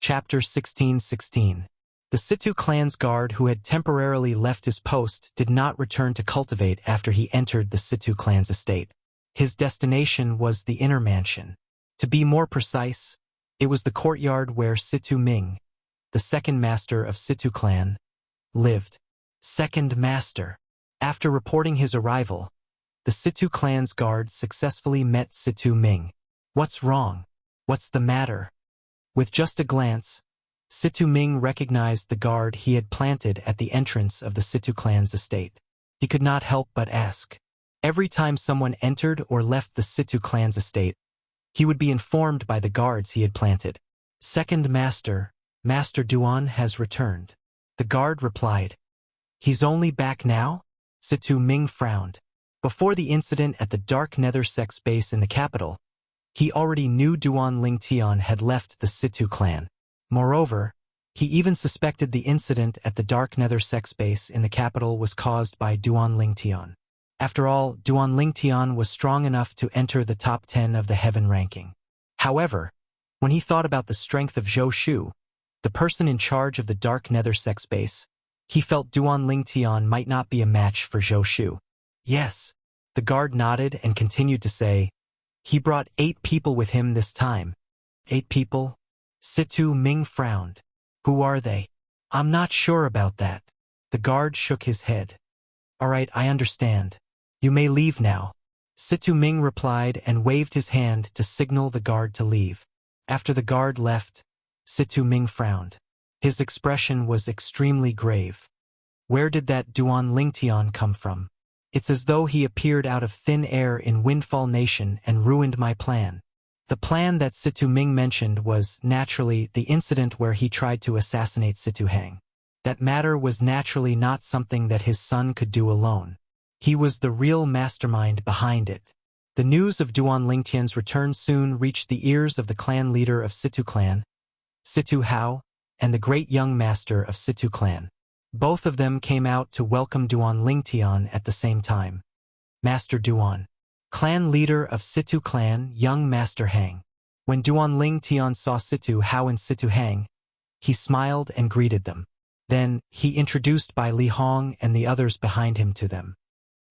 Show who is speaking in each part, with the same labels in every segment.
Speaker 1: Chapter 16:16. The Situ clan's guard who had temporarily left his post did not return to cultivate after he entered the Situ clan's estate. His destination was the inner mansion. To be more precise, it was the courtyard where Situ Ming, the second master of Situ clan, lived. Second master. After reporting his arrival, the Situ clan's guard successfully met Situ Ming. What's wrong? What's the matter? With just a glance, Situ Ming recognized the guard he had planted at the entrance of the Situ clan's estate. He could not help but ask. Every time someone entered or left the Situ clan's estate, he would be informed by the guards he had planted. Second master, Master Duan has returned. The guard replied. He's only back now? Situ Ming frowned. Before the incident at the Dark Nether Sect base in the capital, he already knew Duan Lingtian had left the Situ clan. Moreover, he even suspected the incident at the Dark Nether Sect base in the capital was caused by Duan Lingtian. After all, Duan Lingtian was strong enough to enter the top 10 of the heaven ranking. However, when he thought about the strength of Zhou Shu, the person in charge of the Dark Nether Sect base, he felt Duan Lingtian might not be a match for Zhou Shu. Yes, the guard nodded and continued to say, he brought 8 people with him this time. 8 people? Situ Ming frowned. Who are they? I'm not sure about that. The guard shook his head. All right, I understand. You may leave now. Situ Ming replied and waved his hand to signal the guard to leave. After the guard left, Situ Ming frowned. His expression was extremely grave. Where did that Duan Lingtian come from? It's as though he appeared out of thin air in Windfall Nation and ruined my plan. The plan that Situ Ming mentioned was, naturally, the incident where he tried to assassinate Situ Hang. That matter was naturally not something that his son could do alone. He was the real mastermind behind it. The news of Duan Lingtian's return soon reached the ears of the clan leader of Situ clan, Situ Hao, and the great young master of Situ clan. Both of them came out to welcome Duan Lingtian at the same time. Master Duan. Clan leader of Situ clan, young Master Hang. When Duan Lingtian saw Situ Hao and Situ Hang, he smiled and greeted them. Then, he introduced Bai Li Hong and the others behind him to them.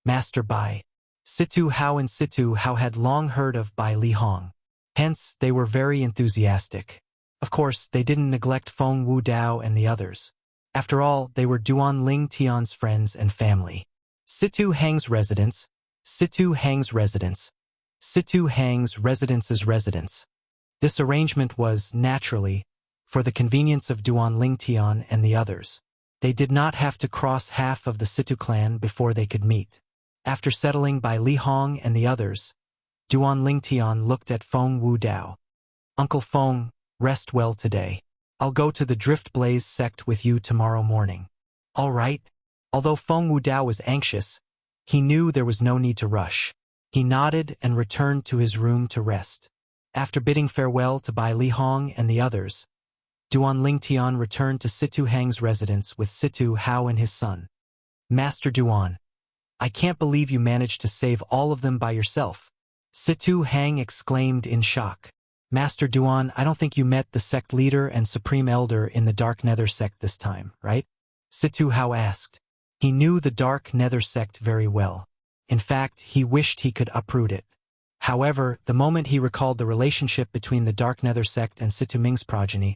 Speaker 1: Master Bai. Situ Hao and Situ Hao had long heard of Bai Li Hong. Hence, they were very enthusiastic. Of course, they didn't neglect Feng Wu Dao and the others. After all, they were Duan Lingtian's friends and family. Situ Hang's residence, Situ Hang's residence, Situ Hang's residence's residence. This arrangement was, naturally, for the convenience of Duan Lingtian and the others. They did not have to cross half of the Situ clan before they could meet. After settling by Li Hong and the others, Duan Lingtian looked at Feng Wu Dao. Uncle Feng, rest well today. I'll go to the Drift Blaze sect with you tomorrow morning. All right. Although Feng Wu Dao was anxious, he knew there was no need to rush. He nodded and returned to his room to rest. After bidding farewell to Bai Li Hong and the others, Duan Lingtian returned to Situ Hang's residence with Situ Hao and his son. Master Duan, I can't believe you managed to save all of them by yourself. Situ Hang exclaimed in shock. Master Duan, I don't think you met the sect leader and supreme elder in the Dark Nether Sect this time, right? Situ Hao asked. He knew the Dark Nether Sect very well. In fact, he wished he could uproot it. However, the moment he recalled the relationship between the Dark Nether Sect and Situ Ming's progeny,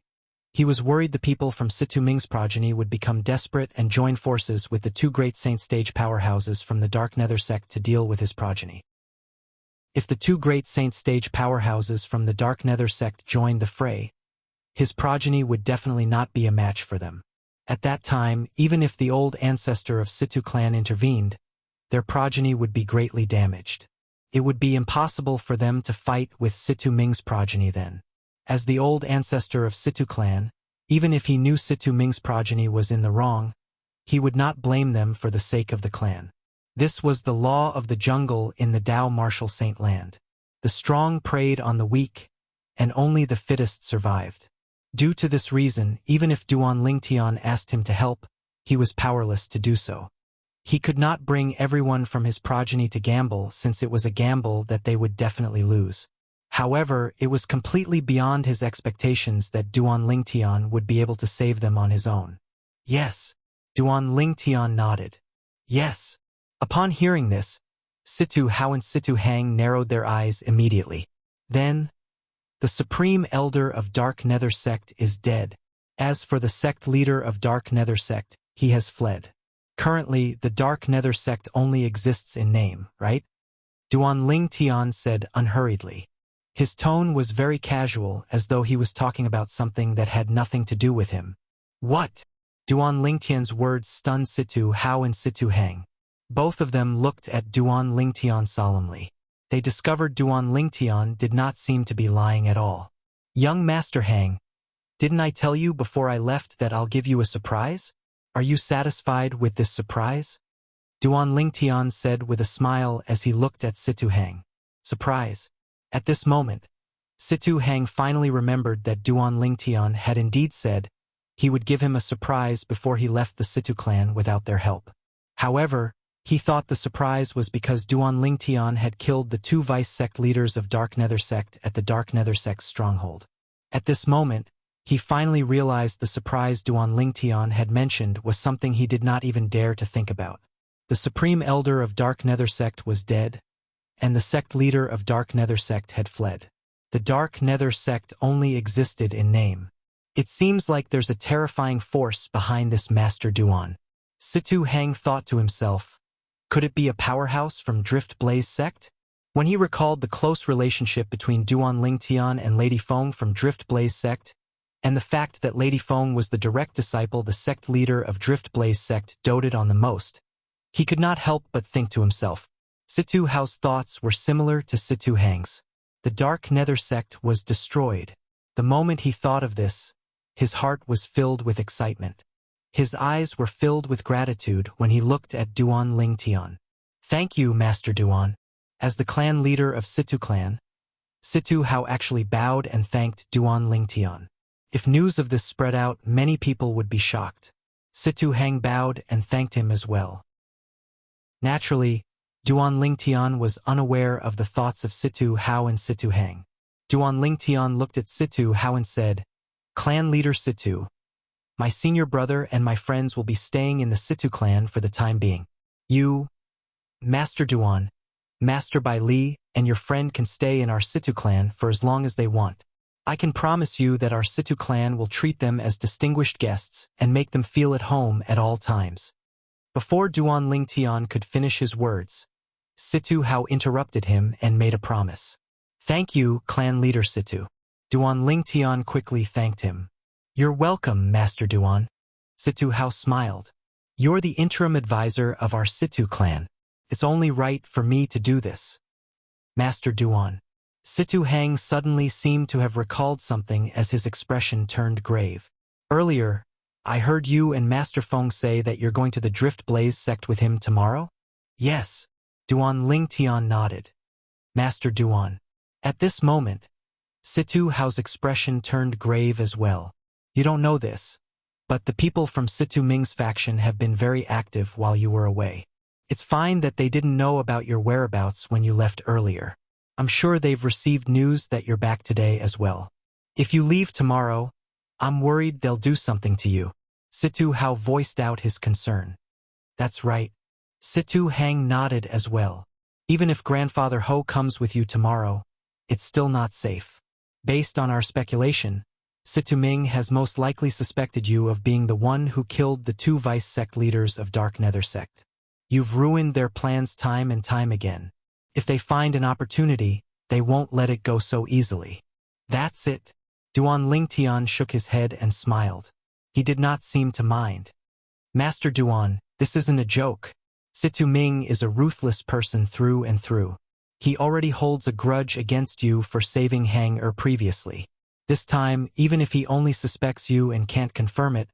Speaker 1: he was worried the people from Situ Ming's progeny would become desperate and join forces with the 2 great Saint Stage powerhouses from the Dark Nether Sect to deal with his progeny. If the 2 great Saint Stage powerhouses from the Dark Nether Sect joined the fray, his progeny would definitely not be a match for them. At that time, even if the old ancestor of Situ clan intervened, their progeny would be greatly damaged. It would be impossible for them to fight with Situ Ming's progeny then. As the old ancestor of Situ clan, even if he knew Situ Ming's progeny was in the wrong, he would not blame them for the sake of the clan. This was the law of the jungle in the Dao Martial Saint land. The strong preyed on the weak, and only the fittest survived. Due to this reason, even if Duan Lingtian asked him to help, he was powerless to do so. He could not bring everyone from his progeny to gamble since it was a gamble that they would definitely lose. However, it was completely beyond his expectations that Duan Lingtian would be able to save them on his own. Yes. Duan Lingtian nodded. Yes. Upon hearing this, Situ Hao and Situ Hang narrowed their eyes immediately. Then, the supreme elder of Dark Nether Sect is dead. As for the sect leader of Dark Nether Sect, he has fled. Currently, the Dark Nether Sect only exists in name, right? Duan Lingtian said unhurriedly. His tone was very casual, as though he was talking about something that had nothing to do with him. What? Duan Lingtian's words stunned Situ Hao and Situ Hang. Both of them looked at Duan Lingtian solemnly. They discovered Duan Lingtian did not seem to be lying at all. Young Master Hang, didn't I tell you before I left that I'll give you a surprise? Are you satisfied with this surprise? Duan Lingtian said with a smile as he looked at Situ Hang. Surprise. At this moment, Situ Hang finally remembered that Duan Lingtian had indeed said he would give him a surprise before he left the Situ clan without their help. However, he thought the surprise was because Duan Lingtian had killed the 2 vice sect leaders of Dark Nether Sect at the Dark Nether Sect's stronghold. At this moment, he finally realized the surprise Duan Lingtian had mentioned was something he did not even dare to think about. The supreme elder of Dark Nether Sect was dead, and the sect leader of Dark Nether Sect had fled. The Dark Nether Sect only existed in name. It seems like there's a terrifying force behind this Master Duan. Situ Hang thought to himself, could it be a powerhouse from Drift Blaze Sect? When he recalled the close relationship between Duan Lingtian and Lady Feng from Drift Blaze Sect, and the fact that Lady Feng was the direct disciple the sect leader of Drift Blaze Sect doted on the most, he could not help but think to himself. Situ Hao's thoughts were similar to Situ Hang's. The Dark Nether Sect was destroyed. The moment he thought of this, his heart was filled with excitement. His eyes were filled with gratitude when he looked at Duan Lingtian. Thank you, Master Duan. As the clan leader of Situ clan, Situ Hao actually bowed and thanked Duan Lingtian. If news of this spread out, many people would be shocked. Situ Hang bowed and thanked him as well. Naturally, Duan Lingtian was unaware of the thoughts of Situ Hao and Situ Hang. Duan Lingtian looked at Situ Hao and said, Clan leader Situ, my senior brother and my friends will be staying in the Situ clan for the time being. You, Master Duan, Master Bai Li, and your friend can stay in our Situ clan for as long as they want. I can promise you that our Situ clan will treat them as distinguished guests and make them feel at home at all times. Before Duan Lingtian could finish his words, Situ Hao interrupted him and made a promise. Thank you, clan leader Situ. Duan Lingtian quickly thanked him. You're welcome, Master Duan. Situ Hao smiled. You're the interim advisor of our Situ clan. It's only right for me to do this. Master Duan. Situ Hang suddenly seemed to have recalled something as his expression turned grave. Earlier, I heard you and Master Feng say that you're going to the Drift Blaze Sect with him tomorrow? Yes. Duan Lingtian nodded. Master Duan. At this moment, Situ Hao's expression turned grave as well. You don't know this, but the people from Situ Ming's faction have been very active while you were away. It's fine that they didn't know about your whereabouts when you left earlier. I'm sure they've received news that you're back today as well. If you leave tomorrow, I'm worried they'll do something to you. Situ Hao voiced out his concern. That's right. Situ Hang nodded as well. Even if Grandfather Ho comes with you tomorrow, it's still not safe. Based on our speculation, Situ Ming has most likely suspected you of being the one who killed the 2 vice sect leaders of Dark Nether Sect. You've ruined their plans time and time again. If they find an opportunity, they won't let it go so easily. That's it. Duan Lingtian shook his head and smiled. He did not seem to mind. Master Duan, this isn't a joke. Situ Ming is a ruthless person through and through. He already holds a grudge against you for saving Hang previously. This time, even if he only suspects you and can't confirm it,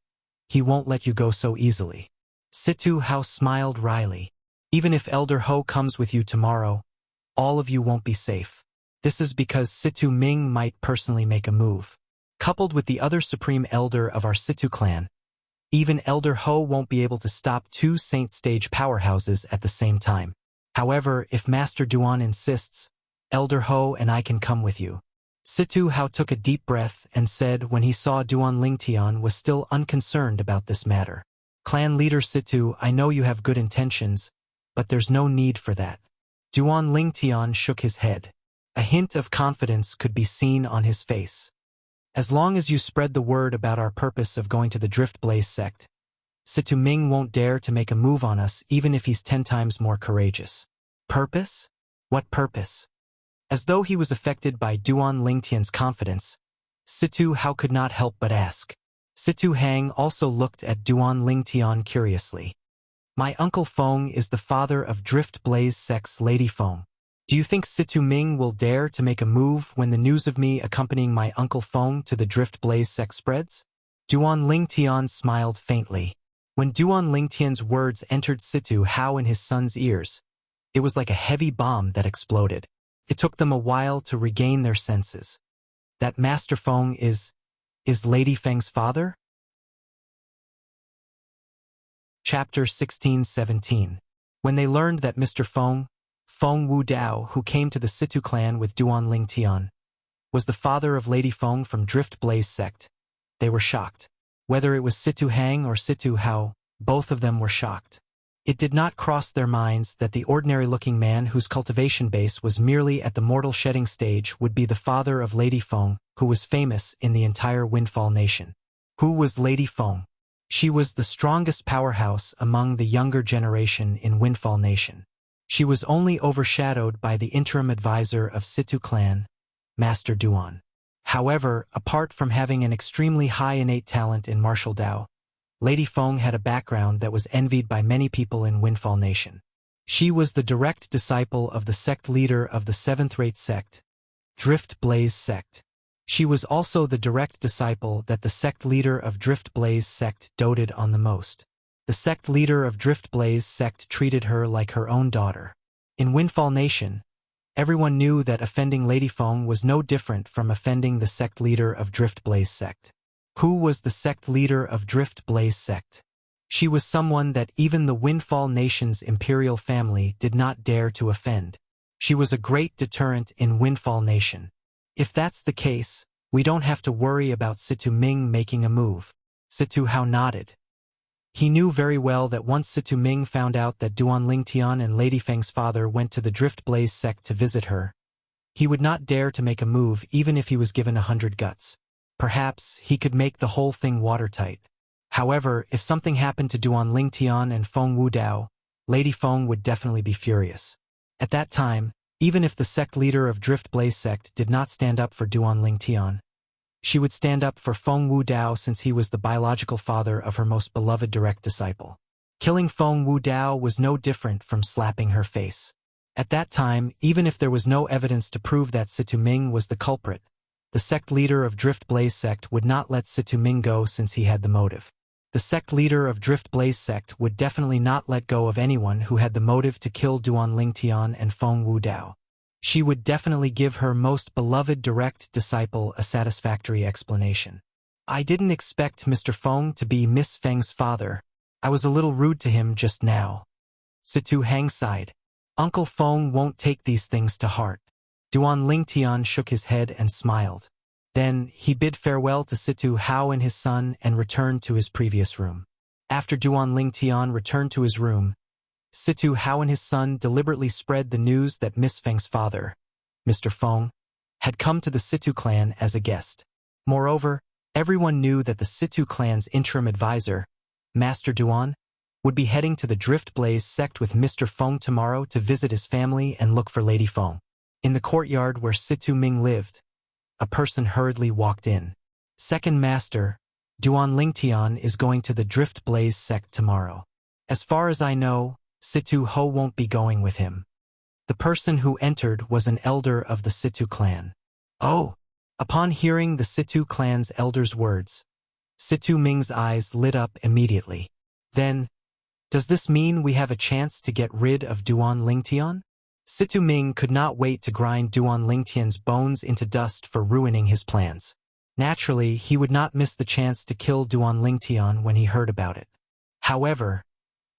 Speaker 1: he won't let you go so easily. Situ Hao smiled wryly. Even if Elder Ho comes with you tomorrow, all of you won't be safe. This is because Situ Ming might personally make a move. Coupled with the other supreme elder of our Situ clan, even Elder Ho won't be able to stop 2 Saint Stage powerhouses at the same time. However, if Master Duan insists, Elder Ho and I can come with you. Situ Hao took a deep breath and said when he saw Duan Lingtian was still unconcerned about this matter. Clan leader Situ, I know you have good intentions, but there's no need for that. Duan Lingtian shook his head. A hint of confidence could be seen on his face. As long as you spread the word about our purpose of going to the Drift Blaze sect, Situ Ming won't dare to make a move on us even if he's 10 times more courageous. Purpose? What purpose? As though he was affected by Duan Lingtian's confidence, Situ Hao could not help but ask. Situ Hang also looked at Duan Lingtian curiously. My uncle Feng is the father of Drift Blaze sect's Lady Feng. Do you think Situ Ming will dare to make a move when the news of me accompanying my uncle Feng to the Drift Blaze sect spreads? Duan Lingtian smiled faintly. When Duan Lingtian's words entered Situ Hao in his son's ears, it was like a heavy bomb that exploded. It took them a while to regain their senses. That Master Feng is Lady Feng's father? Chapter 16-17. When they learned that Mr. Feng Wu Dao, who came to the Situ clan with Duan Lingtian, was the father of Lady Feng from Drift Blaze sect, they were shocked. Whether it was Situ Hang or Situ Hao, both of them were shocked. It did not cross their minds that the ordinary-looking man whose cultivation base was merely at the mortal shedding stage would be the father of Lady Feng, who was famous in the entire Windfall Nation. Who was Lady Feng? She was the strongest powerhouse among the younger generation in Windfall Nation. She was only overshadowed by the interim advisor of Situ clan, Master Duan. However, apart from having an extremely high innate talent in martial Dao, Lady Feng had a background that was envied by many people in Windfall Nation. She was the direct disciple of the sect leader of the 7th-rate sect, Drift Blaze sect. She was also the direct disciple that the sect leader of Drift Blaze sect doted on the most. The sect leader of Drift Blaze sect treated her like her own daughter. In Windfall Nation, everyone knew that offending Lady Feng was no different from offending the sect leader of Drift Blaze sect. Who was the sect leader of Drift Blaze sect? She was someone that even the Windfall Nation's imperial family did not dare to offend. She was a great deterrent in Windfall Nation. If that's the case, we don't have to worry about Situ Ming making a move. Situ Hao nodded. He knew very well that once Situ Ming found out that Duan Lingtian and Lady Feng's father went to the Drift Blaze sect to visit her, he would not dare to make a move even if he was given 100 guts. Perhaps he could make the whole thing watertight. However, if something happened to Duan Lingtian and Feng Wu Dao, Lady Feng would definitely be furious. At that time, even if the sect leader of Drift Blaze sect did not stand up for Duan Lingtian, she would stand up for Feng Wu Dao since he was the biological father of her most beloved direct disciple. Killing Feng Wu Dao was no different from slapping her face. At that time, even if there was no evidence to prove that Situ Ming was the culprit, the sect leader of Drift Blaze sect would not let Situ Ming go since he had the motive. The sect leader of Drift Blaze sect would definitely not let go of anyone who had the motive to kill Duan Lingtian and Feng Wu Dao. She would definitely give her most beloved direct disciple a satisfactory explanation. I didn't expect Mr. Feng to be Miss Feng's father. I was a little rude to him just now. Situ Hang sighed. Uncle Feng won't take these things to heart. Duan Lingtian shook his head and smiled. Then, he bid farewell to Situ Hao and his son and returned to his previous room. After Duan Lingtian returned to his room, Situ Hao and his son deliberately spread the news that Miss Feng's father, Mr. Feng, had come to the Situ clan as a guest. Moreover, everyone knew that the Situ clan's interim advisor, Master Duan, would be heading to the Drift Blaze sect with Mr. Feng tomorrow to visit his family and look for Lady Feng. In the courtyard where Situ Ming lived, a person hurriedly walked in. Second Master, Duan Lingtian is going to the Drift Blaze sect tomorrow. As far as I know, Situ Ho won't be going with him. The person who entered was an elder of the Situ clan. Oh! Upon hearing the Situ clan's elder's words, Situ Ming's eyes lit up immediately. Then, does this mean we have a chance to get rid of Duan Lingtian? Situ Ming could not wait to grind Duan Lingtian's bones into dust for ruining his plans. Naturally, he would not miss the chance to kill Duan Lingtian when he heard about it. However,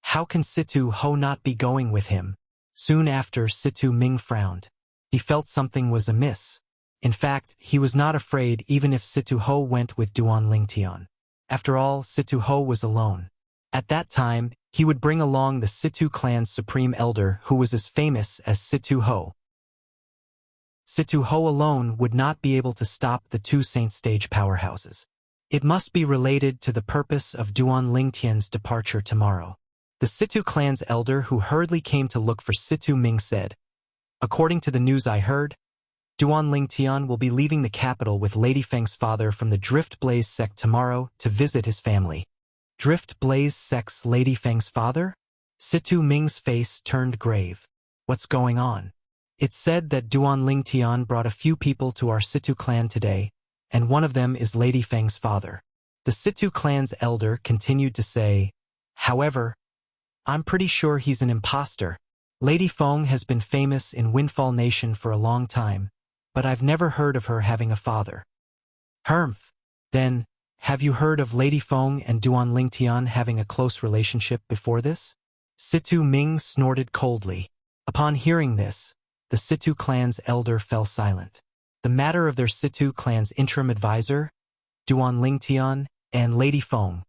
Speaker 1: how can Situ Ho not be going with him? Soon after, Situ Ming frowned. He felt something was amiss. In fact, he was not afraid even if Situ Ho went with Duan Lingtian. After all, Situ Ho was alone. At that time, he would bring along the Situ clan's supreme elder who was as famous as Situ Ho. Situ Ho alone would not be able to stop the two saint stage powerhouses. It must be related to the purpose of Duan Lingtian's departure tomorrow. The Situ clan's elder who hurriedly came to look for Situ Ming said, "According to the news I heard, Duan Lingtian will be leaving the capital with Lady Feng's father from the Drift Blaze sect tomorrow to visit his family." Drift Blaze sect's Lady Feng's father? Situ Ming's face turned grave. What's going on? It's said that Duan Lingtian brought a few people to our Situ clan today, and one of them is Lady Feng's father. The Situ clan's elder continued to say, "However, I'm pretty sure he's an imposter. Lady Feng has been famous in Windfall Nation for a long time, but I've never heard of her having a father." "Humph. Then, have you heard of Lady Feng and Duan Lingtian having a close relationship before this?" Situ Ming snorted coldly. Upon hearing this, the Situ clan's elder fell silent. The matter of their Situ clan's interim advisor, Duan Lingtian, and Lady Feng,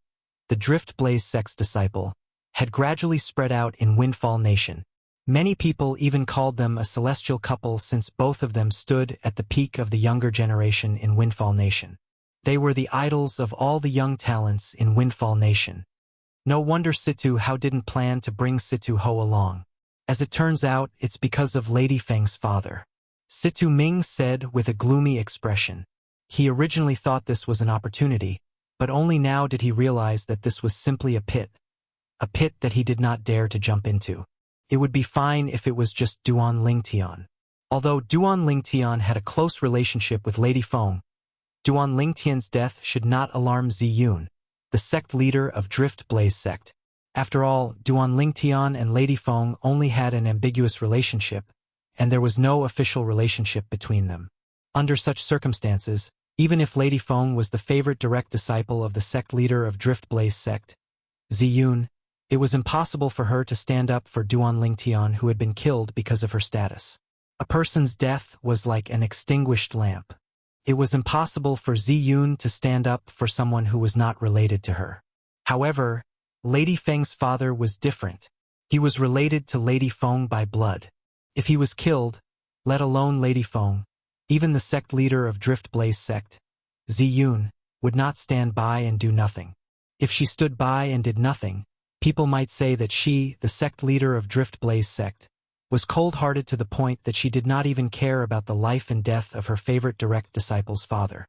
Speaker 1: the Drift Blaze sect's disciple, had gradually spread out in Windfall Nation. Many people even called them a celestial couple since both of them stood at the peak of the younger generation in Windfall Nation. They were the idols of all the young talents in Windfall Nation. No wonder Situ Ho didn't plan to bring Situ Ho along. As it turns out, it's because of Lady Feng's father. Situ Ming said with a gloomy expression. He originally thought this was an opportunity, but only now did he realize that this was simply a pit that he did not dare to jump into. It would be fine if it was just Duan Lingtian. Although Duan Lingtian had a close relationship with Lady Feng, Duan Lingtian's death should not alarm Ziyun, the sect leader of Drift Blaze sect. After all, Duan Lingtian and Lady Feng only had an ambiguous relationship, and there was no official relationship between them. Under such circumstances, even if Lady Feng was the favorite direct disciple of the sect leader of Drift Blaze sect, Ziyun, it was impossible for her to stand up for Duan Lingtian who had been killed because of her status. A person's death was like an extinguished lamp. It was impossible for Ziyun to stand up for someone who was not related to her. However, Lady Feng's father was different. He was related to Lady Feng by blood. If he was killed, let alone Lady Feng, even the sect leader of Drift Blaze sect, Ziyun, would not stand by and do nothing. If she stood by and did nothing, people might say that she, the sect leader of Drift Blaze sect, was cold-hearted to the point that she did not even care about the life and death of her favorite direct disciple's father.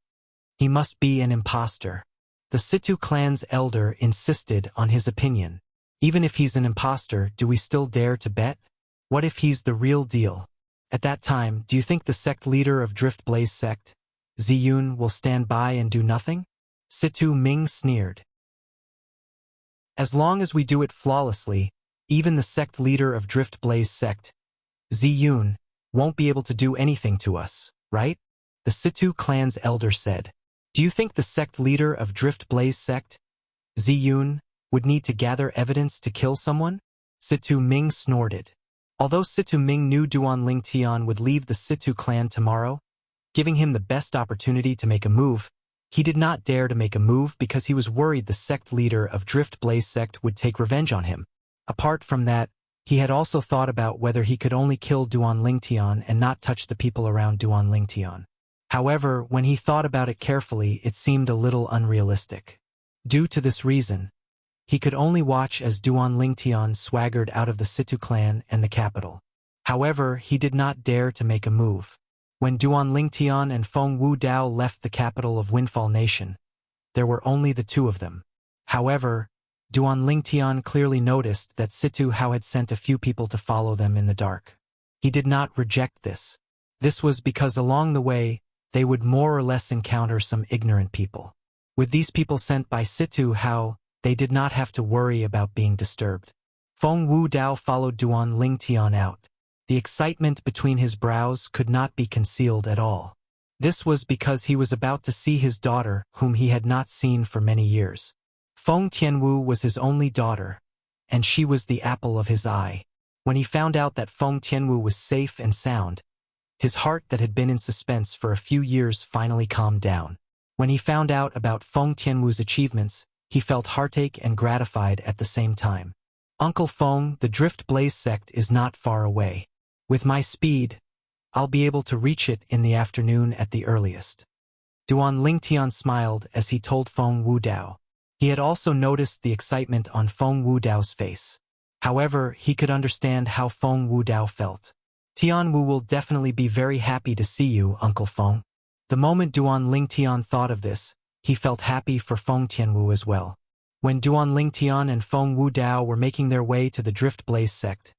Speaker 1: He must be an imposter. The Situ clan's elder insisted on his opinion. Even if he's an imposter, do we still dare to bet? What if he's the real deal? At that time, do you think the sect leader of Drift Blaze sect, Ziyun, will stand by and do nothing? Situ Ming sneered. As long as we do it flawlessly, even the sect leader of Drift Blaze sect, Ziyun, won't be able to do anything to us, right? The Situ clan's elder said. Do you think the sect leader of Drift Blaze sect, Ziyun, would need to gather evidence to kill someone? Situ Ming snorted. Although Situ Ming knew Duan Lingtian would leave the Situ clan tomorrow, giving him the best opportunity to make a move, he did not dare to make a move because he was worried the sect leader of Drift Blaze sect would take revenge on him. Apart from that, he had also thought about whether he could only kill Duan Lingtian and not touch the people around Duan Lingtian. However, when he thought about it carefully, it seemed a little unrealistic. Due to this reason, he could only watch as Duan Lingtian swaggered out of the Situ clan and the capital. However, he did not dare to make a move. When Duan Lingtian and Feng Wudao left the capital of Windfall Nation, there were only the two of them. However, Duan Lingtian clearly noticed that Situ Ho had sent a few people to follow them in the dark. He did not reject this. This was because along the way, they would more or less encounter some ignorant people. With these people sent by Situ Ho, they did not have to worry about being disturbed. Feng Wudao followed Duan Lingtian out. The excitement between his brows could not be concealed at all. This was because he was about to see his daughter, whom he had not seen for many years. Feng Tianwu was his only daughter, and she was the apple of his eye. When he found out that Feng Tianwu was safe and sound, His heart that had been in suspense for a few years finally calmed down. When he found out about Feng Tianwu's achievements, he felt heartache and gratified at the same time. Uncle Feng, the Drift Blaze sect is not far away. With my speed, I'll be able to reach it in the afternoon at the earliest. Duan Lingtian smiled as he told Feng Wudao. He had also noticed the excitement on Feng Wudao's face. However, he could understand how Feng Wudao felt. Tianwu will definitely be very happy to see you, Uncle Feng. The moment Duan Lingtian thought of this, he felt happy for Feng Tianwu as well. When Duan Lingtian and Feng Wudao were making their way to the Drift Blaze sect,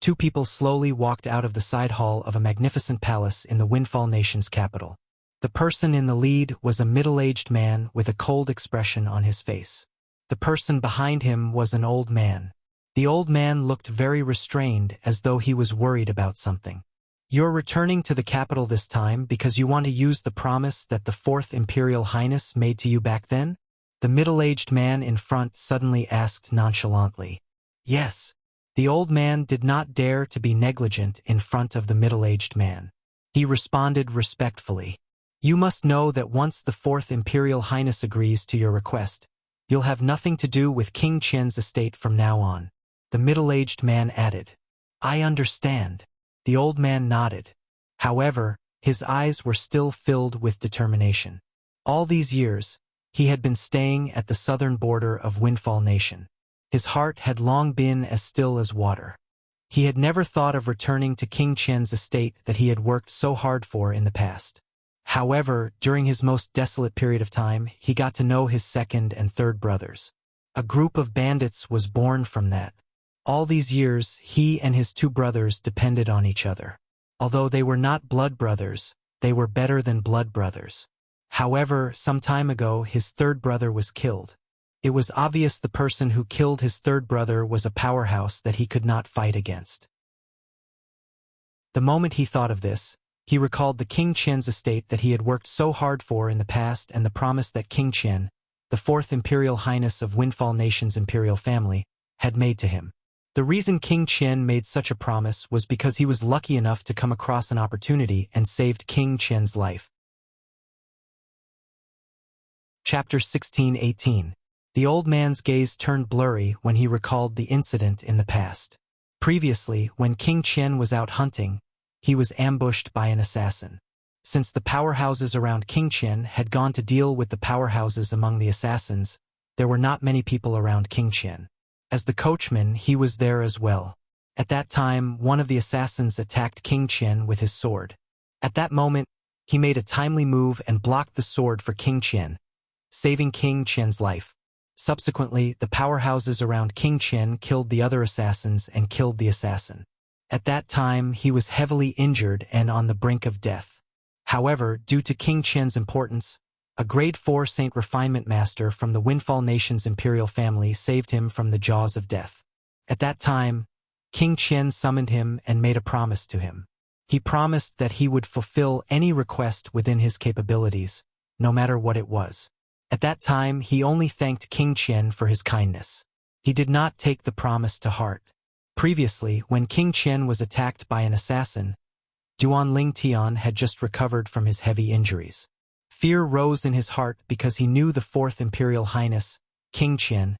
Speaker 1: two people slowly walked out of the side hall of a magnificent palace in the Windfall Nation's capital. The person in the lead was a middle-aged man with a cold expression on his face. The person behind him was an old man. The old man looked very restrained, as though he was worried about something. You're returning to the capital this time because you want to use the promise that the Fourth Imperial Highness made to you back then? The middle-aged man in front suddenly asked nonchalantly. Yes. The old man did not dare to be negligent in front of the middle-aged man. He responded respectfully. You must know that once the Fourth Imperial Highness agrees to your request, you'll have nothing to do with King Qian's estate from now on. The middle-aged man added. I understand. The old man nodded. However, his eyes were still filled with determination. All these years, he had been staying at the southern border of Windfall Nation. His heart had long been as still as water. He had never thought of returning to King Qian's estate that he had worked so hard for in the past. However, during his most desolate period of time, he got to know his second and third brothers. A group of bandits was born from that. All these years, he and his two brothers depended on each other. Although they were not blood brothers, they were better than blood brothers. However, some time ago, his third brother was killed. It was obvious the person who killed his third brother was a powerhouse that he could not fight against. The moment he thought of this, he recalled the King Qian's estate that he had worked so hard for in the past and the promise that King Qian, the Fourth Imperial Highness of Windfall Nation's imperial family, had made to him. The reason King Qian made such a promise was because he was lucky enough to come across an opportunity and saved King Qian's life. Chapter 16:18. The old man's gaze turned blurry when he recalled the incident in the past. Previously, when King Qian was out hunting, he was ambushed by an assassin. Since the powerhouses around King Qian had gone to deal with the powerhouses among the assassins, there were not many people around King Qian. As the coachman, he was there as well. At that time, one of the assassins attacked King Qian with his sword. At that moment, he made a timely move and blocked the sword for King Qian, saving King Qian's life. Subsequently, the powerhouses around King Qian killed the other assassins and killed the assassin. At that time, he was heavily injured and on the brink of death. However, due to King Qian's importance, a grade 4 Saint Refinement Master from the Windfall Nation's imperial family saved him from the jaws of death. At that time, King Qian summoned him and made a promise to him. He promised that he would fulfill any request within his capabilities, no matter what it was. At that time, he only thanked King Qian for his kindness. He did not take the promise to heart. Previously, when King Qian was attacked by an assassin, Duan Lingtian had just recovered from his heavy injuries. Fear rose in his heart because he knew the Fourth Imperial Highness, King Qian,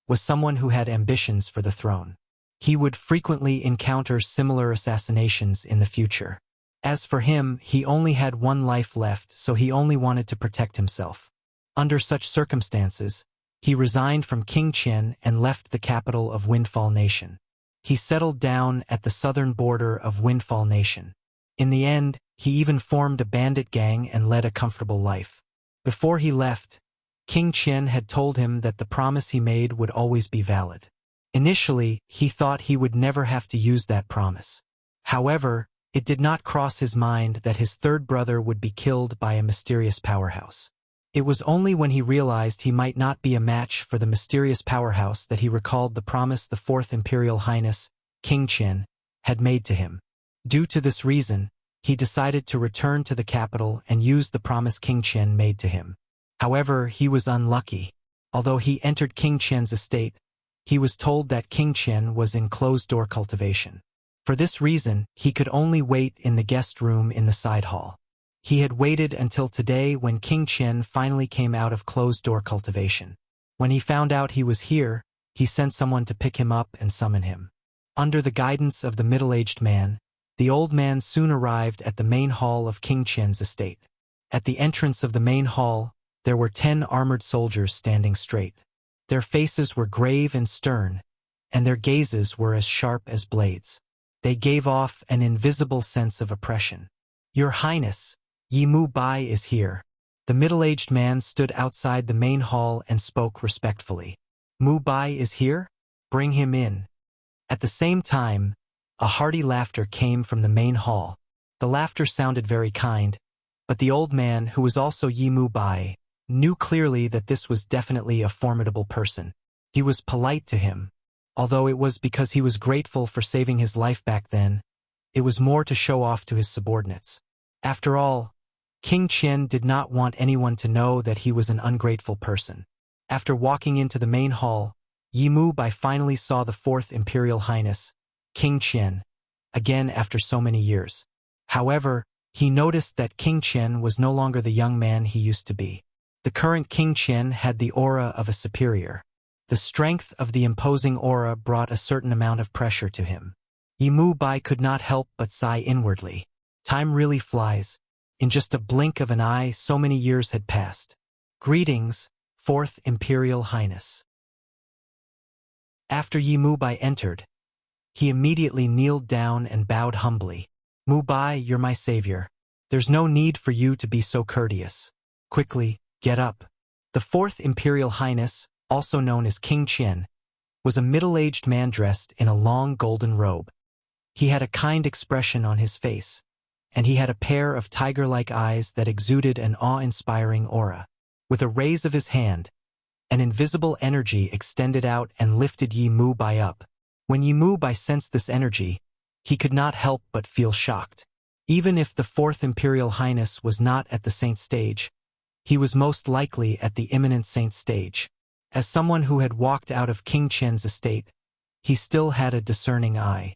Speaker 1: was someone who had ambitions for the throne. He would frequently encounter similar assassinations in the future. As for him, he only had one life left, so he only wanted to protect himself. Under such circumstances, he resigned from King Qian and left the capital of Windfall Nation. He settled down at the southern border of Windfall Nation. In the end, he even formed a bandit gang and led a comfortable life. Before he left, King Qian had told him that the promise he made would always be valid. Initially, he thought he would never have to use that promise. However, it did not cross his mind that his third brother would be killed by a mysterious powerhouse. It was only when he realized he might not be a match for the mysterious powerhouse that he recalled the promise the Fourth Imperial Highness, King Qian, had made to him. Due to this reason, he decided to return to the capital and use the promise King Qian made to him. However, he was unlucky. Although he entered King Qian's estate, he was told that King Qian was in closed-door cultivation. For this reason, he could only wait in the guest room in the side hall. He had waited until today when King Qian finally came out of closed-door cultivation. When he found out he was here, he sent someone to pick him up and summon him. Under the guidance of the middle-aged man, the old man soon arrived at the main hall of King Qian's estate. At the entrance of the main hall, there were 10 armored soldiers standing straight. Their faces were grave and stern, and their gazes were as sharp as blades. They gave off an invisible sense of oppression. "Your Highness, Yi Mu Bai is here." The middle-aged man stood outside the main hall and spoke respectfully. "Mu Bai is here? Bring him in." At the same time, a hearty laughter came from the main hall. The laughter sounded very kind, but the old man, who was also Yi Mu Bai, knew clearly that this was definitely a formidable person. He was polite to him. Although it was because he was grateful for saving his life back then, it was more to show off to his subordinates. After all, King Qian did not want anyone to know that he was an ungrateful person. After walking into the main hall, Yi Mu Bai finally saw the 4th Imperial Highness, King Qian, again after so many years. However, he noticed that King Qian was no longer the young man he used to be. The current King Qian had the aura of a superior. The strength of the imposing aura brought a certain amount of pressure to him. Yi Mu Bai could not help but sigh inwardly. Time really flies. In just a blink of an eye, so many years had passed. "Greetings, 4th Imperial Highness." After Yi Mu Bai entered, he immediately kneeled down and bowed humbly. "Mu Bai, you're my savior. There's no need for you to be so courteous. Quickly, get up." The 4th Imperial Highness, also known as King Qian, was a middle-aged man dressed in a long golden robe. He had a kind expression on his face, and he had a pair of tiger-like eyes that exuded an awe-inspiring aura. With a raise of his hand, an invisible energy extended out and lifted Yi Mu Bai up. When Yi Mu Bai sensed this energy, he could not help but feel shocked. Even if the 4th Imperial Highness was not at the saint stage, he was most likely at the imminent saint stage. As someone who had walked out of King Qian's estate, he still had a discerning eye.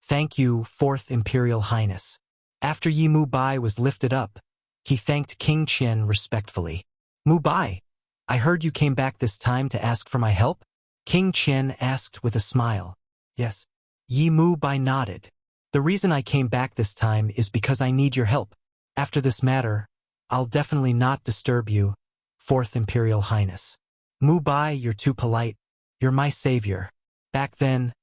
Speaker 1: "Thank you, 4th Imperial Highness." After Yi Mu Bai was lifted up, he thanked King Qian respectfully. "Mu Bai, I heard you came back this time to ask for my help?" King Qian asked with a smile. "Yes." Yi Mu Bai nodded. "The reason I came back this time is because I need your help. After this matter, I'll definitely not disturb you, 4th Imperial Highness." "Mu Bai, you're too polite. You're my savior. Back then,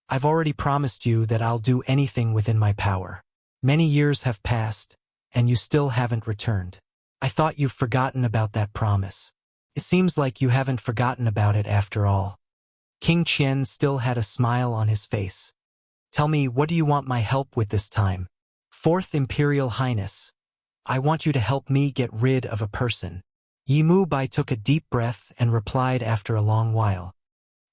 Speaker 1: I've already promised you that I'll do anything within my power. Many years have passed, and you still haven't returned. I thought you've forgotten about that promise. It seems like you haven't forgotten about it after all." King Qian still had a smile on his face. "Tell me, what do you want my help with this time?" "4th Imperial Highness, I want you to help me get rid of a person." Yi Mu Bai took a deep breath and replied after a long while.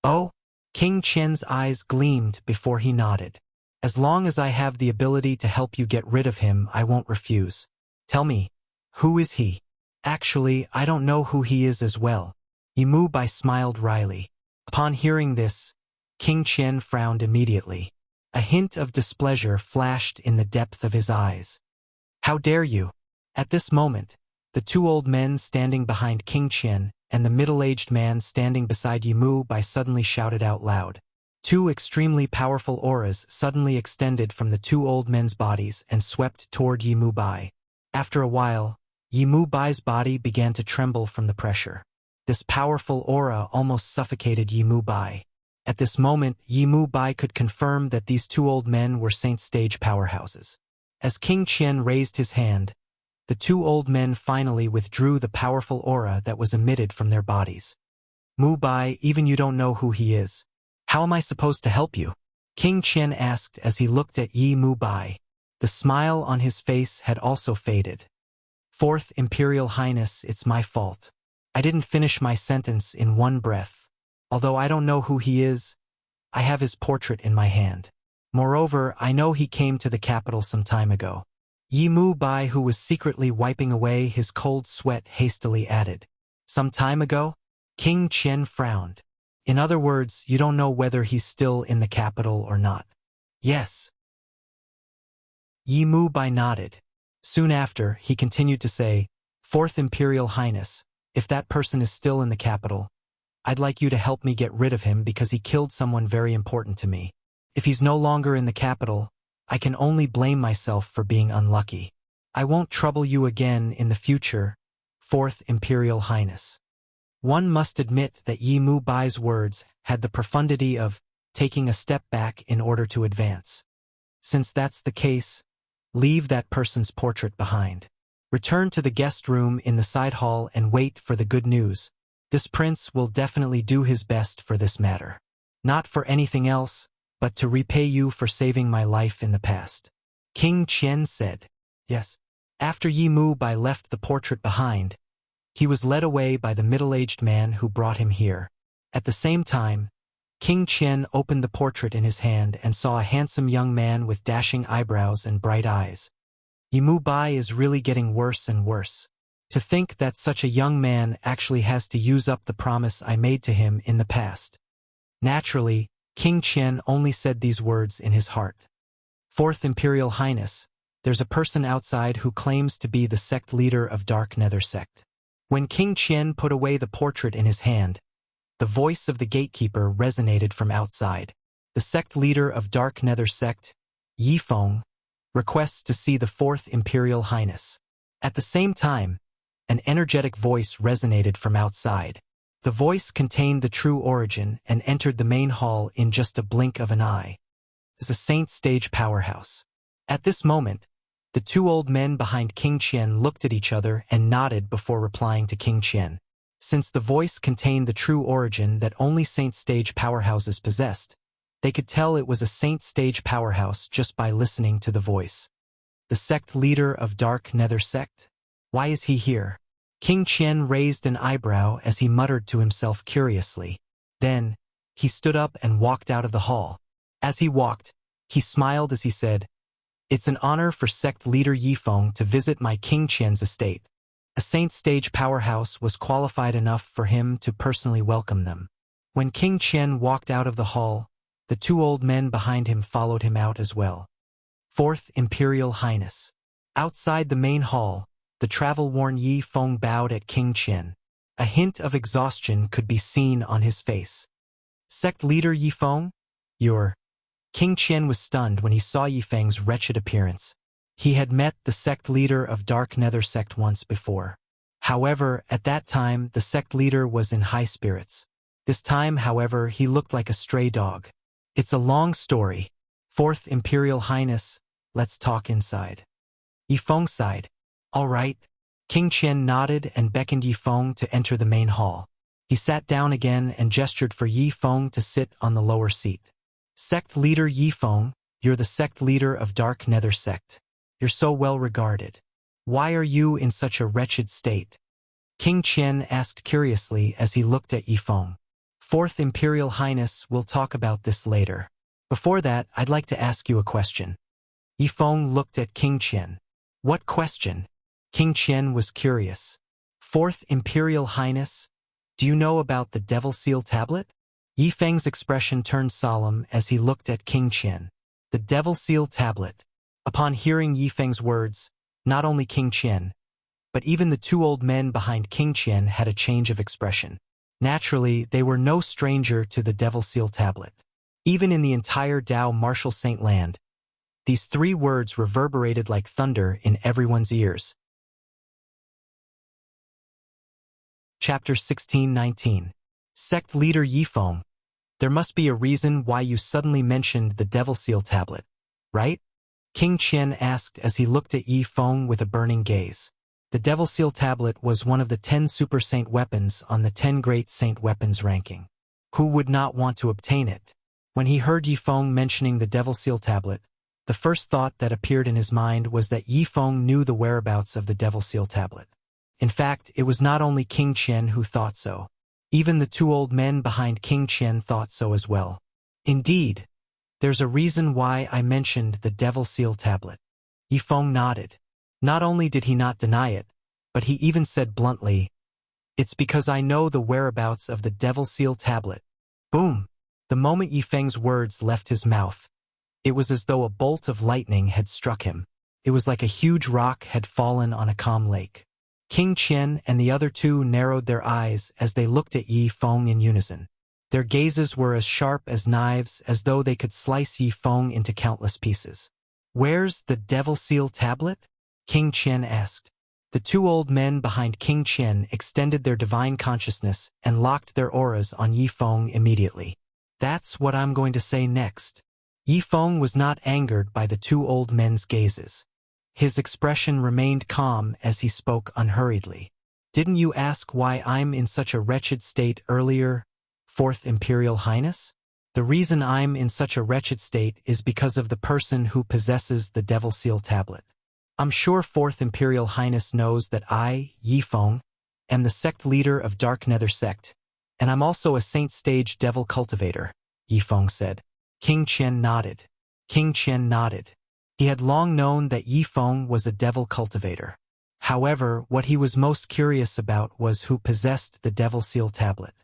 Speaker 1: "Oh?" King Qian's eyes gleamed before he nodded. "As long as I have the ability to help you get rid of him, I won't refuse. Tell me, who is he?" "Actually, I don't know who he is as well." Yi Mu Bai smiled wryly. Upon hearing this, King Qian frowned immediately. A hint of displeasure flashed in the depth of his eyes. "How dare you?" At this moment, the 2 old men standing behind King Qian and the middle-aged man standing beside Yi Mu Bai suddenly shouted out loud. 2 extremely powerful auras suddenly extended from the 2 old men's bodies and swept toward Yi Mu Bai. After a while, Yi Mu Bai's body began to tremble from the pressure. This powerful aura almost suffocated Yi Mu Bai. At this moment, Yi Mu Bai could confirm that these 2 old men were saint stage powerhouses. As King Qian raised his hand, the 2 old men finally withdrew the powerful aura that was emitted from their bodies. "Mu Bai, even you don't know who he is. How am I supposed to help you?" King Qian asked as he looked at Yi Mu Bai. The smile on his face had also faded. "4th Imperial Highness, it's my fault. I didn't finish my sentence in one breath. Although I don't know who he is, I have his portrait in my hand. Moreover, I know he came to the capital some time ago." Yi Mu Bai, who was secretly wiping away his cold sweat, hastily added. "Some time ago?" King Qian frowned. "In other words, you don't know whether he's still in the capital or not." "Yes." Yi Mu Bai nodded. Soon after, he continued to say, "Fourth Imperial Highness, if that person is still in the capital, I'd like you to help me get rid of him because he killed someone very important to me. If he's no longer in the capital, I can only blame myself for being unlucky. I won't trouble you again in the future, Fourth Imperial Highness." One must admit that Yi Mu Bai's words had the profundity of taking a step back in order to advance. Since that's the case, leave that person's portrait behind. Return to the guest room in the side hall and wait for the good news. This prince will definitely do his best for this matter. Not for anything else, but to repay you for saving my life in the past. King Qian said. Yes. After Yi Mu Bai left the portrait behind, he was led away by the middle-aged man who brought him here. At the same time, King Qian opened the portrait in his hand and saw a handsome young man with dashing eyebrows and bright eyes. Yi Mu Bai is really getting worse and worse. To think that such a young man actually has to use up the promise I made to him in the past. Naturally, King Qian only said these words in his heart. Fourth Imperial Highness, there's a person outside who claims to be the sect leader of Dark Nether sect. When King Qian put away the portrait in his hand, the voice of the gatekeeper resonated from outside. The sect leader of Dark Nether sect, Yi Feng, requests to see the Fourth Imperial Highness. At the same time, an energetic voice resonated from outside. The voice contained the true origin and entered the main hall in just a blink of an eye. It's a saint stage powerhouse. At this moment, the two old men behind King Qian looked at each other and nodded before replying to King Qian. Since the voice contained the true origin that only saint stage powerhouses possessed, they could tell it was a saint stage powerhouse just by listening to the voice. The sect leader of Dark Nether sect? Why is he here? King Qian raised an eyebrow as he muttered to himself curiously. Then, he stood up and walked out of the hall. As he walked, he smiled as he said, "It's an honor for sect leader Yi Feng to visit my King Qian's estate." A saint stage powerhouse was qualified enough for him to personally welcome them. When King Qian walked out of the hall, the two old men behind him followed him out as well. Fourth Imperial Highness. Outside the main hall, the travel-worn Yi Feng bowed at King Qian. A hint of exhaustion could be seen on his face. Sect leader Yi Feng? You're... King Qian was stunned when he saw Yi Feng's wretched appearance. He had met the sect leader of Dark Nether sect once before. However, at that time, the sect leader was in high spirits. This time, however, he looked like a stray dog. It's a long story. Fourth Imperial Highness, let's talk inside. Yi Feng sighed. All right. King Qian nodded and beckoned Yi Feng to enter the main hall. He sat down again and gestured for Yi Feng to sit on the lower seat. Sect leader Yi Feng, you're the sect leader of Dark Nether sect. You're so well regarded. Why are you in such a wretched state? King Qian asked curiously as he looked at Yi Feng. Fourth Imperial Highness, we'll talk about this later. Before that, I'd like to ask you a question. Yi Feng looked at King Qian. What question? King Qian was curious. Fourth Imperial Highness, do you know about the Devil Seal tablet? Yi Feng's expression turned solemn as he looked at King Qian. The Devil Seal tablet. Upon hearing Yi Feng's words, not only King Qian, but even the two old men behind King Qian had a change of expression. Naturally, they were no stranger to the Devil Seal tablet. Even in the entire Dao Martial Saint land, these three words reverberated like thunder in everyone's ears. Chapter 16-19. Sect leader Yi Feng. There must be a reason why you suddenly mentioned the Devil Seal tablet, right? King Qian asked as he looked at Yi Feng with a burning gaze. The Devil Seal tablet was one of the 10 Super Saint weapons on the 10 Great Saint weapons ranking. Who would not want to obtain it? When he heard Yi Feng mentioning the Devil Seal tablet, the first thought that appeared in his mind was that Yi Feng knew the whereabouts of the Devil Seal tablet. In fact, it was not only King Qian who thought so. Even the two old men behind King Qian thought so as well. Indeed, there's a reason why I mentioned the Devil Seal tablet. Yi Feng nodded. Not only did he not deny it, but he even said bluntly, "It's because I know the whereabouts of the Devil Seal tablet." Boom! The moment Yi Feng's words left his mouth, it was as though a bolt of lightning had struck him. It was like a huge rock had fallen on a calm lake. King Qian and the other two narrowed their eyes as they looked at Yi Feng in unison. Their gazes were as sharp as knives, as though they could slice Yi Feng into countless pieces. "Where's the Devil Seal tablet?" King Qian asked. The two old men behind King Qian extended their divine consciousness and locked their auras on Yi Feng immediately. "That's what I'm going to say next." Yi Feng was not angered by the two old men's gazes. His expression remained calm as he spoke unhurriedly. "Didn't you ask why I'm in such a wretched state earlier, Fourth Imperial Highness? The reason I'm in such a wretched state is because of the person who possesses the Devil Seal tablet. I'm sure Fourth Imperial Highness knows that I, Yi Feng, am the sect leader of Dark Nether Sect, and I'm also a Saint Stage Devil Cultivator," Yi Feng said. King Qian nodded. He had long known that Yi Feng was a devil cultivator. However, what he was most curious about was who possessed the Devil Seal tablet.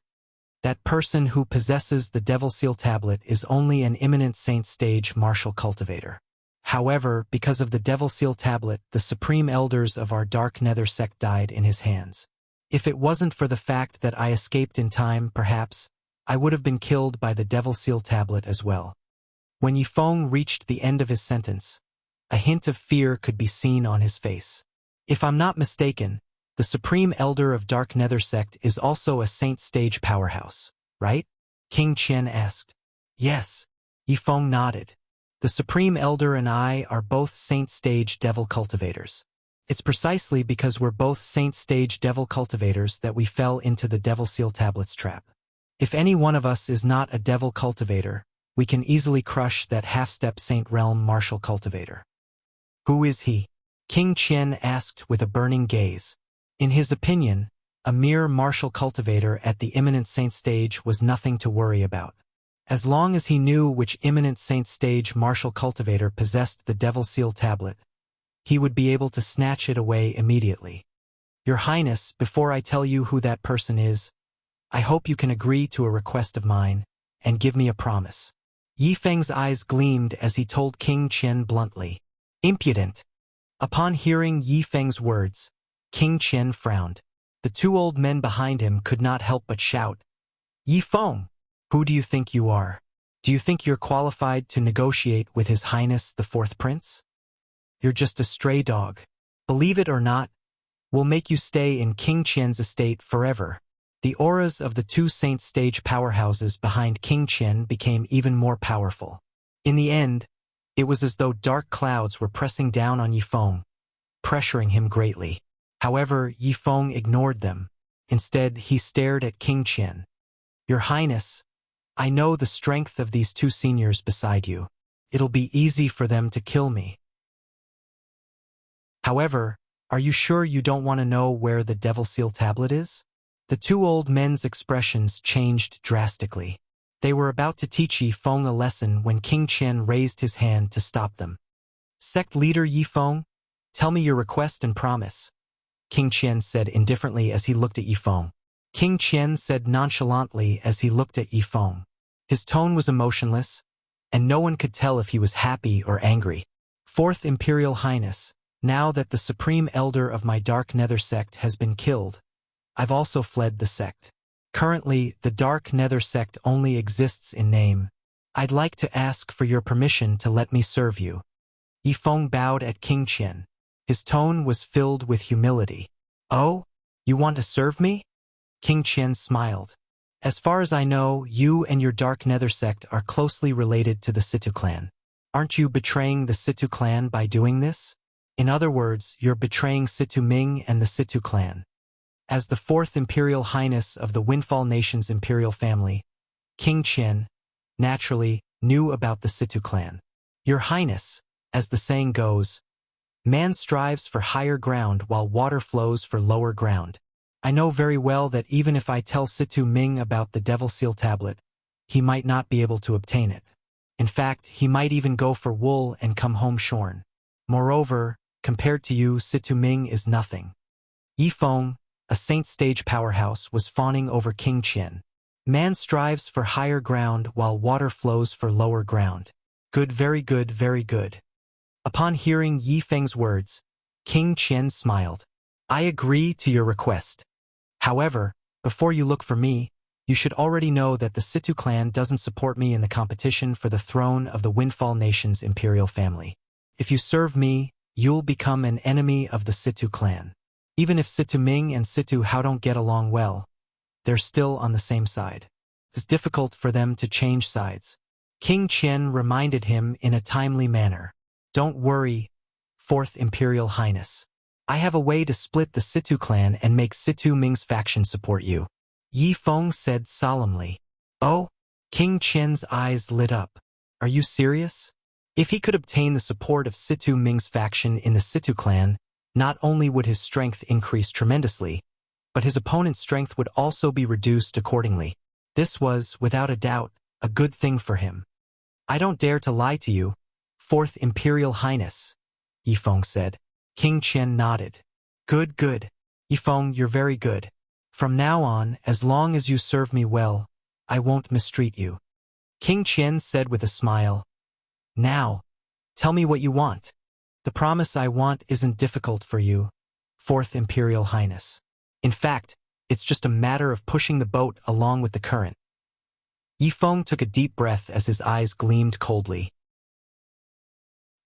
Speaker 1: That person who possesses the Devil Seal tablet is only an imminent Saint Stage martial cultivator. However, because of the Devil Seal tablet, the supreme elders of our Dark Nether sect died in his hands. If it wasn't for the fact that I escaped in time, perhaps, I would have been killed by the Devil Seal tablet as well. When Yi Feng reached the end of his sentence, a hint of fear could be seen on his face. "If I'm not mistaken, the Supreme Elder of Dark Nether Sect is also a Saint Stage powerhouse, right?" King Qian asked. "Yes." Yi Feng nodded. "The Supreme Elder and I are both Saint Stage Devil Cultivators. It's precisely because we're both Saint Stage Devil Cultivators that we fell into the Devil Seal tablet's trap. If any one of us is not a Devil Cultivator, we can easily crush that half-step Saint Realm Martial Cultivator." "Who is he?" King Qian asked with a burning gaze. In his opinion, a mere martial cultivator at the imminent Saint Stage was nothing to worry about. As long as he knew which imminent Saint Stage martial cultivator possessed the Devil Seal tablet, he would be able to snatch it away immediately. "Your Highness, before I tell you who that person is, I hope you can agree to a request of mine and give me a promise." Yi Feng's eyes gleamed as he told King Qian bluntly. "Impudent." Upon hearing Yi Feng's words, King Qian frowned. The two old men behind him could not help but shout, "Yi Feng, who do you think you are? Do you think you're qualified to negotiate with His Highness the Fourth Prince? You're just a stray dog. Believe it or not, we'll make you stay in King Qian's estate forever." The auras of the two Saint Stage powerhouses behind King Qian became even more powerful. In the end, it was as though dark clouds were pressing down on Yi Feng, pressuring him greatly. However, Yi Feng ignored them. Instead, he stared at King Qian. "Your Highness, I know the strength of these two seniors beside you. It'll be easy for them to kill me. However, are you sure you don't want to know where the Devil Seal tablet is?" The two old men's expressions changed drastically. They were about to teach Yi Feng a lesson when King Qian raised his hand to stop them. "Sect leader Yi Feng, tell me your request and promise," King Qian said indifferently as he looked at Yi Feng. King Qian said nonchalantly as he looked at Yi Feng. His tone was emotionless, and no one could tell if he was happy or angry. "Fourth Imperial Highness, now that the Supreme Elder of my Dark Nether Sect has been killed, I've also fled the sect. Currently, the Dark Nether Sect only exists in name. I'd like to ask for your permission to let me serve you." Yi Feng bowed at King Qian. His tone was filled with humility. "Oh, you want to serve me?" King Qian smiled. "As far as I know, you and your Dark Nether Sect are closely related to the Situ clan. Aren't you betraying the Situ clan by doing this? In other words, you're betraying Situ Ming and the Situ clan." As the Fourth Imperial Highness of the Windfall Nation's imperial family, King Qian, naturally, knew about the Situ clan. "Your Highness, as the saying goes, man strives for higher ground while water flows for lower ground. I know very well that even if I tell Situ Ming about the Devil Seal tablet, he might not be able to obtain it. In fact, he might even go for wool and come home shorn. Moreover, compared to you, Situ Ming is nothing." Yi Feng, a Saint Stage powerhouse, was fawning over King Qian. "Man strives for higher ground while water flows for lower ground. Good, very good, very good." Upon hearing Yi Feng's words, King Qian smiled. I agree to your request. However, before you look for me, you should already know that the Situ clan doesn't support me in the competition for the throne of the Windfall Nation's imperial family. If you serve me, you'll become an enemy of the Situ clan. Even if Situ Ming and Situ Hao don't get along well, they're still on the same side. It's difficult for them to change sides. King Qian reminded him in a timely manner. Don't worry, Fourth Imperial Highness. I have a way to split the Situ clan and make Situ Ming's faction support you. Yi Feng said solemnly. Oh? King Qian's eyes lit up. Are you serious? If he could obtain the support of Situ Ming's faction in the Situ clan, not only would his strength increase tremendously, but his opponent's strength would also be reduced accordingly. This was, without a doubt, a good thing for him. I don't dare to lie to you, Fourth Imperial Highness, Yi Feng said. King Qian nodded. Good, good. Yi Feng, you're very good. From now on, as long as you serve me well, I won't mistreat you. King Qian said with a smile. Now, tell me what you want. The promise I want isn't difficult for you, Fourth Imperial Highness. In fact, it's just a matter of pushing the boat along with the current. Yi Feng took a deep breath as his eyes gleamed coldly.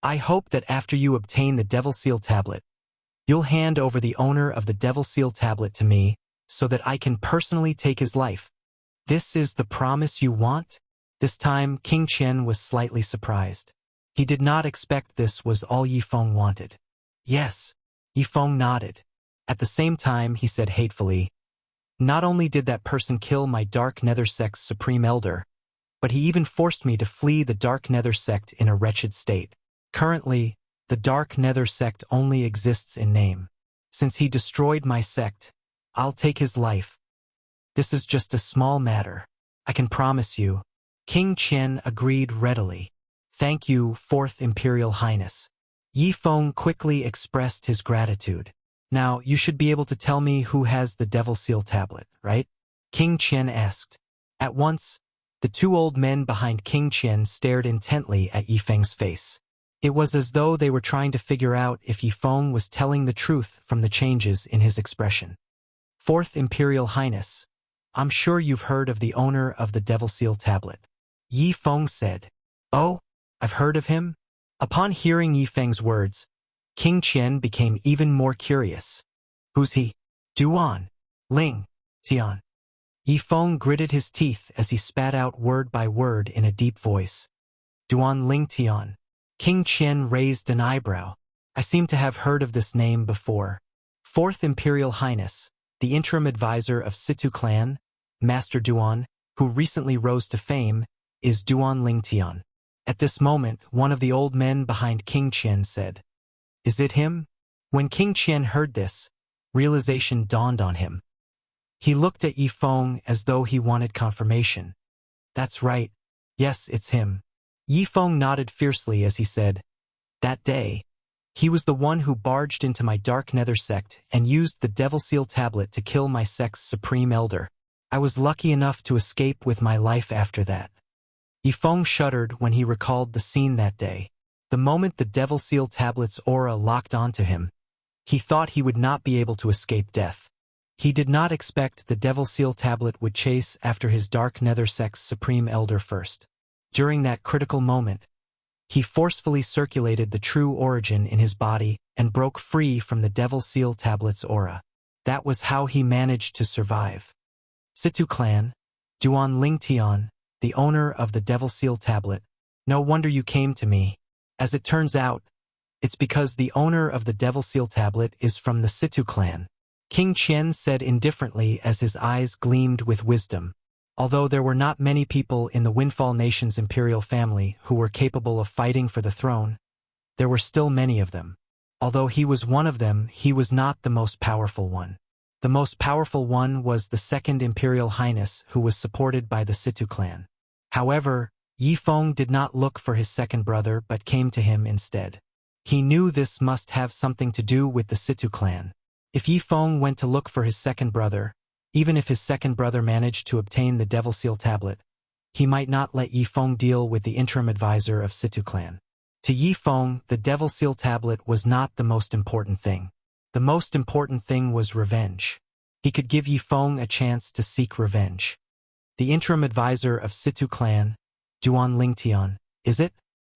Speaker 1: I hope that after you obtain the Devil Seal Tablet, you'll hand over the owner of the Devil Seal Tablet to me, so that I can personally take his life. This is the promise you want? This time, King Qian was slightly surprised. He did not expect this was all Yi Feng wanted. Yes, Yi Feng nodded. At the same time, he said hatefully, not only did that person kill my Dark Nether Sect's Supreme Elder, but he even forced me to flee the Dark Nether Sect in a wretched state. Currently, the Dark Nether Sect only exists in name. Since he destroyed my sect, I'll take his life. This is just a small matter. I can promise you. King Qian agreed readily. Thank you, Fourth Imperial Highness. Yi Feng quickly expressed his gratitude. Now, you should be able to tell me who has the Devil Seal Tablet, right? King Qian asked. At once, the two old men behind King Qian stared intently at Yi Feng's face. It was as though they were trying to figure out if Yi Feng was telling the truth from the changes in his expression. Fourth Imperial Highness, I'm sure you've heard of the owner of the Devil Seal Tablet. Yi Feng said. Oh, I've heard of him? Upon hearing Yi Feng's words, King Qian became even more curious. Who's he? Duan, Ling, Tian. Yi Feng gritted his teeth as he spat out word by word in a deep voice. Duan Ling Tian. King Qian raised an eyebrow. I seem to have heard of this name before. Fourth Imperial Highness, the interim advisor of Situ clan, Master Duan, who recently rose to fame, is Duan Ling Tian. At this moment, one of the old men behind King Qian said, Is it him? When King Qian heard this, realization dawned on him. He looked at Yi Feng as though he wanted confirmation. That's right. Yes, it's him. Yi Feng nodded fiercely as he said, That day, he was the one who barged into my Dark Nether Sect and used the Devil Seal Tablet to kill my sect's Supreme Elder. I was lucky enough to escape with my life after that. Yi Feng shuddered when he recalled the scene that day. The moment the Devil Seal Tablet's aura locked onto him, he thought he would not be able to escape death. He did not expect the Devil Seal Tablet would chase after his Dark Nether Sect's Supreme Elder first. During that critical moment, he forcefully circulated the true origin in his body and broke free from the Devil Seal Tablet's aura. That was how he managed to survive. Situ clan, Duan Ling Tian, the owner of the Devil Seal Tablet, no wonder you came to me. As it turns out, it's because the owner of the Devil Seal Tablet is from the Situ clan. King Qian said indifferently as his eyes gleamed with wisdom. Although there were not many people in the Windfall Nation's imperial family who were capable of fighting for the throne, there were still many of them. Although he was one of them, he was not the most powerful one. The most powerful one was the Second Imperial Highness, who was supported by the Situ clan. However, Yi Feng did not look for his second brother but came to him instead. He knew this must have something to do with the Situ clan. If Yi Feng went to look for his second brother, even if his second brother managed to obtain the Devil Seal Tablet, he might not let Yi Feng deal with the interim advisor of Situ clan. To Yi Feng, the Devil Seal Tablet was not the most important thing. The most important thing was revenge. He could give Yi Feng a chance to seek revenge. The interim advisor of Situ clan, Duan Lingtian, is it?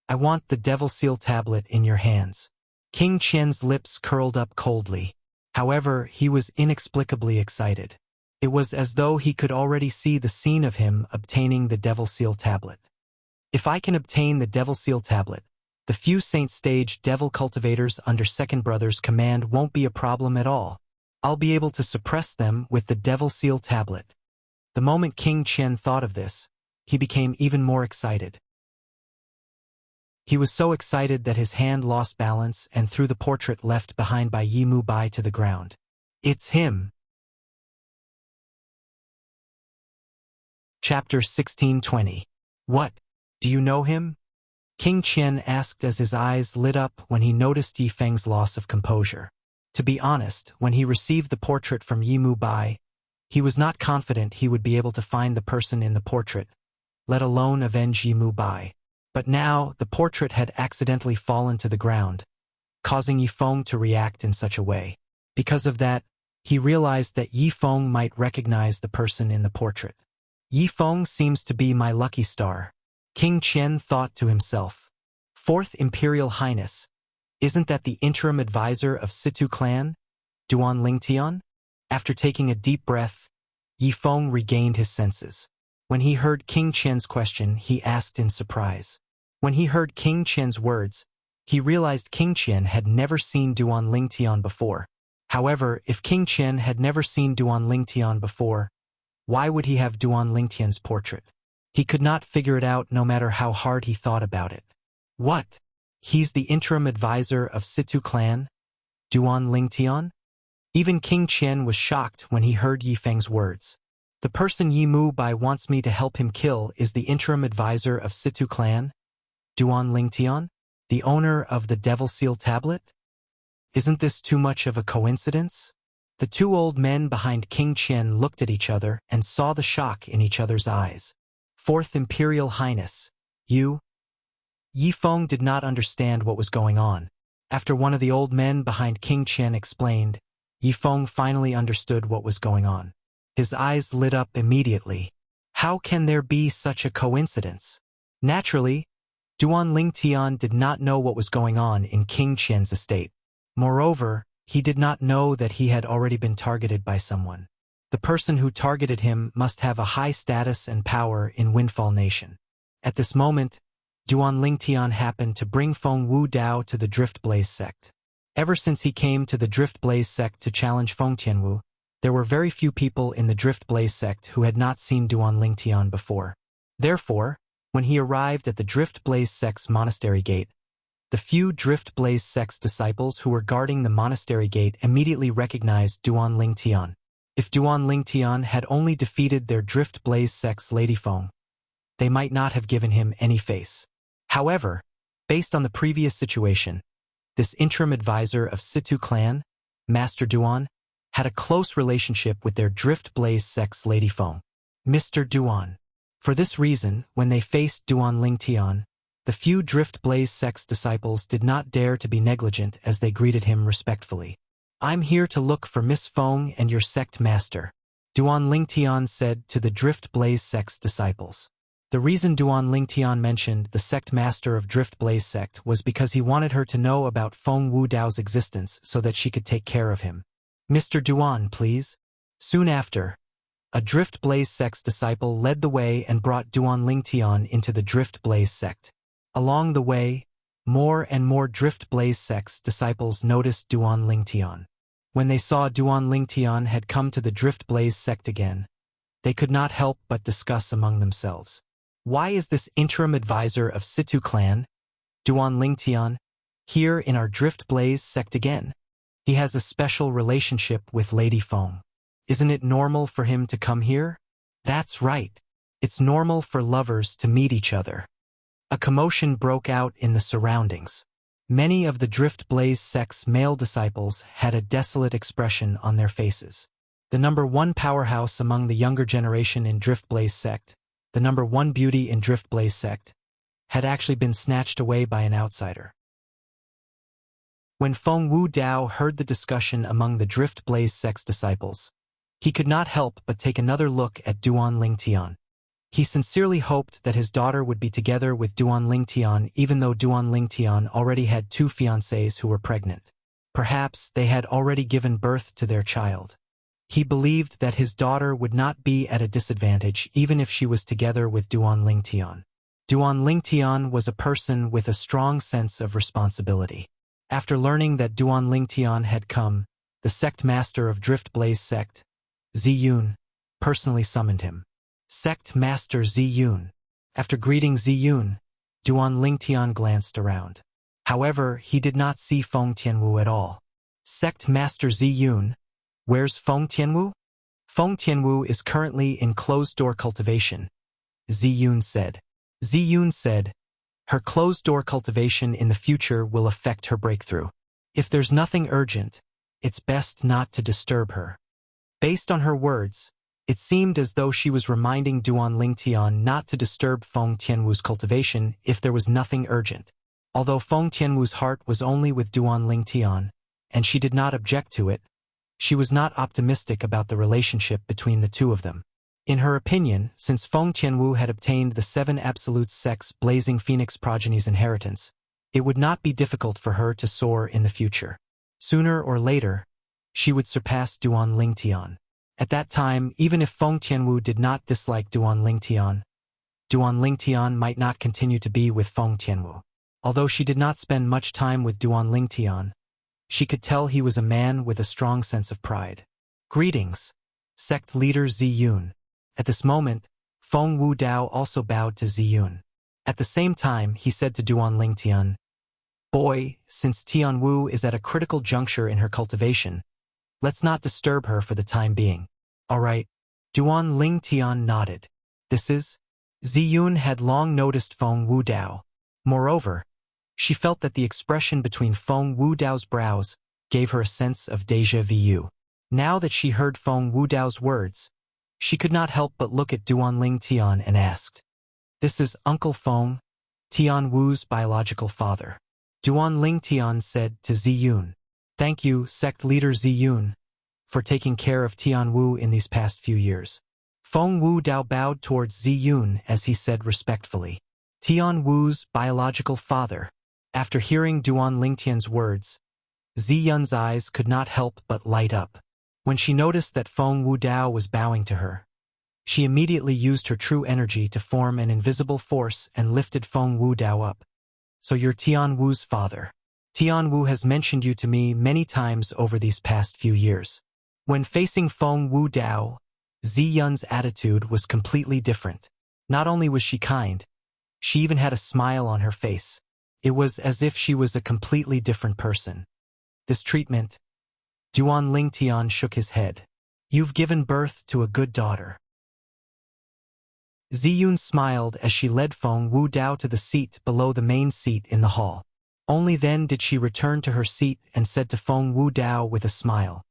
Speaker 1: I want the Devil Seal Tablet in your hands. King Qian's lips curled up coldly. However, he was inexplicably excited. It was as though he could already see the scene of him obtaining the Devil Seal Tablet. If I can obtain the Devil Seal Tablet, the few Saint Stage Devil cultivators under Second Brother's command won't be a problem at all. I'll be able to suppress them with the Devil Seal Tablet. The moment King Qian thought of this, he became even more excited. He was so excited that his hand lost balance and threw the portrait left behind by Yi Mubai to the ground. It's him! Chapter 1620. What? Do you know him? King Qian asked as his eyes lit up when he noticed Yi Feng's loss of composure. To be honest, when he received the portrait from Yi Mubai, he was not confident he would be able to find the person in the portrait, let alone avenge Yi Mubai. But now, the portrait had accidentally fallen to the ground, causing Yi Feng to react in such a way. Because of that, he realized that Yi Feng might recognize the person in the portrait. Yi Feng seems to be my lucky star. King Qian thought to himself. Fourth Imperial Highness, isn't that the interim advisor of Situ clan, Duan Lingtian? After taking a deep breath, Yi Feng regained his senses. When he heard King Qian's question, he asked in surprise. When he heard King Qian's words, he realized King Qian had never seen Duan Lingtian before. However, if King Qian had never seen Duan Lingtian before, why would he have Duan Lingtian's portrait? He could not figure it out no matter how hard he thought about it. What? He's the interim advisor of Situ clan, Duan Lingtian? Even King Qian was shocked when he heard Yi Feng's words. The person Yi Mubai wants me to help him kill is the interim advisor of Situ clan, Duan Lingtian, the owner of the Devil Seal Tablet? Isn't this too much of a coincidence? The two old men behind King Qian looked at each other and saw the shock in each other's eyes. Fourth Imperial Highness, you? Yi Feng did not understand what was going on. After one of the old men behind King Qian explained, Yi Feng finally understood what was going on. His eyes lit up immediately. How can there be such a coincidence? Naturally, Duan Lingtian did not know what was going on in King Qian's estate. Moreover, he did not know that he had already been targeted by someone. The person who targeted him must have a high status and power in Windfall Nation. At this moment, Duan Lingtian happened to bring Feng Wu Dao to the Drift Blaze sect. Ever since he came to the Drift Blaze sect to challenge Feng Tianwu, there were very few people in the Drift Blaze sect who had not seen Duan Lingtian before. Therefore, when he arrived at the Drift Blaze sect's monastery gate, the few Drift Blaze sect's disciples who were guarding the monastery gate immediately recognized Duan Lingtian. If Duan Lingtian had only defeated their Drift Blaze sect's Lady Feng, they might not have given him any face. However, based on the previous situation, this interim advisor of Situ clan, Master Duan, had a close relationship with their Drift Blaze sect's Lady Feng, Mr. Duan. For this reason, when they faced Duan Lingtian, the few Drift Blaze sect's disciples did not dare to be negligent as they greeted him respectfully. I'm here to look for Miss Feng and your sect master, Duan Lingtian said to the Drift Blaze sect's disciples. The reason Duan Lingtian mentioned the sect master of Drift Blaze sect was because he wanted her to know about Feng Wu Dao's existence so that she could take care of him. Mr. Duan, please. Soon after, a Drift Blaze sect's disciple led the way and brought Duan Lingtian into the Drift Blaze sect. Along the way, more and more Drift Blaze sect's disciples noticed Duan Lingtian. When they saw Duan Lingtian had come to the Drift Blaze sect again, they could not help but discuss among themselves. Why is this interim advisor of Situ clan, Duan Lingtian, here in our Drift Blaze sect again? He has a special relationship with Lady Feng. Isn't it normal for him to come here? That's right. It's normal for lovers to meet each other. A commotion broke out in the surroundings. Many of the Drift Blaze sect's male disciples had a desolate expression on their faces. The number one powerhouse among the younger generation in Drift Blaze sect, the number one beauty in Drift Blaze sect, had actually been snatched away by an outsider. When Feng Wu Dao heard the discussion among the Drift Blaze sect's disciples, he could not help but take another look at Duan Lingtian. He sincerely hoped that his daughter would be together with Duan Lingtian, even though Duan Lingtian already had 2 fiancées who were pregnant. Perhaps they had already given birth to their child. He believed that his daughter would not be at a disadvantage even if she was together with Duan Lingtian. Duan Lingtian was a person with a strong sense of responsibility. After learning that Duan Lingtian had come, the sect master of Drift Blaze sect, Ziyun, personally summoned him. Sect Master Ziyun. After greeting Ziyun, Duan Lingtian glanced around. However, he did not see Feng Tianwu at all. Sect Master Ziyun, where's Feng Tianwu? Feng Tianwu is currently in closed-door cultivation, Ziyun said. Ziyun said, her closed-door cultivation in the future will affect her breakthrough. If there's nothing urgent, it's best not to disturb her. Based on her words, it seemed as though she was reminding Duan Lingtian not to disturb Feng Tianwu's cultivation if there was nothing urgent. Although Feng Tianwu's heart was only with Duan Lingtian, and she did not object to it, she was not optimistic about the relationship between the two of them. In her opinion, since Feng Tianwu had obtained the 7 absolute sects Blazing Phoenix progeny's inheritance, it would not be difficult for her to soar in the future. Sooner or later, she would surpass Duan Lingtian. At that time, even if Feng Tianwu did not dislike Duan Lingtian might not continue to be with Feng Tianwu. Although she did not spend much time with Duan Lingtian, she could tell he was a man with a strong sense of pride. Greetings, sect leader Ziyun. At this moment, Feng Wu Dao also bowed to Ziyun. At the same time, he said to Duan Lingtian, boy, since Tianwu is at a critical juncture in her cultivation, let's not disturb her for the time being. All right. Duan Lingtian nodded. Ziyun had long noticed Feng Wu Dao. Moreover, she felt that the expression between Feng Wu Dao's brows gave her a sense of déjà vu. Now that she heard Feng Wu Dao's words, she could not help but look at Duan Lingtian and asked, this is Uncle Feng, Tianwu's biological father. Duan Lingtian said to Ziyun, thank you, sect leader Ziyun, for taking care of Tianwu in these past few years. Feng Wu Dao bowed towards Ziyun as he said respectfully, Tianwu's biological father. After hearing Duan Lingtian's words, Ziyun's eyes could not help but light up. When she noticed that Feng Wu Dao was bowing to her, she immediately used her true energy to form an invisible force and lifted Feng Wu Dao up. So you're Tianwu's father. Tianwu has mentioned you to me many times over these past few years. When facing Feng Wu Dao, Ziyun's attitude was completely different. Not only was she kind, she even had a smile on her face. It was as if she was a completely different person. This treatment, Duan Lingtian shook his head. You've given birth to a good daughter. Ziyun smiled as she led Feng Wu Dao to the seat below the main seat in the hall. Only then did she return to her seat and said to Feng Wu Dao with a smile,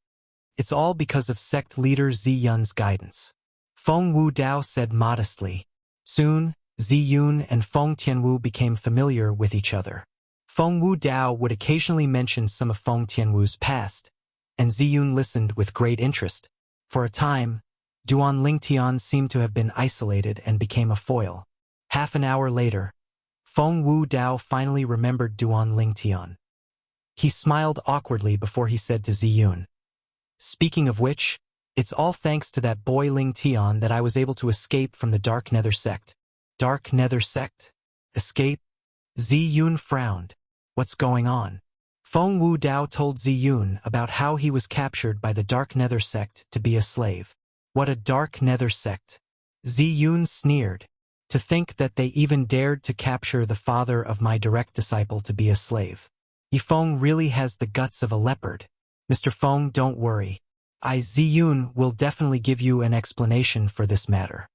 Speaker 1: it's all because of sect leader Ziyun's guidance. Feng Wu Dao said modestly. Soon, Ziyun and Feng Tianwu became familiar with each other. Feng Wu Dao would occasionally mention some of Feng Tianwu's past, and Ziyun listened with great interest. For a time, Duan Lingtian seemed to have been isolated and became a foil. Half an hour later, Feng Wu Dao finally remembered Duan Lingtian. He smiled awkwardly before he said to Ziyun, speaking of which, it's all thanks to that boy Lingtian that I was able to escape from the Dark Nether sect. Dark Nether sect? Escape? Ziyun frowned. What's going on? Feng Wu Dao told Ziyun about how he was captured by the Dark Nether sect to be a slave. What a Dark Nether sect? Ziyun sneered. To think that they even dared to capture the father of my direct disciple to be a slave. Yifeng really has the guts of a leopard. Mr. Feng, don't worry. Ziyun will definitely give you an explanation for this matter.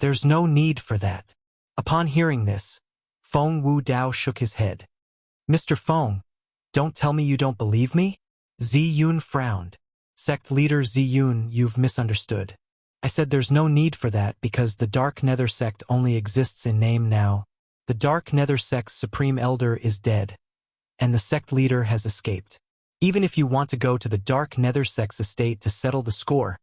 Speaker 1: There's no need for that. Upon hearing this, Feng Wu Dao shook his head. Mr. Feng, don't tell me you don't believe me? Ziyun frowned. Sect leader Ziyun, you've misunderstood. I said there's no need for that because the Dark Nether sect only exists in name now. The Dark Nether Sect's Supreme Elder is dead, and the sect leader has escaped. Even if you want to go to the Dark Nether Sect's estate to settle the score,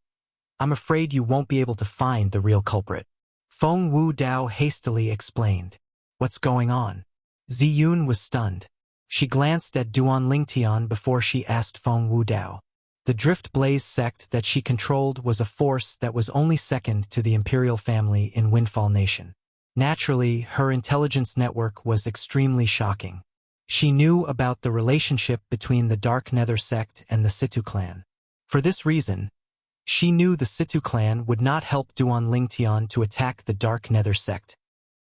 Speaker 1: I'm afraid you won't be able to find the real culprit. Feng Wu Dao hastily explained. What's going on? Ziyun was stunned. She glanced at Duan Lingtian before she asked Feng Wu Dao. The Drift Blaze sect that she controlled was a force that was only second to the imperial family in Windfall Nation. Naturally, her intelligence network was extremely shocking. She knew about the relationship between the Dark Nether sect and the Situ clan. For this reason, she knew the Situ clan would not help Duan Lingtian to attack the Dark Nether sect.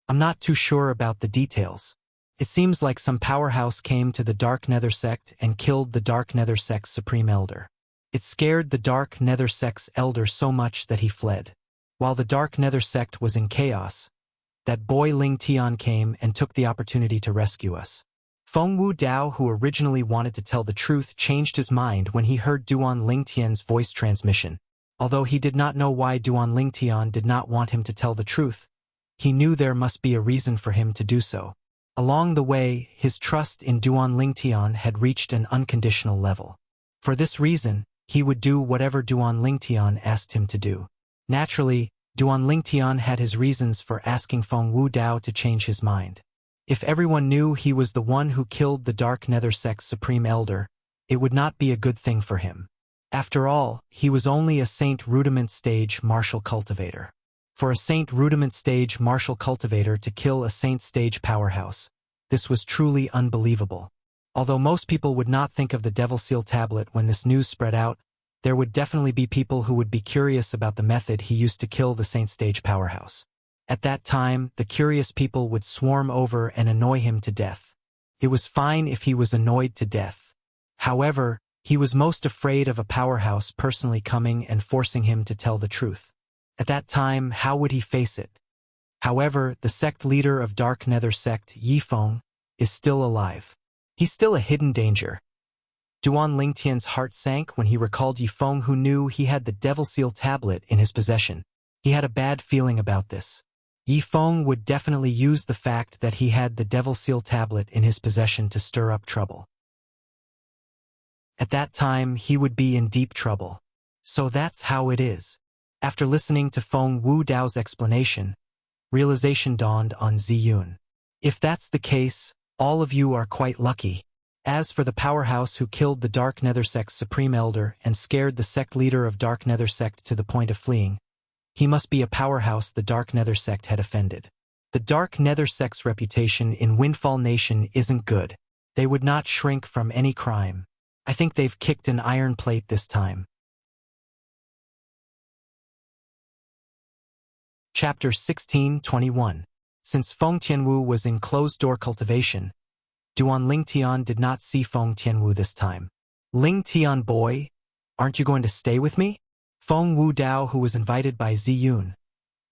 Speaker 1: I'm not too sure about the details. It seems like some powerhouse came to the Dark Nether sect and killed the Dark Nether sect's Supreme Elder. It scared the Dark Nether sect's elder so much that he fled. While the Dark Nether sect was in chaos, that boy Ling Tian came and took the opportunity to rescue us. Feng Wu Dao, who originally wanted to tell the truth, changed his mind when he heard Duan Lingtian's voice transmission. Although he did not know why Duan Lingtian did not want him to tell the truth, he knew there must be a reason for him to do so. Along the way, his trust in Duan Lingtian had reached an unconditional level. For this reason, he would do whatever Duan Lingtian asked him to do. Naturally, Duan Lingtian had his reasons for asking Feng Wu Dao to change his mind. If everyone knew he was the one who killed the Dark Nether sect's Supreme Elder, it would not be a good thing for him. After all, he was only a Saint Rudiment Stage martial cultivator. For a Saint Rudiment Stage martial cultivator to kill a Saint Stage powerhouse, this was truly unbelievable. Although most people would not think of the Devil Seal tablet when this news spread out, there would definitely be people who would be curious about the method he used to kill the Saint Stage powerhouse. At that time, the curious people would swarm over and annoy him to death. It was fine if he was annoyed to death. However, he was most afraid of a powerhouse personally coming and forcing him to tell the truth. At that time, how would he face it? However, the sect leader of Dark Nether sect, Yifeng, is still alive. He's still a hidden danger. Duan Lingtian's heart sank when he recalled Yifeng, who knew he had the Devil Seal tablet in his possession. He had a bad feeling about this. Yifeng would definitely use the fact that he had the Devil Seal tablet in his possession to stir up trouble. At that time, he would be in deep trouble. So that's how it is. After listening to Feng Wu Dao's explanation, realization dawned on Ziyun. If that's the case, all of you are quite lucky. As for the powerhouse who killed the Dark Nether sect's Supreme Elder and scared the sect leader of Dark Nether sect to the point of fleeing, he must be a powerhouse the Dark Nether sect had offended. The Dark Nether sect's reputation in Windfall Nation isn't good. They would not shrink from any crime. I think they've kicked an iron plate this time. Chapter 16:21. Since Feng Tianwu was in closed-door cultivation, Duan Lingtian did not see Feng Tianwu this time. Lingtian boy, aren't you going to stay with me? Feng Wu Dao, who was invited by Ziyun,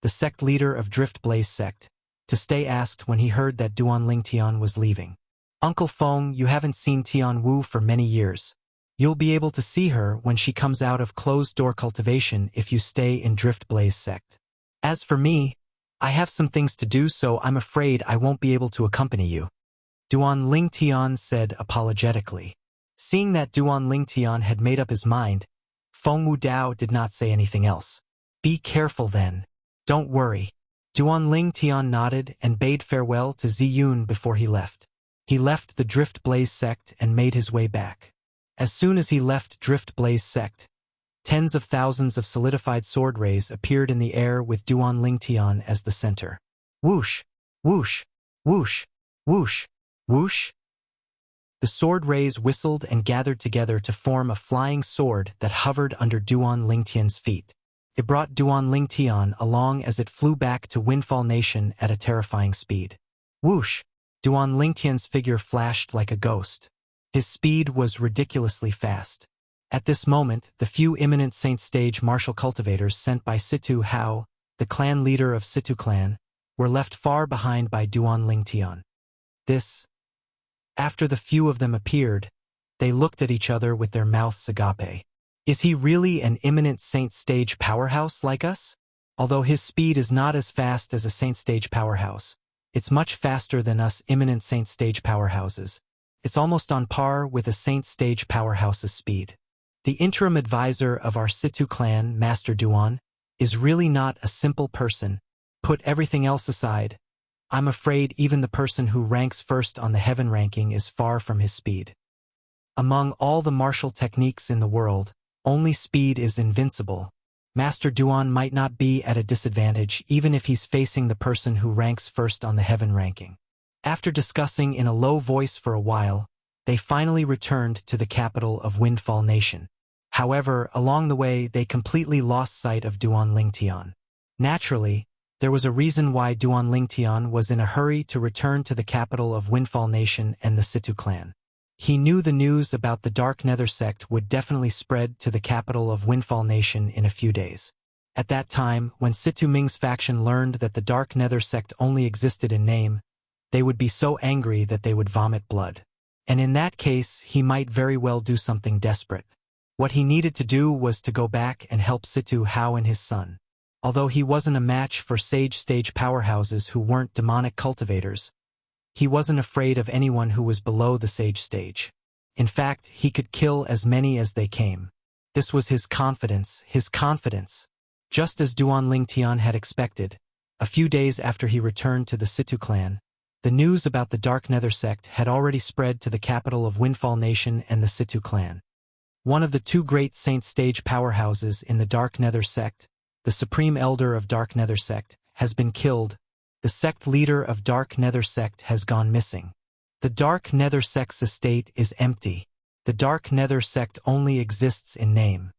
Speaker 1: the sect leader of Drift Blaze sect, to stay asked when he heard that Duan Lingtian was leaving. Uncle Feng, you haven't seen Tian Wu for many years. You'll be able to see her when she comes out of closed-door cultivation if you stay in Drift Blaze sect. As for me, I have some things to do, so I'm afraid I won't be able to accompany you, Duan Lingtian said apologetically. Seeing that Duan Lingtian had made up his mind, Feng Wu Dao did not say anything else. Be careful then. Don't worry. Duan Lingtian nodded and bade farewell to Ziyun before he left. He left the Drift Blaze sect and made his way back. As soon as he left Drift Blaze sect, tens of thousands of solidified sword rays appeared in the air with Duan Lingtian as the center. Whoosh, whoosh, whoosh, whoosh, whoosh. The sword rays whistled and gathered together to form a flying sword that hovered under Duan Lingtian's feet. It brought Duan Lingtian along as it flew back to Windfall Nation at a terrifying speed. Whoosh! Duan Lingtian's figure flashed like a ghost. His speed was ridiculously fast. At this moment, the few imminent Saint Stage martial cultivators sent by Situ Hao, the clan leader of Situ clan, were left far behind by Duan Lingtian. After the few of them appeared, they looked at each other with their mouths agape. Is he really an imminent Saint Stage powerhouse like us? Although his speed is not as fast as a Saint Stage powerhouse, It's much faster than us imminent Saint stage powerhouses. It's almost on par with a Saint stage powerhouse's speed. The interim advisor of our Situ clan, Master Duan, is really not a simple person. Put everything else aside, I'm afraid even the person who ranks first on the heaven ranking is far from his speed. Among all the martial techniques in the world, only speed is invincible. Master Duan might not be at a disadvantage even if he's facing the person who ranks first on the heaven ranking. After discussing in a low voice for a while, they finally returned to the capital of Windfall Nation. However, along the way they completely lost sight of Duan Lingtian. Naturally, there was a reason why Duan Lingtian was in a hurry to return to the capital of Windfall Nation and the Situ clan. He knew the news about the Dark Nether sect would definitely spread to the capital of Windfall Nation in a few days. At that time, when Situ Ming's faction learned that the Dark Nether sect only existed in name, they would be so angry that they would vomit blood. And in that case, he might very well do something desperate. What he needed to do was to go back and help Situ Hao and his son. Although he wasn't a match for sage stage powerhouses who weren't demonic cultivators, he wasn't afraid of anyone who was below the sage stage. In fact, he could kill as many as they came. This was his confidence. Just as Duan Lingtian had expected, a few days after he returned to the Situ clan, the news about the Dark Nether sect had already spread to the capital of Windfall Nation and the Situ clan. One of the two great Saint stage powerhouses in the Dark Nether sect, the Supreme Elder of Dark Nether sect, has been killed. The sect leader of Dark Nether sect has gone missing. The Dark Nether sect's estate is empty. The Dark Nether sect only exists in name.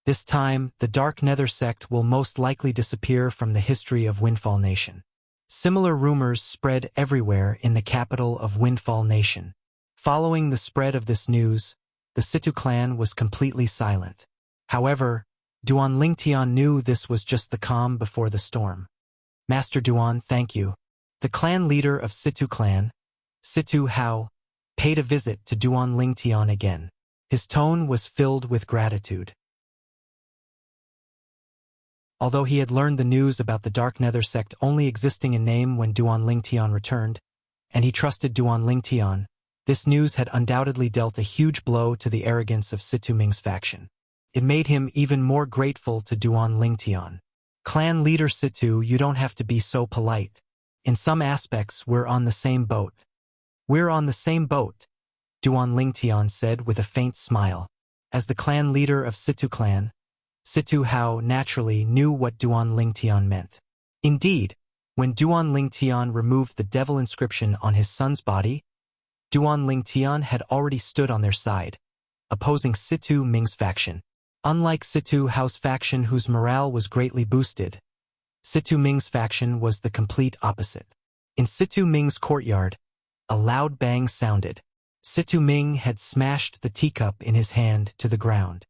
Speaker 1: This time, the Dark Nether sect will most likely disappear from the history of Windfall Nation. Similar rumors spread everywhere in the capital of Windfall Nation. Following the spread of this news, the Situ clan was completely silent. However, Duan Lingtian knew this was just the calm before the storm. Master Duan, thank you. The clan leader of Situ clan, Situ Hao, paid a visit to Duan Lingtian again. His tone was filled with gratitude. Although he had learned the news about the Dark Nether sect only existing in name when Duan Lingtian returned, and he trusted Duan Lingtian, this news had undoubtedly dealt a huge blow to the arrogance of Situ Ming's faction. It made him even more grateful to Duan Lingtian. Clan leader Situ, you don't have to be so polite. In some aspects, we're on the same boat. We're on the same boat, Duan Lingtian said with a faint smile. As the clan leader of Situ clan, Situ Hao naturally knew what Duan Lingtian meant. Indeed, when Duan Lingtian removed the devil inscription on his son's body, Duan Lingtian had already stood on their side, opposing Situ Ming's faction. Unlike Situ Hao's faction whose morale was greatly boosted, Situ Ming's faction was the complete opposite. In Situ Ming's courtyard, a loud bang sounded. Situ Ming had smashed the teacup in his hand to the ground.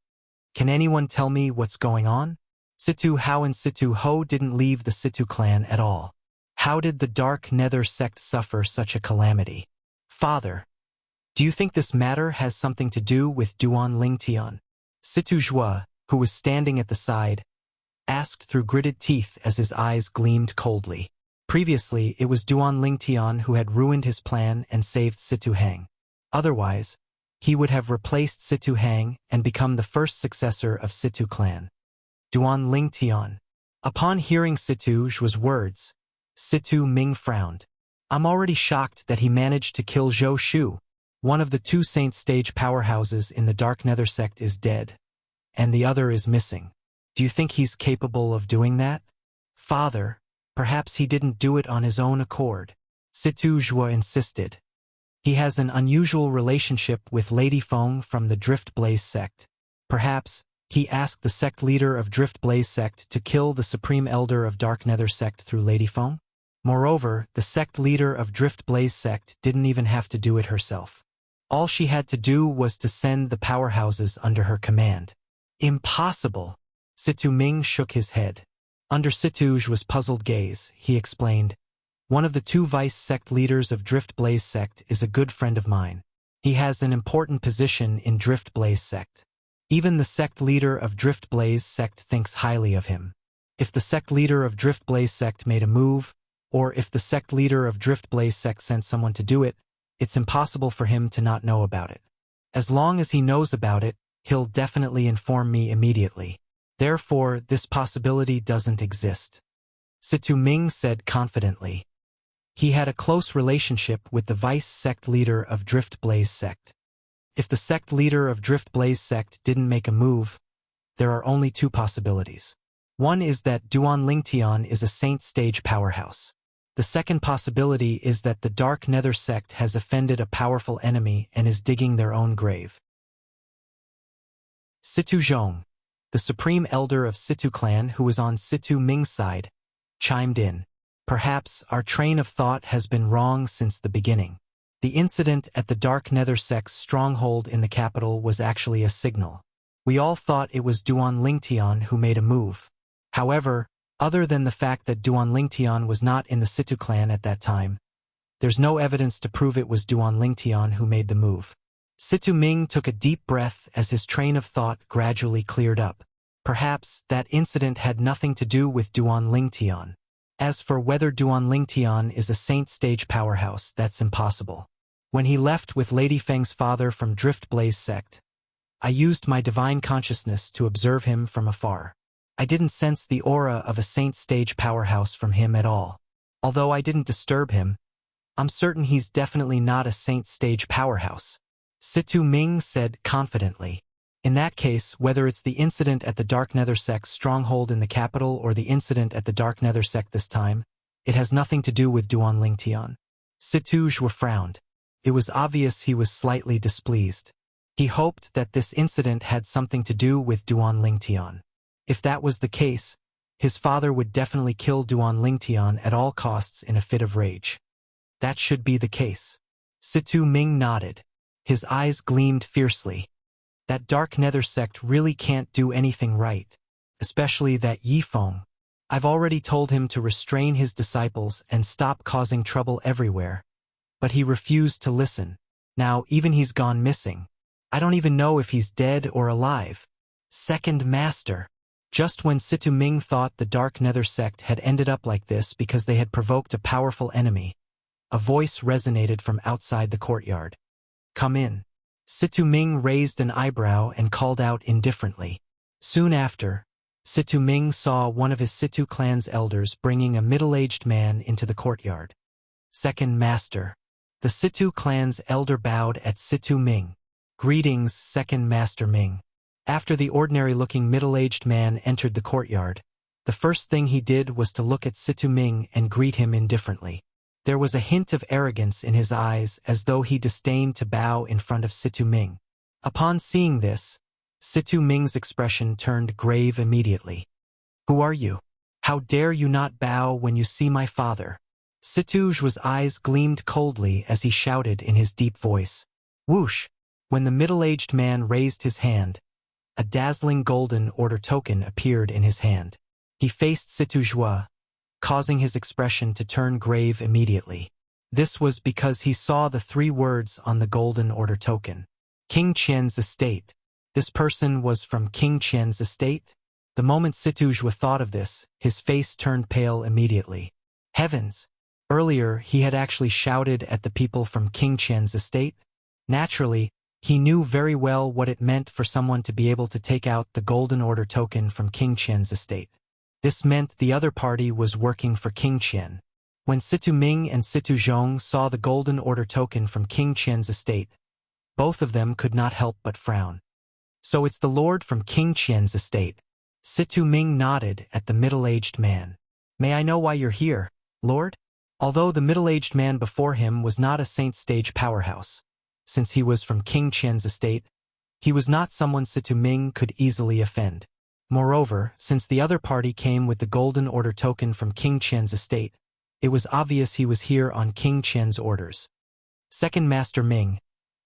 Speaker 1: Can anyone tell me what's going on? Situ Hao and Situ Ho didn't leave the Situ clan at all. How did the Dark Nether sect suffer such a calamity? Father, do you think this matter has something to do with Duan Lingtian? Situ Zhua, who was standing at the side, asked through gritted teeth as his eyes gleamed coldly. Previously, it was Duan Lingtian who had ruined his plan and saved Situ Hang. Otherwise, he would have replaced Situ Hang and become the first successor of Situ clan. Duan Lingtian. Upon hearing Situ Zhua's words, Situ Ming frowned. I'm already shocked that he managed to kill Zhou Shu. One of the two Saint stage powerhouses in the Dark Nether sect is dead, and the other is missing. Do you think he's capable of doing that? Father, perhaps he didn't do it on his own accord. Situ Zhua insisted. He has an unusual relationship with Lady Feng from the Drift Blaze sect. Perhaps he asked the sect leader of Drift Blaze sect to kill the Supreme Elder of Dark Nether sect through Lady Feng? Moreover, the sect leader of Drift Blaze sect didn't even have to do it herself. All she had to do was to send the powerhouses under her command. Impossible! Situ Ming shook his head. Under Situ Zhua's puzzled gaze, he explained, one of the two vice sect leaders of Drift Blaze sect is a good friend of mine. He has an important position in Drift Blaze sect. Even the sect leader of Drift Blaze sect thinks highly of him. If the sect leader of Drift Blaze sect made a move, or if the sect leader of Drift Blaze sect sent someone to do it, it's impossible for him to not know about it. As long as he knows about it, he'll definitely inform me immediately. Therefore, this possibility doesn't exist. Situ Ming said confidently. He had a close relationship with the vice sect leader of Drift Blaze sect. If the sect leader of Drift Blaze sect didn't make a move, there are only two possibilities. One is that Duan Lingtian is a saint stage powerhouse. The second possibility is that the Dark Nether sect has offended a powerful enemy and is digging their own grave. Situ Zhong, the supreme elder of Situ clan who was on Situ Ming's side, chimed in. Perhaps our train of thought has been wrong since the beginning. The incident at the Dark Nether sect's stronghold in the capital was actually a signal. We all thought it was Duan Lingtian who made a move. However, other than the fact that Duan Lingtian was not in the Situ clan at that time, there's no evidence to prove it was Duan Lingtian who made the move. Situ Ming took a deep breath as his train of thought gradually cleared up. Perhaps that incident had nothing to do with Duan Lingtian. As for whether Duan Lingtian is a saint stage powerhouse, that's impossible. When he left with Lady Feng's father from Drift Blaze sect, I used my divine consciousness to observe him from afar. I didn't sense the aura of a saint stage powerhouse from him at all. Although I didn't disturb him, I'm certain he's definitely not a saint stage powerhouse. Situ Ming said confidently. In that case, whether it's the incident at the Dark Nether sect's stronghold in the capital or the incident at the Dark Nether sect this time, it has nothing to do with Duan Lingtian. Situ Zhua frowned. It was obvious he was slightly displeased. He hoped that this incident had something to do with Duan Lingtian. If that was the case, his father would definitely kill Duan Lingtian at all costs in a fit of rage. That should be the case. Situ Ming nodded. His eyes gleamed fiercely. That Dark Nether sect really can't do anything right, especially that Yifeng. I've already told him to restrain his disciples and stop causing trouble everywhere. But he refused to listen. Now even he's gone missing. I don't even know if he's dead or alive. Second Master. Just when Situ Ming thought the Dark Nether sect had ended up like this because they had provoked a powerful enemy, a voice resonated from outside the courtyard. Come in. Situ Ming raised an eyebrow and called out indifferently. Soon after, Situ Ming saw one of his Situ clan's elders bringing a middle-aged man into the courtyard. Second Master. The Situ clan's elder bowed at Situ Ming. Greetings, Second Master Ming. After the ordinary-looking middle-aged man entered the courtyard, the first thing he did was to look at Situ Ming and greet him indifferently. There was a hint of arrogance in his eyes as though he disdained to bow in front of Situ Ming. Upon seeing this, Situ Ming's expression turned grave immediately. Who are you? How dare you not bow when you see my father? Situ Zhua's eyes gleamed coldly as he shouted in his deep voice. Whoosh! When the middle-aged man raised his hand, a dazzling golden order token appeared in his hand. He faced Situ Zhua, causing his expression to turn grave immediately. This was because he saw the 3 words on the golden order token. King Qian's estate. This person was from King Qian's estate? The moment Situ Zhua thought of this, his face turned pale immediately. Heavens! Earlier, he had actually shouted at the people from King Qian's estate. Naturally, he knew very well what it meant for someone to be able to take out the golden order token from King Qian's estate. This meant the other party was working for King Qian. When Situ Ming and Situ Zhong saw the golden order token from King Qian's estate, both of them could not help but frown. So it's the lord from King Qian's estate. Situ Ming nodded at the middle-aged man. May I know why you're here, lord? Although the middle-aged man before him was not a saint stage powerhouse, since he was from King Qian's estate, he was not someone Situ Ming could easily offend. Moreover, since the other party came with the golden order token from King Qian's estate, it was obvious he was here on King Qian's orders. Second Master Ming,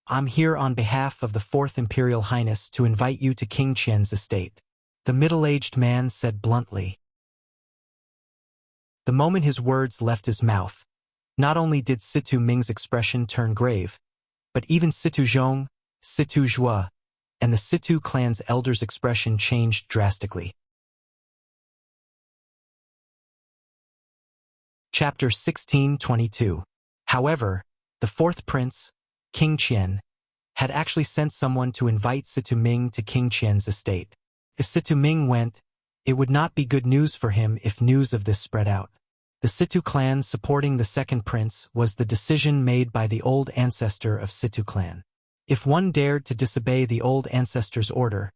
Speaker 1: I'm here on behalf of the 4th Imperial Highness to invite you to King Qian's estate, the middle-aged man said bluntly. The moment his words left his mouth, not only did Situ Ming's expression turn grave, but even Situ Zhong, Situ Zhua, and the Situ clan's elders' expression changed drastically. Chapter 1622. However, the fourth prince, King Qian, had actually sent someone to invite Situ Ming to King Qian's estate. If Situ Ming went, it would not be good news for him if news of this spread out. The Situ clan supporting the second prince was the decision made by the old ancestor of Situ clan. If one dared to disobey the old ancestor's order,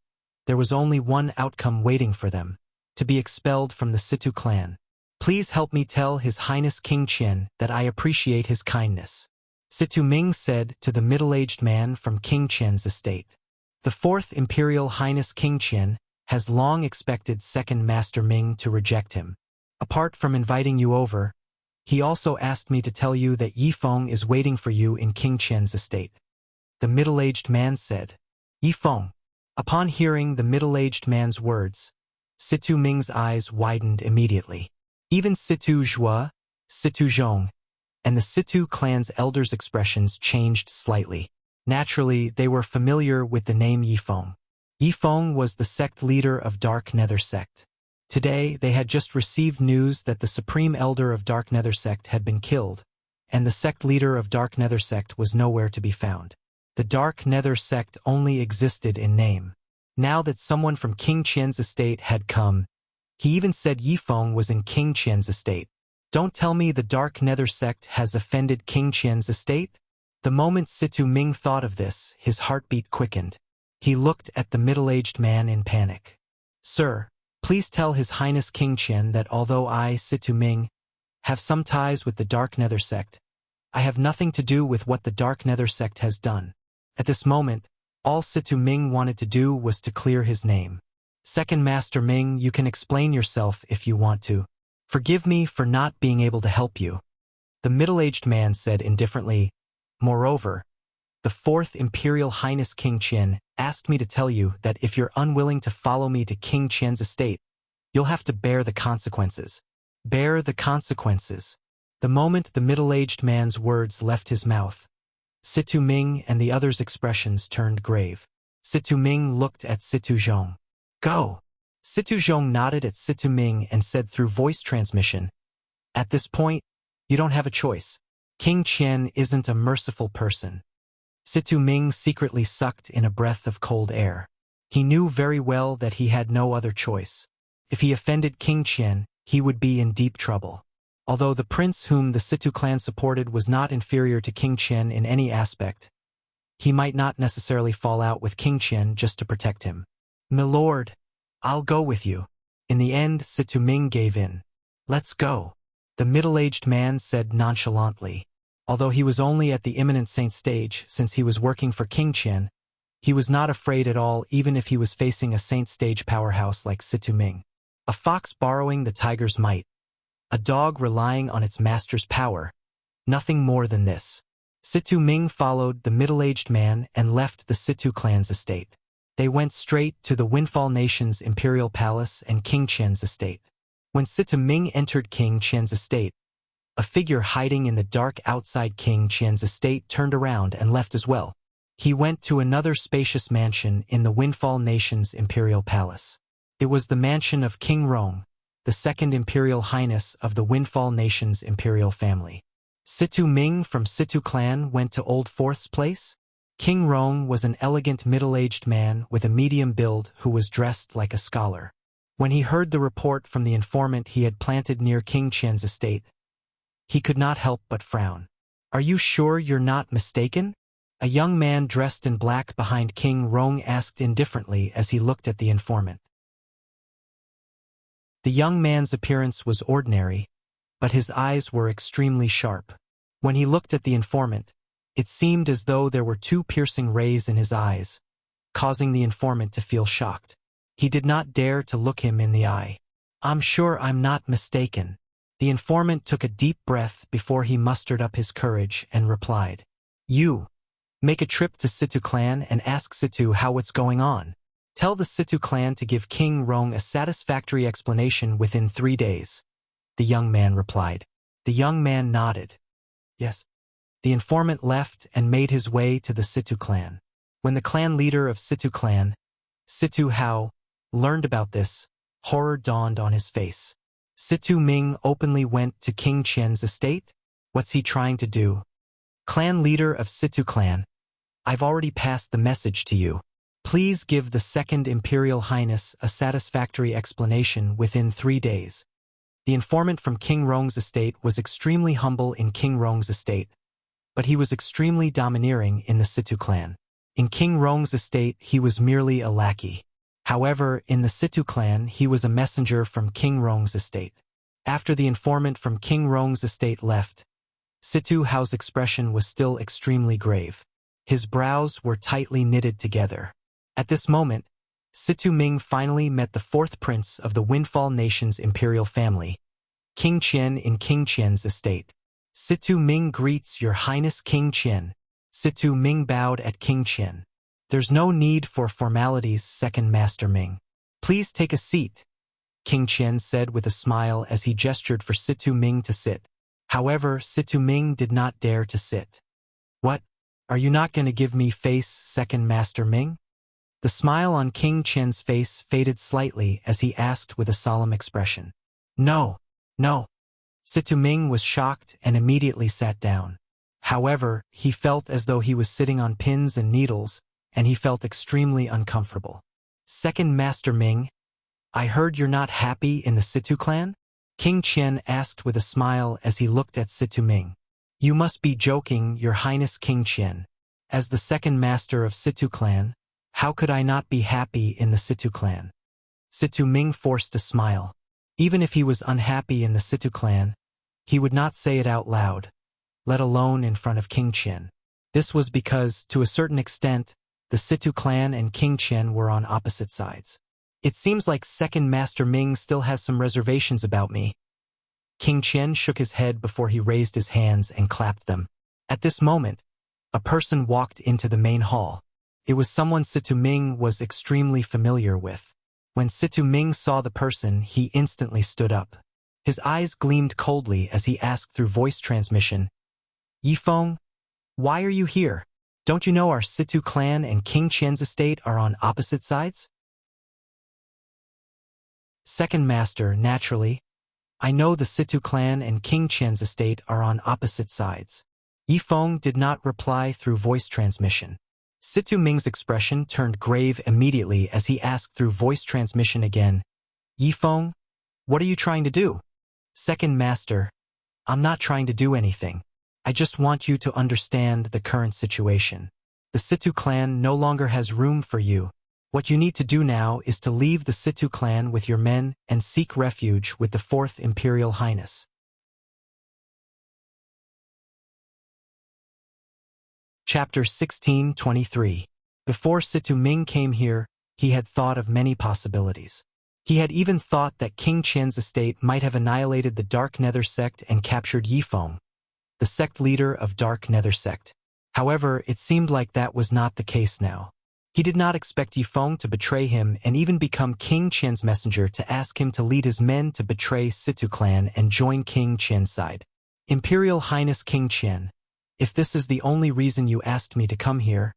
Speaker 1: there was only one outcome waiting for them: to be expelled from the Situ clan. Please help me tell His Highness King Qian that I appreciate his kindness, Situ Ming said to the middle-aged man from King Qian's estate. The fourth Imperial Highness King Qian has long expected Second Master Ming to reject him. Apart from inviting you over, he also asked me to tell you that Yifeng is waiting for you in King Qian's estate. The middle-aged man said. Yifeng. Upon hearing the middle-aged man's words, Situ Ming's eyes widened immediately. Even Situ Zhua, Situ Zhong, and the Situ clan's elders' expressions changed slightly. Naturally, they were familiar with the name Yifeng. Yifeng was the sect leader of Dark Nether sect. Today, they had just received news that the supreme elder of Dark Nether sect had been killed, and the sect leader of Dark Nether sect was nowhere to be found. The Dark Nether sect only existed in name. Now that someone from King Qian's estate had come, he even said Yifeng was in King Qian's estate. Don't tell me the Dark Nether sect has offended King Qian's estate? The moment Situ Ming thought of this, his heartbeat quickened. He looked at the middle-aged man in panic. Sir, please tell His Highness King Qian that although I, Situ Ming, have some ties with the Dark Nether sect, I have nothing to do with what the Dark Nether sect has done. At this moment, all Situ Ming wanted to do was to clear his name. Second Master Ming, you can explain yourself if you want to. Forgive me for not being able to help you, the middle-aged man said indifferently. Moreover, the fourth Imperial Highness King Qian asked me to tell you that if you're unwilling to follow me to King Qian's estate, you'll have to bear the consequences. Bear the consequences. The moment the middle-aged man's words left his mouth, Situ Ming and the others' expressions turned grave. Situ Ming looked at Situ Zhong. Go! Situ Zhong nodded at Situ Ming and said through voice transmission, At this point, you don't have a choice. King Qian isn't a merciful person. Situ Ming secretly sucked in a breath of cold air. He knew very well that he had no other choice. If he offended King Qian, he would be in deep trouble. Although the prince whom the Situ clan supported was not inferior to King Qian in any aspect, he might not necessarily fall out with King Qian just to protect him. Milord, I'll go with you. In the end, Situ Ming gave in. Let's go, the middle-aged man said nonchalantly. Although he was only at the imminent saint stage since he was working for King Qian, he was not afraid at all even if he was facing a saint stage powerhouse like Situ Ming. A fox borrowing the tiger's might. A dog relying on its master's power. Nothing more than this. Situ Ming followed the middle-aged man and left the Situ clan's estate. They went straight to the Windfall Nation's imperial palace and King Qian's estate. When Situ Ming entered King Qian's estate, a figure hiding in the dark outside King Qian's estate turned around and left as well. He went to another spacious mansion in the Windfall Nation's imperial palace. It was the mansion of King Rong, the second Imperial Highness of the Windfall Nation's imperial family. Situ Ming from Situ clan went to Old Fourth's place? King Rong was an elegant middle-aged man with a medium build who was dressed like a scholar. When he heard the report from the informant he had planted near King Qian's estate, he could not help but frown. Are you sure you're not mistaken? A young man dressed in black behind King Rong asked indifferently as he looked at the informant. The young man's appearance was ordinary, but his eyes were extremely sharp. When he looked at the informant, it seemed as though there were two piercing rays in his eyes, causing the informant to feel shocked. He did not dare to look him in the eye. I'm sure I'm not mistaken. The informant took a deep breath before he mustered up his courage and replied. You. Make a trip to Situ clan and ask Situ how it's going on. Tell the Situ clan to give King Rong a satisfactory explanation within 3 days. The young man replied. The young man nodded. Yes. The informant left and made his way to the Situ clan. When the clan leader of Situ clan, Situ Hao, learned about this, horror dawned on his face. Situ Ming openly went to King Qian's estate? What's he trying to do? Clan leader of Situ clan, I've already passed the message to you. Please give the Second Imperial Highness a satisfactory explanation within 3 days. The informant from King Rong's estate was extremely humble in King Rong's estate, but he was extremely domineering in the Situ clan. In King Rong's estate, he was merely a lackey. However, in the Situ clan, he was a messenger from King Rong's estate. After the informant from King Rong's estate left, Situ Hao's expression was still extremely grave. His brows were tightly knitted together. At this moment, Situ Ming finally met the fourth prince of the Windfall Nation's imperial family, King Qian in King Qian's estate. Situ Ming greets Your Highness King Qian. Situ Ming bowed at King Qian. There's no need for formalities, Second Master Ming. Please take a seat, King Qian said with a smile as he gestured for Situ Ming to sit. However, Situ Ming did not dare to sit. What? Are you not going to give me face, Second Master Ming? The smile on King Qian's face faded slightly as he asked with a solemn expression. No, no. Situ Ming was shocked and immediately sat down. However, he felt as though he was sitting on pins and needles, and he felt extremely uncomfortable. Second Master Ming, I heard you're not happy in the Situ clan? King Qian asked with a smile as he looked at Situ Ming. You must be joking, Your Highness King Qian. As the second master of Situ clan, how could I not be happy in the Situ clan? Situ Ming forced a smile. Even if he was unhappy in the Situ clan, he would not say it out loud, let alone in front of King Qian. This was because, to a certain extent, the Situ clan and King Qian were on opposite sides. It seems like Second Master Ming still has some reservations about me. King Qian shook his head before he raised his hands and clapped them. At this moment, a person walked into the main hall. It was someone Situ Ming was extremely familiar with. When Situ Ming saw the person, he instantly stood up. His eyes gleamed coldly as he asked through voice transmission, Yifeng, why are you here? Don't you know our Situ clan and King Qian's estate are on opposite sides? Second Master, naturally. I know the Situ clan and King Qian's estate are on opposite sides. Yifeng did not reply through voice transmission. Situ Ming's expression turned grave immediately as he asked through voice transmission again, Yifeng, what are you trying to do? Second Master, I'm not trying to do anything. I just want you to understand the current situation. The Situ clan no longer has room for you. What you need to do now is to leave the Situ clan with your men and seek refuge with the Fourth Imperial Highness. Chapter 16:23. Before Situ Ming came here, he had thought of many possibilities. He had even thought that King Qian's estate might have annihilated the Dark Nether sect and captured Yifeng, the sect leader of Dark Nether sect. However, it seemed like that was not the case now. He did not expect Yifeng to betray him and even become King Qian's messenger to ask him to lead his men to betray Situ clan and join King Qian's side. Imperial Highness King Qian, if this is the only reason you asked me to come here,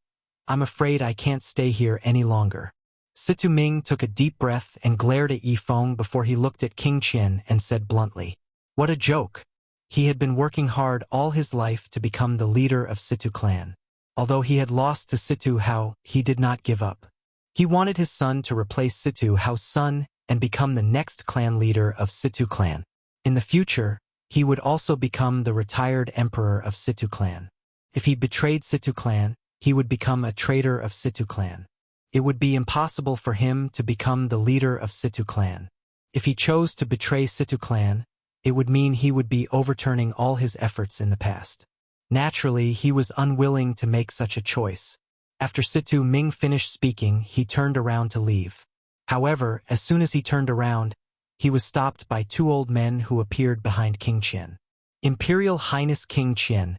Speaker 1: I'm afraid I can't stay here any longer. Situ Ming took a deep breath and glared at Yifeng before he looked at King Qian and said bluntly, What a joke! He had been working hard all his life to become the leader of Situ clan. Although he had lost to Situ Hao, he did not give up. He wanted his son to replace Situ Hao's son and become the next clan leader of Situ clan. In the future, he would also become the retired emperor of Situ clan. If he betrayed Situ clan, he would become a traitor of Situ clan. It would be impossible for him to become the leader of Situ clan. If he chose to betray Situ clan, it would mean he would be overturning all his efforts in the past. Naturally, he was unwilling to make such a choice. After Situ Ming finished speaking, he turned around to leave. However, as soon as he turned around, he was stopped by two old men who appeared behind King Qian. Imperial Highness King Qian,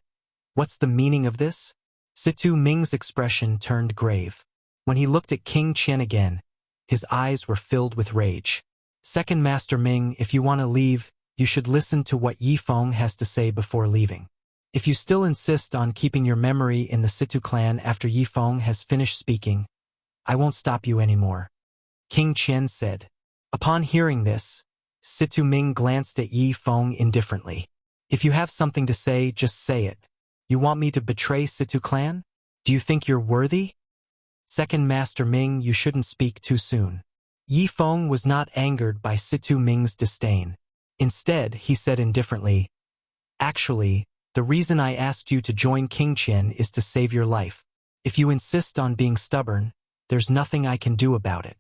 Speaker 1: what's the meaning of this? Situ Ming's expression turned grave. When he looked at King Qian again, his eyes were filled with rage. Second Master Ming, if you want to leave, you should listen to what Yifeng has to say before leaving. If you still insist on keeping your memory in the Situ clan after Yifeng has finished speaking, I won't stop you anymore. King Qian said. Upon hearing this, Situ Ming glanced at Yi Feng indifferently. If you have something to say, just say it. You want me to betray Situ clan? Do you think you're worthy? Second Master Ming, you shouldn't speak too soon. Yi Feng was not angered by Situ Ming's disdain. Instead, he said indifferently, actually, the reason I asked you to join King Qian is to save your life. If you insist on being stubborn, there's nothing I can do about it.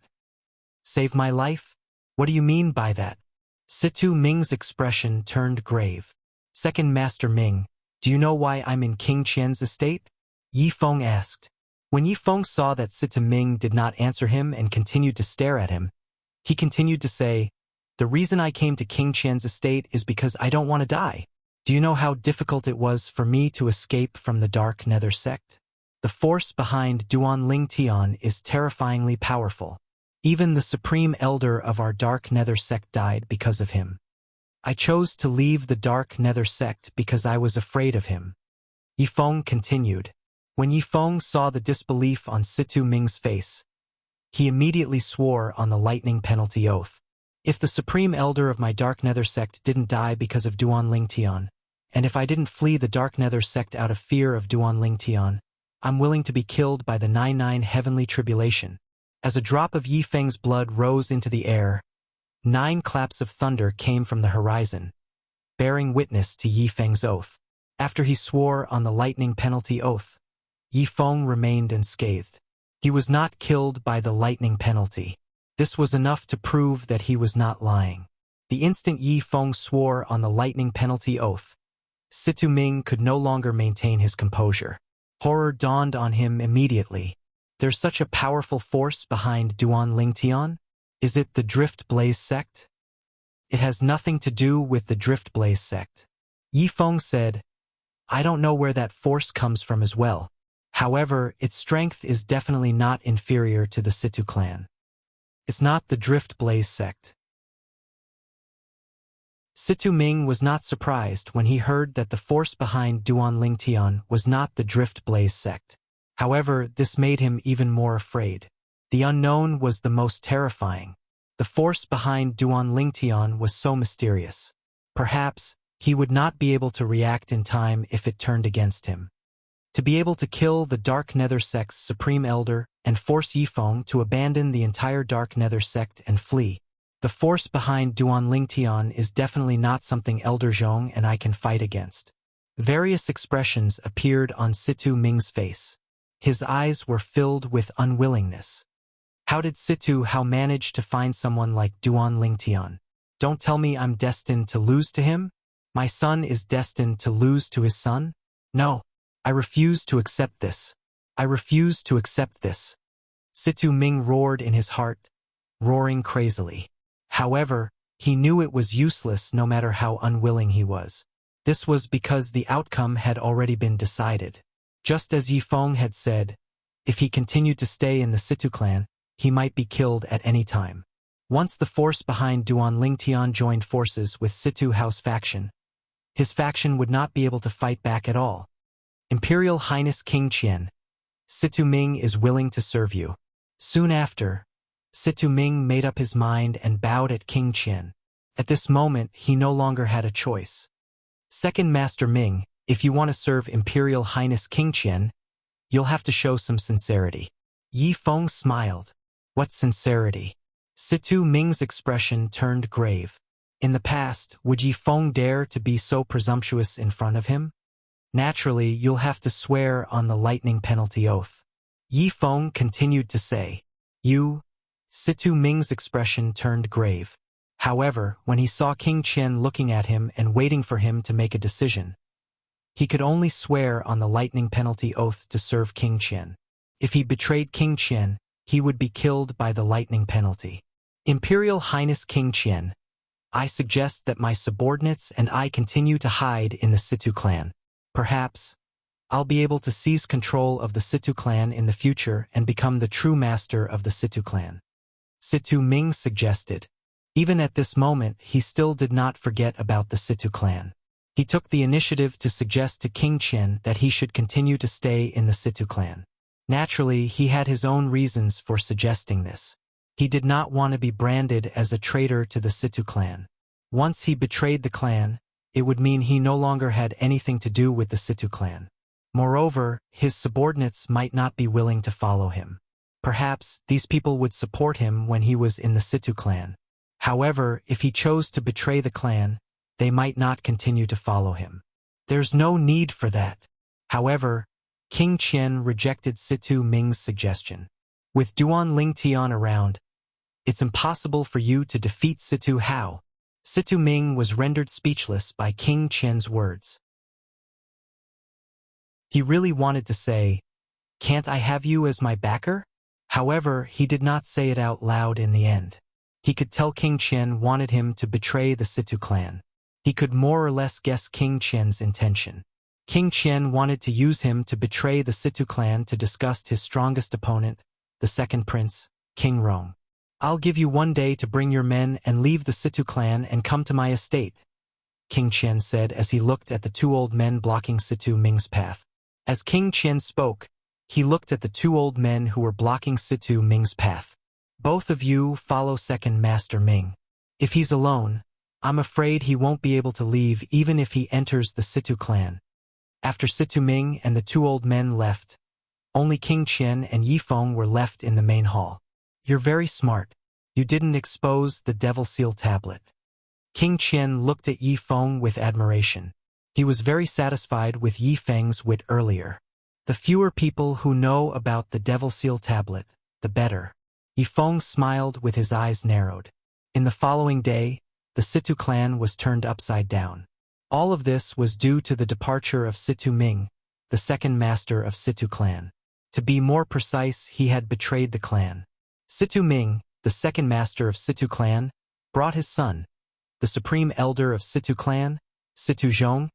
Speaker 1: Save my life? What do you mean by that? Situ Ming's expression turned grave. Second Master Ming, do you know why I'm in King Qian's estate? Yi Feng asked. When Yi Feng saw that Situ Ming did not answer him and continued to stare at him, he continued to say, the reason I came to King Qian's estate is because I don't want to die. Do you know how difficult it was for me to escape from the Dark Nether sect? The force behind Duan Ling Tian is terrifyingly powerful. Even the Supreme Elder of our Dark Nether sect died because of him. I chose to leave the Dark Nether sect because I was afraid of him. Yi Feng continued. When Yi Feng saw the disbelief on Situ Ming's face, he immediately swore on the lightning penalty oath. If the Supreme Elder of my Dark Nether sect didn't die because of Duan Ling Tian, and if I didn't flee the Dark Nether sect out of fear of Duan Ling Tian, I'm willing to be killed by the 99 heavenly tribulation. As a drop of Yi Feng's blood rose into the air, 9 claps of thunder came from the horizon, bearing witness to Yi Feng's oath. After he swore on the lightning penalty oath, Yi Feng remained unscathed. He was not killed by the lightning penalty. This was enough to prove that he was not lying. The instant Yi Feng swore on the lightning penalty oath, Situ Ming could no longer maintain his composure. Horror dawned on him immediately. There's such a powerful force behind Duan Ling Tian? Is it the Drift Blaze sect? It has nothing to do with the Drift Blaze sect. Yi Feng said, I don't know where that force comes from as well. However, its strength is definitely not inferior to the Situ clan. It's not the Drift Blaze sect. Situ Ming was not surprised when he heard that the force behind Duan Ling Tian was not the Drift Blaze sect. However, this made him even more afraid. The unknown was the most terrifying. The force behind Duan Ling Tian was so mysterious. Perhaps, he would not be able to react in time if it turned against him. To be able to kill the Dark Nether sect's Supreme Elder and force Yi Feng to abandon the entire Dark Nether sect and flee. The force behind Duan Ling Tian is definitely not something Elder Zhong and I can fight against. Various expressions appeared on Situ Ming's face. His eyes were filled with unwillingness. How did Situ Hao manage to find someone like Duan Ling Tian? Don't tell me I'm destined to lose to him? My son is destined to lose to his son? No. I refuse to accept this. I refuse to accept this. Situ Ming roared in his heart, roaring crazily. However, he knew it was useless no matter how unwilling he was. This was because the outcome had already been decided. Just as Yi Feng had said, if he continued to stay in the Situ clan, he might be killed at any time. Once the force behind Duan Ling Tian joined forces with Situ Hao's faction, his faction would not be able to fight back at all. Imperial Highness King Qian, Situ Ming is willing to serve you. Soon after, Situ Ming made up his mind and bowed at King Qian. At this moment, he no longer had a choice. Second Master Ming, if you want to serve Imperial Highness King Qian, you'll have to show some sincerity. Yi Feng smiled. What sincerity? Situ Ming's expression turned grave. In the past, would Yi Feng dare to be so presumptuous in front of him? Naturally, you'll have to swear on the lightning penalty oath. Yi Feng continued to say, You. Situ Ming's expression turned grave. However, when he saw King Qian looking at him and waiting for him to make a decision, he could only swear on the lightning penalty oath to serve King Qian. If he betrayed King Qian, he would be killed by the lightning penalty. Imperial Highness King Qian, I suggest that my subordinates and I continue to hide in the Situ clan. Perhaps, I'll be able to seize control of the Situ clan in the future and become the true master of the Situ clan. Situ Ming suggested. Even at this moment, he still did not forget about the Situ clan. He took the initiative to suggest to King Qian that he should continue to stay in the Situ clan. Naturally, he had his own reasons for suggesting this. He did not want to be branded as a traitor to the Situ clan. Once he betrayed the clan, it would mean he no longer had anything to do with the Situ clan. Moreover, his subordinates might not be willing to follow him. Perhaps these people would support him when he was in the Situ clan. However, if he chose to betray the clan, they might not continue to follow him. There's no need for that. However, King Qian rejected Situ Ming's suggestion. With Duan Lingtian around, it's impossible for you to defeat Situ Hao. Situ Ming was rendered speechless by King Qian's words. He really wanted to say, "Can't I have you as my backer?" However, he did not say it out loud in the end. He could tell King Qian wanted him to betray the Situ clan. He could more or less guess King Qian's intention. King Qian wanted to use him to betray the Situ clan to disgust his strongest opponent, the second prince, King Rong. "I'll give you 1 day to bring your men and leave the Situ clan and come to my estate," King Qian said as he looked at the 2 old men blocking Situ Ming's path. As King Qian spoke, he looked at the 2 old men who were blocking Situ Ming's path. "Both of you follow Second Master Ming. If he's alone, I'm afraid he won't be able to leave even if he enters the Situ clan." After Situ Ming and the 2 old men left, only King Qian and Yifeng were left in the main hall. "You're very smart. You didn't expose the Devil Seal tablet." King Qian looked at Yifeng with admiration. He was very satisfied with Yifeng's wit earlier. The fewer people who know about the Devil Seal tablet, the better. Yifeng smiled with his eyes narrowed. In the following day, the Situ clan was turned upside down. All of this was due to the departure of Situ Ming, the second master of Situ clan. To be more precise, he had betrayed the clan. Situ Ming, the second master of Situ clan, brought his son, the supreme elder of Situ clan, Situ Zhong,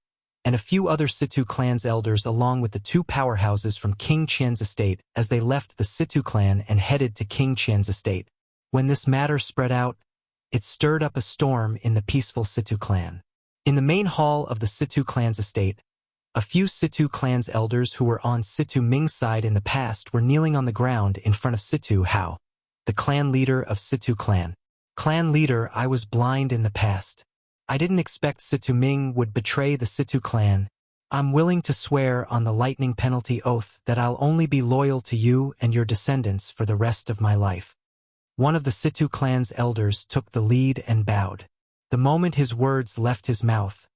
Speaker 1: and a few other Situ clan's elders along with the 2 powerhouses from King Qian's estate as they left the Situ clan and headed to King Qian's estate. When this matter spread out, it stirred up a storm in the peaceful Situ clan. In the main hall of the Situ clan's estate, a few Situ clan's elders who were on Situ Ming's side in the past were kneeling on the ground in front of Situ Hao, the clan leader of Situ clan. "Clan leader, I was blind in the past. I didn't expect Situ Ming would betray the Situ clan. I'm willing to swear on the lightning penalty oath that I'll only be loyal to you and your descendants for the rest of my life." One of the Situ clan's elders took the lead and bowed. The moment his words left his mouth,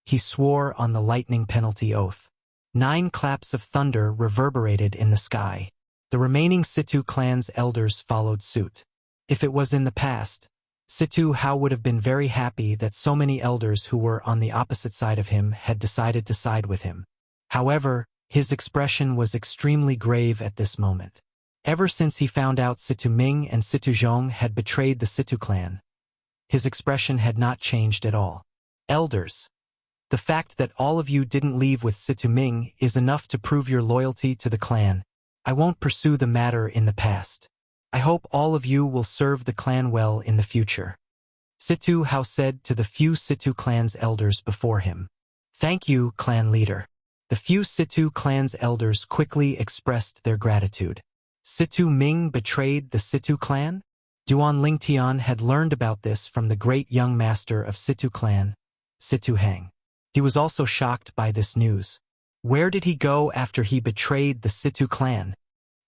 Speaker 1: he swore on the lightning penalty oath. 9 claps of thunder reverberated in the sky. The remaining Situ clan's elders followed suit. If it was in the past, Situ Hao would have been very happy that so many elders who were on the opposite side of him had decided to side with him. However, his expression was extremely grave at this moment. Ever since he found out Situ Ming and Situ Zhong had betrayed the Situ clan, his expression had not changed at all. "Elders, the fact that all of you didn't leave with Situ Ming is enough to prove your loyalty to the clan. I won't pursue the matter in the past. I hope all of you will serve the clan well in the future," Situ Hao said to the few Situ clan's elders before him. "Thank you, clan leader." The few Situ clan's elders quickly expressed their gratitude. Situ Ming betrayed the Situ clan? Duan Lingtian had learned about this from the great young master of Situ clan, Situ Hang. He was also shocked by this news. Where did he go after he betrayed the Situ clan?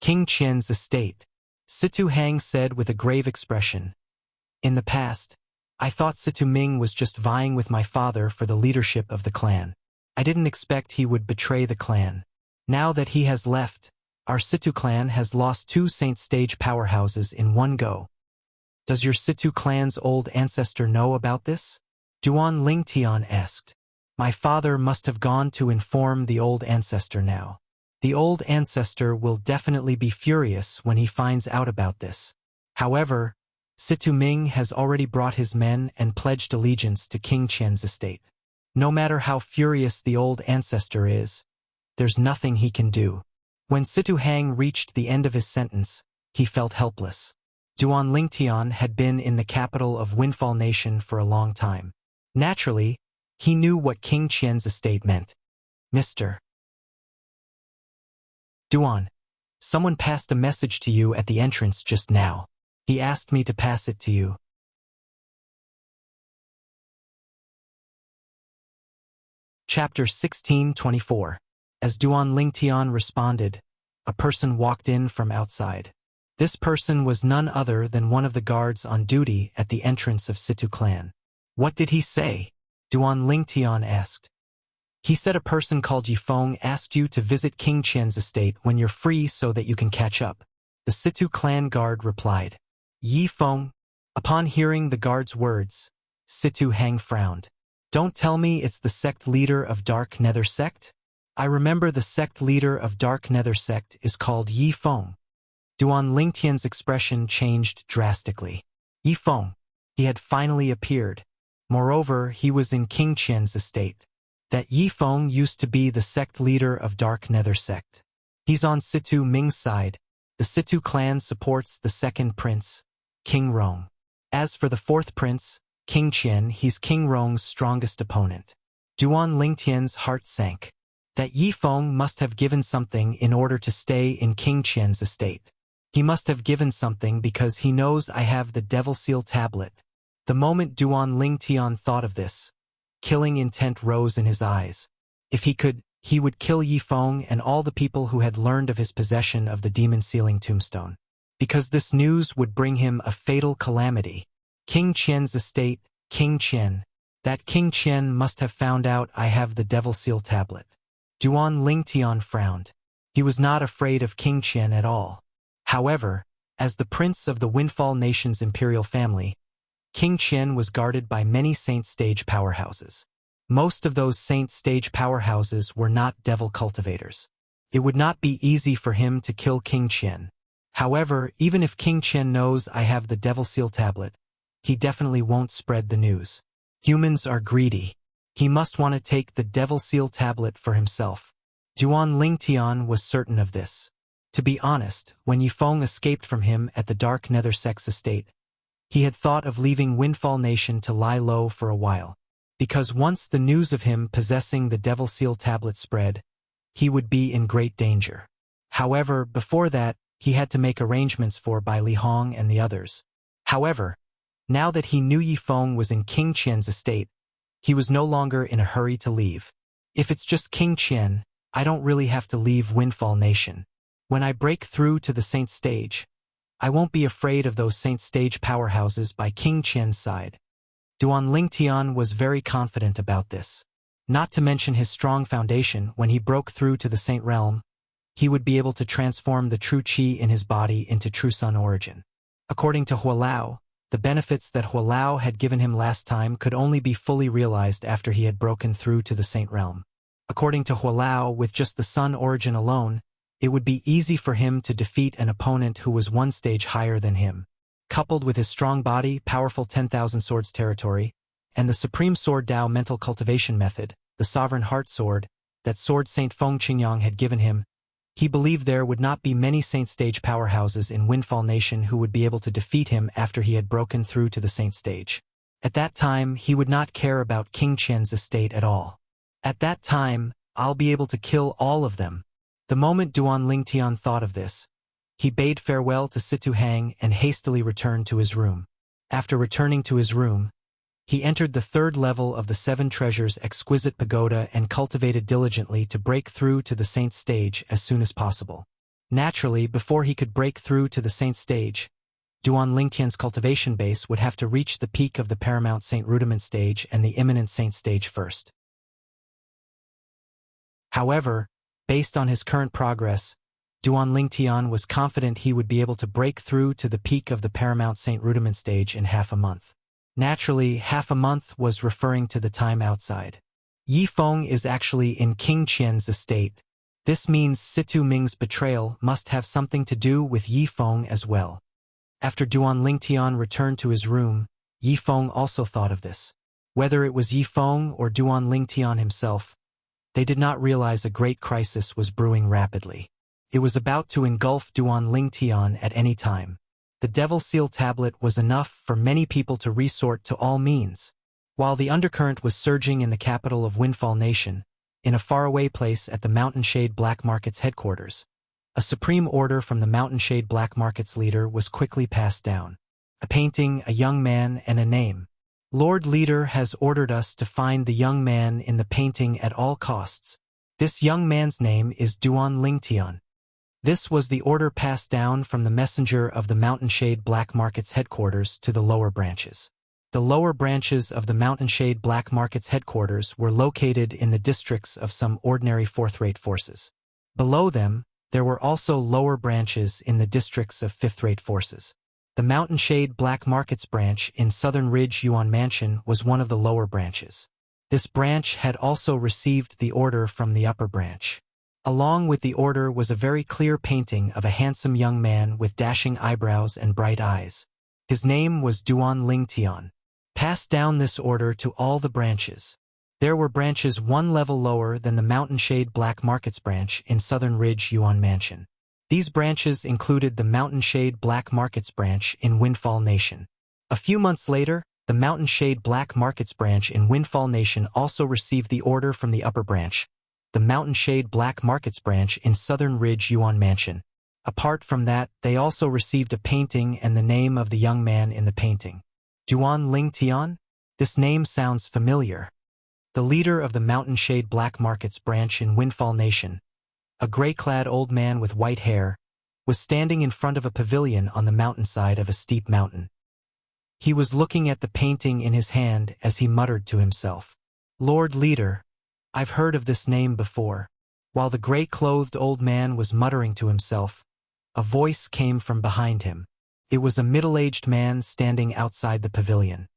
Speaker 1: King Qian's estate. Situ Hang said with a grave expression. "In the past, I thought Situ Ming was just vying with my father for the leadership of the clan. I didn't expect he would betray the clan. Now that he has left, our Situ clan has lost 2 Saint Stage powerhouses in one go. Does your Situ clan's old ancestor know about this?" Duan Lingtian asked. "My father must have gone to inform the old ancestor now. The old ancestor will definitely be furious when he finds out about this. However, Situ Ming has already brought his men and pledged allegiance to King Qian's estate. No matter how furious the old ancestor is, there's nothing he can do." When Situ Hang reached the end of his sentence, he felt helpless. Duan Lingtian had been in the capital of Windfall Nation for a long time. Naturally, he knew what King Qian's estate meant. "Mr. Duan, someone passed a message to you at the entrance just now." He asked me to pass it to you. Chapter 16:24. As Duan Lingtian responded, a person walked in from outside. This person was none other than one of the guards on duty at the entrance of Situ clan. What did he say? Duan Lingtian asked. He said a person called Yifeng asked you to visit King Qian's estate when you're free so that you can catch up. The Situ clan guard replied. Yifeng. Upon hearing the guard's words, Situ Hang frowned. Don't tell me it's the sect leader of Dark Nether sect? I remember the sect leader of Dark Nether sect is called Yifeng. Duan Lingtian's expression changed drastically. Yifeng. He had finally appeared. Moreover, he was in King Qian's estate. That Yifeng used to be the sect leader of Dark Nether sect. He's on Situ Ming's side. The Situ clan supports the second prince, King Rong. As for the fourth prince, King Qian, he's King Rong's strongest opponent. Duan Lingtian's heart sank. That Yifeng must have given something in order to stay in King Qian's estate. He must have given something because he knows I have the Devil Seal tablet. The moment Duan Lingtian thought of this, killing intent rose in his eyes. If he could, he would kill Yifeng and all the people who had learned of his possession of the demon sealing tombstone. Because this news would bring him a fatal calamity. King Qian's estate, King Qian. That King Qian must have found out I have the Devil Seal tablet. Duan Lingtian frowned. He was not afraid of King Qian at all. However, as the prince of the Windfall Nation's imperial family, King Qian was guarded by many Saint Stage powerhouses. Most of those Saint Stage powerhouses were not devil cultivators. It would not be easy for him to kill King Qian. However, even if King Qian knows I have the Devil Seal tablet, he definitely won't spread the news. Humans are greedy. He must want to take the Devil Seal tablet for himself. Duan Lingtian was certain of this. To be honest, when Yifeng escaped from him at the Dark Nether sect's estate, he had thought of leaving Windfall Nation to lie low for a while. Because once the news of him possessing the Devil Seal tablet spread, he would be in great danger. However, before that, he had to make arrangements for Bai Lihong and the others. However, now that he knew Yifeng was in King Qian's estate, he was no longer in a hurry to leave. If it's just King Qian, I don't really have to leave Windfall Nation. When I break through to the Saint Stage, I won't be afraid of those Saint Stage powerhouses by King Qian's side. Duan Lingtian was very confident about this. Not to mention his strong foundation, when he broke through to the Saint Realm, he would be able to transform the true Qi in his body into true Sun origin. According to Hualao, the benefits that Hualao had given him last time could only be fully realized after he had broken through to the Saint Realm. According to Hualao, with just the Sun origin alone, it would be easy for him to defeat an opponent who was one stage higher than him. Coupled with his strong body, powerful 10,000 swords territory, and the Supreme Sword Dao mental cultivation method, the Sovereign Heart Sword, that sword Saint Feng Qingyang had given him, he believed there would not be many Saint Stage powerhouses in Windfall Nation who would be able to defeat him after he had broken through to the Saint Stage. At that time, he would not care about King Qian's estate at all. At that time, I'll be able to kill all of them. The moment Duan Lingtian thought of this, he bade farewell to Situ Hang and hastily returned to his room. After returning to his room, he entered the third level of the Seven Treasures exquisite pagoda and cultivated diligently to break through to the Saint Stage as soon as possible. Naturally, before he could break through to the Saint Stage, Duan Lingtian's cultivation base would have to reach the peak of the Paramount Saint Rudiment stage and the imminent Saint stage first. However, based on his current progress, Duan Lingtian was confident he would be able to break through to the peak of the Paramount Saint Rudiment stage in half a month. Naturally, half a month was referring to the time outside. Yifeng is actually in King Qian's estate. This means Situ Ming's betrayal must have something to do with Yifeng as well. After Duan Lingtian returned to his room, Yifeng also thought of this. Whether it was Yifeng or Duan Lingtian himself, they did not realize a great crisis was brewing rapidly. It was about to engulf Duan Lingtian at any time. The Devil Seal tablet was enough for many people to resort to all means. While the undercurrent was surging in the capital of Windfall Nation, in a faraway place at the Mountain Shade Black Market's headquarters, a supreme order from the Mountain Shade Black Market's leader was quickly passed down. A painting, a young man, and a name. Lord Leader has ordered us to find the young man in the painting at all costs. This young man's name is Duan Lingtian. This was the order passed down from the messenger of the Mountain Shade Black Market's headquarters to the lower branches. The lower branches of the Mountain Shade Black Market's headquarters were located in the districts of some ordinary fourth-rate forces. Below them, there were also lower branches in the districts of fifth-rate forces. The Mountain Shade Black Market's branch in Southern Ridge Yuan Mansion was one of the lower branches. This branch had also received the order from the upper branch. Along with the order was a very clear painting of a handsome young man with dashing eyebrows and bright eyes. His name was Duan Lingtian. Pass down this order to all the branches. There were branches one level lower than the Mountain Shade Black Market's branch in Southern Ridge Yuan Mansion. These branches included the Mountain Shade Black Market's branch in Windfall Nation. A few months later, the Mountain Shade Black Market's branch in Windfall Nation also received the order from the upper branch, the Mountain Shade Black Market's branch in Southern Ridge Yuan Mansion. Apart from that, they also received a painting and the name of the young man in the painting. Duan Lingtian? This name sounds familiar. The leader of the Mountain Shade Black Market's branch in Windfall Nation, a gray-clad old man with white hair, was standing in front of a pavilion on the mountainside of a steep mountain. He was looking at the painting in his hand as he muttered to himself, "Lord Leader, I've heard of this name before." While the gray-clothed old man was muttering to himself, a voice came from behind him. It was a middle-aged man standing outside the pavilion.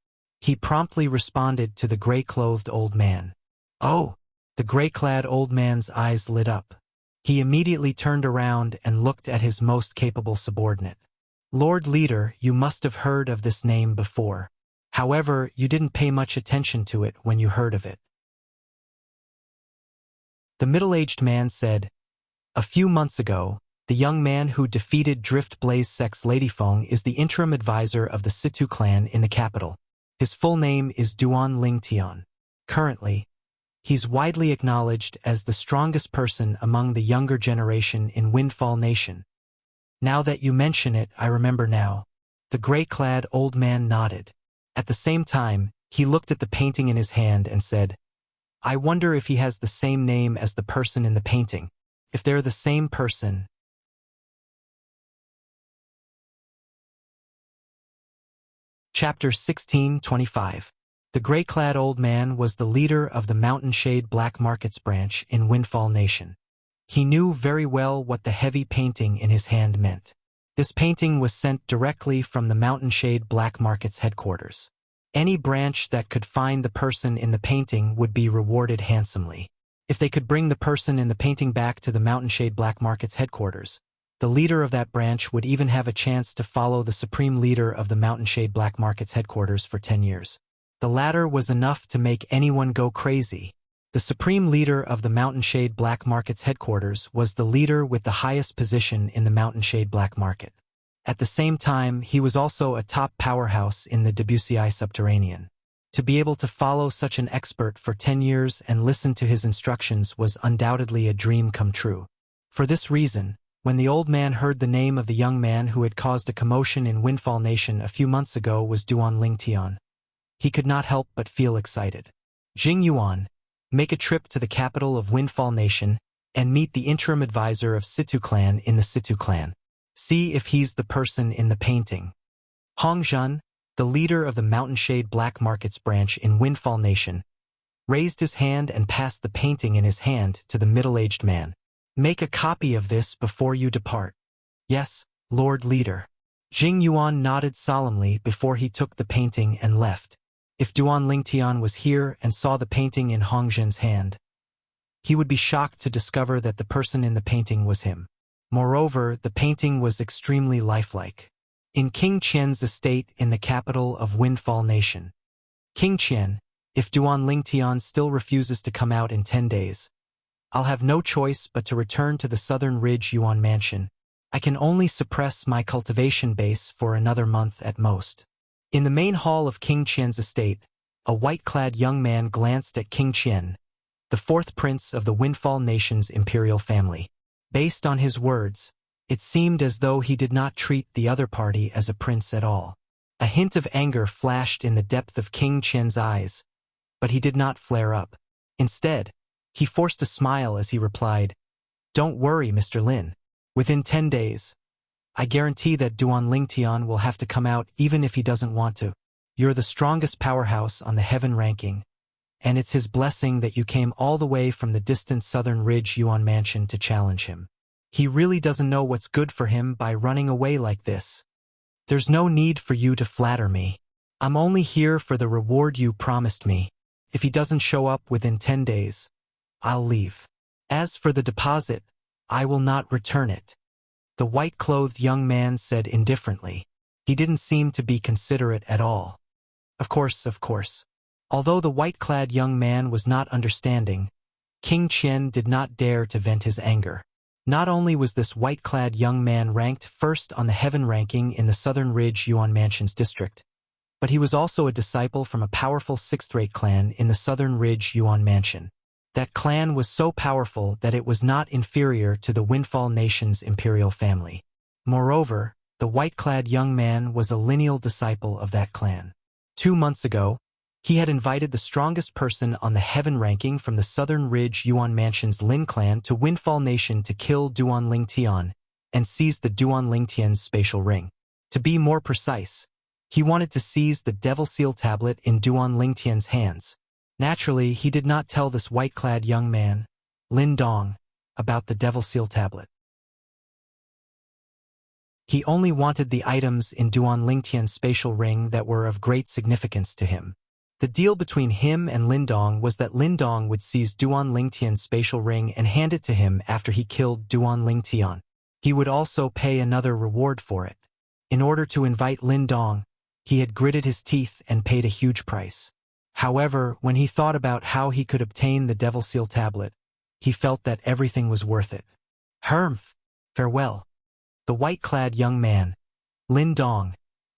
Speaker 1: He promptly responded to the gray-clothed old man. "Oh!" The gray-clad old man's eyes lit up. He immediately turned around and looked at his most capable subordinate. "Lord Leader, you must have heard of this name before. However, you didn't pay much attention to it when you heard of it." The middle-aged man said, "A few months ago, the young man who defeated Drift Blaze Sex Ladyfeng is the interim advisor of the Situ clan in the capital. His full name is Duan Lingtian. Currently, he's widely acknowledged as the strongest person among the younger generation in Windfall Nation." "Now that you mention it, I remember now." The gray-clad old man nodded. At the same time, he looked at the painting in his hand and said, "I wonder if he has the same name as the person in the painting. If they're the same person." Chapter 16:25. The gray-clad old man was the leader of the Mountain Shade Black Market's branch in Windfall Nation. He knew very well what the heavy painting in his hand meant. This painting was sent directly from the Mountain Shade Black Market's headquarters. Any branch that could find the person in the painting would be rewarded handsomely. If they could bring the person in the painting back to the Mountain Shade Black Market's headquarters, the leader of that branch would even have a chance to follow the supreme leader of the Mountain Shade Black Market's headquarters for 10 years. The latter was enough to make anyone go crazy. The supreme leader of the Mountain Shade Black Market's headquarters was the leader with the highest position in the Mountain Shade Black Market. At the same time, he was also a top powerhouse in the Debussy Subterranean. To be able to follow such an expert for 10 years and listen to his instructions was undoubtedly a dream come true. For this reason, when the old man heard the name of the young man who had caused a commotion in Windfall Nation a few months ago was Duan Lingtian, he could not help but feel excited. "Jing Yuan, make a trip to the capital of Windfall Nation and meet the interim advisor of Situ clan in the Situ clan. See if he's the person in the painting." Hong Zhan, the leader of the Mountain Shade Black Market's branch in Windfall Nation, raised his hand and passed the painting in his hand to the middle-aged man. "Make a copy of this before you depart." "Yes, Lord Leader." Jing Yuan nodded solemnly before he took the painting and left. If Duan Lingtian was here and saw the painting in Hong Zhan's hand, he would be shocked to discover that the person in the painting was him. Moreover, the painting was extremely lifelike. In King Qian's estate in the capital of Windfall Nation. "King Qian, if Duan Lingtian still refuses to come out in 10 days, I'll have no choice but to return to the Southern Ridge Yuan Mansion. I can only suppress my cultivation base for another month at most." In the main hall of King Qian's estate, a white-clad young man glanced at King Qian, the fourth prince of the Windfall Nation's imperial family. Based on his words, it seemed as though he did not treat the other party as a prince at all. A hint of anger flashed in the depth of King Qian's eyes, but he did not flare up. Instead, he forced a smile as he replied, "Don't worry, Mr. Lin. Within 10 days, I guarantee that Duan Lingtian will have to come out even if he doesn't want to. You're the strongest powerhouse on the heaven ranking, and it's his blessing that you came all the way from the distant southern ridge Yuan Mansion to challenge him. He really doesn't know what's good for him by running away like this. There's no need for you to flatter me. I'm only here for the reward you promised me. If he doesn't show up within 10 days, I'll leave. As for the deposit, I will not return it," the white-clothed young man said indifferently. He didn't seem to be considerate at all. Of course. Although the white-clad young man was not understanding, King Qian did not dare to vent his anger. Not only was this white-clad young man ranked first on the heaven ranking in the Southern Ridge Yuan Mansion's district, but he was also a disciple from a powerful sixth-rate clan in the Southern Ridge Yuan Mansion. That clan was so powerful that it was not inferior to the Windfall Nation's imperial family. Moreover, the white-clad young man was a lineal disciple of that clan. 2 months ago, he had invited the strongest person on the heaven ranking from the Southern Ridge Yuan Mansion's Lin clan to Windfall Nation to kill Duan Lingtian and seize the Duan Lingtian's spatial ring. To be more precise, he wanted to seize the Devil Seal tablet in Duan Lingtian's hands. Naturally, he did not tell this white-clad young man, Lin Dong, about the Devil Seal tablet. He only wanted the items in Duan Lingtian's spatial ring that were of great significance to him. The deal between him and Lin Dong was that Lin Dong would seize Duan Lingtian's spatial ring and hand it to him after he killed Duan Lingtian. He would also pay another reward for it. In order to invite Lin Dong, he had gritted his teeth and paid a huge price. However, when he thought about how he could obtain the Devil Seal tablet, he felt that everything was worth it. "Hermf, farewell." The white-clad young man, Lin Dong,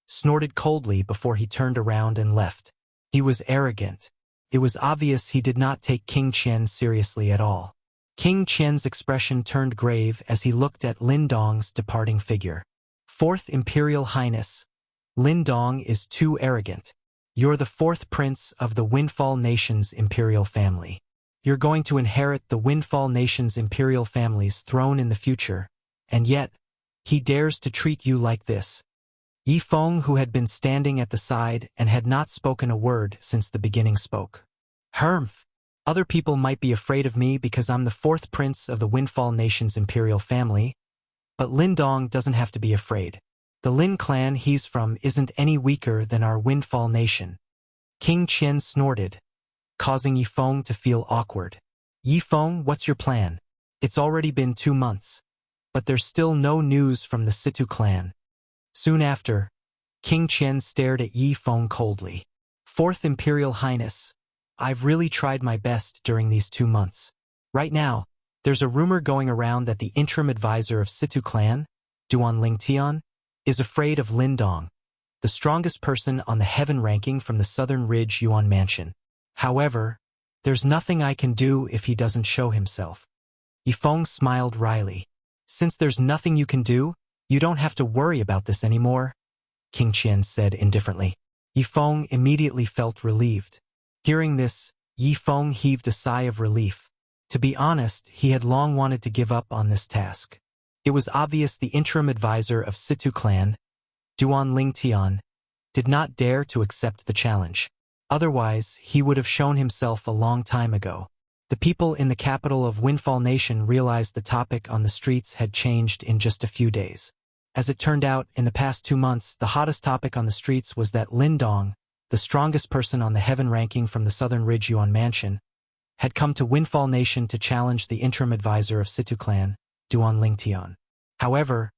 Speaker 1: snorted coldly before he turned around and left. He was arrogant. It was obvious he did not take King Qian seriously at all. King Qian's expression turned grave as he looked at Lin Dong's departing figure. "Fourth Imperial Highness, Lin Dong is too arrogant. You're the 4th prince of the Windfall Nation's imperial family. You're going to inherit the Windfall Nation's imperial family's throne in the future, and yet, he dares to treat you like this." Yi Feng, who had been standing at the side and had not spoken a word since the beginning, spoke. "Hermf, other people might be afraid of me because I'm the 4th prince of the Windfall Nation's imperial family, but Lin Dong doesn't have to be afraid. The Lin clan he's from isn't any weaker than our Windfall Nation." King Qian snorted, causing Yi Feng to feel awkward. "Yi Feng, what's your plan? It's already been 2 months, but there's still no news from the Situ clan." Soon after, King Qian stared at Yi Feng coldly. "4th Imperial Highness, I've really tried my best during these 2 months. Right now, there's a rumor going around that the interim advisor of Situ clan, Duan Lingtian, is afraid of Lin Dong, the strongest person on the heaven ranking from the Southern Ridge Yuan Mansion. However, there's nothing I can do if he doesn't show himself." Yi Feng smiled wryly. "Since there's nothing you can do, you don't have to worry about this anymore," King Qian said indifferently. Yi Feng immediately felt relieved. Hearing this, Yi Feng heaved a sigh of relief. To be honest, he had long wanted to give up on this task. It was obvious the interim advisor of Situ clan, Duan Lingtian, did not dare to accept the challenge. Otherwise, he would have shown himself a long time ago. The people in the capital of Windfall Nation realized the topic on the streets had changed in just a few days. As it turned out, in the past 2 months, the hottest topic on the streets was that Lin Dong, the strongest person on the heaven ranking from the Southern Ridge Yuan Mansion, had come to Windfall Nation to challenge the interim advisor of Situ clan, Duan Lingtian. However,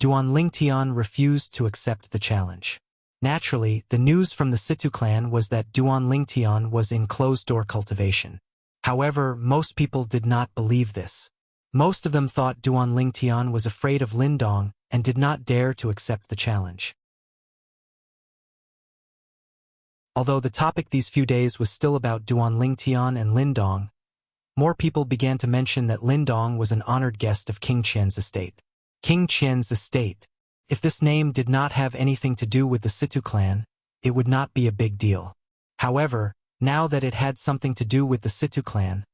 Speaker 1: Duan Lingtian refused to accept the challenge. Naturally, the news from the Situ clan was that Duan Lingtian was in closed-door cultivation. However, most people did not believe this. Most of them thought Duan Lingtian was afraid of Lin Dong and did not dare to accept the challenge. Although the topic these few days was still about Duan Lingtian and Lin Dong, More people began to mention that Lin Dong was an honored guest of King Qian's estate. King Qian's estate. If this name did not have anything to do with the Situ clan, it would not be a big deal. However, now that it had something to do with the Situ clan,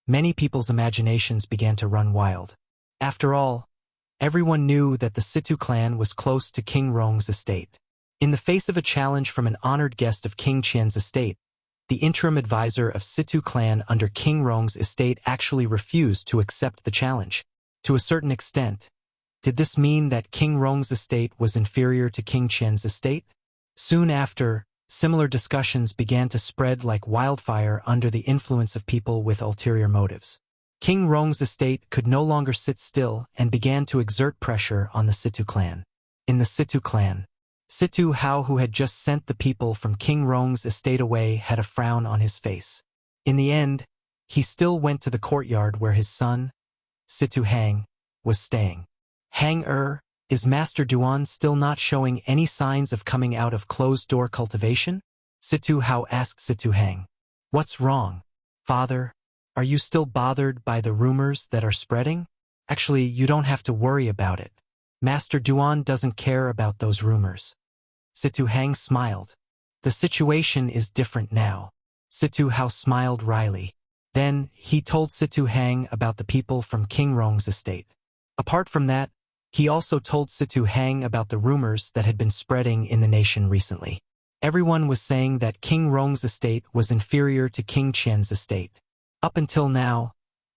Speaker 1: many people's imaginations began to run wild. After all, everyone knew that the Situ clan was close to King Rong's estate. In the face of a challenge from an honored guest of King Qian's estate, the interim advisor of Situ clan under King Rong's estate actually refused to accept the challenge. To a certain extent, did this mean that King Rong's estate was inferior to King Qian's estate? Soon after, similar discussions began to spread like wildfire under the influence of people with ulterior motives. King Rong's estate could no longer sit still and began to exert pressure on the Situ clan. In the Situ clan, Situ Hao, who had just sent the people from King Rong's estate away, had a frown on his face. In the end, he still went to the courtyard where his son, Situ Hang, was staying. Is Master Duan still not showing any signs of coming out of closed-door cultivation? Situ Hao asked Situ Hang. What's wrong, father? Are you still bothered by the rumors that are spreading? Actually, you don't have to worry about it. Master Duan doesn't care about those rumors. Situ Hang smiled. The situation is different now. Situ Hao smiled wryly. Then, he told Situ Hang about the people from King Rong's estate. Apart from that, he also told Situ Hang about the rumors that had been spreading in the nation recently. Everyone was saying that King Rong's estate was inferior to King Qian's estate. Up until now,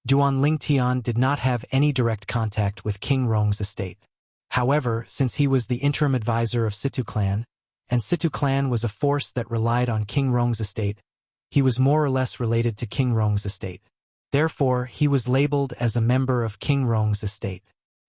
Speaker 1: Duan Lingtian did not have any direct contact with King Rong's estate. However, since he was the interim advisor of Situ clan, and Situ clan was a force that relied on King Rong's estate, he was more or less related to King Rong's estate. Therefore, he was labeled as a member of King Rong's estate.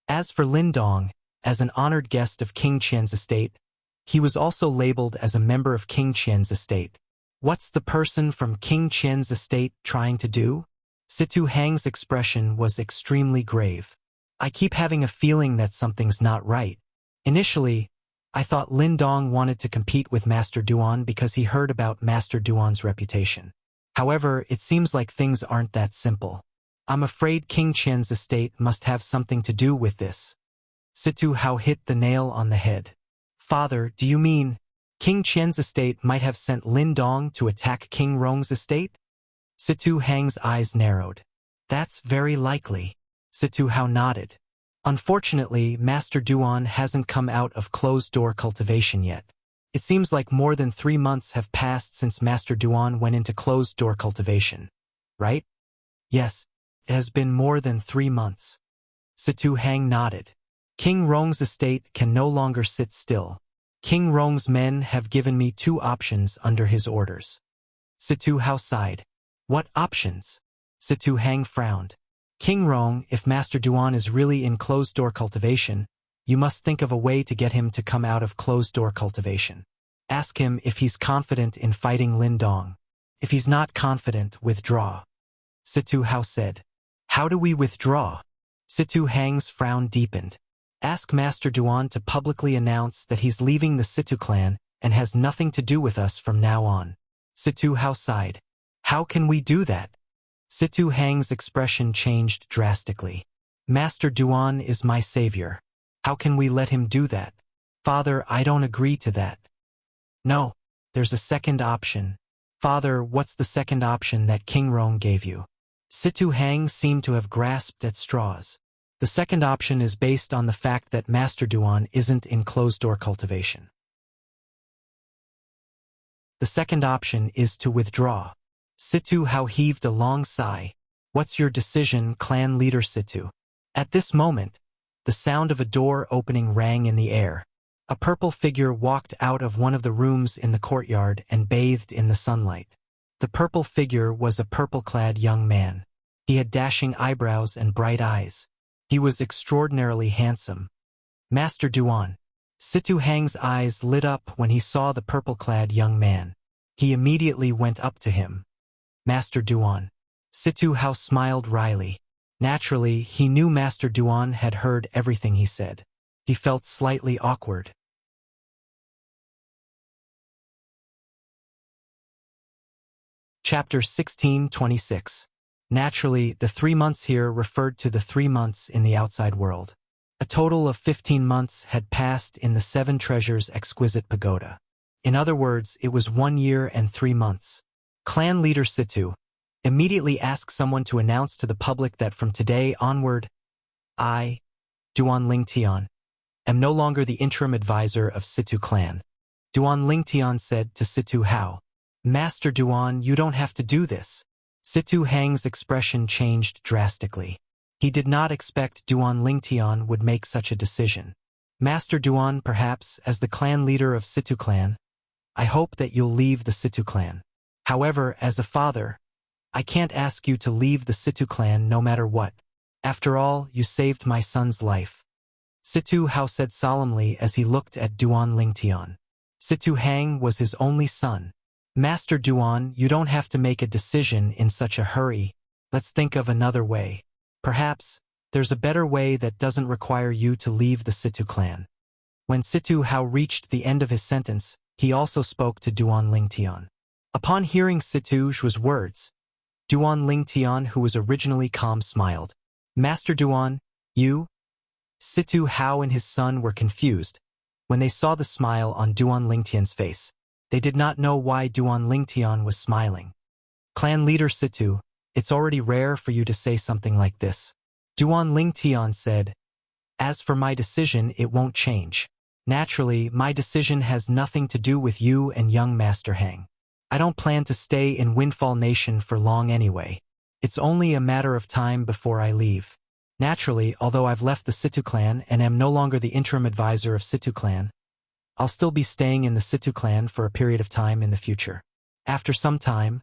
Speaker 1: As for Lin Dong, as an honored guest of King Qian's estate, he was also labeled as a member of King Qian's estate. What's the person from King Qian's estate trying to do? Situ Hang's expression was extremely grave. I keep having a feeling that something's not right. Initially, I thought Lin Dong wanted to compete with Master Duan because he heard about Master Duan's reputation. However, it seems like things aren't that simple. I'm afraid King Qian's estate must have something to do with this. Situ Hao hit the nail on the head. Father, do you mean King Qian's estate might have sent Lin Dong to attack King Rong's estate? Situ Hang's eyes narrowed. That's very likely. Situ Hao nodded. Unfortunately, Master Duan hasn't come out of closed-door cultivation yet. It seems like more than 3 months have passed since Master Duan went into closed-door cultivation. Right? Yes, it has been more than 3 months. Situ Hang nodded. King Rong's estate can no longer sit still. King Rong's men have given me 2 options under his orders. Situ Hao sighed. What options? Situ Hang frowned. King Rong, if Master Duan is really in closed-door cultivation, you must think of a way to get him to come out of closed-door cultivation. Ask him if he's confident in fighting Lin Dong. If he's not confident, withdraw. Situ Hao said. How do we withdraw? Situ Hang's frown deepened. Ask Master Duan to publicly announce that he's leaving the Situ clan and has nothing to do with us from now on. Situ Hao sighed. How can we do that? Situ Hang's expression changed drastically. Master Duan is my savior. How can we let him do that? Father, I don't agree to that. No, there's a second option. Father, what's the second option that King Rong gave you? Situ Hang seemed to have grasped at straws. The second option is based on the fact that Master Duan isn't in closed-door cultivation. The second option is to withdraw. Situ Hao heaved a long sigh. What's your decision, clan leader Situ? At this moment, the sound of a door opening rang in the air. A purple figure walked out of one of the rooms in the courtyard and bathed in the sunlight. The purple figure was a purple-clad young man. He had dashing eyebrows and bright eyes. He was extraordinarily handsome. Master Duan. Situ Hang's eyes lit up when he saw the purple-clad young man. He immediately went up to him. Master Duan. Situ Hao smiled wryly. Naturally, he knew Master Duan had heard everything he said. He felt slightly awkward. Chapter 1626. Naturally, the 3 months here referred to the 3 months in the outside world. A total of 15 months had passed in the 7 Treasures exquisite pagoda. In other words, it was 1 year and 3 months. Clan leader Situ immediately asked someone to announce to the public that from today onward, I, Duan Lingtian, am no longer the interim advisor of Situ clan. Duan Lingtian said to Situ Hao, Master Duan, you don't have to do this. Situ Hang's expression changed drastically. He did not expect Duan Lingtian would make such a decision. Master Duan, perhaps, as the clan leader of Situ clan, I hope that you'll leave the Situ clan. However, as a father, I can't ask you to leave the Situ clan no matter what. After all, you saved my son's life. Situ Hao said solemnly as he looked at Duan Lingtian. Situ Hang was his only son. Master Duan, you don't have to make a decision in such a hurry. Let's think of another way. Perhaps, there's a better way that doesn't require you to leave the Situ clan. When Situ Hao reached the end of his sentence, he also spoke to Duan Lingtian. Upon hearing Situ's words, Duan Lingtian, who was originally calm, smiled. Master Duan, you? Situ Hao and his son were confused when they saw the smile on Duan Lingtian's face. They did not know why Duan Lingtian was smiling. Clan leader Situ, it's already rare for you to say something like this. Duan Lingtian said, As for my decision, it won't change. Naturally, my decision has nothing to do with you and young Master Hang. I don't plan to stay in Windfall Nation for long anyway. It's only a matter of time before I leave. Naturally, although I've left the Situ clan and am no longer the interim advisor of Situ clan, I'll still be staying in the Situ clan for a period of time in the future. After some time,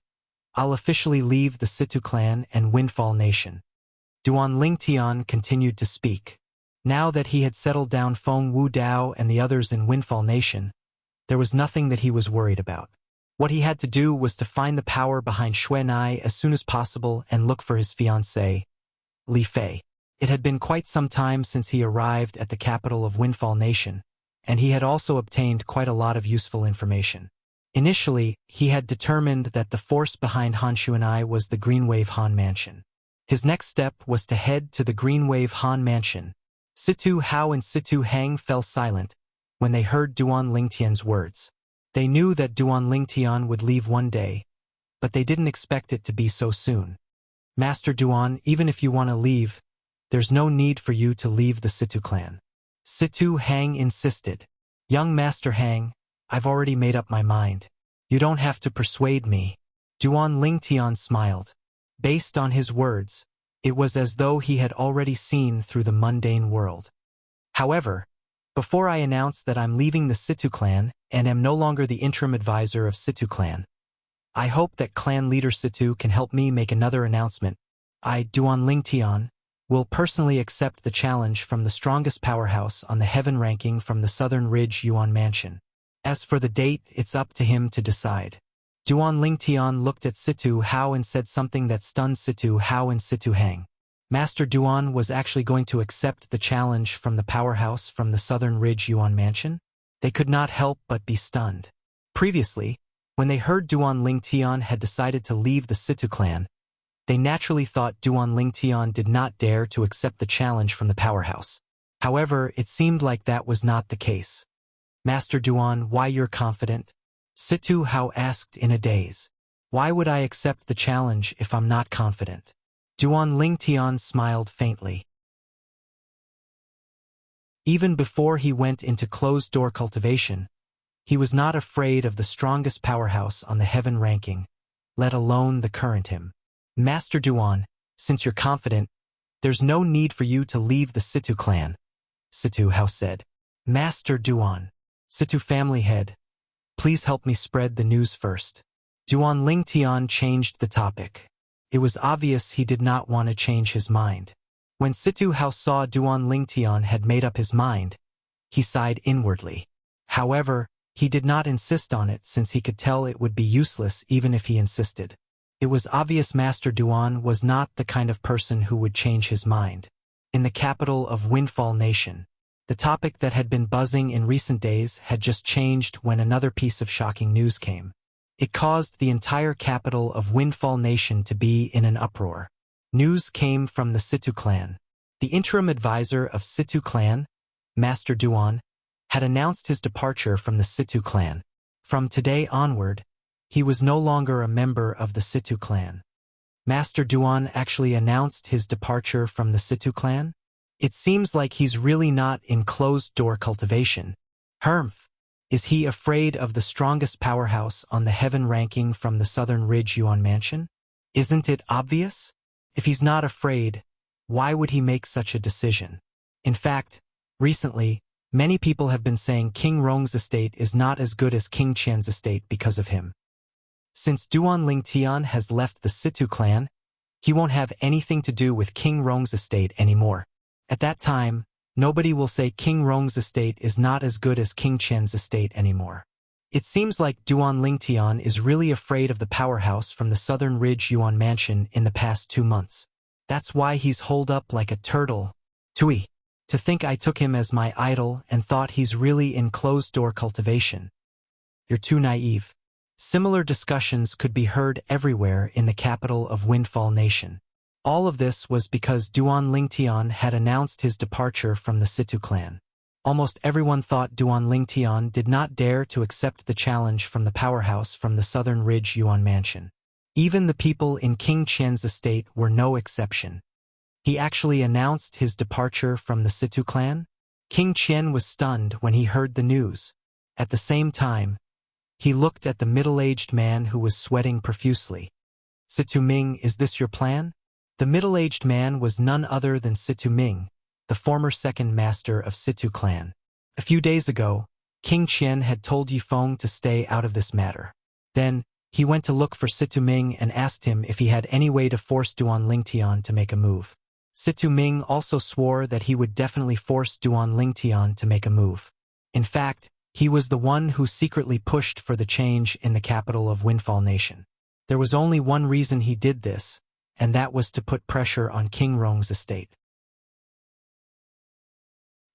Speaker 1: I'll officially leave the Situ clan and Windfall Nation. Duan Lingtian continued to speak. Now that he had settled down Feng Wu Dao and the others in Windfall Nation, there was nothing that he was worried about. What he had to do was to find the power behind Xue Nai as soon as possible and look for his fiancée, Li Fei. It had been quite some time since he arrived at the capital of Windfall Nation, and he had also obtained quite a lot of useful information. Initially, he had determined that the force behind Han Xuanai was the Greenwave Han Mansion. His next step was to head to the Greenwave Han Mansion. Situ Hao and Situ Hang fell silent when they heard Duan Lingtian's words. They knew that Duan Lingtian would leave one day, but they didn't expect it to be so soon. Master Duan, even if you want to leave, there's no need for you to leave the Situ clan. Situ Hang insisted. Young Master Hang, I've already made up my mind. You don't have to persuade me. Duan Lingtian smiled. Based on his words, it was as though he had already seen through the mundane world. However, before I announce that I'm leaving the Situ clan and am no longer the interim advisor of Situ clan, I hope that clan leader Situ can help me make another announcement. I, Duan Lingtian, will personally accept the challenge from the strongest powerhouse on the heaven ranking from the Southern Ridge Yuan Mansion. As for the date, it's up to him to decide. Duan Lingtian looked at Situ Hao and said something that stunned Situ Hao and Situ Hang. Master Duan was actually going to accept the challenge from the powerhouse from the Southern Ridge Yuan Mansion? They could not help but be stunned. Previously, when they heard Duan Lingtian had decided to leave the Situ clan, they naturally thought Duan Lingtian did not dare to accept the challenge from the powerhouse. However, it seemed like that was not the case. Master Duan, why you're confident? Situ Hao asked in a daze. Why would I accept the challenge if I'm not confident? Duan Lingtian smiled faintly. Even before he went into closed-door cultivation, he was not afraid of the strongest powerhouse on the heaven ranking, let alone the current him. Master Duan, since you're confident, there's no need for you to leave the Situ clan, Situ Hao said. Master Duan, Situ family head, please help me spread the news first. Duan Lingtian changed the topic. It was obvious he did not want to change his mind. When Situ Hao saw Duan Lingtian had made up his mind, he sighed inwardly. However, he did not insist on it since he could tell it would be useless even if he insisted. It was obvious Master Duan was not the kind of person who would change his mind. In the capital of Windfall Nation, the topic that had been buzzing in recent days had just changed when another piece of shocking news came. It caused the entire capital of Windfall Nation to be in an uproar. News came from the Situ clan. The interim advisor of Situ clan, Master Duan, had announced his departure from the Situ clan. From today onward, he was no longer a member of the Situ clan. Master Duan actually announced his departure from the Situ clan? It seems like he's really not in closed-door cultivation. Humph! Is he afraid of the strongest powerhouse on the heaven ranking from the Southern Ridge Yuan Mansion? Isn't it obvious? If he's not afraid, why would he make such a decision? In fact, recently, many people have been saying King Rong's estate is not as good as King Qian's estate because of him. Since Duan Lingtian has left the Situ clan, he won't have anything to do with King Rong's estate anymore. At that time, nobody will say King Rong's estate is not as good as King Qian's estate anymore. It seems like Duan Lingtian is really afraid of the powerhouse from the Southern Ridge Yuan Mansion in the past 2 months. That's why he's holed up like a turtle. Tui. To think I took him as my idol and thought he's really in closed-door cultivation. You're too naive. Similar discussions could be heard everywhere in the capital of Windfall Nation. All of this was because Duan Lingtian had announced his departure from the Situ clan. Almost everyone thought Duan Lingtian did not dare to accept the challenge from the powerhouse from the Southern Ridge Yuan Mansion. Even the people in King Qian's estate were no exception. He actually announced his departure from the Situ clan? King Qian was stunned when he heard the news. At the same time, he looked at the middle-aged man who was sweating profusely. Situ Ming, is this your plan? The middle-aged man was none other than Situ Ming, the former second master of Situ clan. A few days ago, King Qian had told Yifeng to stay out of this matter. Then, he went to look for Situ Ming and asked him if he had any way to force Duan Lingtian to make a move. Situ Ming also swore that he would definitely force Duan Lingtian to make a move. In fact, he was the one who secretly pushed for the change in the capital of Windfall Nation. There was only one reason he did this, and that was to put pressure on King Rong's estate.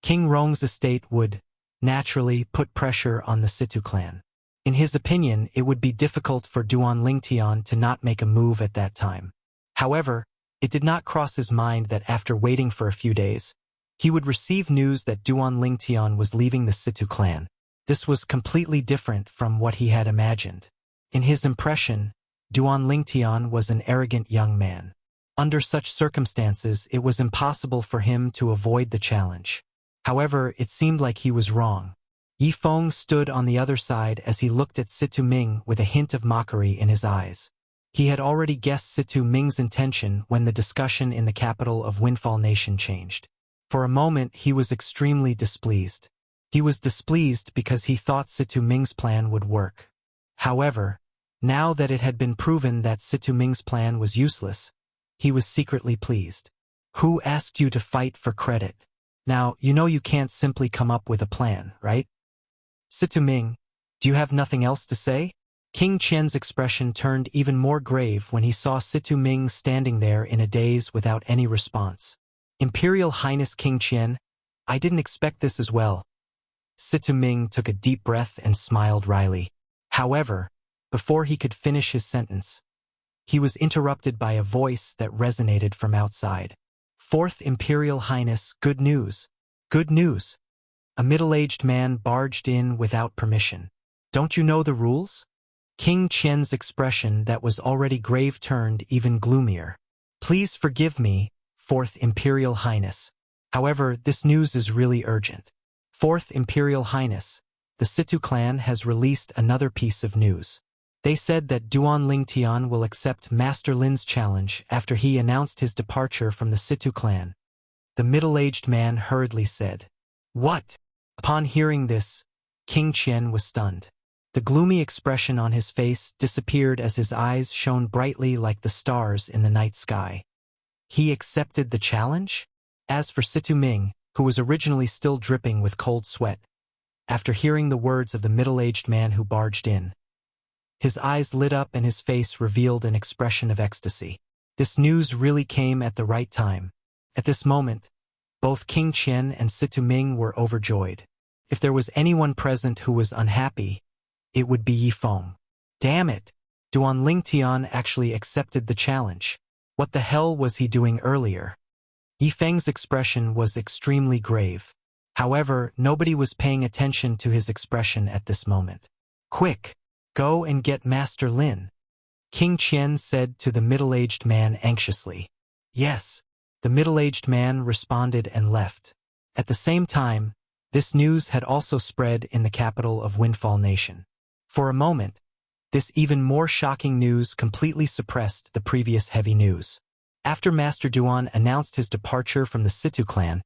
Speaker 1: King Rong's estate would, naturally, put pressure on the Situ clan. In his opinion, it would be difficult for Duan Lingtian to not make a move at that time. However, it did not cross his mind that after waiting for a few days, he would receive news that Duan Lingtian was leaving the Situ clan. This was completely different from what he had imagined. In his impression, Duan Lingtian was an arrogant young man. Under such circumstances, it was impossible for him to avoid the challenge. However, it seemed like he was wrong. Yifeng stood on the other side as he looked at Situ Ming with a hint of mockery in his eyes. He had already guessed Situ Ming's intention when the discussion in the capital of Windfall Nation changed. For a moment, he was extremely displeased. He was displeased because he thought Situ Ming's plan would work. However, now that it had been proven that Situ Ming's plan was useless, he was secretly pleased. Who asked you to fight for credit? Now, you know you can't simply come up with a plan, right? Situ Ming, do you have nothing else to say? King Qian's expression turned even more grave when he saw Situ Ming standing there in a daze without any response. Imperial Highness King Qian, I didn't expect this as well. Situ Ming took a deep breath and smiled wryly. However, before he could finish his sentence, he was interrupted by a voice that resonated from outside. Fourth Imperial Highness, good news. Good news. A middle-aged man barged in without permission. Don't you know the rules? King Qian's expression that was already grave turned even gloomier. Please forgive me, Fourth Imperial Highness. However, this news is really urgent. Fourth Imperial Highness, the Situ clan has released another piece of news. They said that Duan Lingtian will accept Master Lin's challenge after he announced his departure from the Situ clan. The middle-aged man hurriedly said, "What?" Upon hearing this, King Qian was stunned. The gloomy expression on his face disappeared as his eyes shone brightly like the stars in the night sky. He accepted the challenge? As for Situ Ming, who was originally still dripping with cold sweat, after hearing the words of the middle-aged man who barged in, his eyes lit up and his face revealed an expression of ecstasy. This news really came at the right time. At this moment, both King Qian and Situ Ming were overjoyed. If there was anyone present who was unhappy, it would be Yifeng. Damn it! Duan Lingtian actually accepted the challenge. What the hell was he doing earlier? Yifeng's expression was extremely grave. However, nobody was paying attention to his expression at this moment. Quick, go and get Master Lin, King Qian said to the middle-aged man anxiously. Yes, the middle-aged man responded and left. At the same time, this news had also spread in the capital of Windfall Nation. For a moment, this even more shocking news completely suppressed the previous heavy news. After Master Duan announced his departure from the Situ clan,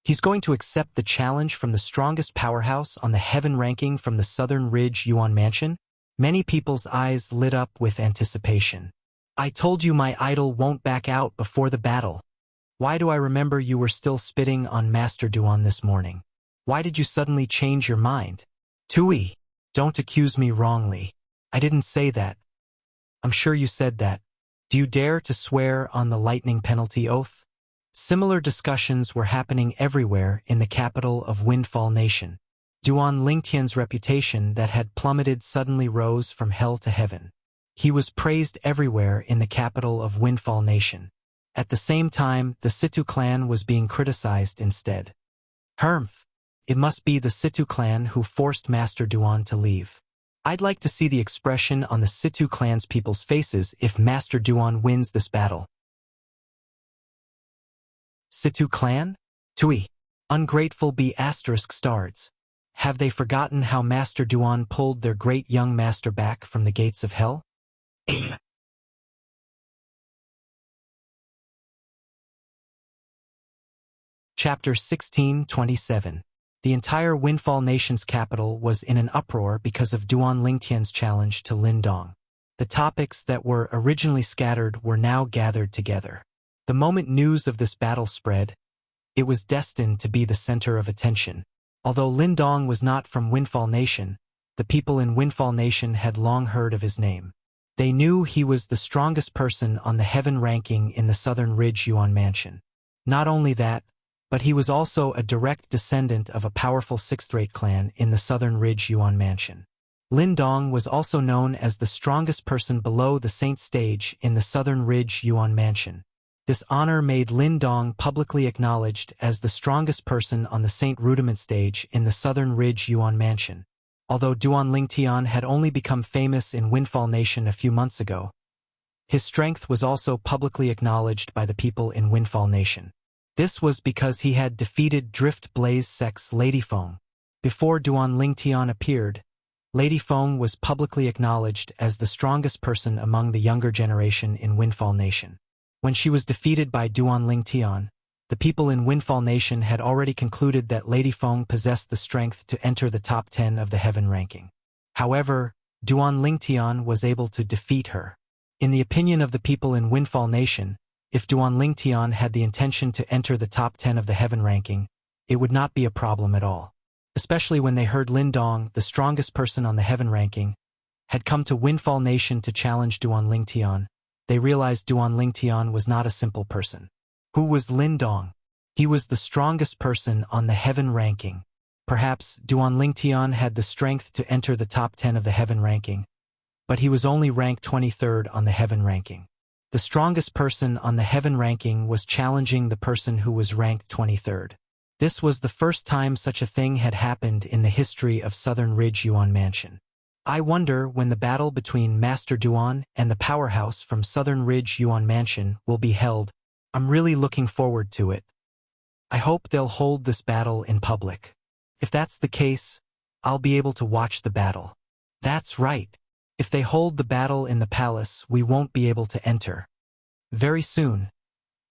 Speaker 1: he's going to accept the challenge from the strongest powerhouse on the heaven ranking from the Southern Ridge Yuan Mansion. Many people's eyes lit up with anticipation. I told you my idol won't back out before the battle. Why do I remember you were still spitting on Master Duan this morning? Why did you suddenly change your mind? Tui, don't accuse me wrongly. I didn't say that. I'm sure you said that. Do you dare to swear on the lightning penalty oath? Similar discussions were happening everywhere in the capital of Windfall Nation. Duan Lingtian's reputation that had plummeted suddenly rose from hell to heaven. He was praised everywhere in the capital of Windfall Nation. At the same time, the Situ clan was being criticized instead. Humph! It must be the Situ clan who forced Master Duan to leave. I'd like to see the expression on the Situ clan's people's faces if Master Duan wins this battle. Situ clan? Tui. Ungrateful be asterisk stars. Have they forgotten how Master Duan pulled their great young master back from the gates of hell? Chapter 16:27. The entire Windfall Nation's capital was in an uproar because of Duan Lingtian's challenge to Lin Dong. The topics that were originally scattered were now gathered together. The moment news of this battle spread, it was destined to be the center of attention. Although Lin Dong was not from Windfall Nation, the people in Windfall Nation had long heard of his name. They knew he was the strongest person on the heaven ranking in the Southern Ridge Yuan Mansion. Not only that, but he was also a direct descendant of a powerful sixth-rate clan in the Southern Ridge Yuan Mansion. Lin Dong was also known as the strongest person below the Saint stage in the Southern Ridge Yuan Mansion. This honor made Lin Dong publicly acknowledged as the strongest person on the Saint Rudiment stage in the Southern Ridge Yuan Mansion. Although Duan Lingtian had only become famous in Windfall Nation a few months ago, his strength was also publicly acknowledged by the people in Windfall Nation. This was because he had defeated Drift Blaze Sec's Lady Feng. Before Duan Lingtian appeared, Lady Feng was publicly acknowledged as the strongest person among the younger generation in Windfall Nation. When she was defeated by Duan Lingtian, the people in Windfall Nation had already concluded that Lady Feng possessed the strength to enter the top 10 of the heaven ranking. However, Duan Lingtian was able to defeat her. In the opinion of the people in Windfall Nation, if Duan Lingtian had the intention to enter the top 10 of the heaven ranking, it would not be a problem at all. Especially when they heard Lin Dong, the strongest person on the heaven ranking, had come to Windfall Nation to challenge Duan Lingtian, they realized Duan Lingtian was not a simple person. Who was Lin Dong? He was the strongest person on the heaven ranking. Perhaps Duan Lingtian had the strength to enter the top 10 of the heaven ranking, but he was only ranked 23rd on the heaven ranking. The strongest person on the heaven ranking was challenging the person who was ranked 23rd. This was the first time such a thing had happened in the history of Southern Ridge Yuan Mansion. I wonder when the battle between Master Duan and the powerhouse from Southern Ridge Yuan Mansion will be held. I'm really looking forward to it. I hope they'll hold this battle in public. If that's the case, I'll be able to watch the battle. That's right. If they hold the battle in the palace, we won't be able to enter. Very soon,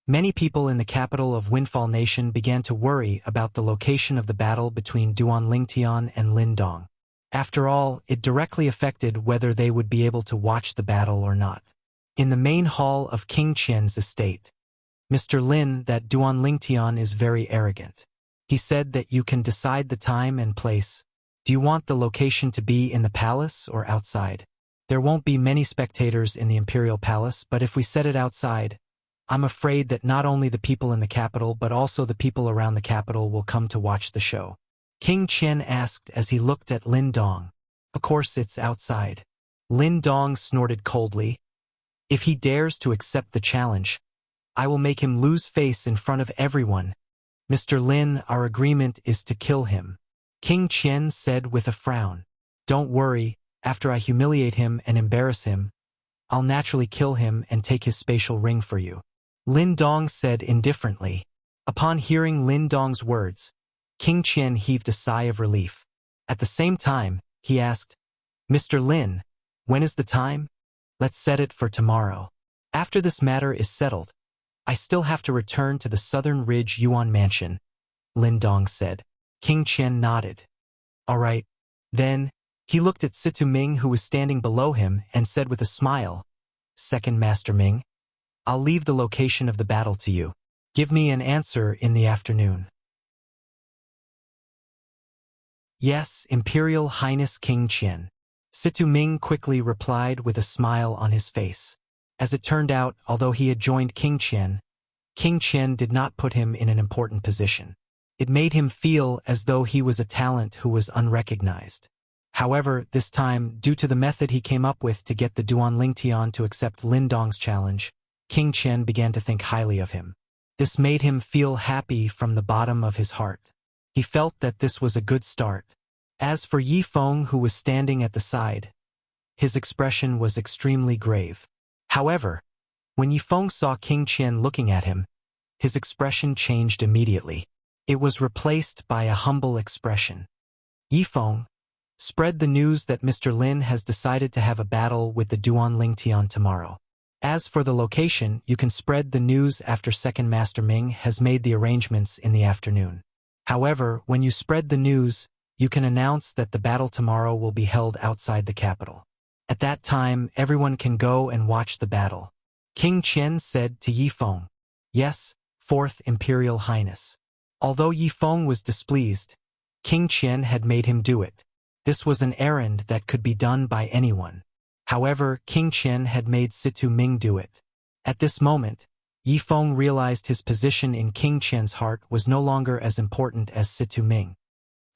Speaker 1: many people in the capital of Windfall Nation began to worry about the location of the battle between Duan Lingtian and Lin Dong. After all, it directly affected whether they would be able to watch the battle or not. In the main hall of King Qian's estate, Mr. Lin that Duan Lingtian is very arrogant. He said that you can decide the time and place. Do you want the location to be in the palace or outside? There won't be many spectators in the Imperial Palace, but if we set it outside, I'm afraid that not only the people in the capital but also the people around the capital will come to watch the show. King Qian asked as he looked at Lin Dong. Of course it's outside. Lin Dong snorted coldly. If he dares to accept the challenge, I will make him lose face in front of everyone. Mr. Lin, our agreement is to kill him. King Qian said with a frown. Don't worry, after I humiliate him and embarrass him, I'll naturally kill him and take his spatial ring for you. Lin Dong said indifferently. Upon hearing Lin Dong's words, King Qian heaved a sigh of relief. At the same time, he asked, Mr. Lin, when is the time? Let's set it for tomorrow. After this matter is settled, I still have to return to the Southern Ridge Yuan Mansion, Lin Dong said. King Qian nodded. All right. Then, he looked at Situ Ming who was standing below him and said with a smile, Second Master Ming, I'll leave the location of the battle to you. Give me an answer in the afternoon. Yes, Imperial Highness King Qian. Situ Ming quickly replied with a smile on his face. As it turned out, although he had joined King Qian did not put him in an important position. It made him feel as though he was a talent who was unrecognized. However, this time, due to the method he came up with to get the Duan Lingtian to accept Lin Dong's challenge, King Qian began to think highly of him. This made him feel happy from the bottom of his heart. He felt that this was a good start. As for Yi Feng, who was standing at the side, his expression was extremely grave. However, when Yi Feng saw King Qian looking at him, his expression changed immediately. It was replaced by a humble expression. Yi Feng, spread the news that Mr. Lin has decided to have a battle with the Duan Lingtian tomorrow. As for the location, you can spread the news after Second Master Ming has made the arrangements in the afternoon. However, when you spread the news, you can announce that the battle tomorrow will be held outside the capital. At that time, everyone can go and watch the battle. King Qian said to Yi Feng. Yes, Fourth Imperial Highness. Although Yi Feng was displeased, King Qian had made him do it. This was an errand that could be done by anyone. However, King Qian had made Situ Ming do it. At this moment, Yi Feng realized his position in King Qian's heart was no longer as important as Situ Ming.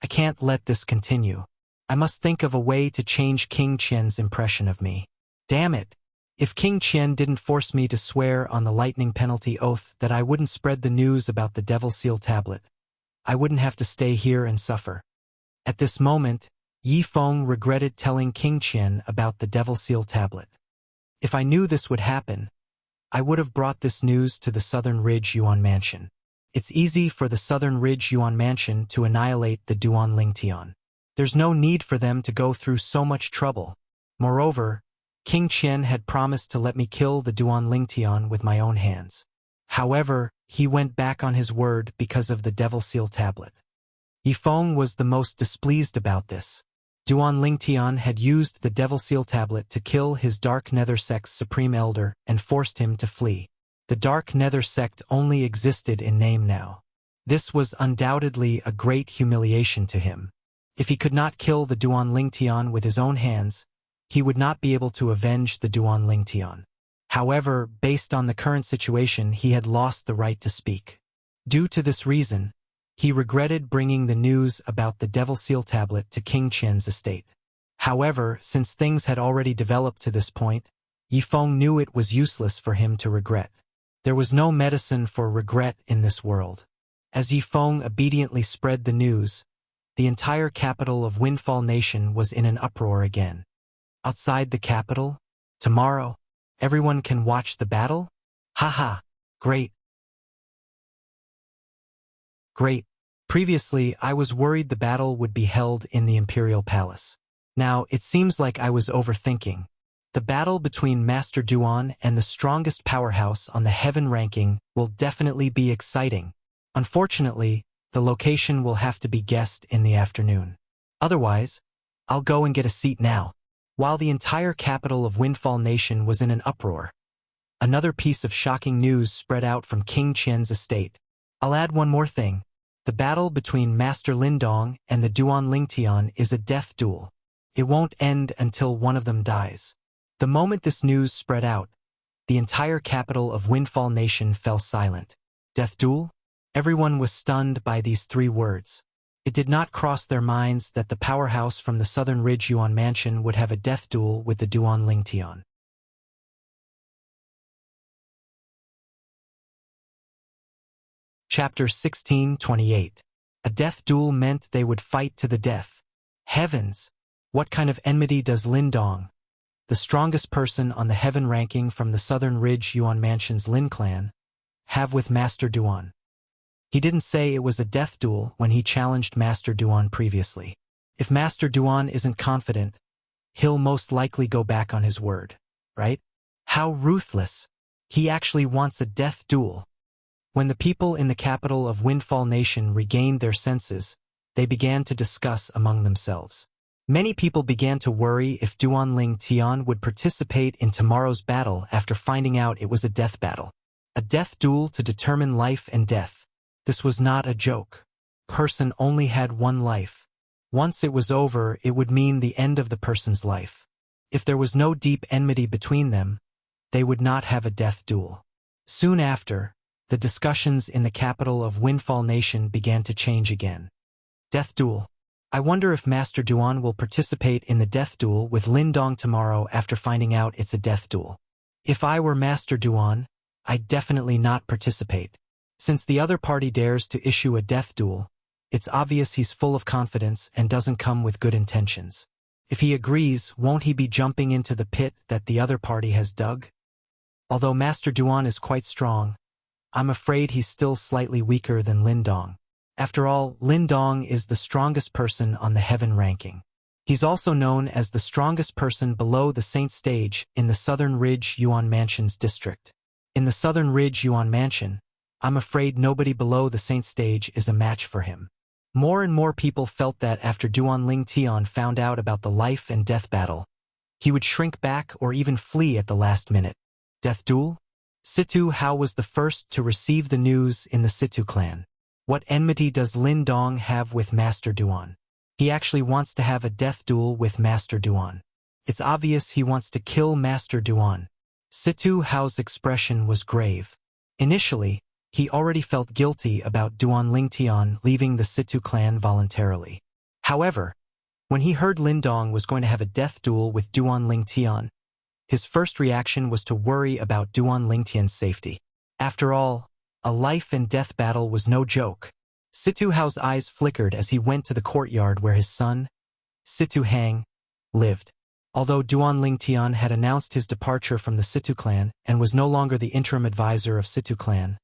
Speaker 1: I can't let this continue. I must think of a way to change King Qian's impression of me. Damn it! If King Qian didn't force me to swear on the lightning penalty oath that I wouldn't spread the news about the Devil Seal tablet, I wouldn't have to stay here and suffer. At this moment, Yi Feng regretted telling King Qian about the Devil Seal tablet. If I knew this would happen, I would have brought this news to the Southern Ridge Yuan Mansion. It's easy for the Southern Ridge Yuan Mansion to annihilate the Duan Lingtian. There's no need for them to go through so much trouble. Moreover, King Qian had promised to let me kill the Duan Lingtian with my own hands. However, he went back on his word because of the Devil Seal tablet. Yi Feng was the most displeased about this. Duan Lingtian had used the Devil Seal tablet to kill his Dark Nether Sect's Supreme Elder and forced him to flee. The Dark Nether Sect only existed in name now. This was undoubtedly a great humiliation to him. If he could not kill the Duan Lingtian with his own hands, he would not be able to avenge the Duan Lingtian. However, based on the current situation, he had lost the right to speak. Due to this reason, he regretted bringing the news about the Devil Seal tablet to King Qian's estate. However, since things had already developed to this point, Yi Feng knew it was useless for him to regret. There was no medicine for regret in this world. As Yi Feng obediently spread the news, the entire capital of Windfall Nation was in an uproar again. Outside the capital? Tomorrow? Everyone can watch the battle? Haha! Great! Great! Previously, I was worried the battle would be held in the Imperial Palace. Now, it seems like I was overthinking. The battle between Master Duan and the strongest powerhouse on the heaven ranking will definitely be exciting. Unfortunately, the location will have to be guessed in the afternoon. Otherwise, I'll go and get a seat now. While the entire capital of Windfall Nation was in an uproar, another piece of shocking news spread out from King Qian's estate. I'll add one more thing. The battle between Master Lin Dong and the Duan Lingtian is a death duel. It won't end until one of them dies. The moment this news spread out, the entire capital of Windfall Nation fell silent. Death duel? Everyone was stunned by these 3 words. It did not cross their minds that the powerhouse from the Southern Ridge Yuan Mansion would have a death duel with the Duan Lingtian. Chapter 16:28. A death duel meant they would fight to the death. Heavens! What kind of enmity does Lin Dong, the strongest person on the heaven ranking from the Southern Ridge Yuan Mansion's Lin clan, have with Master Duan? He didn't say it was a death duel when he challenged Master Duan previously. If Master Duan isn't confident, he'll most likely go back on his word, right? How ruthless! He actually wants a death duel. When the people in the capital of Windfall Nation regained their senses, they began to discuss among themselves. Many people began to worry if Duan Ling Tian would participate in tomorrow's battle after finding out it was a death battle. A death duel to determine life and death. This was not a joke. Person only had one life. Once it was over, it would mean the end of the person's life. If there was no deep enmity between them, they would not have a death duel. Soon after, the discussions in the capital of Windfall Nation began to change again. Death duel. I wonder if Master Duan will participate in the death duel with Lin Dong tomorrow after finding out it's a death duel. If I were Master Duan, I'd definitely not participate. Since the other party dares to issue a death duel, it's obvious he's full of confidence and doesn't come with good intentions. If he agrees, won't he be jumping into the pit that the other party has dug? Although Master Duan is quite strong, I'm afraid he's still slightly weaker than Lin Dong. After all, Lin Dong is the strongest person on the heaven ranking. He's also known as the strongest person below the Saint Stage in the Southern Ridge Yuan Mansion's district. In the Southern Ridge Yuan Mansion, I'm afraid nobody below the Saint Stage is a match for him. More and more people felt that after Duan Ling Tian found out about the life and death battle, he would shrink back or even flee at the last minute. Death duel? Situ Hao was the first to receive the news in the Situ clan. What enmity does Lin Dong have with Master Duan? He actually wants to have a death duel with Master Duan. It's obvious he wants to kill Master Duan. Situ Hao's expression was grave. Initially, he already felt guilty about Duan Ling Tian leaving the Situ clan voluntarily. However, when he heard Lin Dong was going to have a death duel with Duan Ling Tian, his first reaction was to worry about Duan Ling Tian's safety. After all, a life and death battle was no joke. Situ Hao's eyes flickered as he went to the courtyard where his son, Situ Hang, lived. Although Duan Ling Tian had announced his departure from the Situ clan and was no longer the interim advisor of Situ clan,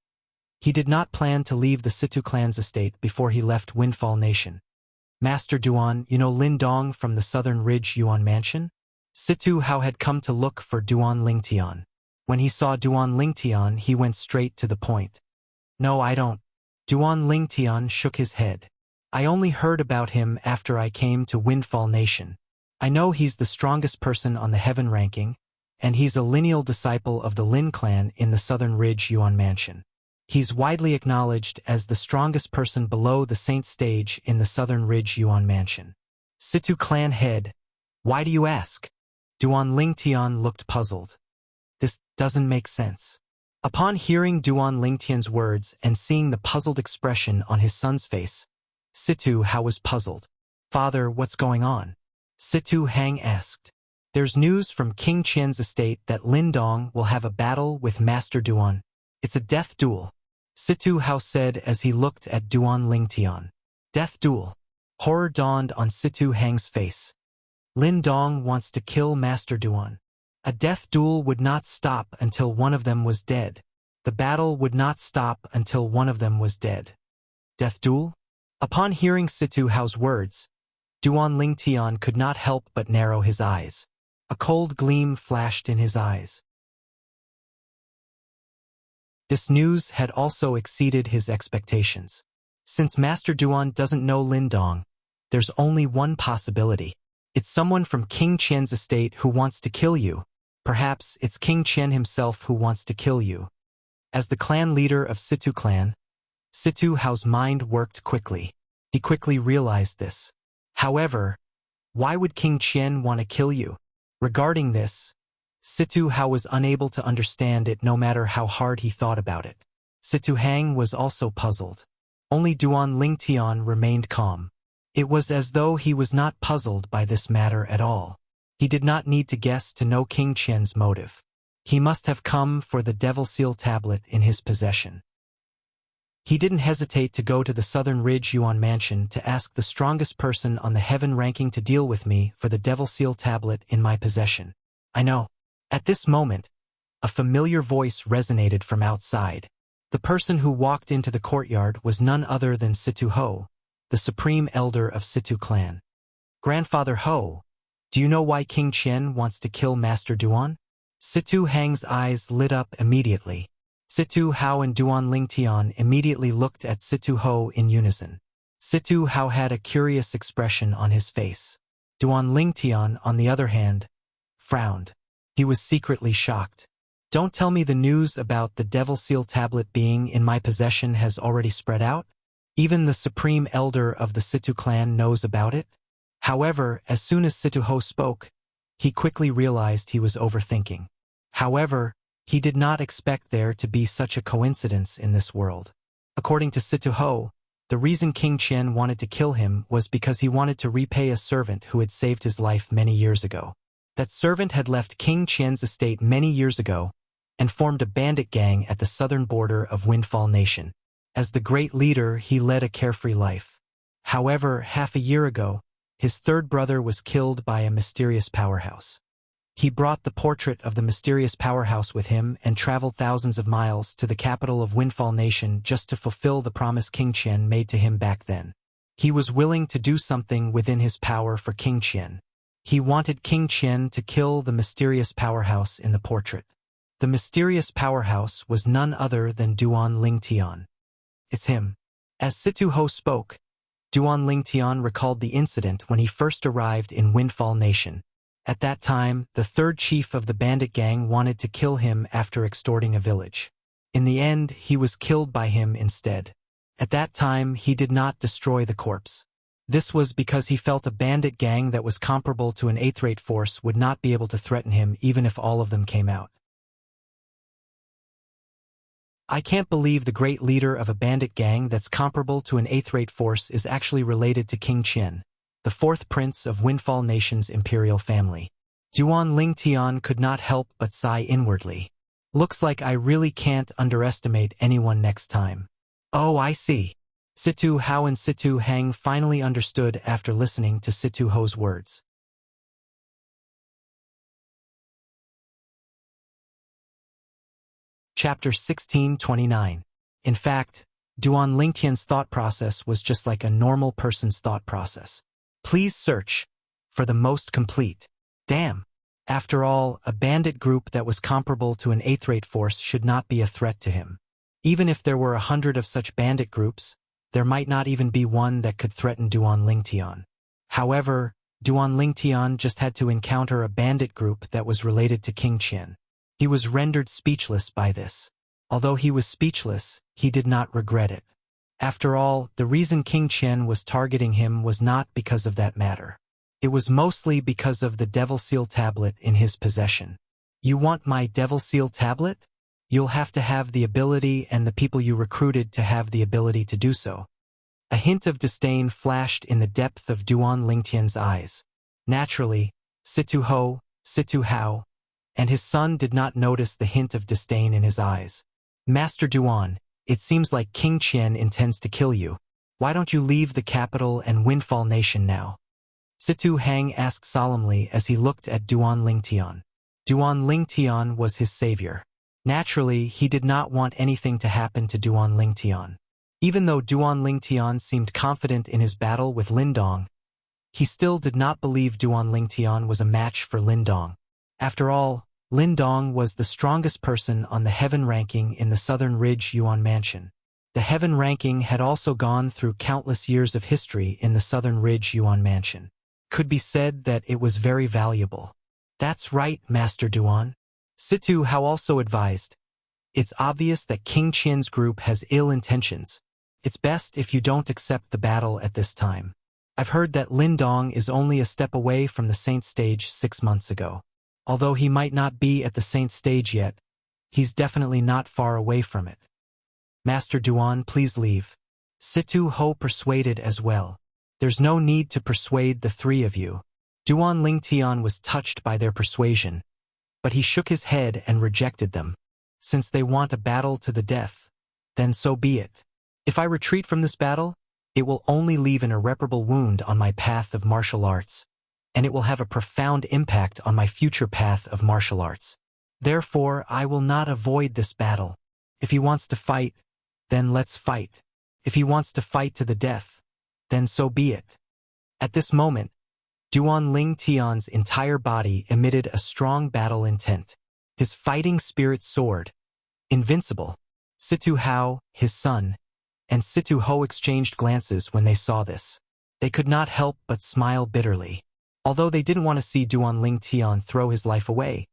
Speaker 1: he did not plan to leave the Situ clan's estate before he left Windfall Nation. Master Duan, you know Lin Dong from the Southern Ridge Yuan Mansion? Situ Hao had come to look for Duan Ling Tian. When he saw Duan Ling Tian, he went straight to the point. No, I don't. Duan Ling Tian shook his head. I only heard about him after I came to Windfall Nation. I know he's the strongest person on the heaven ranking, and he's a lineal disciple of the Lin clan in the Southern Ridge Yuan Mansion. He's widely acknowledged as the strongest person below the Saint Stage in the Southern Ridge Yuan Mansion. Situ clan head, why do you ask? Duan Ling Tian looked puzzled. This doesn't make sense. Upon hearing Duan Ling Tian's words and seeing the puzzled expression on his son's face, Situ Hao was puzzled. Father, what's going on? Situ Hang asked. There's news from King Qian's estate that Lin Dong will have a battle with Master Duan. It's a death duel, Situ Hao said as he looked at Duan Ling Tian. Death duel. Horror dawned on Situ Hang's face. Lin Dong wants to kill Master Duan. A death duel would not stop until one of them was dead. The battle would not stop until one of them was dead. Death duel? Upon hearing Situ Hao's words, Duan Ling Tian could not help but narrow his eyes. A cold gleam flashed in his eyes. This news had also exceeded his expectations. Since Master Duan doesn't know Lin Dong, there's only one possibility. It's someone from King Qian's estate who wants to kill you. Perhaps it's King Qian himself who wants to kill you. As the clan leader of Situ clan, Situ Hao's mind worked quickly. He quickly realized this. However, why would King Qian want to kill you? Regarding this, Situ Hao was unable to understand it no matter how hard he thought about it. Situ Hang was also puzzled. Only Duan Ling Tian remained calm. It was as though he was not puzzled by this matter at all. He did not need to guess to know King Qian's motive. He must have come for the Devil Seal tablet in his possession. He didn't hesitate to go to the Southern Ridge Yuan Mansion to ask the strongest person on the heaven ranking to deal with me for the Devil Seal tablet in my possession. I know. At this moment, a familiar voice resonated from outside. The person who walked into the courtyard was none other than Situ Ho, the supreme elder of Situ clan. Grandfather Ho, do you know why King Qian wants to kill Master Duan? Situ Hang's eyes lit up immediately. Situ Hao and Duan Lingtian immediately looked at Situ Ho in unison. Situ Hao had a curious expression on his face. Duan Lingtian, on the other hand, frowned. He was secretly shocked. Don't tell me the news about the Devil Seal tablet being in my possession has already spread out? Even the supreme elder of the Situ clan knows about it? However, as soon as Situ Ho spoke, he quickly realized he was overthinking. However, he did not expect there to be such a coincidence in this world. According to Situ Ho, the reason King Qian wanted to kill him was because he wanted to repay a servant who had saved his life many years ago. That servant had left King Qian's estate many years ago and formed a bandit gang at the southern border of Windfall Nation. As the great leader, he led a carefree life. However, half a year ago, his third brother was killed by a mysterious powerhouse. He brought the portrait of the mysterious powerhouse with him and traveled thousands of miles to the capital of Windfall Nation just to fulfill the promise King Qian made to him back then. He was willing to do something within his power for King Qian. He wanted King Qian to kill the mysterious powerhouse in the portrait. The mysterious powerhouse was none other than Duan Lingtian. It's him. As Situ Ho spoke, Duan Lingtian recalled the incident when he first arrived in Windfall Nation. At that time, the third chief of the bandit gang wanted to kill him after extorting a village. In the end, he was killed by him instead. At that time, he did not destroy the corpse. This was because he felt a bandit gang that was comparable to an eighth-rate force would not be able to threaten him even if all of them came out. I can't believe the great leader of a bandit gang that's comparable to an eighth-rate force is actually related to King Qian, the fourth prince of Windfall Nation's imperial family. Duan Lingtian could not help but sigh inwardly. Looks like I really can't underestimate anyone next time. Oh, I see. Situ Hao and Situ Hang finally understood after listening to Situ Ho's words. Chapter 1629. In fact, Duan Lingtian's thought process was just like a normal person's thought process. Please search for the most complete. Damn. After all, a bandit group that was comparable to an eighth-rate force should not be a threat to him. Even if there were 100 of such bandit groups, there might not even be one that could threaten Duan Lingtian. However, Duan Lingtian just had to encounter a bandit group that was related to King Qian. He was rendered speechless by this. Although he was speechless, he did not regret it. After all, the reason King Qian was targeting him was not because of that matter. It was mostly because of the Devil Seal tablet in his possession. You want my Devil Seal tablet? You'll have to have the ability and the people you recruited to have the ability to do so. A hint of disdain flashed in the depth of Duan Lingtian's eyes. Naturally, Situ Ho, Situ Hao, and his son did not notice the hint of disdain in his eyes. Master Duan, it seems like King Qian intends to kill you. Why don't you leave the capital and Windfall Nation now? Situ Hang asked solemnly as he looked at Duan Lingtian. Duan Lingtian was his savior. Naturally, he did not want anything to happen to Duan Lingtian. Even though Duan Lingtian seemed confident in his battle with Lindong, he still did not believe Duan Lingtian was a match for Lindong. After all, Lindong was the strongest person on the heaven ranking in the Southern Ridge Yuan Mansion. The heaven ranking had also gone through countless years of history in the Southern Ridge Yuan Mansion. Could be said that it was very valuable. That's right, Master Duan. Situ Hao also advised. It's obvious that King Qian's group has ill intentions. It's best if you don't accept the battle at this time. I've heard that Lindong is only a step away from the Saint stage 6 months ago. Although he might not be at the Saint stage yet, he's definitely not far away from it. Master Duan, please leave. Situ Ho persuaded as well. There's no need to persuade the three of you. Duan Lingtian was touched by their persuasion, but he shook his head and rejected them. Since they want a battle to the death, then so be it. If I retreat from this battle, it will only leave an irreparable wound on my path of martial arts, and it will have a profound impact on my future path of martial arts. Therefore, I will not avoid this battle. If he wants to fight, then let's fight. If he wants to fight to the death, then so be it. At this moment, Duan Ling Tian's entire body emitted a strong battle intent. His fighting spirit soared. Invincible. Situ Hao, his son, and Situ Ho exchanged glances when they saw this. They could not help but smile bitterly. Although they didn't want to see Duan Ling Tian throw his life away,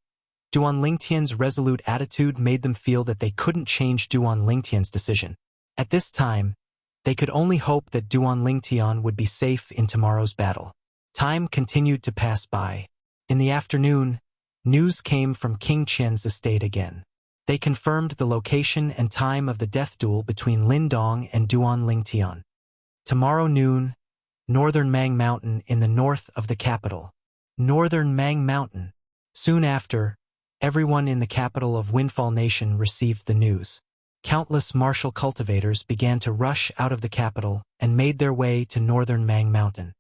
Speaker 1: Duan Ling Tian's resolute attitude made them feel that they couldn't change Duan Ling Tian's decision. At this time, they could only hope that Duan Ling Tian would be safe in tomorrow's battle. Time continued to pass by. In the afternoon, news came from King Qian's estate again. They confirmed the location and time of the death duel between Lin Dong and Duan Ling Tian. Tomorrow noon, Northern Mang Mountain in the north of the capital. Northern Mang Mountain. Soon after, everyone in the capital of Windfall Nation received the news. Countless martial cultivators began to rush out of the capital and made their way to Northern Mang Mountain.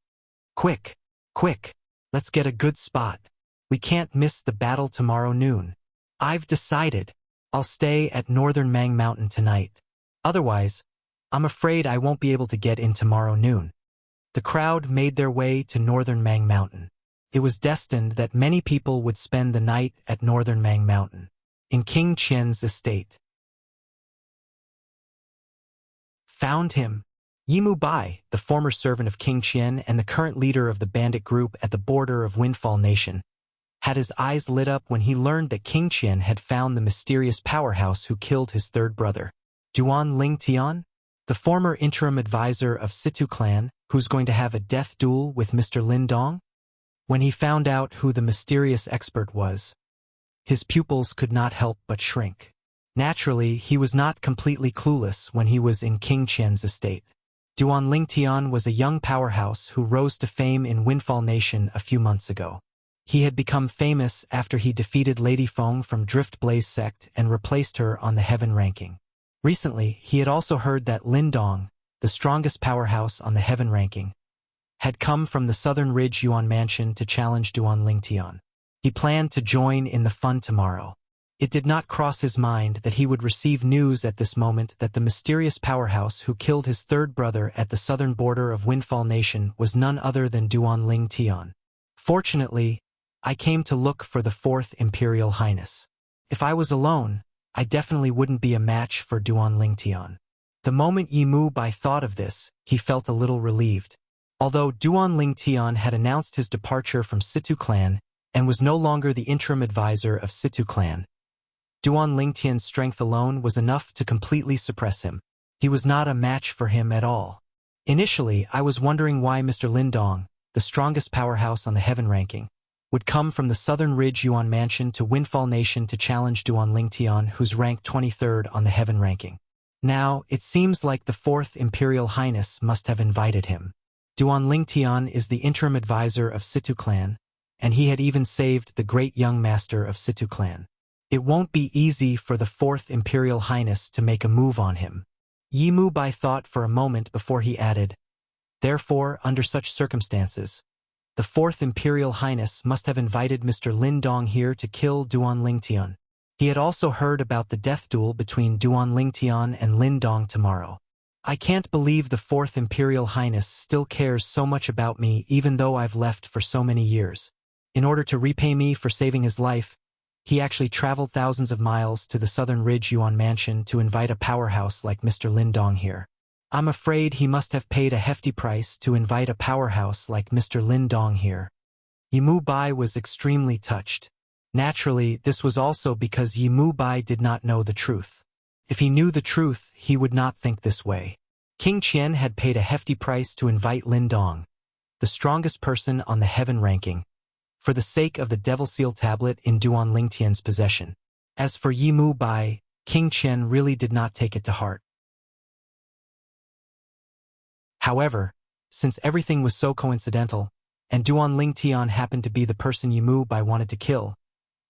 Speaker 1: Quick, quick, let's get a good spot. We can't miss the battle tomorrow noon. I've decided. I'll stay at Northern Mang Mountain tonight. Otherwise, I'm afraid I won't be able to get in tomorrow noon. The crowd made their way to Northern Mang Mountain. It was destined that many people would spend the night at Northern Mang Mountain, in King Qian's estate. Found him. Yimu Bai, the former servant of King Qian and the current leader of the bandit group at the border of Windfall Nation, had his eyes lit up when he learned that King Qian had found the mysterious powerhouse who killed his third brother. Duan Ling Tian, the former interim advisor of Situ clan, who's going to have a death duel with Mr. Lin Dong? When he found out who the mysterious expert was, his pupils could not help but shrink. Naturally, he was not completely clueless when he was in King Qian's estate. Duan Ling Tian was a young powerhouse who rose to fame in Windfall Nation a few months ago. He had become famous after he defeated Lady Feng from Drift Blaze sect and replaced her on the heaven ranking. Recently, he had also heard that Lin Dong, the strongest powerhouse on the heaven ranking, had come from the Southern Ridge Yuan Mansion to challenge Duan Ling Tian. He planned to join in the fun tomorrow. It did not cross his mind that he would receive news at this moment that the mysterious powerhouse who killed his third brother at the southern border of Windfall Nation was none other than Duan Ling Tian. Fortunately, I came to look for the Fourth Imperial Highness. If I was alone, I definitely wouldn't be a match for Duan Ling Tian. The moment Yimu Bai thought of this, he felt a little relieved. Although Duan Ling Tian had announced his departure from Situ clan and was no longer the interim advisor of Situ clan, Duan Ling Tian's strength alone was enough to completely suppress him. He was not a match for him at all. Initially, I was wondering why Mr. Lin Dong, the strongest powerhouse on the heaven ranking, would come from the Southern Ridge Yuan Mansion to Windfall Nation to challenge Duan Ling Tian, who's ranked 23rd on the heaven ranking. Now, it seems like the Fourth Imperial Highness must have invited him. Duan Ling Tian is the interim advisor of Situ clan, and he had even saved the great young master of Situ clan. It won't be easy for the Fourth Imperial Highness to make a move on him. Yimu Bai thought for a moment before he added, therefore, under such circumstances, the Fourth Imperial Highness must have invited Mr. Lin Dong here to kill Duan Ling Tian. He had also heard about the death duel between Duan Ling Tian and Lin Dong tomorrow. I can't believe the Fourth Imperial Highness still cares so much about me even though I've left for so many years. In order to repay me for saving his life, he actually traveled thousands of miles to the Southern Ridge Yuan Mansion to invite a powerhouse like Mr. Lin Dong here. I'm afraid he must have paid a hefty price to invite a powerhouse like Mr. Lin Dong here. Yimu Bai was extremely touched. Naturally, this was also because Yimu Bai did not know the truth. If he knew the truth, he would not think this way. King Qian had paid a hefty price to invite Lin Dong, the strongest person on the heaven ranking, for the sake of the Devil Seal tablet in Duan Ling Tian's possession. As for Yimu Bai, King Qian really did not take it to heart. However, since everything was so coincidental, and Duan Ling Tian happened to be the person Yimu Bai wanted to kill,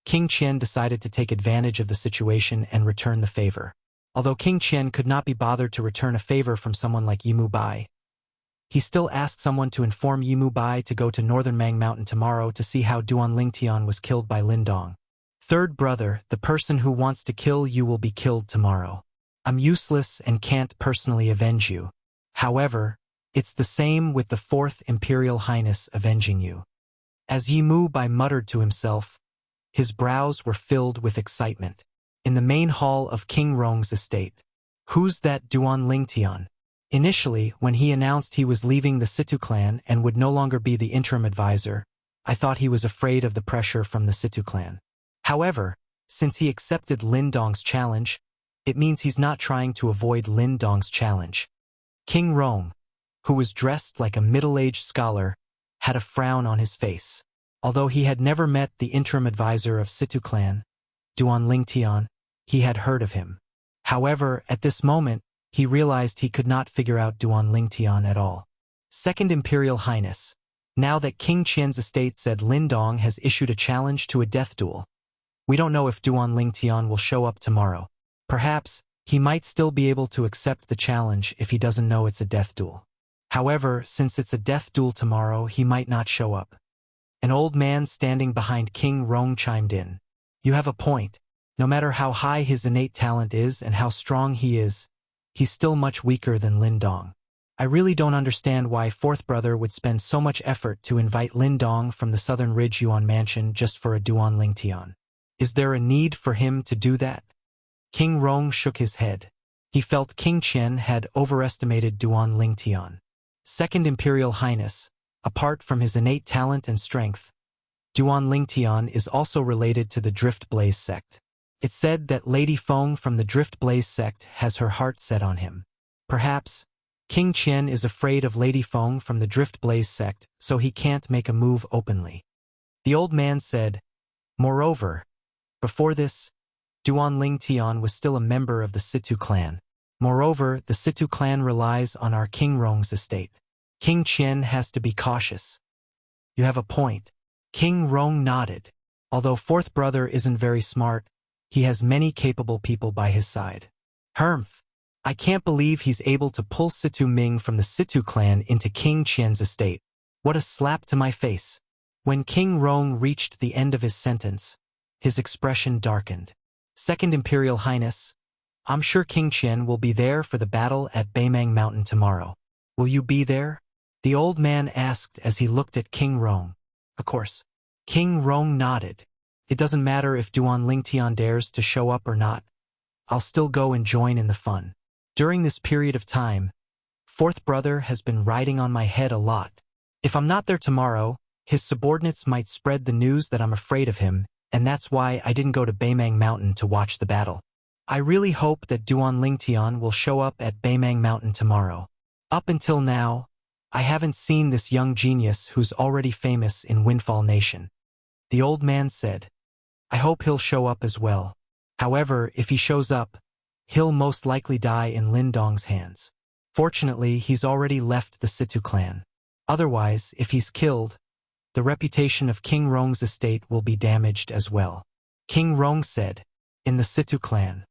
Speaker 1: King Qian decided to take advantage of the situation and return the favor. Although King Qian could not be bothered to return a favor from someone like Yimu Bai, he still asked someone to inform Yimu Bai to go to Northern Mang Mountain tomorrow to see how Duan Lingtian was killed by Lindong. Third brother, the person who wants to kill you will be killed tomorrow. I'm useless and can't personally avenge you. However, it's the same with the Fourth Imperial Highness avenging you. As Yimu Bai muttered to himself, his brows were filled with excitement. In the main hall of King Rong's estate. Who's that Duan Lingtian? Initially, when he announced he was leaving the Situ clan and would no longer be the interim advisor, I thought he was afraid of the pressure from the Situ clan. However, since he accepted Lindong's challenge, it means he's not trying to avoid Lindong's challenge. King Rong, who was dressed like a middle-aged scholar, had a frown on his face. Although he had never met the interim advisor of Situ clan, Duan Lingtian, he had heard of him. However, at this moment, he realized he could not figure out Duan Lingtian at all. Second Imperial Highness, now that King Qian's estate said Lindong has issued a challenge to a death duel, we don't know if Duan Lingtian will show up tomorrow. Perhaps, he might still be able to accept the challenge if he doesn't know it's a death duel. However, since it's a death duel tomorrow, he might not show up. An old man standing behind King Rong chimed in. You have a point. No matter how high his innate talent is and how strong he is, he's still much weaker than Lindong. I really don't understand why Fourth Brother would spend so much effort to invite Lindong from the Southern Ridge Yuan Mansion just for a Duan Lingtian. Is there a need for him to do that? King Rong shook his head. He felt King Qian had overestimated Duan Lingtian. Second Imperial Highness, apart from his innate talent and strength, Duan Lingtian is also related to the Drift Blaze sect. It's said that Lady Feng from the Drift Blaze sect has her heart set on him. Perhaps, King Qian is afraid of Lady Feng from the Drift Blaze sect, so he can't make a move openly. The old man said, moreover, before this, Duan Lingtian was still a member of the Situ clan. Moreover, the Situ clan relies on our King Rong's estate. King Qian has to be cautious. You have a point. King Rong nodded. Although Fourth Brother isn't very smart, he has many capable people by his side. Humph! I can't believe he's able to pull Situ Ming from the Situ clan into King Qian's estate. What a slap to my face. When King Rong reached the end of his sentence, his expression darkened. Second Imperial Highness, I'm sure King Qian will be there for the battle at Beimang Mountain tomorrow. Will you be there? The old man asked as he looked at King Rong. Of course. King Rong nodded. It doesn't matter if Duan Lingtian dares to show up or not. I'll still go and join in the fun. During this period of time, Fourth Brother has been riding on my head a lot. If I'm not there tomorrow, his subordinates might spread the news that I'm afraid of him, and that's why I didn't go to Beimang Mountain to watch the battle. I really hope that Duan Lingtian will show up at Beimang Mountain tomorrow. Up until now, I haven't seen this young genius who's already famous in Windfall Nation. The old man said, I hope he'll show up as well. However, if he shows up, he'll most likely die in Lindong's hands. Fortunately, he's already left the Situ clan. Otherwise, if he's killed, the reputation of King Rong's estate will be damaged as well. King Rong said, in the Situ clan.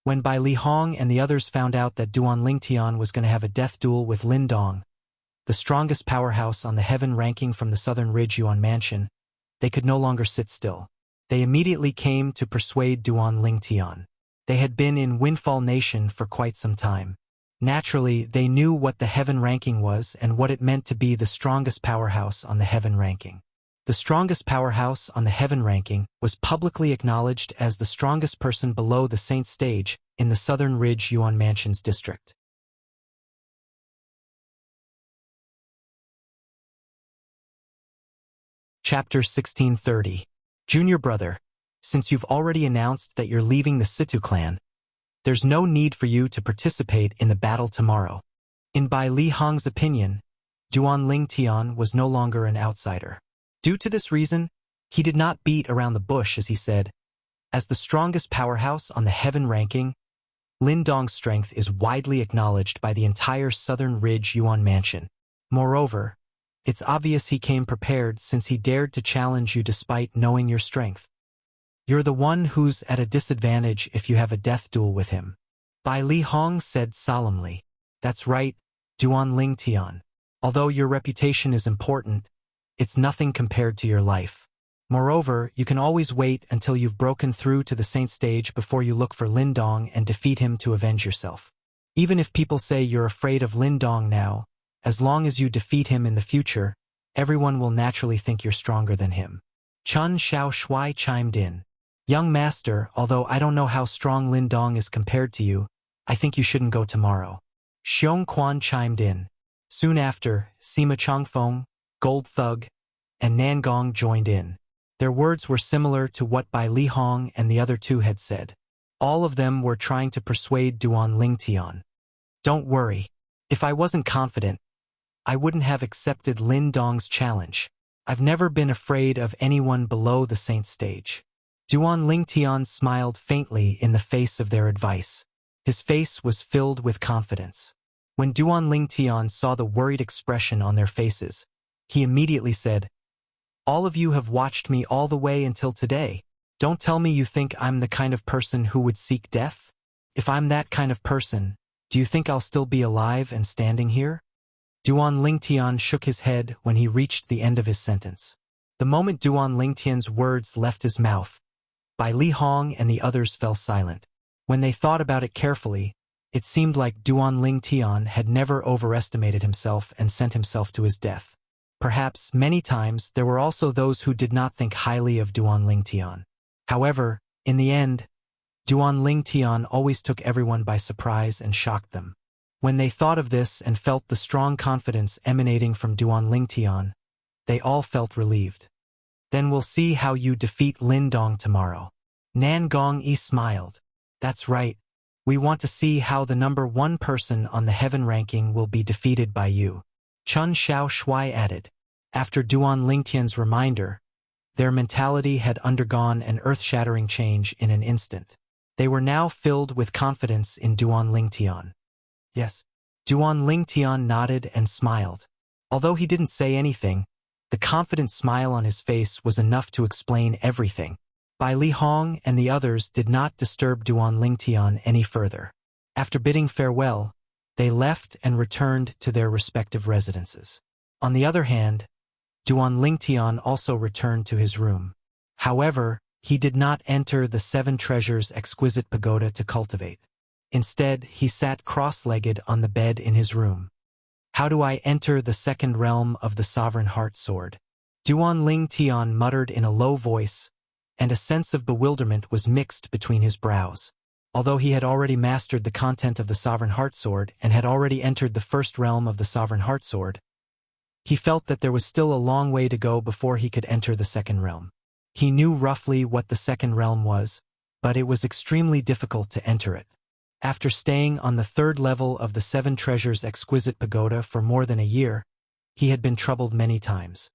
Speaker 1: When Bai Li Hong and the others found out that Duan Lingtian was going to have a death duel with Lindong, the strongest powerhouse on the heaven ranking from the Southern Ridge Yuan Mansion, they could no longer sit still. They immediately came to persuade Duan Lingtian. They had been in Windfall Nation for quite some time. Naturally, they knew what the heaven ranking was and what it meant to be the strongest powerhouse on the heaven ranking. The strongest powerhouse on the heaven ranking was publicly acknowledged as the strongest person below the Saint stage in the Southern Ridge Yuan Mansion's district. Chapter 1630. Junior brother, since you've already announced that you're leaving the Situ clan, there's no need for you to participate in the battle tomorrow. In Bai Li Hong's opinion, Duan Lingtian was no longer an outsider. Due to this reason, he did not beat around the bush as he said, as the strongest powerhouse on the heaven ranking, Lindong's strength is widely acknowledged by the entire Southern Ridge Yuan Mansion. Moreover, it's obvious he came prepared since he dared to challenge you despite knowing your strength. You're the one who's at a disadvantage if you have a death duel with him. Bai Li Hong said solemnly. That's right, Duan Ling Tian. Although your reputation is important, it's nothing compared to your life. Moreover, you can always wait until you've broken through to the saint stage before you look for Lin Dong and defeat him to avenge yourself. Even if people say you're afraid of Lin Dong now, as long as you defeat him in the future, everyone will naturally think you're stronger than him. Chun Xiao Shui chimed in. Young master, although I don't know how strong Lin Dong is compared to you, I think you shouldn't go tomorrow. Xiong Quan chimed in. Soon after, Sima Changfeng, Gold Thug, and Nangong joined in. Their words were similar to what Bai Li Hong and the other two had said. All of them were trying to persuade Duan Ling Tian. Don't worry. If I wasn't confident, I wouldn't have accepted Lin Dong's challenge. I've never been afraid of anyone below the saint stage. Duan Ling Tian smiled faintly in the face of their advice. His face was filled with confidence. When Duan Ling Tian saw the worried expression on their faces, he immediately said, All of you have watched me all the way until today. Don't tell me you think I'm the kind of person who would seek death? If I'm that kind of person, do you think I'll still be alive and standing here? Duan Ling Tian shook his head when he reached the end of his sentence. The moment Duan Ling Tian's words left his mouth, Bai Li Hong and the others fell silent. When they thought about it carefully, it seemed like Duan Ling Tian had never overestimated himself and sent himself to his death. Perhaps, many times, there were also those who did not think highly of Duan Ling Tian. However, in the end, Duan Ling Tian always took everyone by surprise and shocked them. When they thought of this and felt the strong confidence emanating from Duan Ling Tian, they all felt relieved. Then we'll see how you defeat Lin Dong tomorrow. Nan Gong-yi smiled. That's right. We want to see how the number one person on the heaven ranking will be defeated by you. Chun Xiao Shui added. After Duan Ling Tian's reminder, their mentality had undergone an earth-shattering change in an instant. They were now filled with confidence in Duan Ling Tian. Yes. Duan Ling Tian nodded and smiled. Although he didn't say anything, the confident smile on his face was enough to explain everything. Bai Li Hong and the others did not disturb Duan Ling Tian any further. After bidding farewell, they left and returned to their respective residences. On the other hand, Duan Ling Tian also returned to his room. However, he did not enter the Seven Treasures' exquisite pagoda to cultivate. Instead, he sat cross-legged on the bed in his room. How do I enter the second realm of the Sovereign Heart Sword? Duan Ling Tian muttered in a low voice, and a sense of bewilderment was mixed between his brows. Although he had already mastered the content of the Sovereign Heart Sword and had already entered the first realm of the Sovereign Heart Sword, he felt that there was still a long way to go before he could enter the second realm. He knew roughly what the second realm was, but it was extremely difficult to enter it. After staying on the third level of the Seven Treasures' exquisite pagoda for more than a year, he had been troubled many times.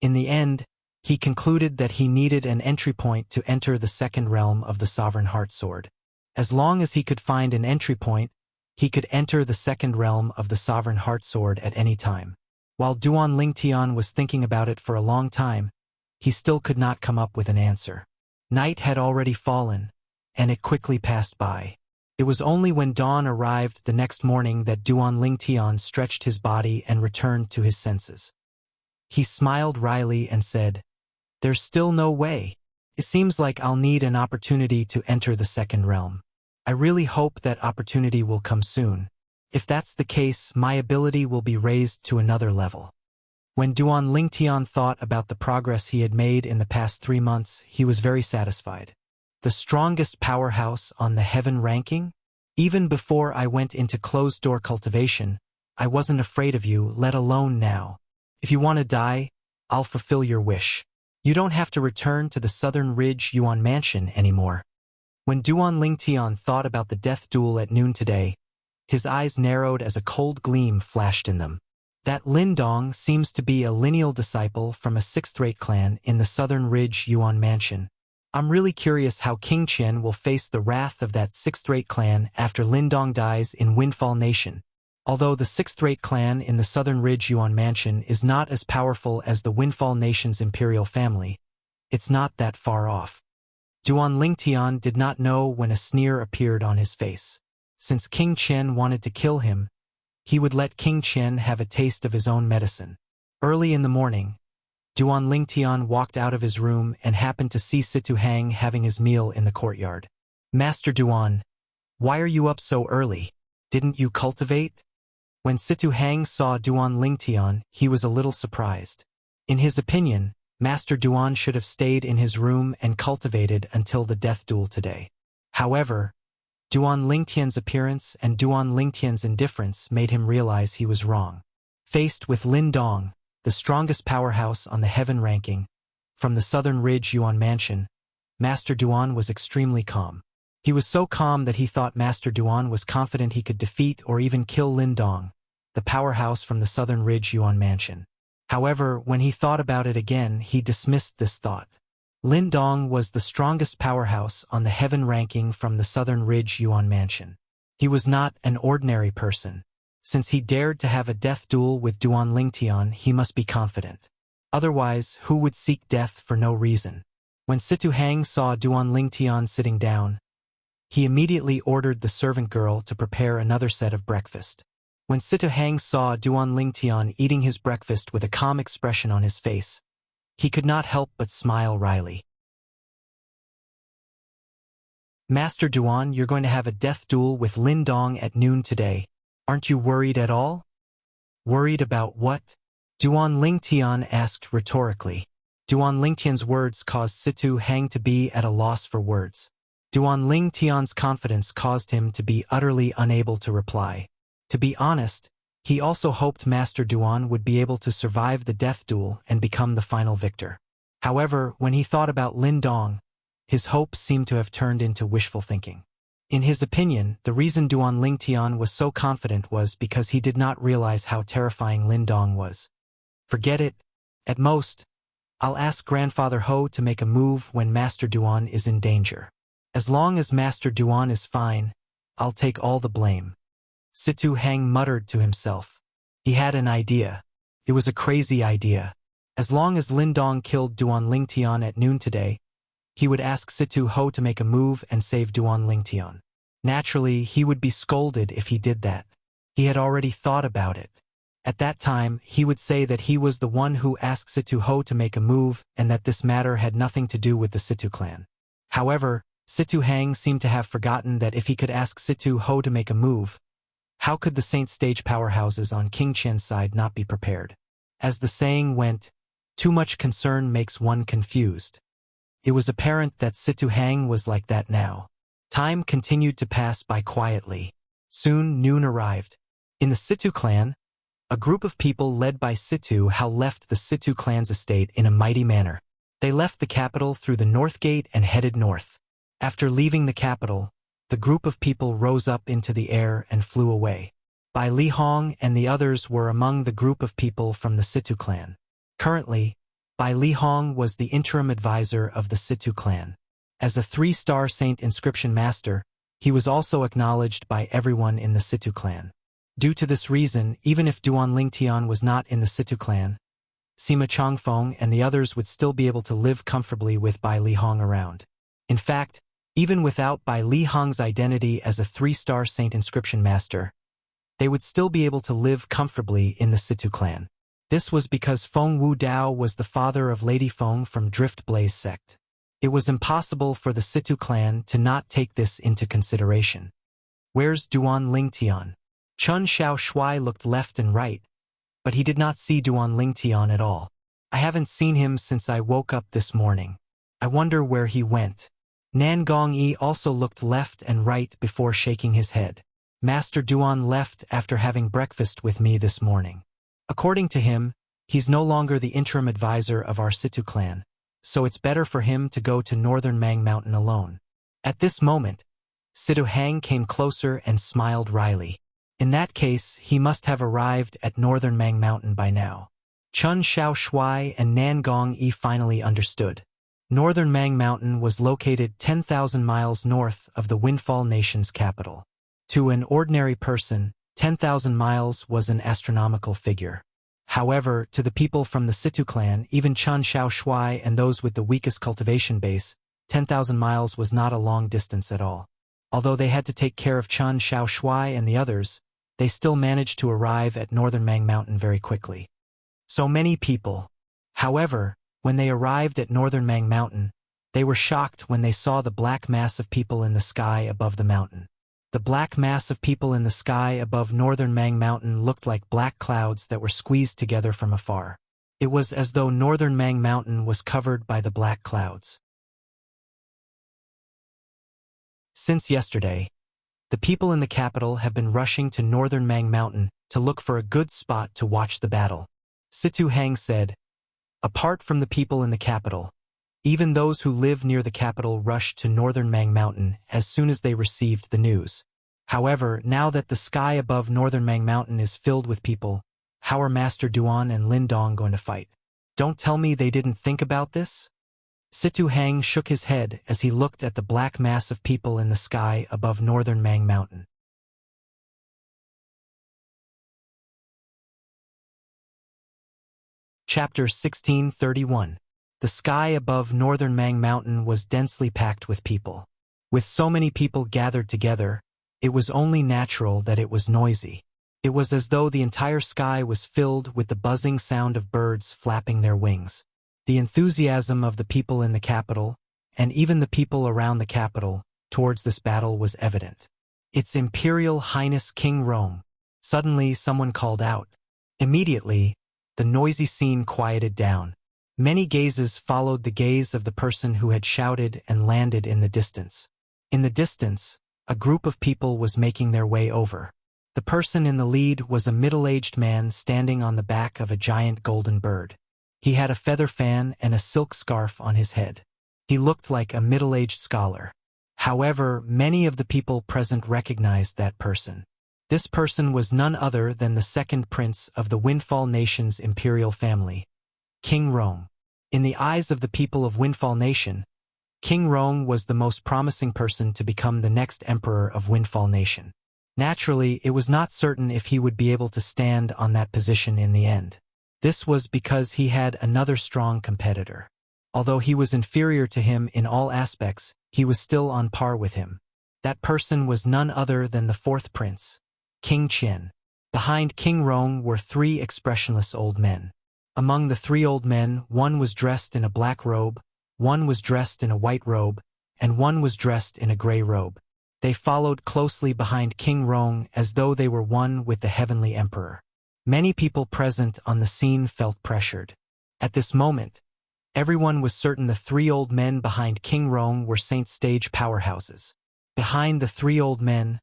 Speaker 1: In the end, he concluded that he needed an entry point to enter the second realm of the Sovereign Heart Sword. As long as he could find an entry point, he could enter the second realm of the Sovereign Heart Sword at any time. While Duan Ling Tian was thinking about it for a long time, he still could not come up with an answer. Night had already fallen, and it quickly passed by. It was only when dawn arrived the next morning that Duan Ling Tian stretched his body and returned to his senses. He smiled wryly and said, There's still no way. It seems like I'll need an opportunity to enter the second realm. I really hope that opportunity will come soon. If that's the case, my ability will be raised to another level. When Duan Ling Tian thought about the progress he had made in the past 3 months, he was very satisfied. The strongest powerhouse on the heaven ranking? Even before I went into closed-door cultivation, I wasn't afraid of you, let alone now. If you want to die, I'll fulfill your wish. You don't have to return to the Southern Ridge Yuan Mansion anymore. When Duan Ling Tian thought about the death duel at noon today, his eyes narrowed as a cold gleam flashed in them. That Lin Dong seems to be a lineal disciple from a sixth-rate clan in the Southern Ridge Yuan Mansion. I'm really curious how King Qian will face the wrath of that sixth-rate clan after Lin Dong dies in Windfall Nation. Although the sixth-rate clan in the Southern Ridge Yuan Mansion is not as powerful as the Windfall Nation's imperial family, it's not that far off. Duan Lingtian did not know when a sneer appeared on his face. Since King Qian wanted to kill him, he would let King Qian have a taste of his own medicine. Early in the morning, Duan Lingtian walked out of his room and happened to see Situ Hang having his meal in the courtyard. "Master Duan, why are you up so early? Didn't you cultivate?" When Situ Hang saw Duan Lingtian, he was a little surprised. In his opinion, Master Duan should have stayed in his room and cultivated until the death duel today. However, Duan Lingtian's appearance and Duan Lingtian's indifference made him realize he was wrong. Faced with Lin Dong, the strongest powerhouse on the heaven ranking, from the Southern Ridge Yuan Mansion, Master Duan was extremely calm. He was so calm that he thought Master Duan was confident he could defeat or even kill Lin Dong, the powerhouse from the Southern Ridge Yuan Mansion. However, when he thought about it again, he dismissed this thought. Lin Dong was the strongest powerhouse on the heaven ranking from the Southern Ridge Yuan Mansion. He was not an ordinary person. Since he dared to have a death duel with Duan Lingtian, he must be confident. Otherwise, who would seek death for no reason? When Situ Hang saw Duan Lingtian sitting down, he immediately ordered the servant girl to prepare another set of breakfast. When Situ Hang saw Duan Lingtian eating his breakfast with a calm expression on his face, he could not help but smile wryly. "Master Duan, you're going to have a death duel with Lin Dong at noon today. Aren't you worried at all?" "Worried about what?" Duan Lingtian asked rhetorically. Duan Lingtian's words caused Situ Hang to be at a loss for words. Duan Lingtian's confidence caused him to be utterly unable to reply. To be honest, he also hoped Master Duan would be able to survive the death duel and become the final victor. However, when he thought about Lin Dong, his hopes seemed to have turned into wishful thinking. In his opinion, the reason Duan Lingtian was so confident was because he did not realize how terrifying Lin Dong was. "Forget it. At most, I'll ask Grandfather Ho to make a move when Master Duan is in danger. As long as Master Duan is fine, I'll take all the blame." Situ Hang muttered to himself. He had an idea. It was a crazy idea. As long as Lin Dong killed Duan Lingtian at noon today, he would ask Situ Ho to make a move and save Duan Lingtian. Naturally, he would be scolded if he did that. He had already thought about it. At that time, he would say that he was the one who asked Situ Ho to make a move and that this matter had nothing to do with the Situ clan. However, Situ Hang seemed to have forgotten that if he could ask Situ Ho to make a move, how could the Saint Stage powerhouses on King Qian's side not be prepared? As the saying went, too much concern makes one confused. It was apparent that Situ Hang was like that now. Time continued to pass by quietly. Soon noon arrived. In the Situ clan, a group of people led by Situ Hao left the Situ clan's estate in a mighty manner. They left the capital through the north gate and headed north. After leaving the capital, the group of people rose up into the air and flew away. Bai Li Hong and the others were among the group of people from the Situ clan. Currently, Bai Li Hong was the interim advisor of the Situ clan. As a 3-star saint inscription master, he was also acknowledged by everyone in the Situ clan. Due to this reason, even if Duan Lingtian was not in the Situ clan, Sima Chongfeng and the others would still be able to live comfortably with Bai Li Hong around. In fact, even without Bai Li Hong's identity as a 3-star saint inscription master, they would still be able to live comfortably in the Situ clan. This was because Feng Wu Dao was the father of Lady Feng from Drift Blaze sect. It was impossible for the Situ clan to not take this into consideration. "Where's Duan Lingtian?" Chun Xiao Shui looked left and right, but he did not see Duan Lingtian at all. "I haven't seen him since I woke up this morning. I wonder where he went." Nan Gongyi also looked left and right before shaking his head. "Master Duan left after having breakfast with me this morning. According to him, he's no longer the interim advisor of our Situ clan, so it's better for him to go to Northern Mang Mountain alone." At this moment, Situ Hang came closer and smiled wryly. In that case, he must have arrived at Northern Mang Mountain by now. Chun Xiao Shui and Nan Gongyi finally understood. Northern Mang Mountain was located 10,000 miles north of the Windfall Nation's capital. To an ordinary person, 10,000 miles was an astronomical figure. However, to the people from the Situ clan, even Chen Xiaoshui and those with the weakest cultivation base, 10,000 miles was not a long distance at all. Although they had to take care of Chen Xiaoshui and the others, they still managed to arrive at northern Mang Mountain very quickly. So many people. However, when they arrived at northern Mang Mountain, they were shocked when they saw the black mass of people in the sky above the mountain. The black mass of people in the sky above northern Mang Mountain looked like black clouds that were squeezed together from afar. It was as though northern Mang Mountain was covered by the black clouds. Since yesterday, the people in the capital have been rushing to northern Mang Mountain to look for a good spot to watch the battle. Situ Hang said, apart from the people in the capital, even those who live near the capital rushed to northern Mang Mountain as soon as they received the news. However, now that the sky above northern Mang Mountain is filled with people, how are Master Duan and Lin Dong going to fight? Don't tell me they didn't think about this? Situ Hang shook his head as he looked at the black mass of people in the sky above northern Mang Mountain. Chapter 1631. The sky above northern Mang Mountain was densely packed with people. With so many people gathered together, it was only natural that it was noisy. It was as though the entire sky was filled with the buzzing sound of birds flapping their wings. The enthusiasm of the people in the capital, and even the people around the capital, towards this battle was evident. Its Imperial Highness King Rome. Suddenly someone called out. Immediately, the noisy scene quieted down. Many gazes followed the gaze of the person who had shouted and landed in the distance. In the distance, a group of people was making their way over. The person in the lead was a middle-aged man standing on the back of a giant golden bird. He had a feather fan and a silk scarf on his head. He looked like a middle-aged scholar. However, many of the people present recognized that person. This person was none other than the second prince of the Windfall Nation's imperial family, King Rong. In the eyes of the people of Windfall Nation, King Rong was the most promising person to become the next emperor of Windfall Nation. Naturally, it was not certain if he would be able to stand on that position in the end. This was because he had another strong competitor. Although he was inferior to him in all aspects, he was still on par with him. That person was none other than the fourth prince, King Qian. Behind King Rong were three expressionless old men. Among the three old men, one was dressed in a black robe, one was dressed in a white robe, and one was dressed in a gray robe. They followed closely behind King Rong as though they were one with the heavenly emperor. Many people present on the scene felt pressured. At this moment, everyone was certain the three old men behind King Rong were Saint Stage powerhouses. Behind the three old men,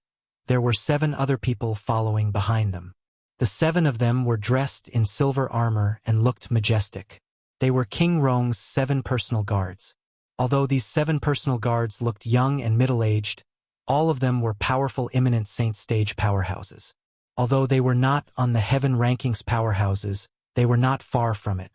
Speaker 1: there were 7 other people following behind them. The 7 of them were dressed in silver armor and looked majestic. They were King Rong's 7 personal guards. Although these 7 personal guards looked young and middle-aged, all of them were powerful eminent Saint Stage powerhouses. Although they were not on the heaven rankings powerhouses, they were not far from it.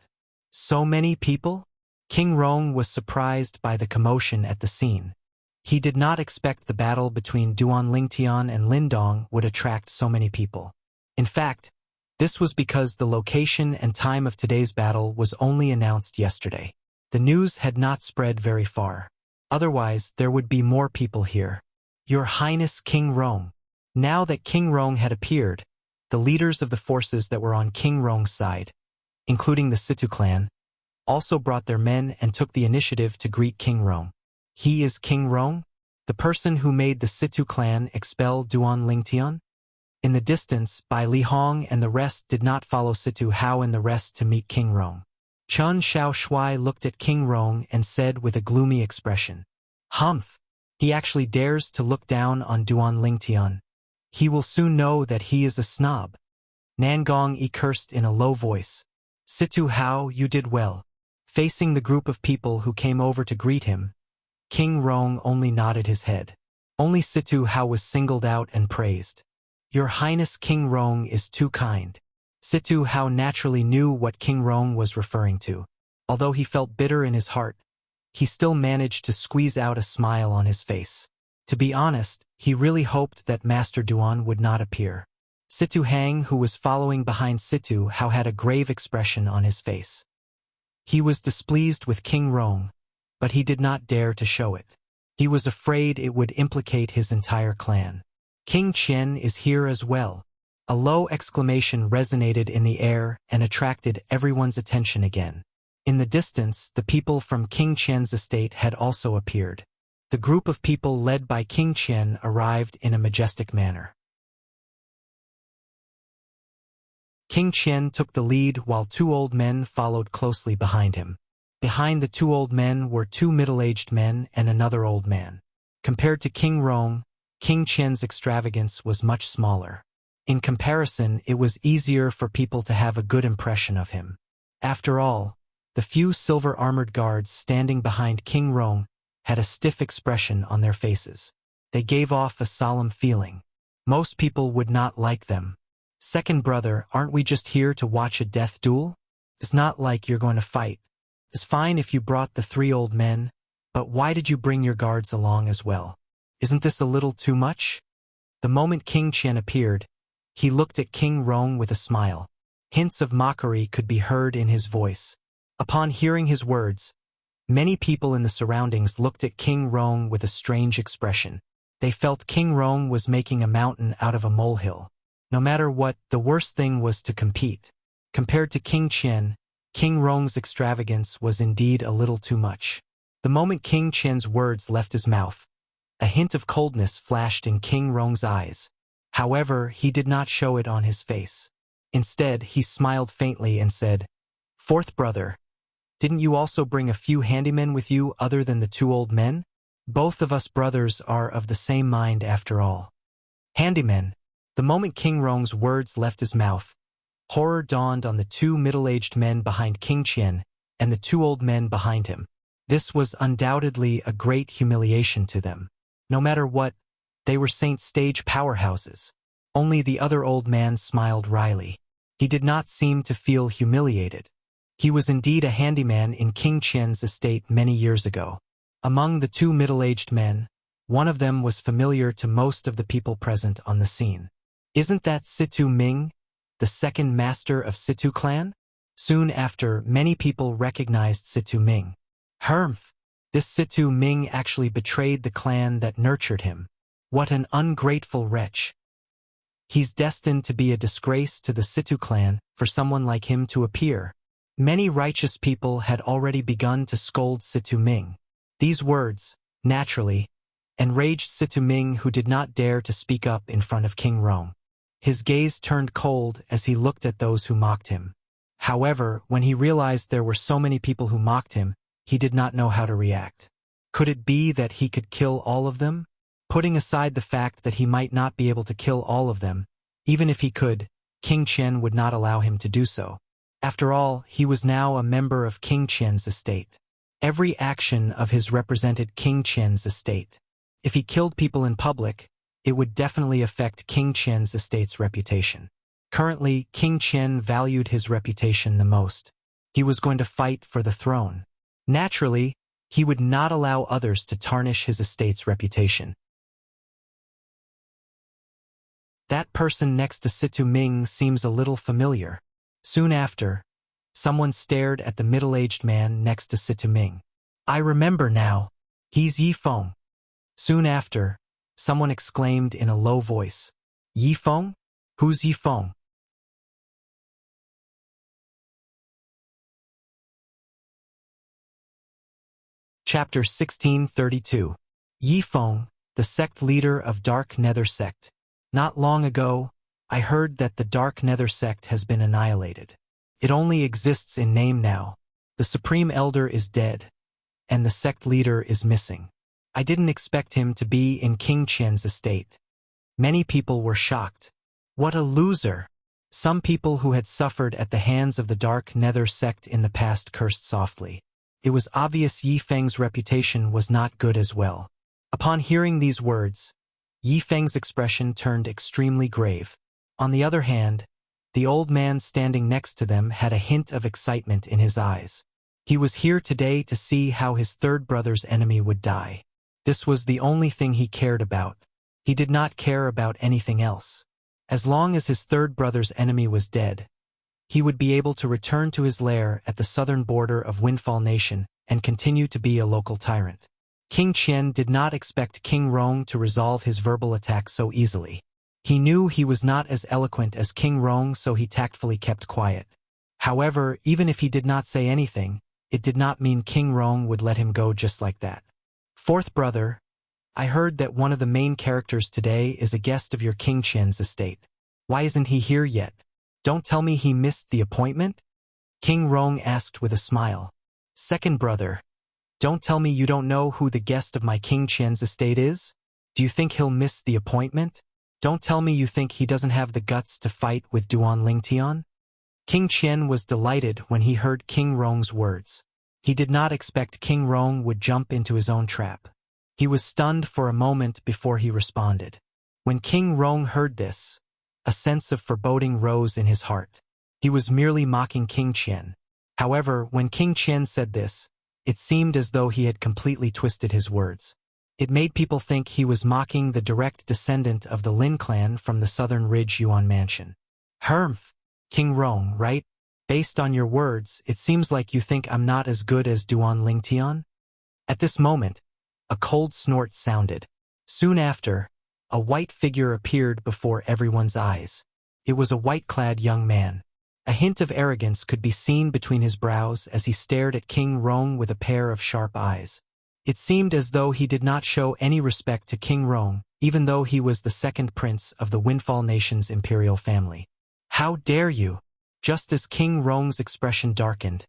Speaker 1: So many people? King Rong was surprised by the commotion at the scene. He did not expect the battle between Duan Lingtian and Lin Dong would attract so many people. In fact, this was because the location and time of today's battle was only announced yesterday. The news had not spread very far. Otherwise, there would be more people here. Your Highness King Rong. Now that King Rong had appeared, the leaders of the forces that were on King Rong's side, including the Situ clan, also brought their men and took the initiative to greet King Rong. He is King Rong, the person who made the Situ clan expel Duan Lingtian? In the distance, Bai Li Hong and the rest did not follow Situ Hao and the rest to meet King Rong. Chen Xiaoshui looked at King Rong and said with a gloomy expression, "Humph! He actually dares to look down on Duan Lingtian. He will soon know that he is a snob." Nangong Yi cursed in a low voice. "Situ Hao, you did well." Facing the group of people who came over to greet him, King Rong only nodded his head. Only Situ Hao was singled out and praised. "Your Highness King Rong is too kind." Situ Hao naturally knew what King Rong was referring to. Although he felt bitter in his heart, he still managed to squeeze out a smile on his face. To be honest, he really hoped that Master Duan would not appear. Situ Hang, who was following behind Situ Hao, had a grave expression on his face. He was displeased with King Rong, but he did not dare to show it. He was afraid it would implicate his entire clan. King Qian is here as well. A low exclamation resonated in the air and attracted everyone's attention again. In the distance, the people from King Qian's estate had also appeared. The group of people led by King Qian arrived in a majestic manner. King Qian took the lead while two old men followed closely behind him. Behind the two old men were two middle-aged men and another old man. Compared to King Rong, King Qian's extravagance was much smaller. In comparison, it was easier for people to have a good impression of him. After all, the few silver-armored guards standing behind King Rong had a stiff expression on their faces. They gave off a solemn feeling. Most people would not like them. "Second brother, aren't we just here to watch a death duel? It's not like you're going to fight. It's fine if you brought the three old men, but why did you bring your guards along as well? Isn't this a little too much?" The moment King Qian appeared, he looked at King Rong with a smile. Hints of mockery could be heard in his voice. Upon hearing his words, many people in the surroundings looked at King Rong with a strange expression. They felt King Rong was making a mountain out of a molehill. No matter what, the worst thing was to compete. Compared to King Qian, King Rong's extravagance was indeed a little too much. The moment King Qian's words left his mouth, a hint of coldness flashed in King Rong's eyes. However, he did not show it on his face. Instead, he smiled faintly and said, "Fourth brother, didn't you also bring a few handymen with you other than the two old men? Both of us brothers are of the same mind after all." Handymen. The moment King Rong's words left his mouth, horror dawned on the two middle-aged men behind King Qian and the two old men behind him. This was undoubtedly a great humiliation to them. No matter what, they were Saint Stage powerhouses. Only the other old man smiled wryly. He did not seem to feel humiliated. He was indeed a handyman in King Qian's estate many years ago. Among the two middle-aged men, one of them was familiar to most of the people present on the scene. "Isn't that Situ Ming, the second master of Situ clan?" Soon after, many people recognized Situ Ming. "Humph! This Situ Ming actually betrayed the clan that nurtured him. What an ungrateful wretch. He's destined to be a disgrace to the Situ clan for someone like him to appear." Many righteous people had already begun to scold Situ Ming. These words, naturally, enraged Situ Ming, who did not dare to speak up in front of King Rong. His gaze turned cold as he looked at those who mocked him. However, when he realized there were so many people who mocked him, he did not know how to react. Could it be that he could kill all of them? Putting aside the fact that he might not be able to kill all of them, even if he could, King Qian would not allow him to do so. After all, he was now a member of King Qian's estate. Every action of his represented King Qian's estate. If he killed people in public, it would definitely affect King Qian's estate's reputation. Currently, King Qian valued his reputation the most. He was going to fight for the throne. Naturally, he would not allow others to tarnish his estate's reputation. That person next to Situ Ming seems a little familiar. Soon after, someone stared at the middle-aged man next to Situ Ming. "I remember now. He's Yi Feng." Soon after, someone exclaimed in a low voice, "Yi Feng? Who's Yi Feng?" Chapter 1632. Yi Feng, the sect leader of Dark Nether Sect. Not long ago, I heard that the Dark Nether Sect has been annihilated. It only exists in name now. The Supreme Elder is dead, and the sect leader is missing. I didn't expect him to be in King Qian's estate. Many people were shocked. What a loser! Some people who had suffered at the hands of the Dark Nether Sect in the past cursed softly. It was obvious Yi Feng's reputation was not good as well. Upon hearing these words, Yi Feng's expression turned extremely grave. On the other hand, the old man standing next to them had a hint of excitement in his eyes. He was here today to see how his third brother's enemy would die. This was the only thing he cared about. He did not care about anything else. As long as his third brother's enemy was dead, he would be able to return to his lair at the southern border of Windfall Nation and continue to be a local tyrant. King Qian did not expect King Rong to resolve his verbal attack so easily. He knew he was not as eloquent as King Rong, so he tactfully kept quiet. However, even if he did not say anything, it did not mean King Rong would let him go just like that. Fourth brother, I heard that one of the main characters today is a guest of your King Qian's estate. Why isn't he here yet? Don't tell me he missed the appointment? King Rong asked with a smile. Second brother, don't tell me you don't know who the guest of my King Qian's estate is? Do you think he'll miss the appointment? Don't tell me you think he doesn't have the guts to fight with Duan Lingtian? King Qian was delighted when he heard King Rong's words. He did not expect King Rong would jump into his own trap. He was stunned for a moment before he responded. When King Rong heard this, a sense of foreboding rose in his heart. He was merely mocking King Qian. However, when King Qian said this, it seemed as though he had completely twisted his words. It made people think he was mocking the direct descendant of the Lin clan from the Southern Ridge Yuan Mansion. Humph, King Rong, right? Based on your words, it seems like you think I'm not as good as Duan Lingtian? At this moment, a cold snort sounded. Soon after, a white figure appeared before everyone's eyes. It was a white-clad young man. A hint of arrogance could be seen between his brows as he stared at King Rong with a pair of sharp eyes. It seemed as though he did not show any respect to King Rong, even though he was the second prince of the Windfall Nation's imperial family. How dare you! Just as King Rong's expression darkened,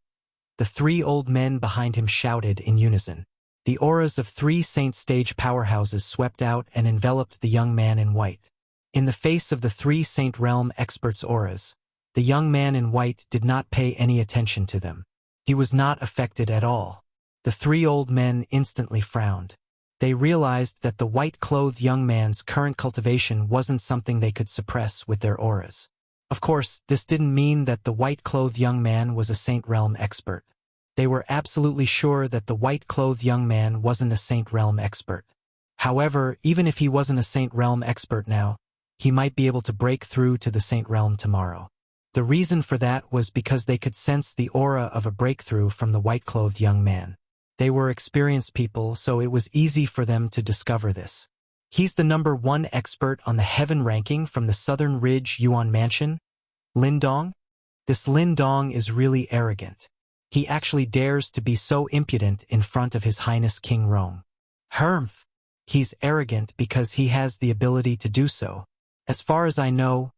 Speaker 1: the three old men behind him shouted in unison. The auras of three saint stage powerhouses swept out and enveloped the young man in white. In the face of the three saint realm experts' auras, the young man in white did not pay any attention to them. He was not affected at all. The three old men instantly frowned. They realized that the white-clothed young man's current cultivation wasn't something they could suppress with their auras. Of course, this didn't mean that the white-clothed young man was a Saint Realm expert. They were absolutely sure that the white-clothed young man wasn't a Saint Realm expert. However, even if he wasn't a Saint Realm expert now, he might be able to break through to the Saint Realm tomorrow. The reason for that was because they could sense the aura of a breakthrough from the white-clothed young man. They were experienced people, so it was easy for them to discover this. He's the #1 expert on the heaven ranking from the Southern Ridge Yuan Mansion, Lin Dong? This Lin Dong is really arrogant. He actually dares to be so impudent in front of His Highness King Rong. Humph! He's arrogant because he has the ability to do so. As far as I know,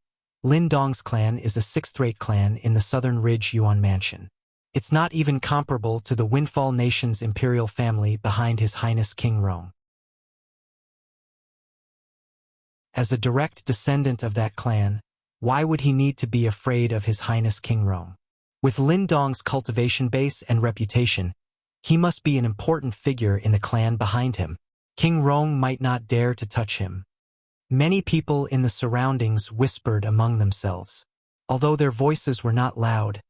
Speaker 1: Lin Dong's clan is a 6th-rate clan in the Southern Ridge Yuan Mansion. It's not even comparable to the Windfall Nation's imperial family behind His Highness King Rong. As a direct descendant of that clan, why would he need to be afraid of His Highness King Rong? With Lin Dong's cultivation base and reputation, he must be an important figure in the clan behind him. King Rong might not dare to touch him. Many people in the surroundings whispered among themselves. Although their voices were not loud,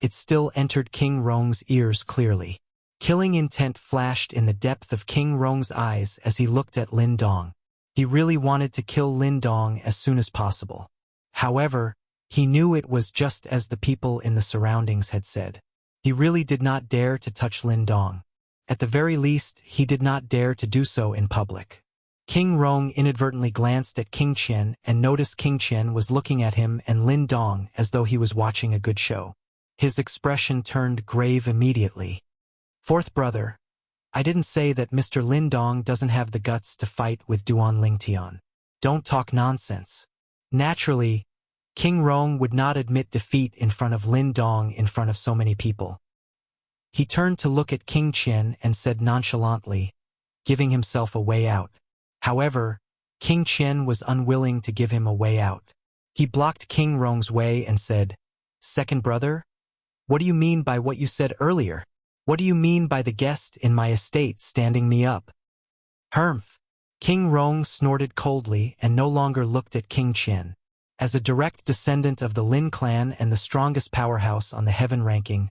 Speaker 1: it still entered King Rong's ears clearly. Killing intent flashed in the depth of King Rong's eyes as he looked at Lin Dong. He really wanted to kill Lin Dong as soon as possible. However, he knew it was just as the people in the surroundings had said. He really did not dare to touch Lin Dong. At the very least, he did not dare to do so in public. King Rong inadvertently glanced at King Qian and noticed King Qian was looking at him and Lin Dong as though he was watching a good show. His expression turned grave immediately. Fourth brother, I didn't say that Mr. Lin Dong doesn't have the guts to fight with Duan Lingtian. Don't talk nonsense. Naturally, King Rong would not admit defeat in front of Lin Dong in front of so many people. He turned to look at King Qian and said nonchalantly, giving himself a way out. However, King Qian was unwilling to give him a way out. He blocked King Rong's way and said, Second brother? What do you mean by what you said earlier? What do you mean by the guest in my estate standing me up? Humph! King Rong snorted coldly and no longer looked at King Qian. As a direct descendant of the Lin clan and the strongest powerhouse on the heaven ranking,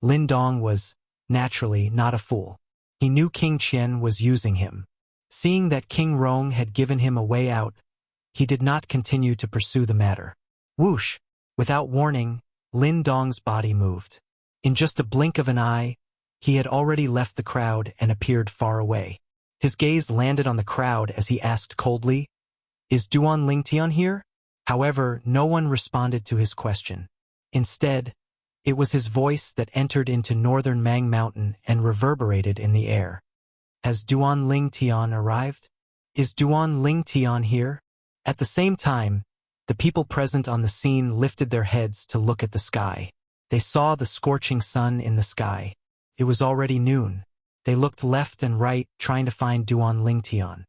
Speaker 1: Lin Dong was, naturally, not a fool. He knew King Qian was using him. Seeing that King Rong had given him a way out, he did not continue to pursue the matter. Whoosh! Without warning, Lin Dong's body moved. In just a blink of an eye, he had already left the crowd and appeared far away. His gaze landed on the crowd as he asked coldly, "Is Duan Lingtian here?" However, no one responded to his question. Instead, it was his voice that entered into northern Mang Mountain and reverberated in the air. Has Duan Lingtian arrived? Is Duan Lingtian here? At the same time, the people present on the scene lifted their heads to look at the sky. They saw the scorching sun in the sky. It was already noon. They looked left and right, trying to find Duan Lingtian.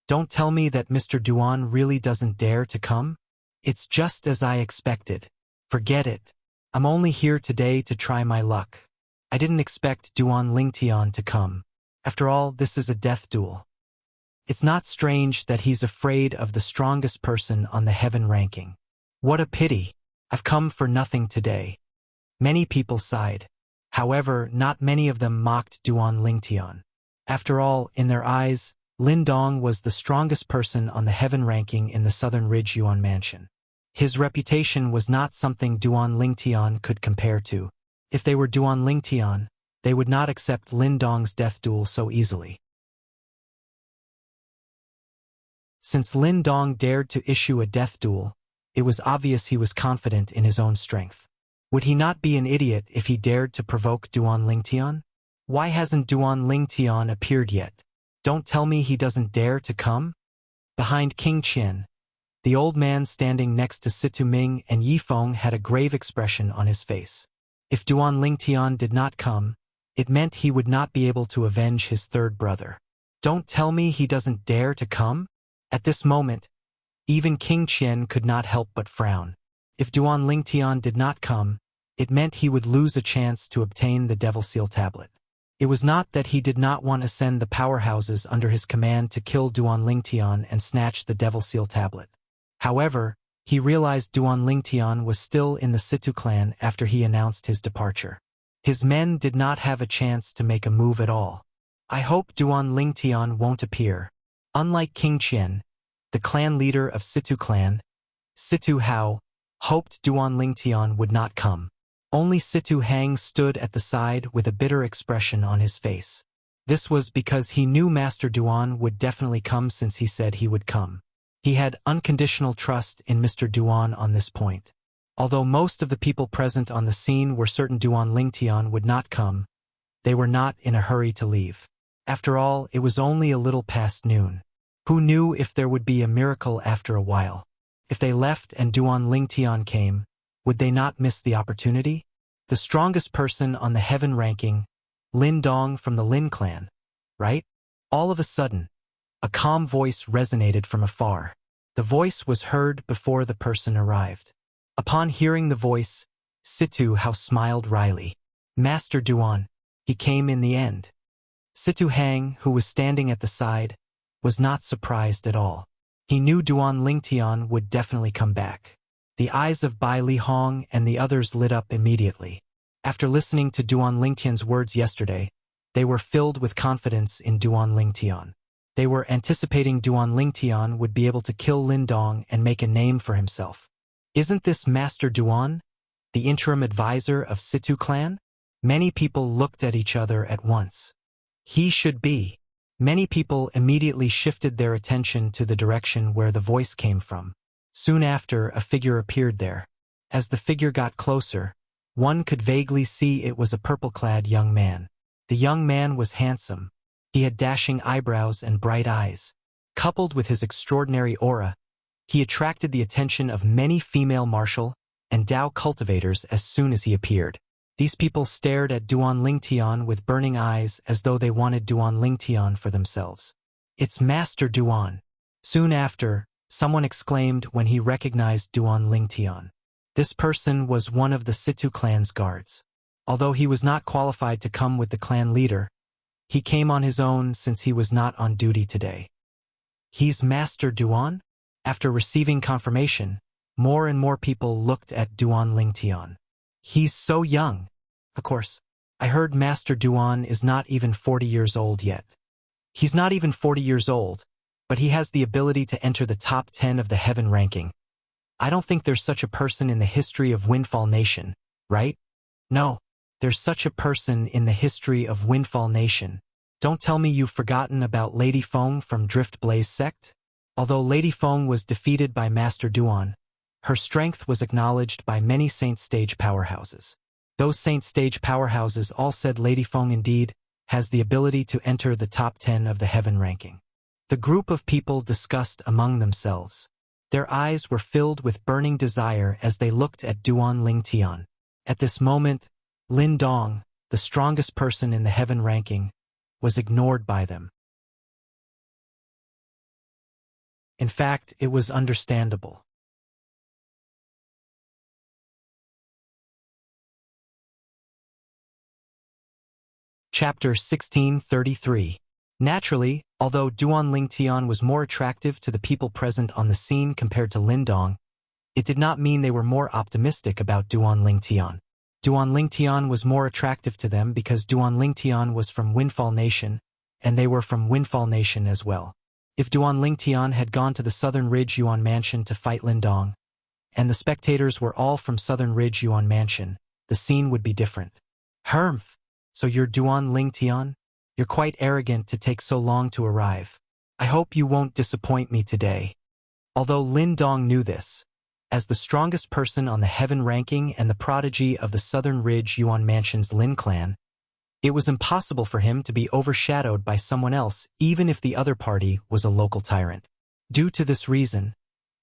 Speaker 1: Don't tell me that Mr. Duan really doesn't dare to come? It's just as I expected. Forget it. I'm only here today to try my luck. I didn't expect Duan Lingtian to come. After all, this is a death duel. It's not strange that he's afraid of the strongest person on the heaven ranking. What a pity. I've come for nothing today. Many people sighed. However, not many of them mocked Duan Lingtian. After all, in their eyes, Lin Dong was the strongest person on the heaven ranking in the Southern Ridge Yuan Mansion. His reputation was not something Duan Lingtian could compare to. If they were Duan Lingtian, they would not accept Lin Dong's death duel so easily. Since Lin Dong dared to issue a death duel, it was obvious he was confident in his own strength. Would he not be an idiot if he dared to provoke Duan Lingtian? Why hasn't Duan Lingtian appeared yet? Don't tell me he doesn't dare to come? Behind King Qian, the old man standing next to Situ Ming and Yi Feng had a grave expression on his face. If Duan Lingtian did not come, it meant he would not be able to avenge his third brother. Don't tell me he doesn't dare to come? At this moment, even King Qian could not help but frown. If Duan Lingtian did not come, it meant he would lose a chance to obtain the Devil Seal tablet. It was not that he did not want to send the powerhouses under his command to kill Duan Lingtian and snatch the Devil Seal tablet. However, he realized Duan Lingtian was still in the Situ clan after he announced his departure. His men did not have a chance to make a move at all. I hope Duan Lingtian won't appear. Unlike King Qian, the clan leader of Situ clan, Situ Hao, hoped Duan Lingtian would not come. Only Situ Hang stood at the side with a bitter expression on his face. This was because he knew Master Duan would definitely come since he said he would come. He had unconditional trust in Mr. Duan on this point. Although most of the people present on the scene were certain Duan Lingtian would not come, they were not in a hurry to leave. After all, it was only a little past noon. Who knew if there would be a miracle after a while? If they left and Duan Lingtian came, would they not miss the opportunity? The strongest person on the heaven ranking, Lin Dong from the Lin clan, right? All of a sudden, a calm voice resonated from afar. The voice was heard before the person arrived. Upon hearing the voice, Situ Hao smiled wryly. Master Duan, he came in the end. Situ Hang, who was standing at the side, was not surprised at all. He knew Duan Lingtian would definitely come back. The eyes of Bai Li Hong and the others lit up immediately. After listening to Duan Lingtian's words yesterday, they were filled with confidence in Duan Lingtian. They were anticipating Duan Lingtian would be able to kill Lin Dong and make a name for himself. Isn't this Master Duan, the interim advisor of Situ clan? Many people looked at each other at once. He should be. Many people immediately shifted their attention to the direction where the voice came from. Soon after, a figure appeared there. As the figure got closer, one could vaguely see it was a purple-clad young man. The young man was handsome. He had dashing eyebrows and bright eyes. Coupled with his extraordinary aura, he attracted the attention of many female martial and Dao cultivators as soon as he appeared. These people stared at Duan Lingtian with burning eyes as though they wanted Duan Lingtian for themselves. It's Master Duan. Soon after, someone exclaimed when he recognized Duan Lingtian. This person was one of the Situ clan's guards. Although he was not qualified to come with the clan leader, he came on his own since he was not on duty today. He's Master Duan? After receiving confirmation, more and more people looked at Duan Lingtian. He's so young. Of course, I heard Master Duan is not even 40 years old yet. He's not even 40 years old, but he has the ability to enter the top 10 of the heaven ranking. I don't think there's such a person in the history of Windfall Nation, right? No, there's such a person in the history of Windfall Nation. Don't tell me you've forgotten about Lady Feng from Drift Blaze sect? Although Lady Feng was defeated by Master Duan, her strength was acknowledged by many Saint Stage powerhouses. Those Saint Stage powerhouses all said Lady Feng indeed has the ability to enter the top 10 of the heaven ranking. The group of people discussed among themselves. Their eyes were filled with burning desire as they looked at Duan Lingtian. At this moment, Lin Dong, the strongest person in the heaven ranking, was ignored by them. In fact, it was understandable. Chapter 1633. Naturally, although Duan Lingtian was more attractive to the people present on the scene compared to Lin Dong, it did not mean they were more optimistic about Duan Lingtian. Duan Lingtian was more attractive to them because Duan Lingtian was from Windfall Nation, and they were from Windfall Nation as well. If Duan Lingtian had gone to the Southern Ridge Yuan Mansion to fight Lin Dong, and the spectators were all from Southern Ridge Yuan Mansion, the scene would be different. Hermf! So you're Duan Lingtian? You're quite arrogant to take so long to arrive. I hope you won't disappoint me today. Although Lin Dong knew this, as the strongest person on the heaven ranking and the prodigy of the Southern Ridge Yuan Mansion's Lin clan, it was impossible for him to be overshadowed by someone else even if the other party was a local tyrant. Due to this reason,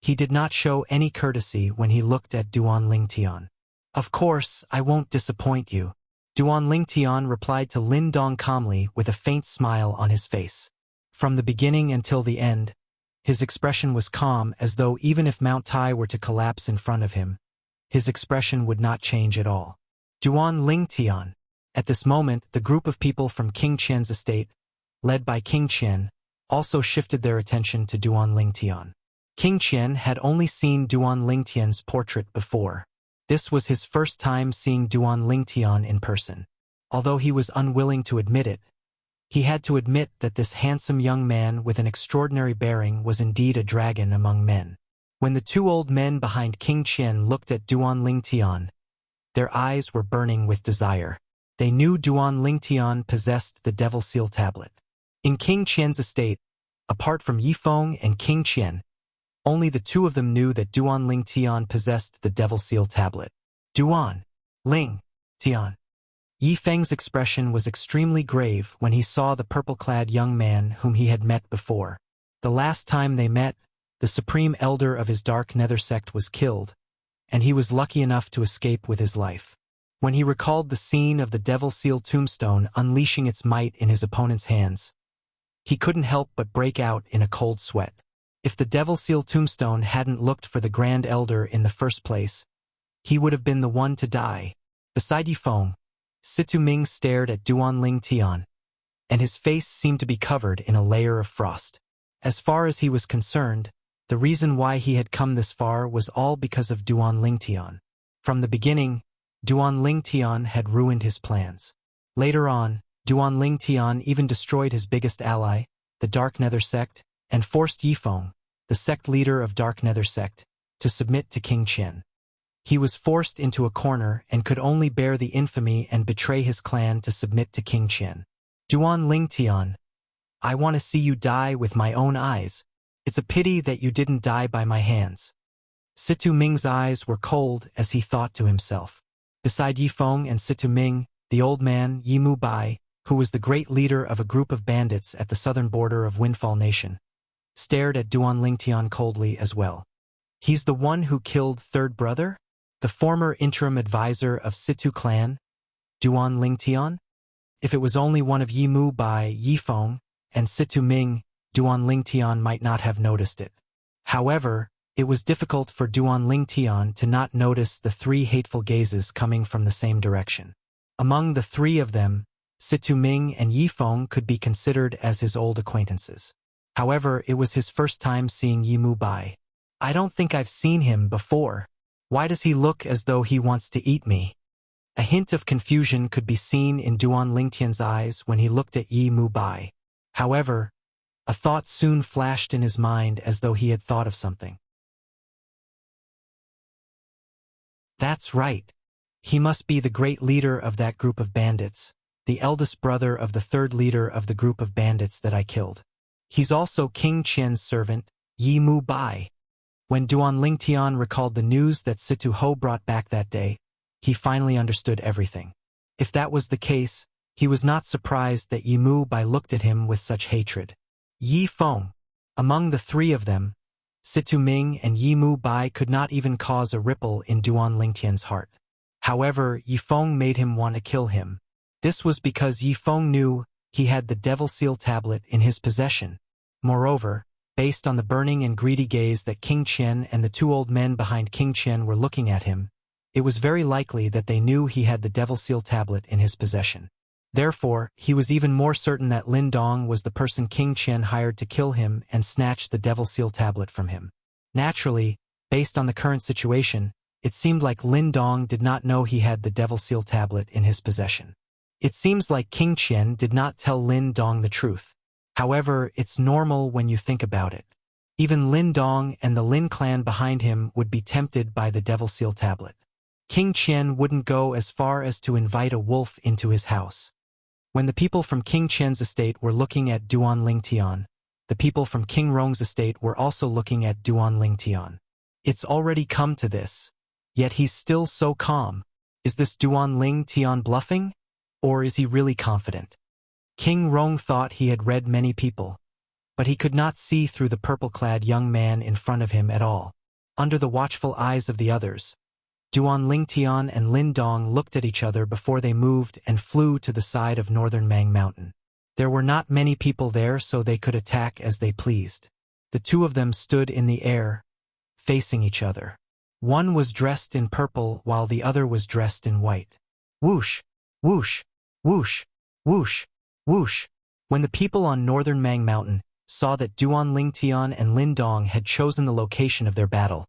Speaker 1: he did not show any courtesy when he looked at Duan Lingtian. Of course, I won't disappoint you. Duan Lingtian replied to Lin Dong calmly with a faint smile on his face. From the beginning until the end, his expression was calm, as though even if Mount Tai were to collapse in front of him, his expression would not change at all. Duan Lingtian. At this moment, the group of people from King Qian's estate, led by King Qian, also shifted their attention to Duan Lingtian. King Qian had only seen Duan Lingtian's portrait before. This was his first time seeing Duan Lingtian in person. Although he was unwilling to admit it, he had to admit that this handsome young man with an extraordinary bearing was indeed a dragon among men. When the two old men behind King Qian looked at Duan Lingtian, their eyes were burning with desire. They knew Duan Lingtian possessed the Devil Seal tablet. In King Qian's estate, apart from Yifeng and King Qian, only the two of them knew that Duan Lingtian possessed the Devil Seal tablet. Duan Lingtian. Yifeng's expression was extremely grave when he saw the purple-clad young man whom he had met before. The last time they met, the supreme elder of his dark nether sect was killed, and he was lucky enough to escape with his life. When he recalled the scene of the Devil Seal tombstone unleashing its might in his opponent's hands, he couldn't help but break out in a cold sweat. If the Devil Seal tombstone hadn't looked for the Grand Elder in the first place, he would have been the one to die. Beside Yifeng, Situ Ming stared at Duan Lingtian, and his face seemed to be covered in a layer of frost. As far as he was concerned, the reason why he had come this far was all because of Duan Lingtian. From the beginning, Duan Lingtian had ruined his plans. Later on, Duan Lingtian even destroyed his biggest ally, the Dark Nether sect, and forced Yifeng, the sect leader of Dark Nether sect, to submit to King Qian. He was forced into a corner and could only bear the infamy and betray his clan to submit to King Qian. Duan Lingtian, I want to see you die with my own eyes. It's a pity that you didn't die by my hands. Situ Ming's eyes were cold as he thought to himself. Beside Yifeng and Situ Ming, the old man, Yimu Bai, who was the great leader of a group of bandits at the southern border of Windfall Nation, stared at Duan Lingtian coldly as well. He's the one who killed Third Brother? The former interim advisor of Situ clan, Duan Lingtian? If it was only one of Yimu Bai, Yifeng, and Situ Ming, Duan Lingtian might not have noticed it. However, it was difficult for Duan Lingtian to not notice the three hateful gazes coming from the same direction. Among the three of them, Situ Ming and Yifeng could be considered as his old acquaintances. However, it was his first time seeing Yimu Bai. I don't think I've seen him before. Why does he look as though he wants to eat me? A hint of confusion could be seen in Duan Lingtian's eyes when he looked at Yimu Bai. However, A thought soon flashed in his mind as though he had thought of something. That's right. He must be the great leader of that group of bandits, the eldest brother of the third leader of the group of bandits that I killed. He's also King Qian's servant, Yi Mu Bai. When Duan Lingtian recalled the news that Situ Ho brought back that day, he finally understood everything. If that was the case, he was not surprised that Yi Mu Bai looked at him with such hatred. Yi Feng. Among the three of them, Situ Ming and Yi Mu Bai could not even cause a ripple in Duan Lingtian's heart. However, Yi Feng made him want to kill him. This was because Yi Feng knew he had the Devil Seal tablet in his possession. Moreover, based on the burning and greedy gaze that King Qian and the two old men behind King Qian were looking at him, it was very likely that they knew he had the Devil Seal tablet in his possession. Therefore, he was even more certain that Lin Dong was the person King Qian hired to kill him and snatch the Devil Seal tablet from him. Naturally, based on the current situation, it seemed like Lin Dong did not know he had the Devil Seal tablet in his possession. It seems like King Qian did not tell Lin Dong the truth. However, it's normal when you think about it. Even Lin Dong and the Lin clan behind him would be tempted by the Devil Seal tablet. King Qian wouldn't go as far as to invite a wolf into his house. When the people from King Qian's estate were looking at Duan Lingtian, the people from King Rong's estate were also looking at Duan Lingtian. It's already come to this. Yet he's still so calm. Is this Duan Lingtian bluffing? Or is he really confident? King Rong thought he had read many people, but he could not see through the purple-clad young man in front of him at all. Under the watchful eyes of the others, Duan Lingtian and Lin Dong looked at each other before they moved and flew to the side of northern Mang Mountain. There were not many people there, so they could attack as they pleased. The two of them stood in the air, facing each other. One was dressed in purple while the other was dressed in white. Whoosh, whoosh, whoosh, whoosh, whoosh. When the people on northern Mang Mountain saw that Duan Lingtian and Lin Dong had chosen the location of their battle,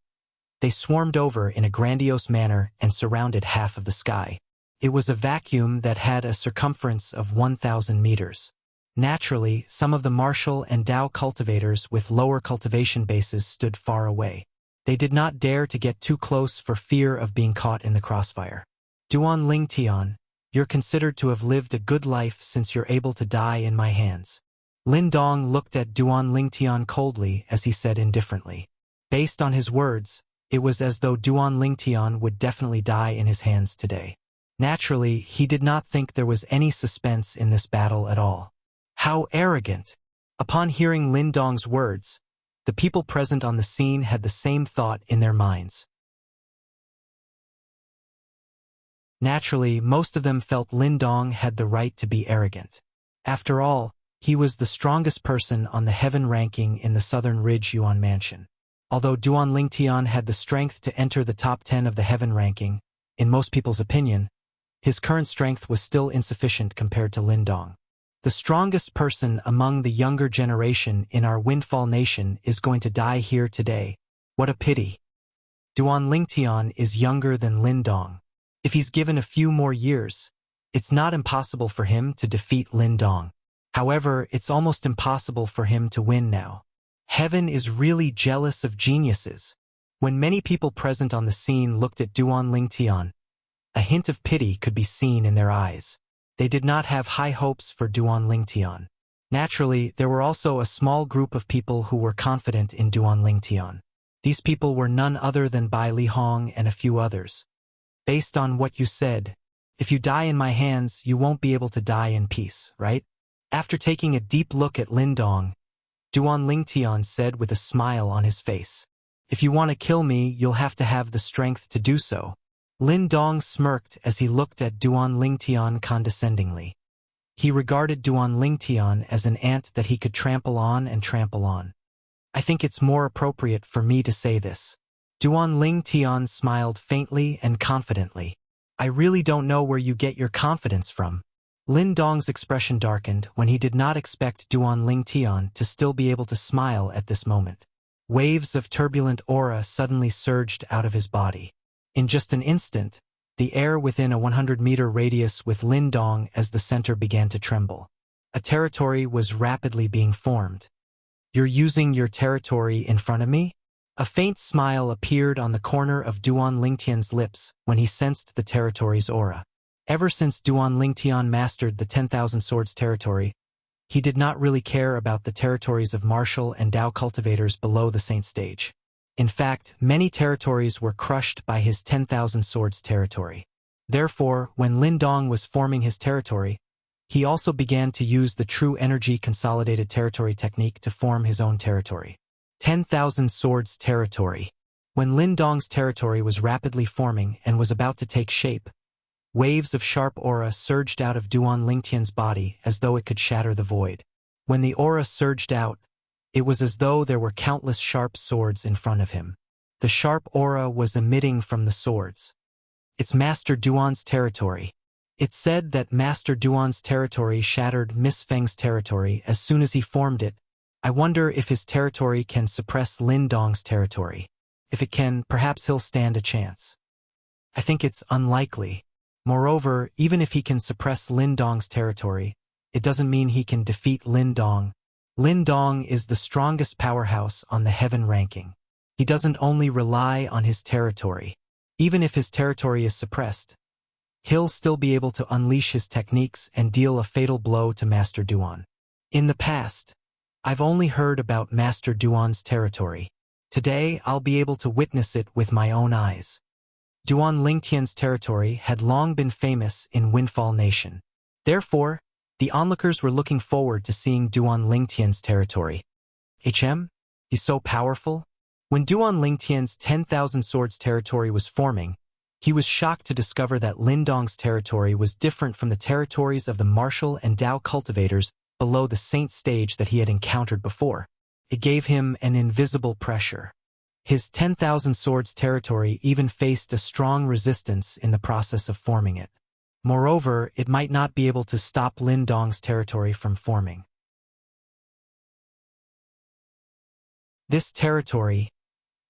Speaker 1: they swarmed over in a grandiose manner and surrounded half of the sky. It was a vacuum that had a circumference of 1,000 meters. Naturally, some of the martial and Dao cultivators with lower cultivation bases stood far away. They did not dare to get too close for fear of being caught in the crossfire. Duan Lingtian, you're considered to have lived a good life since you're able to die in my hands. Lin Dong looked at Duan Lingtian coldly as he said indifferently. Based on his words, it was as though Duan Lingtian would definitely die in his hands today. Naturally, he did not think there was any suspense in this battle at all. How arrogant! Upon hearing Lin Dong's words, the people present on the scene had the same thought in their minds. Naturally, most of them felt Lin Dong had the right to be arrogant. After all, he was the strongest person on the heaven ranking in the Southern Ridge Yuan Mansion. Although Duan Lingtian had the strength to enter the top 10 of the heaven ranking, in most people's opinion, his current strength was still insufficient compared to Lin Dong. The strongest person among the younger generation in our Windfall Nation is going to die here today. What a pity. Duan Lingtian is younger than Lin Dong. If he's given a few more years, it's not impossible for him to defeat Lin Dong. However, it's almost impossible for him to win now. Heaven is really jealous of geniuses. When many people present on the scene looked at Duan Lingtian, a hint of pity could be seen in their eyes. They did not have high hopes for Duan Lingtian. Naturally, there were also a small group of people who were confident in Duan Lingtian. These people were none other than Bai Li Hong and a few others. Based on what you said, if you die in my hands, you won't be able to die in peace, right? After taking a deep look at Lin Dong, Duan Lingtian said with a smile on his face, "If you want to kill me, you'll have to have the strength to do so." Lin Dong smirked as he looked at Duan Lingtian condescendingly. He regarded Duan Lingtian as an ant that he could trample on and trample on. I think it's more appropriate for me to say this. Duan Lingtian smiled faintly and confidently. I really don't know where you get your confidence from. Lin Dong's expression darkened when he did not expect Duan Lingtian to still be able to smile at this moment. Waves of turbulent aura suddenly surged out of his body. In just an instant, the air within a 100-meter radius with Lin Dong as the center began to tremble. A territory was rapidly being formed. You're using your territory in front of me? A faint smile appeared on the corner of Duan Lingtian's lips when he sensed the territory's aura. Ever since Duan Lingtian mastered the 10,000 Swords territory, he did not really care about the territories of martial and Dao cultivators below the Saint stage. In fact, many territories were crushed by his 10,000 Swords territory. Therefore, when Lin Dong was forming his territory, he also began to use the True Energy Consolidated Territory technique to form his own territory. 10,000 Swords territory. When Lin Dong's territory was rapidly forming and was about to take shape, waves of sharp aura surged out of Duan Lingtian's body as though it could shatter the void. When the aura surged out, it was as though there were countless sharp swords in front of him. The sharp aura was emitting from the swords. It's Master Duan's territory. It's said that Master Duan's territory shattered Miss Feng's territory as soon as he formed it. I wonder if his territory can suppress Lin Dong's territory. If it can, perhaps he'll stand a chance. I think it's unlikely. Moreover, even if he can suppress Lin Dong's territory, it doesn't mean he can defeat Lin Dong. Lin Dong is the strongest powerhouse on the heaven ranking. He doesn't only rely on his territory. Even if his territory is suppressed, he'll still be able to unleash his techniques and deal a fatal blow to Master Duan. In the past, I've only heard about Master Duan's territory. Today, I'll be able to witness it with my own eyes. Duan Lingtian's territory had long been famous in Windfall Nation. Therefore, the onlookers were looking forward to seeing Duan Lingtian's territory. He's so powerful? When Duan Lingtian's 10,000 Swords territory was forming, he was shocked to discover that Lin Dong's territory was different from the territories of the martial and Dao cultivators below the Saint stage that he had encountered before. It gave him an invisible pressure. His 10,000 Swords territory even faced a strong resistance in the process of forming it. Moreover, it might not be able to stop Lin Dong's territory from forming. This territory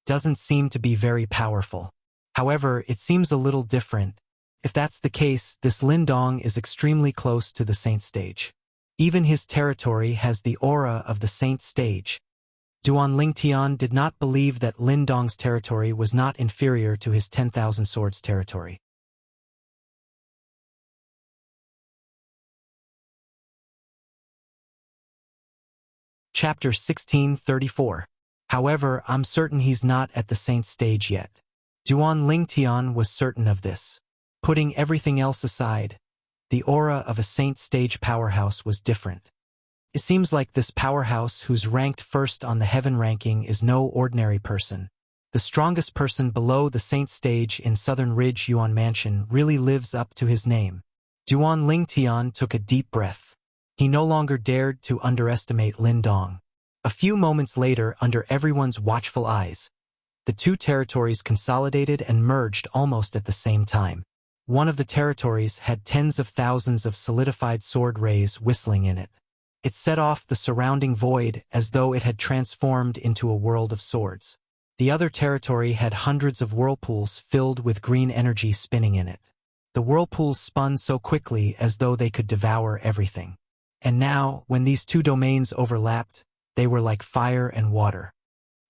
Speaker 1: doesn't seem to be very powerful. However, it seems a little different. If that's the case, this Lin Dong is extremely close to the Saint stage. Even his territory has the aura of the Saint stage. Duan Lingtian did not believe that Lin Dong's territory was not inferior to his 10,000 Swords territory. Chapter 1634. However, I'm certain he's not at the Saint stage yet. Duan Lingtian was certain of this. Putting everything else aside, the aura of a Saint stage powerhouse was different. It seems like this powerhouse who's ranked first on the heaven ranking is no ordinary person. The strongest person below the Saint stage in Southern Ridge Yuan Mansion really lives up to his name. Duan Lingtian took a deep breath. He no longer dared to underestimate Lin Dong. A few moments later, under everyone's watchful eyes, the two territories consolidated and merged almost at the same time. One of the territories had tens of thousands of solidified sword rays whistling in it. It set off the surrounding void as though it had transformed into a world of swords. The other territory had hundreds of whirlpools filled with green energy spinning in it. The whirlpools spun so quickly as though they could devour everything. And now, when these two domains overlapped, they were like fire and water.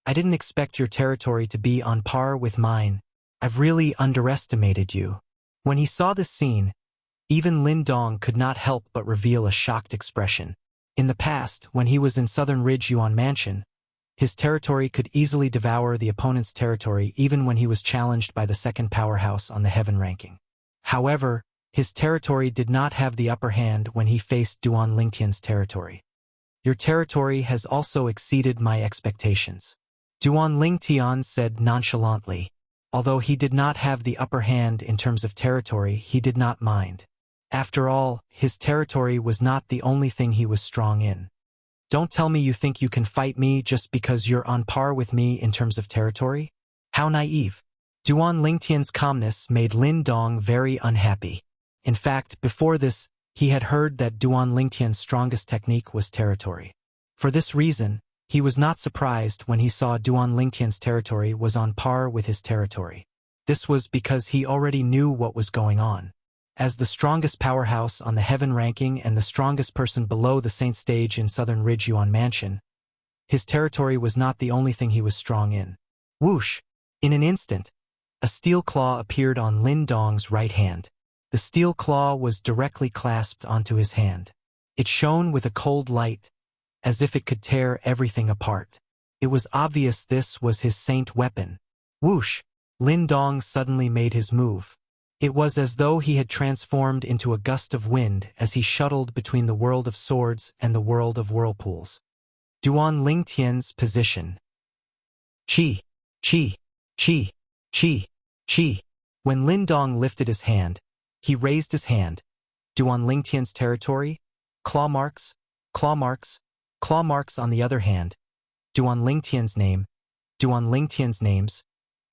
Speaker 1: I didn't expect your territory to be on par with mine. I've really underestimated you. When he saw this scene, even Lin Dong could not help but reveal a shocked expression. In the past, when he was in Southern Ridge Yuan Mansion, his territory could easily devour the opponent's territory even when he was challenged by the second powerhouse on the heaven ranking. However, his territory did not have the upper hand when he faced Duan Lingtian's territory. Your territory has also exceeded my expectations. Duan Lingtian said nonchalantly. Although he did not have the upper hand in terms of territory, he did not mind. After all, his territory was not the only thing he was strong in. Don't tell me you think you can fight me just because you're on par with me in terms of territory? How naive. Duan Lingtian's calmness made Lin Dong very unhappy. In fact, before this, he had heard that Duan Lingtian's strongest technique was territory. For this reason, he was not surprised when he saw Duan Lingtian's territory was on par with his territory. This was because he already knew what was going on. As the strongest powerhouse on the heaven ranking and the strongest person below the Saint stage in Southern Ridge Yuan Mansion, His territory was not the only thing he was strong in. Whoosh! In an instant, a steel claw appeared on Lin Dong's right hand. The steel claw was directly clasped onto his hand. It shone with a cold light, as if it could tear everything apart. It was obvious this was his saint weapon. Whoosh! Lin Dong suddenly made his move. It was as though he had transformed into a gust of wind as he shuttled between the world of swords and the world of whirlpools. Duan Lingtian's position. Chi, chi, chi, chi, chi. When Lin Dong lifted his hand, he raised his hand. Duan Lingtian's territory? Claw marks, claw marks, claw marks on the other hand. Duan Lingtian's name, Duan Lingtian's names,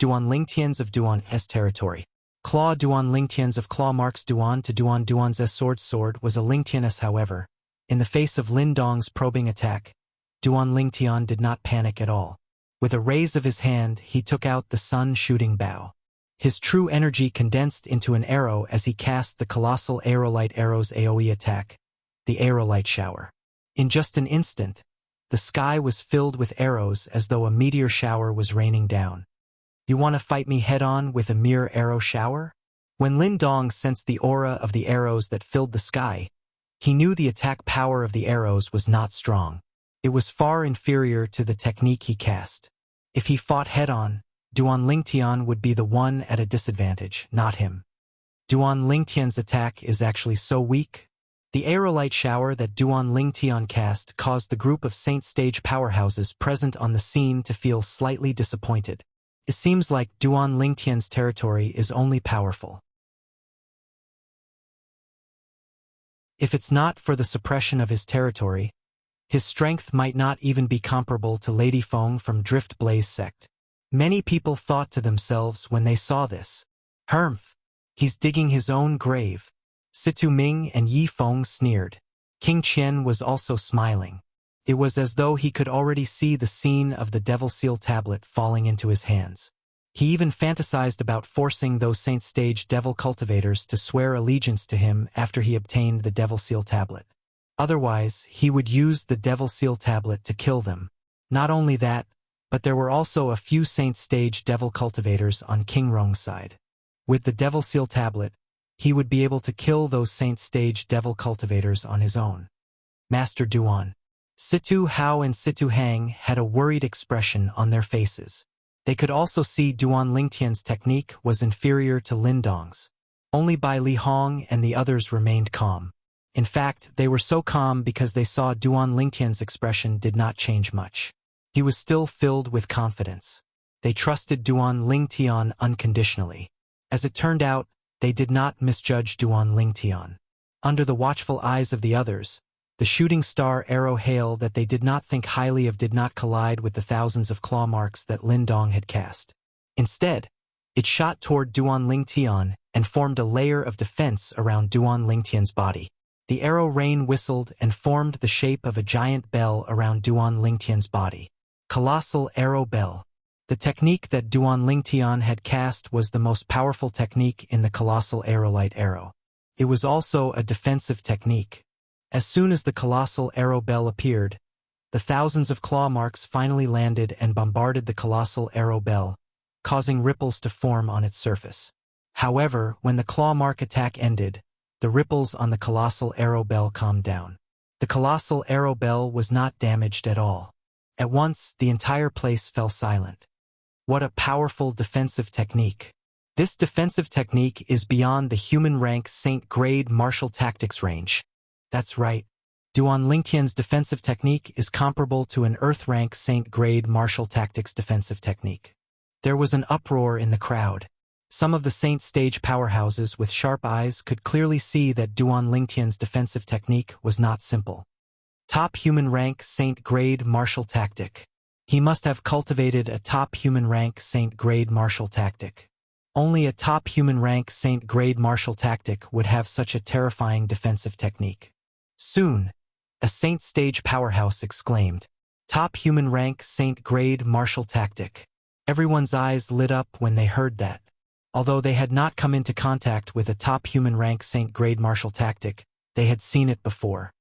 Speaker 1: Duan Lingtian's of Duan's territory. Claw Duan Lingtian's of claw marks Duan to Duan Duan's sword was a Lingtian's however. In the face of Lin Dong's probing attack, Duan Lingtian did not panic at all. With a raise of his hand, he took out the sun-shooting bow. His true energy condensed into an arrow as he cast the colossal aerolite arrow's AoE attack, the aerolite shower. In just an instant, the sky was filled with arrows as though a meteor shower was raining down. You want to fight me head-on with a mere arrow shower? When Lin Dong sensed the aura of the arrows that filled the sky, he knew the attack power of the arrows was not strong. It was far inferior to the technique he cast. If he fought head-on, Duan Lingtian would be the one at a disadvantage, not him. Duan Lingtian's attack is actually so weak. The aerolite shower that Duan Lingtian cast caused the group of Saint Stage powerhouses present on the scene to feel slightly disappointed. It seems like Duan Lingtian's territory is only powerful. If it's not for the suppression of his territory, his strength might not even be comparable to Lady Feng from Drift Blaze sect. Many people thought to themselves when they saw this, "Humph, he's digging his own grave." Situ Ming and Yi Feng sneered. King Qian was also smiling. It was as though he could already see the scene of the Devil Seal tablet falling into his hands. He even fantasized about forcing those Saint Stage devil cultivators to swear allegiance to him after he obtained the Devil Seal tablet. Otherwise, he would use the Devil Seal tablet to kill them. Not only that, but there were also a few Saint Stage devil cultivators on King Rong's side. With the Devil Seal tablet, he would be able to kill those Saint Stage devil cultivators on his own. Master Duan. Situ Hao and Situ Hang had a worried expression on their faces. They could also see Duan Lingtian's technique was inferior to Lin Dong's. Only Bai Li Hong and the others remained calm. In fact, they were so calm because they saw Duan Lingtian's expression did not change much. He was still filled with confidence. They trusted Duan Lingtian unconditionally. As it turned out, they did not misjudge Duan Lingtian. Under the watchful eyes of the others, the shooting star arrow hail that they did not think highly of did not collide with the thousands of claw marks that Lin Dong had cast. Instead, it shot toward Duan Lingtian and formed a layer of defense around Duan Lingtian's body. The arrow rain whistled and formed the shape of a giant bell around Duan Lingtian's body. Colossal Arrow Bell. The technique that Duan Lingtian had cast was the most powerful technique in the colossal aerolite arrow. It was also a defensive technique. As soon as the colossal arrow bell appeared, the thousands of claw marks finally landed and bombarded the colossal arrow bell, causing ripples to form on its surface. However, when the claw mark attack ended, the ripples on the colossal arrow bell calmed down. The colossal arrow bell was not damaged at all. At once, the entire place fell silent. What a powerful defensive technique. This defensive technique is beyond the human rank Saint grade martial tactics range. That's right. Duan Lingtian's defensive technique is comparable to an Earth rank Saint grade martial tactics defensive technique. There was an uproar in the crowd. Some of the Saint Stage powerhouses with sharp eyes could clearly see that Duan Lingtian's defensive technique was not simple. Top human rank Saint grade martial tactic. He must have cultivated a top human rank Saint grade martial tactic. Only a top human rank Saint grade martial tactic would have such a terrifying defensive technique. Soon, a Saint Stage powerhouse exclaimed, "Top human rank Saint grade martial tactic." Everyone's eyes lit up when they heard that. Although they had not come into contact with a top human rank Saint grade martial tactic, they had seen it before.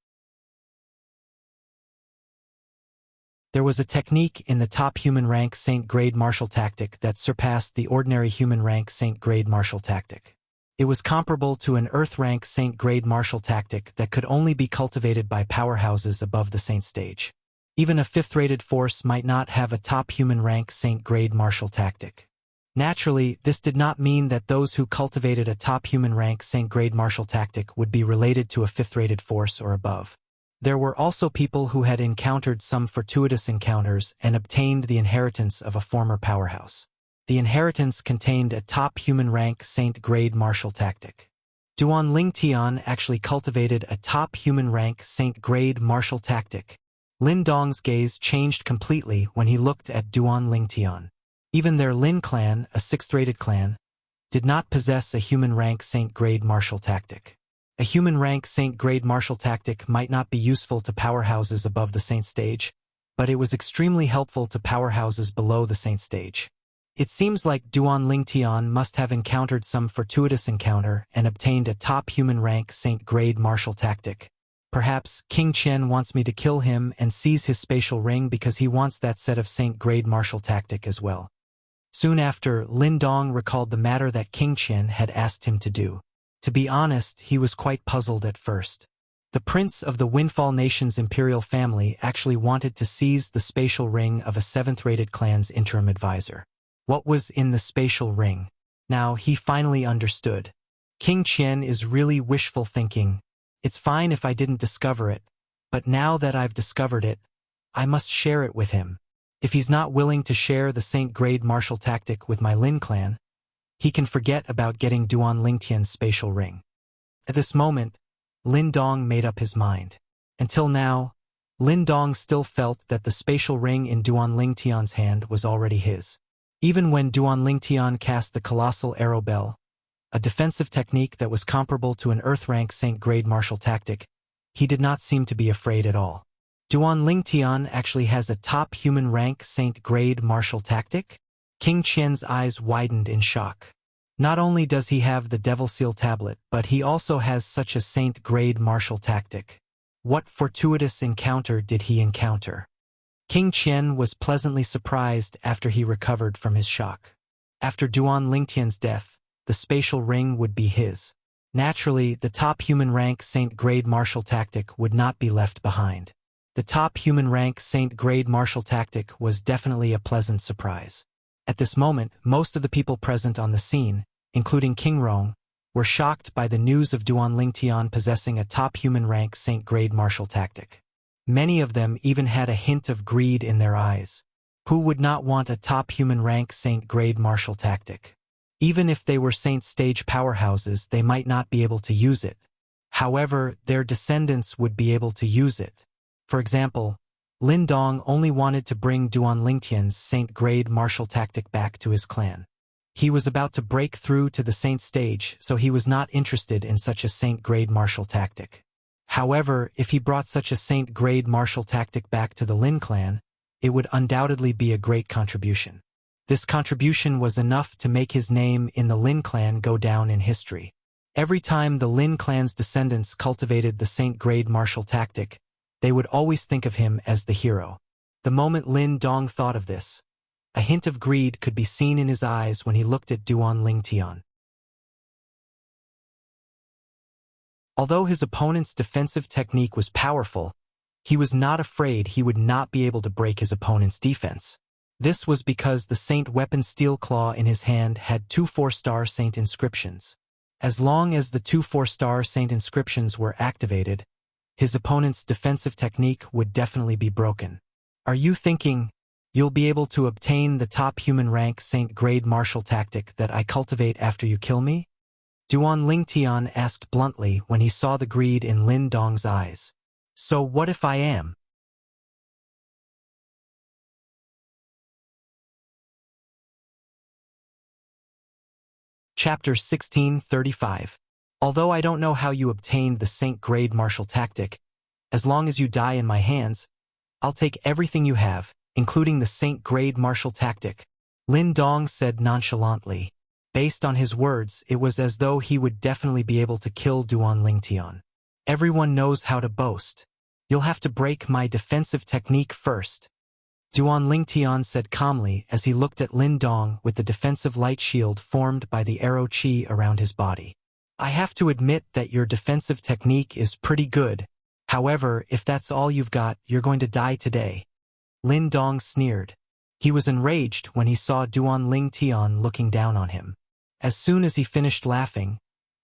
Speaker 1: There was a technique in the top human rank Saint grade martial tactic that surpassed the ordinary human rank Saint grade martial tactic. It was comparable to an earth rank Saint grade martial tactic that could only be cultivated by powerhouses above the Saint stage. Even a 5th-rated force might not have a top human rank Saint grade martial tactic. Naturally, this did not mean that those who cultivated a top human rank Saint grade martial tactic would be related to a 5th-rated force or above. There were also people who had encountered some fortuitous encounters and obtained the inheritance of a former powerhouse. The inheritance contained a top human rank Saint grade martial tactic. Duan Lingtian actually cultivated a top human rank Saint grade martial tactic. Lin Dong's gaze changed completely when he looked at Duan Lingtian. Even their Lin clan, a 6th-rated clan, did not possess a human rank Saint grade martial tactic. A human rank Saint grade martial tactic might not be useful to powerhouses above the Saint stage, but it was extremely helpful to powerhouses below the Saint stage. It seems like Duan Lingtian must have encountered some fortuitous encounter and obtained a top human rank Saint grade martial tactic. Perhaps King Qian wants me to kill him and seize his spatial ring because he wants that set of Saint grade martial tactic as well. Soon after, Lin Dong recalled the matter that King Qian had asked him to do. To be honest, he was quite puzzled at first. The prince of the Windfall Nation's imperial family actually wanted to seize the spatial ring of a 7th-rated clan's interim advisor. What was in the spatial ring? Now he finally understood. King Qian is really wishful thinking. It's fine if I didn't discover it, but now that I've discovered it, I must share it with him. If he's not willing to share the Saint grade martial tactic with my Lin clan, he can forget about getting Duan Lingtian's spatial ring. At this moment, Lin Dong made up his mind. Until now, Lin Dong still felt that the spatial ring in Duan Lingtian's hand was already his. Even when Duan Lingtian cast the colossal arrow bell, a defensive technique that was comparable to an earth-rank Saint grade martial tactic, he did not seem to be afraid at all. Duan Lingtian actually has a top human rank Saint grade martial tactic? King Qian's eyes widened in shock. Not only does he have the Devil Seal tablet, but he also has such a Saint grade martial tactic. What fortuitous encounter did he encounter? King Qian was pleasantly surprised after he recovered from his shock. After Duan Lingtian's death, the spatial ring would be his. Naturally, the top human rank Saint grade martial tactic would not be left behind. The top human rank Saint grade martial tactic was definitely a pleasant surprise. At this moment, most of the people present on the scene, including King Rong, were shocked by the news of Duan Lingtian possessing a top human rank Saint grade martial tactic. Many of them even had a hint of greed in their eyes. Who would not want a top human rank Saint grade martial tactic? Even if they were Saint stage powerhouses, they might not be able to use it. However, their descendants would be able to use it. For example, Lin Dong only wanted to bring Duan Lingtian's Saint grade martial tactic back to his clan. He was about to break through to the Saint stage, so he was not interested in such a Saint grade martial tactic. However, if he brought such a Saint grade martial tactic back to the Lin clan, it would undoubtedly be a great contribution. This contribution was enough to make his name in the Lin clan go down in history. Every time the Lin clan's descendants cultivated the Saint grade martial tactic, they would always think of him as the hero. The moment Lin Dong thought of this, a hint of greed could be seen in his eyes when he looked at Duan Lingtian. Although his opponent's defensive technique was powerful, he was not afraid he would not be able to break his opponent's defense. This was because the Saint weapon Steel Claw in his hand had 2 4-star Saint inscriptions. As long as the 2 4-star Saint inscriptions were activated, his opponent's defensive technique would definitely be broken. Are you thinking, you'll be able to obtain the top human rank Saint grade martial tactic that I cultivate after you kill me? Duan Lingtian asked bluntly when he saw the greed in Lin Dong's eyes. So what if I am? Chapter 1635. Although I don't know how you obtained the Saint grade martial tactic, as long as you die in my hands, I'll take everything you have, including the Saint grade martial tactic, Lin Dong said nonchalantly. Based on his words, it was as though he would definitely be able to kill Duan Lingtian. Everyone knows how to boast. You'll have to break my defensive technique first. Duan Lingtian said calmly as he looked at Lin Dong with the defensive light shield formed by the arrow qi around his body. I have to admit that your defensive technique is pretty good. However, if that's all you've got, you're going to die today. Lin Dong sneered. He was enraged when he saw Duan Lingtian looking down on him. As soon as he finished laughing,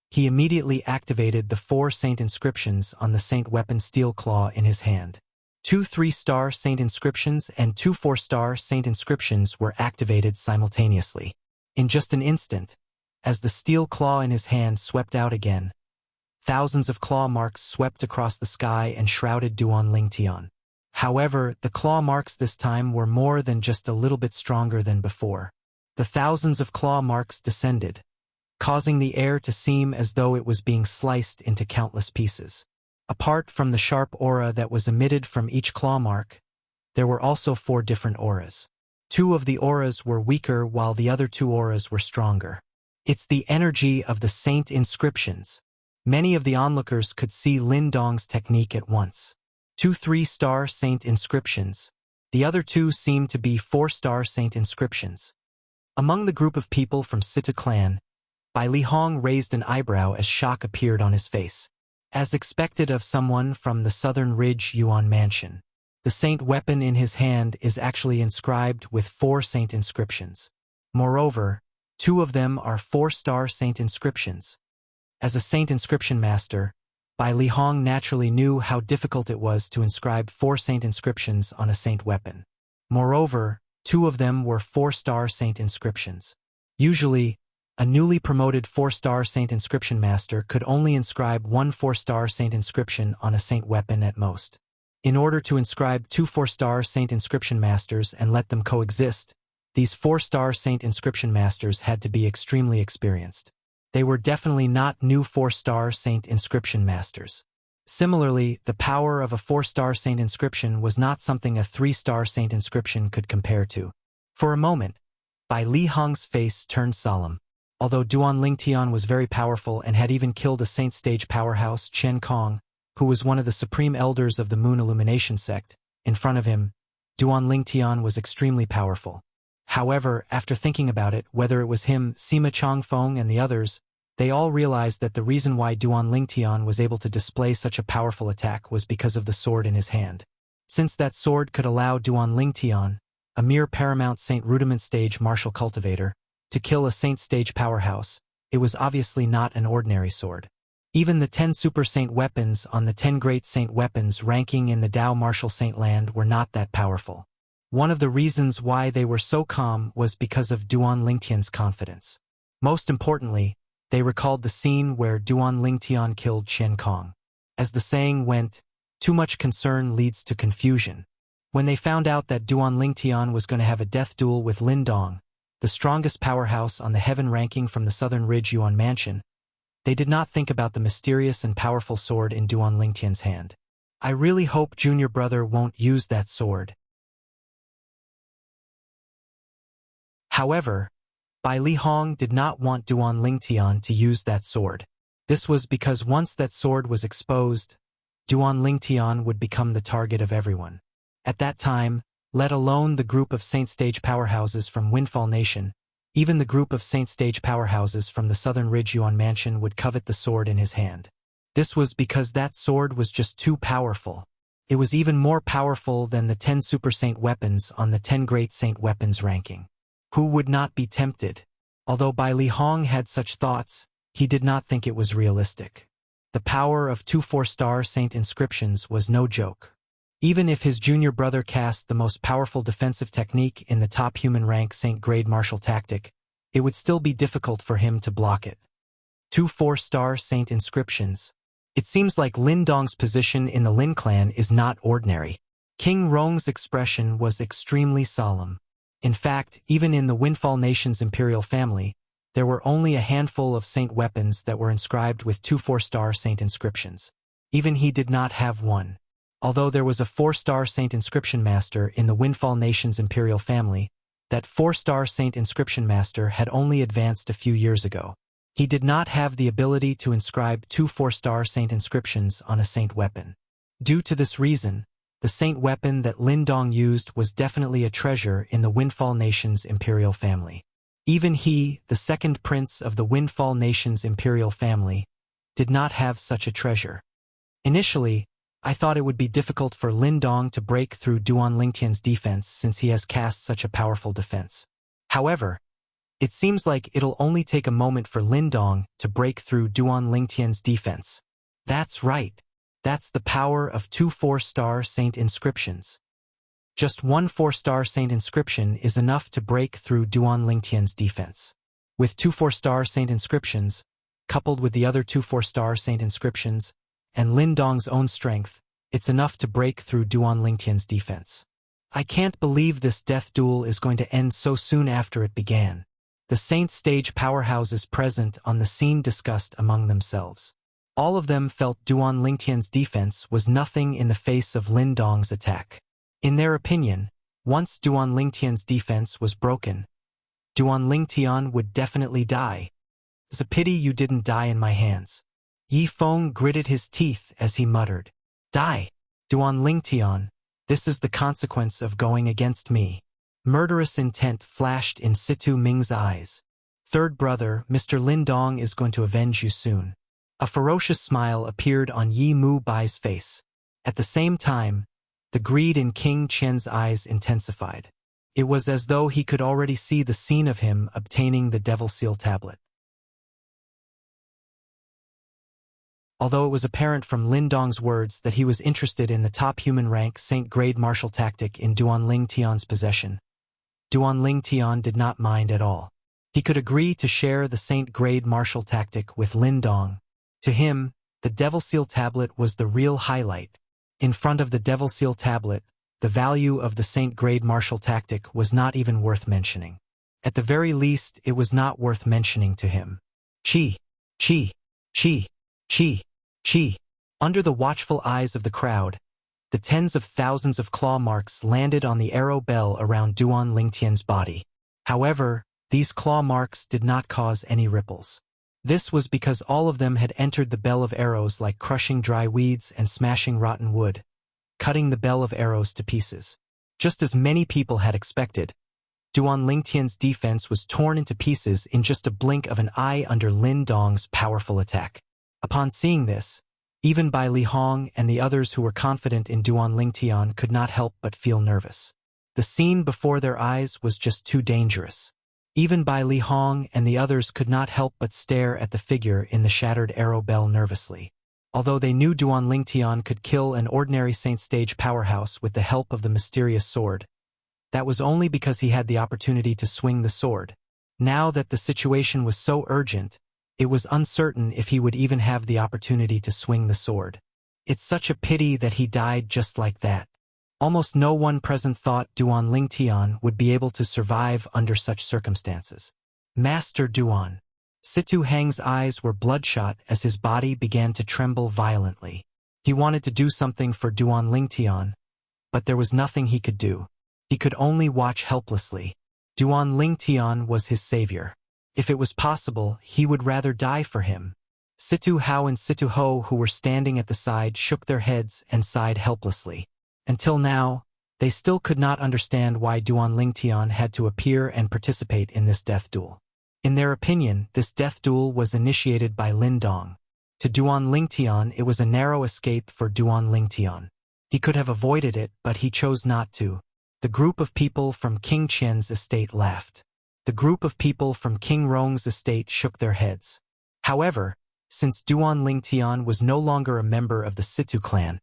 Speaker 1: he immediately activated the 4 saint inscriptions on the saint weapon steel claw in his hand. 2 3-star saint inscriptions and 2 4-star saint inscriptions were activated simultaneously. In just an instant, as the steel claw in his hand swept out again, thousands of claw marks swept across the sky and shrouded Duan Lingtian. However, the claw marks this time were more than just a little bit stronger than before. The thousands of claw marks descended, causing the air to seem as though it was being sliced into countless pieces. Apart from the sharp aura that was emitted from each claw mark, there were also 4 different auras. 2 of the auras were weaker while the other 2 auras were stronger. It's the energy of the saint inscriptions. Many of the onlookers could see Lin Dong's technique at once. 2 3-star saint inscriptions. The other 2 seemed to be 4-star saint inscriptions. Among the group of people from Situ clan, Bai Li Hong raised an eyebrow as shock appeared on his face. As expected of someone from the Southern Ridge Yuan Mansion, the saint weapon in his hand is actually inscribed with 4 saint inscriptions. Moreover, 2 of them are 4-star saint inscriptions. As a saint inscription master, Bai Li Hong naturally knew how difficult it was to inscribe 4 saint inscriptions on a saint weapon. Moreover, 2 of them were 4-star saint inscriptions. Usually, a newly promoted 4-star saint inscription master could only inscribe 1 4-star saint inscription on a saint weapon at most. In order to inscribe 2 4-star saint inscription masters and let them coexist, these 4-star saint inscription masters had to be extremely experienced. They were definitely not new 4-star saint inscription masters. Similarly, the power of a 4-star saint inscription was not something a 3-star saint inscription could compare to. For a moment, Bai Li Hong's face turned solemn. Although Duan Lingtian was very powerful and had even killed a saint stage powerhouse, Chen Kong, who was one of the supreme elders of the Moon Illumination sect, in front of him, Duan Lingtian was extremely powerful. However, after thinking about it, whether it was him, Sima Changfeng and the others, they all realized that the reason why Duan Lingtian was able to display such a powerful attack was because of the sword in his hand. Since that sword could allow Duan Lingtian, a mere paramount saint rudiment stage martial cultivator, to kill a saint stage powerhouse, it was obviously not an ordinary sword. Even the 10 super saint weapons on the 10 great saint weapons ranking in the Dao martial saint land were not that powerful. One of the reasons why they were so calm was because of Duan Lingtian's confidence. Most importantly, they recalled the scene where Duan Lingtian killed Chen Kong. As the saying went, too much concern leads to confusion. When they found out that Duan Lingtian was going to have a death duel with Lin Dong, the strongest powerhouse on the heaven ranking from the Southern Ridge Yuan Mansion, they did not think about the mysterious and powerful sword in Duan Lingtian's hand. I really hope Junior Brother won't use that sword. However, Bai Li Hong did not want Duan Lingtian to use that sword. This was because once that sword was exposed, Duan Lingtian would become the target of everyone. At that time, let alone the group of Saint Stage powerhouses from Windfall Nation, even the group of Saint Stage powerhouses from the Southern Ridge Yuan Mansion would covet the sword in his hand. This was because that sword was just too powerful. It was even more powerful than the 10 Super Saint weapons on the 10 Great Saint weapons ranking. Who would not be tempted? Although Bai Li Hong had such thoughts, he did not think it was realistic. The power of 2 4-star Saint inscriptions was no joke. Even if his junior brother cast the most powerful defensive technique in the top human rank Saint grade martial tactic, it would still be difficult for him to block it. 2 4-star Saint inscriptions. It seems like Lin Dong's position in the Lin clan is not ordinary. King Rong's expression was extremely solemn. In fact, even in the Windfall Nation's imperial family, there were only a handful of saint weapons that were inscribed with 2 4-star saint inscriptions. Even he did not have one. Although there was a 4-star saint inscription master in the Windfall Nation's imperial family, that 4-star saint inscription master had only advanced a few years ago. He did not have the ability to inscribe 2 4-star saint inscriptions on a saint weapon. Due to this reason, The saint weapon that Lin Dong used was definitely a treasure in the Windfall Nation's imperial family. Even he, the second prince of the Windfall Nation's imperial family, did not have such a treasure. Initially, I thought it would be difficult for Lin Dong to break through Duan Lingtian's defense since he has cast such a powerful defense. However, it seems like it'll only take a moment for Lin Dong to break through Duan Lingtian's defense. That's right. That's the power of 2 4-star saint inscriptions. Just 1 4-star saint inscription is enough to break through Duan Lingtian's defense. With 2 4-star saint inscriptions, coupled with the other 2 4-star saint inscriptions, and Lin Dong's own strength, it's enough to break through Duan Lingtian's defense. I can't believe this death duel is going to end so soon after it began. The saint stage powerhouses present on the scene discussed among themselves. All of them felt Duan Lingtian's defense was nothing in the face of Lin Dong's attack. In their opinion, once Duan Lingtian's defense was broken, Duan Lingtian would definitely die. It's a pity you didn't die in my hands. Yi Feng gritted his teeth as he muttered, "Die, Duan Lingtian, this is the consequence of going against me." Murderous intent flashed in Situ Ming's eyes. "Third brother, Mr. Lin Dong is going to avenge you soon." A ferocious smile appeared on Yi Mu Bai's face. At the same time, the greed in King Qian's eyes intensified. It was as though he could already see the scene of him obtaining the Devil Seal tablet. Although it was apparent from Lin Dong's words that he was interested in the top human rank Saint-grade martial tactic in Duan Lingtian's possession, Duan Lingtian did not mind at all. He could agree to share the Saint-grade martial tactic with Lin Dong. To him, the Devil Seal tablet was the real highlight. In front of the Devil Seal tablet, the value of the Saint-grade martial tactic was not even worth mentioning. At the very least, it was not worth mentioning to him. Chi, chi, chi, chi, chi. Under the watchful eyes of the crowd, the tens of thousands of claw marks landed on the arrow bell around Duan Lingtian's body. However, these claw marks did not cause any ripples. This was because all of them had entered the bell of arrows like crushing dry weeds and smashing rotten wood, cutting the bell of arrows to pieces. Just as many people had expected, Duan Lingtian's defense was torn into pieces in just a blink of an eye under Lin Dong's powerful attack. Upon seeing this, even Bai Li Hong and the others who were confident in Duan Lingtian could not help but feel nervous. The scene before their eyes was just too dangerous. Even Bai Li Hong and the others could not help but stare at the figure in the shattered arrow bell nervously. Although they knew Duan Lingtian could kill an ordinary saint stage powerhouse with the help of the mysterious sword, that was only because he had the opportunity to swing the sword. Now that the situation was so urgent, it was uncertain if he would even have the opportunity to swing the sword. It's such a pity that he died just like that. Almost no one present thought Duan Lingtian would be able to survive under such circumstances. Master Duan. Situ Hang's eyes were bloodshot as his body began to tremble violently. He wanted to do something for Duan Lingtian, but there was nothing he could do. He could only watch helplessly. Duan Lingtian was his savior. If it was possible, he would rather die for him. Situ Hao and Situ Ho, who were standing at the side, shook their heads and sighed helplessly. Until now, they still could not understand why Duan Lingtian had to appear and participate in this death duel. In their opinion, this death duel was initiated by Lin Dong. To Duan Lingtian, it was a narrow escape for Duan Lingtian. He could have avoided it, but he chose not to. The group of people from King Qian's estate laughed. The group of people from King Rong's estate shook their heads. However, since Duan Lingtian was no longer a member of the Situ clan,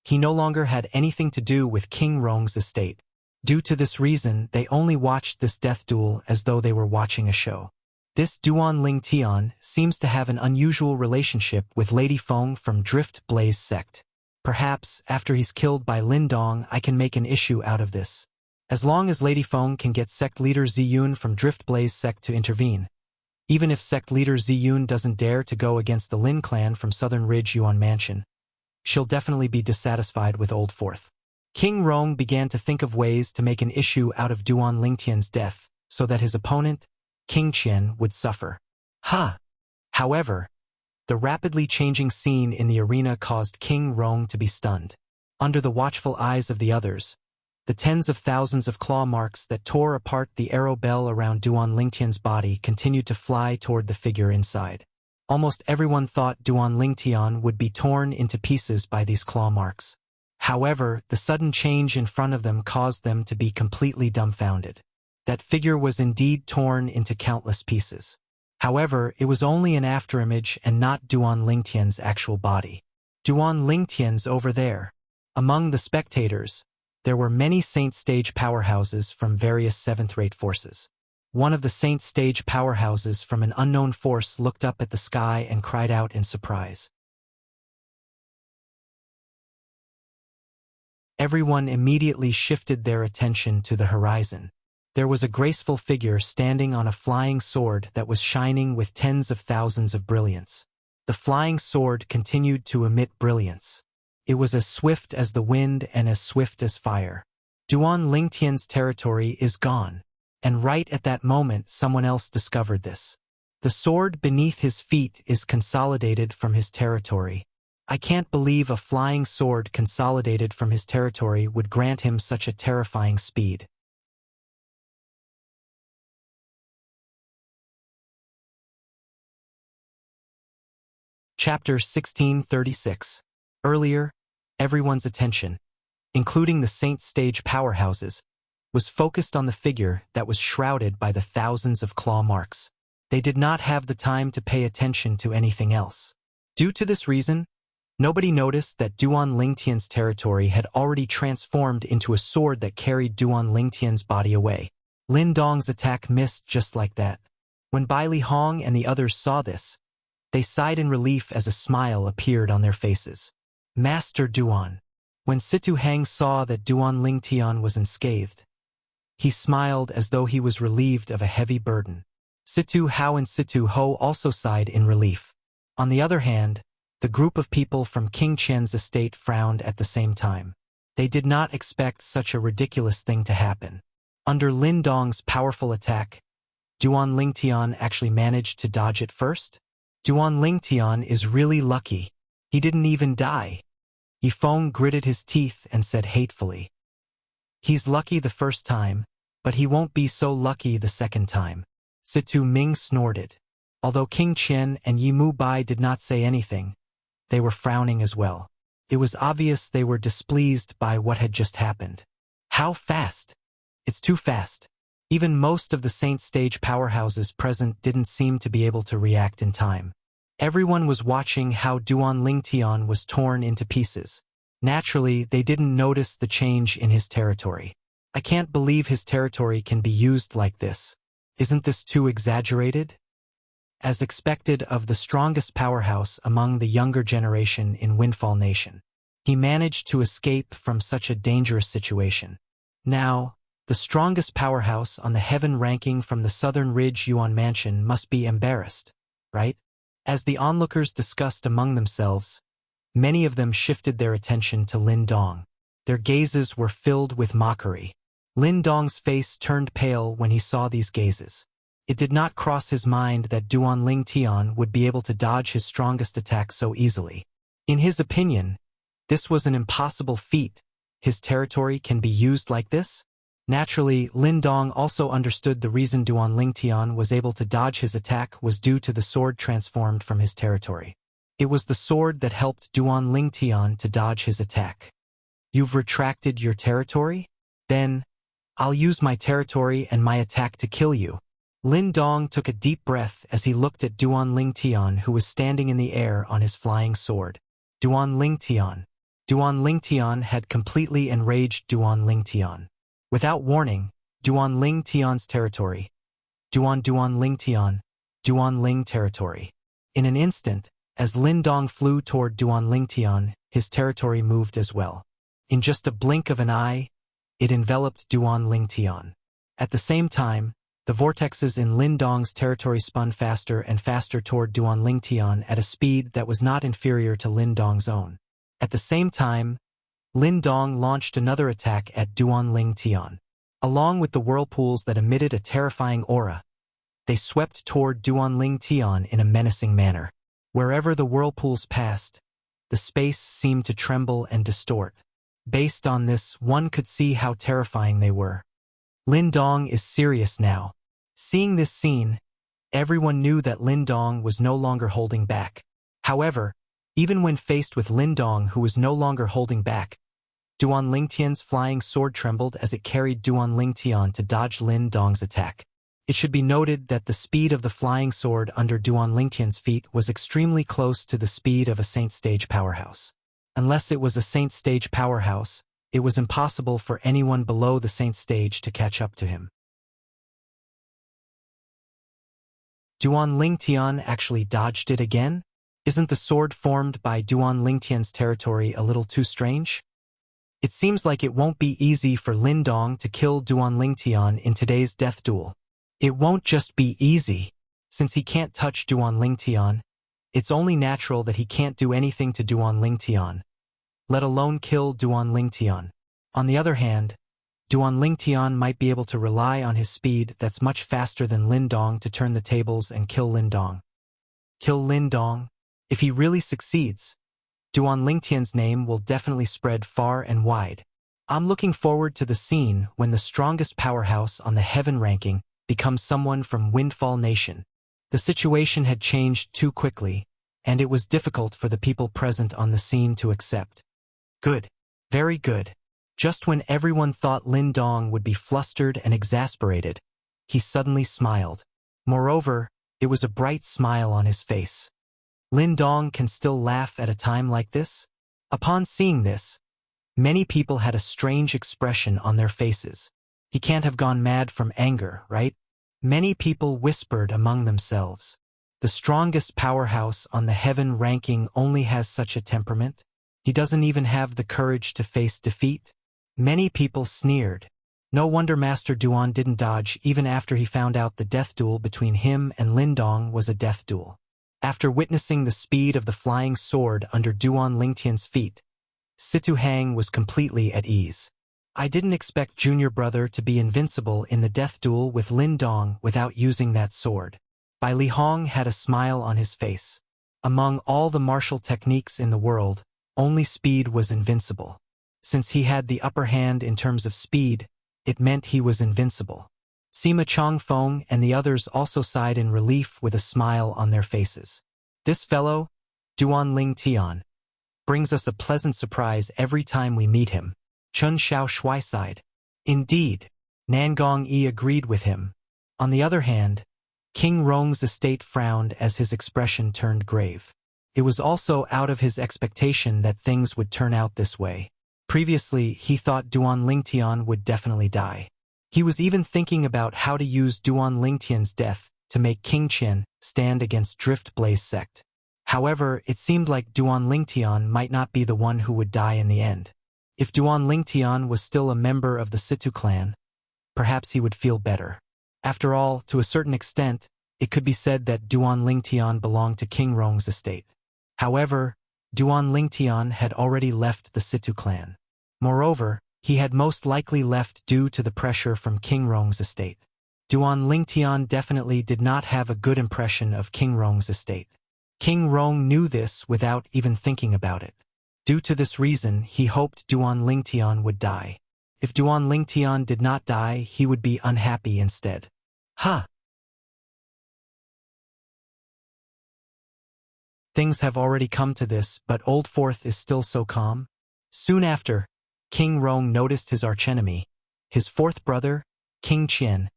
Speaker 1: he no longer had anything to do with King Rong's estate. Due to this reason, they only watched this death duel as though they were watching a show. This Duan Lingtian seems to have an unusual relationship with Lady Feng from Drift Blaze sect. Perhaps, after he's killed by Lin Dong, I can make an issue out of this. As long as Lady Feng can get sect leader Ziyun from Drift Blaze sect to intervene. Even if sect leader Ziyun doesn't dare to go against the Lin clan from Southern Ridge Yuan Mansion, she'll definitely be dissatisfied with Old Fourth. King Rong began to think of ways to make an issue out of Duan Lingtian's death, so that his opponent, King Qian, would suffer. However, the rapidly changing scene in the arena caused King Rong to be stunned. Under the watchful eyes of the others, the tens of thousands of claw marks that tore apart the arrow bell around Duan Lingtian's body continued to fly toward the figure inside. Almost everyone thought Duan Lingtian would be torn into pieces by these claw marks. However, the sudden change in front of them caused them to be completely dumbfounded. That figure was indeed torn into countless pieces. However, it was only an afterimage and not Duan Lingtian's actual body. Duan Lingtian's over there. Among the spectators, there were many Saint Stage powerhouses from various seventh-rate forces. One of the Saint Stage powerhouses from an unknown force looked up at the sky and cried out in surprise. Everyone immediately shifted their attention to the horizon. There was a graceful figure standing on a flying sword that was shining with tens of thousands of brilliance. The flying sword continued to emit brilliance. It was as swift as the wind and as swift as fire. Duan Lingtian's territory is gone. And right at that moment someone else discovered this. The sword beneath his feet is consolidated from his territory. I can't believe a flying sword consolidated from his territory would grant him such a terrifying speed. Chapter 1636. Earlier, everyone's attention, including the Saint Stage powerhouses, was focused on the figure that was shrouded by the thousands of claw marks. They did not have the time to pay attention to anything else. Due to this reason, nobody noticed that Duan Lingtian's territory had already transformed into a sword that carried Duan Lingtian's body away. Lin Dong's attack missed just like that. When Bai Li Hong and the others saw this, they sighed in relief as a smile appeared on their faces. Master Duan. When Situ Hang saw that Duan Lingtian was unscathed, he smiled as though he was relieved of a heavy burden. Situ Hao and Situ Ho also sighed in relief. On the other hand, the group of people from King Qian's estate frowned at the same time. They did not expect such a ridiculous thing to happen. Under Lin Dong's powerful attack, Duan Lingtian actually managed to dodge it first? Duan Lingtian is really lucky. He didn't even die. Yifeng gritted his teeth and said hatefully. He's lucky the first time, but he won't be so lucky the second time. Situ Ming snorted. Although King Qian and Yi Mu Bai did not say anything, they were frowning as well. It was obvious they were displeased by what had just happened. How fast? It's too fast. Even most of the Saint Stage powerhouses present didn't seem to be able to react in time. Everyone was watching how Duan Lingtian was torn into pieces. Naturally, they didn't notice the change in his territory. I can't believe his territory can be used like this. Isn't this too exaggerated? As expected of the strongest powerhouse among the younger generation in Windfall Nation, he managed to escape from such a dangerous situation. Now, the strongest powerhouse on the heaven ranking from the Southern Ridge Yuan Mansion must be embarrassed, right? As the onlookers discussed among themselves, many of them shifted their attention to Lin Dong. Their gazes were filled with mockery. Lin Dong's face turned pale when he saw these gazes. It did not cross his mind that Duan Lingtian would be able to dodge his strongest attack so easily. In his opinion, this was an impossible feat. His territory can be used like this? Naturally, Lin Dong also understood the reason Duan Lingtian was able to dodge his attack was due to the sword transformed from his territory. It was the sword that helped Duan Lingtian to dodge his attack. You've retracted your territory? Then, I'll use my territory and my attack to kill you. Lin Dong took a deep breath as he looked at Duan Lingtian, who was standing in the air on his flying sword. Duan Lingtian. Duan Lingtian had completely enraged Duan Lingtian. Without warning, Duan Lingtian's territory. Duan Lingtian. Duan Ling territory. In an instant, as Lin Dong flew toward Duan Lingtian, his territory moved as well. In just a blink of an eye, it enveloped Duan Lingtian. At the same time, the vortexes in Lin Dong's territory spun faster and faster toward Duan Lingtian at a speed that was not inferior to Lin Dong's own. At the same time, Lin Dong launched another attack at Duan Lingtian. Along with the whirlpools that emitted a terrifying aura, they swept toward Duan Lingtian in a menacing manner. Wherever the whirlpools passed, the space seemed to tremble and distort. Based on this, one could see how terrifying they were. Lin Dong is serious now. Seeing this scene, everyone knew that Lin Dong was no longer holding back. However, even when faced with Lin Dong, who was no longer holding back, Duan Lingtian's flying sword trembled as it carried Duan Lingtian to dodge Lin Dong's attack. It should be noted that the speed of the flying sword under Duan Lingtian's feet was extremely close to the speed of a Saint Stage powerhouse. Unless it was a Saint Stage powerhouse, it was impossible for anyone below the Saint Stage to catch up to him. Duan Lingtian actually dodged it again? Isn't the sword formed by Duan Lingtian's territory a little too strange? It seems like it won't be easy for Lin Dong to kill Duan Lingtian in today's death duel. It won't just be easy. Since he can't touch Duan Lingtian, it's only natural that he can't do anything to Duan Lingtian, let alone kill Duan Lingtian. On the other hand, Duan Lingtian might be able to rely on his speed that's much faster than Lin Dong to turn the tables and kill Lin Dong. Kill Lin Dong? If he really succeeds, Duan Lingtian's name will definitely spread far and wide. I'm looking forward to the scene when the strongest powerhouse on the heaven ranking becomes someone from Windfall Nation. The situation had changed too quickly, and it was difficult for the people present on the scene to accept. Good. Very good. Just when everyone thought Lin Dong would be flustered and exasperated, he suddenly smiled. Moreover, it was a bright smile on his face. Lin Dong can still laugh at a time like this? Upon seeing this, many people had a strange expression on their faces. He can't have gone mad from anger, right? Many people whispered among themselves. The strongest powerhouse on the heaven ranking only has such a temperament? He doesn't even have the courage to face defeat? Many people sneered. No wonder Master Duan didn't dodge even after he found out the death duel between him and Lin Dong was a death duel. After witnessing the speed of the flying sword under Duan Lingtian's feet, Situ Hang was completely at ease. I didn't expect Junior Brother to be invincible in the death duel with Lin Dong without using that sword. Bai Li Hong had a smile on his face. Among all the martial techniques in the world, only speed was invincible. Since he had the upper hand in terms of speed, it meant he was invincible. Sima Chongfeng and the others also sighed in relief with a smile on their faces. This fellow, Duan Lingtian, brings us a pleasant surprise every time we meet him. Chun Xiao Shui sighed. Indeed, Nangong Yi agreed with him. On the other hand, King Rong's estate frowned as his expression turned grave. It was also out of his expectation that things would turn out this way. Previously, he thought Duan Lingtian would definitely die. He was even thinking about how to use Duan Lingtian's death to make King Qin stand against Drift Blaze sect. However, it seemed like Duan Lingtian might not be the one who would die in the end. If Duan Lingtian was still a member of the Situ clan, perhaps he would feel better. After all, to a certain extent, it could be said that Duan Lingtian belonged to King Rong's estate. However, Duan Lingtian had already left the Situ clan. Moreover, he had most likely left due to the pressure from King Rong's estate. Duan Lingtian definitely did not have a good impression of King Rong's estate. King Rong knew this without even thinking about it. Due to this reason, he hoped Duan Lingtian would die. If Duan Lingtian did not die, he would be unhappy instead. Ha! Things have already come to this, but Old Forth is still so calm. Soon after, King Rong noticed his archenemy, his fourth brother, King Qin,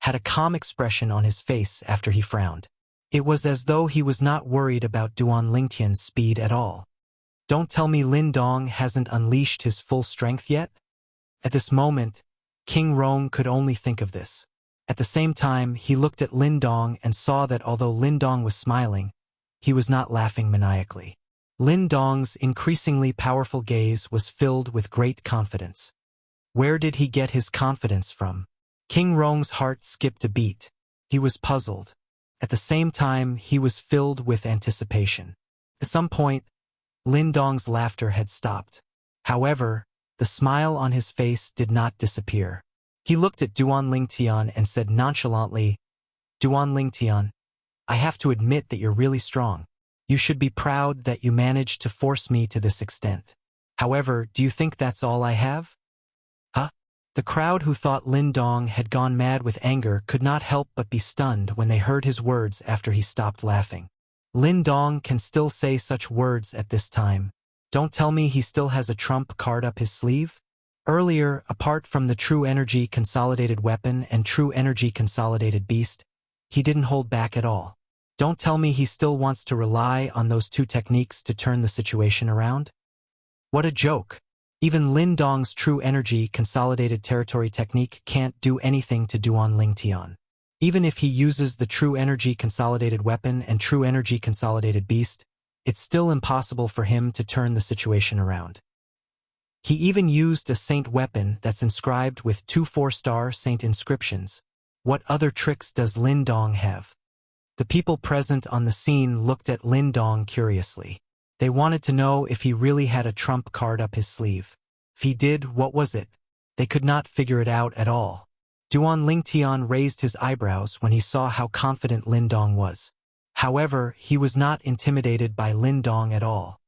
Speaker 1: had a calm expression on his face after he frowned. It was as though he was not worried about Duan Lingtian's speed at all. Don't tell me Lin Dong hasn't unleashed his full strength yet? At this moment, King Rong could only think of this. At the same time, he looked at Lin Dong and saw that although Lin Dong was smiling, he was not laughing maniacally. Lin Dong's increasingly powerful gaze was filled with great confidence. Where did he get his confidence from? King Rong's heart skipped a beat. He was puzzled. At the same time, he was filled with anticipation. At some point, Lin Dong's laughter had stopped. However, the smile on his face did not disappear. He looked at Duan Lingtian and said nonchalantly, Duan Lingtian, I have to admit that you're really strong. You should be proud that you managed to force me to this extent. However, do you think that's all I have? Huh? The crowd who thought Lin Dong had gone mad with anger could not help but be stunned when they heard his words after he stopped laughing. Lin Dong can still say such words at this time. Don't tell me he still has a trump card up his sleeve? Earlier, apart from the True Energy Consolidated Weapon and True Energy Consolidated Beast, he didn't hold back at all. Don't tell me he still wants to rely on those two techniques to turn the situation around? What a joke! Even Lin Dong's True Energy Consolidated Territory technique can't do anything to Duan Lingtian. Even if he uses the True Energy Consolidated Weapon and True Energy Consolidated Beast, it's still impossible for him to turn the situation around. He even used a saint weapon that's inscribed with 2 4-star saint inscriptions. What other tricks does Lin Dong have? The people present on the scene looked at Lin Dong curiously. They wanted to know if he really had a trump card up his sleeve. If he did, what was it? They could not figure it out at all. Duan Lingtian raised his eyebrows when he saw how confident Lin Dong was. However, he was not intimidated by Lin Dong at all.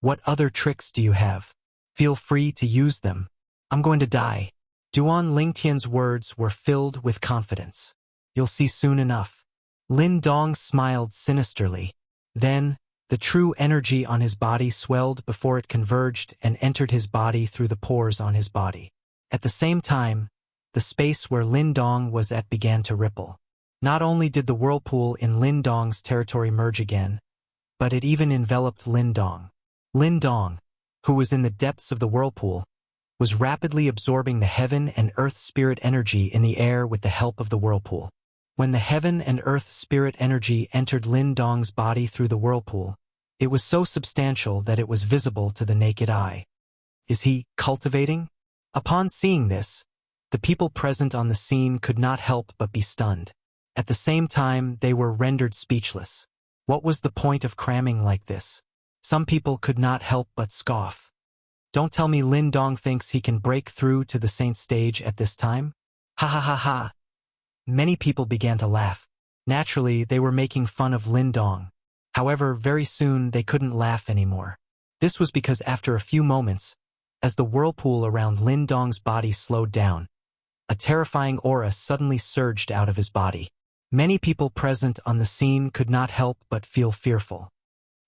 Speaker 1: What other tricks do you have? Feel free to use them. I'm going to die. Duan Lingtian's words were filled with confidence. You'll see soon enough. Lin Dong smiled sinisterly. Then, the true energy on his body swelled before it converged and entered his body through the pores on his body. At the same time, the space where Lin Dong was at began to ripple. Not only did the whirlpool in Lin Dong's territory merge again, but it even enveloped Lin Dong. Lin Dong, who was in the depths of the whirlpool, was rapidly absorbing the heaven and earth spirit energy in the air with the help of the whirlpool. When the heaven and earth spirit energy entered Lin Dong's body through the whirlpool, it was so substantial that it was visible to the naked eye. Is he cultivating? Upon seeing this, the people present on the scene could not help but be stunned. At the same time, they were rendered speechless. What was the point of cramming like this? Some people could not help but scoff. Don't tell me Lin Dong thinks he can break through to the saint stage at this time? Ha ha ha ha. Many people began to laugh. Naturally, they were making fun of Lin Dong. However, very soon they couldn't laugh anymore. This was because after a few moments, as the whirlpool around Lin Dong's body slowed down, a terrifying aura suddenly surged out of his body. Many people present on the scene could not help but feel fearful.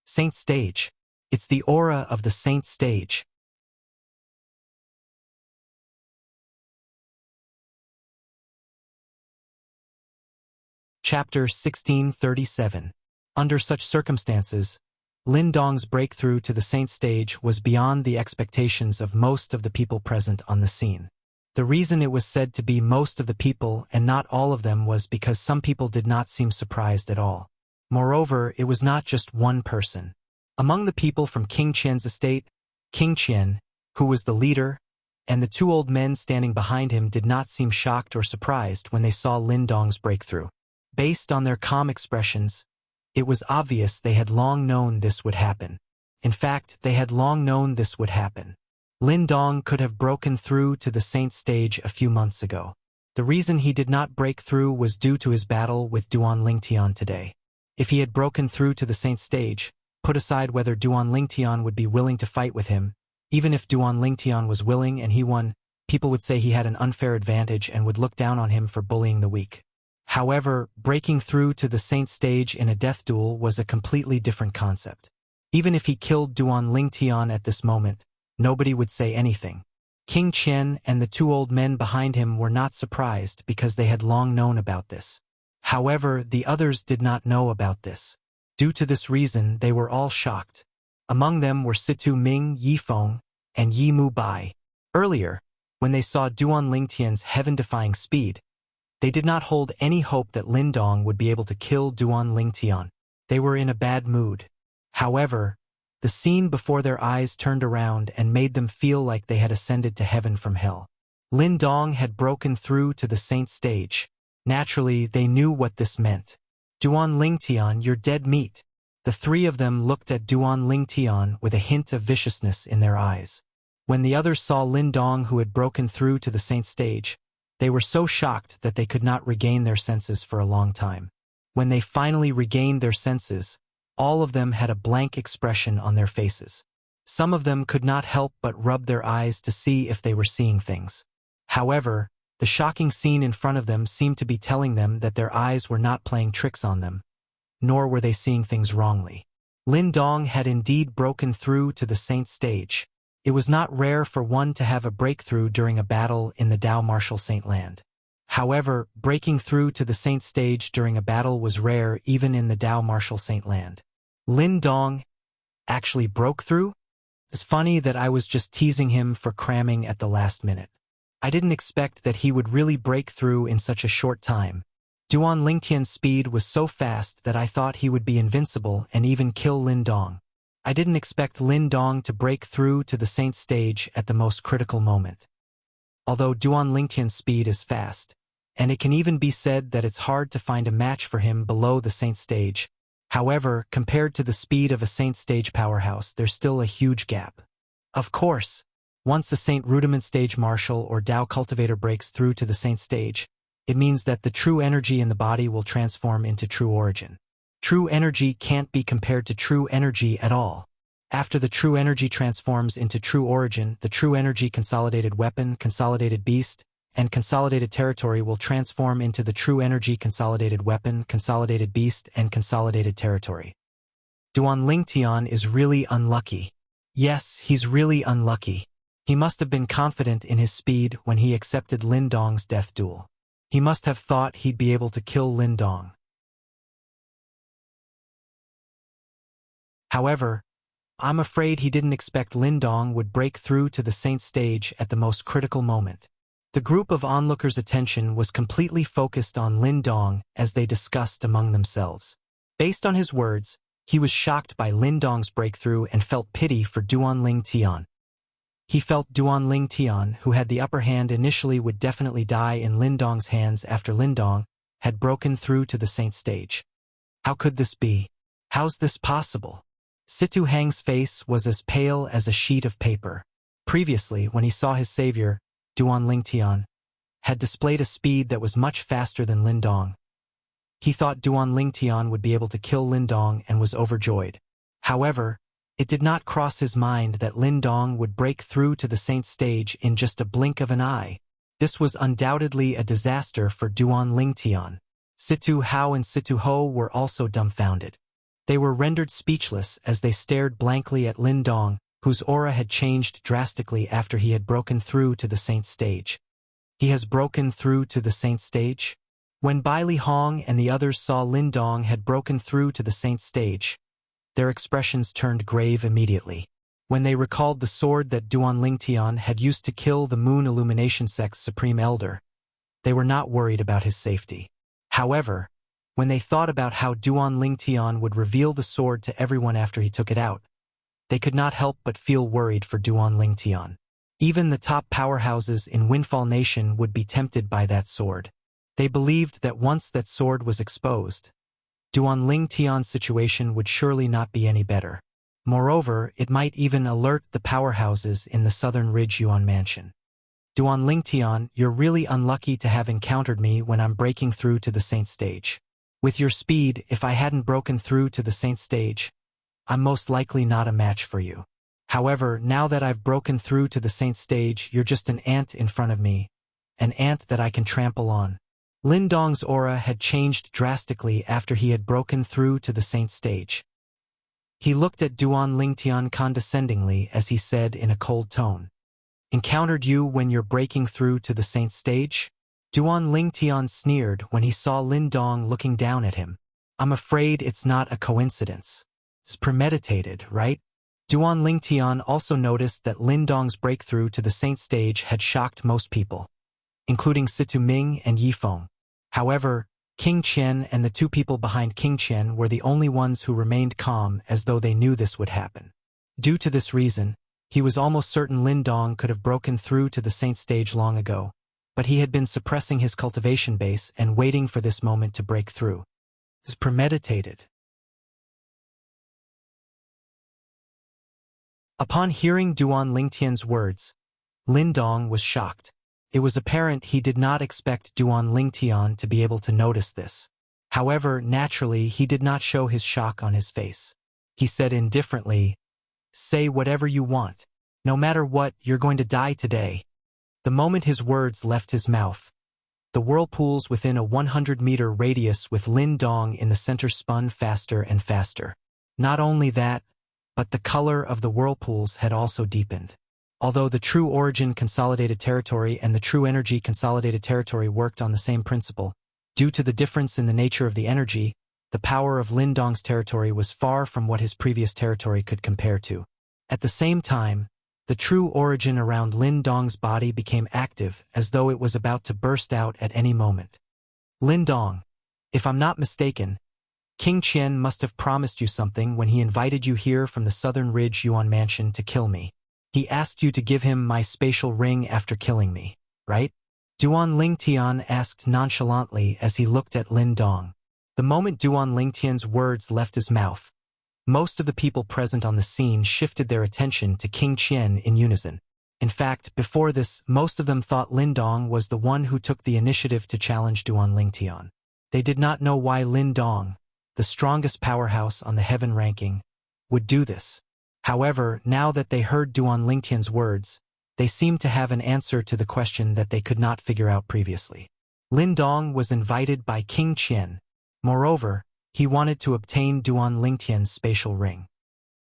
Speaker 1: Saint Stage. It's the aura of the Saint Stage. Chapter 1637. Under such circumstances, Lin Dong's breakthrough to the Saint Stage was beyond the expectations of most of the people present on the scene. The reason it was said to be most of the people and not all of them was because some people did not seem surprised at all. Moreover, it was not just one person. Among the people from King Qian's estate, King Qian, who was the leader, and the 2 old men standing behind him did not seem shocked or surprised when they saw Lin Dong's breakthrough. Based on their calm expressions, it was obvious they had long known this would happen. In fact, they had long known this would happen. Lin Dong could have broken through to the Saint Stage a few months ago. The reason he did not break through was due to his battle with Duan Lingtian today. If he had broken through to the Saint Stage, put aside whether Duan Lingtian would be willing to fight with him, even if Duan Lingtian was willing and he won, people would say he had an unfair advantage and would look down on him for bullying the weak. However, breaking through to the Saint Stage in a death duel was a completely different concept. Even if he killed Duan Lingtian at this moment, nobody would say anything. King Qian and the 2 old men behind him were not surprised because they had long known about this. However, the others did not know about this. Due to this reason, they were all shocked. Among them were Situ Ming, Yi Feng, and Yi Mu Bai. Earlier, when they saw Duan Lingtian's heaven-defying speed, they did not hold any hope that Lin Dong would be able to kill Duan Lingtian. They were in a bad mood. However, the scene before their eyes turned around and made them feel like they had ascended to heaven from hell. Lin Dong had broken through to the Saint Stage. Naturally, they knew what this meant. Duan Lingtian, you're dead meat. The 3 of them looked at Duan Lingtian with a hint of viciousness in their eyes. When the others saw Lin Dong who had broken through to the Saint Stage, they were so shocked that they could not regain their senses for a long time. When they finally regained their senses, all of them had a blank expression on their faces. Some of them could not help but rub their eyes to see if they were seeing things. However, the shocking scene in front of them seemed to be telling them that their eyes were not playing tricks on them, nor were they seeing things wrongly. Lin Dong had indeed broken through to the saint stage. It was not rare for one to have a breakthrough during a battle in the Dao martial saint land. However, breaking through to the saint stage during a battle was rare even in the Dao martial saint land. Lin Dong actually broke through? It's funny that I was just teasing him for cramming at the last minute. I didn't expect that he would really break through in such a short time. Duan Lingtian's speed was so fast that I thought he would be invincible and even kill Lin Dong. I didn't expect Lin Dong to break through to the saint stage at the most critical moment. Although Duan Lingtian's speed is fast, and it can even be said that it's hard to find a match for him below the saint stage. However, compared to the speed of a saint stage powerhouse, there's still a huge gap. Of course, once a saint rudiment stage martial or Dao cultivator breaks through to the saint stage, it means that the true energy in the body will transform into true origin. True energy can't be compared to true energy at all. After the true energy transforms into true origin, the true energy consolidated weapon, consolidated beast, and consolidated territory will transform into the true energy consolidated weapon, consolidated beast, and consolidated territory. Duan Lingtian is really unlucky. Yes, he's really unlucky. He must have been confident in his speed when he accepted Lin Dong's death duel. He must have thought he'd be able to kill Lin Dong. However, I'm afraid he didn't expect Lin Dong would break through to the saint stage at the most critical moment. The group of onlookers' attention was completely focused on Lin Dong as they discussed among themselves. Based on his words, he was shocked by Lin Dong's breakthrough and felt pity for Duan Lingtian. He felt Duan Lingtian, who had the upper hand initially, would definitely die in Lin Dong's hands after Lin Dong had broken through to the saint stage. How could this be? How's this possible? Situ Hang's face was as pale as a sheet of paper. Previously, when he saw his savior, Duan Lingtian, had displayed a speed that was much faster than Lin Dong. He thought Duan Lingtian would be able to kill Lin Dong and was overjoyed. However, it did not cross his mind that Lin Dong would break through to the saint stage in just a blink of an eye. This was undoubtedly a disaster for Duan Lingtian. Situ Hao and Situ Ho were also dumbfounded. They were rendered speechless as they stared blankly at Lin Dong, whose aura had changed drastically after he had broken through to the saint stage. He has broken through to the saint stage? When Bai Li Hong and the others saw Lin Dong had broken through to the saint stage, their expressions turned grave immediately. When they recalled the sword that Duan Lingtian had used to kill the Moon Illumination Sect's Supreme Elder, they were not worried about his safety. However, when they thought about how Duan Lingtian would reveal the sword to everyone after he took it out, they could not help but feel worried for Duan Lingtian. Even the top powerhouses in Windfall Nation would be tempted by that sword. They believed that once that sword was exposed, Duan Lingtian's situation would surely not be any better. Moreover, it might even alert the powerhouses in the Southern Ridge Yuan Mansion. Duan Lingtian, you're really unlucky to have encountered me when I'm breaking through to the saint stage. With your speed, if I hadn't broken through to the saint stage, I'm most likely not a match for you. However, now that I've broken through to the saint stage, you're just an ant in front of me, an ant that I can trample on. Lin Dong's aura had changed drastically after he had broken through to the saint stage. He looked at Duan Lingtian condescendingly as he said in a cold tone, "Encountered you when you're breaking through to the saint stage?" Duan Lingtian sneered when he saw Lin Dong looking down at him. "I'm afraid it's not a coincidence. It's premeditated, right?" Duan Lingtian also noticed that Lin Dong's breakthrough to the saint stage had shocked most people, including Situ Ming and Yifeng. However, King Qian and the two people behind King Qian were the only ones who remained calm, as though they knew this would happen. Due to this reason, he was almost certain Lin Dong could have broken through to the saint stage long ago, but he had been suppressing his cultivation base and waiting for this moment to break through. It's premeditated. Upon hearing Duan Lingtian's words, Lin Dong was shocked. It was apparent he did not expect Duan Lingtian to be able to notice this. However, naturally, he did not show his shock on his face. He said indifferently, Say whatever you want. No matter what, you're going to die today. The moment his words left his mouth, the whirlpools within a 100-meter radius with Lin Dong in the center spun faster and faster. Not only that, but the color of the whirlpools had also deepened. Although the True Origin Consolidated Territory and the True Energy Consolidated Territory worked on the same principle, due to the difference in the nature of the energy, the power of Lin Dong's territory was far from what his previous territory could compare to. At the same time, the true origin around Lin Dong's body became active, as though it was about to burst out at any moment. Lin Dong, if I'm not mistaken, King Qian must have promised you something when he invited you here from the Southern Ridge Yuan Mansion to kill me. He asked you to give him my spatial ring after killing me, right? Duan Lingtian asked nonchalantly as he looked at Lin Dong. The moment Duan Lingtian's words left his mouth, most of the people present on the scene shifted their attention to King Qian in unison. In fact, before this, most of them thought Lin Dong was the one who took the initiative to challenge Duan Lingtian. They did not know why Lin Dong, the strongest powerhouse on the heaven ranking, would do this. However, now that they heard Duan Lingtian's words, they seemed to have an answer to the question that they could not figure out previously. Lin Dong was invited by King Qian. Moreover, he wanted to obtain Duan Lingtian's spatial ring.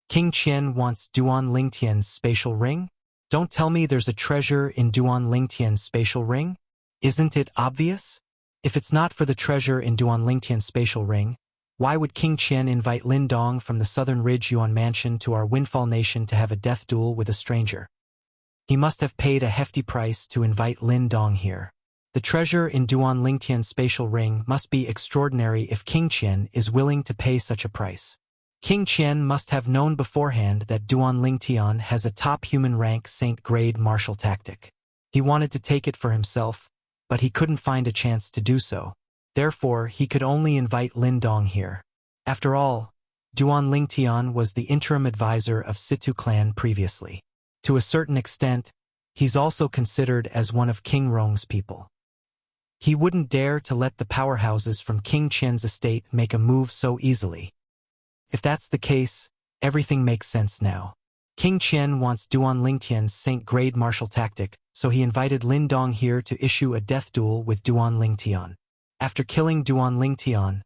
Speaker 1: King Qian wants Duan Lingtian's spatial ring? Don't tell me there's a treasure in Duan Lingtian's spatial ring? Isn't it obvious? If it's not for the treasure in Duan Lingtian's spatial ring, why would King Qian invite Lin Dong from the Southern Ridge Yuan Mansion to our Windfall Nation to have a death duel with a stranger? He must have paid a hefty price to invite Lin Dong here. The treasure in Duan Lingtian's spatial ring must be extraordinary if King Qian is willing to pay such a price. King Qian must have known beforehand that Duan Lingtian has a top human rank Saint-grade martial tactic. He wanted to take it for himself, but he couldn't find a chance to do so. Therefore, he could only invite Lin Dong here. After all, Duan Lingtian was the interim advisor of Situ clan previously. To a certain extent, he's also considered as one of King Rong's people. He wouldn't dare to let the powerhouses from King Qian's estate make a move so easily. If that's the case, everything makes sense now. King Qian wants Duan Lingtian's Saint-grade martial tactic, so he invited Lin Dong here to issue a death duel with Duan Lingtian. After killing Duan Lingtian,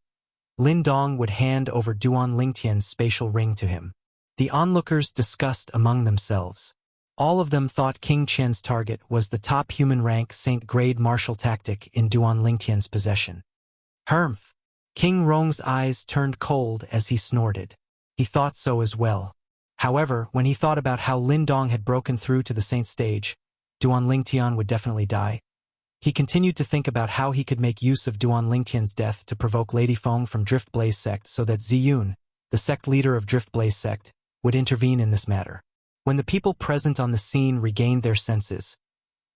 Speaker 1: Lin Dong would hand over Duan Lingtian's spatial ring to him. The onlookers discussed among themselves. All of them thought King Qian's target was the top human rank Saint-grade martial tactic in Duan Lingtian's possession. Humph! King Rong's eyes turned cold as he snorted. He thought so as well. However, when he thought about how Lin Dong had broken through to the Saint stage, Duan Lingtian would definitely die. He continued to think about how he could make use of Duan Lingtian's death to provoke Lady Feng from Drift Blaze sect so that Ziyun, the sect leader of Drift Blaze sect, would intervene in this matter. When the people present on the scene regained their senses,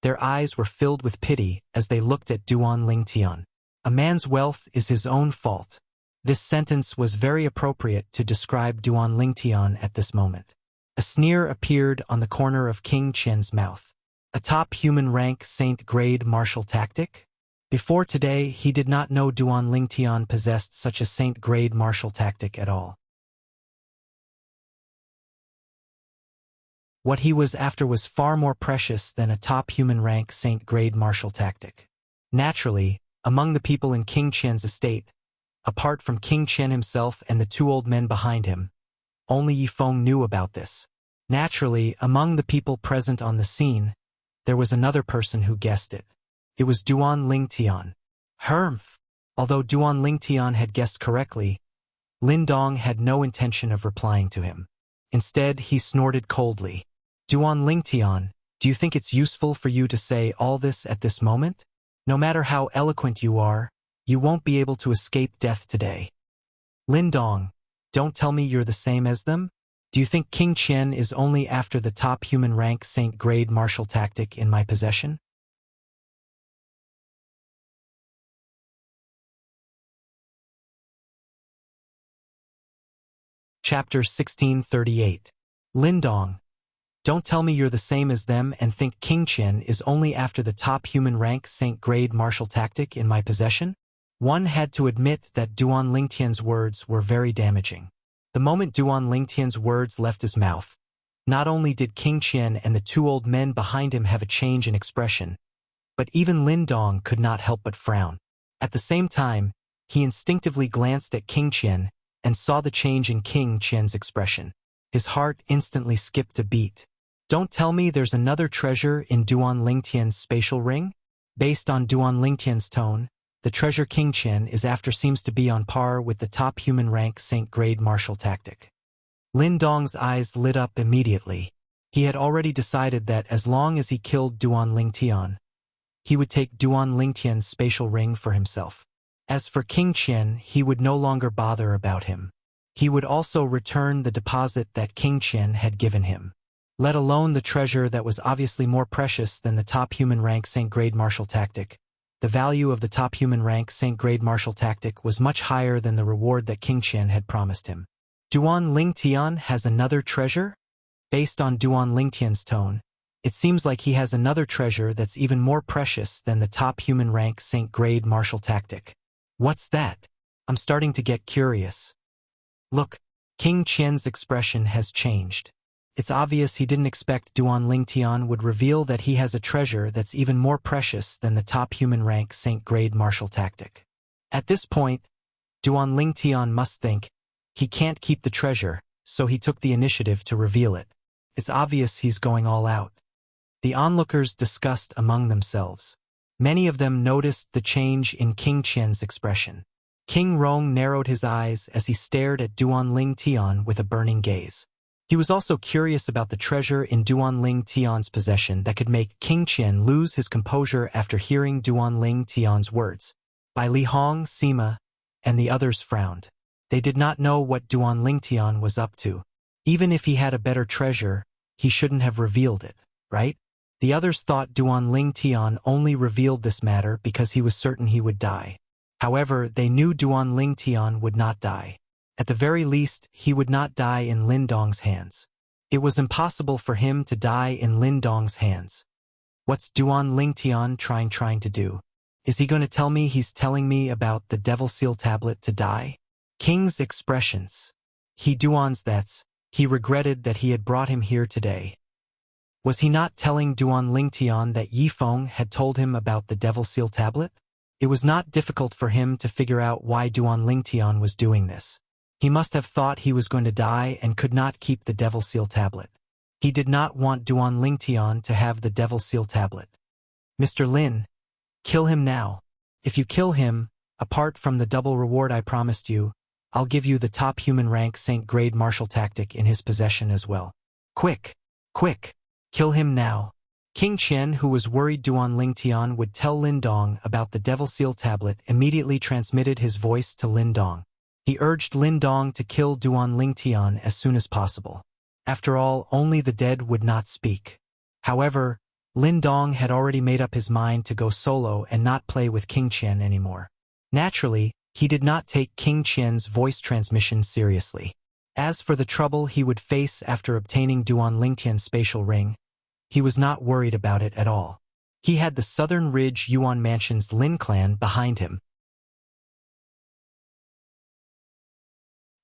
Speaker 1: their eyes were filled with pity as they looked at Duan Lingtian. A man's wealth is his own fault. This sentence was very appropriate to describe Duan Lingtian at this moment. A sneer appeared on the corner of King Qian's mouth. A top human rank Saint-grade martial tactic? Before today, he did not know Duan Lingtian possessed such a Saint-grade martial tactic at all. What he was after was far more precious than a top human rank Saint-grade martial tactic. Naturally, among the people in King Qian's estate, apart from King Qian himself and the two old men behind him, only Yifeng knew about this. Naturally, among the people present on the scene, there was another person who guessed it. It was Duan Lingtian. Humph! Although Duan Lingtian had guessed correctly, Lin Dong had no intention of replying to him. Instead, he snorted coldly. Duan Lingtian, do you think it's useful for you to say all this at this moment? No matter how eloquent you are, you won't be able to escape death today. Lin Dong, don't tell me you're the same as them? Do you think King Qian is only after the top human rank Saint-grade martial tactic in my possession? Chapter 1638. Lin Dong, don't tell me you're the same as them and think King Qian is only after the top human rank Saint-grade martial tactic in my possession? One had to admit that Duan Lingtian's words were very damaging. The moment Duan Lingtian's words left his mouth, Not only did King Qian and the two old men behind him have a change in expression, but even Lin Dong could not help but frown. At the same time, he instinctively glanced at King Qian and saw the change in King Qian's expression. His heart instantly skipped a beat. Don't tell me there's another treasure in Duan Lingtian's spatial ring? Based on Duan Lingtian's tone, the treasure King Qian is after seems to be on par with the top human rank Saint-grade martial tactic. Lin Dong's eyes lit up immediately. He had already decided that as long as he killed Duan Lingtian, he would take Duan Lingtian's spatial ring for himself. As for King Qian, he would no longer bother about him. He would also return the deposit that King Qian had given him. Let alone the treasure that was obviously more precious than the top human rank Saint-grade martial tactic. The value of the top human rank Saint-grade martial tactic was much higher than the reward that King Qian had promised him. Duan Lingtian has another treasure? Based on Duan Lingtian's tone, it seems like he has another treasure that's even more precious than the top human rank Saint-grade martial tactic. What's that? I'm starting to get curious. Look, King Qian's expression has changed. It's obvious he didn't expect Duan Lingtian would reveal that he has a treasure that's even more precious than the top human rank Saint-grade martial tactic. At this point, Duan Lingtian must think, he can't keep the treasure, so he took the initiative to reveal it. It's obvious he's going all out. The onlookers discussed among themselves. Many of them noticed the change in King Qian's expression. King Rong narrowed his eyes as he stared at Duan Lingtian with a burning gaze. He was also curious about the treasure in Duan Lingtian's possession that could make King Qian lose his composure after hearing Duan Lingtian's words. Bai Li Hong, Sima, and the others frowned. They did not know what Duan Lingtian was up to. Even if he had a better treasure, he shouldn't have revealed it, right? The others thought Duan Lingtian only revealed this matter because he was certain he would die. However, they knew Duan Lingtian would not die. At the very least, he would not die in Lin Dong's hands. It was impossible for him to die in Lin Dong's hands. What's Duan Lingtian trying to do? Is he going to tell me he's telling me about the Devil Seal tablet to die? King's expressions. He regretted that he had brought him here today. Was he not telling Duan Lingtian that Yi Feng had told him about the Devil Seal tablet? It was not difficult for him to figure out why Duan Lingtian was doing this. He must have thought he was going to die and could not keep the Devil Seal tablet. He did not want Duan Lingtian to have the Devil Seal tablet. Mr. Lin, kill him now. If you kill him, apart from the double reward I promised you, I'll give you the top human rank Saint-grade martial tactic in his possession as well. Quick! Quick! Kill him now. King Qian, who was worried Duan Lingtian would tell Lin Dong about the Devil Seal tablet, immediately transmitted his voice to Lin Dong. He urged Lin Dong to kill Duan Lingtian as soon as possible. After all, only the dead would not speak. However, Lin Dong had already made up his mind to go solo and not play with King Qian anymore. Naturally, he did not take King Qian's voice transmission seriously. As for the trouble he would face after obtaining Duan Lingtian's spatial ring, he was not worried about it at all. He had the Southern Ridge Yuan Mansion's Lin clan behind him.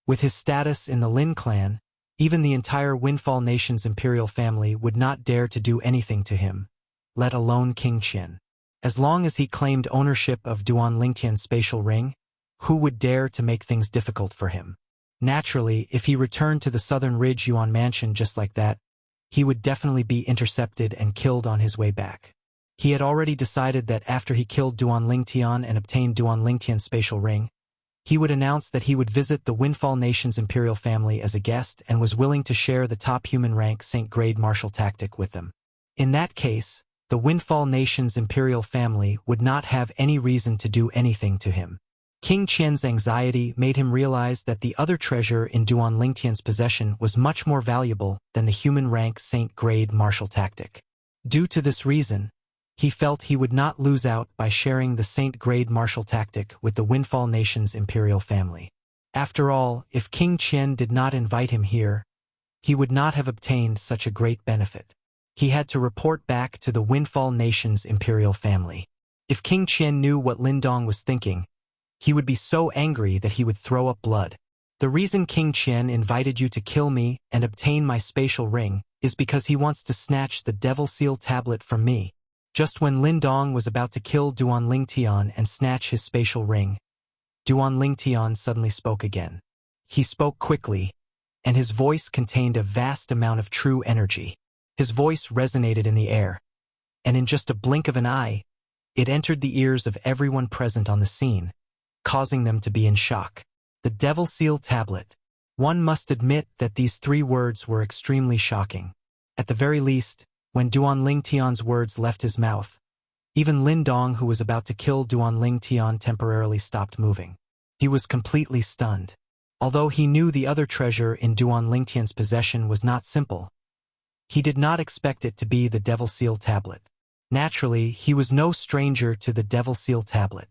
Speaker 1: With his status in the Lin clan, even the entire Windfall Nation's imperial family would not dare to do anything to him, let alone King Qian. As long as he claimed ownership of Duan Lingtian's spatial ring, who would dare to make things difficult for him? Naturally, if he returned to the Southern Ridge Yuan Mansion just like that, he would definitely be intercepted and killed on his way back. He had already decided that after he killed Duan Lingtian and obtained Duan Lingtian's spatial ring, he would announce that he would visit the Windfall Nation's imperial family as a guest and was willing to share the top human rank Saint-grade martial tactic with them. In that case, the Windfall Nation's imperial family would not have any reason to do anything to him. King Qian's anxiety made him realize that the other treasure in Duan Lingtian's possession was much more valuable than the human rank Saint-grade martial tactic. Due to this reason, he felt he would not lose out by sharing the Saint-grade martial tactic with the Windfall Nation's imperial family. After all, if King Qian did not invite him here, he would not have obtained such a great benefit. He had to report back to the Windfall Nation's imperial family. If King Qian knew what Lin Dong was thinking, he would be so angry that he would throw up blood. The reason King Qian invited you to kill me and obtain my spatial ring is because he wants to snatch the Devil Seal tablet from me. Just when Lin Dong was about to kill Duan Lingtian and snatch his spatial ring, Duan Lingtian suddenly spoke again. He spoke quickly, and his voice contained a vast amount of true energy. His voice resonated in the air, and in just a blink of an eye, it entered the ears of everyone present on the scene, causing them to be in shock. The Devil Seal tablet. One must admit that these 3 words were extremely shocking. At the very least, when Duan Lingtian's words left his mouth, even Lin Dong, who was about to kill Duan Lingtian, temporarily stopped moving. He was completely stunned. Although he knew the other treasure in Duan Lingtian's possession was not simple, he did not expect it to be the Devil Seal tablet. Naturally, he was no stranger to the Devil Seal tablet.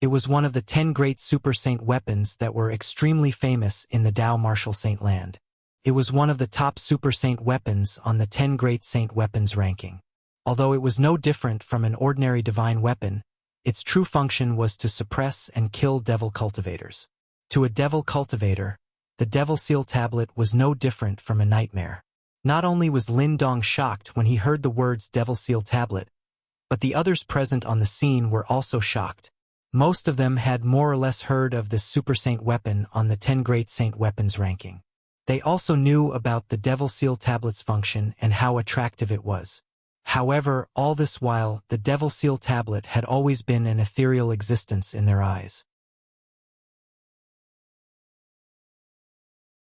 Speaker 1: It was one of the 10 great Super Saint weapons that were extremely famous in the Tao Martial Saint land. It was one of the top Super Saint weapons on the 10 great Saint weapons ranking. Although it was no different from an ordinary divine weapon, its true function was to suppress and kill devil cultivators. To a devil cultivator, the Devil Seal tablet was no different from a nightmare. Not only was Lin Dong shocked when he heard the words Devil Seal tablet, but the others present on the scene were also shocked. Most of them had more or less heard of this Super Saint weapon on the 10 Great Saint Weapons ranking. They also knew about the Devil Seal tablet's function and how attractive it was. However, all this while, the Devil Seal tablet had always been an ethereal existence in their eyes.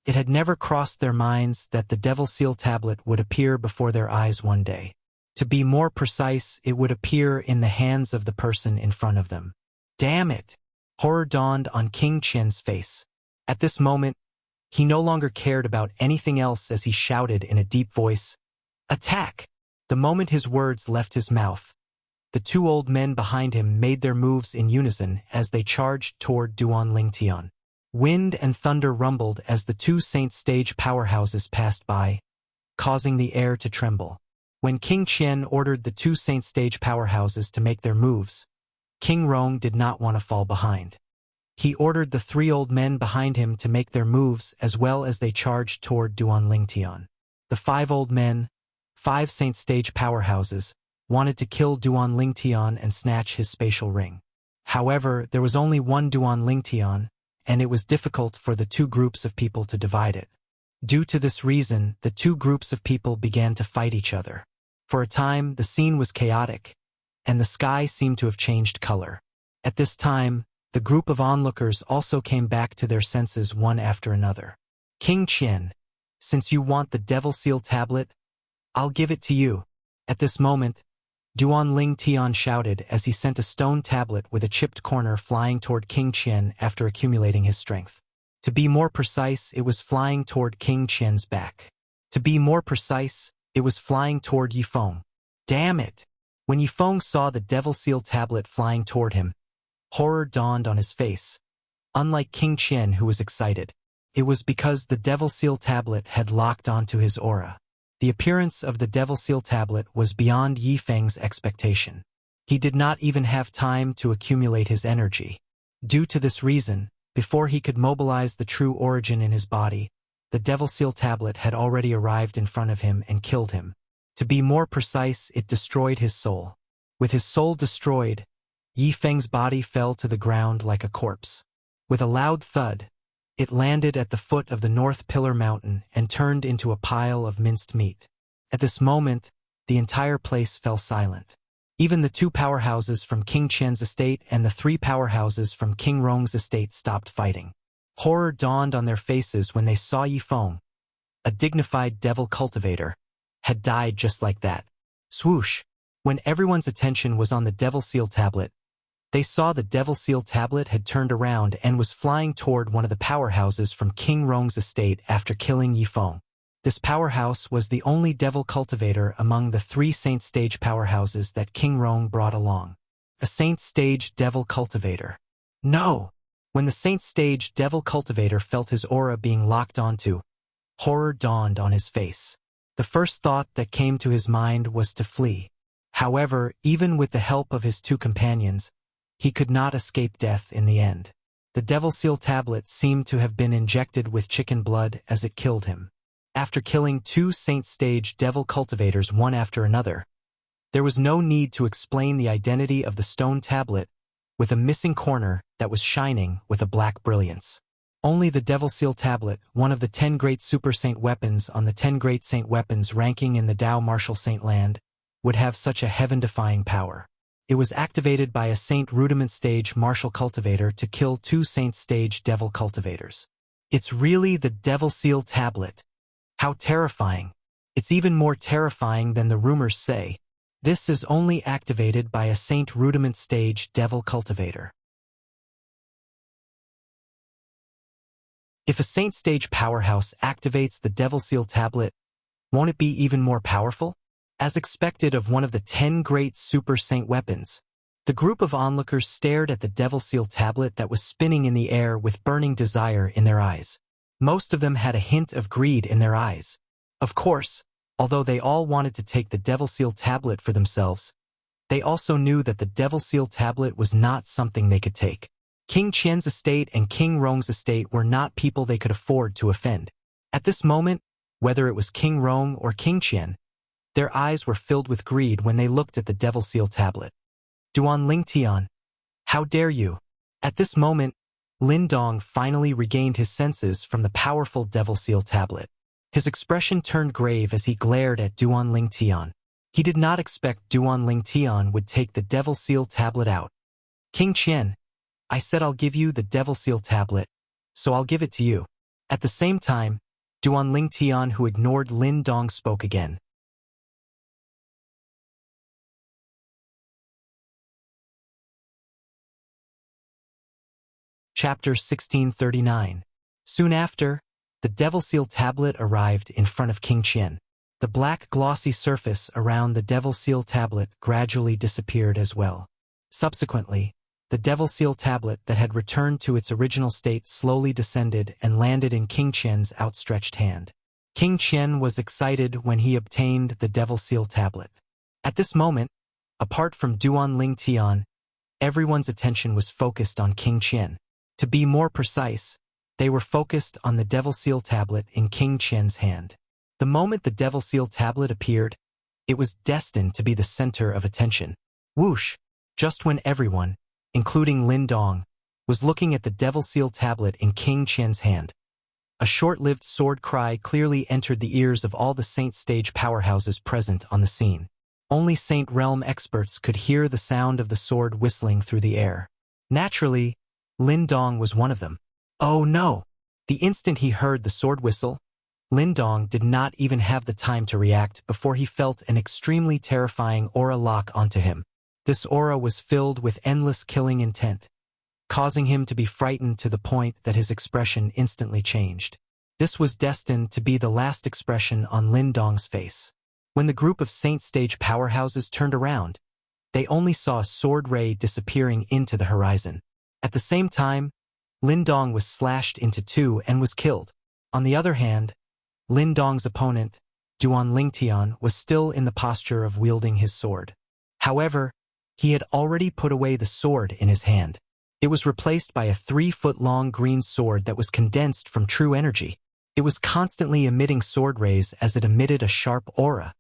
Speaker 1: It had never crossed their minds that the Devil Seal tablet would appear before their eyes one day. To be more precise, it would appear in the hands of the person in front of them. Damn it! Horror dawned on King Qian's face. At this moment, he no longer cared about anything else as he shouted in a deep voice, "Attack!" The moment his words left his mouth, the 2 old men behind him made their moves in unison as they charged toward Duan Lingtian. Wind and thunder rumbled as the 2 Saint Stage powerhouses passed by, causing the air to tremble. When King Qian ordered the 2 Saint Stage powerhouses to make their moves, King Rong did not want to fall behind. He ordered the 3 old men behind him to make their moves as well as they charged toward Duan Lingtian. The 5 old men, 5 Saint Stage powerhouses, wanted to kill Duan Lingtian and snatch his spatial ring. However, there was only one Duan Lingtian, and it was difficult for the 2 groups of people to divide it. Due to this reason, the 2 groups of people began to fight each other. For a time, the scene was chaotic, and the sky seemed to have changed color. At this time, the group of onlookers also came back to their senses one after another. King Qian, since you want the Devil Seal tablet, I'll give it to you. At this moment, Duan Lingtian shouted as he sent a stone tablet with a chipped corner flying toward King Qian after accumulating his strength. To be more precise, it was flying toward King Qian's back. To be more precise, it was flying toward Yifeng. Damn it! When Yifeng saw the Devil Seal tablet flying toward him, horror dawned on his face. Unlike King Qian, who was excited, it was because the Devil Seal tablet had locked onto his aura. The appearance of the Devil Seal tablet was beyond Yifeng's expectation. He did not even have time to accumulate his energy. Due to this reason, before he could mobilize the true origin in his body, the Devil Seal tablet had already arrived in front of him and killed him. To be more precise, it destroyed his soul. With his soul destroyed, Yifeng's body fell to the ground like a corpse. With a loud thud, it landed at the foot of the North Pillar Mountain and turned into a pile of minced meat. At this moment, the entire place fell silent. Even the 2 powerhouses from King Qian's estate and the 3 powerhouses from King Rong's estate stopped fighting. Horror dawned on their faces when they saw Yifeng, a dignified devil cultivator, had died just like that. Swoosh! When everyone's attention was on the Devil Seal tablet, they saw the Devil Seal tablet had turned around and was flying toward one of the powerhouses from King Rong's estate after killing Yifeng. This powerhouse was the only devil cultivator among the 3 Saint Stage powerhouses that King Rong brought along. A Saint Stage devil cultivator. No! When the Saint Stage devil cultivator felt his aura being locked onto, horror dawned on his face. The first thought that came to his mind was to flee. However, even with the help of his 2 companions, he could not escape death in the end. The Devil Seal tablet seemed to have been injected with chicken blood as it killed him. After killing 2 Saint Stage devil cultivators one after another, there was no need to explain the identity of the stone tablet with a missing corner that was shining with a black brilliance. Only the Devil Seal Tablet, one of the 10 great Super Saint weapons on the 10 great Saint weapons ranking in the Tao Martial Saint land, would have such a heaven-defying power. It was activated by a Saint Rudiment Stage Martial Cultivator to kill 2 Saint Stage Devil Cultivators. It's really the Devil Seal Tablet. How terrifying. It's even more terrifying than the rumors say. This is only activated by a Saint Rudiment Stage Devil Cultivator. If a Saint Stage powerhouse activates the Devil Seal Tablet, won't it be even more powerful? As expected of one of the 10 great Super Saint weapons, the group of onlookers stared at the Devil Seal Tablet that was spinning in the air with burning desire in their eyes. Most of them had a hint of greed in their eyes. Of course, although they all wanted to take the Devil Seal Tablet for themselves, they also knew that the Devil Seal Tablet was not something they could take. King Qian's estate and King Rong's estate were not people they could afford to offend. At this moment, whether it was King Rong or King Qian, their eyes were filled with greed when they looked at the Devil Seal Tablet. Duan Lingtian, how dare you? At this moment, Lin Dong finally regained his senses from the powerful Devil Seal Tablet. His expression turned grave as he glared at Duan Lingtian. He did not expect Duan Lingtian would take the Devil Seal Tablet out. King Qian, I said I'll give you the Devil Seal Tablet, so I'll give it to you. At the same time, Duan Lingtian, who ignored Lin Dong, spoke again. Chapter 1639. Soon after, the Devil Seal Tablet arrived in front of King Qian. The black glossy surface around the Devil Seal Tablet gradually disappeared as well. Subsequently, the Devil Seal Tablet that had returned to its original state slowly descended and landed in King Qian's outstretched hand. King Qian was excited when he obtained the Devil Seal Tablet. At this moment, apart from Duan Lingtian, everyone's attention was focused on King Qian. To be more precise, they were focused on the Devil Seal Tablet in King Qian's hand. The moment the Devil Seal Tablet appeared, it was destined to be the center of attention. Whoosh! Just when everyone, including Lin Dong, was looking at the Devil Seal Tablet in King Qian's hand, a short-lived sword cry clearly entered the ears of all the Saint Stage powerhouses present on the scene. Only Saint Realm experts could hear the sound of the sword whistling through the air. Naturally, Lin Dong was one of them. Oh no! The instant he heard the sword whistle, Lin Dong did not even have the time to react before he felt an extremely terrifying aura lock onto him. This aura was filled with endless killing intent, causing him to be frightened to the point that his expression instantly changed. This was destined to be the last expression on Lin Dong's face. When the group of Saint Stage powerhouses turned around, they only saw a sword ray disappearing into the horizon. At the same time, Lin Dong was slashed into 2 and was killed. On the other hand, Lin Dong's opponent, Duan Lingtian, was still in the posture of wielding his sword. However, he had already put away the sword in his hand. It was replaced by a 3-foot-long green sword that was condensed from true energy. It was constantly emitting sword rays as it emitted a sharp aura.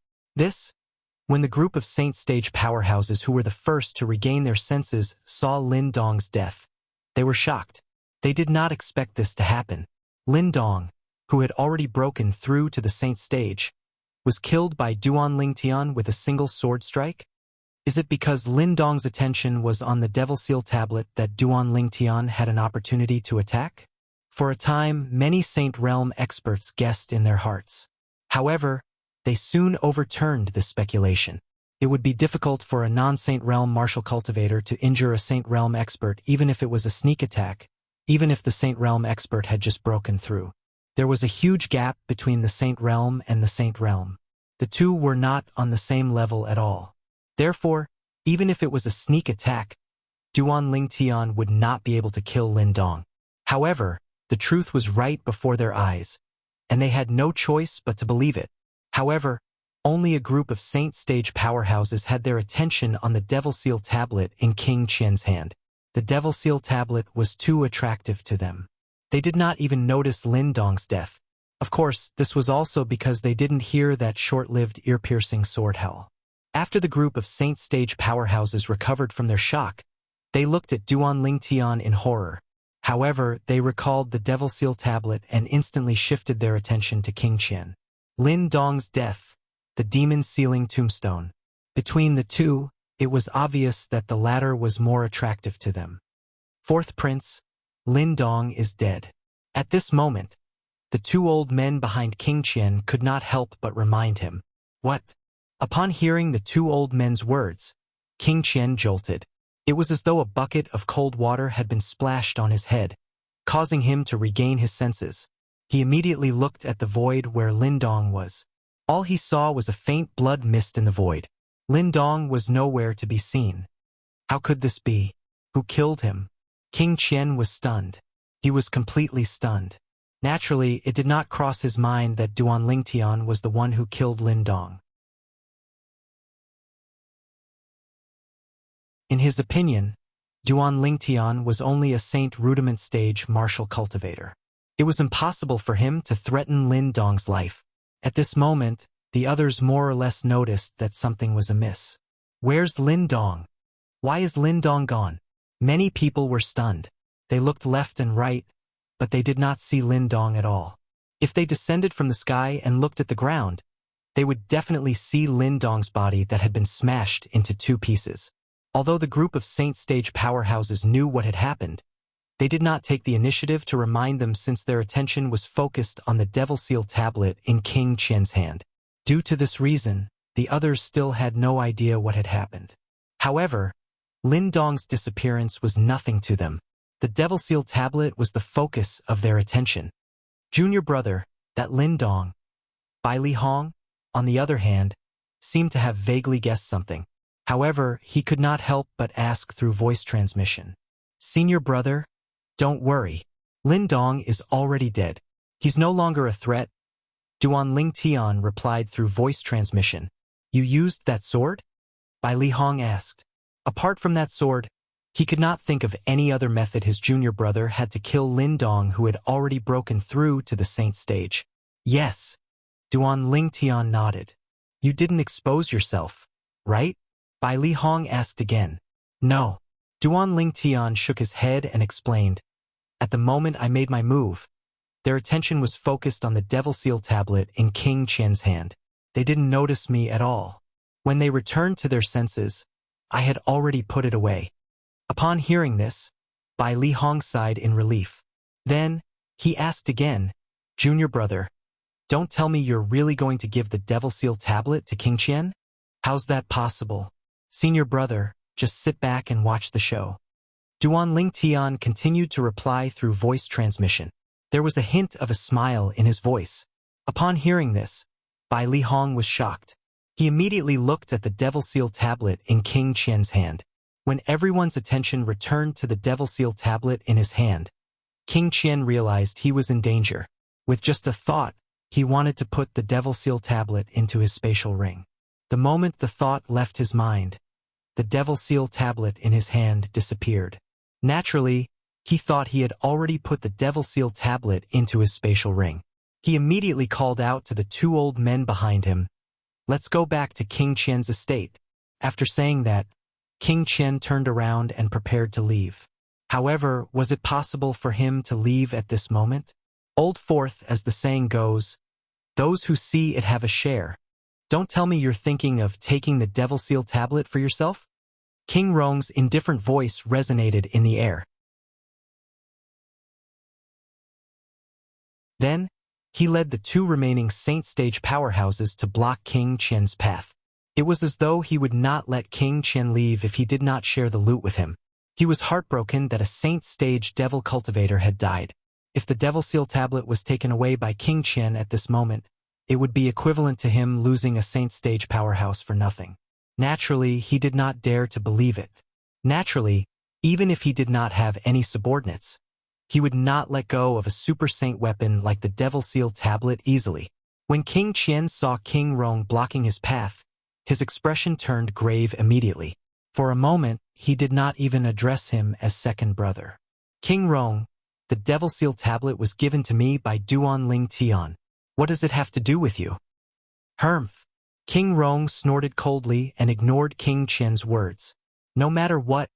Speaker 1: When the group of Saint Stage powerhouses who were the first to regain their senses saw Lin Dong's death, they were shocked. They did not expect this to happen. Lin Dong, who had already broken through to the Saint Stage, was killed by Duan Lingtian with a single sword strike? Is it because Lin Dong's attention was on the Devil Seal Tablet that Duan Lingtian had an opportunity to attack? For a time, many Saint Realm experts guessed in their hearts. However, they soon overturned this speculation. It would be difficult for a non-Saint Realm martial cultivator to injure a Saint Realm expert even if it was a sneak attack, even if the Saint Realm expert had just broken through. There was a huge gap between the Saint Realm and the Saint Realm. The two were not on the same level at all. Therefore, even if it was a sneak attack, Duan Lingtian would not be able to kill Lin Dong. However, the truth was right before their eyes, and they had no choice but to believe it. However, only a group of Saint Stage powerhouses had their attention on the Devil Seal Tablet in King Qian's hand. The Devil Seal Tablet was too attractive to them. They did not even notice Lin Dong's death. Of course, this was also because they didn't hear that short-lived ear-piercing sword howl. After the group of Saint Stage powerhouses recovered from their shock, they looked at Duan Lingtian in horror. However, they recalled the Devil Seal tablet and instantly shifted their attention to King Qian. Lin Dong's death, the demon sealing tombstone. Between the two, it was obvious that the latter was more attractive to them. Fourth prince, Lin Dong is dead. At this moment, the two old men behind King Qian could not help but remind him. What? Upon hearing the two old men's words, King Qian jolted. It was as though a bucket of cold water had been splashed on his head, causing him to regain his senses. He immediately looked at the void where Lin Dong was. All he saw was a faint blood mist in the void. Lin Dong was nowhere to be seen. How could this be? Who killed him? King Qian was stunned. He was completely stunned. Naturally, it did not cross his mind that Duan Lingtian was the one who killed Lin Dong. In his opinion, Duan Lingtian was only a Saint Rudiment stage martial cultivator. It was impossible for him to threaten Lin Dong's life. At this moment, the others more or less noticed that something was amiss. Where's Lin Dong? Why is Lin Dong gone? Many people were stunned. They looked left and right, but they did not see Lin Dong at all. If they descended from the sky and looked at the ground, they would definitely see Lin Dong's body that had been smashed into two pieces. Although the group of Saint Stage powerhouses knew what had happened, they did not take the initiative to remind them since their attention was focused on the Devil Seal tablet in King Qian's hand. Due to this reason, the others still had no idea what had happened. However, Lin Dong's disappearance was nothing to them. The Devil Seal tablet was the focus of their attention. Junior brother, that Lin Dong. Bai Li Hong, on the other hand, seemed to have vaguely guessed something. However, he could not help but ask through voice transmission. Senior brother, don't worry. Lin Dong is already dead. He's no longer a threat. Duan Lingtian replied through voice transmission. You used that sword? Bai Li Hong asked. Apart from that sword, he could not think of any other method his junior brother had to kill Lin Dong, who had already broken through to the Saint Stage. Yes. Duan Lingtian nodded. You didn't expose yourself, right? Bai Li Hong asked again. No. Duan Lingtian shook his head and explained. At the moment I made my move, their attention was focused on the Devil Seal tablet in King Qian's hand. They didn't notice me at all. When they returned to their senses, I had already put it away. Upon hearing this, Bai Li Hong sighed in relief. Then, he asked again, Junior brother, don't tell me you're really going to give the Devil Seal tablet to King Qian? How's that possible? Senior brother, just sit back and watch the show. Duan Lingtian continued to reply through voice transmission. There was a hint of a smile in his voice. Upon hearing this, Bai Li Hong was shocked. He immediately looked at the Devil Seal tablet in King Qian's hand. When everyone's attention returned to the Devil Seal tablet in his hand, King Qian realized he was in danger. With just a thought, he wanted to put the Devil Seal tablet into his spatial ring. The moment the thought left his mind, the Devil Seal tablet in his hand disappeared. Naturally, he thought he had already put the Devil Seal tablet into his spatial ring. He immediately called out to the two old men behind him, Let's go back to King Qian's estate. After saying that, King Qian turned around and prepared to leave. However, was it possible for him to leave at this moment? Old Fourth, as the saying goes, those who see it have a share. Don't tell me you're thinking of taking the Devil Seal tablet for yourself? King Rong's indifferent voice resonated in the air. Then, he led the two remaining Saint Stage powerhouses to block King Qian's path. It was as though he would not let King Qian leave if he did not share the loot with him. He was heartbroken that a Saint Stage devil cultivator had died. If the Devil Seal tablet was taken away by King Qian at this moment, it would be equivalent to him losing a Saint Stage powerhouse for nothing. Naturally, he did not dare to believe it. Naturally, even if he did not have any subordinates, he would not let go of a Super Saint weapon like the Devil Seal tablet easily. When King Qian saw King Rong blocking his path, his expression turned grave immediately. For a moment, he did not even address him as second brother. King Rong, the Devil Seal tablet was given to me by Duan Lingtian. What does it have to do with you? Humph. King Rong snorted coldly and ignored King Qian's words. No matter what,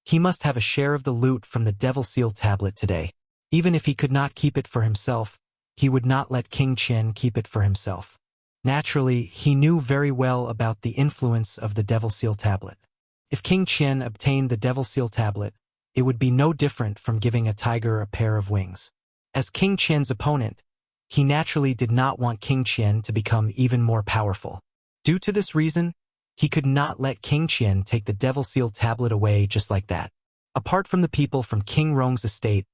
Speaker 1: he must have a share of the loot from the Devil Seal tablet today. Even if he could not keep it for himself, he would not let King Qian keep it for himself. Naturally, he knew very well about the influence of the Devil Seal tablet. If King Qian obtained the Devil Seal tablet, it would be no different from giving a tiger a pair of wings. As King Qian's opponent, he naturally did not want King Qian to become even more powerful. Due to this reason, he could not let King Qian take the Devil Seal tablet away just like that. Apart from the people from King Rong's estate,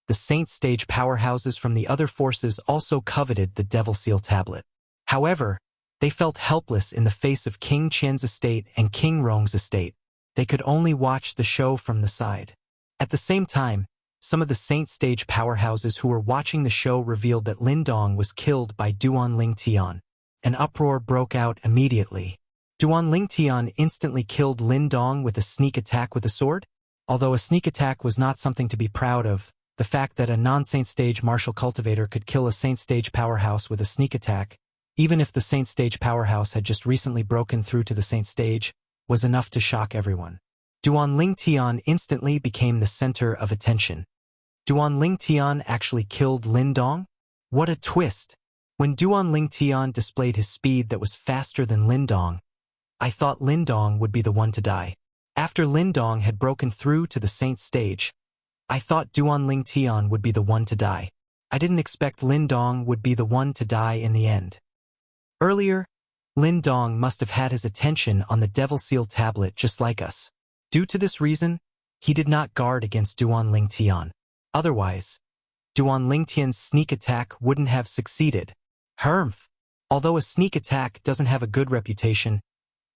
Speaker 1: the Saint Stage powerhouses from the other forces also coveted the Devil Seal tablet. However, they felt helpless in the face of King Qian's estate and King Rong's estate. They could only watch the show from the side. At the same time, some of the Saint Stage powerhouses who were watching the show revealed that Lin Dong was killed by Duan Ling Tian. An uproar broke out immediately. Duan Ling Tian instantly killed Lin Dong with a sneak attack with a sword? Although a sneak attack was not something to be proud of, the fact that a non-Saint Stage martial cultivator could kill a Saint Stage powerhouse with a sneak attack, even if the Saint Stage powerhouse had just recently broken through to the Saint Stage, was enough to shock everyone. Duan Ling Tian instantly became the center of attention. Duan Ling Tian actually killed Lin Dong? What a twist! When Duan Ling Tian displayed his speed that was faster than Lin Dong, I thought Lin Dong would be the one to die. After Lin Dong had broken through to the Saint Stage, I thought Duan Ling Tian would be the one to die. I didn't expect Lin Dong would be the one to die in the end. Earlier, Lin Dong must have had his attention on the Devil Seal tablet just like us. Due to this reason, he did not guard against Duan Ling Tian. Otherwise, Duan Ling Tian's sneak attack wouldn't have succeeded. Humph! Although a sneak attack doesn't have a good reputation,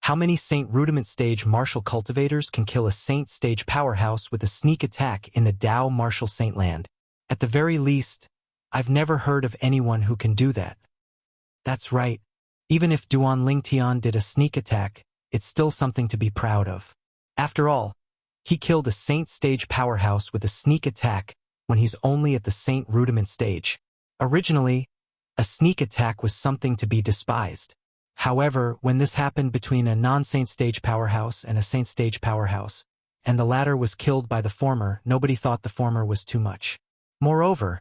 Speaker 1: how many Saint Rudiment Stage martial cultivators can kill a Saint Stage powerhouse with a sneak attack in the Dao martial Saint land? At the very least, I've never heard of anyone who can do that. That's right. Even if Duan Ling Tian did a sneak attack, it's still something to be proud of. After all, he killed a Saint Stage powerhouse with a sneak attack when he's only at the Saint Rudiment Stage. Originally, a sneak attack was something to be despised. However, when this happened between a non-Saint Stage powerhouse and a Saint Stage powerhouse, and the latter was killed by the former, nobody thought the former was too much. Moreover,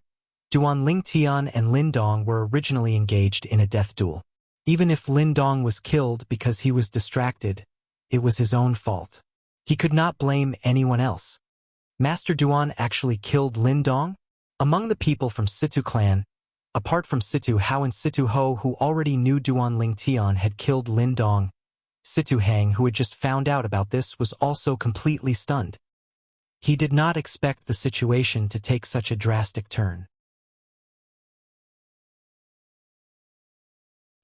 Speaker 1: Duan Ling Tian and Lin Dong were originally engaged in a death duel. Even if Lin Dong was killed because he was distracted, it was his own fault. He could not blame anyone else. Master Duan actually killed Lin Dong? Among the people from Situ clan, apart from Situ Hao and Situ Ho who already knew Duan Ling Tian had killed Lin Dong, Situ Hang who had just found out about this was also completely stunned. He did not expect the situation to take such a drastic turn.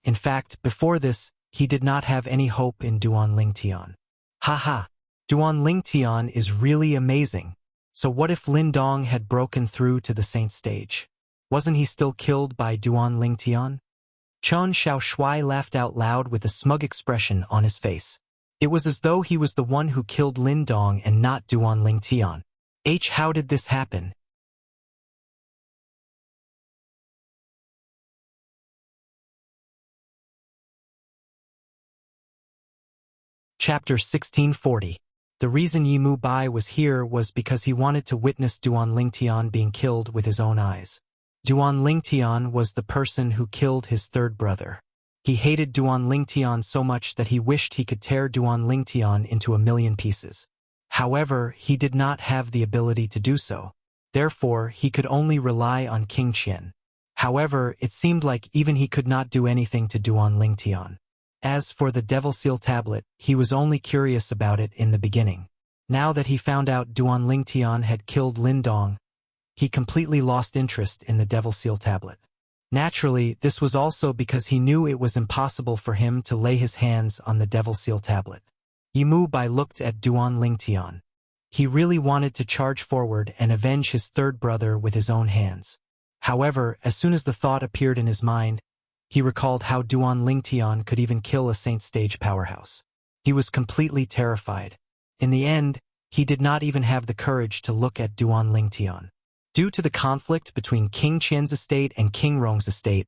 Speaker 1: In fact, before this, he did not have any hope in Duan Ling Tian. Haha, Duan Ling Tian is really amazing. So what if Lin Dong had broken through to the Saint Stage? Wasn't he still killed by Duan Ling Tian? Chen Xiaoshui laughed out loud with a smug expression on his face. It was as though he was the one who killed Lin Dong and not Duan Ling Tian. How did this happen? Chapter 1640. The reason Yi Mu Bai was here was because he wanted to witness Duan Ling Tian being killed with his own eyes. Duan Ling Tian was the person who killed his third brother. He hated Duan Ling Tian so much that he wished he could tear Duan Ling Tian into a million pieces. However, he did not have the ability to do so. Therefore, he could only rely on King Qian. However, it seemed like even he could not do anything to Duan Ling Tian. As for the Devil Seal tablet, he was only curious about it in the beginning. Now that he found out Duan Ling Tian had killed Lin Dong, he completely lost interest in the Devil Seal tablet. Naturally, this was also because he knew it was impossible for him to lay his hands on the Devil Seal tablet. Yi Mu Bai looked at Duan Ling Tian. He really wanted to charge forward and avenge his third brother with his own hands. However, as soon as the thought appeared in his mind, he recalled how Duan Ling Tian could even kill a Saint Stage powerhouse. He was completely terrified. In the end, he did not even have the courage to look at Duan Ling Tian. Due to the conflict between King Qian's estate and King Rong's estate,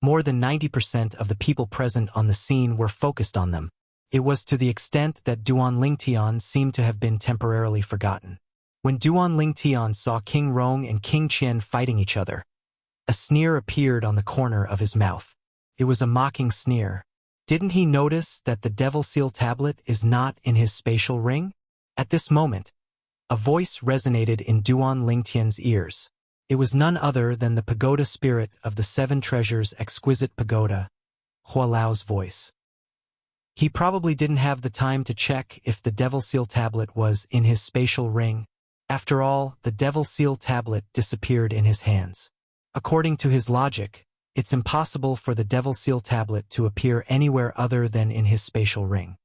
Speaker 1: More than 90% of the people present on the scene were focused on them. It was to the extent that Duan Lingtian seemed to have been temporarily forgotten. When Duan Lingtian saw King Rong and King Qian fighting each other, a sneer appeared on the corner of his mouth. It was a mocking sneer. Didn't he notice that the Devil Seal tablet is not in his spatial ring? At this moment, a voice resonated in Duan Lingtian's ears. It was none other than the pagoda spirit of the Seven Treasures' exquisite pagoda, Hualao's voice. He probably didn't have the time to check if the Devil Seal tablet was in his spatial ring. After all, the Devil Seal tablet disappeared in his hands. According to his logic, it's impossible for the Devil Seal tablet to appear anywhere other than in his spatial ring.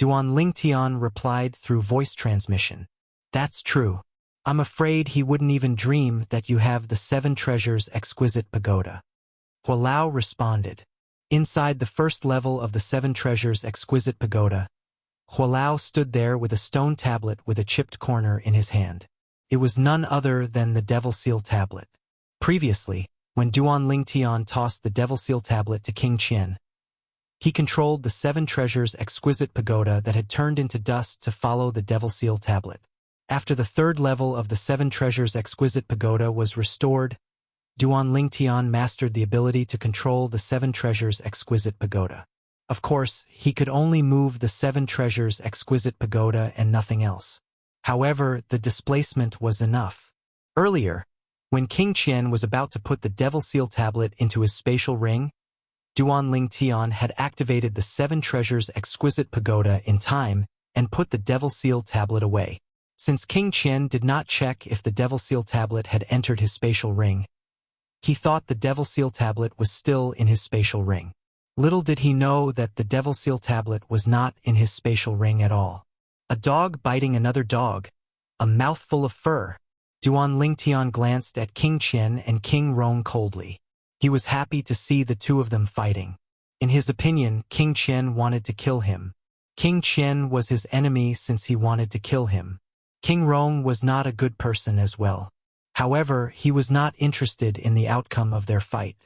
Speaker 1: Duan Lingtian replied through voice transmission. That's true. I'm afraid he wouldn't even dream that you have the Seven Treasures' exquisite pagoda. Hualao responded. Inside the first level of the Seven Treasures' exquisite pagoda, Hualao stood there with a stone tablet with a chipped corner in his hand. It was none other than the Devil Seal tablet. Previously, when Duan Lingtian tossed the Devil Seal tablet to King Qian, he controlled the Seven Treasures' exquisite pagoda that had turned into dust to follow the Devil Seal tablet. After the third level of the Seven Treasures' exquisite pagoda was restored, Duan Lingtian mastered the ability to control the Seven Treasures' exquisite pagoda. Of course, he could only move the Seven Treasures' exquisite pagoda and nothing else. However, the displacement was enough. Earlier, when King Qian was about to put the Devil Seal tablet into his spatial ring, Duan Lingtian had activated the Seven Treasures' exquisite pagoda in time and put the Devil Seal tablet away. Since King Qian did not check if the Devil Seal tablet had entered his spatial ring, he thought the Devil Seal tablet was still in his spatial ring. Little did he know that the Devil Seal tablet was not in his spatial ring at all. A dog biting another dog, a mouthful of fur. Duan Lingtian glanced at King Qian and King Rong coldly. He was happy to see the two of them fighting. In his opinion, King Qian wanted to kill him. King Qian was his enemy since he wanted to kill him. King Rong was not a good person as well. However, he was not interested in the outcome of their fight.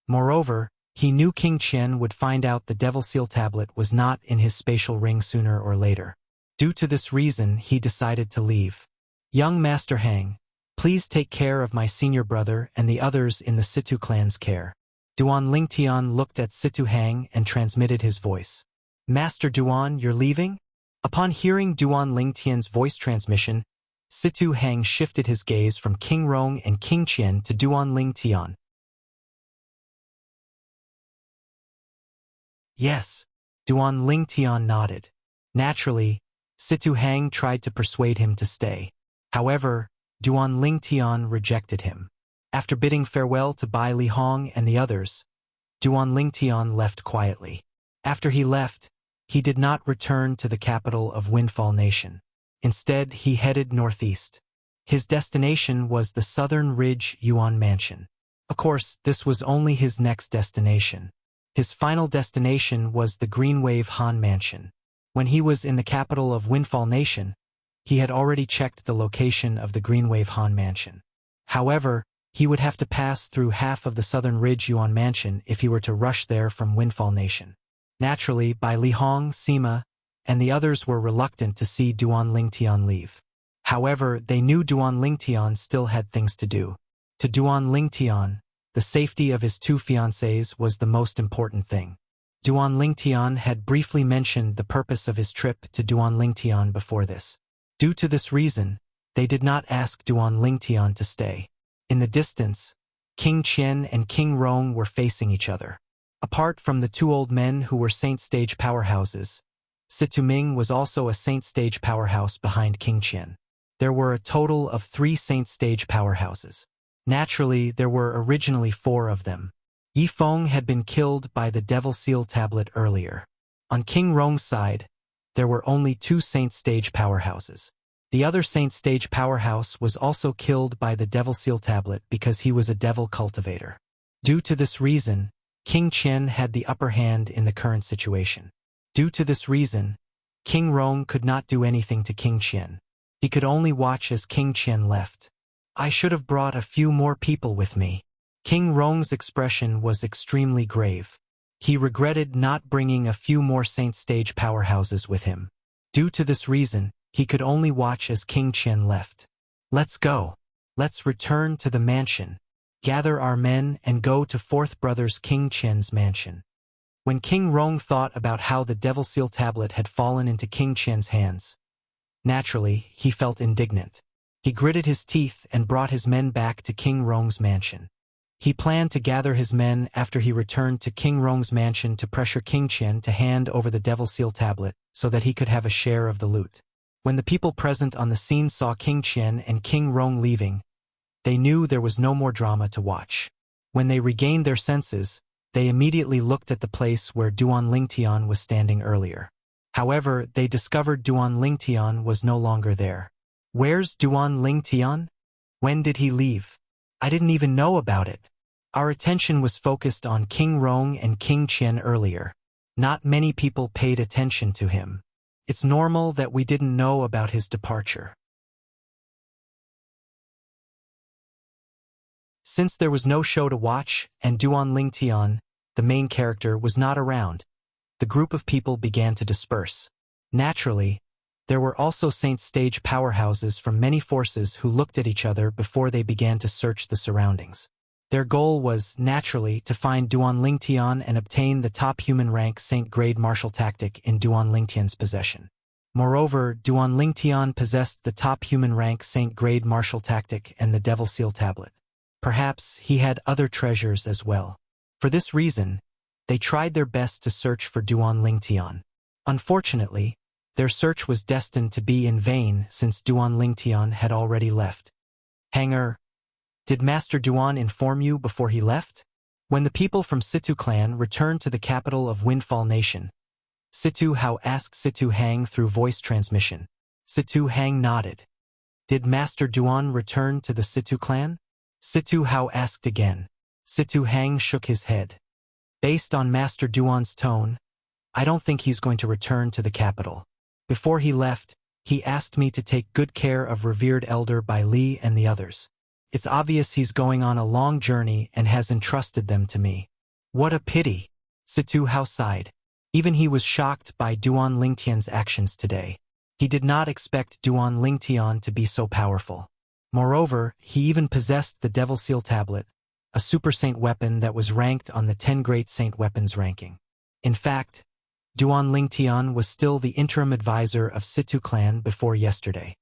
Speaker 1: Moreover, he knew King Qian would find out the Devil Seal tablet was not in his spatial ring sooner or later. Due to this reason, he decided to leave. Young Master Hang, please take care of my senior brother and the others in the Situ clan's care. Duan Lingtian looked at Situ Hang and transmitted his voice. Master Duan, you're leaving? Upon hearing Duan Lingtian's voice transmission, Situ Hang shifted his gaze from King Rong and King Qian to Duan Lingtian. Yes, Duan Lingtian nodded. Naturally, Situ Hang tried to persuade him to stay. However, Duan Lingtian rejected him. After bidding farewell to Bai Li Hong and the others, Duan Lingtian left quietly. After he left, he did not return to the capital of Windfall Nation. Instead, he headed northeast. His destination was the Southern Ridge Yuan Mansion. Of course, this was only his next destination. His final destination was the Greenwave Han Mansion. When he was in the capital of Windfall Nation, he had already checked the location of the Greenwave Han Mansion. However, he would have to pass through half of the Southern Ridge Yuan Mansion if he were to rush there from Windfall Nation. Naturally, Bai Li Hong, Sima, and the others were reluctant to see Duan Lingtian leave. However, they knew Duan Lingtian still had things to do. To Duan Lingtian, the safety of his two fiancées was the most important thing. Duan Lingtian had briefly mentioned the purpose of his trip to Duan Lingtian before this. Due to this reason, they did not ask Duan Lingtian to stay. In the distance, King Qian and King Rong were facing each other. Apart from the two old men who were Saint Stage powerhouses, Situ Ming was also a Saint Stage powerhouse behind King Qian. There were a total of 3 Saint Stage powerhouses. Naturally, there were originally 4 of them. Yi Feng had been killed by the Devil Seal tablet earlier. On King Rong's side, there were only 2 Saint Stage powerhouses. The other Saint Stage powerhouse was also killed by the Devil Seal tablet because he was a devil cultivator. Due to this reason, King Qian had the upper hand in the current situation. Due to this reason, King Rong could not do anything to King Qian. He could only watch as King Qian left. I should have brought a few more people with me. King Rong's expression was extremely grave. He regretted not bringing a few more Saint Stage powerhouses with him. Due to this reason, he could only watch as King Qian left. Let's go. Let's return to the mansion. Gather our men and go to fourth brother's King Qian's mansion. When King Rong thought about how the Devil Seal tablet had fallen into King Qian's hands, naturally, he felt indignant. He gritted his teeth and brought his men back to King Rong's mansion. He planned to gather his men after he returned to King Rong's mansion to pressure King Qian to hand over the Devil Seal tablet so that he could have a share of the loot. When the people present on the scene saw King Qian and King Rong leaving, they knew there was no more drama to watch. When they regained their senses, they immediately looked at the place where Duan Lingtian was standing earlier. However, they discovered Duan Lingtian was no longer there. Where's Duan Lingtian? When did he leave? I didn't even know about it. Our attention was focused on King Rong and King Qian earlier. Not many people paid attention to him. It's normal that we didn't know about his departure. Since there was no show to watch and Duan Lingtian, the main character, was not around, the group of people began to disperse. Naturally, there were also Saint Stage powerhouses from many forces who looked at each other before they began to search the surroundings. Their goal was, naturally, to find Duan Lingtian and obtain the top human rank Saint Grade martial tactic in Duan Lingtian's possession. Moreover, Duan Lingtian possessed the top human rank Saint Grade martial tactic and the Devil Seal tablet. Perhaps he had other treasures as well. For this reason, they tried their best to search for Duan Lingtian. Unfortunately, their search was destined to be in vain since Duan Lingtian had already left. Hanger, did Master Duan inform you before he left? When the people from Situ clan returned to the capital of Windfall Nation, Situ Hao asked Situ Hang through voice transmission. Situ Hang nodded. Did Master Duan return to the Situ clan? Situ Hao asked again. Situ Hang shook his head. Based on Master Duan's tone, I don't think he's going to return to the capital. Before he left, he asked me to take good care of revered elder Bai Li and the others. It's obvious he's going on a long journey and has entrusted them to me. What a pity. Situ Hao sighed. Even he was shocked by Duan Lingtian's actions today. He did not expect Duan Lingtian to be so powerful. Moreover, he even possessed the Devil Seal tablet, a super saint weapon that was ranked on the 10 Great Saint Weapons ranking. In fact, Duan Lingtian was still the interim advisor of Situ clan before yesterday.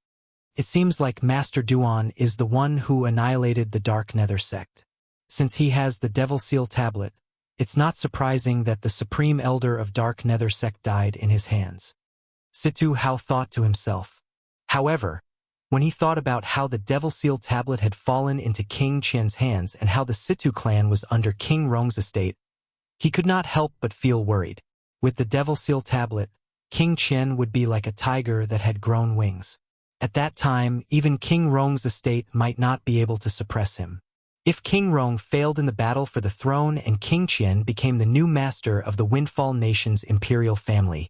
Speaker 1: It seems like Master Duan is the one who annihilated the Dark Nether sect. Since he has the Devil Seal tablet, it's not surprising that the Supreme Elder of Dark Nether sect died in his hands. Situ Hao thought to himself. However, when he thought about how the Devil Seal tablet had fallen into King Qian's hands and how the Situ clan was under King Rong's estate, he could not help but feel worried. With the Devil Seal tablet, King Qian would be like a tiger that had grown wings. At that time, even King Rong's estate might not be able to suppress him. If King Rong failed in the battle for the throne and King Qian became the new master of the Windfall Nation's imperial family,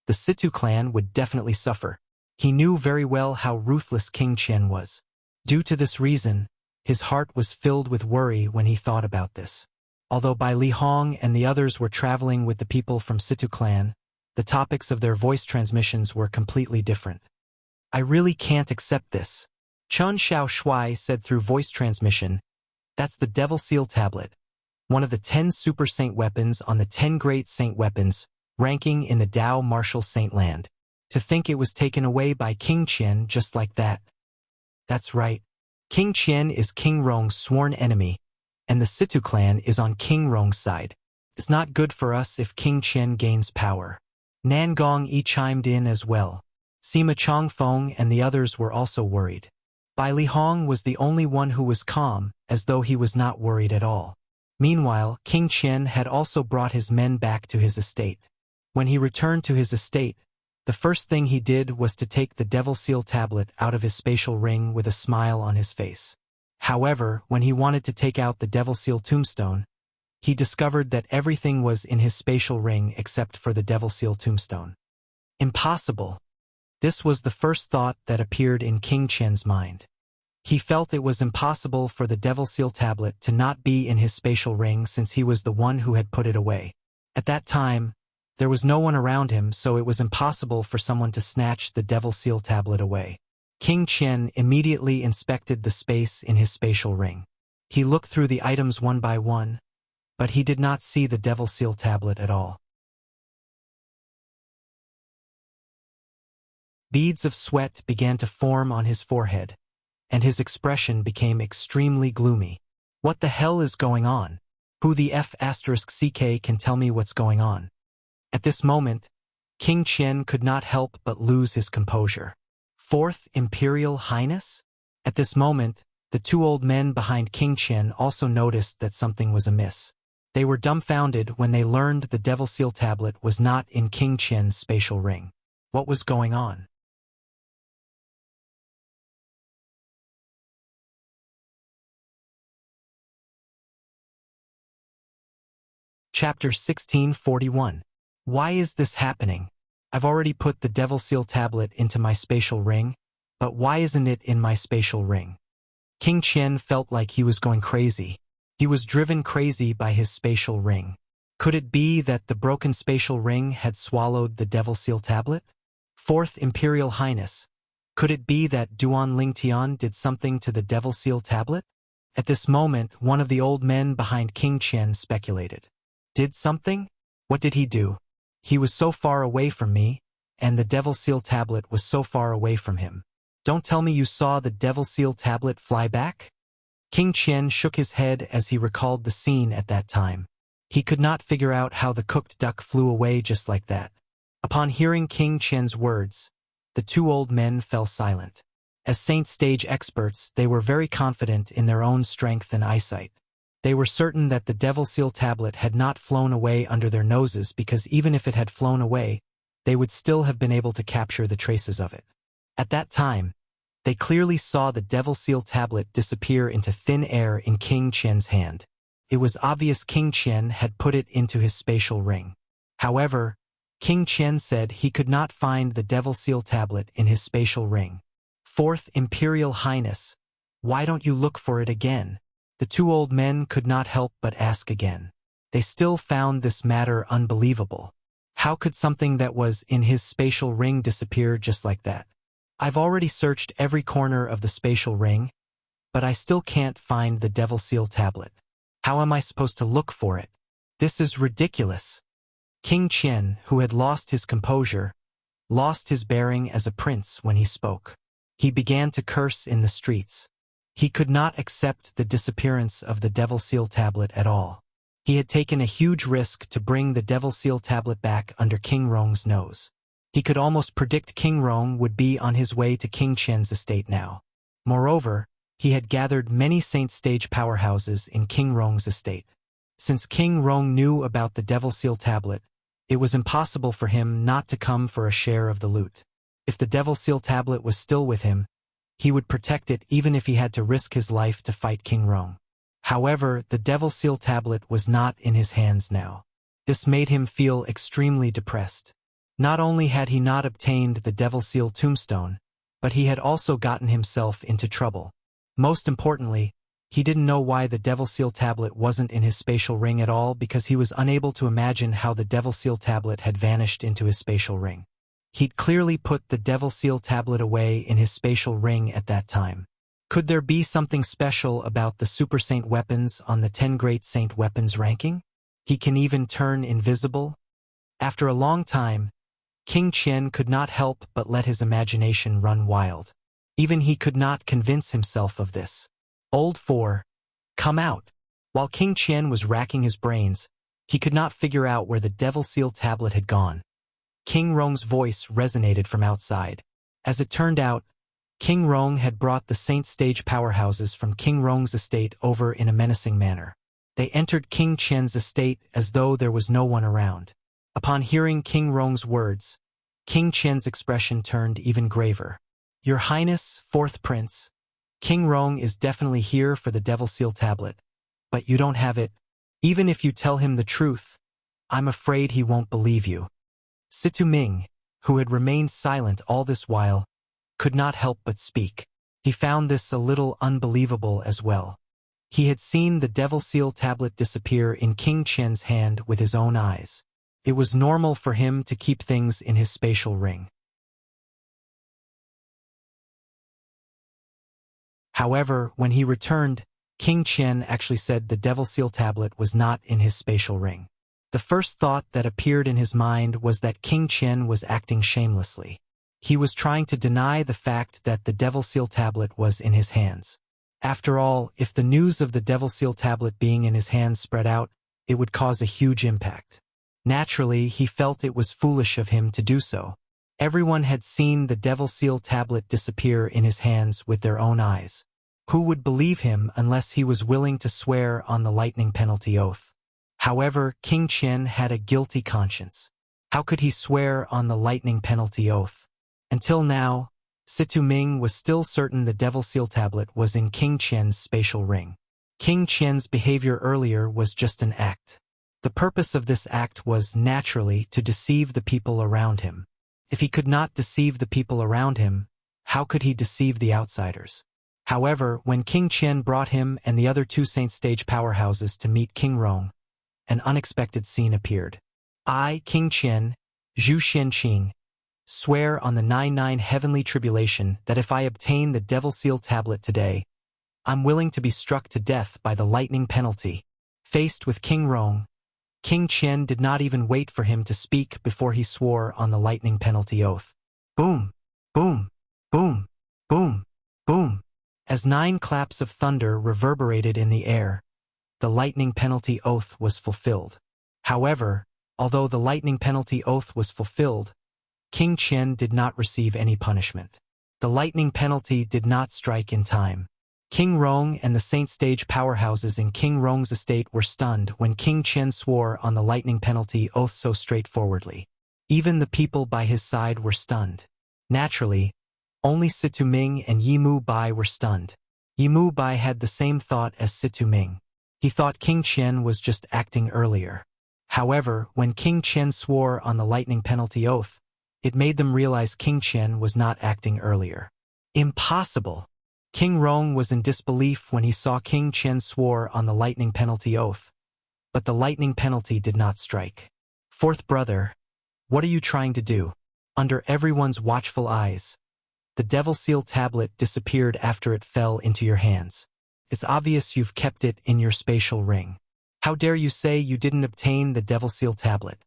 Speaker 1: the Situ clan would definitely suffer. He knew very well how ruthless King Qian was. Due to this reason, his heart was filled with worry when he thought about this. Although Bai Li Hong and the others were traveling with the people from Situ clan, the topics of their voice transmissions were completely different. I really can't accept this. Chun Xiao Shui said through voice transmission, that's the Devil Seal tablet, one of the 10 super saint weapons on the 10 Great Saint Weapons, ranking in the Dao Martial Saint Land. To think it was taken away by King Qian just like that. That's right. King Qian is King Rong's sworn enemy, and the Situ clan is on King Rong's side. It's not good for us if King Qian gains power. Nan Gong chimed in as well. Sima Chongfeng and the others were also worried. Bai Li Hong was the only one who was calm, as though he was not worried at all. Meanwhile, King Qian had also brought his men back to his estate. When he returned to his estate, the first thing he did was to take the Devil Seal tablet out of his spatial ring with a smile on his face. However, when he wanted to take out the Devil Seal tombstone, he discovered that everything was in his spatial ring except for the Devil Seal tombstone. Impossible. This was the first thought that appeared in King Qian's mind. He felt it was impossible for the Devil Seal tablet to not be in his spatial ring since he was the one who had put it away. At that time, there was no one around him, so it was impossible for someone to snatch the Devil Seal tablet away. King Qian immediately inspected the space in his spatial ring. He looked through the items one by one, but he did not see the Devil Seal tablet at all. Beads of sweat began to form on his forehead, and his expression became extremely gloomy. What the hell is going on? Who the F***CK can tell me what's going on? At this moment, King Qian could not help but lose his composure. Fourth Imperial Highness? At this moment, the two old men behind King Qian also noticed that something was amiss. They were dumbfounded when they learned the Devil Seal tablet was not in King Qian's spatial ring. What was going on? Chapter 1641. Why is this happening? I've already put the Devil Seal tablet into my spatial ring, but why isn't it in my spatial ring? King Qian felt like he was going crazy. He was driven crazy by his spatial ring. Could it be that the broken spatial ring had swallowed the Devil Seal tablet? Fourth Imperial Highness, could it be that Duan Lingtian did something to the Devil Seal tablet? At this moment, one of the old men behind King Qian speculated. Did something? What did he do? He was so far away from me, and the Devil Seal tablet was so far away from him. Don't tell me you saw the Devil Seal tablet fly back? King Qian shook his head as he recalled the scene at that time. He could not figure out how the cooked duck flew away just like that. Upon hearing King Qian's words, the two old men fell silent. As Saint Stage experts, they were very confident in their own strength and eyesight. They were certain that the Devil Seal tablet had not flown away under their noses because even if it had flown away, they would still have been able to capture the traces of it. At that time, they clearly saw the Devil Seal tablet disappear into thin air in King Qian's hand. It was obvious King Qian had put it into his spatial ring. However, King Qian said he could not find the Devil Seal tablet in his spatial ring. Fourth Imperial Highness, why don't you look for it again? The two old men could not help but ask again. They still found this matter unbelievable. How could something that was in his spatial ring disappear just like that? I've already searched every corner of the spatial ring, but I still can't find the Devil Seal tablet. How am I supposed to look for it? This is ridiculous. King Qian, who had lost his composure, lost his bearing as a prince when he spoke. He began to curse in the streets. He could not accept the disappearance of the Devil Seal tablet at all. He had taken a huge risk to bring the Devil Seal tablet back under King Rong's nose. He could almost predict King Rong would be on his way to King Qian's estate now. Moreover, he had gathered many Saint Stage powerhouses in King Rong's estate. Since King Rong knew about the Devil Seal tablet, it was impossible for him not to come for a share of the loot. If the Devil Seal tablet was still with him, he would protect it even if he had to risk his life to fight King Rong. However, the Devil Seal tablet was not in his hands now. This made him feel extremely depressed. Not only had he not obtained the Devil Seal tombstone, but he had also gotten himself into trouble. Most importantly, he didn't know why the Devil Seal tablet wasn't in his spatial ring at all because he was unable to imagine how the Devil Seal tablet had vanished into his spatial ring. He'd clearly put the Devil Seal tablet away in his spatial ring at that time. Could there be something special about the Super Saint weapons on the 10 Great Saint weapons ranking? He can even turn invisible? After a long time, King Qian could not help but let his imagination run wild. Even he could not convince himself of this. Old 4, come out. While King Qian was racking his brains, he could not figure out where the Devil Seal tablet had gone. King Rong's voice resonated from outside. As it turned out, King Rong had brought the Saint Stage powerhouses from King Rong's estate over in a menacing manner. They entered King Qian's estate as though there was no one around. Upon hearing King Rong's words, King Qian's expression turned even graver. Your Highness, Fourth Prince, King Rong is definitely here for the Devil Seal tablet, but you don't have it. Even if you tell him the truth, I'm afraid he won't believe you. Situ Ming, who had remained silent all this while, could not help but speak. He found this a little unbelievable as well. He had seen the Devil Seal tablet disappear in King Qian's hand with his own eyes. It was normal for him to keep things in his spatial ring. However, when he returned, King Qian actually said the Devil Seal tablet was not in his spatial ring. The first thought that appeared in his mind was that King Qian was acting shamelessly. He was trying to deny the fact that the Devil Seal tablet was in his hands. After all, if the news of the Devil Seal tablet being in his hands spread out, it would cause a huge impact. Naturally, he felt it was foolish of him to do so. Everyone had seen the Devil Seal tablet disappear in his hands with their own eyes. Who would believe him unless he was willing to swear on the lightning penalty oath? However, King Qian had a guilty conscience. How could he swear on the lightning penalty oath? Until now, Situ Ming was still certain the Devil Seal tablet was in King Qian's spatial ring. King Qian's behavior earlier was just an act. The purpose of this act was, naturally, to deceive the people around him. If he could not deceive the people around him, how could he deceive the outsiders? However, when King Qian brought him and the other two Saint Stage powerhouses to meet King Rong, an unexpected scene appeared. I, King Qian, Zhu Xianqing, swear on the 99 heavenly tribulation that if I obtain the Devil Seal tablet today, I'm willing to be struck to death by the lightning penalty. Faced with King Rong, King Qian did not even wait for him to speak before he swore on the lightning penalty oath. Boom! Boom! Boom! Boom! Boom! As 9 claps of thunder reverberated in the air, the lightning penalty oath was fulfilled. However, although the lightning penalty oath was fulfilled, King Qian did not receive any punishment. The lightning penalty did not strike in time. King Rong and the Saint Stage powerhouses in King Rong's estate were stunned when King Qian swore on the lightning penalty oath so straightforwardly. Even the people by his side were stunned. Naturally, only Situ Ming and Yi Mu Bai were stunned. Yi Mu Bai had the same thought as Situ Ming. He thought King Qian was just acting earlier. However, when King Qian swore on the lightning penalty oath, it made them realize King Qian was not acting earlier. Impossible! King Rong was in disbelief when he saw King Qian swore on the lightning penalty oath, but the lightning penalty did not strike. Fourth brother, what are you trying to do? Under everyone's watchful eyes, the Devil Seal tablet disappeared after it fell into your hands. It's obvious you've kept it in your spatial ring. How dare you say you didn't obtain the Devil Seal tablet?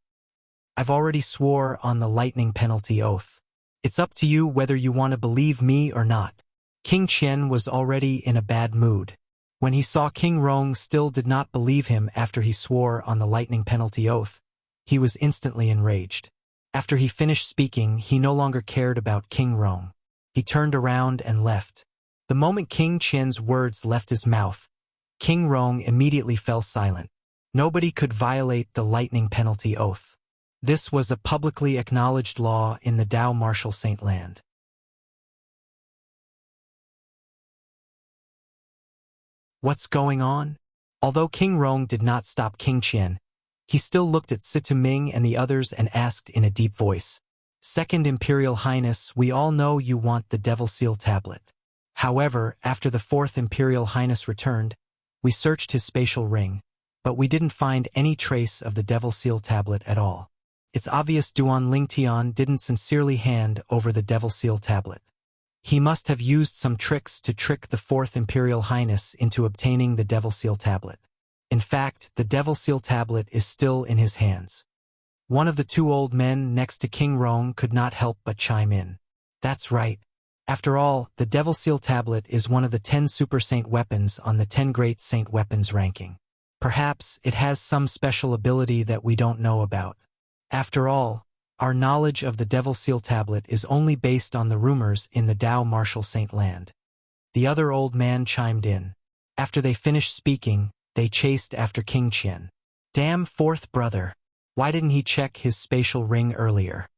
Speaker 1: I've already swore on the lightning penalty oath. It's up to you whether you want to believe me or not. King Qian was already in a bad mood. When he saw King Rong still did not believe him after he swore on the lightning penalty oath, he was instantly enraged. After he finished speaking, he no longer cared about King Rong. He turned around and left. The moment King Qian's words left his mouth, King Rong immediately fell silent. Nobody could violate the lightning penalty oath. This was a publicly acknowledged law in the Dao Martial Saint Land. What's going on? Although King Rong did not stop King Qian, he still looked at Situ Ming and the others and asked in a deep voice, Second Imperial Highness, we all know you want the Devil Seal tablet. However, after the Fourth Imperial Highness returned, we searched his spatial ring, but we didn't find any trace of the Devil Seal tablet at all. It's obvious Duan Lingtian didn't sincerely hand over the Devil Seal tablet. He must have used some tricks to trick the Fourth Imperial Highness into obtaining the Devil Seal tablet. In fact, the Devil Seal tablet is still in his hands. One of the 2 old men next to King Rong could not help but chime in. That's right. After all, the Devil Seal tablet is one of the 10 Super Saint weapons on the 10 Great Saint weapons ranking. Perhaps it has some special ability that we don't know about. After all, our knowledge of the Devil Seal tablet is only based on the rumors in the Dao Martial Saint Land. The other old man chimed in. After they finished speaking, they chased after King Qian. Damn fourth brother! Why didn't he check his spatial ring earlier?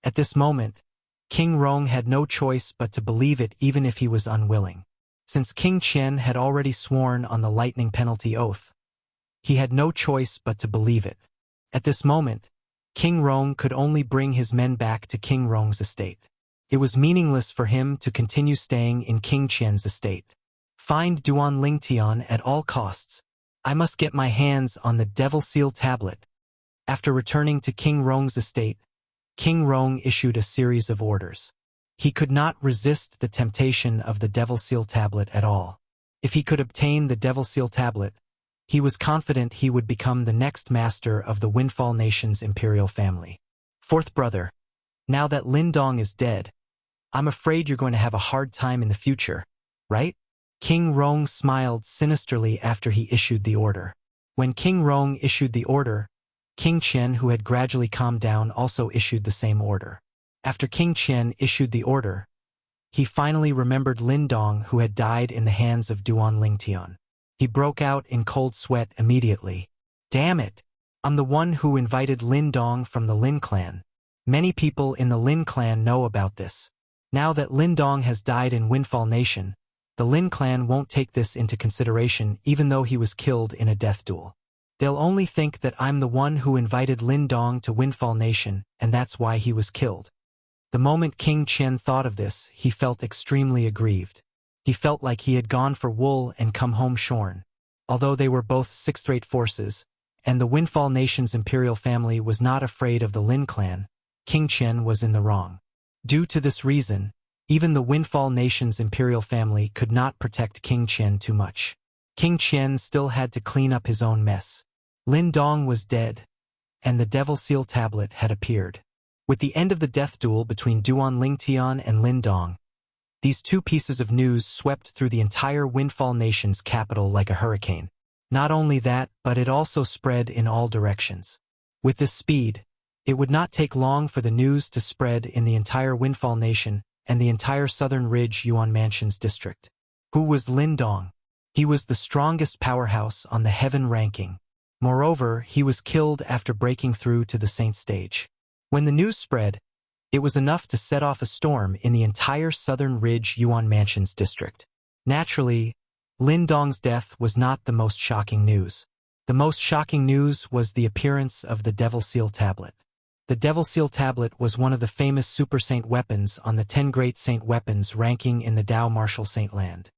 Speaker 1: At this moment, King Rong had no choice but to believe it even if he was unwilling. Since King Qian had already sworn on the lightning penalty oath, he had no choice but to believe it. At this moment, King Rong could only bring his men back to King Rong's estate. It was meaningless for him to continue staying in King Qian's estate. Find Duan Lingtian at all costs. I must get my hands on the Devil Seal tablet. After returning to King Rong's estate, King Rong issued a series of orders. He could not resist the temptation of the Devil Seal tablet at all. If he could obtain the Devil Seal tablet, he was confident he would become the next master of the Windfall Nation's imperial family. Fourth brother, now that Lin Dong is dead, I'm afraid you're going to have a hard time in the future, right? King Rong smiled sinisterly after he issued the order. When King Rong issued the order, King Qian, who had gradually calmed down, also issued the same order. After King Qian issued the order, he finally remembered Lin Dong, who had died in the hands of Duan Lingtian. He broke out in cold sweat immediately. Damn it! I'm the one who invited Lin Dong from the Lin clan. Many people in the Lin clan know about this. Now that Lin Dong has died in Windfall Nation, the Lin clan won't take this into consideration even though he was killed in a death duel. They'll only think that I'm the one who invited Lin Dong to Windfall Nation, and that's why he was killed. The moment King Qian thought of this, he felt extremely aggrieved. He felt like he had gone for wool and come home shorn. Although they were both sixth-rate forces, and the Windfall Nation's imperial family was not afraid of the Lin clan, King Qian was in the wrong. Due to this reason, even the Windfall Nation's imperial family could not protect King Qian too much. King Qian still had to clean up his own mess. Lin Dong was dead, and the Devil Seal tablet had appeared. With the end of the death duel between Duan Lingtian and Lin Dong, these two pieces of news swept through the entire Windfall Nation's capital like a hurricane. Not only that, but it also spread in all directions. With this speed, it would not take long for the news to spread in the entire Windfall Nation and the entire Southern Ridge Yuan Mansion's district. Who was Lin Dong? He was the strongest powerhouse on the heaven ranking. Moreover, he was killed after breaking through to the Saint stage. When the news spread, it was enough to set off a storm in the entire Southern Ridge Yuan Mansion's district. Naturally, Lin Dong's death was not the most shocking news. The most shocking news was the appearance of the Devil Seal tablet. The Devil Seal tablet was one of the famous Super Saint weapons on the 10 Great Saint weapons ranking in the Dao Martial Saint land.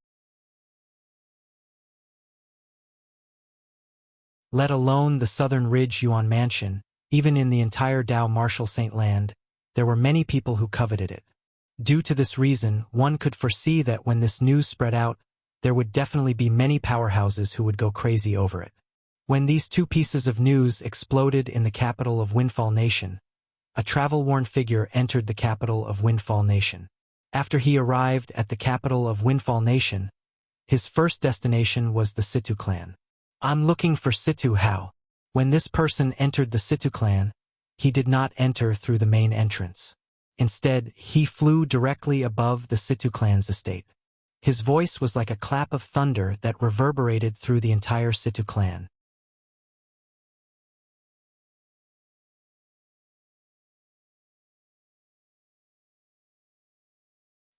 Speaker 1: Let alone the Southern Ridge Yuan Mansion, even in the entire Dao Martial Saint land, there were many people who coveted it. Due to this reason, one could foresee that when this news spread out, there would definitely be many powerhouses who would go crazy over it. When these two pieces of news exploded in the capital of Windfall Nation, a travel-worn figure entered the capital of Windfall Nation. After he arrived at the capital of Windfall Nation, his first destination was the Situ clan. I'm looking for Situ Hao. When this person entered the Situ clan, he did not enter through the main entrance. Instead, he flew directly above the Situ clan's estate. His voice was like a clap of thunder that reverberated through the entire Situ clan.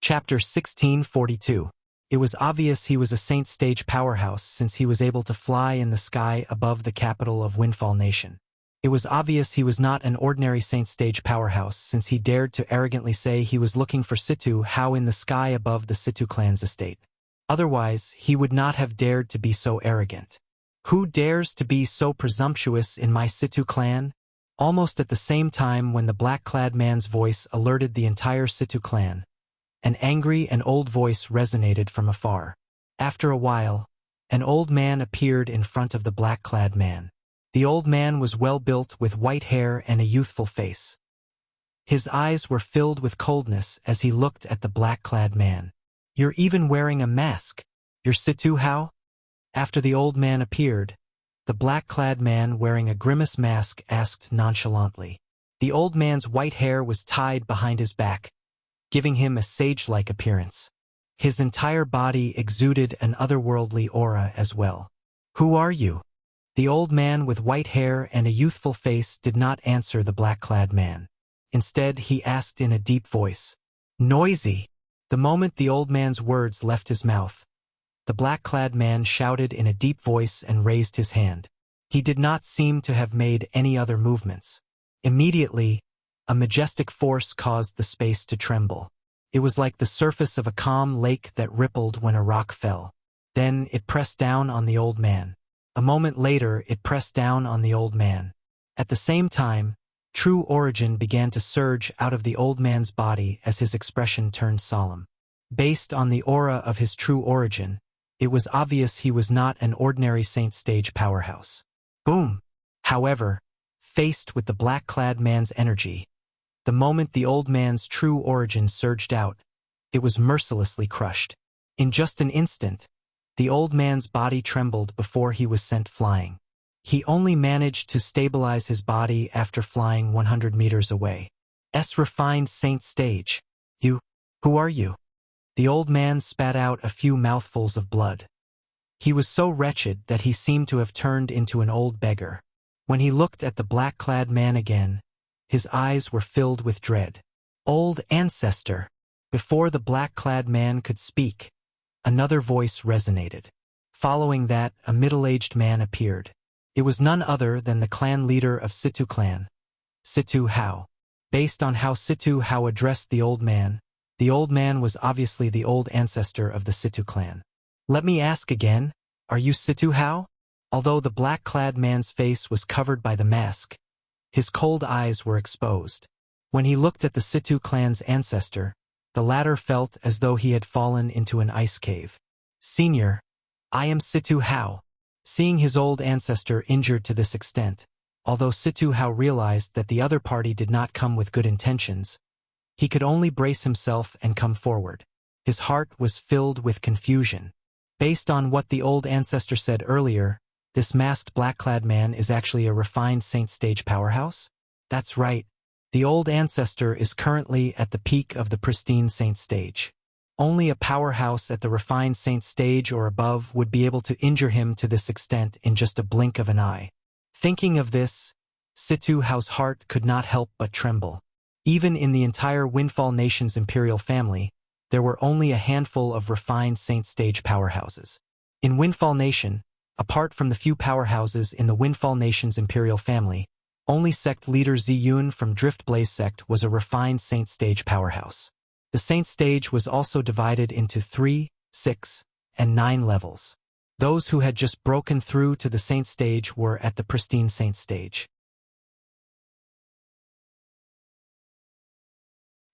Speaker 1: Chapter 1642. It was obvious he was a Saint stage powerhouse since he was able to fly in the sky above the capital of Windfall Nation. It was obvious he was not an ordinary Saint stage powerhouse since he dared to arrogantly say he was looking for Situ Hao in the sky above the Situ clan's estate. Otherwise, he would not have dared to be so arrogant. Who dares to be so presumptuous in my Situ clan? Almost at the same time when the black-clad man's voice alerted the entire Situ clan, an angry and old voice resonated from afar. After a while, an old man appeared in front of the black-clad man. The old man was well-built with white hair and a youthful face. His eyes were filled with coldness as he looked at the black-clad man. You're even wearing a mask. You're Situ Hao? After the old man appeared, the black-clad man wearing a grimace mask asked nonchalantly. The old man's white hair was tied behind his back, giving him a sage-like appearance. His entire body exuded an otherworldly aura as well. Who are you? The old man with white hair and a youthful face did not answer the black-clad man. Instead, he asked in a deep voice, Noisy! The moment the old man's words left his mouth, the black-clad man shouted in a deep voice and raised his hand. He did not seem to have made any other movements. Immediately, a majestic force caused the space to tremble. It was like the surface of a calm lake that rippled when a rock fell. Then it pressed down on the old man. A moment later, it pressed down on the old man. At the same time, true origin began to surge out of the old man's body as his expression turned solemn. Based on the aura of his true origin, it was obvious he was not an ordinary saint stage powerhouse. Boom! However, faced with the black-clad man's energy, the moment the old man's true origin surged out, it was mercilessly crushed. In just an instant, the old man's body trembled before he was sent flying. He only managed to stabilize his body after flying 100 meters away. Refined saint stage. Who are you? The old man spat out a few mouthfuls of blood. He was so wretched that he seemed to have turned into an old beggar. When he looked at the black-clad man again, his eyes were filled with dread. Old ancestor! Before the black-clad man could speak, another voice resonated. Following that, a middle-aged man appeared. It was none other than the clan leader of Situ clan, Situ Hao. Based on how Situ Hao addressed the old man was obviously the old ancestor of the Situ clan. Let me ask again, are you Situ Hao? Although the black-clad man's face was covered by the mask, his cold eyes were exposed. When he looked at the Situ clan's ancestor, the latter felt as though he had fallen into an ice cave. Senior, I am Situ Hao. Seeing his old ancestor injured to this extent, although Situ Hao realized that the other party did not come with good intentions, he could only brace himself and come forward. His heart was filled with confusion. Based on what the old ancestor said earlier, this masked black-clad man is actually a refined saint stage powerhouse? That's right. The old ancestor is currently at the peak of the pristine saint stage. Only a powerhouse at the refined saint stage or above would be able to injure him to this extent in just a blink of an eye. Thinking of this, Situ Hao's heart could not help but tremble. Even in the entire Windfall Nation's imperial family, there were only a handful of refined saint stage powerhouses. In Windfall Nation, apart from the few powerhouses in the Windfall Nation's imperial family, only sect leader Ziyun from Drift Blaze sect was a refined saint stage powerhouse. The saint stage was also divided into 3, 6, and 9 levels. Those who had just broken through to the saint stage were at the pristine saint stage.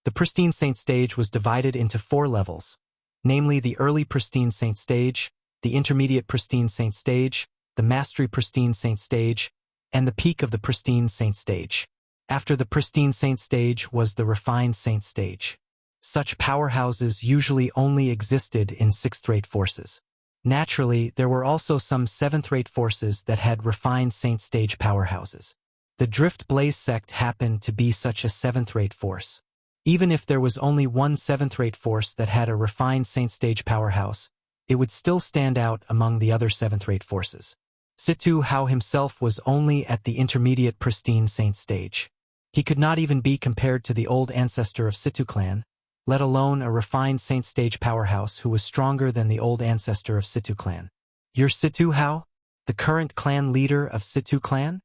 Speaker 1: The pristine saint stage was divided into 4 levels, namely the early pristine saint stage, the intermediate pristine saint stage, the mastery pristine saint stage, and the peak of the pristine saint stage. After the pristine saint stage was the refined saint stage. Such powerhouses usually only existed in 6th-rate forces. Naturally, there were also some 7th-rate forces that had refined saint stage powerhouses. The Drift Blaze sect happened to be such a 7th-rate force. Even if there was only one 7th-rate force that had a refined saint stage powerhouse, it would still stand out among the other 7th-rate forces. Situ Hao himself was only at the intermediate pristine saint stage. He could not even be compared to the old ancestor of Situ clan, let alone a refined saint stage powerhouse who was stronger than the old ancestor of Situ clan. You're Situ Hao, the current clan leader of Situ clan?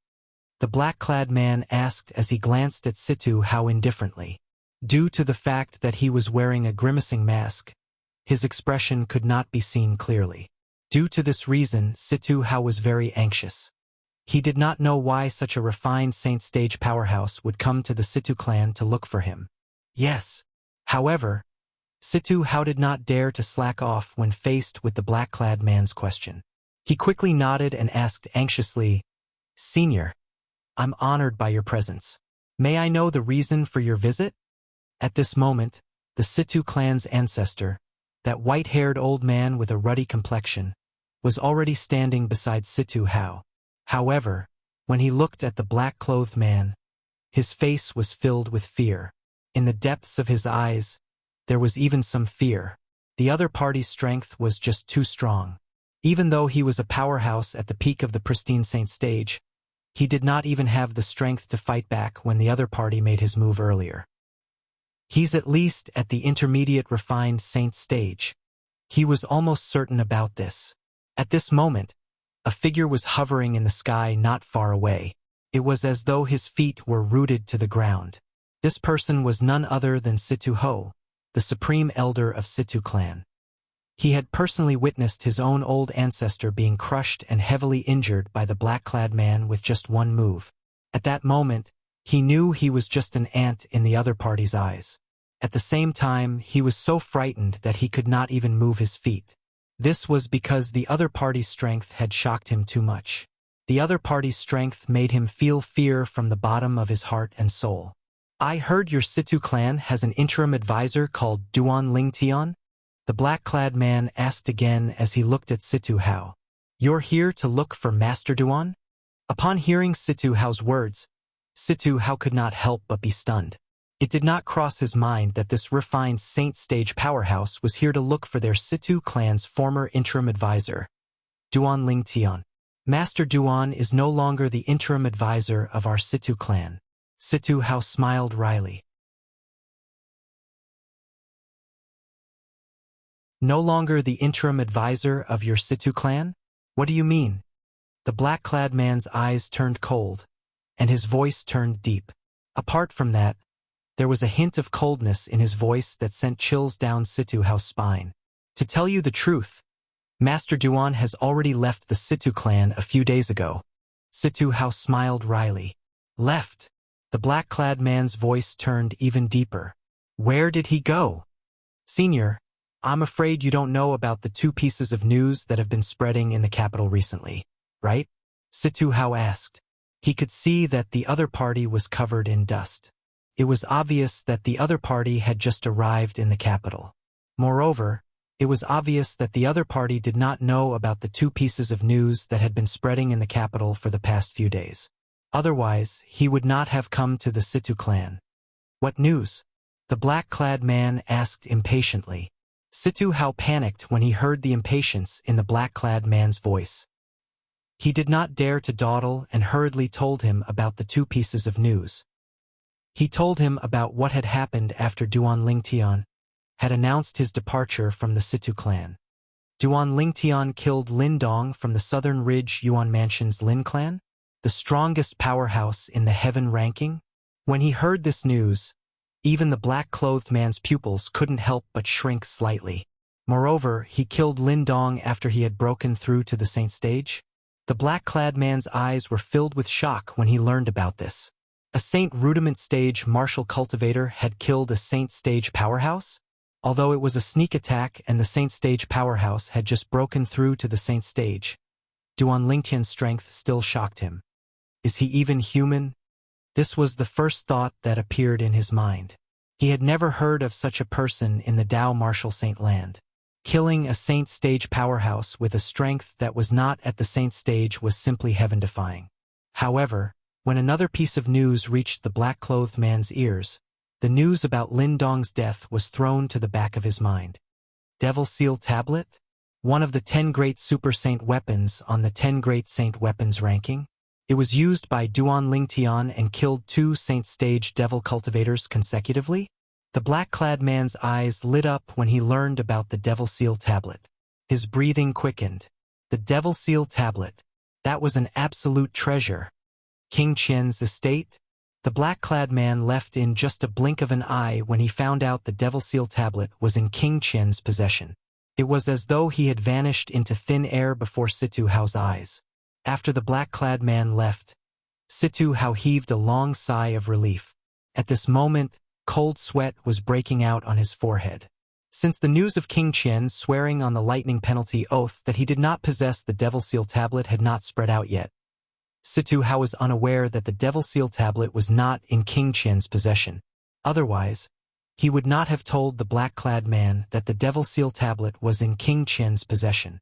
Speaker 1: The black-clad man asked as he glanced at Situ Hao indifferently. Due to the fact that he was wearing a grimacing mask, his expression could not be seen clearly. Due to this reason, Situ Hao was very anxious. He did not know why such a refined saint stage powerhouse would come to the Situ clan to look for him. Yes. However, Situ Hao did not dare to slack off when faced with the black-clad man's question. He quickly nodded and asked anxiously, "Senior, I'm honored by your presence. May I know the reason for your visit?" At this moment, the Situ clan's ancestor, that white-haired old man with a ruddy complexion, was already standing beside Situ Hao. However, when he looked at the black-clothed man, his face was filled with fear. In the depths of his eyes, there was even some fear. The other party's strength was just too strong. Even though he was a powerhouse at the peak of the pristine saint stage, he did not even have the strength to fight back when the other party made his move earlier. He's at least at the intermediate refined saint stage. He was almost certain about this. At this moment, a figure was hovering in the sky not far away. It was as though his feet were rooted to the ground. This person was none other than Situ Hao, the supreme elder of Situ clan. He had personally witnessed his own old ancestor being crushed and heavily injured by the black-clad man with just one move. At that moment, he knew he was just an ant in the other party's eyes. At the same time, he was so frightened that he could not even move his feet. This was because the other party's strength had shocked him too much. The other party's strength made him feel fear from the bottom of his heart and soul. I heard your Situ clan has an interim advisor called Duan Lingtian? The black-clad man asked again as he looked at Situ Hao. You're here to look for Master Duan? Upon hearing Situ Hao's words, Situ Hao could not help but be stunned. It did not cross his mind that this refined saint stage powerhouse was here to look for their Situ clan's former interim advisor, Duan Lingtian. Master Duan is no longer the interim advisor of our Situ clan. Situ Hao smiled wryly. No longer the interim advisor of your Situ clan? What do you mean? The black-clad man's eyes turned cold, and his voice turned deep. Apart from that, there was a hint of coldness in his voice that sent chills down Situ Hao's spine. To tell you the truth, Master Duan has already left the Situ clan a few days ago. Situ Hao smiled wryly. Left? The black-clad man's voice turned even deeper. Where did he go? Senior, I'm afraid you don't know about the two pieces of news that have been spreading in the capital recently, right? Situ Hao asked. He could see that the other party was covered in dust. It was obvious that the other party had just arrived in the capital. Moreover, it was obvious that the other party did not know about the two pieces of news that had been spreading in the capital for the past few days. Otherwise, he would not have come to the Situ clan. What news? The black-clad man asked impatiently. Situ Hao panicked when he heard the impatience in the black-clad man's voice. He did not dare to dawdle and hurriedly told him about the two pieces of news. He told him about what had happened after Duan Lingtian had announced his departure from the Situ clan. Duan Lingtian killed Lin Dong from the Southern Ridge Yuan Mansion's Lin clan, the strongest powerhouse in the heaven ranking. When he heard this news, even the black-clothed man's pupils couldn't help but shrink slightly. Moreover, he killed Lin Dong after he had broken through to the saint stage. The black-clad man's eyes were filled with shock when he learned about this. A saint rudiment stage martial cultivator had killed a saint stage powerhouse? Although it was a sneak attack and the saint stage powerhouse had just broken through to the saint stage, Duan Lingtian's strength still shocked him. Is he even human? This was the first thought that appeared in his mind. He had never heard of such a person in the Dao martial saint land. Killing a saint stage powerhouse with a strength that was not at the saint stage was simply heaven-defying. However, when another piece of news reached the black-clothed man's ears, the news about Lin Dong's death was thrown to the back of his mind. Devil Seal Tablet? One of the 10 great Super Saint weapons on the 10 great saint weapons ranking? It was used by Duan Lingtian and killed 2 saint stage devil cultivators consecutively? The black-clad man's eyes lit up when he learned about the Devil Seal Tablet. His breathing quickened. The Devil Seal Tablet. That was an absolute treasure. King Qian's estate? The black-clad man left in just a blink of an eye when he found out the Devil Seal Tablet was in King Qian's possession. It was as though he had vanished into thin air before Situ Hao's eyes. After the black-clad man left, Situ Hao heaved a long sigh of relief. At this moment, cold sweat was breaking out on his forehead. Since the news of King Qian swearing on the lightning penalty oath that he did not possess the Devil Seal Tablet had not spread out yet, Situ Hao was unaware that the Devil Seal Tablet was not in King Qian's possession. Otherwise, he would not have told the black-clad man that the Devil Seal Tablet was in King Qian's possession.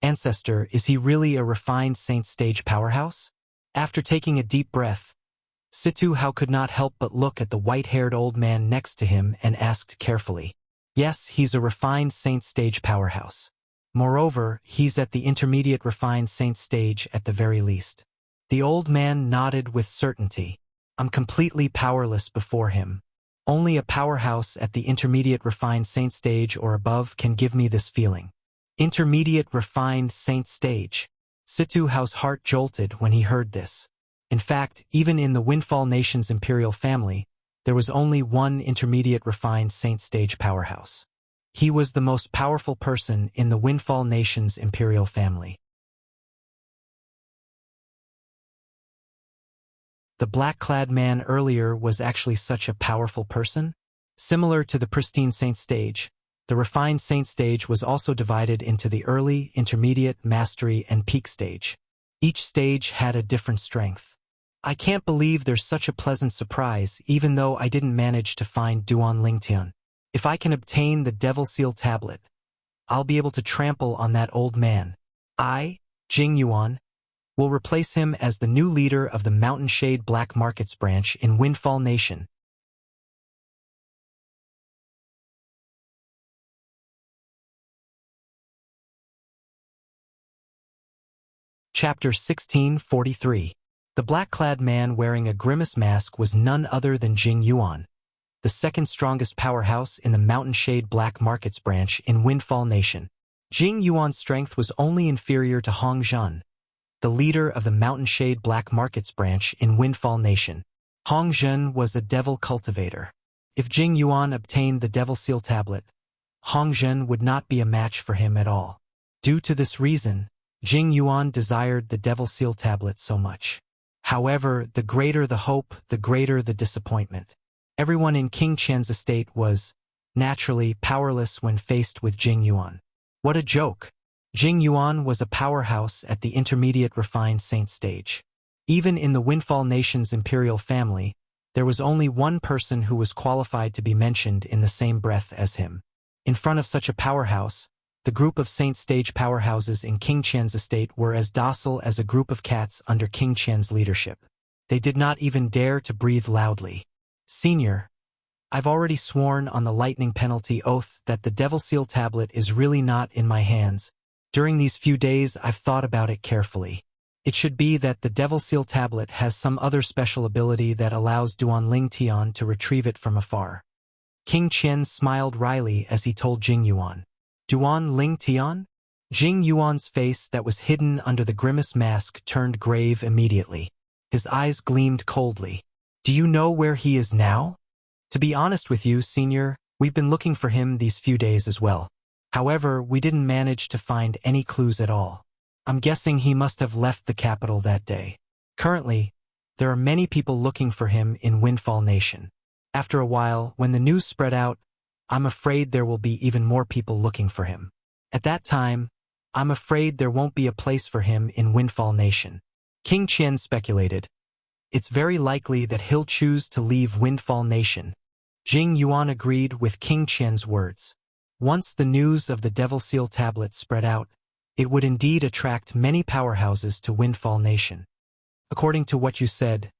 Speaker 1: Ancestor, is he really a refined saint stage powerhouse? After taking a deep breath, Situ Hao could not help but look at the white-haired old man next to him and asked carefully. Yes, he's a refined saint stage powerhouse. Moreover, he's at the intermediate refined saint stage at the very least. The old man nodded with certainty. I'm completely powerless before him. Only a powerhouse at the intermediate refined saint stage or above can give me this feeling. Intermediate refined saint stage. Situ Hao's heart jolted when he heard this. In fact, even in the Windfall Nation's imperial family, there was only one intermediate refined saint stage powerhouse. He was the most powerful person in the Windfall Nation's imperial family. The black-clad man earlier was actually such a powerful person? Similar to the pristine saint stage, the refined saint stage was also divided into the early, intermediate, mastery, and peak stage. Each stage had a different strength. I can't believe there's such a pleasant surprise, even though I didn't manage to find Duan Lingtian. If I can obtain the Devil Seal tablet, I'll be able to trample on that old man. I, Jing Yuan, will replace him as the new leader of the Mountain Shade Black Markets branch in Windfall Nation. Chapter 1643. The black-clad man wearing a grimace mask was none other than Jing Yuan, the second strongest powerhouse in the Mountain Shade Black Markets branch in Windfall Nation. Jing Yuan's strength was only inferior to Hong Zhen, the leader of the Mountain Shade Black Markets branch in Windfall Nation. Hong Zhen was a devil cultivator. If Jing Yuan obtained the Devil Seal tablet, Hong Zhen would not be a match for him at all. Due to this reason, Jing Yuan desired the Devil Seal tablet so much. However, the greater the hope, the greater the disappointment. Everyone in King Qian's estate was, naturally, powerless when faced with Jing Yuan. What a joke! Jing Yuan was a powerhouse at the intermediate refined saint stage. Even in the Windfall Nation's imperial family, there was only one person who was qualified to be mentioned in the same breath as him. In front of such a powerhouse, the group of saint stage powerhouses in King Qian's estate were as docile as a group of cats under King Qian's leadership. They did not even dare to breathe loudly. Senior, I've already sworn on the lightning penalty oath that the Devil Seal tablet is really not in my hands. During these few days I've thought about it carefully. It should be that the Devil Seal tablet has some other special ability that allows Duan Lingtian to retrieve it from afar. King Qian smiled wryly as he told Jing Yuan. Duan Lingtian? Jing Yuan's face that was hidden under the grimace mask turned grave immediately. His eyes gleamed coldly. Do you know where he is now? To be honest with you, Senior, we've been looking for him these few days as well. However, we didn't manage to find any clues at all. I'm guessing he must have left the capital that day. Currently, there are many people looking for him in Windfall Nation. After a while, when the news spread out, I'm afraid there will be even more people looking for him. At that time, I'm afraid there won't be a place for him in Windfall Nation. King Qian speculated. It's very likely that he'll choose to leave Windfall Nation. Jing Yuan agreed with King Qian's words. Once the news of the Devil Seal tablet spread out, it would indeed attract many powerhouses to Windfall Nation. According to what you said,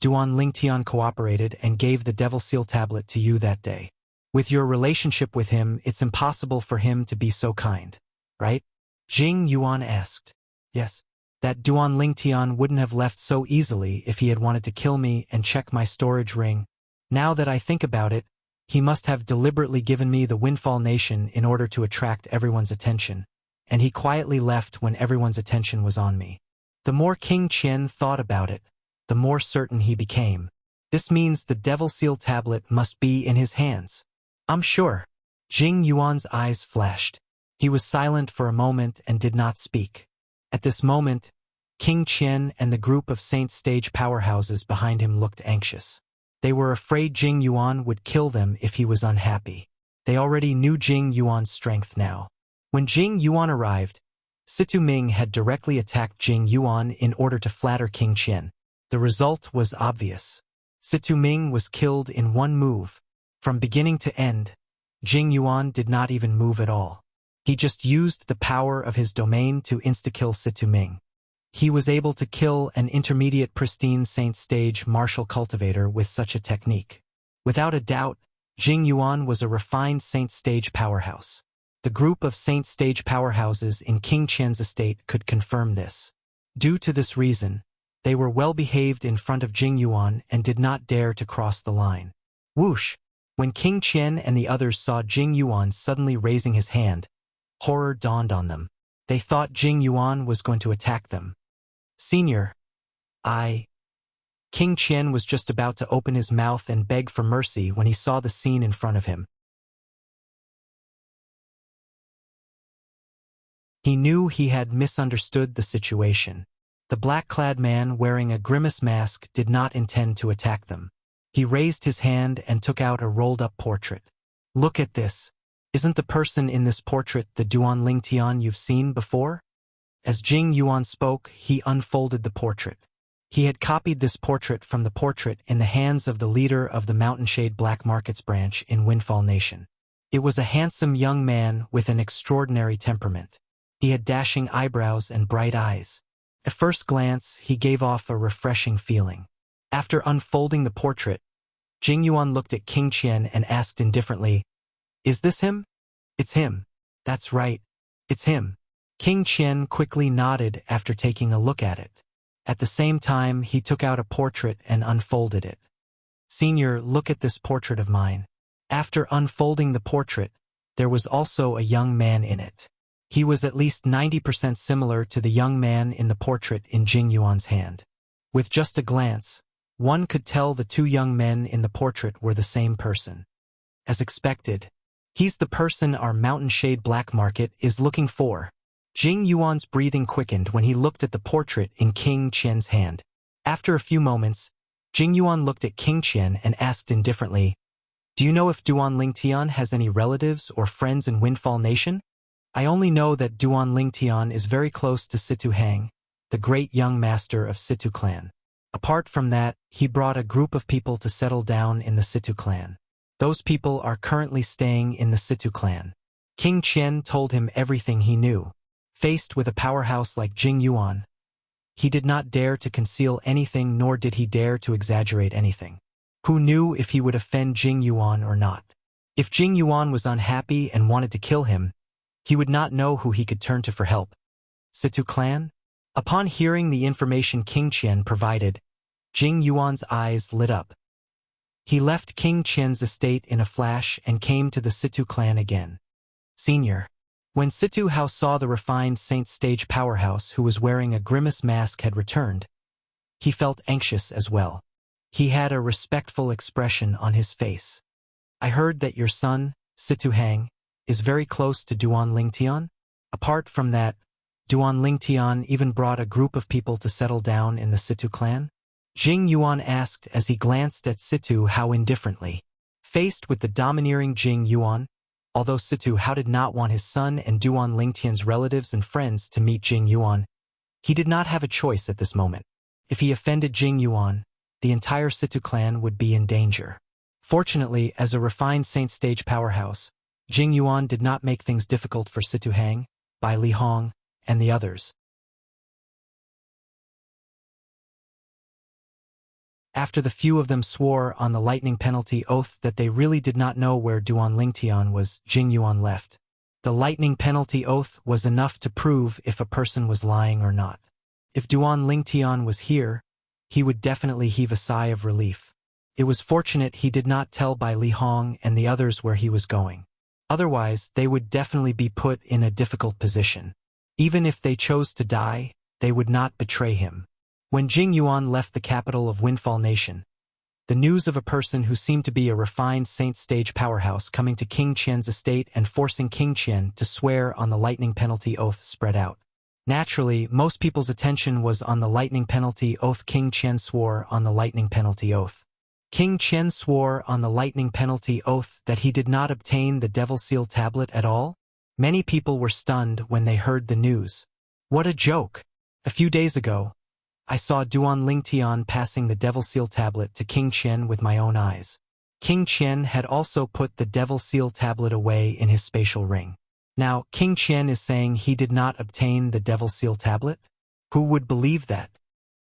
Speaker 1: Duan Lingtian cooperated and gave the Devil Seal tablet to you that day. With your relationship with him, it's impossible for him to be so kind, right? Jing Yuan asked. Yes. That Duan Lingtian wouldn't have left so easily if he had wanted to kill me and check my storage ring. Now that I think about it, he must have deliberately given me the Windfall Nation in order to attract everyone's attention, and he quietly left when everyone's attention was on me. The more King Qian thought about it, the more certain he became. This means the Devil Seal tablet must be in his hands. I'm sure. Jing Yuan's eyes flashed. He was silent for a moment and did not speak. At this moment, King Qian and the group of saint stage powerhouses behind him looked anxious. They were afraid Jing Yuan would kill them if he was unhappy. They already knew Jing Yuan's strength now. When Jing Yuan arrived, Situ Ming had directly attacked Jing Yuan in order to flatter King Qian. The result was obvious. Situ Ming was killed in one move. From beginning to end, Jing Yuan did not even move at all. He just used the power of his domain to insta-kill Situ Ming. He was able to kill an intermediate pristine saint stage martial cultivator with such a technique. Without a doubt, Jing Yuan was a refined saint stage powerhouse. The group of saint stage powerhouses in King Qian's estate could confirm this. Due to this reason, they were well behaved in front of Jing Yuan and did not dare to cross the line. Whoosh! When King Qian and the others saw Jing Yuan suddenly raising his hand, horror dawned on them. They thought Jing Yuan was going to attack them. Senior, King Qian was just about to open his mouth and beg for mercy when he saw the scene in front of him. He knew he had misunderstood the situation. The black-clad man wearing a grimace mask did not intend to attack them. He raised his hand and took out a rolled-up portrait. Look at this. Isn't the person in this portrait the Duan Lingtian you've seen before? As Jing Yuan spoke, he unfolded the portrait. He had copied this portrait from the portrait in the hands of the leader of the Mountain Shade Black Markets branch in Windfall Nation. It was a handsome young man with an extraordinary temperament. He had dashing eyebrows and bright eyes. At first glance, he gave off a refreshing feeling. After unfolding the portrait, Jing Yuan looked at King Qian and asked indifferently, "Is this him?" "It's him." "That's right. It's him." King Qian quickly nodded after taking a look at it. At the same time, he took out a portrait and unfolded it. "Senior, look at this portrait of mine." After unfolding the portrait, there was also a young man in it. He was at least 90% similar to the young man in the portrait in Jing Yuan's hand. With just a glance, one could tell the two young men in the portrait were the same person. As expected, he's the person our Mountain Shade Black Market is looking for. Jing Yuan's breathing quickened when he looked at the portrait in King Qian's hand. After a few moments, Jing Yuan looked at King Qian and asked indifferently, "Do you know if Duan Lingtian has any relatives or friends in Windfall Nation?" "I only know that Duan Lingtian is very close to Situ Hang, the great young master of Situ clan. Apart from that, he brought a group of people to settle down in the Situ clan. Those people are currently staying in the Situ clan." King Qian told him everything he knew. Faced with a powerhouse like Jing Yuan, he did not dare to conceal anything, nor did he dare to exaggerate anything. Who knew if he would offend Jing Yuan or not? If Jing Yuan was unhappy and wanted to kill him, he would not know who he could turn to for help. Situ clan? Upon hearing the information King Qian provided, Jing Yuan's eyes lit up. He left King Qian's estate in a flash and came to the Situ clan again. "Senior." When Situ Hao saw the refined Saint Stage powerhouse who was wearing a grimace mask had returned, he felt anxious as well. He had a respectful expression on his face. "I heard that your son, Situ Hang, is very close to Duan Lingtian. Apart from that, Duan Lingtian even brought a group of people to settle down in the Situ clan?" Jing Yuan asked as he glanced at Situ Hao indifferently. Faced with the domineering Jing Yuan, although Situ Hao did not want his son and Duan Lingtian's relatives and friends to meet Jing Yuan, he did not have a choice at this moment. If he offended Jing Yuan, the entire Situ clan would be in danger. Fortunately, as a refined Saint Stage powerhouse, Jing Yuan did not make things difficult for Situ Hang, Bai Li Hong, and the others. After the few of them swore on the lightning penalty oath that they really did not know where Duan Lingtian was, Jing Yuan left. The lightning penalty oath was enough to prove if a person was lying or not. If Duan Lingtian was here, he would definitely heave a sigh of relief. It was fortunate he did not tell Bai Li Hong and the others where he was going. Otherwise, they would definitely be put in a difficult position. Even if they chose to die, they would not betray him. When Jing Yuan left the capital of Windfall Nation, the news of a person who seemed to be a refined Saint Stage powerhouse coming to King Qian's estate and forcing King Qian to swear on the lightning penalty oath spread out. Naturally, most people's attention was on the lightning penalty oath. King Qian swore on the lightning penalty oath. King Qian swore on the lightning penalty oath that he did not obtain the Devil Seal tablet at all. Many people were stunned when they heard the news. What a joke! A few days ago, I saw Duan Lingtian passing the Devil Seal tablet to King Qian with my own eyes. King Qian had also put the Devil Seal tablet away in his spatial ring. Now, King Qian is saying he did not obtain the Devil Seal tablet? Who would believe that?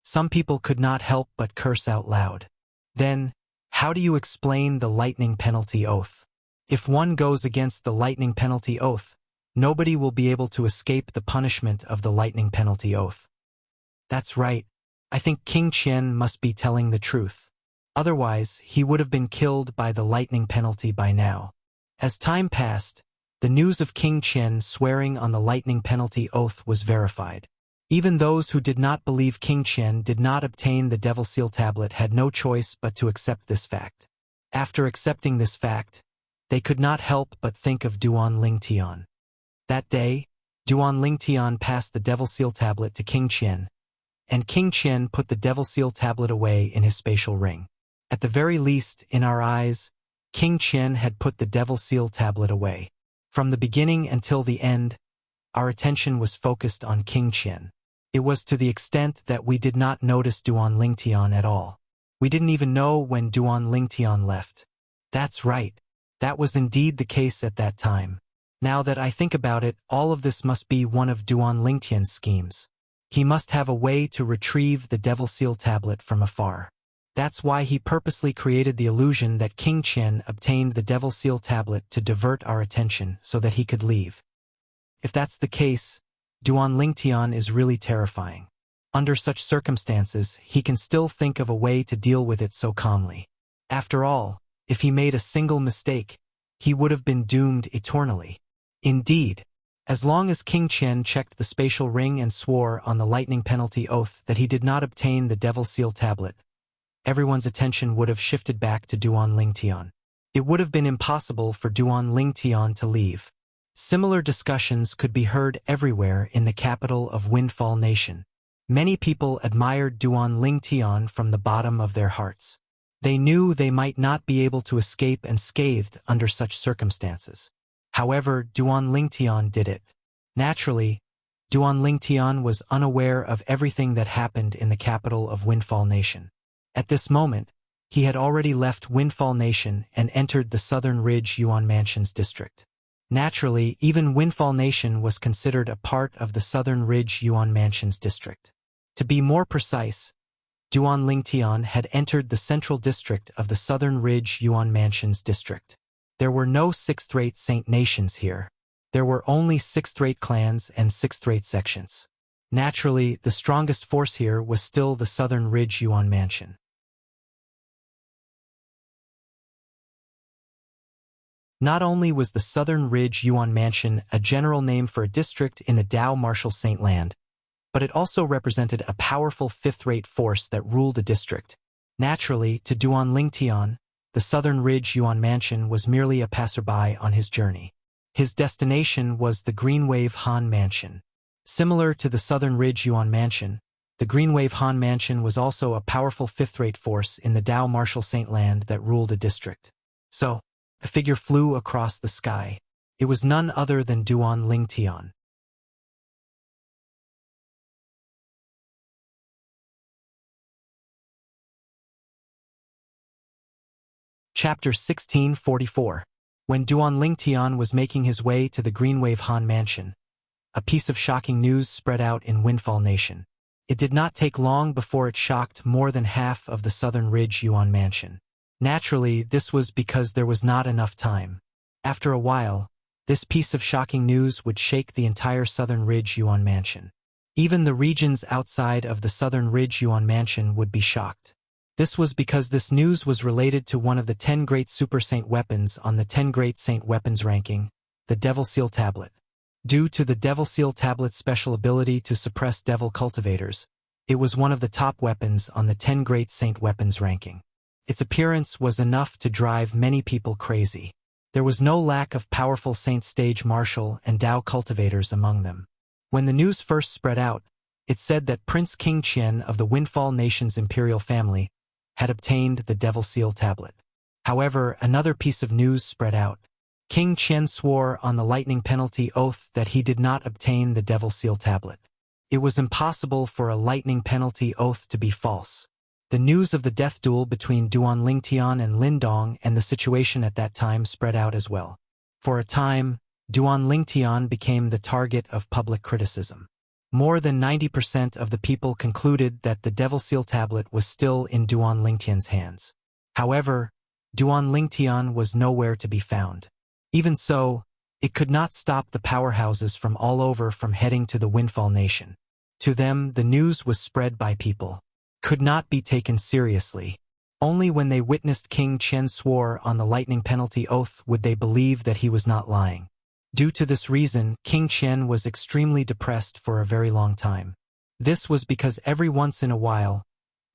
Speaker 1: Some people could not help but curse out loud. Then, how do you explain the lightning penalty oath? If one goes against the lightning penalty oath, nobody will be able to escape the punishment of the lightning penalty oath. That's right. I think King Qian must be telling the truth. Otherwise, he would have been killed by the lightning penalty by now. As time passed, the news of King Qian swearing on the lightning penalty oath was verified. Even those who did not believe King Qian did not obtain the Devil Seal tablet had no choice but to accept this fact. After accepting this fact, they could not help but think of Duan Lingtian. That day, Duan Lingtian passed the Devil Seal tablet to King Qian, and King Qian put the Devil Seal tablet away in his spatial ring. At the very least, in our eyes, King Qian had put the Devil Seal tablet away. From the beginning until the end, our attention was focused on King Qian. It was to the extent that we did not notice Duan Lingtian at all. We didn't even know when Duan Lingtian left. That's right. That was indeed the case at that time. Now that I think about it, all of this must be one of Duan Lingtian's schemes. He must have a way to retrieve the Devil Seal tablet from afar. That's why he purposely created the illusion that King Qian obtained the Devil Seal tablet to divert our attention so that he could leave. If that's the case, Duan Lingtian is really terrifying. Under such circumstances, he can still think of a way to deal with it so calmly. After all, if he made a single mistake, he would have been doomed eternally. Indeed, as long as King Qian checked the spatial ring and swore on the lightning penalty oath that he did not obtain the Devil Seal tablet, everyone's attention would have shifted back to Duan Lingtian. It would have been impossible for Duan Lingtian to leave. Similar discussions could be heard everywhere in the capital of Windfall Nation. Many people admired Duan Lingtian from the bottom of their hearts. They knew they might not be able to escape unscathed under such circumstances. However, Duan Lingtian did it. Naturally, Duan Lingtian was unaware of everything that happened in the capital of Windfall Nation. At this moment, he had already left Windfall Nation and entered the Southern Ridge Yuan Mansions district. Naturally, even Windfall Nation was considered a part of the Southern Ridge Yuan Mansions district. To be more precise, Duan Lingtian had entered the central district of the Southern Ridge Yuan Mansions district. There were no sixth-rate saint nations here. There were only sixth-rate clans and sixth-rate sections. Naturally, the strongest force here was still the Southern Ridge Yuan Mansion. Not only was the Southern Ridge Yuan Mansion a general name for a district in the Dao Martial Saint Land, but it also represented a powerful fifth-rate force that ruled a district. Naturally, to Duan Lingtian, the Southern Ridge Yuan Mansion was merely a passerby on his journey. His destination was the Greenwave Han Mansion. Similar to the Southern Ridge Yuan Mansion, the Greenwave Han Mansion was also a powerful fifth-rate force in the Dao Martial Saint Land that ruled a district. So, a figure flew across the sky. It was none other than Duan Lingtian. Chapter 1644. When Duan Lingtian was making his way to the Greenwave Han Mansion, a piece of shocking news spread out in Windfall Nation. It did not take long before it shocked more than half of the Southern Ridge Yuan Mansion. Naturally, this was because there was not enough time. After a while, this piece of shocking news would shake the entire Southern Ridge Yuan Mansion. Even the regions outside of the Southern Ridge Yuan Mansion would be shocked. This was because this news was related to one of the 10 great Super Saint weapons on the 10 great Saint weapons ranking, the Devil Seal Tablet. Due to the Devil Seal Tablet's special ability to suppress devil cultivators, it was one of the top weapons on the 10 great Saint weapons ranking. Its appearance was enough to drive many people crazy. There was no lack of powerful Saint Stage Martial and Dao cultivators among them. When the news first spread out, it said that Prince King Qian of the Windfall Nation's imperial family had obtained the Devil Seal Tablet. However, another piece of news spread out. King Qian swore on the lightning penalty oath that he did not obtain the Devil Seal Tablet. It was impossible for a lightning penalty oath to be false. The news of the death duel between Duan Lingtian and Lindong and the situation at that time spread out as well. For a time, Duan Lingtian became the target of public criticism. More than 90% of the people concluded that the Devil Seal Tablet was still in Duan Lingtian's hands. However, Duan Lingtian was nowhere to be found. Even so, it could not stop the powerhouses from all over from heading to the Windfall Nation. To them, the news was spread by people. Could not be taken seriously. Only when they witnessed King Qian swore on the lightning penalty oath would they believe that he was not lying. Due to this reason, King Qian was extremely depressed for a very long time. This was because every once in a while,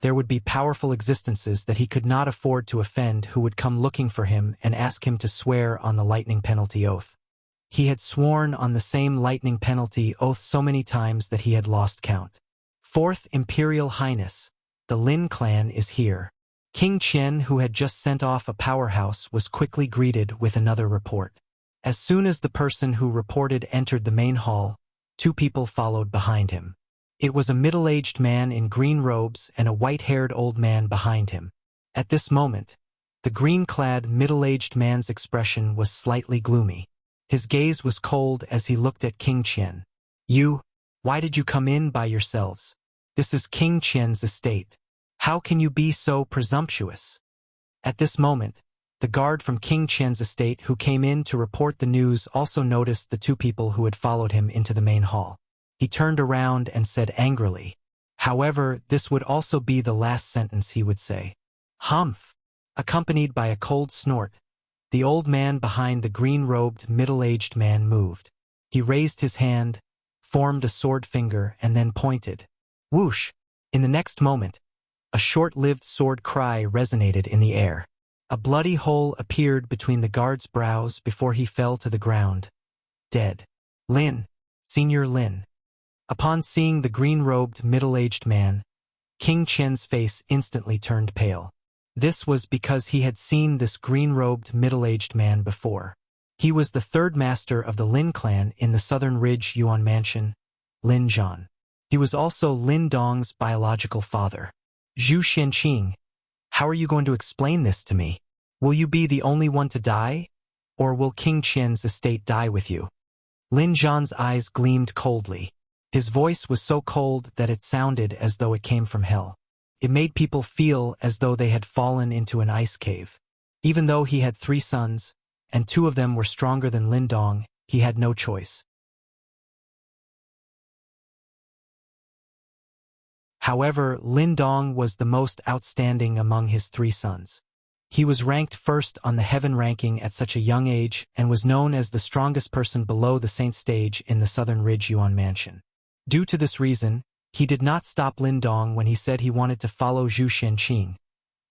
Speaker 1: there would be powerful existences that he could not afford to offend who would come looking for him and ask him to swear on the lightning penalty oath. He had sworn on the same lightning penalty oath so many times that he had lost count. Fourth Imperial Highness, the Lin clan is here. King Qian, who had just sent off a powerhouse, was quickly greeted with another report. As soon as the person who reported entered the main hall, two people followed behind him. It was a middle-aged man in green robes and a white-haired old man behind him. At this moment, the green-clad middle-aged man's expression was slightly gloomy. His gaze was cold as he looked at King Qian. "You, why did you come in by yourselves? This is King Qian's estate. How can you be so presumptuous?" At this moment, the guard from King Qian's estate who came in to report the news also noticed the two people who had followed him into the main hall. He turned around and said angrily. However, this would also be the last sentence he would say. "Humph!" Accompanied by a cold snort, the old man behind the green-robed middle-aged man moved. He raised his hand, formed a sword finger, and then pointed. Whoosh! In the next moment, a short-lived sword cry resonated in the air. A bloody hole appeared between the guard's brows before he fell to the ground. Dead. Lin. Senior Lin. Upon seeing the green-robed middle-aged man, King Qian's face instantly turned pale. This was because he had seen this green-robed middle-aged man before. He was the third master of the Lin clan in the Southern Ridge Yuan Mansion, Lin Zhan. He was also Lin Dong's biological father. Zhu Xianqing, how are you going to explain this to me? Will you be the only one to die? Or will King Qian's estate die with you? Lin Zhan's eyes gleamed coldly. His voice was so cold that it sounded as though it came from hell. It made people feel as though they had fallen into an ice cave. Even though he had 3 sons, and 2 of them were stronger than Lin Dong, he had no choice. However, Lin Dong was the most outstanding among his 3 sons. He was ranked first on the heaven ranking at such a young age and was known as the strongest person below the Saint stage in the Southern Ridge Yuan Mansion. Due to this reason, he did not stop Lin Dong when he said he wanted to follow Zhu Xianqing,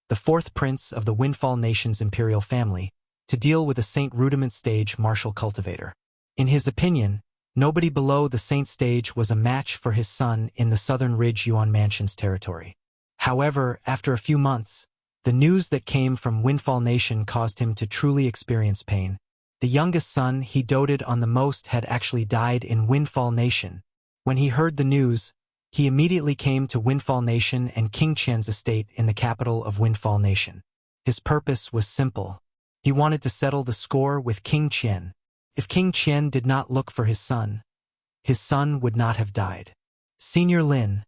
Speaker 1: the 4th prince of the Windfall Nation's imperial family, to deal with a Saint Rudiment stage martial cultivator. In his opinion, nobody below the Saint stage was a match for his son in the Southern Ridge Yuan Mansion's territory. However, after a few months, the news that came from Windfall Nation caused him to truly experience pain. The youngest son he doted on the most had actually died in Windfall Nation. When he heard the news, he immediately came to Windfall Nation and King Qian's estate in the capital of Windfall Nation. His purpose was simple. He wanted to settle the score with King Qian. If King Qian did not look for his son would not have died. Senior Lin,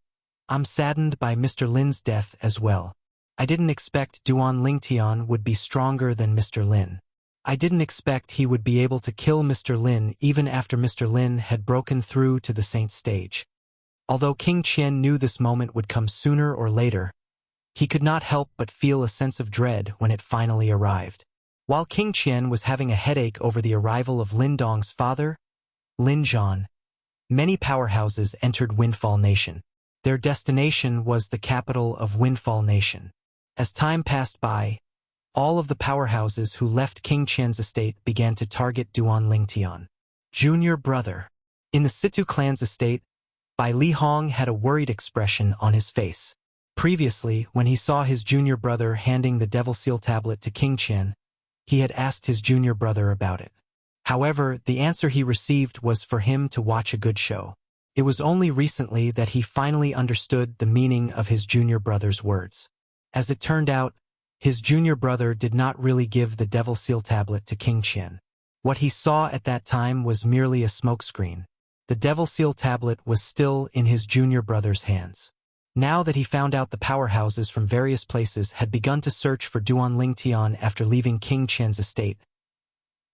Speaker 1: I'm saddened by Mr. Lin's death as well. I didn't expect Duan Lingtian would be stronger than Mr. Lin. I didn't expect he would be able to kill Mr. Lin even after Mr. Lin had broken through to the Saint stage. Although King Qian knew this moment would come sooner or later, he could not help but feel a sense of dread when it finally arrived. While King Qian was having a headache over the arrival of Lin Dong's father, Lin Zhan, many powerhouses entered Windfall Nation. Their destination was the capital of Windfall Nation. As time passed by, all of the powerhouses who left King Qian's estate began to target Duan Lingtian. Junior brother. In the Situ clan's estate, Bai Li Hong had a worried expression on his face. Previously, when he saw his junior brother handing the Devil Seal tablet to King Qian, he had asked his junior brother about it. However, the answer he received was for him to watch a good show. It was only recently that he finally understood the meaning of his junior brother's words. As it turned out, his junior brother did not really give the Devil Seal tablet to King Qian. What he saw at that time was merely a smokescreen. The Devil Seal tablet was still in his junior brother's hands. Now that he found out the powerhouses from various places had begun to search for Duan Lingtian after leaving King Qian's estate,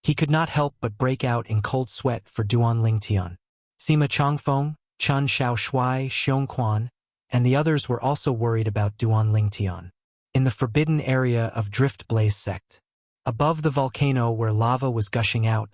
Speaker 1: he could not help but break out in cold sweat for Duan Lingtian. Sima Changfeng, Chun Shaoshui, Xiong Quan, and the others were also worried about Duan Lingtian. In the forbidden area of Drift Blaze Sect, above the volcano where lava was gushing out,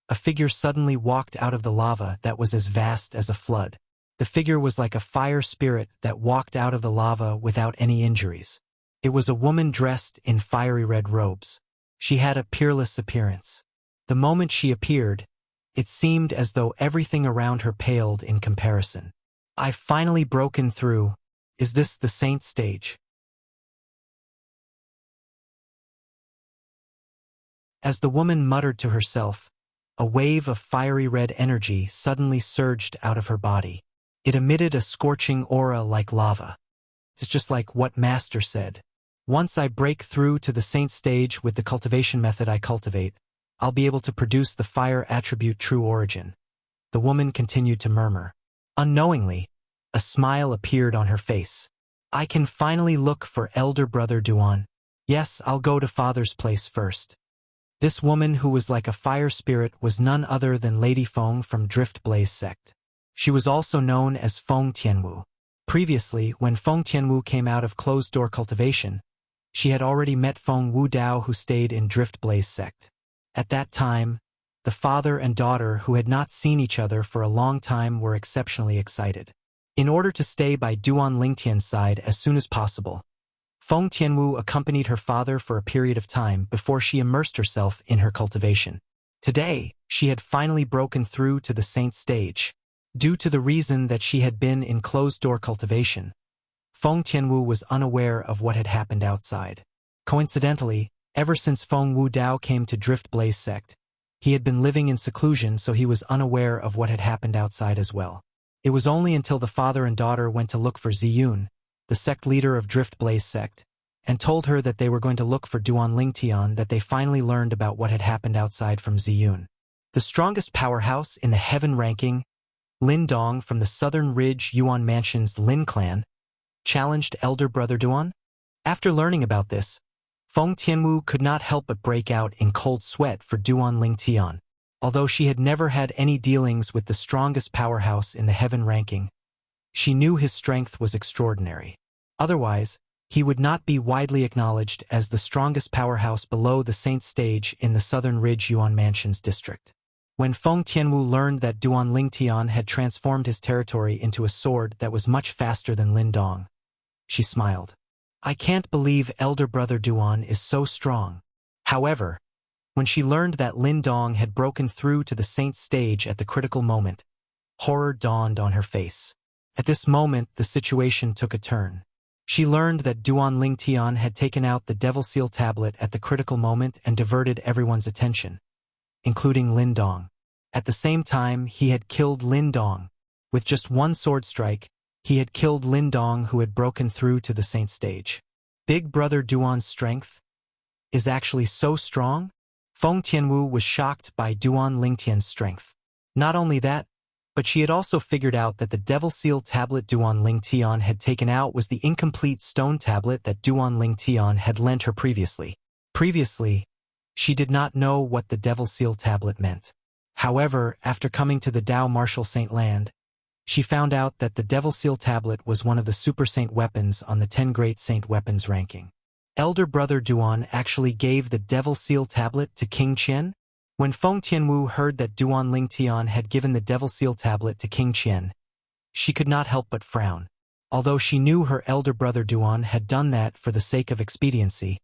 Speaker 1: a figure suddenly walked out of the lava that was as vast as a flood. The figure was like a fire spirit that walked out of the lava without any injuries. It was a woman dressed in fiery red robes. She had a peerless appearance. The moment she appeared, it seemed as though everything around her paled in comparison. "I've finally broken through. Is this the saint stage?" As the woman muttered to herself, a wave of fiery red energy suddenly surged out of her body. It emitted a scorching aura like lava. It's just like what Master said. "Once I break through to the saint stage with the cultivation method I cultivate, I'll be able to produce the fire attribute true origin." The woman continued to murmur. Unknowingly, a smile appeared on her face. "I can finally look for elder brother Duan. Yes, I'll go to father's place first." This woman who was like a fire spirit was none other than Lady Feng from Drift Blaze sect. She was also known as Feng Tianwu. Previously, when Feng Tianwu came out of closed-door cultivation, she had already met Feng Wu Dao who stayed in Drift Blaze sect. At that time, the father and daughter who had not seen each other for a long time were exceptionally excited. In order to stay by Duan Lingtian's side as soon as possible, Feng Tianwu accompanied her father for a period of time before she immersed herself in her cultivation. Today, she had finally broken through to the saint stage. Due to the reason that she had been in closed-door cultivation, Feng Tianwu was unaware of what had happened outside. Coincidentally, ever since Feng Wu Dao came to Drift Blaze sect, he had been living in seclusion, so he was unaware of what had happened outside as well. It was only until the father and daughter went to look for Ziyun, the sect leader of Drift Blaze sect, and told her that they were going to look for Duan Lingtian that they finally learned about what had happened outside from Ziyun. The strongest powerhouse in the heaven ranking, Lin Dong from the Southern Ridge Yuan Mansion's Lin clan, challenged elder brother Duan. After learning about this, Feng Tianwu could not help but break out in cold sweat for Duan Lingtian. Although she had never had any dealings with the strongest powerhouse in the heaven ranking, she knew his strength was extraordinary. Otherwise, he would not be widely acknowledged as the strongest powerhouse below the saint stage in the Southern Ridge Yuan Mansion's district. When Feng Tianwu learned that Duan Lingtian had transformed his territory into a sword that was much faster than Lin Dong, she smiled. "I can't believe elder brother Duan is so strong." However, when she learned that Lin Dong had broken through to the saint stage at the critical moment, horror dawned on her face. At this moment, the situation took a turn. She learned that Duan Lingtian had taken out the Devil Seal tablet at the critical moment and diverted everyone's attention, including Lin Dong. At the same time, he had killed Lin Dong. With just one sword strike, he had killed Lin Dong who had broken through to the saint stage. Big brother Duan's strength is actually so strong? Feng Tianwu was shocked by Duan Lingtian's strength. Not only that, but she had also figured out that the Devil Seal tablet Duan Lingtian had taken out was the incomplete stone tablet that Duan Lingtian had lent her previously. Previously, she did not know what the Devil Seal tablet meant. However, after coming to the Dao Martial Saint Land, she found out that the Devil Seal tablet was one of the Super Saint weapons on the 10 Great Saint weapons ranking. Elder brother Duan actually gave the Devil Seal tablet to King Qian? When Feng Tianwu heard that Duan Lingtian had given the Devil Seal tablet to King Qian, she could not help but frown. Although she knew her elder brother Duan had done that for the sake of expediency,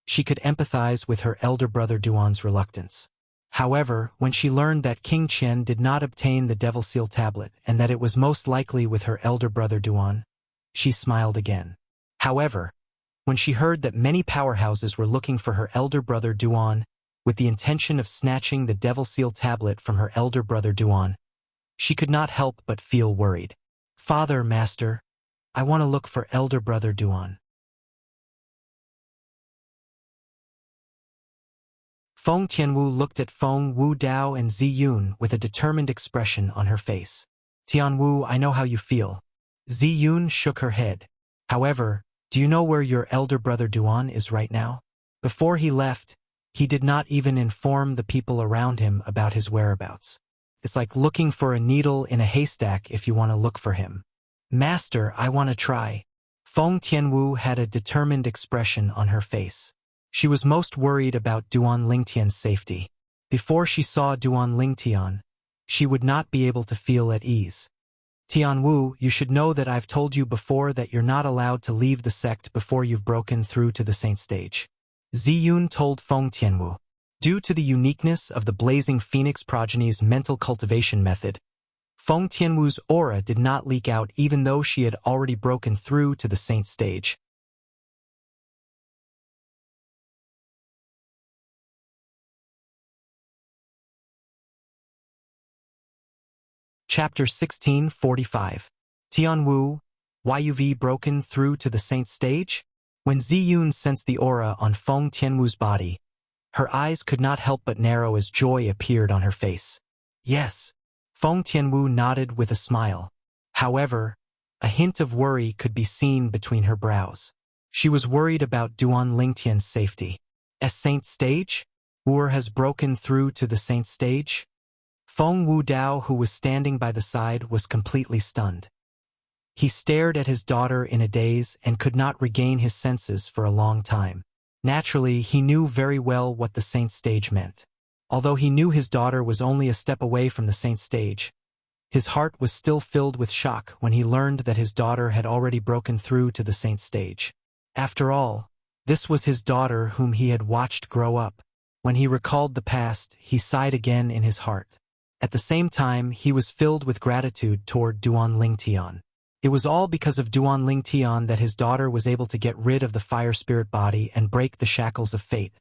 Speaker 1: she could empathize with her elder brother Duan's reluctance. However, when she learned that King Qian did not obtain the Devil Seal tablet and that it was most likely with her elder brother Duan, she smiled again. However, when she heard that many powerhouses were looking for her elder brother Duan with the intention of snatching the Devil Seal tablet from her elder brother Duan, she could not help but feel worried. "Father, Master, I want to look for elder brother Duan." Feng Tianwu looked at Feng Wu Dao and Ziyun with a determined expression on her face. "Tianwu, I know how you feel." Ziyun shook her head. "However, do you know where your elder brother Duan is right now?" Before he left, he did not even inform the people around him about his whereabouts. It's like looking for a needle in a haystack if you want to look for him. "Master, I want to try." Feng Tianwu had a determined expression on her face. She was most worried about Duan Lingtian's safety. Before she saw Duan Lingtian, she would not be able to feel at ease. Tianwu, you should know that I've told you before that you're not allowed to leave the sect before you've broken through to the saint stage. Ziyun told Feng Tianwu. Due to the uniqueness of the Blazing Phoenix progeny's mental cultivation method, Feng Tianwu's aura did not leak out even though she had already broken through to the saint stage. Chapter 1645. Tianwu, why you've broken through to the saint stage? When Ziyun sensed the aura on Feng Tianwu's body, her eyes could not help but narrow as joy appeared on her face. Yes. Feng Tianwu nodded with a smile. However, a hint of worry could be seen between her brows. She was worried about Duan Lingtian's safety. A saint stage? Wu has broken through to the saint stage? Feng Wudao, who was standing by the side, was completely stunned. He stared at his daughter in a daze and could not regain his senses for a long time. Naturally, he knew very well what the saint stage meant. Although he knew his daughter was only a step away from the saint stage, his heart was still filled with shock when he learned that his daughter had already broken through to the saint stage. After all, this was his daughter whom he had watched grow up. When he recalled the past, he sighed again in his heart. At the same time, he was filled with gratitude toward Duan Lingtian. It was all because of Duan Lingtian that his daughter was able to get rid of the fire spirit body and break the shackles of fate,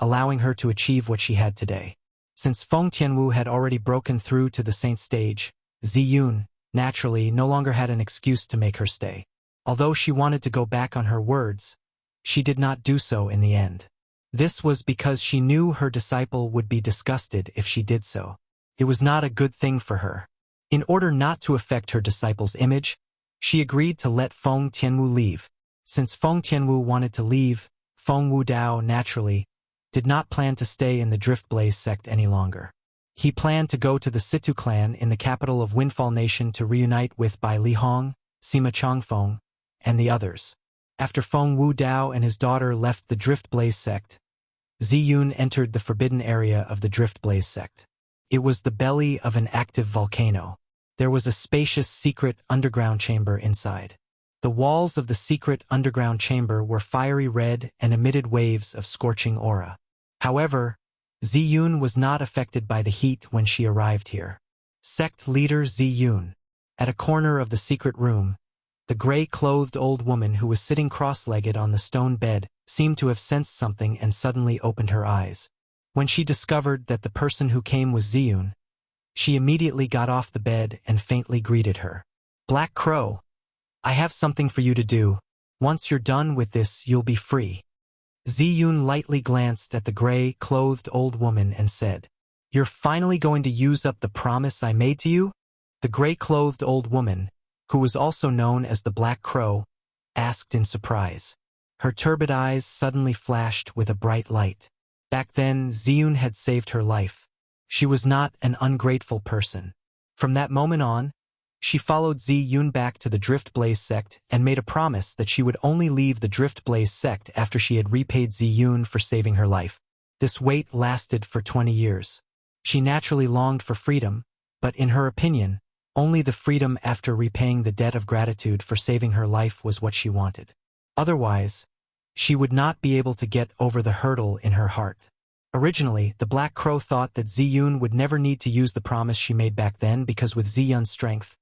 Speaker 1: allowing her to achieve what she had today. Since Feng Tianwu had already broken through to the saint stage, Ziyun, naturally, no longer had an excuse to make her stay. Although she wanted to go back on her words, she did not do so in the end. This was because she knew her disciple would be disgusted if she did so. It was not a good thing for her. In order not to affect her disciple's image, she agreed to let Feng Tianwu leave. Since Feng Tianwu wanted to leave, Feng Wudao, naturally, did not plan to stay in the Drift Blaze sect any longer. He planned to go to the Situ clan in the capital of Windfall Nation to reunite with Bai Lihong, Sima Changfeng, and the others. After Feng Wudao and his daughter left the Drift Blaze sect, Ziyun entered the forbidden area of the Drift Blaze sect. It was the belly of an active volcano. There was a spacious secret underground chamber inside. The walls of the secret underground chamber were fiery red and emitted waves of scorching aura. However, Ziyun was not affected by the heat when she arrived here. Sect leader Ziyun. At a corner of the secret room, the gray-clothed old woman who was sitting cross-legged on the stone bed seemed to have sensed something and suddenly opened her eyes. When she discovered that the person who came was Ziyun, she immediately got off the bed and faintly greeted her. Black Crow, I have something for you to do. Once you're done with this, you'll be free. Ziyun lightly glanced at the gray-clothed old woman and said, You're finally going to use up the promise I made to you? The gray-clothed old woman, who was also known as the Black Crow, asked in surprise. Her turbid eyes suddenly flashed with a bright light. Back then, Ziyun had saved her life. She was not an ungrateful person. From that moment on, she followed Ziyun back to the Drift Blaze sect and made a promise that she would only leave the Drift Blaze sect after she had repaid Ziyun for saving her life. This wait lasted for 20 years. She naturally longed for freedom, but in her opinion, only the freedom after repaying the debt of gratitude for saving her life was what she wanted. Otherwise, she would not be able to get over the hurdle in her heart. Originally, the Black Crow thought that Ziyun would never need to use the promise she made back then because with Ziyun's strength,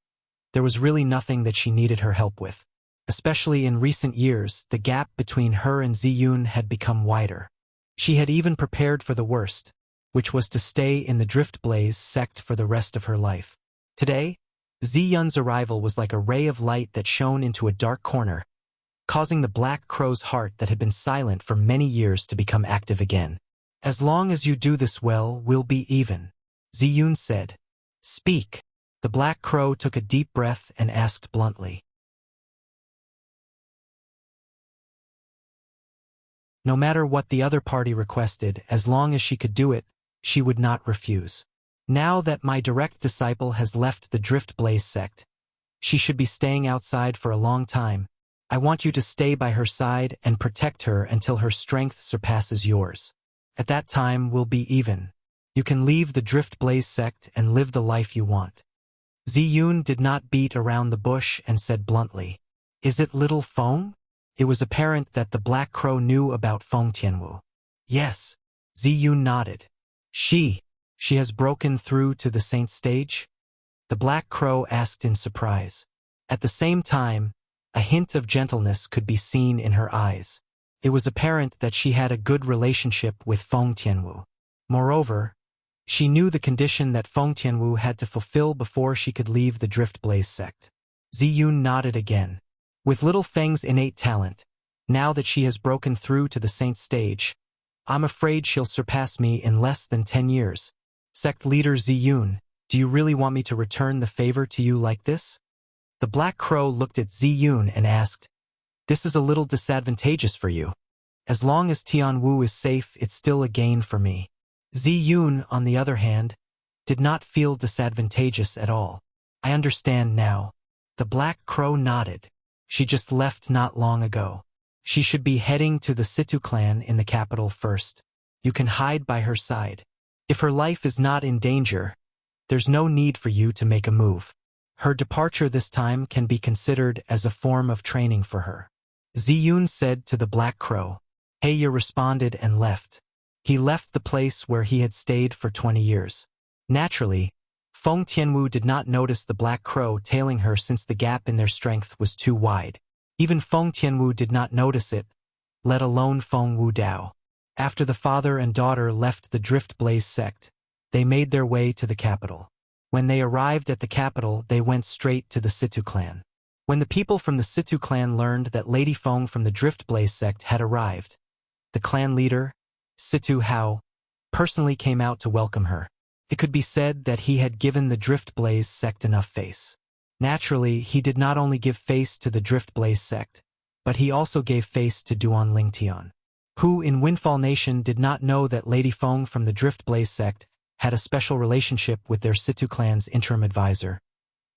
Speaker 1: there was really nothing that she needed her help with. Especially in recent years, the gap between her and Ziyun had become wider. She had even prepared for the worst, which was to stay in the Drift Blaze sect for the rest of her life. Today, Ziyun's arrival was like a ray of light that shone into a dark corner, causing the Black Crow's heart that had been silent for many years to become active again. As long as you do this well, we'll be even, Ziyun said. Speak. The Black Crow took a deep breath and asked bluntly. No matter what the other party requested, as long as she could do it, she would not refuse. Now that my direct disciple has left the Drift Blaze sect, she should be staying outside for a long time. I want you to stay by her side and protect her until her strength surpasses yours. At that time, we'll be even. You can leave the Drift Blaze sect and live the life you want. Ziyun did not beat around the bush and said bluntly, "Is it little Feng?" It was apparent that the Black Crow knew about Feng Tianwu. "Yes." Ziyun nodded. She has broken through to the saint stage?" The Black Crow asked in surprise. At the same time, a hint of gentleness could be seen in her eyes. It was apparent that she had a good relationship with Feng Tianwu. Moreover, she knew the condition that Feng Tianwu had to fulfill before she could leave the Drift Blaze sect. Ziyun nodded again. With Little Feng's innate talent, now that she has broken through to the saint stage, I'm afraid she'll surpass me in less than 10 years. Sect leader Ziyun, do you really want me to return the favor to you like this? The Black Crow looked at Ziyun and asked, "This is a little disadvantageous for you. As long as Tianwu is safe, it's still a gain for me." Ziyun, on the other hand, did not feel disadvantageous at all. "I understand now." The Black Crow nodded. She just left not long ago. She should be heading to the Situ clan in the capital first. You can hide by her side. If her life is not in danger, there's no need for you to make a move. Her departure this time can be considered as a form of training for her. Ziyun said to the Black Crow. Heya responded and left. He left the place where he had stayed for 20 years. Naturally, Feng Tianwu did not notice the Black Crow tailing her since the gap in their strength was too wide. Even Feng Tianwu did not notice it, let alone Feng Wudao. After the father and daughter left the Drift Blaze sect, they made their way to the capital. When they arrived at the capital, they went straight to the Situ clan. When the people from the Situ clan learned that Lady Feng from the Drift Blaze sect had arrived, the clan leader, Situ Hao, personally came out to welcome her. It could be said that he had given the Drift Blaze sect enough face. Naturally, he did not only give face to the Drift Blaze sect, but he also gave face to Duan Lingtian, who in Windfall Nation did not know that Lady Feng from the Drift Blaze sect had a special relationship with their Situ clan's interim advisor,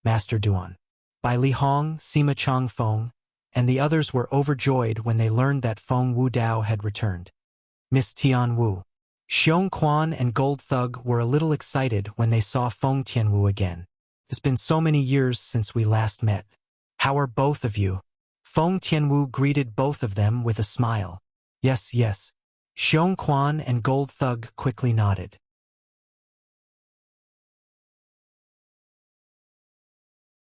Speaker 1: Master Duan. Bai Li Hong, Sima Chang Feng, and the others were overjoyed when they learned that Feng Wudao had returned. Miss Tian Wu, Xiong Quan and Gold Thug were a little excited when they saw Feng Tianwu again. It's been so many years since we last met. How are both of you? Feng Tianwu greeted both of them with a smile. Yes, yes. Xiong Quan and Gold Thug quickly nodded.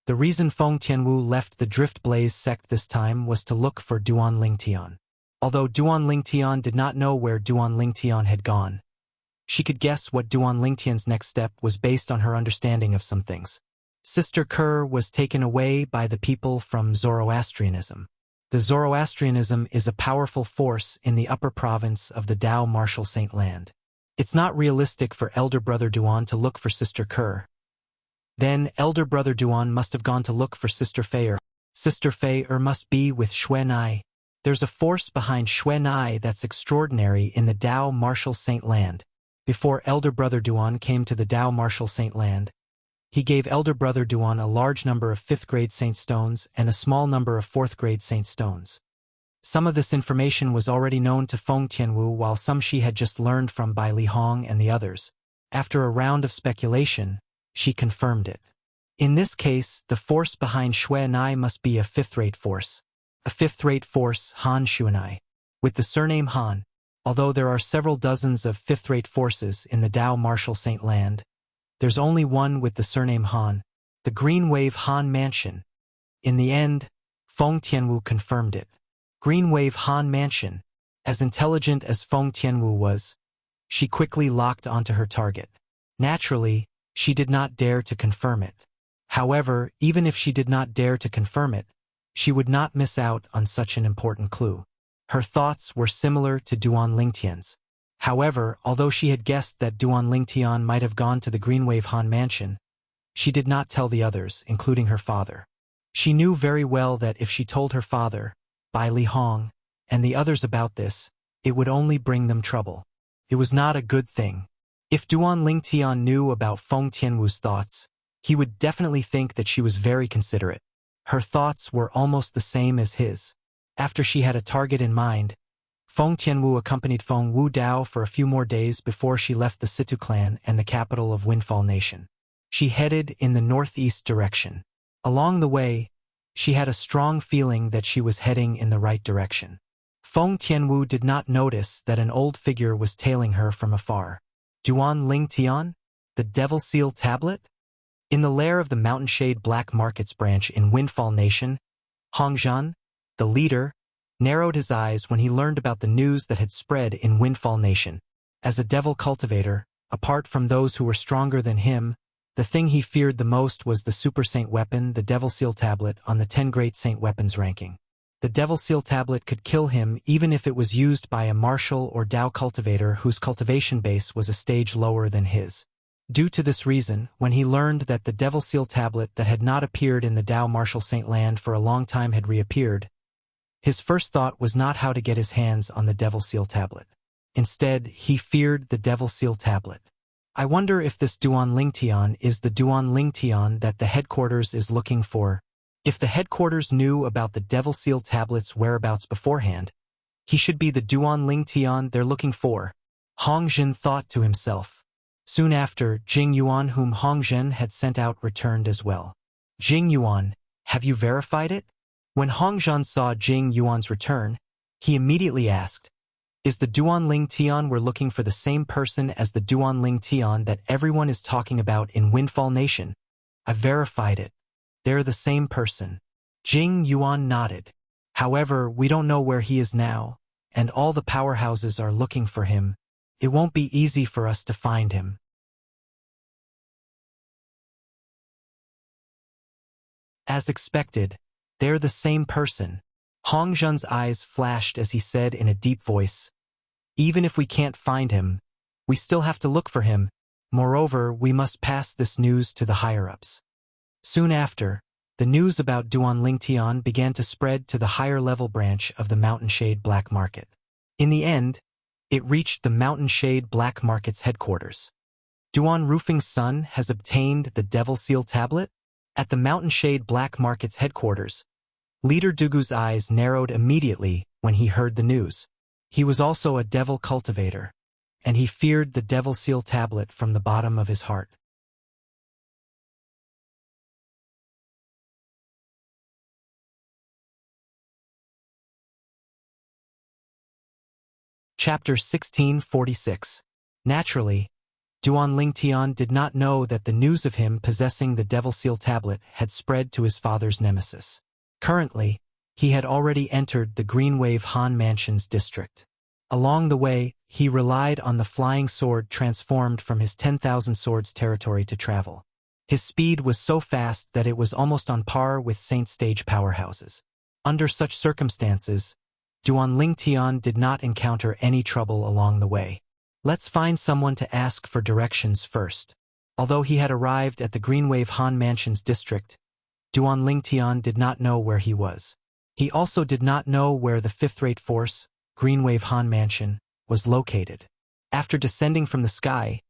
Speaker 1: The reason Feng Tianwu left the Drift Blaze sect this time was to look for Duan Lingtian. Although Duan Lingtian did not know where Duan Lingtian had gone, she could guess what Duan Lingtian's next step was based on her understanding of some things. Sister Kerr was taken away by the people from Zoroastrianism. The Zoroastrianism is a powerful force in the upper province of the Dao Martial Saint Land. It's not realistic for Elder Brother Duan to look for Sister Kerr. Then Elder Brother Duan must have gone to look for Sister Fei. Sister Fei must be with Xuanai. There's a force behind Xuanai that's extraordinary in the Dao Martial Saint Land. Before Elder Brother Duan came to the Dao Martial Saint Land, he gave Elder Brother Duan a large number of 5th grade Saint Stones and a small number of 4th grade Saint Stones. Some of this information was already known to Feng Tianwu, while some she had just learned from Bai Li Hong and the others. After a round of speculation, she confirmed it. In this case, the force behind Xuanai must be a 5th-rate force. A 5th-rate force, Han Xuanai. With the surname Han, although there are several dozens of 5th-rate forces in the Dao Martial Saint Land, there's only one with the surname Han, the Green Wave Han Mansion. In the end, Feng Tianwu confirmed it. Green Wave Han Mansion. As intelligent as Feng Tianwu was, she quickly locked onto her target. Naturally, she did not dare to confirm it. However, even if she did not dare to confirm it, she would not miss out on such an important clue. Her thoughts were similar to Duan Lingtian's. However, although she had guessed that Duan Lingtian might have gone to the Greenwave Han Mansion, she did not tell the others, including her father. She knew very well that if she told her father, Bai Li Hong, and the others about this, it would only bring them trouble. It was not a good thing. If Duan Lingtian knew about Feng Tianwu's thoughts, he would definitely think that she was very considerate. Her thoughts were almost the same as his. After she had a target in mind, Feng Tianwu accompanied Feng Wudao for a few more days before she left the Situ clan and the capital of Windfall Nation. She headed in the northeast direction. Along the way, she had a strong feeling that she was heading in the right direction. Feng Tianwu did not notice that an old figure was tailing her from afar. Duan Ling Tian? The Devil Seal Tablet? In the lair of the Mountain Shade Black Markets branch in Windfall Nation, Hongzhan, the leader, narrowed his eyes when he learned about the news that had spread in Windfall Nation. As a devil cultivator, apart from those who were stronger than him, the thing he feared the most was the Super Saint weapon, the Devil Seal Tablet, on the 10 Great Saint Weapons ranking. The Devil Seal Tablet could kill him even if it was used by a martial or Dao cultivator whose cultivation base was a stage lower than his. Due to this reason, when he learned that the Devil Seal Tablet that had not appeared in the Dao Martial Saint land for a long time had reappeared, his first thought was not how to get his hands on the Devil Seal Tablet. Instead, he feared the Devil Seal Tablet. I wonder if this Duan Ling Tian is the Duan Ling Tian that the headquarters is looking for. If the headquarters knew about the Devil Seal Tablet's whereabouts beforehand, he should be the Duan Ling Tian they're looking for. Hongzhen thought to himself. Soon after, Jing Yuan, whom Hongzhen had sent out, returned as well. Jing Yuan, have you verified it? When Hongzhen saw Jing Yuan's return, he immediately asked, is the Duan Ling Tian we're looking for the same person as the Duan Ling Tian that everyone is talking about in Windfall Nation? I verified it. They're the same person. Jing Yuan nodded. However, we don't know where he is now, and all the powerhouses are looking for him. It won't be easy for us to find him. As expected, they're the same person. Hongzhen's eyes flashed as he said in a deep voice, even if we can't find him, we still have to look for him. Moreover, we must pass this news to the higher-ups. Soon after, the news about Duan Ling Tian began to spread to the higher-level branch of the Mountain Shade Black Market. In the end, it reached the Mountain Shade Black Market's headquarters. Duan Roofing's son has obtained the Devil Seal Tablet? At the Mountain Shade Black Market's headquarters, Leader Dugu's eyes narrowed immediately when he heard the news. He was also a devil cultivator, and he feared the Devil Seal Tablet from the bottom of his heart. Chapter 1646. Naturally, Duan Ling Tian did not know that the news of him possessing the Devil Seal Tablet had spread to his father's nemesis. Currently, he had already entered the Green Wave Han Mansion's district. Along the way, he relied on the flying sword transformed from his 10,000 swords territory to travel. His speed was so fast that it was almost on par with Saint Stage powerhouses. Under such circumstances, Duan Ling Tian did not encounter any trouble along the way. Let's find someone to ask for directions first. Although he had arrived at the Green Wave Han Mansion's district, Duan Ling Tian did not know where he was. He also did not know where the fifth-rate force, Green Wave Han Mansion, was located. After descending from the sky,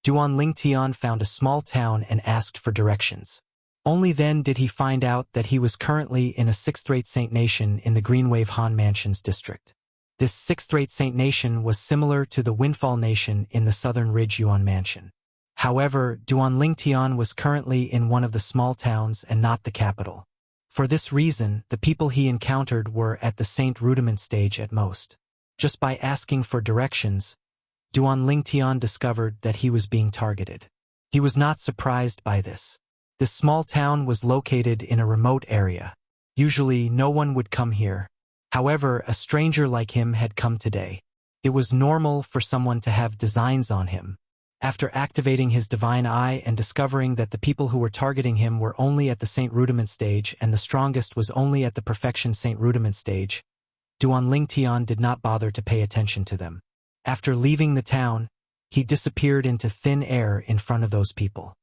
Speaker 1: Duan Ling Tian found a small town and asked for directions. Only then did he find out that he was currently in a sixth-rate Saint Nation in the Green Wave Han Mansion's district. This sixth-rate Saint Nation was similar to the Windfall Nation in the Southern Ridge Yuan Mansion. However, Duan Ling Tian was currently in one of the small towns and not the capital. For this reason, the people he encountered were at the Saint Rudiment stage at most. Just by asking for directions, Duan Ling Tian discovered that he was being targeted. He was not surprised by this. This small town was located in a remote area. Usually, no one would come here. However, a stranger like him had come today. It was normal for someone to have designs on him. After activating his divine eye and discovering that the people who were targeting him were only at the Saint Rudiment stage and the strongest was only at the Perfection Saint Rudiment stage, Duan Ling Tian did not bother to pay attention to them. After leaving the town, he disappeared into thin air in front of those people.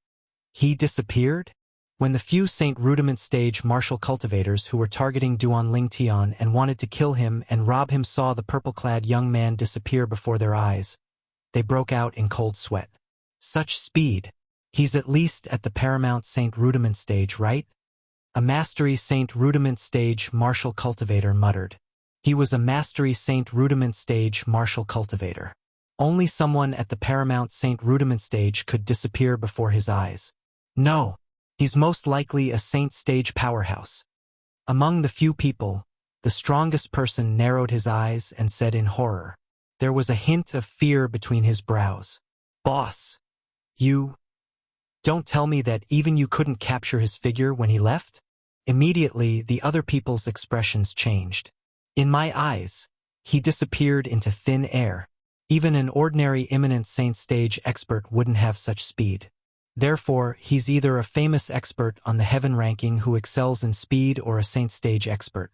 Speaker 1: He disappeared? When the few Saint Rudiment stage martial cultivators who were targeting Duan Ling Tian and wanted to kill him and rob him saw the purple-clad young man disappear before their eyes, they broke out in cold sweat. Such speed! He's at least at the Paramount Saint Rudiment stage, right? A Mastery Saint Rudiment stage martial cultivator muttered. He was a Mastery Saint Rudiment stage martial cultivator. Only someone at the Paramount Saint Rudiment stage could disappear before his eyes. No, he's most likely a saint stage powerhouse. Among the few people, the strongest person narrowed his eyes and said in horror. There was a hint of fear between his brows. Boss, you don't tell me that even you couldn't capture his figure when he left? Immediately, the other people's expressions changed. In my eyes, he disappeared into thin air. Even an ordinary imminent saint stage expert wouldn't have such speed. Therefore, he's either a famous expert on the heaven ranking who excels in speed or a saint stage expert.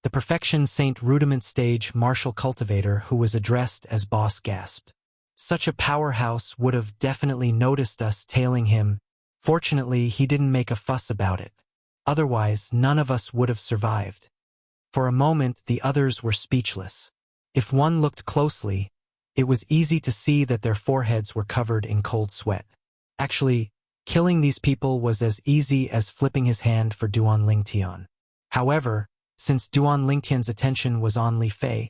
Speaker 1: The perfection saint rudiment stage martial cultivator who was addressed as boss gasped. Such a powerhouse would have definitely noticed us tailing him. Fortunately, he didn't make a fuss about it. Otherwise, none of us would have survived. For a moment, the others were speechless. If one looked closely, it was easy to see that their foreheads were covered in cold sweat. Actually, killing these people was as easy as flipping his hand for Duan Lingtian. However, since Duan Lingtian's attention was on Li Fei,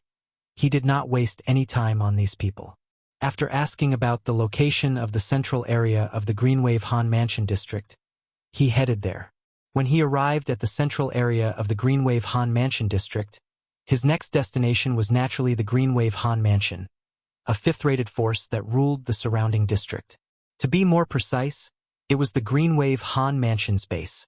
Speaker 1: he did not waste any time on these people. After asking about the location of the central area of the Greenwave Han Mansion district, he headed there. When he arrived at the central area of the Greenwave Han Mansion district, his next destination was naturally the Greenwave Han Mansion, a fifth-rated force that ruled the surrounding district. To be more precise, it was the Greenwave Han Mansion's base,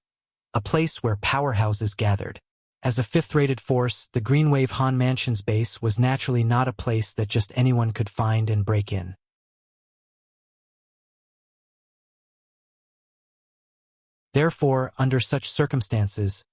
Speaker 1: a place where powerhouses gathered. As a fifth-rated force, the Greenwave Han Mansion's base was naturally not a place that just anyone could find and break in. Therefore, under such circumstances,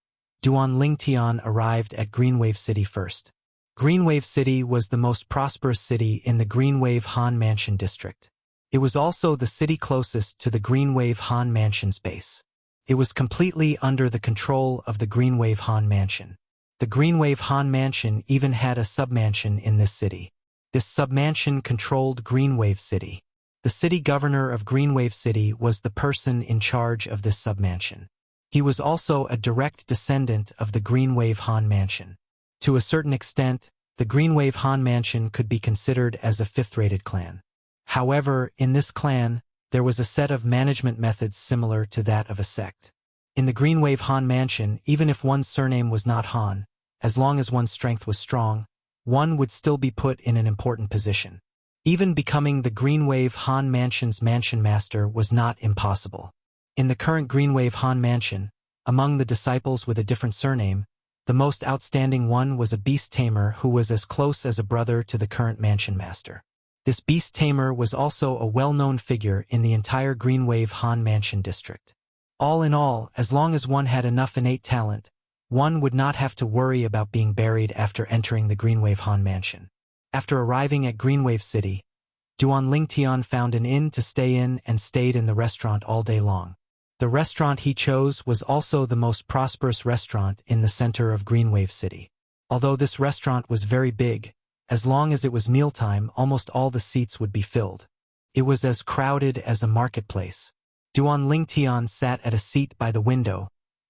Speaker 1: Duan Lingtian arrived at Greenwave City first. Greenwave City was the most prosperous city in the Greenwave Han Mansion district. It was also the city closest to the Greenwave Han Mansion's base. It was completely under the control of the Greenwave Han Mansion. The Greenwave Han Mansion even had a submansion in this city. This submansion controlled Greenwave City. The city governor of Greenwave City was the person in charge of this submansion. He was also a direct descendant of the Greenwave Han Mansion. To a certain extent, the Greenwave Han Mansion could be considered as a fifth-rated clan. However, in this clan, there was a set of management methods similar to that of a sect. In the Greenwave Han Mansion, even if one's surname was not Han, as long as one's strength was strong, one would still be put in an important position. Even becoming the Greenwave Han Mansion's mansion master was not impossible. In the current Greenwave Han Mansion, among the disciples with a different surname, the most outstanding one was a beast tamer who was as close as a brother to the current mansion master. This beast tamer was also a well-known figure in the entire Greenwave Han Mansion district. All in all, as long as one had enough innate talent, one would not have to worry about being buried after entering the Greenwave Han Mansion. After arriving at Greenwave City, Duan Lingtian found an inn to stay in and stayed in the restaurant all day long. The restaurant he chose was also the most prosperous restaurant in the center of Greenwave City. Although this restaurant was very big, as long as it was mealtime, almost all the seats would be filled. It was as crowded as a marketplace. Duan Lingtian sat at a seat by the window,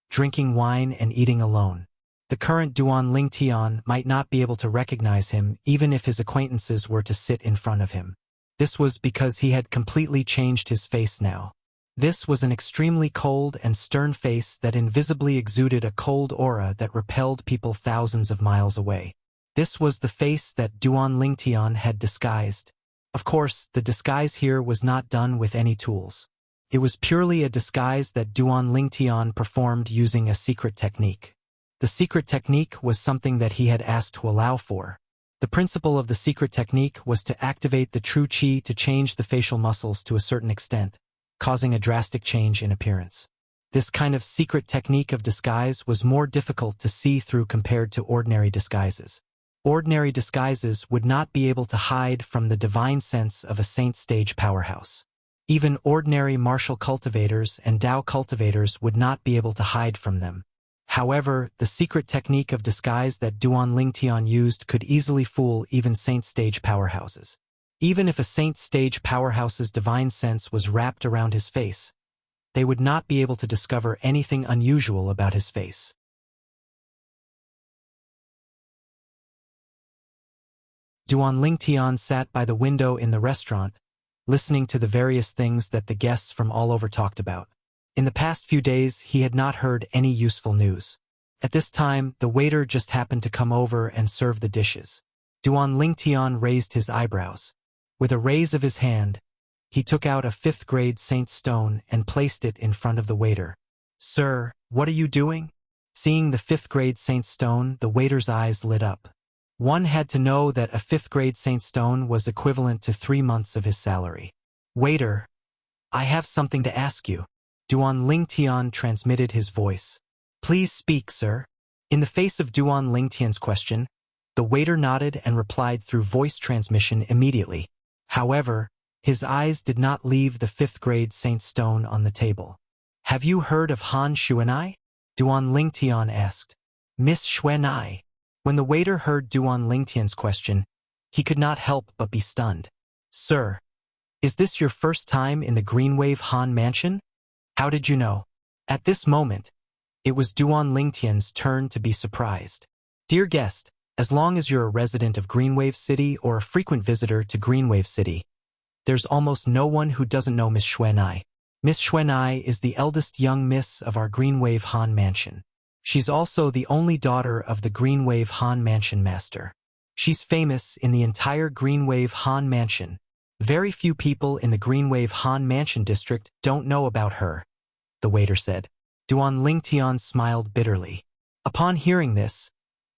Speaker 1: drinking wine and eating alone. The current Duan Lingtian might not be able to recognize him even if his acquaintances were to sit in front of him. This was because he had completely changed his face now. This was an extremely cold and stern face that invisibly exuded a cold aura that repelled people thousands of miles away. This was the face that Duan Lingtian had disguised. Of course, the disguise here was not done with any tools. It was purely a disguise that Duan Lingtian performed using a secret technique. The secret technique was something that he had asked to allow for. The principle of the secret technique was to activate the true qi to change the facial muscles to a certain extent, causing a drastic change in appearance. This kind of secret technique of disguise was more difficult to see through compared to ordinary disguises. Ordinary disguises would not be able to hide from the divine sense of a saint stage powerhouse. Even ordinary martial cultivators and Dao cultivators would not be able to hide from them. However, the secret technique of disguise that Duan Lingtian used could easily fool even saint stage powerhouses. Even if a saint stage powerhouse's divine sense was wrapped around his face, they would not be able to discover anything unusual about his face. Duan Lingtian sat by the window in the restaurant, listening to the various things that the guests from all over talked about. In the past few days, he had not heard any useful news. At this time, the waiter just happened to come over and serve the dishes. Duan Lingtian raised his eyebrows. With a raise of his hand, he took out a 5th-grade saint stone and placed it in front of the waiter. "Sir, what are you doing?" Seeing the 5th-grade saint stone, the waiter's eyes lit up. One had to know that a 5th-grade saint stone was equivalent to 3 months of his salary. "Waiter, I have something to ask you." Duan Lingtian transmitted his voice. "Please speak, sir." In the face of Duan Lingtian's question, the waiter nodded and replied through voice transmission immediately. However, his eyes did not leave the 5th-grade saint stone on the table. "Have you heard of Han Xuanai?" Duan Lingtian asked. "Miss Xuanai." When the waiter heard Duan Lingtian's question, he could not help but be stunned. "Sir, is this your first time in the Greenwave Han Mansion? How did you know?" At this moment, it was Duan Lingtian's turn to be surprised. "Dear guest, as long as you're a resident of Greenwave City or a frequent visitor to Greenwave City, there's almost no one who doesn't know Miss Xuanai. Miss Xuanai is the eldest young miss of our Greenwave Han Mansion. She's also the only daughter of the Greenwave Han Mansion master. She's famous in the entire Greenwave Han Mansion. Very few people in the Greenwave Han Mansion district don't know about her," the waiter said. Duan Lingtian smiled bitterly. Upon hearing this,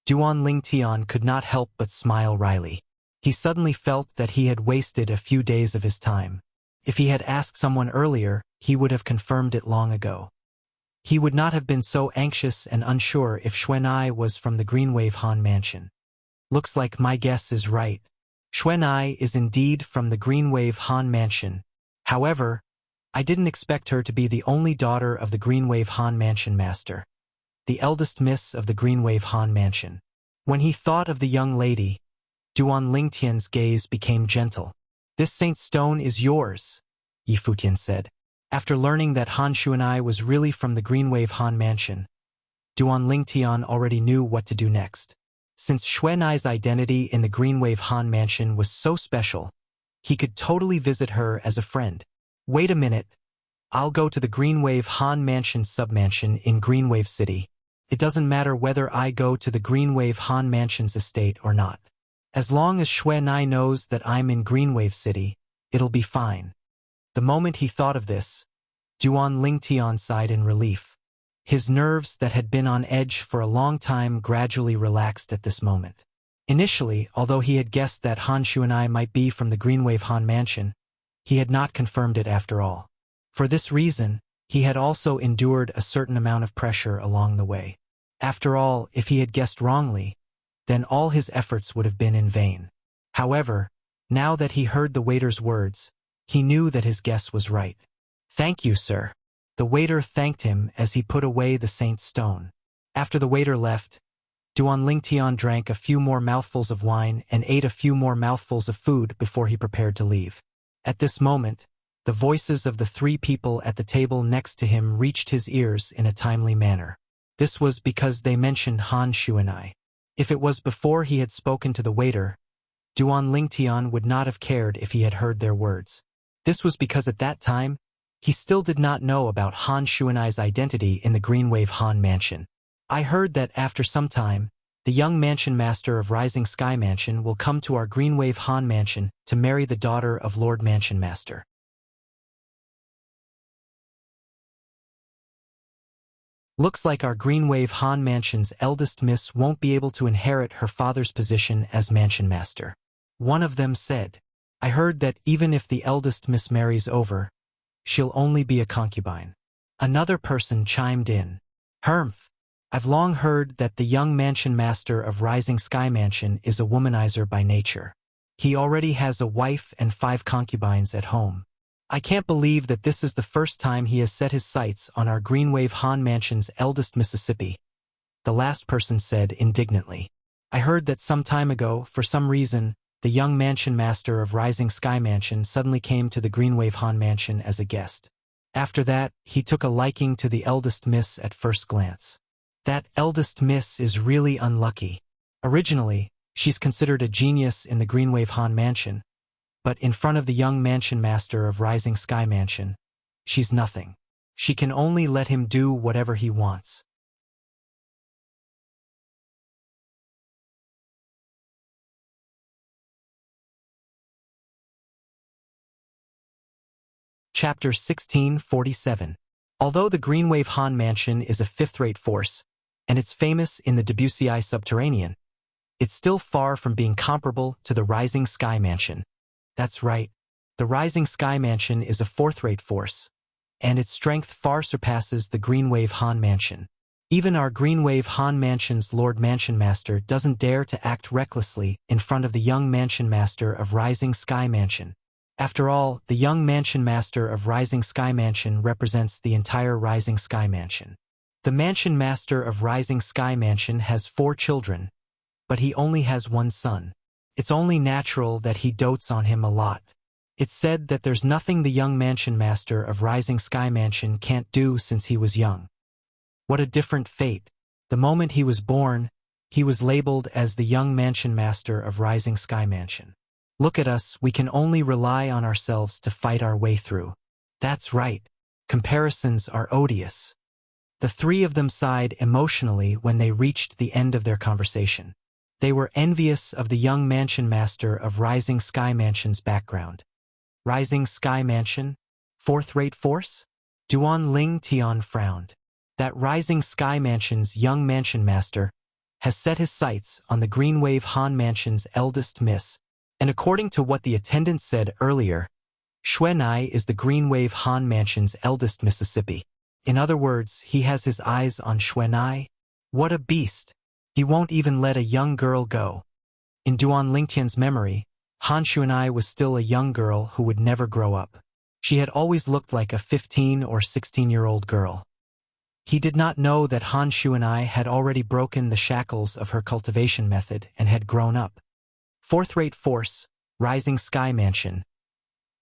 Speaker 1: Duan Lingtian could not help but smile wryly. He suddenly felt that he had wasted a few days of his time. If he had asked someone earlier, he would have confirmed it long ago. He would not have been so anxious and unsure if Xuanai was from the Greenwave Han Mansion. "Looks like my guess is right. Xuanai is indeed from the Greenwave Han Mansion. However, I didn't expect her to be the only daughter of the Greenwave Han Mansion master, the eldest miss of the Greenwave Han Mansion." When he thought of the young lady, Duan Lingtian's gaze became gentle. "This saint stone is yours," Yifutian said. After learning that Han Xuanai was really from the Greenwave Han Mansion, Duan Lingtian already knew what to do next. Since Xuanai's identity in the Greenwave Han Mansion was so special, he could totally visit her as a friend. "Wait a minute. I'll go to the Greenwave Han Mansion submansion in Greenwave City. It doesn't matter whether I go to the Greenwave Han Mansion's estate or not. As long as Xuanai knows that I'm in Greenwave City, it'll be fine." The moment he thought of this, Duan Lingtian sighed in relief. His nerves that had been on edge for a long time gradually relaxed at this moment. Initially, although he had guessed that Han Xuanai might be from the Greenwave Han Mansion, he had not confirmed it after all. For this reason, he had also endured a certain amount of pressure along the way. After all, if he had guessed wrongly, then all his efforts would have been in vain. However, now that he heard the waiter's words, he knew that his guess was right. "Thank you, sir." The waiter thanked him as he put away the saint's stone. After the waiter left, Duan Lingtian drank a few more mouthfuls of wine and ate a few more mouthfuls of food before he prepared to leave. At this moment, the voices of the 3 people at the table next to him reached his ears in a timely manner. This was because they mentioned Han Xuanai. If it was before he had spoken to the waiter, Duan Lingtian would not have cared if he had heard their words. This was because at that time, he still did not know about Han Xuanai's identity in the Greenwave Han Mansion. "I heard that after some time, the young mansion master of Rising Sky Mansion will come to our Greenwave Han Mansion to marry the daughter of Lord Mansion Master. Looks like our Greenwave Han Mansion's eldest miss won't be able to inherit her father's position as Mansion Master," one of them said. "I heard that even if the eldest miss marries over, she'll only be a concubine." Another person chimed in. "Humph, I've long heard that the young mansion master of Rising Sky Mansion is a womanizer by nature. He already has a wife and 5 concubines at home. I can't believe that this is the first time he has set his sights on our Greenwave Han Mansion's eldest Mississippi," the last person said indignantly. "I heard that some time ago, for some reason, the young mansion master of Rising Sky Mansion suddenly came to the Greenwave Han Mansion as a guest. After that, he took a liking to the eldest miss at first glance. That eldest miss is really unlucky. Originally, she's considered a genius in the Greenwave Han Mansion, but in front of the young mansion master of Rising Sky Mansion, she's nothing. She can only let him do whatever he wants. Chapter 1647. Although the Greenwave Han Mansion is a fifth-rate force, and it's famous in the Debussy subterranean, it's still far from being comparable to the Rising Sky Mansion. That's right, the Rising Sky Mansion is a fourth-rate force, and its strength far surpasses the Greenwave Han Mansion. Even our Greenwave Han Mansion's Lord Mansion Master doesn't dare to act recklessly in front of the young Mansion Master of Rising Sky Mansion. After all, the young Mansion Master of Rising Sky Mansion represents the entire Rising Sky Mansion. The Mansion Master of Rising Sky Mansion has 4 children, but he only has one son. It's only natural that he dotes on him a lot. It's said that there's nothing the young Mansion Master of Rising Sky Mansion can't do since he was young. What a different fate. The moment he was born, he was labeled as the young Mansion Master of Rising Sky Mansion. Look at us, we can only rely on ourselves to fight our way through. That's right. Comparisons are odious. The 3 of them sighed emotionally when they reached the end of their conversation. They were envious of the young Mansion Master of Rising Sky Mansion's background. Rising Sky Mansion? Fourth-rate force? Duan Ling Tian frowned. That Rising Sky Mansion's young Mansion Master has set his sights on the Greenwave Han Mansion's eldest miss, and according to what the attendant said earlier, Xuanai is the Greenwave Han Mansion's eldest Mississippi. In other words, he has his eyes on Xuanai. What a beast! He won't even let a young girl go. In Duan Lingtian's memory, Han Xuanai was still a young girl who would never grow up. She had always looked like a 15 or 16-year-old girl. He did not know that Han Xuanai had already broken the shackles of her cultivation method and had grown up. Fourth-rate force, Rising Sky Mansion.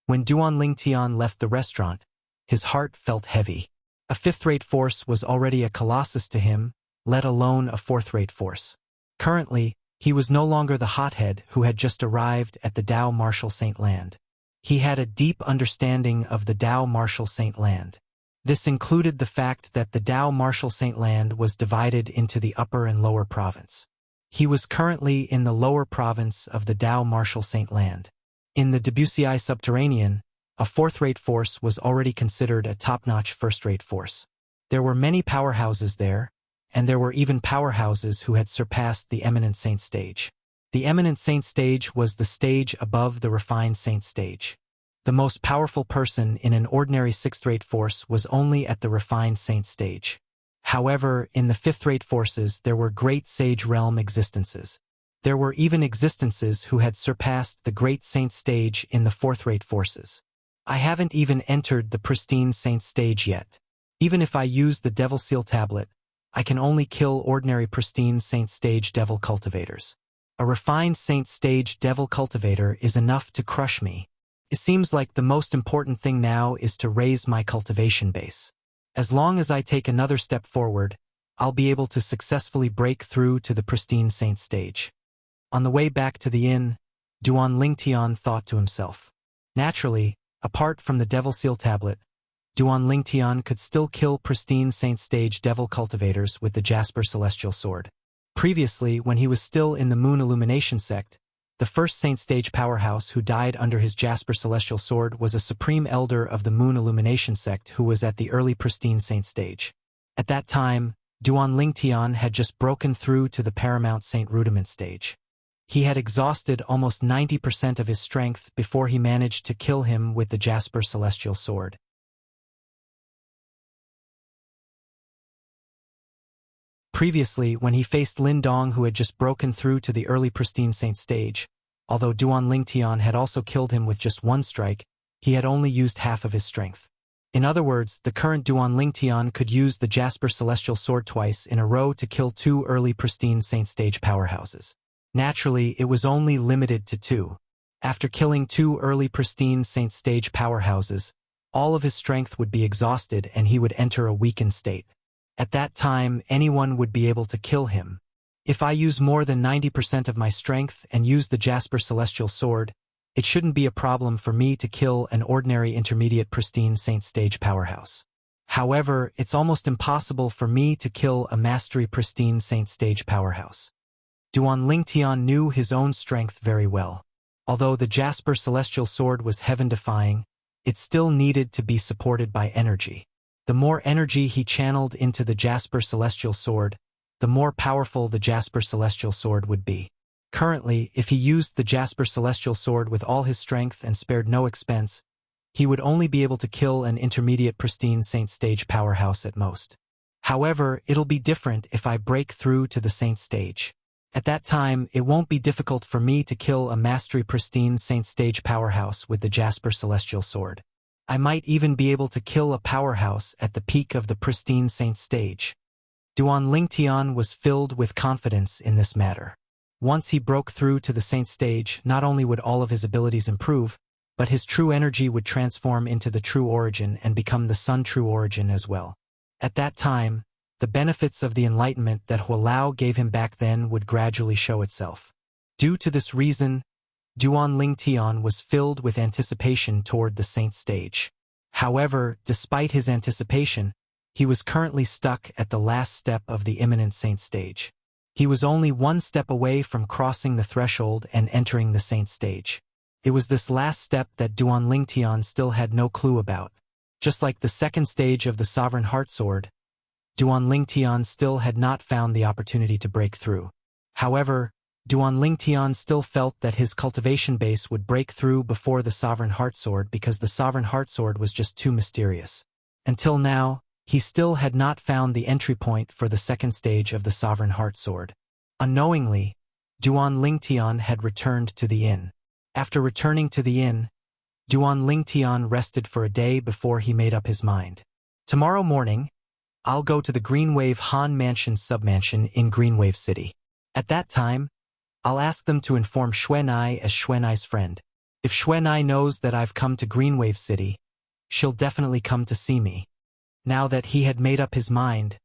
Speaker 1: When Duan Lingtian left the restaurant, his heart felt heavy. A fifth-rate force was already a colossus to him, let alone a fourth-rate force. Currently, he was no longer the hothead who had just arrived at the Dao Martial Saint Land. He had a deep understanding of the Dao Martial Saint Land. This included the fact that the Dao Martial Saint Land was divided into the upper and lower province. He was currently in the lower province of the Dao Martial Saint Land. In the Debussy subterranean, a fourth-rate force was already considered a top-notch first-rate force. There were many powerhouses there, and there were even powerhouses who had surpassed the Eminent Saint stage. The Eminent Saint stage was the stage above the Refined Saint stage. The most powerful person in an ordinary sixth-rate force was only at the Refined Saint stage. However, in the fifth-rate forces there were great sage realm existences. There were even existences who had surpassed the great saint stage in the fourth-rate forces. I haven't even entered the pristine saint stage yet. Even if I use the Devil Seal tablet, I can only kill ordinary pristine saint stage devil cultivators. A refined saint stage devil cultivator is enough to crush me. It seems like the most important thing now is to raise my cultivation base. As long as I take another step forward, I'll be able to successfully break through to the pristine saint stage. On the way back to the inn, Duan Lingtian thought to himself. Naturally, apart from the Devil Seal tablet, Duan Lingtian could still kill pristine saint stage devil cultivators with the Jasper Celestial Sword. Previously, when he was still in the Moon Illumination sect, the first saint stage powerhouse who died under his Jasper Celestial Sword was a supreme elder of the Moon Illumination sect who was at the early pristine saint stage. At that time, Duan Lingtian had just broken through to the paramount saint rudiment stage. He had exhausted almost 90% of his strength before he managed to kill him with the Jasper Celestial Sword. Previously, when he faced Lin Dong who had just broken through to the early pristine saint stage, although Duan Lingtian had also killed him with just one strike, he had only used half of his strength. In other words, the current Duan Lingtian could use the Jasper Celestial Sword twice in a row to kill 2 early pristine saint stage powerhouses. Naturally, it was only limited to 2. After killing 2 early pristine saint stage powerhouses, all of his strength would be exhausted and he would enter a weakened state. At that time, anyone would be able to kill him. If I use more than 90% of my strength and use the Jasper Celestial Sword, it shouldn't be a problem for me to kill an ordinary intermediate pristine saint stage powerhouse. However, it's almost impossible for me to kill a mastery pristine Saint Stage powerhouse. Duan Lingtian knew his own strength very well. Although the Jasper Celestial Sword was heaven-defying, it still needed to be supported by energy. The more energy he channeled into the Jasper Celestial Sword, the more powerful the Jasper Celestial Sword would be. Currently, if he used the Jasper Celestial Sword with all his strength and spared no expense, he would only be able to kill an intermediate pristine Saint Stage powerhouse at most. However, it'll be different if I break through to the Saint Stage. At that time, it won't be difficult for me to kill a mastery pristine Saint Stage powerhouse with the Jasper Celestial Sword. I might even be able to kill a powerhouse at the peak of the pristine Saint Stage. Duan Lingtian was filled with confidence in this matter. Once he broke through to the Saint Stage, not only would all of his abilities improve, but his true energy would transform into the true origin and become the Sun True Origin as well. At that time, the benefits of the enlightenment that Hualao gave him back then would gradually show itself. Due to this reason, Duan Lingtian was filled with anticipation toward the Saint Stage. However, despite his anticipation, he was currently stuck at the last step of the imminent Saint Stage. He was only one step away from crossing the threshold and entering the Saint Stage. It was this last step that Duan Lingtian still had no clue about. Just like the second stage of the Sovereign Heart Sword, Duan Lingtian still had not found the opportunity to break through. However, Duan Lingtian still felt that his cultivation base would break through before the Sovereign Heart Sword because the Sovereign Heart Sword was just too mysterious. Until now, he still had not found the entry point for the second stage of the Sovereign Heart Sword. Unknowingly, Duan Lingtian had returned to the inn. After returning to the inn, Duan Lingtian rested for a day before he made up his mind. Tomorrow morning, I'll go to the Greenwave Han Mansion submansion in Greenwave City. At that time, I'll ask them to inform Xuanai as Xuanai's friend. If Xuanai knows that I've come to Greenwave City, she'll definitely come to see me. Now that he had made up his mind,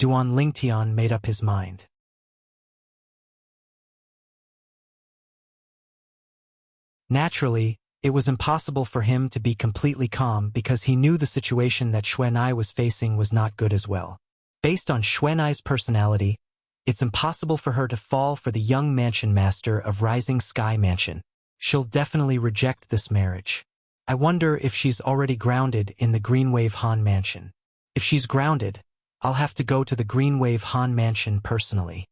Speaker 1: Duan Lingtian made up his mind. Naturally, it was impossible for him to be completely calm because he knew the situation that Xuanai was facing was not good as well. Based on Xuanai's personality, it's impossible for her to fall for the young mansion master of Rising Sky Mansion. She'll definitely reject this marriage. I wonder if she's already grounded in the Greenwave Han Mansion. If she's grounded, I'll have to go to the Greenwave Han Mansion personally.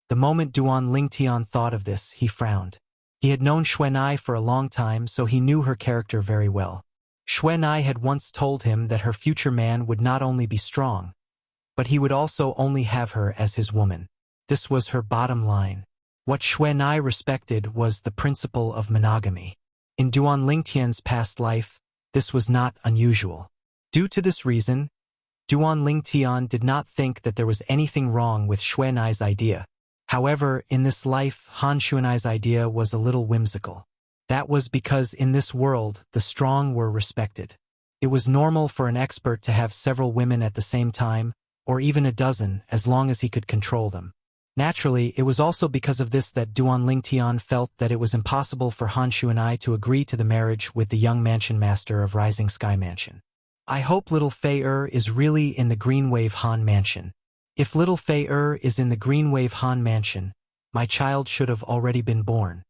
Speaker 1: The moment Duan Lingtian thought of this, he frowned. He had known Xuanai for a long time, so he knew her character very well. Xuanai had once told him that her future man would not only be strong, but he would also only have her as his woman. This was her bottom line. What Xuanai respected was the principle of monogamy. In Duan Lingtian's past life, this was not unusual. Due to this reason, Duan Lingtian did not think that there was anything wrong with Xuanai's idea. However, in this life, Han Xuanai's idea was a little whimsical. That was because in this world, the strong were respected. It was normal for an expert to have several women at the same time, or even a dozen, as long as he could control them. Naturally, it was also because of this that Duan Lingtian felt that it was impossible for Han Xuanai to agree to the marriage with the young mansion master of Rising Sky Mansion. I hope little Fei is really in the Greenwave Han Mansion. If little Fei is in the Greenwave Han Mansion, my child should have already been born.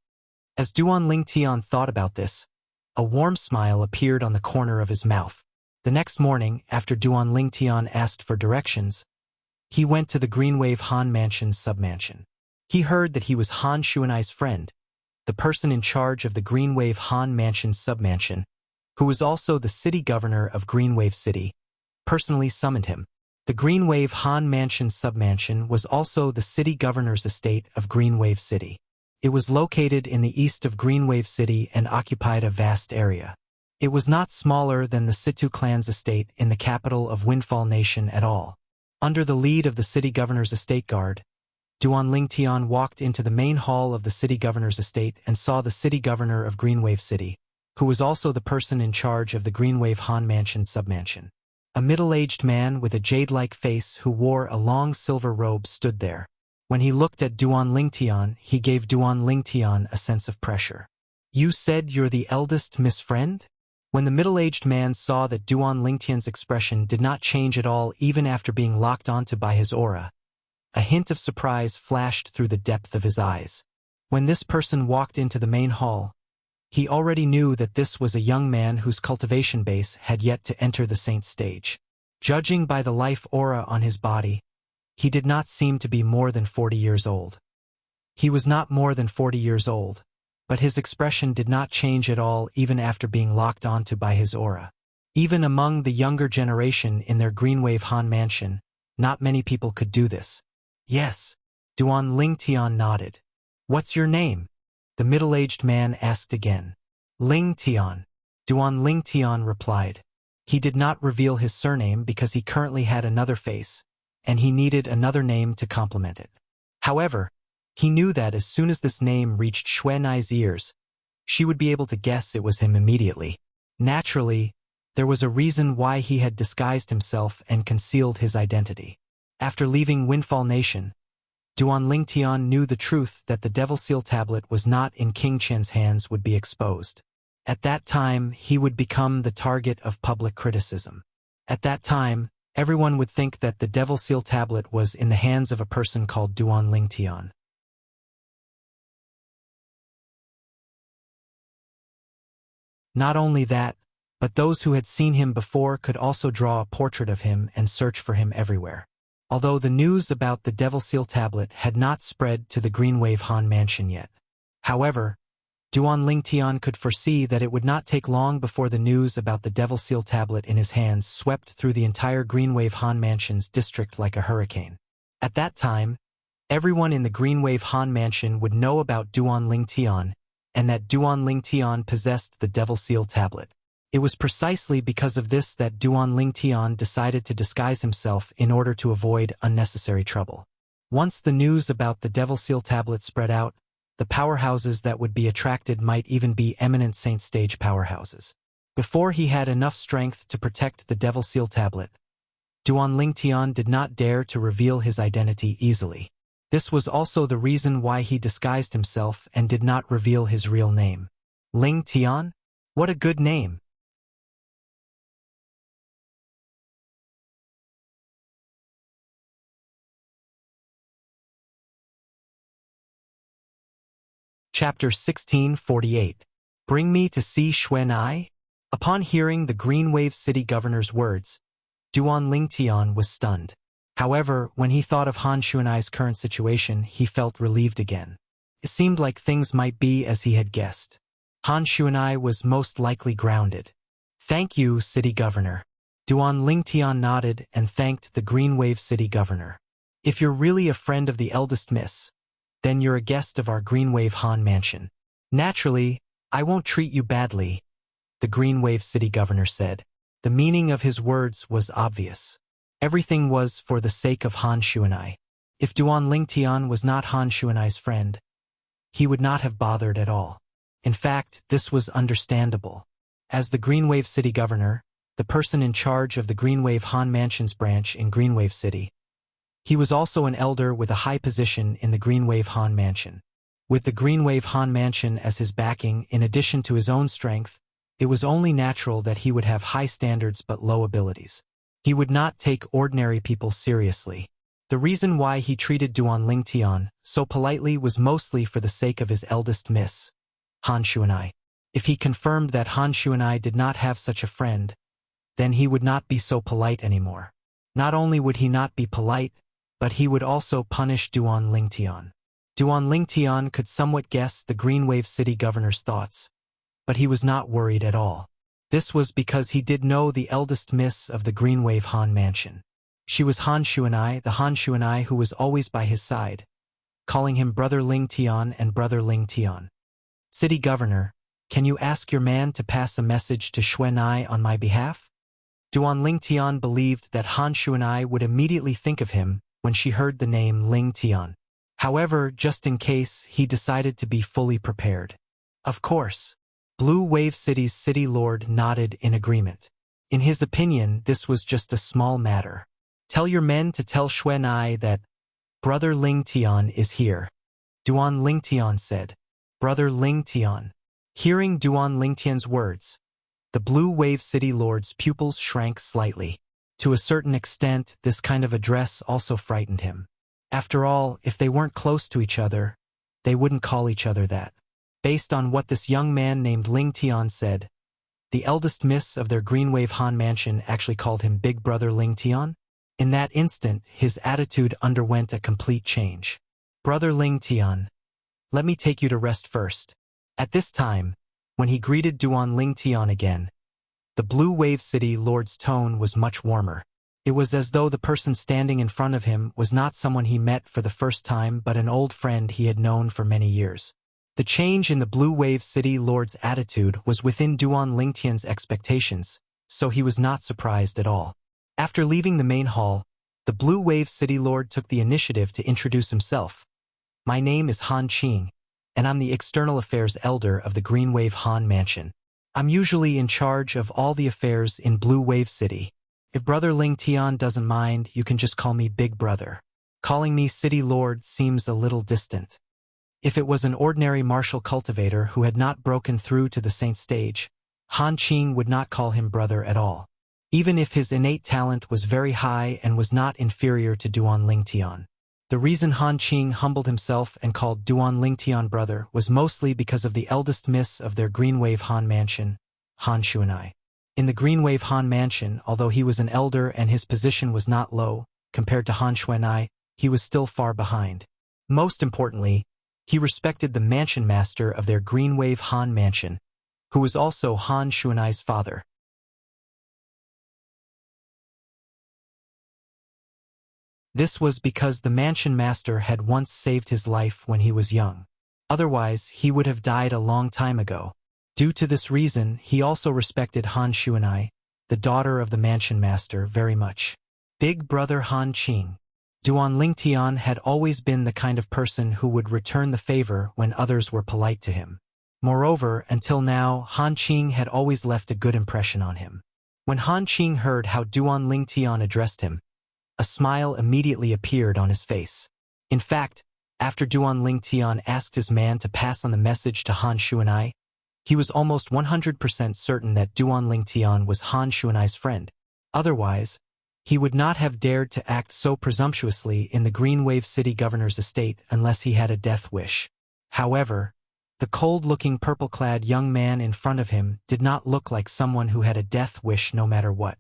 Speaker 1: As Duan Lingtian thought about this, a warm smile appeared on the corner of his mouth. The next morning, after Duan Lingtian asked for directions, he went to the Greenwave Han Mansion's submansion. He heard that he was Han Xuanai's friend, the person in charge of the Greenwave Han Mansion's submansion, who was also the city governor of Greenwave City, personally summoned him. The Greenwave Han Mansion submansion was also the city governor's estate of Greenwave City. It was located in the east of Greenwave City and occupied a vast area. It was not smaller than the Situ clan's estate in the capital of Windfall Nation at all. Under the lead of the city governor's estate guard, Duan Lingtian walked into the main hall of the city governor's estate and saw the city governor of Greenwave City, who was also the person in charge of the Greenwave Han Mansion submansion. A middle-aged man with a jade-like face who wore a long silver robe stood there. When he looked at Duan Lingtian, he gave Duan Lingtian a sense of pressure. "You said you're the eldest Miss Friend? When the middle-aged man saw that Duan Lingtian's expression did not change at all even after being locked onto by his aura, a hint of surprise flashed through the depth of his eyes. When this person walked into the main hall, he already knew that this was a young man whose cultivation base had yet to enter the saint stage. Judging by the life aura on his body, he did not seem to be more than 40 years old. He was not more than 40 years old, but his expression did not change at all even after being locked onto by his aura. Even among the younger generation in their Greenwave Han mansion, not many people could do this. Yes, Duan Lingtian nodded. What's your name? The middle-aged man asked again. Lingtian. Duan Lingtian replied. He did not reveal his surname because he currently had another face, and he needed another name to complement it. However, he knew that as soon as this name reached Xuanai's ears, she would be able to guess it was him immediately. Naturally, there was a reason why he had disguised himself and concealed his identity. After leaving Windfall Nation, Duan Lingtian knew the truth that the Devil Seal tablet was not in King Qian's hands would be exposed. At that time, he would become the target of public criticism. At that time, everyone would think that the Devil Seal tablet was in the hands of a person called Duan Lingtian. Not only that, but those who had seen him before could also draw a portrait of him and search for him everywhere. Although the news about the Devil Seal tablet had not spread to the Greenwave Han mansion yet. However, Duan Lingtian could foresee that it would not take long before the news about the Devil Seal tablet in his hands swept through the entire Greenwave Han mansion's district like a hurricane. At that time, everyone in the Greenwave Han mansion would know about Duan Lingtian, and that Duan Lingtian possessed the Devil Seal tablet. It was precisely because of this that Duan Lingtian decided to disguise himself in order to avoid unnecessary trouble. Once the news about the Devil Seal tablet spread out, the powerhouses that would be attracted might even be eminent saint stage powerhouses. Before he had enough strength to protect the Devil Seal tablet, Duan Lingtian did not dare to reveal his identity easily. This was also the reason why he disguised himself and did not reveal his real name. Lingtian? What a good name! Chapter 1648. Bring me to see Xuanai? Upon hearing the Greenwave City Governor's words, Duan Lingtian was stunned. However, when he thought of Han Xuanai's current situation, he felt relieved again. It seemed like things might be as he had guessed. Han Xuanai was most likely grounded. Thank you, City Governor. Duan Lingtian nodded and thanked the Greenwave City Governor. If you're really a friend of the eldest miss, then you're a guest of our Greenwave Han mansion. Naturally, I won't treat you badly, the Greenwave City Governor said. The meaning of his words was obvious. Everything was for the sake of Han Xuanai. If Duan Lingtian was not Han Xuanai's friend, he would not have bothered at all. In fact, this was understandable. As the Greenwave City Governor, the person in charge of the Greenwave Han Mansion's branch in Greenwave City, he was also an elder with a high position in the Greenwave Han Mansion. With the Greenwave Han Mansion as his backing in addition to his own strength, it was only natural that he would have high standards but low abilities. He would not take ordinary people seriously. The reason why he treated Duan Lingtian so politely was mostly for the sake of his eldest miss, Han Xuanai. If he confirmed that Han Xuanai did not have such a friend, then he would not be so polite anymore. Not only would he not be polite, but he would also punish Duan Lingtian. Duan Lingtian could somewhat guess the Greenwave City Governor's thoughts, but he was not worried at all. This was because he did know the eldest miss of the Greenwave Han Mansion. She was Han Xuanai, the Han Xuanai who was always by his side, calling him Brother Lingtian and Brother Lingtian. City Governor, can you ask your man to pass a message to Xuanai on my behalf? Duan Lingtian believed that Han Xuanai would immediately think of him when she heard the name Lingtian. However, just in case, he decided to be fully prepared. Of course. Blue Wave City's city lord nodded in agreement. In his opinion, this was just a small matter. Tell your men to tell Xuanai that Brother Lingtian is here, Duan Lingtian said. Brother Lingtian. Hearing Duan Lingtian's words, The Blue Wave City Lord's pupils shrank slightly. To a certain extent, this kind of address also frightened him. After all, if they weren't close to each other, they wouldn't call each other that. Based on what this young man named Ling Tian said, the eldest miss of their Greenwave Han mansion actually called him Big Brother Ling Tian. In that instant, his attitude underwent a complete change. Brother Ling Tian, let me take you to rest first. At this time, when he greeted Duan Ling Tian again, the Blue Wave City Lord's tone was much warmer. It was as though the person standing in front of him was not someone he met for the first time but an old friend he had known for many years. The change in the Blue Wave City Lord's attitude was within Duan Ling Tian's expectations, so he was not surprised at all. After leaving the main hall, the Blue Wave City Lord took the initiative to introduce himself. My name is Han Qing, and I'm the External Affairs Elder of the Green Wave Han Mansion. I'm usually in charge of all the affairs in Blue Wave City. If Brother Ling Tian doesn't mind, you can just call me Big Brother. Calling me City Lord seems a little distant. If it was an ordinary martial cultivator who had not broken through to the saint stage, Han Qing would not call him brother at all, even if his innate talent was very high and was not inferior to Duan Ling Tian. The reason Han Qing humbled himself and called Duan Ling Tian brother was mostly because of the eldest miss of their Greenwave Han mansion, Han Xuanai. In the Greenwave Han mansion, although he was an elder and his position was not low, compared to Han Xuanai, he was still far behind. Most importantly, he respected the mansion master of their Greenwave Han mansion, who was also Han Xuanai's father. This was because the mansion master had once saved his life when he was young. Otherwise, he would have died a long time ago. Due to this reason, he also respected Han Xuanai, the daughter of the mansion master, very much. Big Brother Han Qing. Duan Ling Tian had always been the kind of person who would return the favor when others were polite to him. Moreover, until now, Han Qing had always left a good impression on him. When Han Qing heard how Duan Ling Tian addressed him, a smile immediately appeared on his face. In fact, after Duan Ling Tian asked his man to pass on the message to Han Xuanai, he was almost 100% certain that Duan Ling Tian was Han Xuanai's friend. Otherwise, he would not have dared to act so presumptuously in the Greenwave City governor's estate unless he had a death wish. However, the cold-looking purple-clad young man in front of him did not look like someone who had a death wish no matter what.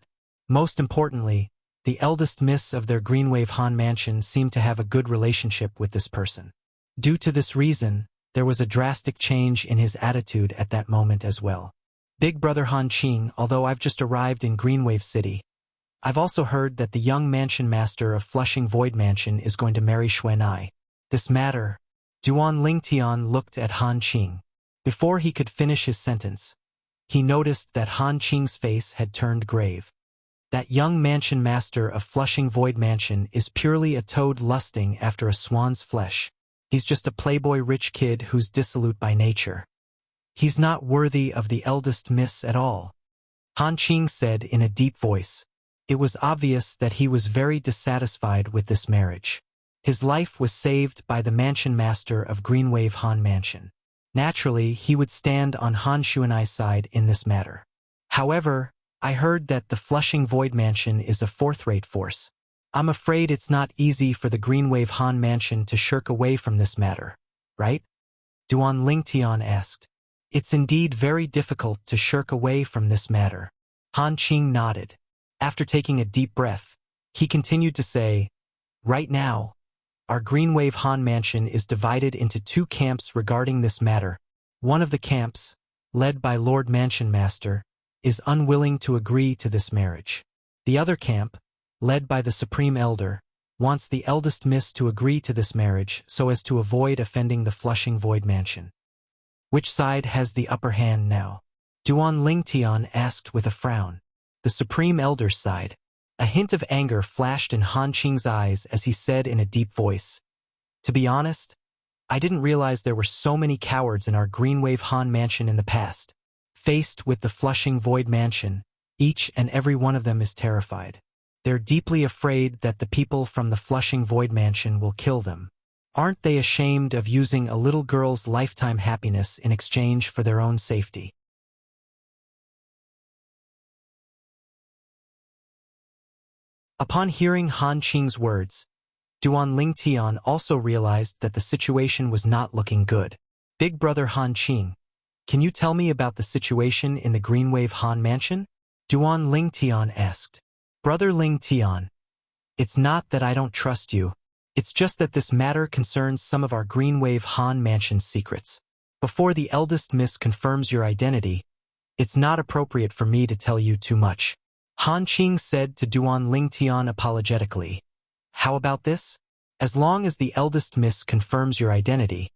Speaker 1: Most importantly, the eldest miss of their Greenwave Han mansion seemed to have a good relationship with this person. Due to this reason, there was a drastic change in his attitude at that moment as well. Big Brother Han Qing, although I've just arrived in Greenwave City, I've also heard that the young mansion master of Flushing Void Mansion is going to marry Xuanai. This matter, Duan Ling Tian looked at Han Qing. Before he could finish his sentence, he noticed that Han Qing's face had turned grave. That young mansion master of Flushing Void Mansion is purely a toad lusting after a swan's flesh. He's just a playboy rich kid who's dissolute by nature. He's not worthy of the eldest miss at all. Han Qing said in a deep voice. It was obvious that he was very dissatisfied with this marriage. His life was saved by the mansion master of Greenwave Han Mansion. Naturally, he would stand on Han Xuanai's side in this matter. However, I heard that the Flushing Void Mansion is a fourth-rate force. I'm afraid it's not easy for the Greenwave Han Mansion to shirk away from this matter, right? Duan Ling Tian asked. It's indeed very difficult to shirk away from this matter. Han Qing nodded. After taking a deep breath, he continued to say, right now, our Greenwave Han Mansion is divided into two camps regarding this matter. One of the camps, led by Lord Mansion Master, is unwilling to agree to this marriage. The other camp, led by the Supreme Elder, wants the eldest miss to agree to this marriage so as to avoid offending the Flushing Void Mansion. Which side has the upper hand now? Duan Ling Tian asked with a frown. The Supreme Elder's side. A hint of anger flashed in Han Qing's eyes as he said in a deep voice, to be honest, I didn't realize there were so many cowards in our Greenwave Han Mansion in the past. Faced with the Flushing Void Mansion, each and every one of them is terrified. They're deeply afraid that the people from the Flushing Void Mansion will kill them. Aren't they ashamed of using a little girl's lifetime happiness in exchange for their own safety? Upon hearing Han Qing's words, Duan Lingtian also realized that the situation was not looking good. Big brother Han Qing, can you tell me about the situation in the Greenwave Han mansion? Duan Lingtian asked. Brother Lingtian, it's not that I don't trust you. It's just that this matter concerns some of our Greenwave Han mansion secrets. Before the eldest miss confirms your identity, it's not appropriate for me to tell you too much. Han Qing said to Duan Lingtian apologetically. How about this? As long as the eldest miss confirms your identity,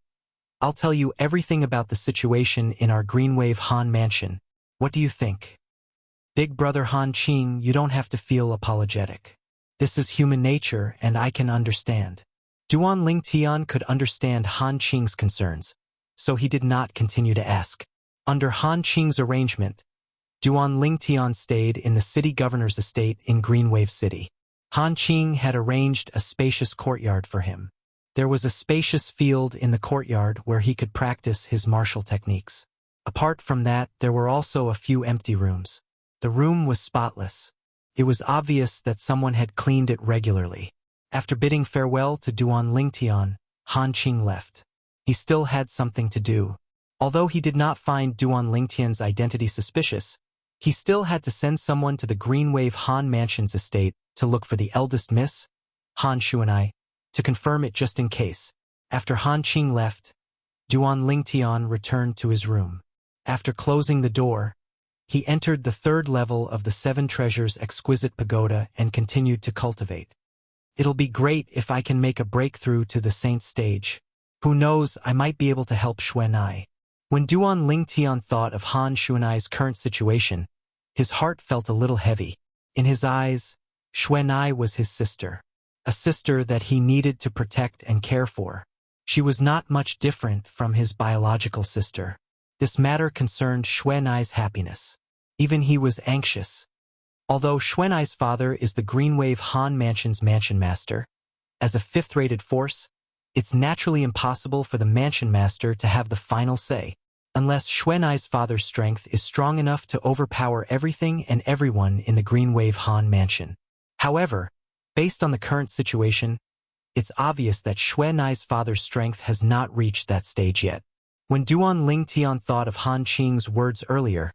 Speaker 1: I'll tell you everything about the situation in our Greenwave Han mansion. What do you think? Big brother Han Qing, you don't have to feel apologetic. This is human nature and I can understand. Duan Lingtian could understand Han Qing's concerns, so he did not continue to ask. Under Han Qing's arrangement, Duan Lingtian stayed in the city governor's estate in Greenwave City. Han Qing had arranged a spacious courtyard for him. There was a spacious field in the courtyard where he could practice his martial techniques. Apart from that, there were also a few empty rooms. The room was spotless. It was obvious that someone had cleaned it regularly. After bidding farewell to Duan Lingtian, Han Qing left. He still had something to do. Although he did not find Duan Lingtian's identity suspicious, he still had to send someone to the Greenwave Han Mansion's estate to look for the eldest miss, Han Xuanai, to confirm it just in case. After Han Qing left, Duan Lingtian returned to his room. After closing the door, he entered the third level of the Seven Treasures exquisite pagoda and continued to cultivate. It'll be great if I can make a breakthrough to the saint stage. Who knows, I might be able to help Xuanai. When Duan Lingtian thought of Han Xuanai's current situation, his heart felt a little heavy. In his eyes, Xuanai was his sister. A sister that he needed to protect and care for. She was not much different from his biological sister. This matter concerned Xuanai's happiness. Even he was anxious. Although Xuanai's father is the Greenwave Han Mansion's mansion master, as a fifth-rated force, it's naturally impossible for the mansion master to have the final say, unless Xuanai's father's strength is strong enough to overpower everything and everyone in the Greenwave Han Mansion. However, based on the current situation, it's obvious that Xuanai's father's strength has not reached that stage yet. When Duan Lingtian thought of Han Qing's words earlier,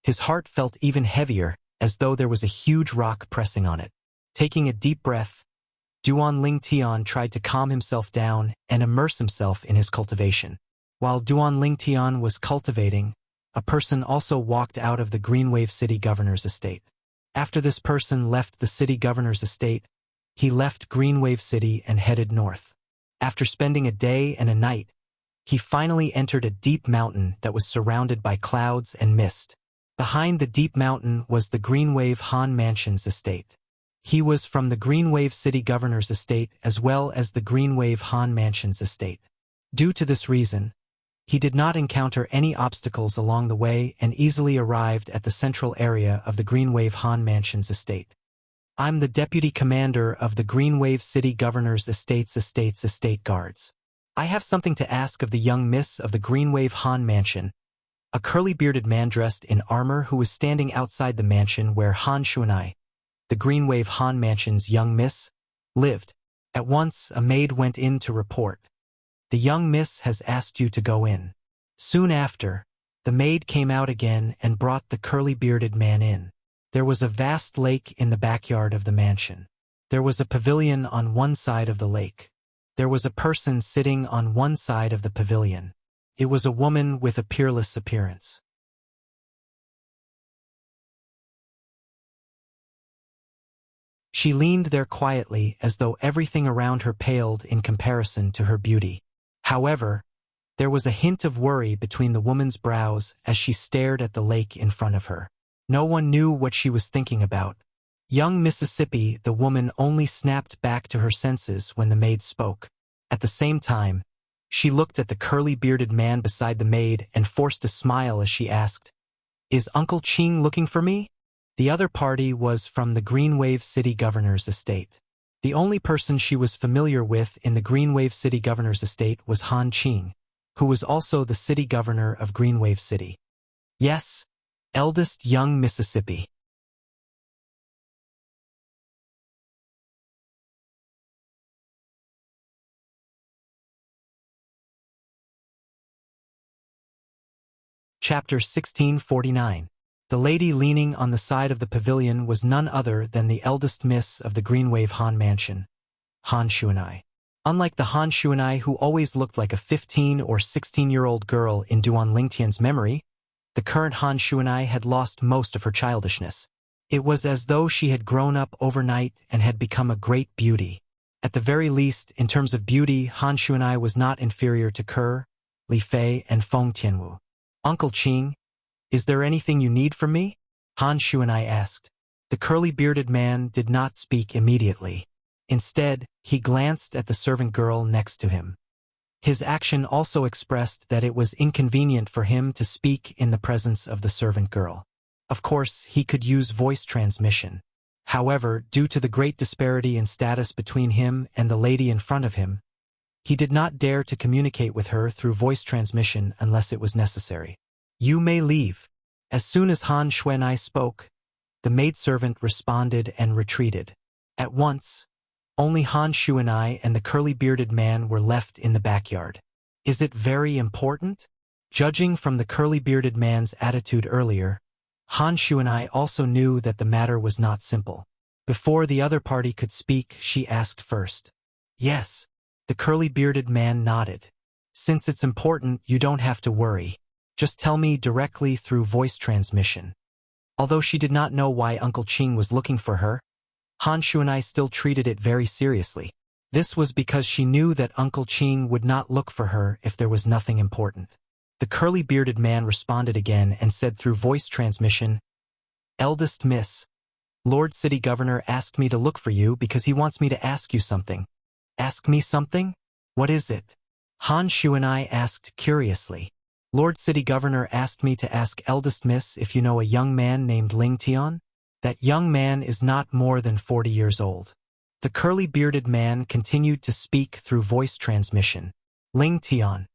Speaker 1: his heart felt even heavier, as though there was a huge rock pressing on it. Taking a deep breath, Duan Lingtian tried to calm himself down and immerse himself in his cultivation. While Duan Lingtian was cultivating, a person also walked out of the Greenwave City Governor's estate. After this person left the city governor's estate, he left Greenwave City and headed north. After spending a day and a night, he finally entered a deep mountain that was surrounded by clouds and mist. Behind the deep mountain was the Greenwave Han Mansion's estate. He was from the Greenwave City Governor's estate as well as the Greenwave Han Mansion's estate. Due to this reason, he did not encounter any obstacles along the way and easily arrived at the central area of the Greenwave Han Mansion's estate. I'm the deputy commander of the Greenwave City Governor's estate guards. I have something to ask of the young miss of the Greenwave Han Mansion, a curly-bearded man dressed in armor who was standing outside the mansion where Han Xuanai, the Greenwave Han Mansion's young miss, lived. At once, a maid went in to report. The young miss has asked you to go in. Soon after, the maid came out again and brought the curly-bearded man in. There was a vast lake in the backyard of the mansion. There was a pavilion on one side of the lake. There was a person sitting on one side of the pavilion. It was a woman with a peerless appearance. She leaned there quietly as though everything around her paled in comparison to her beauty. However, there was a hint of worry between the woman's brows as she stared at the lake in front of her. No one knew what she was thinking about. Young Mississippi, the woman only snapped back to her senses when the maid spoke. At the same time, she looked at the curly-bearded man beside the maid and forced a smile as she asked, "Is Uncle Qing looking for me?" The other party was from the Greenwave City Governor's estate. The only person she was familiar with in the Greenwave City Governor's estate was Han Qing, who was also the city governor of Greenwave City. Yes, eldest young Mississippi. Chapter 1649. The lady leaning on the side of the pavilion was none other than the eldest miss of the Greenwave Han mansion, Han Shuanai. Unlike the Han Shuanai who always looked like a 15 or 16-year-old girl in Duan Lingtian's memory, the current Han Shuanai had lost most of her childishness. It was as though she had grown up overnight and had become a great beauty. At the very least, in terms of beauty, Han Shuanai was not inferior to Ke, Li Fei, and Feng Tianwu. "Uncle Qing, is there anything you need from me?" Han Shuanai asked. The curly-bearded man did not speak immediately. Instead, he glanced at the servant girl next to him. His action also expressed that it was inconvenient for him to speak in the presence of the servant girl. Of course, he could use voice transmission. However, due to the great disparity in status between him and the lady in front of him, he did not dare to communicate with her through voice transmission unless it was necessary. "You may leave." As soon as Han Shuanai spoke, the maidservant responded and retreated. At once, only Han Shuanai and the curly-bearded man were left in the backyard. "Is it very important?" Judging from the curly-bearded man's attitude earlier, Han Shuanai also knew that the matter was not simple. Before the other party could speak, she asked first. "Yes." The curly-bearded man nodded. "Since it's important, you don't have to worry. Just tell me directly through voice transmission." Although she did not know why Uncle Qing was looking for her, Han Shuanai still treated it very seriously. This was because she knew that Uncle Qing would not look for her if there was nothing important. The curly-bearded man responded again and said through voice transmission, "Eldest Miss, Lord City Governor asked me to look for you because he wants me to ask you something." "Ask me something? What is it?" Han Shuanai asked curiously. "Lord City Governor asked me to ask Eldest Miss if you know a young man named Ling Tian. That young man is not more than 40 years old." The curly-bearded man continued to speak through voice transmission. "Ling Tian."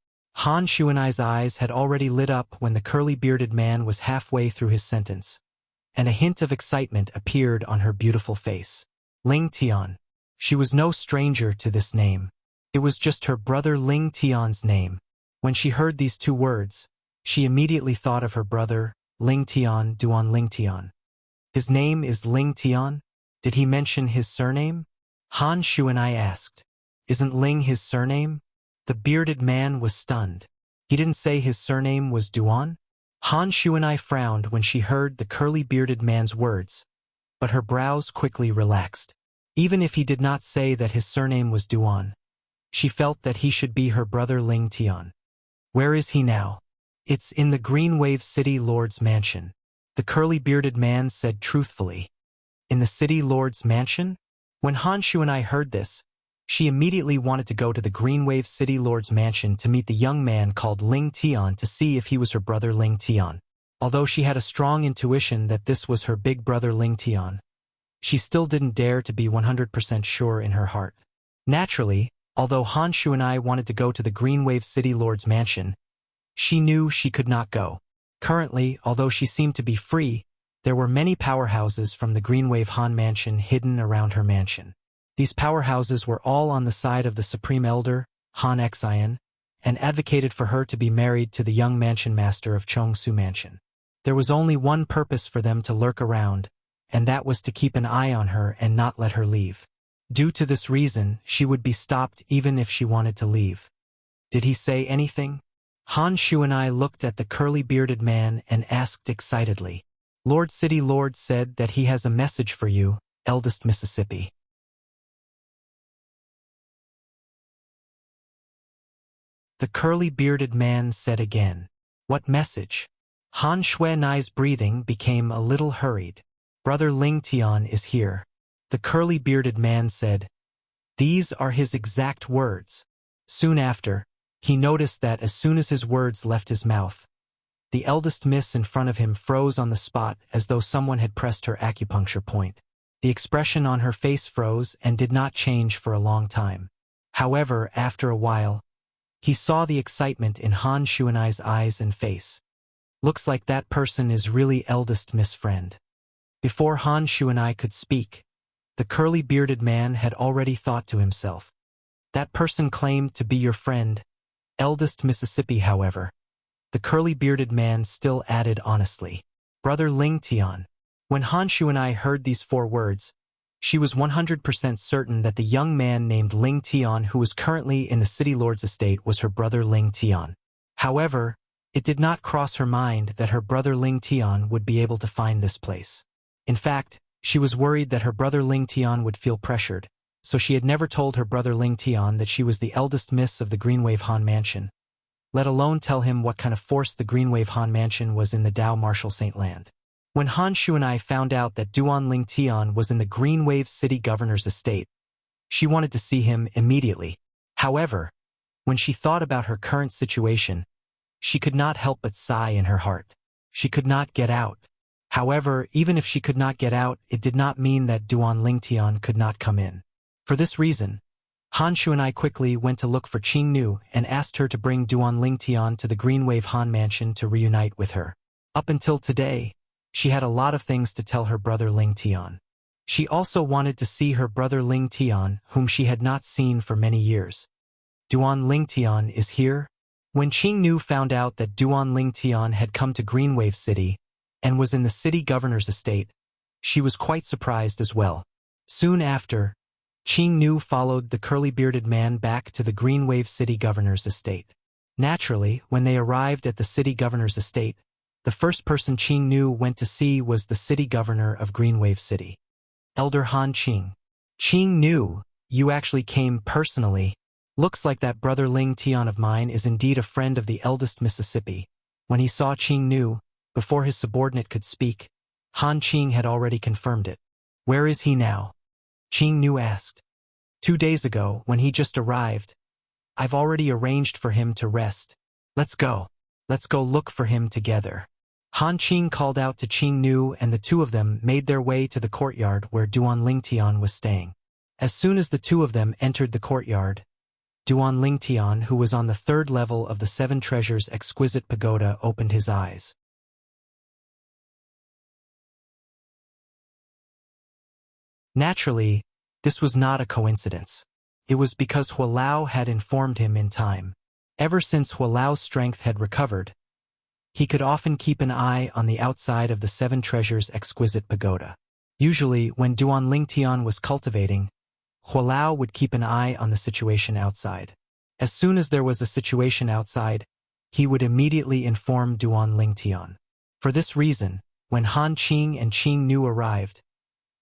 Speaker 1: Han Shuanai's eyes had already lit up when the curly-bearded man was halfway through his sentence, and a hint of excitement appeared on her beautiful face. Ling Tian. She was no stranger to this name. It was just her brother Ling Tian's name. When she heard these two words, she immediately thought of her brother, Ling Tian Duan Ling Tian. "His name is Ling Tian? Did he mention his surname?" Han Shuanai asked. "Isn't Ling his surname?" The bearded man was stunned. "He didn't say his surname was Duan?" Han Shuanai frowned when she heard the curly-bearded man's words, but her brows quickly relaxed. Even if he did not say that his surname was Duan, she felt that he should be her brother Ling Tian. "Where is he now?" "It's in the Greenwave City Lord's mansion," the curly-bearded man said truthfully. "In the City Lord's mansion?" When Han Shuanai heard this, she immediately wanted to go to the Greenwave City Lord's mansion to meet the young man called Ling Tian to see if he was her brother Ling Tian. Although she had a strong intuition that this was her big brother Ling Tian, she still didn't dare to be 100% sure in her heart. Naturally, although Han Shuanai wanted to go to the Greenwave City Lord's mansion, she knew she could not go. Currently, although she seemed to be free, there were many powerhouses from the Greenwave Han mansion hidden around her mansion. These powerhouses were all on the side of the Supreme Elder, Han Xian, and advocated for her to be married to the young mansion master of Chongsu Mansion. There was only one purpose for them to lurk around, and that was to keep an eye on her and not let her leave. Due to this reason, she would be stopped even if she wanted to leave. "Did he say anything?" Han Shuanai looked at the curly-bearded man and asked excitedly. "Lord City Lord said that he has a message for you, eldest Mississippi." The curly-bearded man said again. "What message?" Han Shuanai's breathing became a little hurried. "Brother Ling Tian is here," the curly-bearded man said. These are his exact words. Soon after, he noticed that as soon as his words left his mouth, the eldest miss in front of him froze on the spot as though someone had pressed her acupuncture point. The expression on her face froze and did not change for a long time. However, after a while, he saw the excitement in Han Shuanai's eyes and face. "Looks like that person is really eldest Miss Friend." Before Han Shuanai could speak, the curly-bearded man had already thought to himself. "That person claimed to be your friend, eldest Mississippi, however. the curly-bearded man still added honestly. Brother Ling Tian. When Han Shuanai heard these 4 words, she was 100% certain that the young man named Ling Tian who was currently in the city lord's estate was her brother Ling Tian. However, it did not cross her mind that her brother Ling Tian would be able to find this place. In fact, she was worried that her brother Ling Tian would feel pressured, so she had never told her brother Ling Tian that she was the eldest miss of the Greenwave Han Mansion, let alone tell him what kind of force the Greenwave Han Mansion was in the Dao Marshal Saint Land. When Han Shuanai found out that Duan Ling Tian was in the Greenwave City Governor's estate, she wanted to see him immediately. However, when she thought about her current situation, she could not help but sigh in her heart. She could not get out. However, even if she could not get out, it did not mean that Duan Ling Tian could not come in. For this reason, Han Shuanai quickly went to look for Qing Nu and asked her to bring Duan Ling Tian to the Greenwave Han Mansion to reunite with her. Up until today, she had a lot of things to tell her brother Ling Tian. She also wanted to see her brother Ling Tian, whom she had not seen for many years. Duan Ling Tian is here? When Qing Nu found out that Duan Ling Tian had come to Greenwave City and was in the city governor's estate, she was quite surprised as well. Soon after, Qing Nu followed the curly-bearded man back to the Greenwave City governor's estate. Naturally, when they arrived at the city governor's estate, the first person Qing Nu went to see was the city governor of Greenwave City. Elder Han Qing. Qing Nu, you actually came personally. Looks like that brother Ling Tian of mine is indeed a friend of the eldest Mississippi. When he saw Qing Nu, before his subordinate could speak, Han Qing had already confirmed it. Where is he now? Qing Nu asked. 2 days ago, when he just arrived. I've already arranged for him to rest. Let's go. Let's go look for him together. Han Qing called out to Qing Nu and the 2 of them made their way to the courtyard where Duan Ling Tian was staying. As soon as the 2 of them entered the courtyard, Duan Ling Tian, who was on the 3rd level of the 7 Treasures exquisite pagoda, opened his eyes. Naturally, this was not a coincidence. It was because Hualao had informed him in time. Ever since Hualao's strength had recovered, he could often keep an eye on the outside of the 7 Treasures exquisite pagoda. Usually, when Duan Ling Tian was cultivating, Hualao would keep an eye on the situation outside. As soon as there was a situation outside, he would immediately inform Duan Ling Tian. For this reason, when Han Qing and Qing Nu arrived,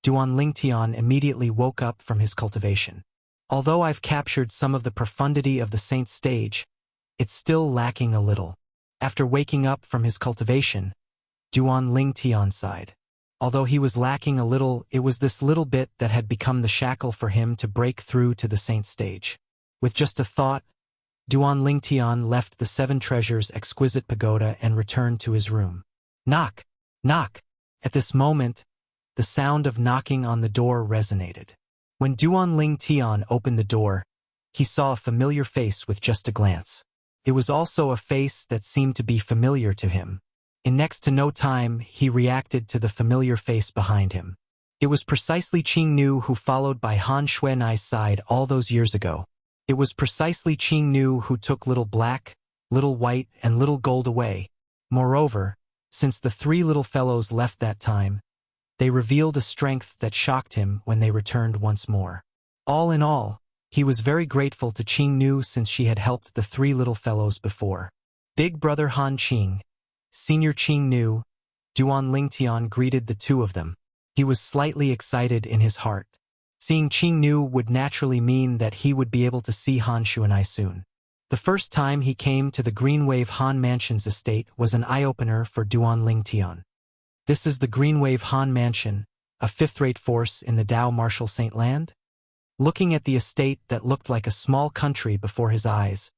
Speaker 1: Duan Ling Tian immediately woke up from his cultivation. Although I've captured some of the profundity of the saint stage, it's still lacking a little. After waking up from his cultivation, Duan Ling Tian sighed. Although he was lacking a little, it was this little bit that had become the shackle for him to break through to the saint stage. With just a thought, Duan Ling Tian left the 7 Treasures exquisite pagoda and returned to his room. Knock! Knock! At this moment, the sound of knocking on the door resonated. When Duan Ling Tian opened the door, he saw a familiar face with just a glance. It was also a face that seemed to be familiar to him. In next to no time, he reacted to the familiar face behind him. It was precisely Qing Nu who followed by Han Shuanai's side all those years ago. It was precisely Qing Nu who took Little Black, Little White, and Little Gold away. Moreover, since the 3 little fellows left that time, they revealed a strength that shocked him when they returned once more. All in all, he was very grateful to Qing Nu since she had helped the 3 little fellows before. Big brother Han Qing, Senior Qing Nu, Duan Ling Tian greeted the 2 of them. He was slightly excited in his heart. Seeing Qing Nu would naturally mean that he would be able to see Han Shuanai soon. The first time he came to the Greenwave Han Mansion's estate was an eye-opener for Duan Ling Tian. This is the Greenwave Han Mansion, a 5th-rate force in the Dao Marshal Saint Land? Looking at the estate that looked like a small country before his eyes,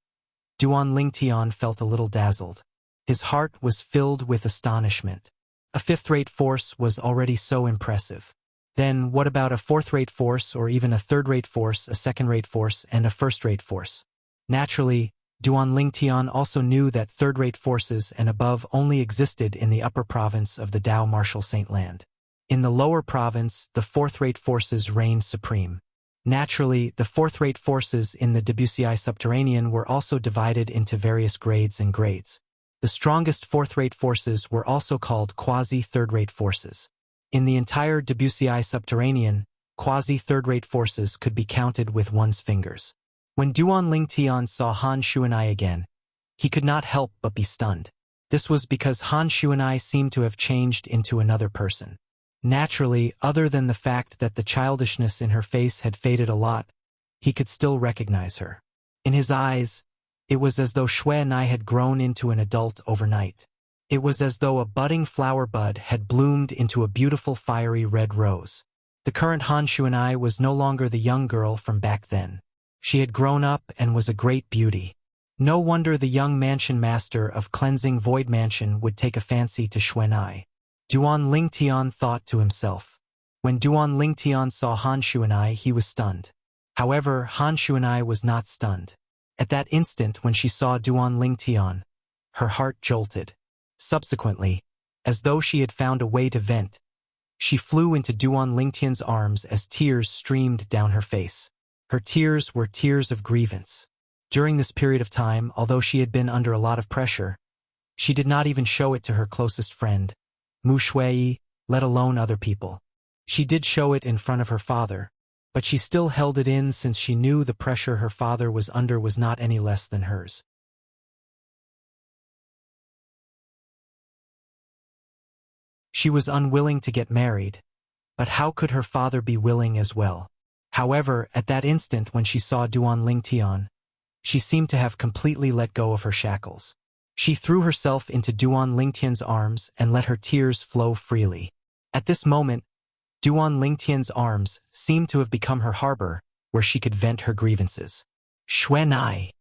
Speaker 1: Duan Ling Tian felt a little dazzled. His heart was filled with astonishment. A 5th-rate force was already so impressive. Then what about a 4th-rate force or even a 3rd-rate force, a 2nd-rate force, and a 1st-rate force? Naturally, Duan Ling Tian also knew that 3rd-rate forces and above only existed in the upper province of the Dao Marshal Saint Land. In the lower province, the 4th-rate forces reigned supreme. Naturally, the 4th-rate forces in the Debussy subterranean were also divided into various grades and grades. The strongest fourth-rate forces were also called quasi-third-rate forces. In the entire Debussyi subterranean, quasi-third-rate forces could be counted with one's fingers. When Duan Lingtian saw Han Shuanai again, he could not help but be stunned. This was because Han Shuanai seemed to have changed into another person. Naturally, other than the fact that the childishness in her face had faded a lot, he could still recognize her. In his eyes, it was as though Shuanai had grown into an adult overnight. It was as though a budding flower bud had bloomed into a beautiful fiery red rose. The current Han Shuanai was no longer the young girl from back then. She had grown up and was a great beauty. No wonder the young mansion master of Cleansing Void Mansion would take a fancy to Shuanai. Duan Lingtian thought to himself. When Duan Lingtian saw Han Shuanai, he was stunned. However, Han Shuanai was not stunned. At that instant when she saw Duan Lingtian, her heart jolted. Subsequently, as though she had found a way to vent, she flew into Duan Lingtian's arms as tears streamed down her face. Her tears were tears of grievance. During this period of time, although she had been under a lot of pressure, she did not even show it to her closest friend, Mu Shui, let alone other people. She did show it in front of her father, but she still held it in since she knew the pressure her father was under was not any less than hers. She was unwilling to get married, but how could her father be willing as well? However, at that instant when she saw Duan Lingtian, she seemed to have completely let go of her shackles. She threw herself into Duan Lingtian's arms and let her tears flow freely. At this moment, Duan Lingtian's arms seemed to have become her harbor, where she could vent her grievances. Shuanai.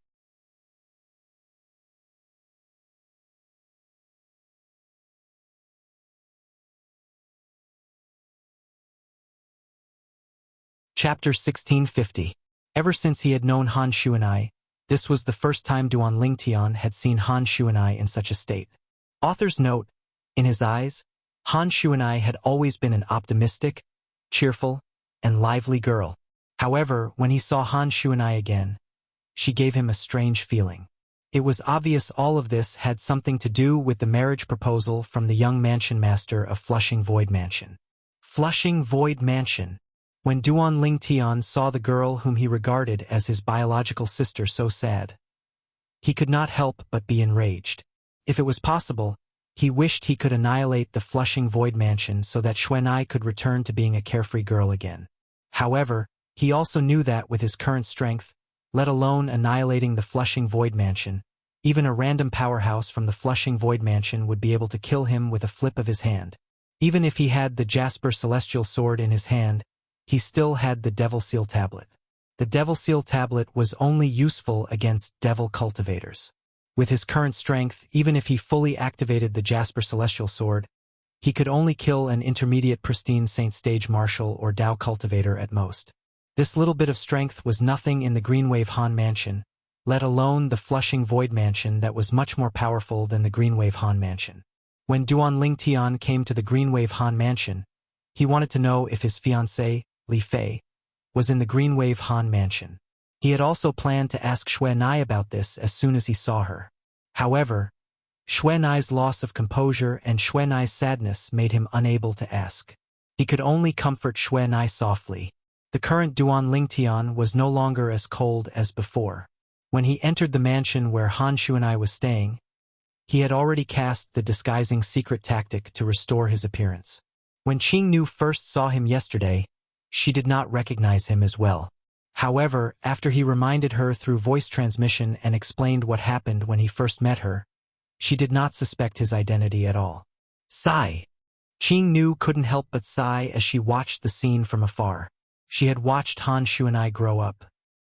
Speaker 1: Chapter 1650. Ever since he had known Han Shuanai, this was the first time Duan Lingtian had seen Han Shuanai in such a state. Author's note, in his eyes, Han Shuanai had always been an optimistic, cheerful, and lively girl. However, when he saw Han Shuanai again, she gave him a strange feeling. It was obvious all of this had something to do with the marriage proposal from the young mansion master of Flushing Void Mansion. Flushing Void Mansion. When Duan Lingtian saw the girl whom he regarded as his biological sister so sad, he could not help but be enraged. If it was possible, he wished he could annihilate the Flushing Void Mansion so that Shuanai could return to being a carefree girl again. However, he also knew that with his current strength, let alone annihilating the Flushing Void Mansion, even a random powerhouse from the Flushing Void Mansion would be able to kill him with a flip of his hand. Even if he had the Jasper Celestial Sword in his hand, he still had the Devil Seal Tablet. The Devil Seal Tablet was only useful against devil cultivators. With his current strength, even if he fully activated the Jasper Celestial Sword, he could only kill an intermediate pristine Saint Stage Marshal or Dao cultivator at most. This little bit of strength was nothing in the Greenwave Han Mansion, let alone the Flushing Void Mansion that was much more powerful than the Greenwave Han Mansion. When Duan Lingtian came to the Greenwave Han Mansion, he wanted to know if his fiancée, Li Fei, was in the Greenwave Han Mansion. He had also planned to ask Shuanai about this as soon as he saw her. However, Shuanai's loss of composure and Shuanai's sadness made him unable to ask. He could only comfort Shuanai softly. The current Duan Lingtian was no longer as cold as before. When he entered the mansion where Han Shuanai was staying, he had already cast the disguising secret tactic to restore his appearance. When Qing Nu first saw him yesterday, she did not recognize him as well. However, after he reminded her through voice transmission and explained what happened when he first met her, she did not suspect his identity at all. Sigh. Qing Nu couldn't help but sigh as she watched the scene from afar. She had watched Han Shuanai grow up.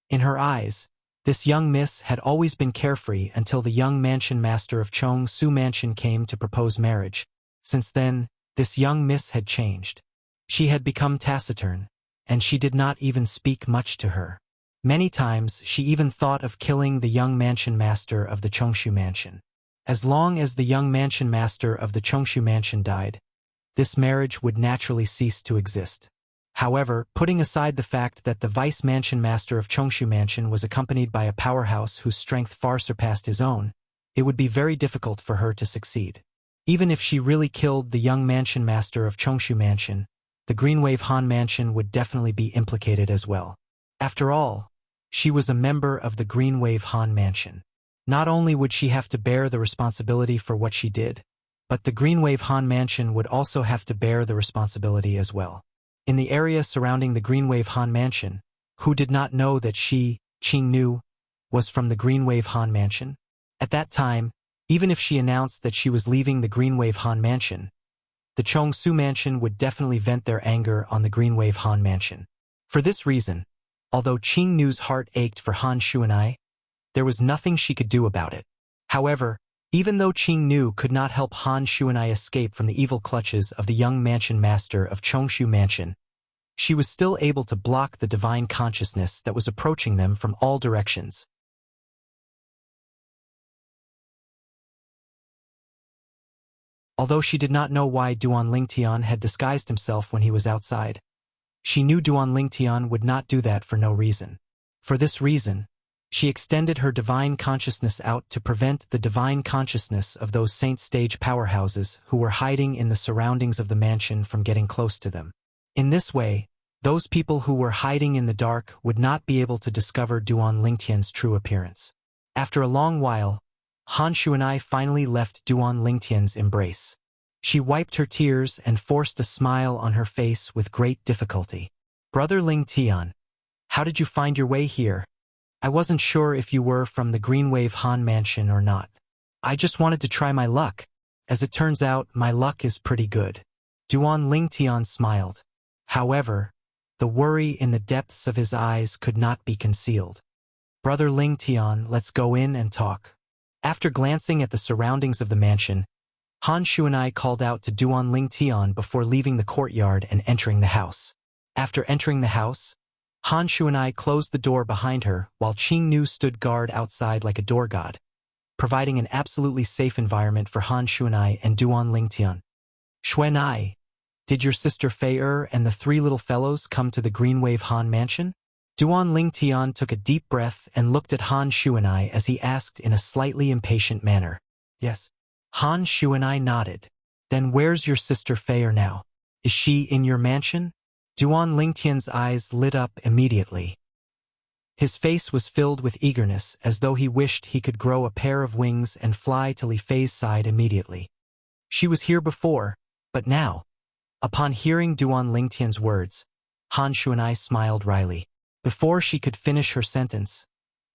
Speaker 1: In her eyes, this young miss had always been carefree until the young mansion master of Chong Su Mansion came to propose marriage. Since then, this young miss had changed. She had become taciturn, and she did not even speak much to her. Many times she even thought of killing the young mansion master of the Chongshu Mansion. As long as the young mansion master of the Chongshu Mansion died, this marriage would naturally cease to exist. However, putting aside the fact that the vice mansion master of Chongshu Mansion was accompanied by a powerhouse whose strength far surpassed his own, it would be very difficult for her to succeed. Even if she really killed the young mansion master of Chongshu Mansion, the Greenwave Han Mansion would definitely be implicated as well. After all, she was a member of the Greenwave Han Mansion. Not only would she have to bear the responsibility for what she did, but the Greenwave Han Mansion would also have to bear the responsibility as well. In the area surrounding the Greenwave Han Mansion, who did not know that she, Qing Nu, was from the Greenwave Han Mansion? At that time, even if she announced that she was leaving the Greenwave Han Mansion, the Chongsu Mansion would definitely vent their anger on the Greenwave Han Mansion. For this reason, although Qing Nu's heart ached for Han Shuanai, there was nothing she could do about it. However, even though Qing Nu could not help Han Shuanai escape from the evil clutches of the young mansion master of Chongshu Mansion, she was still able to block the divine consciousness that was approaching them from all directions. Although she did not know why Duan Lingtian had disguised himself when he was outside, she knew Duan Lingtian would not do that for no reason. For this reason, she extended her divine consciousness out to prevent the divine consciousness of those saint stage powerhouses who were hiding in the surroundings of the mansion from getting close to them. In this way, those people who were hiding in the dark would not be able to discover Duan Lingtian's true appearance. After a long while, Han Shuanai finally left Duan Lingtian's embrace. She wiped her tears and forced a smile on her face with great difficulty. "Brother Lingtian, how did you find your way here? I wasn't sure if you were from the Greenwave Han Mansion or not. I just wanted to try my luck. As it turns out, my luck is pretty good." Duan Lingtian smiled. However, the worry in the depths of his eyes could not be concealed. "Brother Lingtian, let's go in and talk." After glancing at the surroundings of the mansion, Han Shuanai called out to Duan Lingtian before leaving the courtyard and entering the house. After entering the house, Han Shuanai closed the door behind her while Qing Nu stood guard outside like a door god, providing an absolutely safe environment for Han Shuanai and Duan Lingtian. "Shuanai, did your sister Fei and the three little fellows come to the Greenwave Han Mansion?" Duan Lingtian took a deep breath and looked at Han Shuanai as he asked in a slightly impatient manner. "Yes." Han Shuanai nodded. "Then where's your sister Fei now? Is she in your mansion?" Duan Lingtian's eyes lit up immediately. His face was filled with eagerness, as though he wished he could grow a pair of wings and fly to Li Fei's side immediately. She was here before, but now. Upon hearing Duan Lingtian's words, Han Shuanai smiled wryly. Before she could finish her sentence,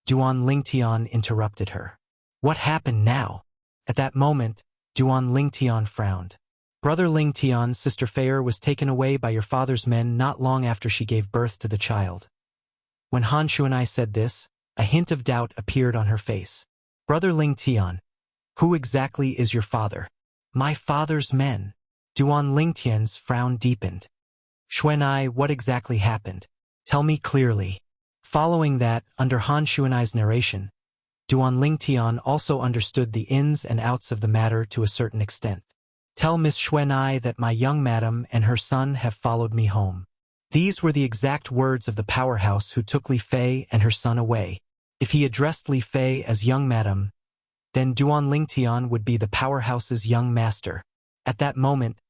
Speaker 1: Duan Lingtian interrupted her. "What happened now?" At that moment, Duan Lingtian frowned. "Brother Lingtian, Sister Fei was taken away by your father's men not long after she gave birth to the child." When Han Shuanai said this, a hint of doubt appeared on her face. "Brother Lingtian, who exactly is your father?" "My father's men." Duan Lingtian's frown deepened. "Shuanai, what exactly happened? Tell me clearly." Following that, under Han Shuanai's narration, Duan Lingtian also understood the ins and outs of the matter to a certain extent. "Tell Miss Shuanai that my young madam and her son have followed me home." These were the exact words of the powerhouse who took Li Fei and her son away. If he addressed Li Fei as young madam, then Duan Lingtian would be the powerhouse's young master. At that moment,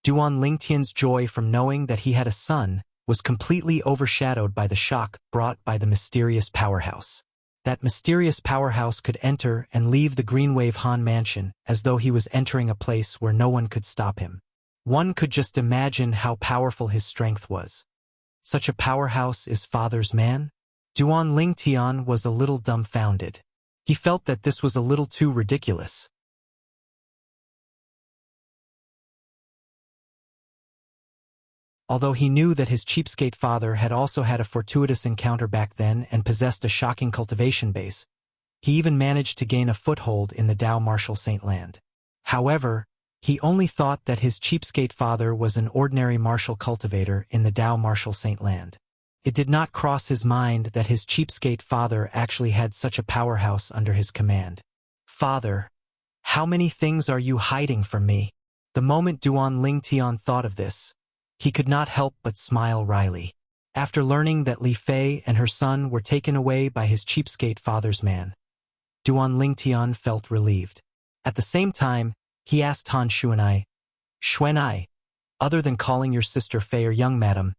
Speaker 1: Duan Lingtian's joy from knowing that he had a son was completely overshadowed by the shock brought by the mysterious powerhouse. That mysterious powerhouse could enter and leave the Greenwave Han Mansion as though he was entering a place where no one could stop him. One could just imagine how powerful his strength was. Such a powerhouse is father's man? Duan Lingtian was a little dumbfounded. He felt that this was a little too ridiculous. Although he knew that his cheapskate father had also had a fortuitous encounter back then and possessed a shocking cultivation base, he even managed to gain a foothold in the Dao Martial Saint Land. However, he only thought that his cheapskate father was an ordinary martial cultivator in the Dao Martial Saint Land. It did not cross his mind that his cheapskate father actually had such a powerhouse under his command. "Father, how many things are you hiding from me?" The moment Duan Lingtian thought of this, he could not help but smile wryly. After learning that Li Fei and her son were taken away by his cheapskate father's man, Duan Lingtian felt relieved. At the same time, he asked Han Xuanai, Xuanai, other than calling your sister Fei or young madam,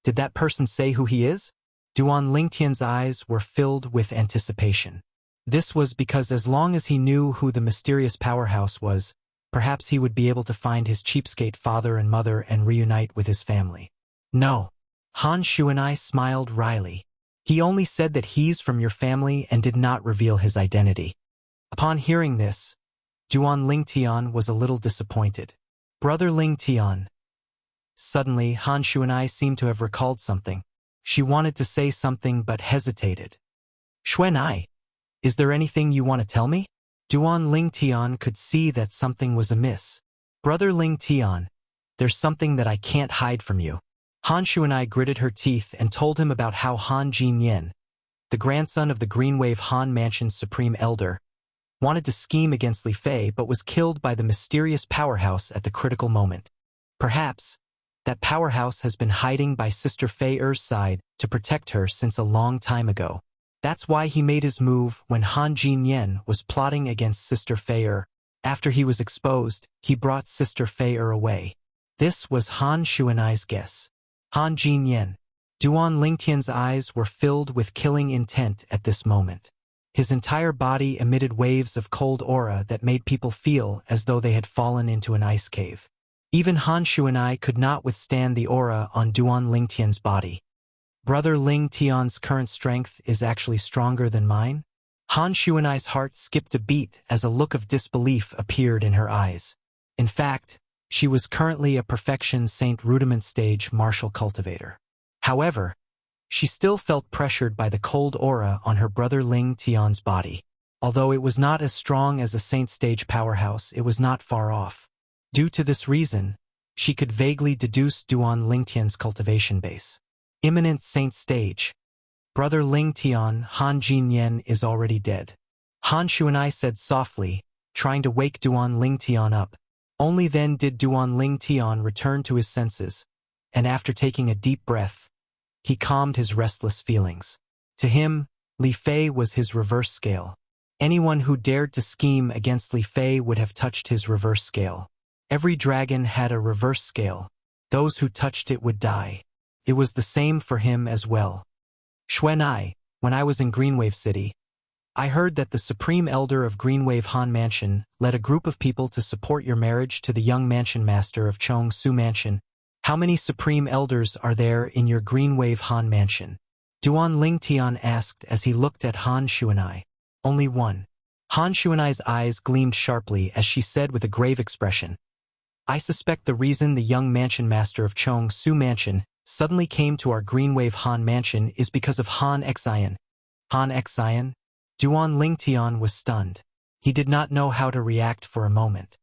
Speaker 1: did that person say who he is? Duan Lingtian's eyes were filled with anticipation. This was because as long as he knew who the mysterious powerhouse was, perhaps he would be able to find his cheapskate father and mother and reunite with his family. No. Han Xuanai smiled wryly. He only said that he's from your family and did not reveal his identity. Upon hearing this, Duan Lingtian was a little disappointed. Brother Lingtian. Suddenly, Han Xuanai seemed to have recalled something. She wanted to say something but hesitated. Xuanai, is there anything you want to tell me? Duan Lingtian could see that something was amiss. Brother Lingtian, there's something that I can't hide from you. Han Xuanai gritted her teeth and told him about how Han Jinyan, the grandson of the Greenwave Han Mansion's supreme elder, wanted to scheme against Li Fei but was killed by the mysterious powerhouse at the critical moment. Perhaps, that powerhouse has been hiding by Sister Fei Er's side to protect her since a long time ago. That's why he made his move when Han Jinyan was plotting against Sister Fei Er. After he was exposed, he brought Sister Fei Er away. This was Han Xuanai's guess. Han Jinyan. Duan Lingtian's eyes were filled with killing intent at this moment. His entire body emitted waves of cold aura that made people feel as though they had fallen into an ice cave. Even Han Xuanai could not withstand the aura on Duan Lingtian's body. Brother Lingtian's current strength is actually stronger than mine? Han Xuanai's heart skipped a beat as a look of disbelief appeared in her eyes. In fact, she was currently a Perfection Saint Rudiment stage martial cultivator. However, she still felt pressured by the cold aura on her brother Lingtian's body. Although it was not as strong as a Saint stage powerhouse, it was not far off. Due to this reason, she could vaguely deduce Duan Lingtian's cultivation base. Imminent Saint stage. Brother Lingtian, Han Jinyan is already dead. Han Xuanai said softly, trying to wake Duan Lingtian up. Only then did Duan Lingtian return to his senses, and after taking a deep breath, he calmed his restless feelings. To him, Li Fei was his reverse scale. Anyone who dared to scheme against Li Fei would have touched his reverse scale. Every dragon had a reverse scale. Those who touched it would die. It was the same for him as well. Xuanai, when I was in Greenwave City, I heard that the Supreme Elder of Greenwave Han Mansion led a group of people to support your marriage to the young Mansion Master of Chong Su Mansion. How many Supreme Elders are there in your Greenwave Han Mansion? Duan Lingtian asked as he looked at Han Xuanai. Only one. Han Xuanai's eyes gleamed sharply as she said with a grave expression, I suspect the reason the young Mansion Master of Chong Su Mansion suddenly came to our Greenwave Han Mansion is because of Han Xian. Han Xian? Duan Lingtian was stunned. He did not know how to react for a moment.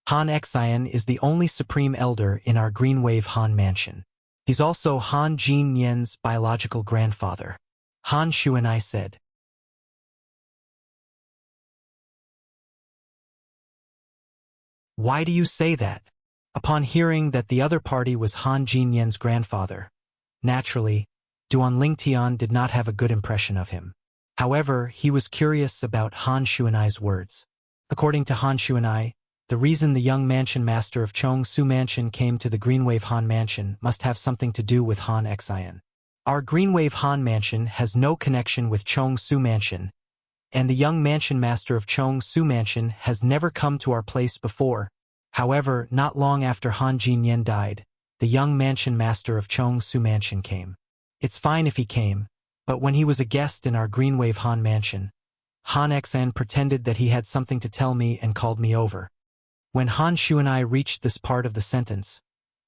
Speaker 1: Han Xian is the only Supreme Elder in our Greenwave Han Mansion. He's also Han Jinyan's biological grandfather. Han Xuanai said. Why do you say that? Upon hearing that the other party was Han Jinyan's grandfather, naturally, Duan Lingtian did not have a good impression of him. However, he was curious about Han Xuanai's words. According to Han Xuanai, the reason the young Mansion Master of Chong Su Mansion came to the Greenwave Han Mansion must have something to do with Han Xian. Our Greenwave Han Mansion has no connection with Chong Su Mansion, and the young Mansion Master of Chong Su Mansion has never come to our place before. However, not long after Han Jinyan died, the young Mansion Master of Chong Su Mansion came. It's fine if he came, but when he was a guest in our Greenwave Han Mansion, Han Xian pretended that he had something to tell me and called me over. When Han Xuanai reached this part of the sentence,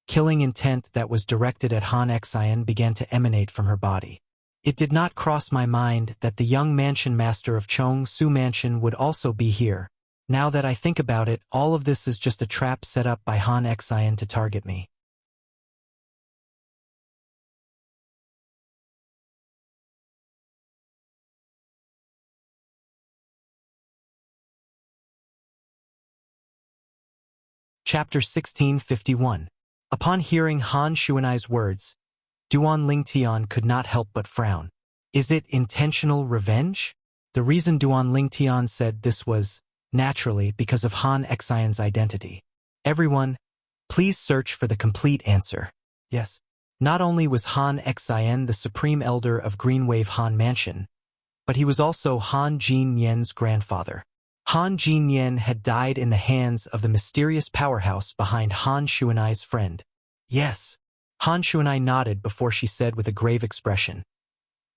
Speaker 1: killing intent that was directed at Han Xian began to emanate from her body. It did not cross my mind that the young Mansion Master of Chong Su Mansion would also be here. Now that I think about it, all of this is just a trap set up by Han Xian to target me. Chapter 1651. Upon hearing Han Xuanai's words, Duan Lingtian could not help but frown. Is it intentional revenge? The reason Duan Lingtian said this was, naturally, because of Han Xian's identity. Everyone, please search for the complete answer. Yes. Not only was Han Xian the supreme elder of Greenwave Han Mansion, but he was also Han Jinyan's grandfather. Han Jinyan had died in the hands of the mysterious powerhouse behind Han Shuanai's friend. Yes. Han Shuanai nodded before she said with a grave expression.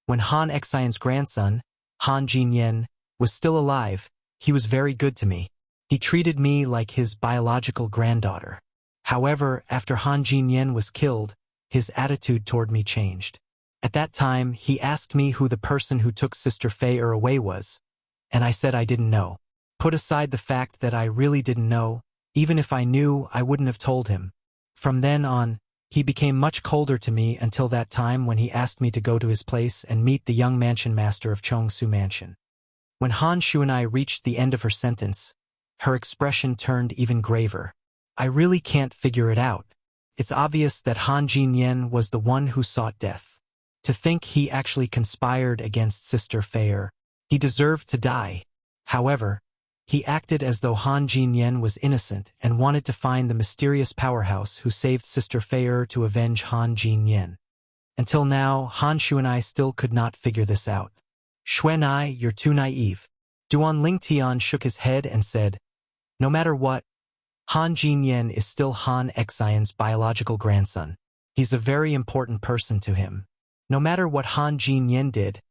Speaker 1: When Han Xian's grandson, Han Jinyan, was still alive, he was very good to me. He treated me like his biological granddaughter. However, after Han Jinyan was killed, his attitude toward me changed. At that time, he asked me who the person who took Sister Fei away was, and I said I didn't know. Put aside the fact that I really didn't know, even if I knew, I wouldn't have told him. From then on, he became much colder to me until that time when he asked me to go to his place and meet the young mansion master of Chongsu Mansion. When Han Shuanai reached the end of her sentence, her expression turned even graver. I really can't figure it out. It's obvious that Han Jinyan was the one who sought death. To think he actually conspired against Sister Fei. He deserved to die. However, he acted as though Han Jinyan was innocent and wanted to find the mysterious powerhouse who saved Sister Fei to avenge Han Jinyan. Until now, Han Shuanai still could not figure this out. Xuanai, you're too naive. Duan Lingtian shook his head and said, no matter what, Han Jinyan is still Han Xian's biological grandson. He's a very important person to him. No matter what Han Jinyan did,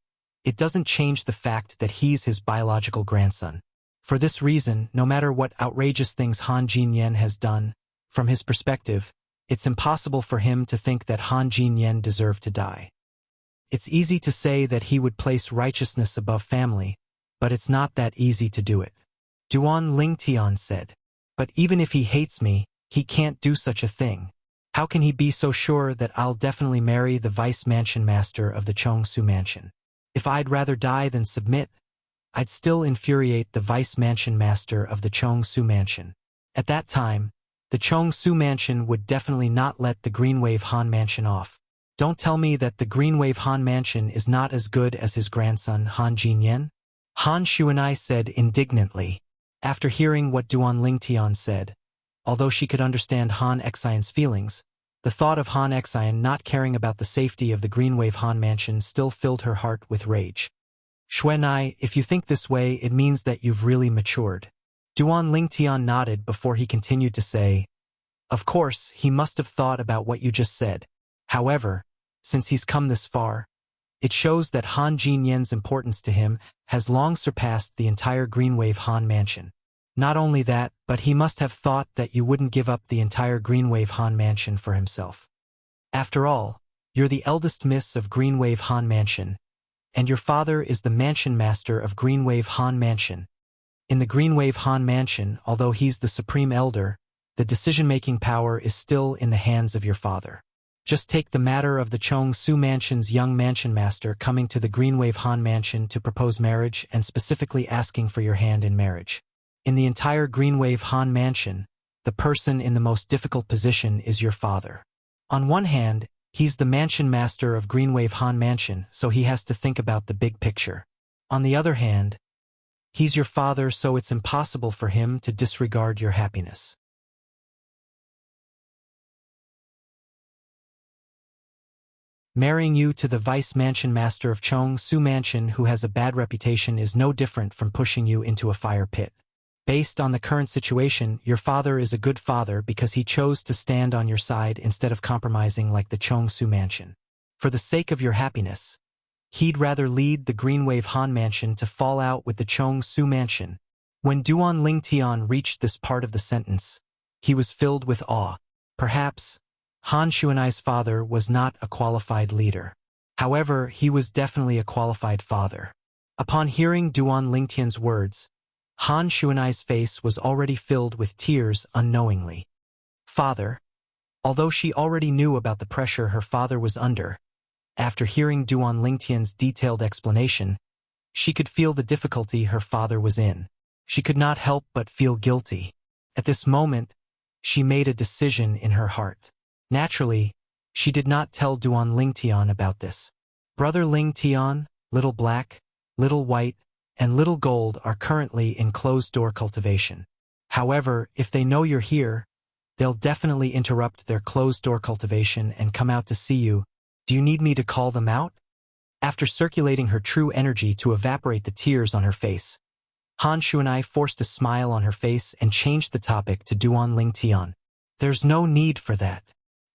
Speaker 1: it doesn't change the fact that he's his biological grandson. For this reason, no matter what outrageous things Han Jinyan has done, from his perspective, it's impossible for him to think that Han Jinyan deserved to die. It's easy to say that he would place righteousness above family, but it's not that easy to do it. Duan Lingtian said. But even if he hates me, he can't do such a thing. How can he be so sure that I'll definitely marry the vice mansion master of the Chongsu Mansion? If I'd rather die than submit, I'd still infuriate the vice mansion master of the Chongsu Mansion. At that time, the Chongsu Mansion would definitely not let the Greenwave Han Mansion off. Don't tell me that the Greenwave Han Mansion is not as good as his grandson Han Jinyan? Han Shuanai said indignantly. After hearing what Duan Lingtian said, although she could understand Han Xian's feelings, the thought of Han Xian not caring about the safety of the Greenwave Han Mansion still filled her heart with rage. Xuanai, if you think this way, it means that you've really matured. Duan Lingtian nodded before he continued to say, of course, he must have thought about what you just said. However, since he's come this far, it shows that Han Jinyan's importance to him has long surpassed the entire Greenwave Han Mansion. Not only that, but he must have thought that you wouldn't give up the entire Greenwave Han Mansion for himself. After all, you're the eldest miss of Greenwave Han Mansion, and your father is the mansion master of Greenwave Han Mansion. In the Greenwave Han Mansion, although he's the supreme elder, the decision-making power is still in the hands of your father. Just take the matter of the Chongsu Mansion's young mansion master coming to the Greenwave Han Mansion to propose marriage and specifically asking for your hand in marriage. In the entire Greenwave Han Mansion, the person in the most difficult position is your father. On one hand, he's the mansion master of Greenwave Han Mansion, so he has to think about the big picture. On the other hand, he's your father, so it's impossible for him to disregard your happiness. Marrying you to the vice mansion master of Chongsu Mansion who has a bad reputation is no different from pushing you into a fire pit. Based on the current situation, your father is a good father because he chose to stand on your side instead of compromising like the Chongsu Mansion. For the sake of your happiness, he'd rather lead the Greenwave Han Mansion to fall out with the Chongsu Mansion. When Duan Lingtian reached this part of the sentence, he was filled with awe. Perhaps Han Shuanai's father was not a qualified leader. However, he was definitely a qualified father. Upon hearing Duan Lingtian's words, Han Shuanai's face was already filled with tears unknowingly. Father, although she already knew about the pressure her father was under, after hearing Duan Lingtian's detailed explanation, she could feel the difficulty her father was in. She could not help but feel guilty. At this moment, she made a decision in her heart. Naturally, she did not tell Duan Lingtian about this. Brother Lingtian, little black, little white, and Little Gold are currently in closed-door cultivation. However, if they know you're here, they'll definitely interrupt their closed-door cultivation and come out to see you. Do you need me to call them out? After circulating her true energy to evaporate the tears on her face, Han Shuanai forced a smile on her face and changed the topic to Duan Ling Tian. There's no need for that.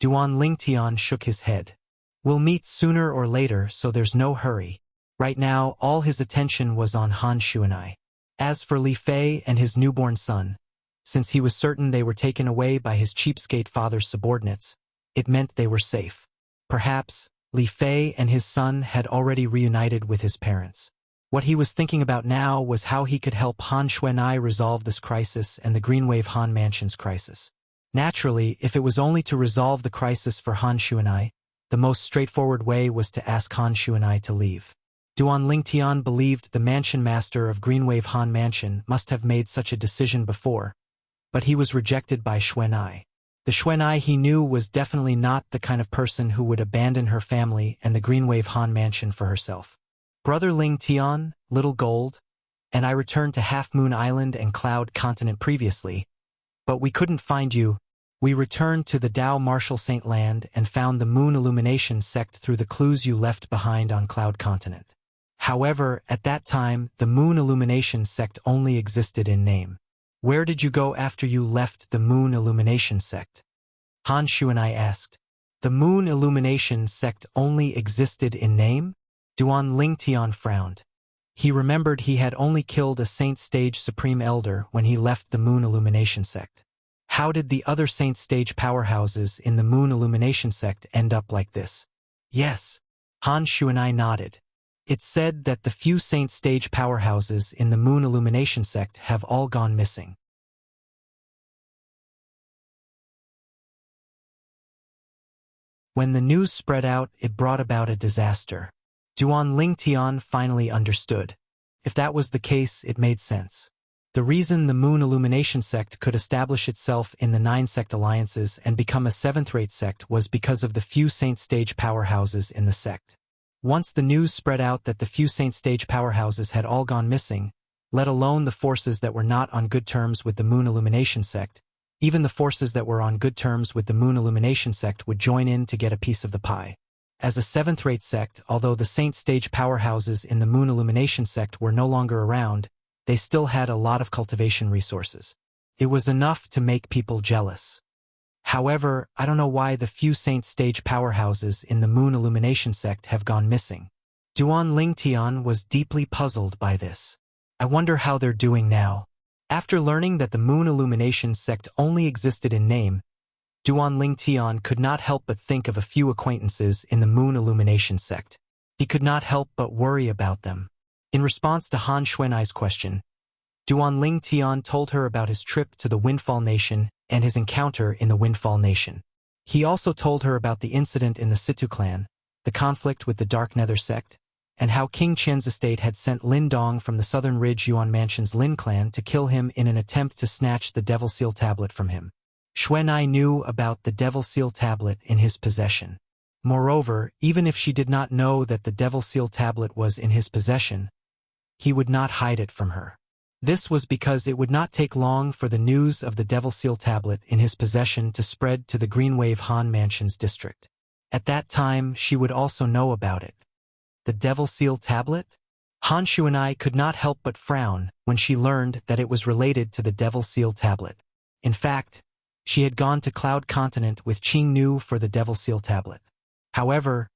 Speaker 1: Duan Ling Tian shook his head. We'll meet sooner or later, so there's no hurry. Right now, all his attention was on Han Shuanai. As for Li Fei and his newborn son, since he was certain they were taken away by his cheapskate father's subordinates, it meant they were safe. Perhaps, Li Fei and his son had already reunited with his parents. What he was thinking about now was how he could help Han Shuanai resolve this crisis and the Greenwave Han Mansion's crisis. Naturally, if it was only to resolve the crisis for Han Shuanai, the most straightforward way was to ask Han Shuanai to leave. Duan Ling Tian believed the mansion master of Greenwave Han Mansion must have made such a decision before, but he was rejected by Shuanai. The Shuanai he knew was definitely not the kind of person who would abandon her family and the Greenwave Han Mansion for herself. Brother Ling Tian, Little Gold, and I returned to Half Moon Island and Cloud Continent previously, but we couldn't find you. We returned to the Dao Marshal Saint Land and found the Moon Illumination sect through the clues you left behind on Cloud Continent. However, at that time, the Moon Illumination sect only existed in name. Where did you go after you left the Moon Illumination sect? Han Shuanai asked. The Moon Illumination sect only existed in name? Duan Ling Tian frowned. He remembered he had only killed a Saint Stage Supreme Elder when he left the Moon Illumination sect. How did the other Saint Stage powerhouses in the Moon Illumination sect end up like this? Yes. Han Shuanai nodded. It's said that the few Saint Stage powerhouses in the Moon Illumination sect have all gone missing. When the news spread out, it brought about a disaster. Duan Ling Tian finally understood. If that was the case, it made sense. The reason the Moon Illumination sect could establish itself in the 9-sect alliances and become a 7th-rate sect was because of the few Saint Stage powerhouses in the sect. Once the news spread out that the few Saint Stage powerhouses had all gone missing, let alone the forces that were not on good terms with the Moon Illumination sect, even the forces that were on good terms with the Moon Illumination sect would join in to get a piece of the pie. As a 7th-rate sect, although the Saint Stage powerhouses in the Moon Illumination sect were no longer around, they still had a lot of cultivation resources. It was enough to make people jealous. However, I don't know why the few Saint Stage powerhouses in the Moon Illumination sect have gone missing. Duan Ling Tian was deeply puzzled by this. I wonder how they're doing now. After learning that the Moon Illumination sect only existed in name, Duan Ling Tian could not help but think of a few acquaintances in the Moon Illumination sect. He could not help but worry about them. In response to Han Shuanai's question, Duan Ling Tian told her about his trip to the Windfall Nation and his encounter in the Windfall Nation. He also told her about the incident in the Situ clan, the conflict with the Dark Nether sect, and how King Qian's estate had sent Lin Dong from the Southern Ridge Yuan Mansion's Lin clan to kill him in an attempt to snatch the Devil Seal tablet from him. Shuanai knew about the Devil Seal tablet in his possession. Moreover, even if she did not know that the Devil Seal tablet was in his possession, he would not hide it from her. This was because it would not take long for the news of the Devil Seal tablet in his possession to spread to the Greenwave Han Mansion's district. At that time, she would also know about it. The Devil Seal tablet? Han Shuanai could not help but frown when she learned that it was related to the Devil Seal tablet. In fact, she had gone to Cloud Continent with Qing Nu for the Devil Seal tablet. However,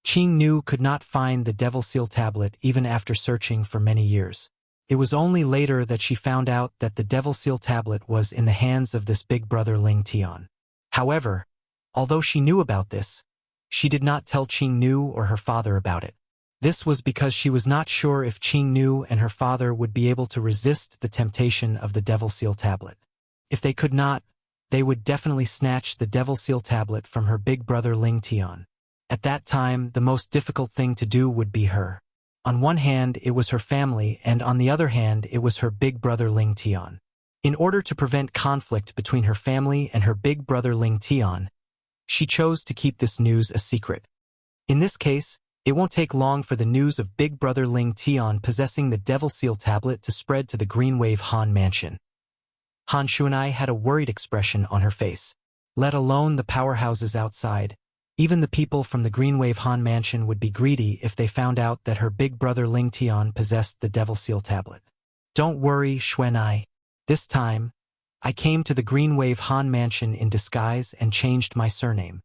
Speaker 1: Qing Nu could not find the Devil Seal tablet even after searching for many years. It was only later that she found out that the Devil Seal tablet was in the hands of this big brother Ling Tian. However, although she knew about this, she did not tell Qing Nu or her father about it. This was because she was not sure if Qing Nu and her father would be able to resist the temptation of the Devil Seal tablet. If they could not, they would definitely snatch the Devil Seal tablet from her big brother Ling Tian. At that time, the most difficult thing to do would be her. On one hand, it was her family, and on the other hand, it was her big brother Ling Tian. In order to prevent conflict between her family and her big brother Ling Tian, she chose to keep this news a secret. In this case, It won't take long for the news of Big Brother Ling Tian possessing the Devil Seal tablet to spread to the Green Wave Han Mansion. Han Shuanai had a worried expression on her face. Let alone the powerhouses outside. Even the people from the Green Wave Han Mansion would be greedy if they found out that her big brother Ling Tian possessed the Devil Seal tablet. Don't worry, Shuanai. This time, I came to the Green Wave Han Mansion in disguise and changed my surname.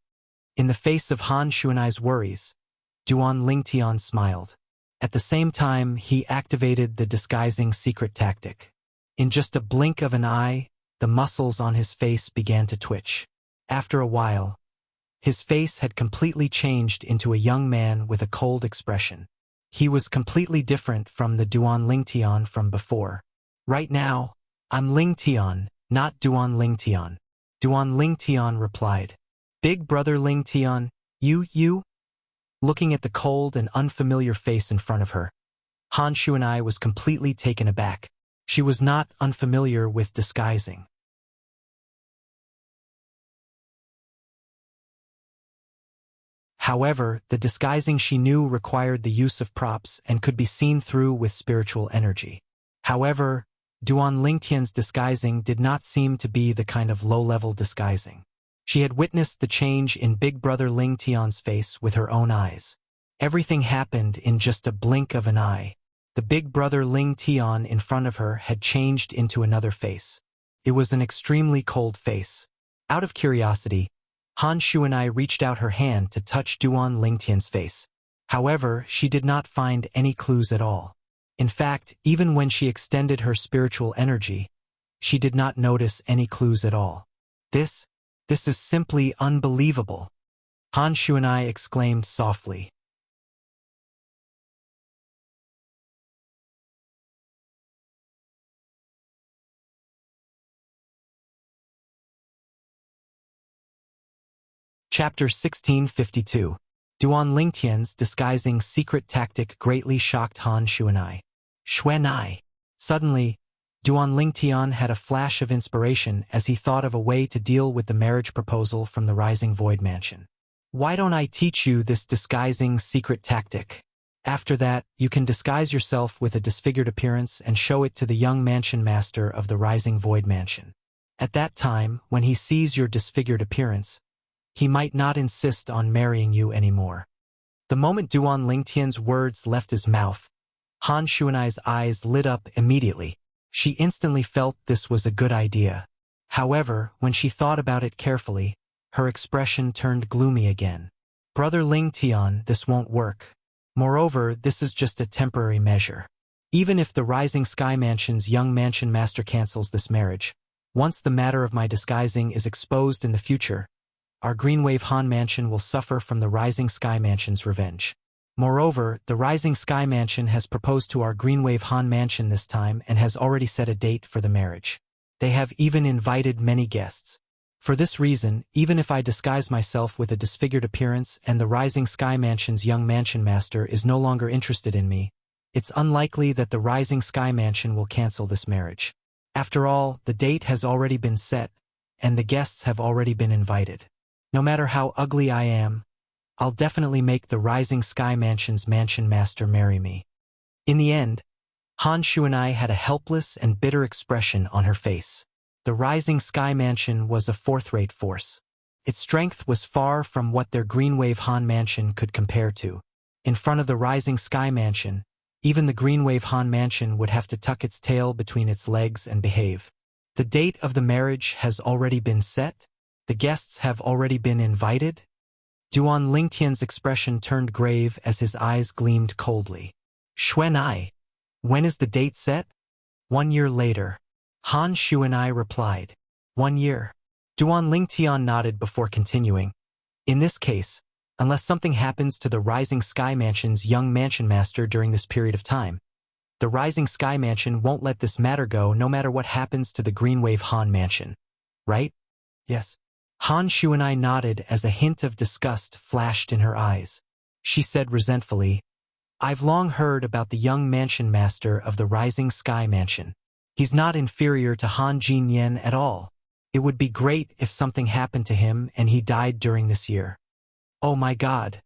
Speaker 1: In the face of Han Shuanai's worries, Duan Ling Tian smiled. At the same time, he activated the disguising secret tactic. In just a blink of an eye, the muscles on his face began to twitch. After a while, his face had completely changed into a young man with a cold expression. He was completely different from the Duan Ling Tian from before. Right now, I'm Ling Tian, not Duan Ling Tian. Duan Ling Tian replied. Big brother Ling Tian, you? Looking at the cold and unfamiliar face in front of her, Han Shuanai was completely taken aback. She was not unfamiliar with disguising. However, the disguising she knew required the use of props and could be seen through with spiritual energy. However, Duan Lingtian's disguising did not seem to be the kind of low-level disguising. She had witnessed the change in Big Brother Ling Tian's face with her own eyes. Everything happened in just a blink of an eye. The Big Brother Ling Tian in front of her had changed into another face. It was an extremely cold face. Out of curiosity, Han Shuanai reached out her hand to touch Duan Lingtian's face. However, she did not find any clues at all. In fact, even when she extended her spiritual energy, she did not notice any clues at all. This is simply unbelievable, Han Shuanai exclaimed softly. Chapter 1652. Duan Lingtian's disguising secret tactic greatly shocked Han Shuanai. Shuanai. Suddenly, Duan Lingtian had a flash of inspiration as he thought of a way to deal with the marriage proposal from the Rising Void Mansion. Why don't I teach you this disguising secret tactic? After that, you can disguise yourself with a disfigured appearance and show it to the young mansion master of the Rising Void Mansion. At that time, when he sees your disfigured appearance, he might not insist on marrying you anymore. The moment Duan Lingtian's words left his mouth, Han Shuanai's eyes lit up immediately. She instantly felt this was a good idea. However, when she thought about it carefully, her expression turned gloomy again. Brother Ling Tian, this won't work. Moreover, this is just a temporary measure. Even if the Rising Sky Mansion's young mansion master cancels this marriage, once the matter of my disguising is exposed in the future, our Green Wave Han Mansion will suffer from the Rising Sky Mansion's revenge. Moreover, the Rising Sky Mansion has proposed to our Green Wave Han Mansion this time and has already set a date for the marriage. They have even invited many guests. For this reason, even if I disguise myself with a disfigured appearance and the Rising Sky Mansion's young mansion master is no longer interested in me, it's unlikely that the Rising Sky Mansion will cancel this marriage. After all, the date has already been set, and the guests have already been invited. No matter how ugly I am, I'll definitely make the Rising Sky Mansion's mansion master marry me. In the end, Han Shuanai had a helpless and bitter expression on her face. The Rising Sky Mansion was a fourth-rate force. Its strength was far from what their Green Wave Han Mansion could compare to. In front of the Rising Sky Mansion, even the Green Wave Han Mansion would have to tuck its tail between its legs and behave. The date of the marriage has already been set. The guests have already been invited. Duan Lingtian's expression turned grave as his eyes gleamed coldly. Shuanai, when is the date set? 1 year later. Han Shuanai replied. 1 year. Duan Lingtian nodded before continuing. In this case, unless something happens to the Rising Sky Mansion's young mansion master during this period of time, the Rising Sky Mansion won't let this matter go no matter what happens to the Green Wave Han Mansion. Right? Yes. Han Shuanai nodded as a hint of disgust flashed in her eyes. She said resentfully, I've long heard about the young mansion master of the Rising Sky Mansion. He's not inferior to Han Jinyan at all. It would be great if something happened to him and he died during this year. Oh my God.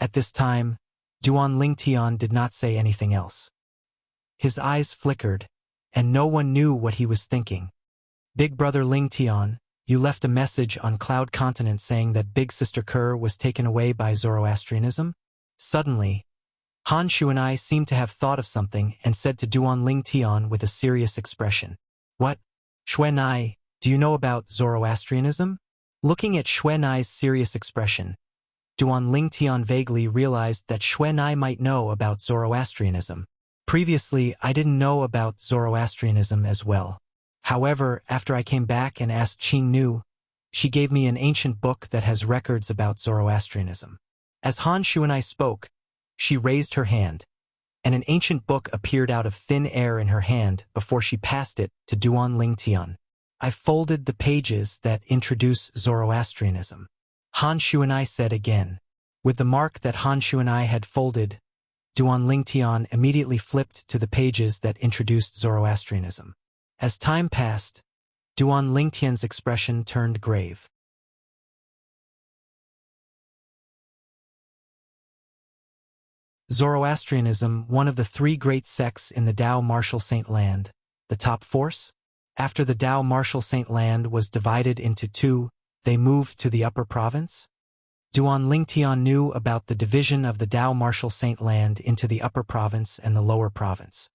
Speaker 1: At this time, Duan Lingtian did not say anything else. His eyes flickered, and no one knew what he was thinking. Big brother Lingtian, you left a message on Cloud Continent saying that Big Sister Kerr was taken away by Zoroastrianism? Suddenly, Han Shuanai seemed to have thought of something and said to Duan Lingtian with a serious expression. What? Xuanai, do you know about Zoroastrianism? Looking at Xuanai's serious expression, Duan Lingtian vaguely realized that Xuanai might know about Zoroastrianism. Previously, I didn't know about Zoroastrianism as well. However, after I came back and asked Qing Nu, she gave me an ancient book that has records about Zoroastrianism. As Han Shuanai spoke, she raised her hand, and an ancient book appeared out of thin air in her hand before she passed it to Duan Lingtian. I folded the pages that introduce Zoroastrianism. Han Shuanai said again. With the mark that Han Shuanai had folded, Duan Lingtian immediately flipped to the pages that introduced Zoroastrianism. As time passed, Duan Lingtian's expression turned grave. Zoroastrianism, one of the three great sects in the Tao Martial Saint Land, the top force? After the Tao Martial Saint Land was divided into two, they moved to the upper province? Duan Lingtian knew about the division of the Tao Martial Saint Land into the upper province and the lower province.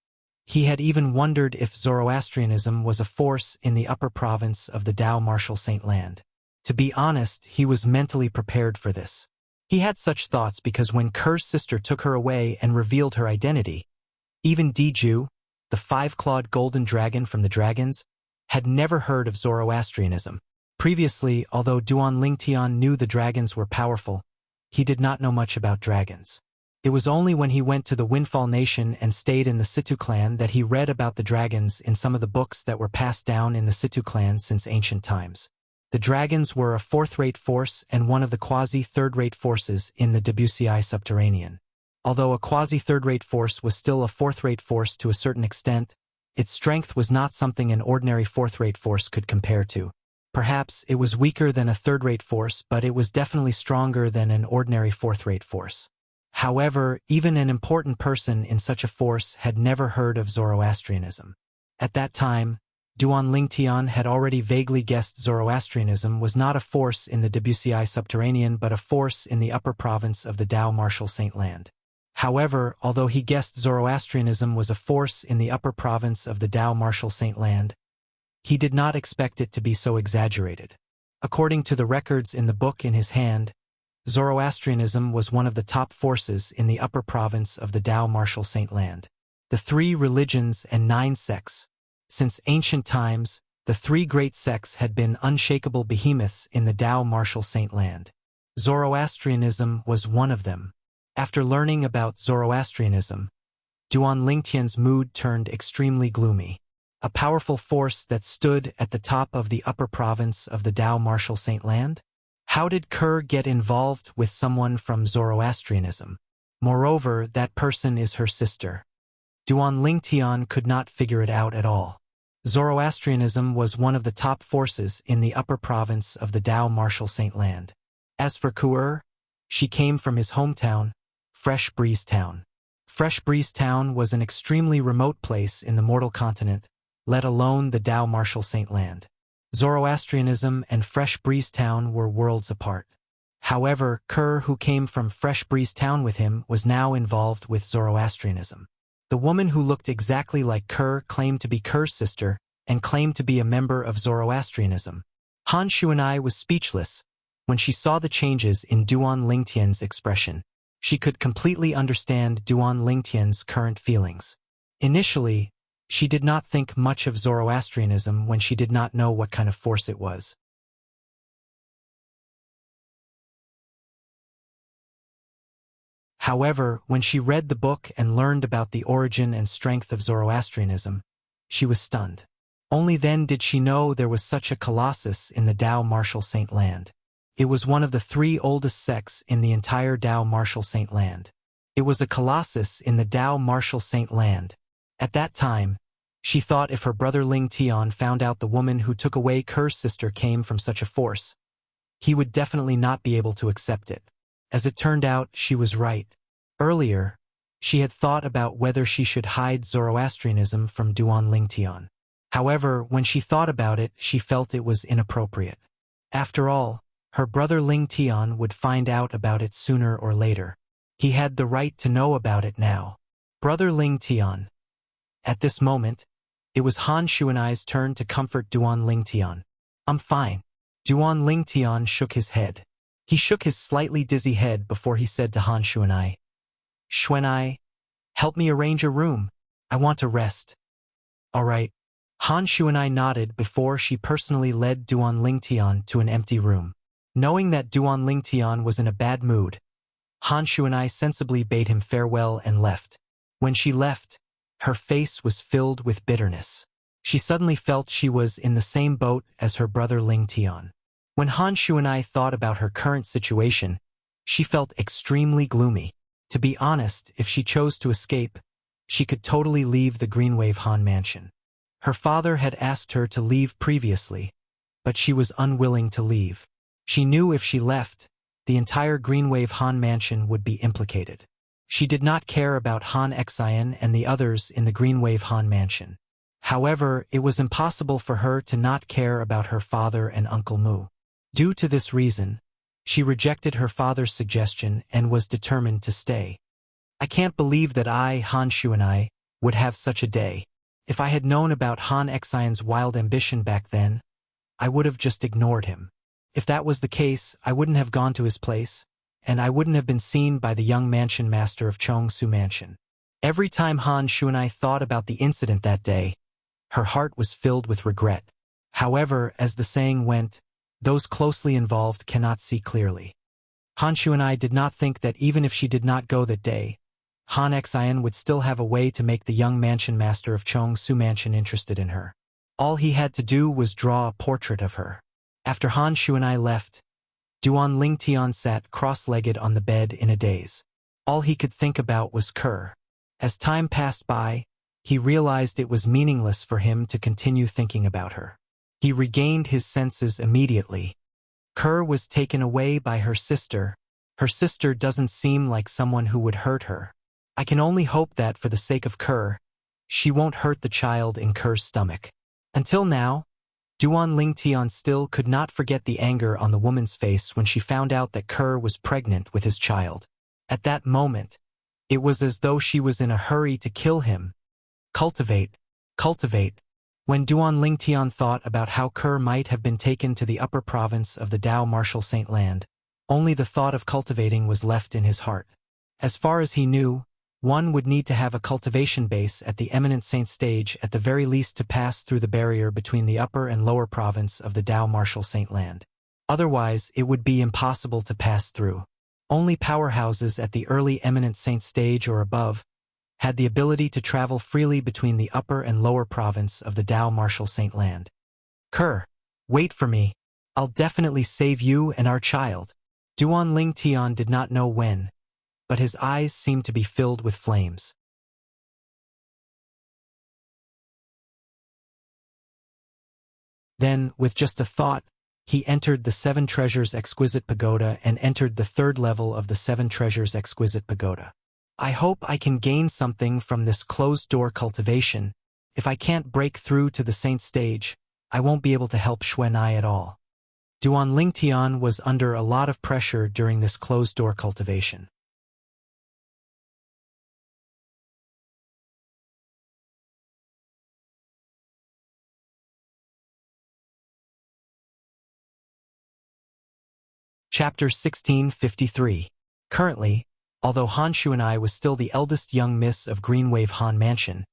Speaker 1: He had even wondered if Zoroastrianism was a force in the upper province of the Tao Martial Saint Land. To be honest, he was mentally prepared for this. He had such thoughts because when Kerr's sister took her away and revealed her identity, even Diju, the five-clawed golden dragon from the dragons, had never heard of Zoroastrianism. Previously, although Duan Lingtian knew the dragons were powerful, he did not know much about dragons. It was only when he went to the Windfall Nation and stayed in the Situ clan that he read about the dragons in some of the books that were passed down in the Situ clan since ancient times. The dragons were a fourth-rate force and one of the quasi-third-rate forces in the WCI Subterranean. Although a quasi-third-rate force was still a fourth-rate force to a certain extent, its strength was not something an ordinary fourth-rate force could compare to. Perhaps it was weaker than a third-rate force, but it was definitely stronger than an ordinary fourth-rate force. However, even an important person in such a force had never heard of Zoroastrianism. At that time, Duan Lingtian had already vaguely guessed Zoroastrianism was not a force in the WCI Subterranean but a force in the upper province of the Tao Martial Saint Land. However, although he guessed Zoroastrianism was a force in the upper province of the Tao Martial Saint Land, he did not expect it to be so exaggerated. According to the records in the book in his hand, Zoroastrianism was one of the top forces in the upper province of the Tao Martial Saint Land. The three religions and 9 sects. Since ancient times, the three great sects had been unshakable behemoths in the Tao Martial Saint Land. Zoroastrianism was one of them. After learning about Zoroastrianism, Duan Lingtian's mood turned extremely gloomy. A powerful force that stood at the top of the upper province of the Tao Martial Saint Land? How did Kerr get involved with someone from Zoroastrianism? Moreover, that person is her sister. Duan Lingtian could not figure it out at all. Zoroastrianism was one of the top forces in the upper province of the Tao Martial Saint Land. As for Kerr, she came from his hometown, Fresh Breeze Town. Fresh Breeze Town was an extremely remote place in the mortal continent, let alone the Tao Martial Saint Land. Zoroastrianism and Fresh Breeze Town were worlds apart. However, Kerr, who came from Fresh Breeze Town with him, was now involved with Zoroastrianism. The woman who looked exactly like Kerr claimed to be Kerr's sister and claimed to be a member of Zoroastrianism. Han Shuanai was speechless when she saw the changes in Duan Lingtian's expression. She could completely understand Duan Lingtian's current feelings. Initially, she did not think much of Zoroastrianism when she did not know what kind of force it was. However, when she read the book and learned about the origin and strength of Zoroastrianism, she was stunned. Only then did she know there was such a colossus in the Tao Martial Saint Land. It was one of the 3 oldest sects in the entire Tao Martial Saint Land. It was a colossus in the Tao Martial Saint Land. At that time, she thought if her brother Ling Tian found out the woman who took away Kerr's sister came from such a force, he would definitely not be able to accept it. As it turned out, she was right. Earlier, she had thought about whether she should hide Zoroastrianism from Duan Lingtian. However, when she thought about it, she felt it was inappropriate. After all, her brother Lingtian would find out about it sooner or later. He had the right to know about it now. Brother Lingtian. At this moment, it was Han Shuanai's turn to comfort Duan Lingtian. I'm fine. Duan Lingtian shook his head. He shook his slightly dizzy head before he said to Han Shuanai, Shuanai, help me arrange a room. I want to rest. All right. Han Shuanai nodded before she personally led Duan Lingtian to an empty room. Knowing that Duan Lingtian was in a bad mood, Han Shuanai sensibly bade him farewell and left. When she left, her face was filled with bitterness. She suddenly felt she was in the same boat as her brother Lingtian. When Han Shuanai thought about her current situation, she felt extremely gloomy. To be honest, if she chose to escape, she could totally leave the Greenwave Han mansion. Her father had asked her to leave previously, but she was unwilling to leave. She knew if she left, the entire Greenwave Han mansion would be implicated. She did not care about Han Xian and the others in the Greenwave Han mansion. However, it was impossible for her to not care about her father and Uncle Mu. Due to this reason, she rejected her father's suggestion and was determined to stay. I can't believe that I, Han Shuanai, would have such a day. If I had known about Han Xian's wild ambition back then, I would have just ignored him. If that was the case, I wouldn't have gone to his place, and I wouldn't have been seen by the young mansion master of Chongsu Mansion. Every time Han Shuanai thought about the incident that day, her heart was filled with regret. However, as the saying went, those closely involved cannot see clearly. Han Shuanai did not think that even if she did not go that day, Han Xian would still have a way to make the young mansion master of Chongsu Mansion interested in her. All he had to do was draw a portrait of her. After Han Shuanai left, Duan Lingtian sat cross-legged on the bed in a daze. All he could think about was Kerr. As time passed by, he realized it was meaningless for him to continue thinking about her. He regained his senses immediately. Kerr was taken away by her sister. Her sister doesn't seem like someone who would hurt her. I can only hope that for the sake of Kerr, she won't hurt the child in Kerr's stomach. Until now, Duan Lingtian still could not forget the anger on the woman's face when she found out that Kerr was pregnant with his child. At that moment, it was as though she was in a hurry to kill him. Cultivate. When Duan Lingtian thought about how Kerr might have been taken to the upper province of the Dao Martial Saint Land, only the thought of cultivating was left in his heart. As far as he knew, one would need to have a cultivation base at the Eminent Saint stage at the very least to pass through the barrier between the upper and lower province of the Dao Martial Saint Land. Otherwise, it would be impossible to pass through. Only powerhouses at the early Eminent Saint stage or above had the ability to travel freely between the upper and lower province of the Dao Martial Saint Land. Kerr, wait for me. I'll definitely save you and our child. Duan Lingtian did not know when, but his eyes seemed to be filled with flames. Then, with just a thought, he entered the Seven Treasures Exquisite Pagoda and entered the third level of the Seven Treasures Exquisite Pagoda. I hope I can gain something from this closed-door cultivation. If I can't break through to the saint stage, I won't be able to help Shuanai at all. Duan Lingtian was under a lot of pressure during this closed-door cultivation. Chapter 1653. Currently, although Han Shuanai was still the eldest young miss of Greenwave Han Mansion,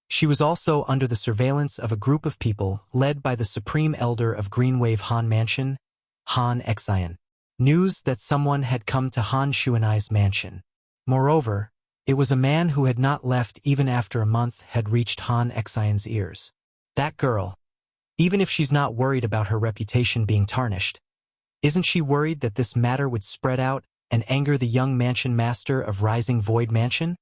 Speaker 1: she was also under the surveillance of a group of people led by the Supreme Elder of Greenwave Han Mansion, Han Xian. News that someone had come to Han Shuanai's mansion. Moreover, it was a man who had not left even after a month had reached Han Xian's ears. That girl, even if she's not worried about her reputation being tarnished, isn't she worried that this matter would spread out and anger the young mansion master of Rising Void Mansion?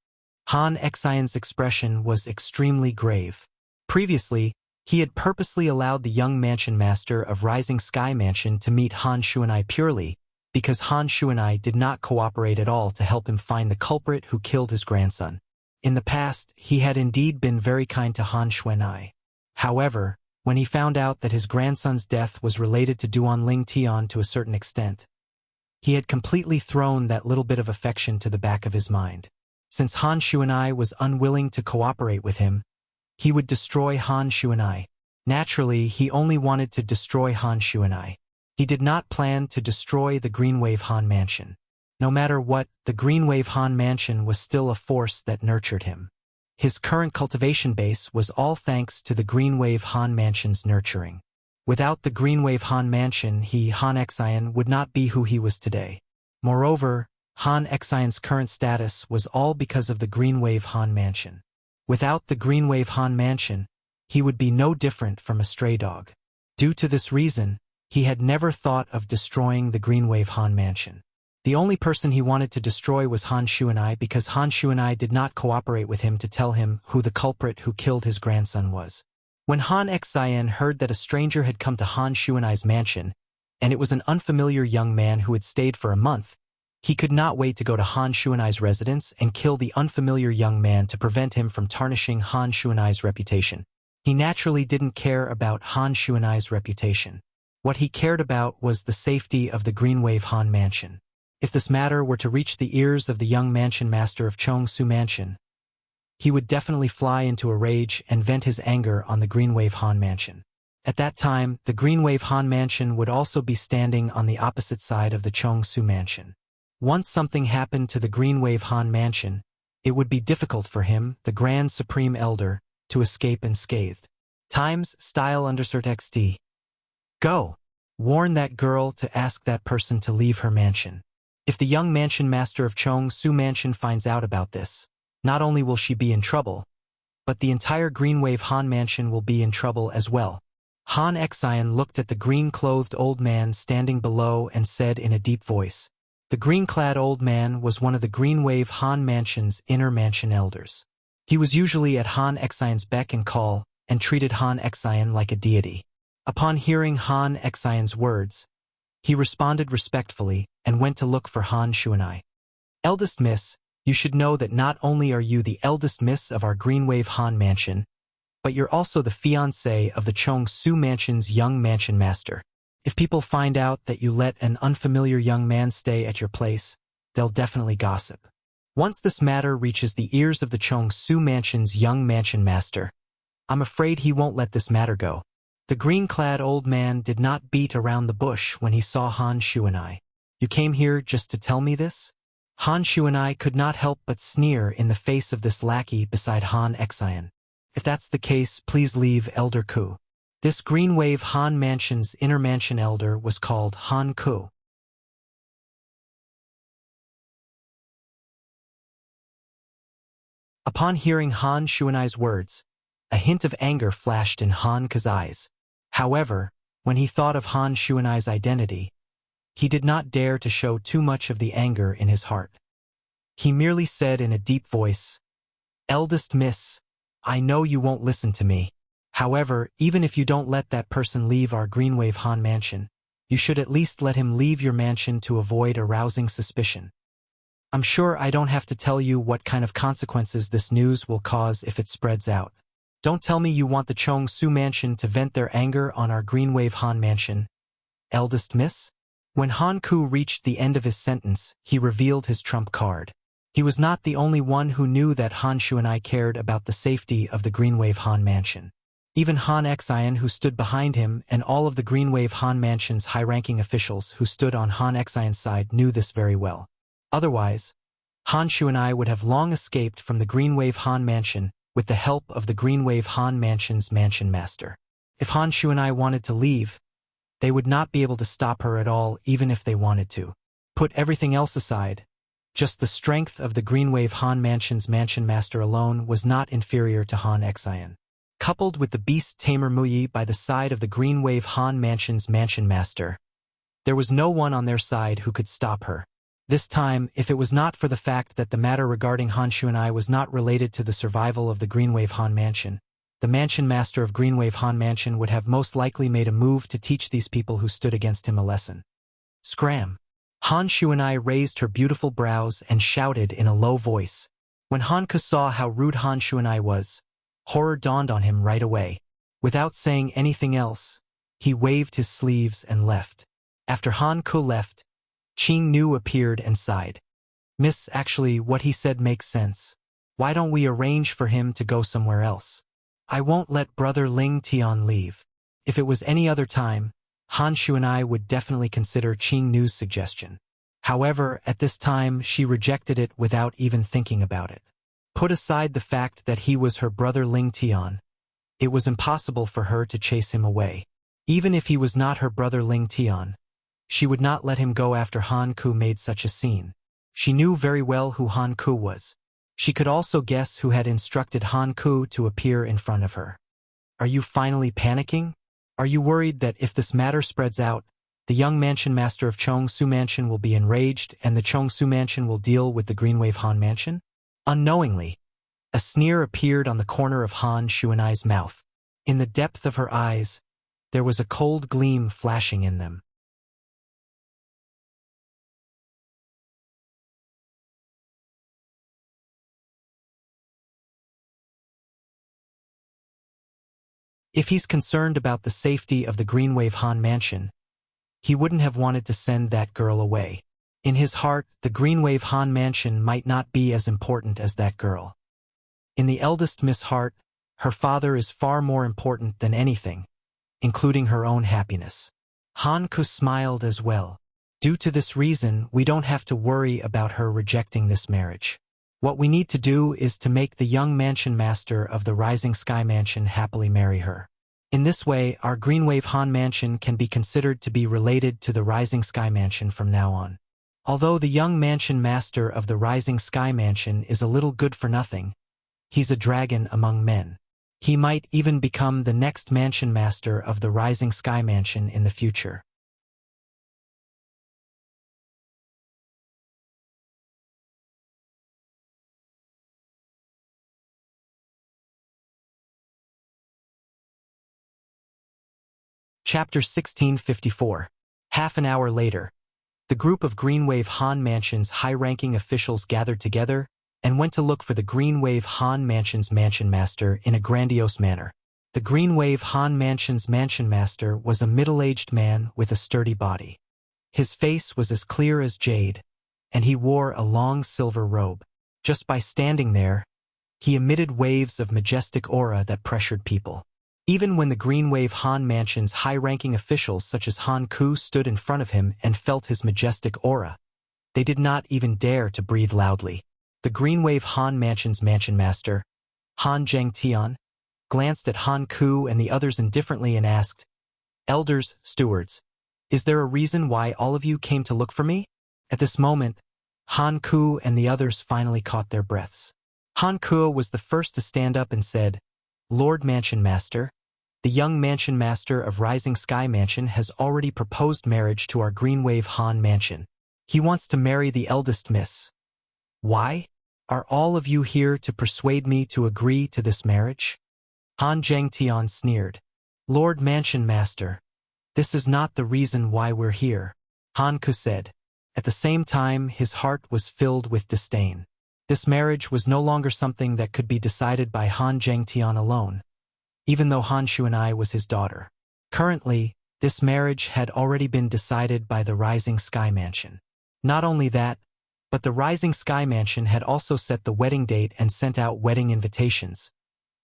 Speaker 1: Han Xian's expression was extremely grave. Previously, he had purposely allowed the young mansion master of Rising Sky Mansion to meet Han Shuanai purely because Han Shuanai did not cooperate at all to help him find the culprit who killed his grandson. In the past, he had indeed been very kind to Han Shuanai. However, when he found out that his grandson's death was related to Duan Ling Tian to a certain extent, he had completely thrown that little bit of affection to the back of his mind. Since Han Shuanai was unwilling to cooperate with him, he would destroy Han Shuanai. Naturally, he only wanted to destroy Han Shuanai. He did not plan to destroy the Green Wave Han Mansion. No matter what, the Green Wave Han Mansion was still a force that nurtured him. His current cultivation base was all thanks to the Green Wave Han Mansion's nurturing. Without the Green Wave Han Mansion, Han Xian, would not be who he was today. Moreover, Han Xian's current status was all because of the Green Wave Han Mansion. Without the Green Wave Han Mansion, he would be no different from a stray dog. Due to this reason, he had never thought of destroying the Green Wave Han Mansion. The only person he wanted to destroy was Han Shuanai because Han Shuanai did not cooperate with him to tell him who the culprit who killed his grandson was. When Han Xian heard that a stranger had come to Han Shuanai's mansion, and it was an unfamiliar young man who had stayed for a month, he could not wait to go to Han Shuanai's residence and kill the unfamiliar young man to prevent him from tarnishing Han Shuanai's reputation. He naturally didn't care about Han Shuanai's reputation. What he cared about was the safety of the Green Wave Han Mansion. If this matter were to reach the ears of the young mansion master of Chongsu Mansion, he would definitely fly into a rage and vent his anger on the Green Wave Han Mansion. At that time, the Green Wave Han Mansion would also be standing on the opposite side of the Chongsu Mansion. Once something happened to the Green Wave Han Mansion, it would be difficult for him, the Grand Supreme Elder, to escape unscathed. Times, style undersert XD. Go! Warn that girl to ask that person to leave her mansion. If the young mansion master of Chongsu Mansion finds out about this, not only will she be in trouble, but the entire Green Wave Han Mansion will be in trouble as well. Han Xian looked at the green-clothed old man standing below and said in a deep voice. The green-clad old man was one of the Green Wave Han Mansion's inner mansion elders. He was usually at Han Xian's beck and call and treated Han Xian like a deity. Upon hearing Han Xian's words, he responded respectfully and went to look for Han Shuanai. Eldest Miss, you should know that not only are you the eldest miss of our Green Wave Han Mansion, but you're also the fiancée of the Chongsu Mansion's young mansion master. If people find out that you let an unfamiliar young man stay at your place, they'll definitely gossip. Once this matter reaches the ears of the Chongsu Mansion's young mansion master, I'm afraid he won't let this matter go. The green-clad old man did not beat around the bush when he saw Han Shuanai. You came here just to tell me this? Han Shuanai could not help but sneer in the face of this lackey beside Han Xian. If that's the case, please leave, Elder Ku. This Green Wave Han Mansion's inner mansion elder was called Han Ku. Upon hearing Han Shuanai's words, a hint of anger flashed in Han Ku's eyes. However, when he thought of Han Shuanai's identity, he did not dare to show too much of the anger in his heart. He merely said in a deep voice, Eldest Miss, I know you won't listen to me. However, even if you don't let that person leave our Green Wave Han Mansion, you should at least let him leave your mansion to avoid arousing suspicion. I'm sure I don't have to tell you what kind of consequences this news will cause if it spreads out. Don't tell me you want the Chongsu Mansion to vent their anger on our Green Wave Han Mansion, Eldest Miss? When Han Ku reached the end of his sentence, he revealed his trump card. He was not the only one who knew that Han Shuanai cared about the safety of the Green Wave Han Mansion. Even Han Xian, who stood behind him, and all of the Green Wave Han Mansion's high-ranking officials who stood on Han Xian's side knew this very well. Otherwise, Han Shuanai would have long escaped from the Green Wave Han Mansion with the help of the Green Wave Han Mansion's mansion master. If Han Shuanai wanted to leave, they would not be able to stop her at all even if they wanted to. Put everything else aside, just the strength of the Green Wave Han Mansion's mansion master alone was not inferior to Han Xian. Coupled with the beast tamer Muyi by the side of the Green Wave Han Mansion's mansion master, there was no one on their side who could stop her. This time, if it was not for the fact that the matter regarding Han Shuanai was not related to the survival of the Green Wave Han Mansion, the mansion master of Green Wave Han Mansion would have most likely made a move to teach these people who stood against him a lesson. Scram! Han Shuanai raised her beautiful brows and shouted in a low voice. When Han Ku saw how rude Han Shuanai was, horror dawned on him right away. Without saying anything else, he waved his sleeves and left. After Han Ku left, Qing Nu appeared and sighed. Miss, actually, what he said makes sense. Why don't we arrange for him to go somewhere else? I won't let Brother Ling Tian leave. If it was any other time, Han Shuanai would definitely consider Qing Nu's suggestion. However, at this time she rejected it without even thinking about it. Put aside the fact that he was her brother Ling Tian, it was impossible for her to chase him away. Even if he was not her brother Ling Tian, she would not let him go after Han Ku made such a scene. She knew very well who Han Ku was. She could also guess who had instructed Han Ku to appear in front of her. Are you finally panicking? Are you worried that if this matter spreads out, the young mansion master of Chongsu Mansion will be enraged and the Chongsu Mansion will deal with the Greenwave Han Mansion? Unknowingly, a sneer appeared on the corner of Han Shuanai's mouth. In the depth of her eyes, there was a cold gleam flashing in them. If he's concerned about the safety of the Greenwave Han Mansion, he wouldn't have wanted to send that girl away. In his heart, the Greenwave Han Mansion might not be as important as that girl. In the eldest Miss' heart, her father is far more important than anything, including her own happiness. Han Ku smiled as well. Due to this reason, we don't have to worry about her rejecting this marriage. What we need to do is to make the young mansion master of the Rising Sky Mansion happily marry her. In this way, our Greenwave Han Mansion can be considered to be related to the Rising Sky Mansion from now on. Although the young mansion master of the Rising Sky Mansion is a little good for nothing, he's a dragon among men. He might even become the next mansion master of the Rising Sky Mansion in the future. Chapter 1654. Half an hour later, the group of Greenwave Han Mansion's high-ranking officials gathered together and went to look for the Greenwave Han Mansion's mansion master in a grandiose manner. The Greenwave Han Mansion's mansion master was a middle-aged man with a sturdy body. His face was as clear as jade, and he wore a long silver robe. Just by standing there, he emitted waves of majestic aura that pressured people. Even when the Greenwave Han Mansion's high-ranking officials such as Han Ku stood in front of him and felt his majestic aura, they did not even dare to breathe loudly. The Greenwave Han Mansion's mansion master, Han Zhengtian, glanced at Han Ku and the others indifferently and asked, "Elders, stewards, is there a reason why all of you came to look for me?" At this moment, Han Ku and the others finally caught their breaths. Han Ku was the first to stand up and said, "Lord Mansion Master, the young mansion master of Rising Sky Mansion has already proposed marriage to our Greenwave Han Mansion. He wants to marry the eldest miss. Why? Are all of you here to persuade me to agree to this marriage?" Han Zhengtian sneered. "Lord Mansion Master, this is not the reason why we're here," Han Ku said. At the same time, his heart was filled with disdain. This marriage was no longer something that could be decided by Han Zhengtian alone, even though Han Shuanai was his daughter. Currently, this marriage had already been decided by the Rising Sky Mansion. Not only that, but the Rising Sky Mansion had also set the wedding date and sent out wedding invitations,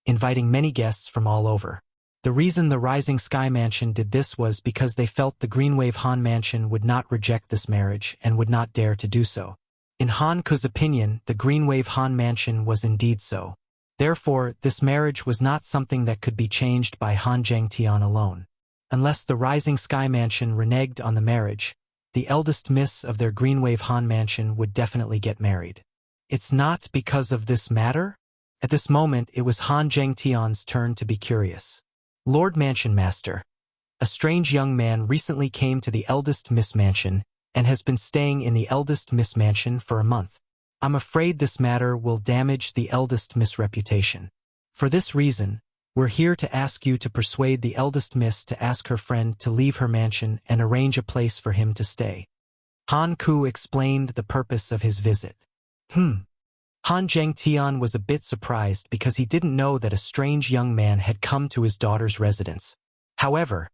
Speaker 1: inviting many guests from all over. The reason the Rising Sky Mansion did this was because they felt the Greenwave Han Mansion would not reject this marriage and would not dare to do so. In Han Ku's opinion, the Greenwave Han Mansion was indeed so. Therefore, this marriage was not something that could be changed by Han Zhengtian alone. Unless the Rising Sky Mansion reneged on the marriage, the eldest miss of their Greenwave Han Mansion would definitely get married. It's not because of this matter? At this moment, it was Han Zhengtian's turn to be curious. "Lord Mansion Master, a strange young man recently came to the eldest Miss Mansion and has been staying in the eldest Miss Mansion for a month. I'm afraid this matter will damage the eldest Miss' reputation. For this reason, we're here to ask you to persuade the eldest Miss to ask her friend to leave her mansion and arrange a place for him to stay." Han Ku explained the purpose of his visit. Han Zhengtian was a bit surprised because he didn't know that a strange young man had come to his daughter's residence. However,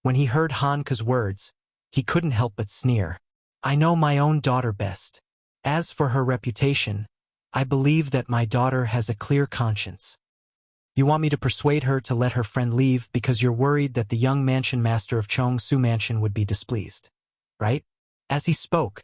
Speaker 1: when he heard Han Ku's words, he couldn't help but sneer. I know my own daughter best. As for her reputation, I believe that my daughter has a clear conscience. You want me to persuade her to let her friend leave because you're worried that the young mansion master of Chongsu Mansion would be displeased, right? As he spoke,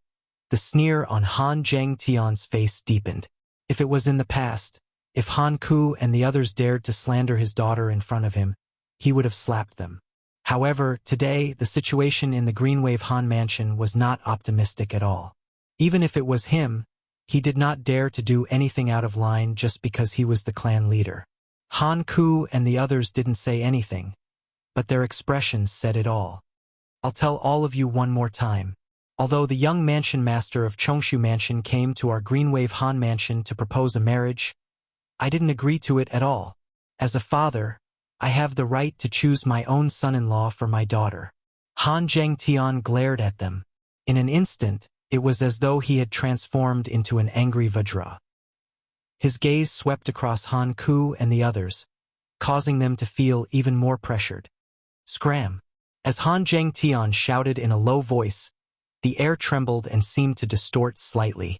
Speaker 1: the sneer on Han Zhengtian's face deepened. If it was in the past, if Han Ku and the others dared to slander his daughter in front of him, he would have slapped them. However, today, the situation in the Greenwave Han Mansion was not optimistic at all. Even if it was him, he did not dare to do anything out of line just because he was the clan leader. Han Ku and the others didn't say anything, but their expressions said it all. I'll tell all of you one more time. Although the young mansion master of Chongshu Mansion came to our Greenwave Han Mansion to propose a marriage, I didn't agree to it at all. As a father, I have the right to choose my own son-in-law for my daughter. Han Zhengtian glared at them. In an instant, it was as though he had transformed into an angry Vajra. His gaze swept across Han Ku and the others, causing them to feel even more pressured. Scram! As Han Zhengtian shouted in a low voice, the air trembled and seemed to distort slightly.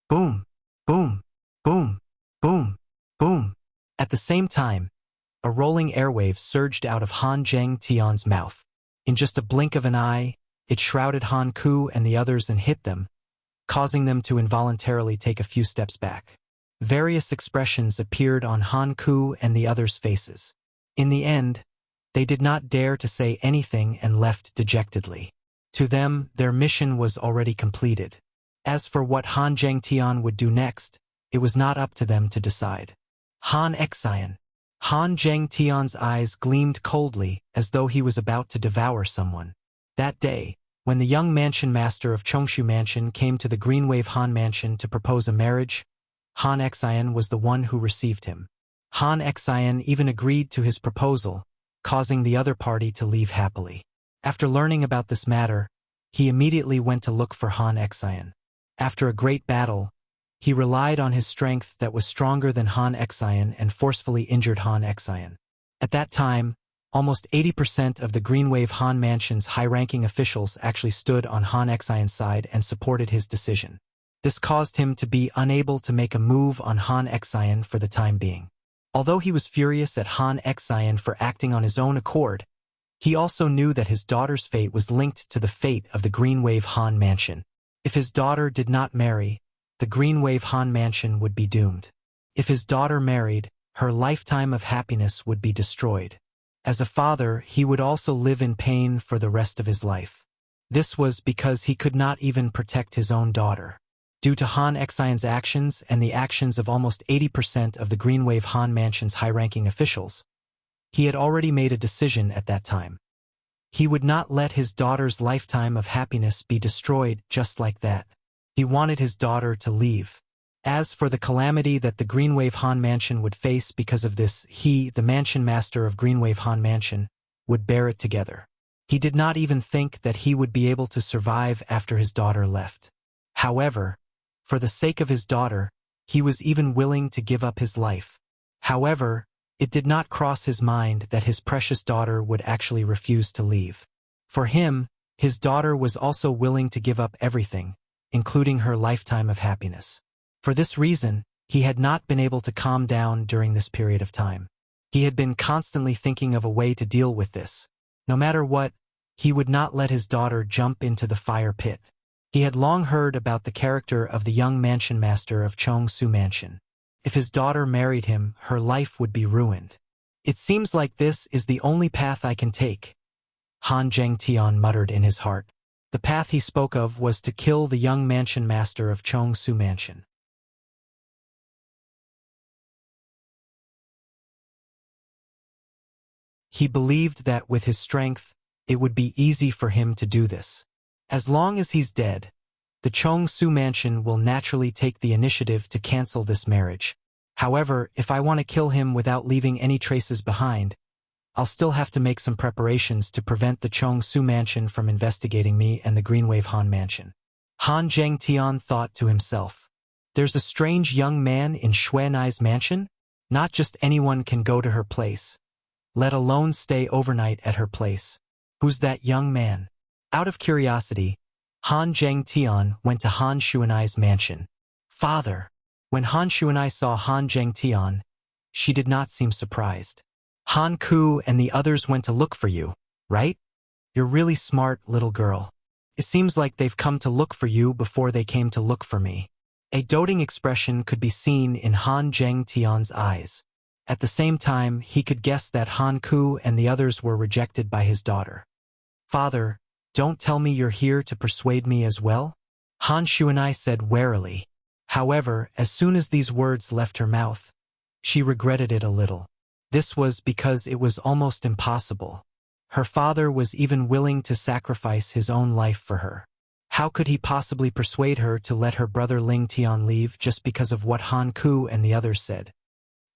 Speaker 1: Boom! Boom! Boom! Boom! Boom! At the same time, a rolling airwave surged out of Han Zhengtian's mouth. In just a blink of an eye, it shrouded Han Ku and the others and hit them, causing them to involuntarily take a few steps back. Various expressions appeared on Han Ku and the others' faces. In the end, they did not dare to say anything and left dejectedly. To them, their mission was already completed. As for what Han Zhengtian would do next, it was not up to them to decide. Han Xian. Han Zhengtian's eyes gleamed coldly as though he was about to devour someone. That day, when the young mansion master of Chongshu Mansion came to the Greenwave Han Mansion to propose a marriage, Han Xian was the one who received him. Han Xian even agreed to his proposal, causing the other party to leave happily. After learning about this matter, he immediately went to look for Han Xian. After a great battle, he relied on his strength that was stronger than Han Xian and forcefully injured Han Xian. At that time, almost 80% of the Greenwave Han Mansion's high-ranking officials actually stood on Han Xian's side and supported his decision. This caused him to be unable to make a move on Han Xian for the time being. Although he was furious at Han Xian for acting on his own accord, he also knew that his daughter's fate was linked to the fate of the Greenwave Han Mansion. If his daughter did not marry, the Greenwave Han Mansion would be doomed. If his daughter married, her lifetime of happiness would be destroyed. As a father, he would also live in pain for the rest of his life. This was because he could not even protect his own daughter. Due to Han Xian's actions and the actions of almost 80% of the Greenwave Han Mansion's high-ranking officials, he had already made a decision at that time. He would not let his daughter's lifetime of happiness be destroyed just like that. He wanted his daughter to leave. As for the calamity that the Greenwave Han Mansion would face because of this, he, the mansion master of Greenwave Han Mansion, would bear it together. He did not even think that he would be able to survive after his daughter left. However, for the sake of his daughter, he was even willing to give up his life. However, it did not cross his mind that his precious daughter would actually refuse to leave. For him, his daughter was also willing to give up everything, including her lifetime of happiness. For this reason, he had not been able to calm down during this period of time. He had been constantly thinking of a way to deal with this. No matter what, he would not let his daughter jump into the fire pit. He had long heard about the character of the young mansion master of Chongsu Mansion. If his daughter married him, her life would be ruined. It seems like this is the only path I can take, Han Zhengtian muttered in his heart. The path he spoke of was to kill the young mansion master of Chongsu Mansion. He believed that with his strength, it would be easy for him to do this. As long as he's dead, the Chongsu Mansion will naturally take the initiative to cancel this marriage. However, if I want to kill him without leaving any traces behind, I'll still have to make some preparations to prevent the Chong Su mansion from investigating me and the Greenwave Han mansion. Han Zhengtian thought to himself. There's a strange young man in Xuanai's mansion? Not just anyone can go to her place, let alone stay overnight at her place. Who's that young man? Out of curiosity, Han Zhengtian went to Han Xuanai's mansion. Father. When Han Xuanai saw Han Zhengtian, she did not seem surprised. Han Ku and the others went to look for you, right? You're really smart, little girl. It seems like they've come to look for you before they came to look for me. A doting expression could be seen in Han Zhengtian's eyes. At the same time, he could guess that Han Ku and the others were rejected by his daughter. Father, don't tell me you're here to persuade me as well? Han Xuanai said warily. However, as soon as these words left her mouth, she regretted it a little. This was because it was almost impossible. Her father was even willing to sacrifice his own life for her. How could he possibly persuade her to let her brother Ling Tian leave just because of what Han Ku and the others said?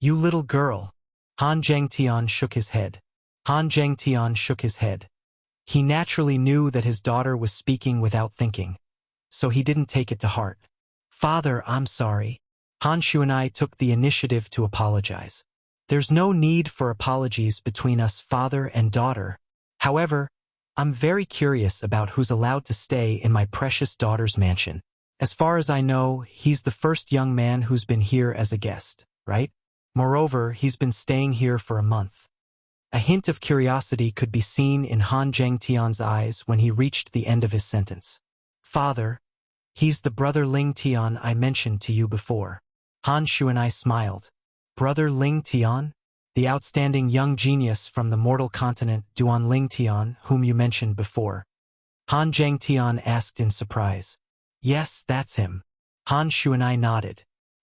Speaker 1: You little girl. Han Zhengtian shook his head. Han Zhengtian shook his head. He naturally knew that his daughter was speaking without thinking, so he didn't take it to heart. Father, I'm sorry. Han Xuanai took the initiative to apologize. There's no need for apologies between us, father and daughter. However, I'm very curious about who's allowed to stay in my precious daughter's mansion. As far as I know, he's the first young man who's been here as a guest, right? Moreover, he's been staying here for a month. A hint of curiosity could be seen in Han Zhengtian's eyes when he reached the end of his sentence. Father, he's the brother Ling Tian I mentioned to you before. Han Xuanai smiled. Brother Ling Tian? The outstanding young genius from the mortal continent Duan Ling Tian, whom you mentioned before. Han Zhengtian asked in surprise. Yes, that's him. Han Xuanai nodded.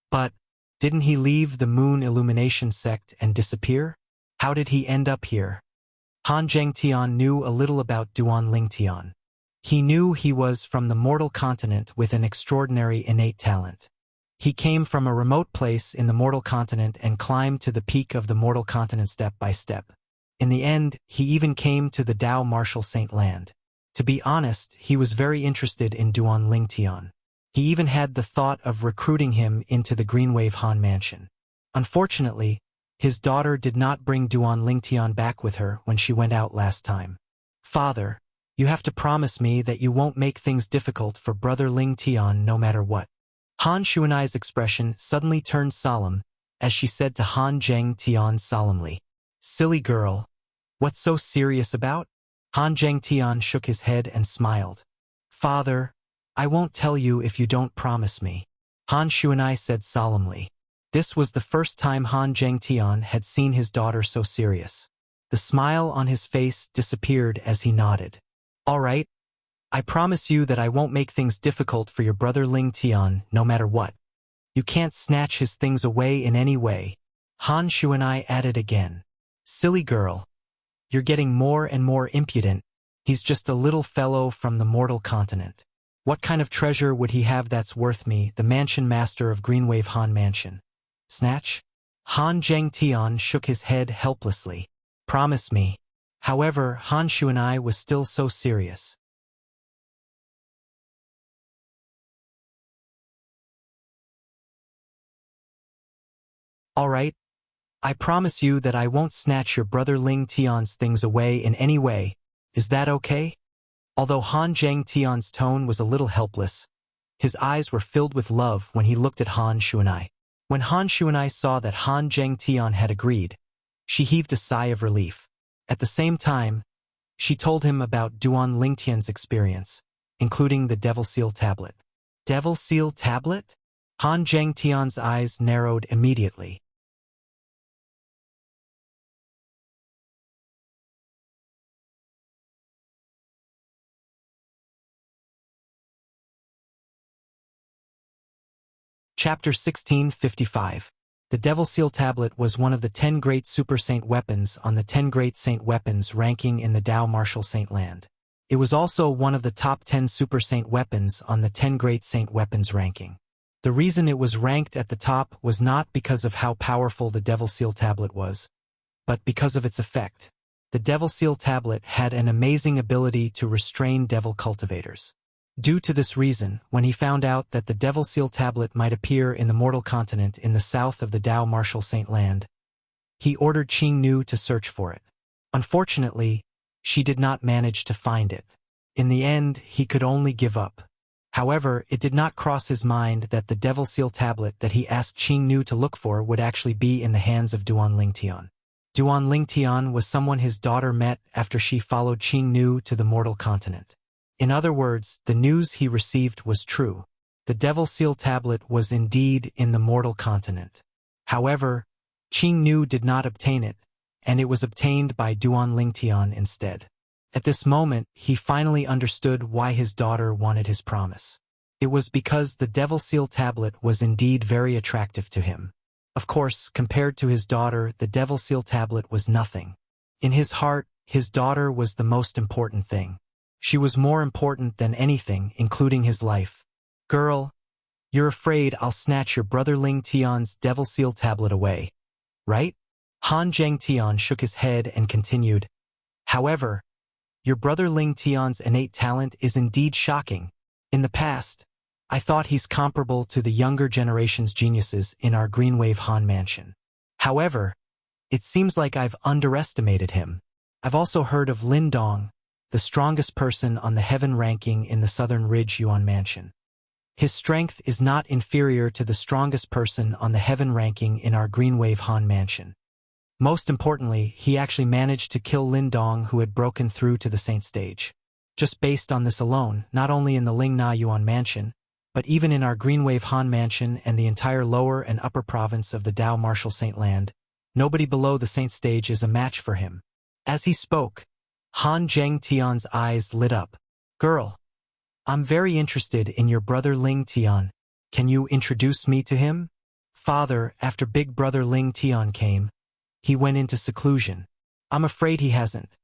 Speaker 1: But, didn't he leave the Moon Illumination sect and disappear? How did he end up here? Han Zhengtian knew a little about Duan Ling Tian. He knew he was from the mortal continent with an extraordinary innate talent. He came from a remote place in the mortal continent and climbed to the peak of the mortal continent step by step. In the end, he even came to the Dao Martial Saint land. To be honest, he was very interested in Duan Ling Tian. He even had the thought of recruiting him into the Greenwave Han mansion. Unfortunately, his daughter did not bring Duan Ling Tian back with her when she went out last time. Father, you have to promise me that you won't make things difficult for brother Ling Tian no matter what. Han Xuanai's expression suddenly turned solemn as she said to Han Zhengtian solemnly, Silly girl. What's so serious about? Han Zhengtian shook his head and smiled. Father, I won't tell you if you don't promise me. Han Xuanai said solemnly. This was the first time Han Zhengtian had seen his daughter so serious. The smile on his face disappeared as he nodded. All right. I promise you that I won't make things difficult for your brother Ling Tian no matter what. You can't snatch his things away in any way. Han Xuanai added again. Silly girl. You're getting more and more impudent. He's just a little fellow from the mortal continent. What kind of treasure would he have that's worth me, the mansion master of Greenwave Han Mansion? Snatch? Han Zhengtian shook his head helplessly. Promise me. However, Han Xuanai was still so serious. All right. I promise you that I won't snatch your brother Ling Tian's things away in any way. Is that okay? Although Han Zhengtian's tone was a little helpless, his eyes were filled with love when he looked at Han Xuanai. When Han Xuanai saw that Han Zhengtian had agreed, she heaved a sigh of relief. At the same time, she told him about Duan Lingtian's experience, including the Devil Seal tablet. Devil Seal tablet? Han Zhengtian's eyes narrowed immediately. Chapter 1655. The Devil Seal Tablet was one of the 10 Great Super Saint Weapons on the 10 Great Saint Weapons ranking in the Dao Martial Saint Land. It was also one of the top 10 Super Saint Weapons on the 10 Great Saint Weapons ranking. The reason it was ranked at the top was not because of how powerful the Devil Seal Tablet was, but because of its effect. The Devil Seal Tablet had an amazing ability to restrain devil cultivators. Due to this reason, when he found out that the Devil Seal Tablet might appear in the mortal continent in the south of the Dao Martial Saint Land, he ordered Qing Nu to search for it. Unfortunately, she did not manage to find it. In the end, he could only give up. However, it did not cross his mind that the Devil Seal Tablet that he asked Qing Nu to look for would actually be in the hands of Duan Lingtian. Duan Lingtian was someone his daughter met after she followed Qing Nu to the mortal continent. In other words, the news he received was true. The Devil Seal Tablet was indeed in the mortal continent. However, Qing Nu did not obtain it, and it was obtained by Duan Lingtian instead. At this moment, he finally understood why his daughter wanted his promise. It was because the Devil Seal Tablet was indeed very attractive to him. Of course, compared to his daughter, the Devil Seal Tablet was nothing. In his heart, his daughter was the most important thing. She was more important than anything, including his life. Girl, you're afraid I'll snatch your brother Ling Tian's Devil Seal Tablet away, right? Han Zheng Tian shook his head and continued, however, your brother Ling Tian's innate talent is indeed shocking. In the past, I thought he's comparable to the younger generation's geniuses in our Greenwave Han Mansion. However, it seems like I've underestimated him. I've also heard of Lin Dong, the strongest person on the heaven ranking in the Southern Ridge Yuan Mansion. His strength is not inferior to the strongest person on the heaven ranking in our Greenwave Han Mansion. Most importantly, he actually managed to kill Lin Dong, who had broken through to the Saint stage. Just based on this alone, not only in the Ling Na Yuan Mansion, but even in our Greenwave Han Mansion and the entire lower and upper province of the Dao Martial Saint Land, nobody below the Saint stage is a match for him. As he spoke, Han Zheng Tian's eyes lit up. Girl, I'm very interested in your brother Ling Tian. Can you introduce me to him? Father, after big brother Ling Tian came, he went into seclusion. I'm afraid he hasn't.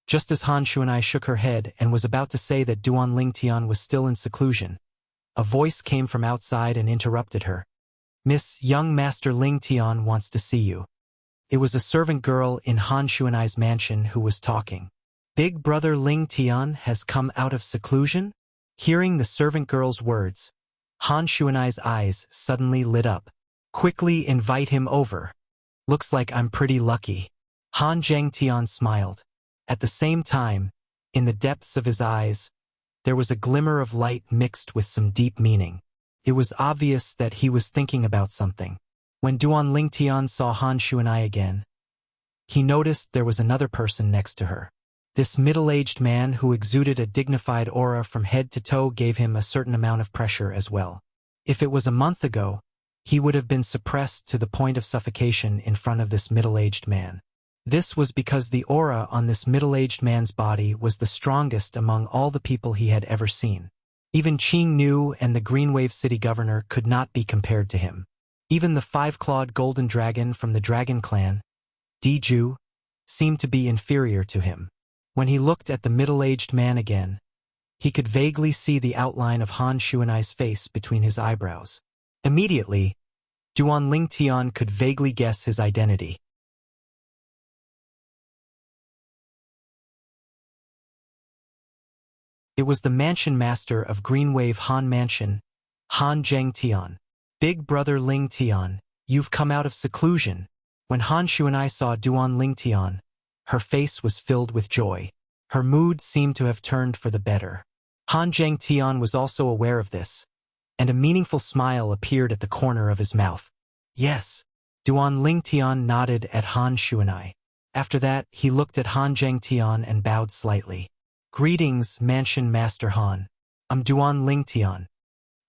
Speaker 1: Just as Han Shuanai shook her head and was about to say that Duan Lingtian was still in seclusion, a voice came from outside and interrupted her. Miss, young Master Lingtian wants to see you. It was a servant girl in Han Shuanai's mansion who was talking. Big brother Lingtian has come out of seclusion? Hearing the servant girl's words, Han Shuanai's eyes suddenly lit up. Quickly invite him over. Looks like I'm pretty lucky. Han Zheng Tian smiled. At the same time, in the depths of his eyes, there was a glimmer of light mixed with some deep meaning. It was obvious that he was thinking about something. When Duan Lingtian saw Han Shuanai again, he noticed there was another person next to her. This middle-aged man who exuded a dignified aura from head to toe gave him a certain amount of pressure as well. If it was a month ago, he would have been suppressed to the point of suffocation in front of this middle-aged man. This was because the aura on this middle-aged man's body was the strongest among all the people he had ever seen. Even Qing Nu and the Greenwave City governor could not be compared to him. Even the five-clawed golden dragon from the Dragon Clan, Diju, seemed to be inferior to him. When he looked at the middle-aged man again, he could vaguely see the outline of Han Shuanai's face between his eyebrows. Immediately, Duan Lingtian could vaguely guess his identity. It was the mansion master of Greenwave Han Mansion, Han Zheng Tian. Big brother Ling Tian, you've come out of seclusion. When Han Shuanai saw Duan Lingtian, her face was filled with joy. Her mood seemed to have turned for the better. Han Zheng Tian was also aware of this, and a meaningful smile appeared at the corner of his mouth. Yes. Duan Lingtian nodded at Han Shuanai. After that, he looked at Han Zheng Tian and bowed slightly. Greetings, Mansion Master Han. I'm Duan Lingtian.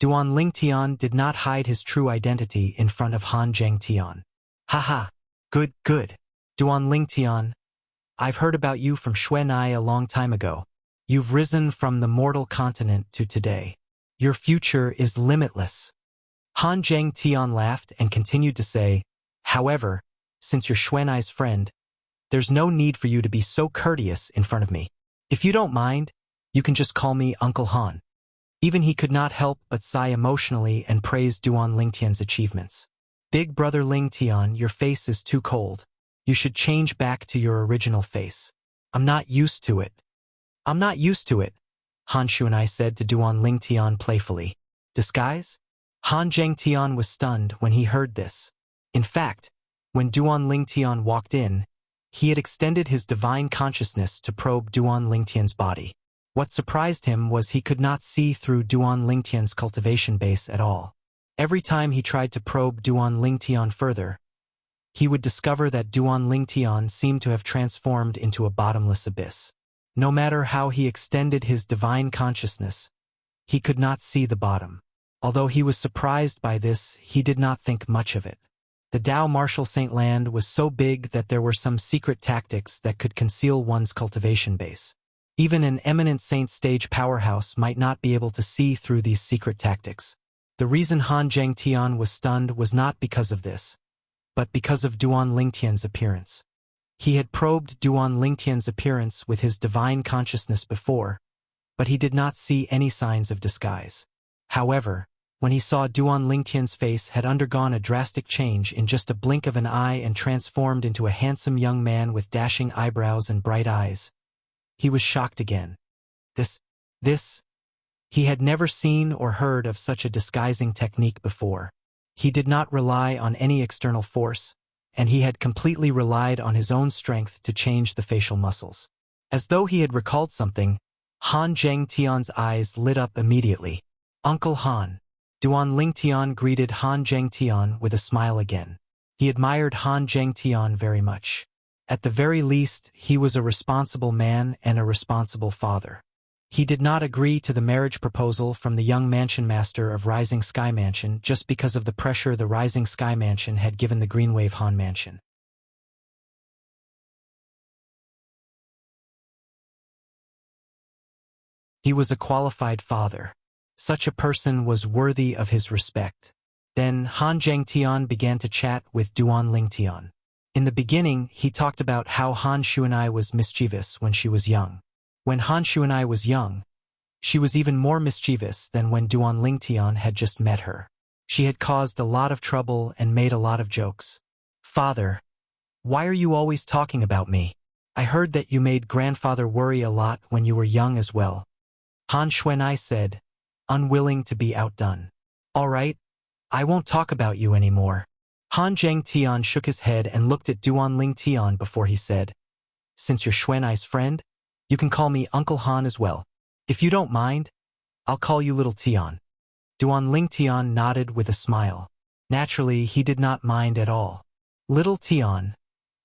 Speaker 1: Duan Lingtian did not hide his true identity in front of Han Zheng Tian. Haha. Good, good. Duan Lingtian, I've heard about you from Xuanai a long time ago. You've risen from the mortal continent to today. Your future is limitless. Han Zheng Tian laughed and continued to say, however, since you're Xuanai's friend, there's no need for you to be so courteous in front of me. If you don't mind, you can just call me Uncle Han. Even he could not help but sigh emotionally and praise Duan Lingtian's achievements. Big brother Lingtian, your face is too cold. You should change back to your original face. I'm not used to it. I'm not used to it, Han Shuanai said to Duan Lingtian playfully. Disguise? Han Zhengtian was stunned when he heard this. In fact, when Duan Lingtian walked in, he had extended his divine consciousness to probe Duan Lingtian's body. What surprised him was he could not see through Duan Lingtian's cultivation base at all. Every time he tried to probe Duan Lingtian further, he would discover that Duan Lingtian seemed to have transformed into a bottomless abyss. No matter how he extended his divine consciousness, he could not see the bottom. Although he was surprised by this, he did not think much of it. The Dao Martial Saint Land was so big that there were some secret tactics that could conceal one's cultivation base. Even an eminent saint stage powerhouse might not be able to see through these secret tactics. The reason Han Zhengtian was stunned was not because of this, but because of Duan Lingtian's appearance. He had probed Duan Lingtian's appearance with his divine consciousness before, but he did not see any signs of disguise. However, when he saw Duan Lingtian's face had undergone a drastic change in just a blink of an eye and transformed into a handsome young man with dashing eyebrows and bright eyes, he was shocked again. He had never seen or heard of such a disguising technique before. He did not rely on any external force, and he had completely relied on his own strength to change the facial muscles. As though he had recalled something, Han Zhengtian's eyes lit up immediately. Uncle Han. Duan Lingtian greeted Han Zhengtian with a smile again. He admired Han Zhengtian very much. At the very least, he was a responsible man and a responsible father. He did not agree to the marriage proposal from the young mansion master of Rising Sky Mansion just because of the pressure the Rising Sky Mansion had given the Greenwave Han Mansion. He was a qualified father. Such a person was worthy of his respect. Then Han Zhengtian began to chat with Duan Lingtian. In the beginning, he talked about how Han Shuanai was mischievous when she was young. When Han Shuanai was young, she was even more mischievous than when Duan Lingtian had just met her. She had caused a lot of trouble and made a lot of jokes. Father, why are you always talking about me? I heard that you made grandfather worry a lot when you were young as well. Han Shuanai said, unwilling to be outdone. All right, I won't talk about you anymore. Han Zhengtian shook his head and looked at Duan Lingtian before he said, since you're Shuanai's friend, you can call me Uncle Han as well. If you don't mind, I'll call you Little Tian. Duan Lingtian nodded with a smile. Naturally, he did not mind at all. Little Tian,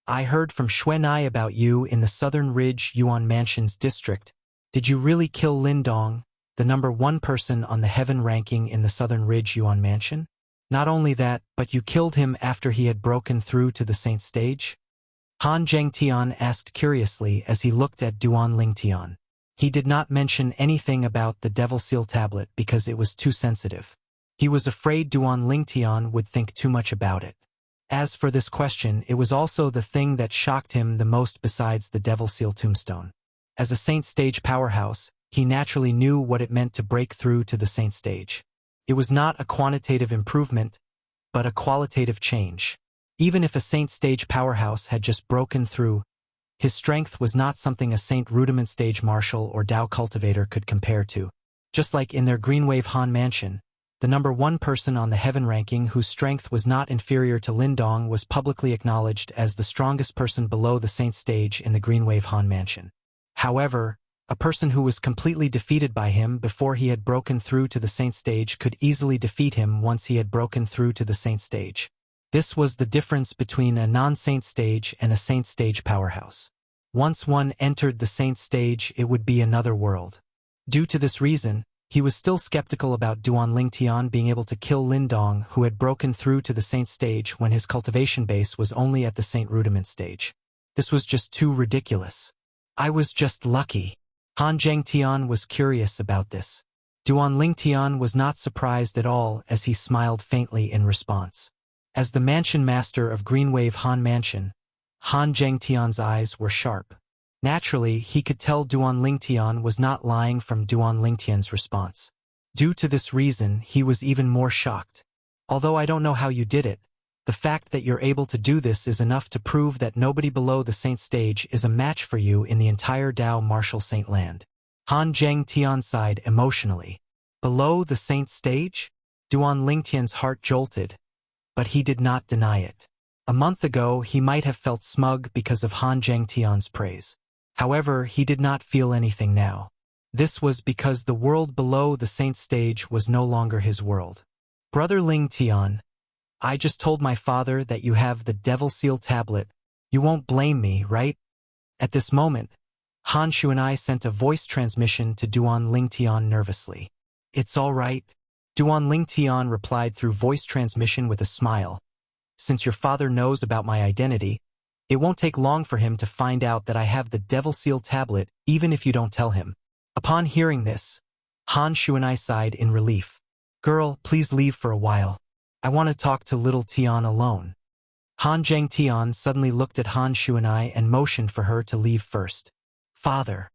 Speaker 1: I heard from Shuanai about you in the Southern Ridge Yuan Mansion's district. Did you really kill Lindong, the #1 person on the heaven ranking in the Southern Ridge Yuan Mansion? Not only that, but you killed him after he had broken through to the saint stage? Han Zhengtian asked curiously as he looked at Duan Lingtian. He did not mention anything about the Devil Seal tablet because it was too sensitive. He was afraid Duan Lingtian would think too much about it. As for this question, it was also the thing that shocked him the most besides the Devil Seal tombstone. As a saint stage powerhouse, he naturally knew what it meant to break through to the saint stage. It was not a quantitative improvement, but a qualitative change. Even if a saint stage powerhouse had just broken through, his strength was not something a saint rudiment stage marshal or Dao cultivator could compare to. Just like in their Greenwave Han Mansion, the #1 person on the heaven ranking whose strength was not inferior to Lindong was publicly acknowledged as the strongest person below the saint stage in the Greenwave Han Mansion. However, a person who was completely defeated by him before he had broken through to the saint stage could easily defeat him once he had broken through to the saint stage. This was the difference between a non-saint stage and a saint stage powerhouse. Once one entered the saint stage, it would be another world. Due to this reason, he was still skeptical about Duan Lingtian being able to kill Lindong, who had broken through to the saint stage when his cultivation base was only at the saint rudiment stage. This was just too ridiculous. I was just lucky. Han Zhengtian was curious about this. Duan Lingtian was not surprised at all as he smiled faintly in response. As the mansion master of Greenwave Han Mansion, Han Zhengtian's eyes were sharp. Naturally, he could tell Duan Lingtian was not lying from Duan Lingtian's response. Due to this reason, he was even more shocked. Although I don't know how you did it, The fact that you're able to do this is enough to prove that nobody below the Saint stage is a match for you in the entire Dao Martial Saint land. Han Zhengtian sighed emotionally. Below the Saint stage? Duan Lingtian's heart jolted, but he did not deny it. A month ago, he might have felt smug because of Han Zhengtian's praise. However, he did not feel anything now. This was because the world below the Saint stage was no longer his world. Brother Ling Tian, I just told my father that you have the Devil Seal tablet. You won't blame me, right? At this moment, Han Shu and I sent a voice transmission to Duan Lingtian nervously. It's all right. Duan Lingtian replied through voice transmission with a smile. Since your father knows about my identity, it won't take long for him to find out that I have the Devil Seal tablet even if you don't tell him. Upon hearing this, Han Shu and I sighed in relief. Girl, please leave for a while. I want to talk to little Tian alone. Han Zhengtian suddenly looked at Han Shu and I and motioned for her to leave first. Father.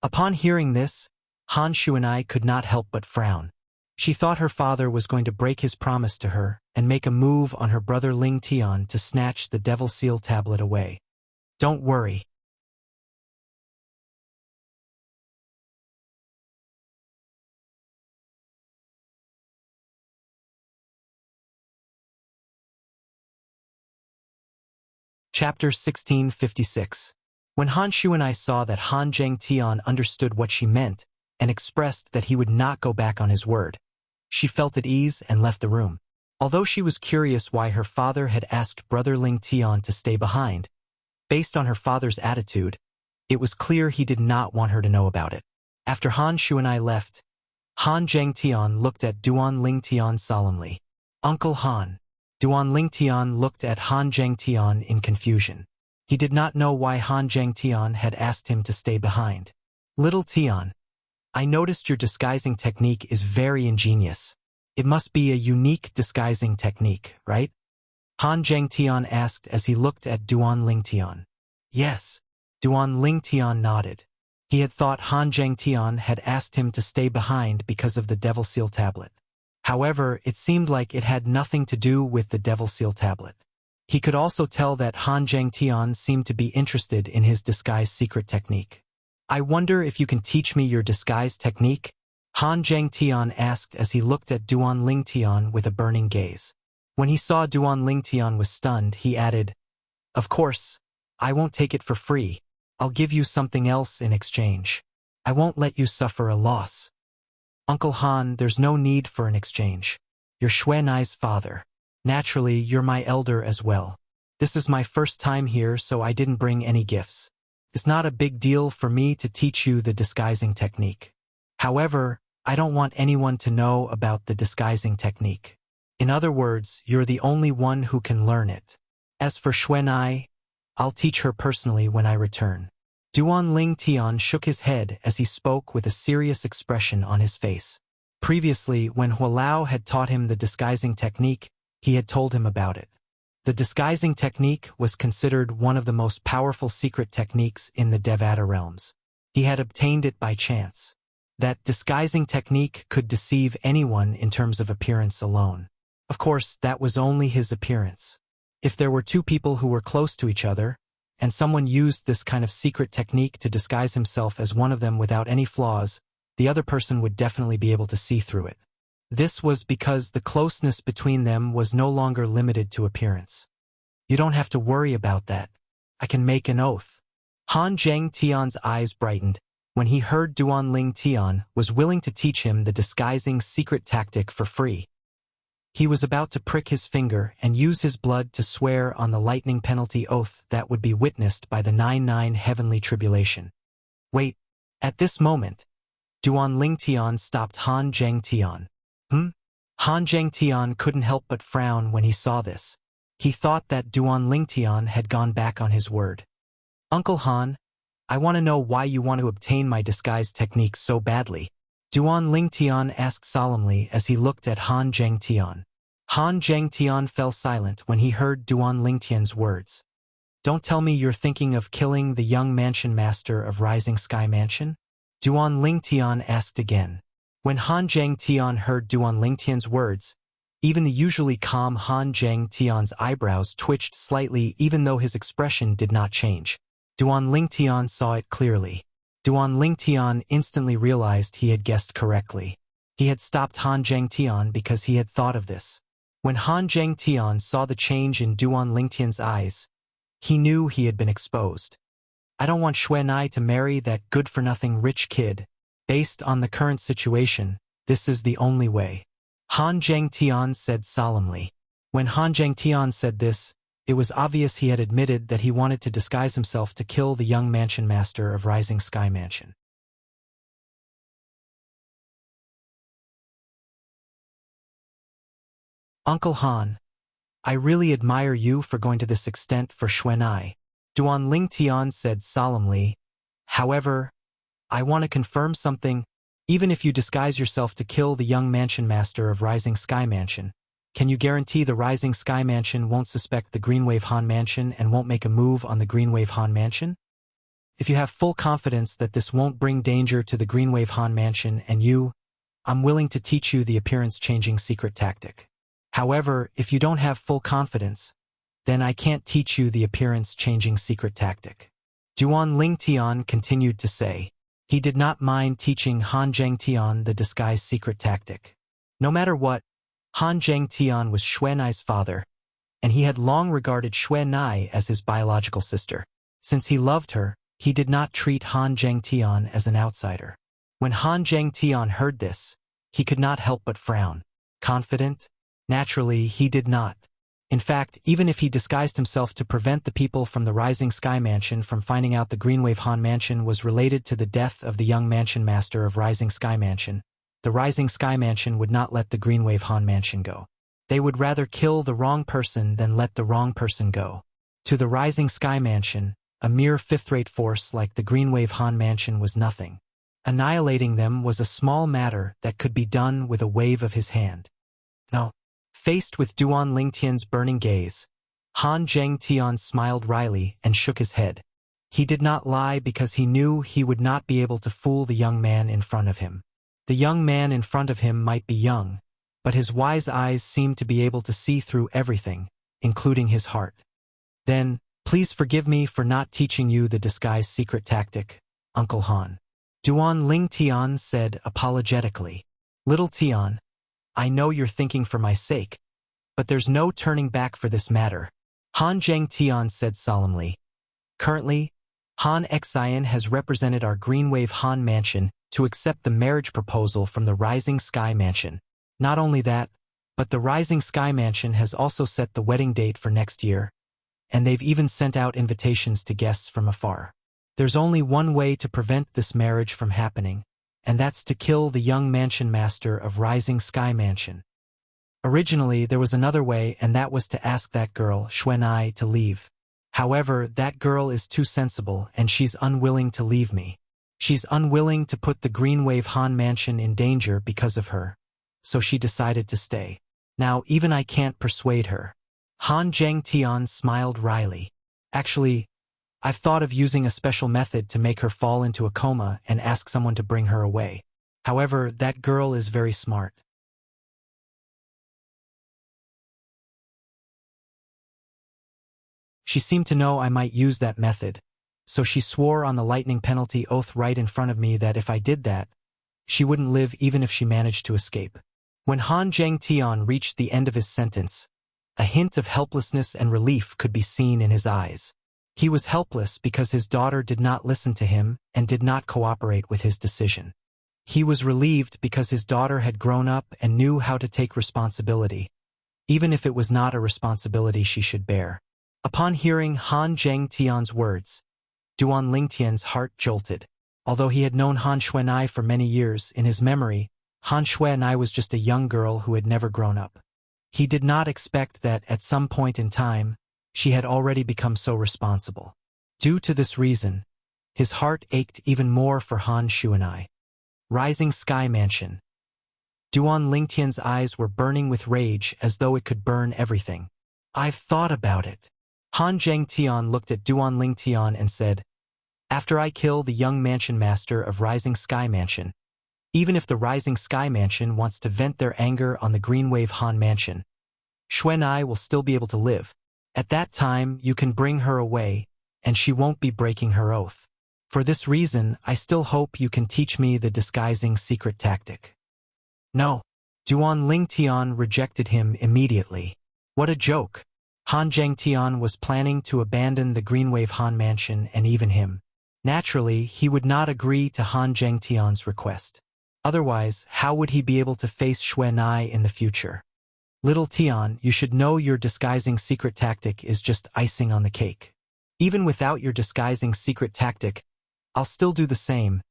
Speaker 1: Upon hearing this, Han Shu and I could not help but frown. She thought her father was going to break his promise to her and make a move on her brother Ling Tian to snatch the Devil Seal tablet away. Don't worry. Chapter 1656. When Han Shu and I saw that Han Zhengtian understood what she meant and expressed that he would not go back on his word, she felt at ease and left the room. Although she was curious why her father had asked brother Ling Tian to stay behind, based on her father's attitude, it was clear he did not want her to know about it. After Han Shu and I left, Han Zhengtian looked at Duan Lingtian solemnly. Uncle Han. Duan Lingtian looked at Han Zhengtian in confusion. He did not know why Han Zhengtian had asked him to stay behind. Little Tian, I noticed your disguising technique is very ingenious. It must be a unique disguising technique, right? Han Zhengtian asked as he looked at Duan Lingtian. Yes. Duan Lingtian nodded. He had thought Han Zhengtian had asked him to stay behind because of the Devil Seal tablet. However, it seemed like it had nothing to do with the Devil Seal tablet. He could also tell that Han Zhengtian seemed to be interested in his disguise secret technique. I wonder if you can teach me your disguise technique? Han Zhengtian asked as he looked at Duan Lingtian with a burning gaze. When he saw Duan Lingtian was stunned, he added, Of course, I won't take it for free. I'll give you something else in exchange. I won't let you suffer a loss. Uncle Han, there's no need for an exchange. You're Xuanai's father. Naturally, you're my elder as well. This is my first time here, so I didn't bring any gifts. It's not a big deal for me to teach you the disguising technique. However, I don't want anyone to know about the disguising technique. In other words, you're the only one who can learn it. As for Xuanai, I'll teach her personally when I return. Duan Lingtian shook his head as he spoke with a serious expression on his face. Previously, when Hualao had taught him the disguising technique, he had told him about it. The disguising technique was considered one of the most powerful secret techniques in the Devata realms. He had obtained it by chance. That disguising technique could deceive anyone in terms of appearance alone. Of course, that was only his appearance. If there were two people who were close to each other, and someone used this kind of secret technique to disguise himself as one of them without any flaws, the other person would definitely be able to see through it. This was because the closeness between them was no longer limited to appearance. You don't have to worry about that. I can make an oath. Han Zhengtian's eyes brightened when he heard Duan Lingtian was willing to teach him the disguising secret tactic for free. He was about to prick his finger and use his blood to swear on the lightning penalty oath that would be witnessed by the 99 heavenly tribulation. Wait, at this moment, Duan Lingtian stopped Han Zhengtian. Han Zhengtian couldn't help but frown when he saw this. He thought that Duan Lingtian had gone back on his word. Uncle Han, I want to know why you want to obtain my disguise technique so badly. Duan Lingtian asked solemnly as he looked at Han Zhengtian. Han Zhengtian fell silent when he heard Duan Lingtian's words. Don't tell me you're thinking of killing the young mansion master of Rising Sky Mansion? Duan Lingtian asked again. When Han Zhang heard Duan Lingtian's words, even the usually calm Han Zhang eyebrows twitched slightly even though his expression did not change. Duan Lingtian saw it clearly. Duan Lingtian instantly realized he had guessed correctly. He had stopped Han Zhang because he had thought of this. When Han Zhang saw the change in Duan Lingtian's eyes, he knew he had been exposed. I don't want Xuanai to marry that good-for-nothing rich kid. Based on the current situation, this is the only way. Han Zhang said solemnly. When Han Zhang said this, it was obvious he had admitted that he wanted to disguise himself to kill the young mansion master of Rising Sky Mansion. Uncle Han, I really admire you for going to this extent for Xuanai, Duan Lingtian said solemnly. However, I want to confirm something. Even if you disguise yourself to kill the young mansion master of Rising Sky Mansion, can you guarantee the Rising Sky Mansion won't suspect the Greenwave Han Mansion and won't make a move on the Greenwave Han Mansion? If you have full confidence that this won't bring danger to the Greenwave Han Mansion and you, I'm willing to teach you the appearance-changing secret tactic. However, if you don't have full confidence, then I can't teach you the appearance-changing secret tactic. Duan Lingtian continued to say. He did not mind teaching Han Zhang the disguise secret tactic. No matter what, Han Zhang was Xuanai's father, and he had long regarded Xuanai as his biological sister. Since he loved her, he did not treat Han Zhang as an outsider. When Han Zhang heard this, he could not help but frown. Confident? Naturally, he did not. In fact, even if he disguised himself to prevent the people from the Rising Sky Mansion from finding out the Greenwave Han Mansion was related to the death of the young mansion master of Rising Sky Mansion, the Rising Sky Mansion would not let the Greenwave Han Mansion go. They would rather kill the wrong person than let the wrong person go. To the Rising Sky Mansion, a mere fifth-rate force like the Greenwave Han Mansion was nothing. Annihilating them was a small matter that could be done with a wave of his hand. No. Faced with Duan Lingtian's burning gaze, Han Zhang smiled wryly and shook his head. He did not lie because he knew he would not be able to fool the young man in front of him. The young man in front of him might be young, but his wise eyes seemed to be able to see through everything, including his heart. Then, please forgive me for not teaching you the disguise secret tactic, Uncle Han. Duan Lingtian said apologetically. Little Tian, I know you're thinking for my sake, but there's no turning back for this matter. Han Zhang said solemnly. Currently, Han Xian has represented our Greenwave Han Mansion to accept the marriage proposal from the Rising Sky Mansion. Not only that, but the Rising Sky Mansion has also set the wedding date for next year, and they've even sent out invitations to guests from afar. There's only one way to prevent this marriage from happening, and that's to kill the young mansion master of Rising Sky Mansion. Originally, there was another way, and that was to ask that girl, Xuanai, to leave. However, that girl is too sensible, and she's unwilling to leave me. She's unwilling to put the Greenwave Han Mansion in danger because of her, so she decided to stay. Now, even I can't persuade her. Han Zhang smiled wryly. Actually, I've thought of using a special method to make her fall into a coma and ask someone to bring her away. However, that girl is very smart. She seemed to know I might use that method, so she swore on the lightning penalty oath right in front of me that if I did that, she wouldn't live even if she managed to escape. When Han Zhang reached the end of his sentence, a hint of helplessness and relief could be seen in his eyes. He was helpless because his daughter did not listen to him and did not cooperate with his decision. He was relieved because his daughter had grown up and knew how to take responsibility, even if it was not a responsibility she should bear. Upon hearing Han Zhang words, Duan Lingtian's heart jolted. Although he had known Han Xuanai for many years, in his memory, Han Xuanai was just a young girl who had never grown up. He did not expect that, at some point in time, she had already become so responsible. Due to this reason, his heart ached even more for Han Xuanai. Rising Sky Mansion. Duan Lingtian's eyes were burning with rage as though it could burn everything. I've thought about it. Han Zhang looked at Duan Lingtian and said, after I kill the young mansion master of Rising Sky Mansion, Even if the Rising Sky Mansion wants to vent their anger on the Greenwave Han Mansion, Xuanai will still be able to live. At that time, you can bring her away, and she won't be breaking her oath. For this reason, I still hope you can teach me the disguising secret tactic. No. Duan Lingtian rejected him immediately. What a joke. Han Zhengtian was planning to abandon the Greenwave Han Mansion and even him. Naturally, he would not agree to Han Zhengtian's request. Otherwise, how would he be able to face Xuanai in the future? Little Tian, you should know your disguising secret tactic is just icing on the cake. Even without your disguising secret tactic, I'll still do the same,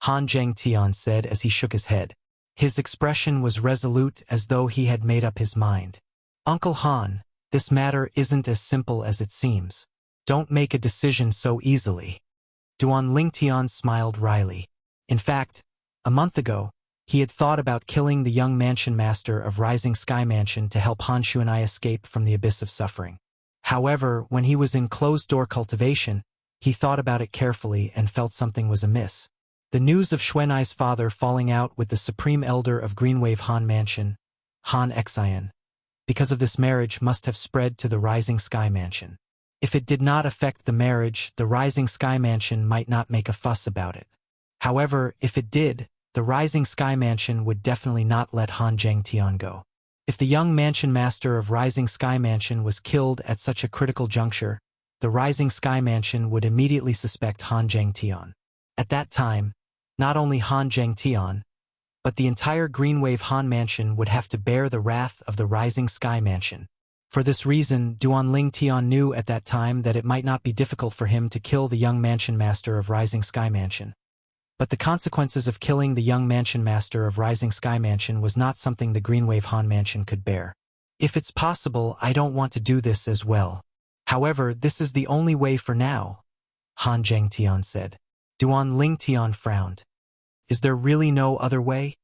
Speaker 1: Han Zhengtian said as he shook his head. His expression was resolute as though he had made up his mind. Uncle Han, this matter isn't as simple as it seems. Don't make a decision so easily. Duan Lingtian smiled wryly. In fact, a month ago, he had thought about killing the young mansion master of Rising Sky Mansion to help Han Xuanai escape from the abyss of suffering. However, when he was in closed-door cultivation, he thought about it carefully and felt something was amiss. The news of Xuanai's father falling out with the Supreme Elder of Greenwave Han Mansion, Han Xian, because of this marriage must have spread to the Rising Sky Mansion. If it did not affect the marriage, the Rising Sky Mansion might not make a fuss about it. However, if it did, the Rising Sky Mansion would definitely not let Han Zhengtian go. If the young mansion master of Rising Sky Mansion was killed at such a critical juncture, the Rising Sky Mansion would immediately suspect Han Zhengtian. At that time, not only Han Zhengtian, but the entire Greenwave Han Mansion would have to bear the wrath of the Rising Sky Mansion. For this reason, Duan Lingtian knew at that time that it might not be difficult for him to kill the young mansion master of Rising Sky Mansion. But the consequences of killing the young mansion master of Rising Sky Mansion was not something the Greenwave Han Mansion could bear. If it's possible, I don't want to do this as well. However, this is the only way for now, Han Zhengtian said. Duan Lingtian frowned. Is there really no other way?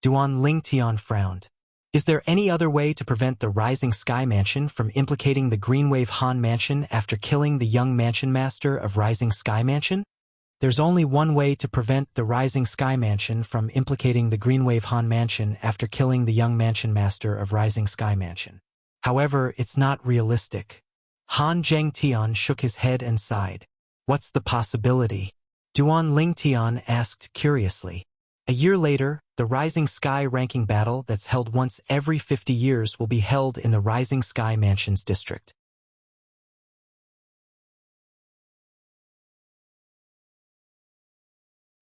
Speaker 1: Duan Lingtian frowned. Is there any other way to prevent the Rising Sky Mansion from implicating the Greenwave Han Mansion after killing the young mansion master of Rising Sky Mansion? There's only one way to prevent the Rising Sky Mansion from implicating the Greenwave Han Mansion after killing the young mansion master of Rising Sky Mansion. However, it's not realistic. Han Zhengtian shook his head and sighed. What's the possibility? Duan Lingtian asked curiously. A year later, the Rising Sky ranking battle that's held once every 50 years will be held in the Rising Sky Mansion's district.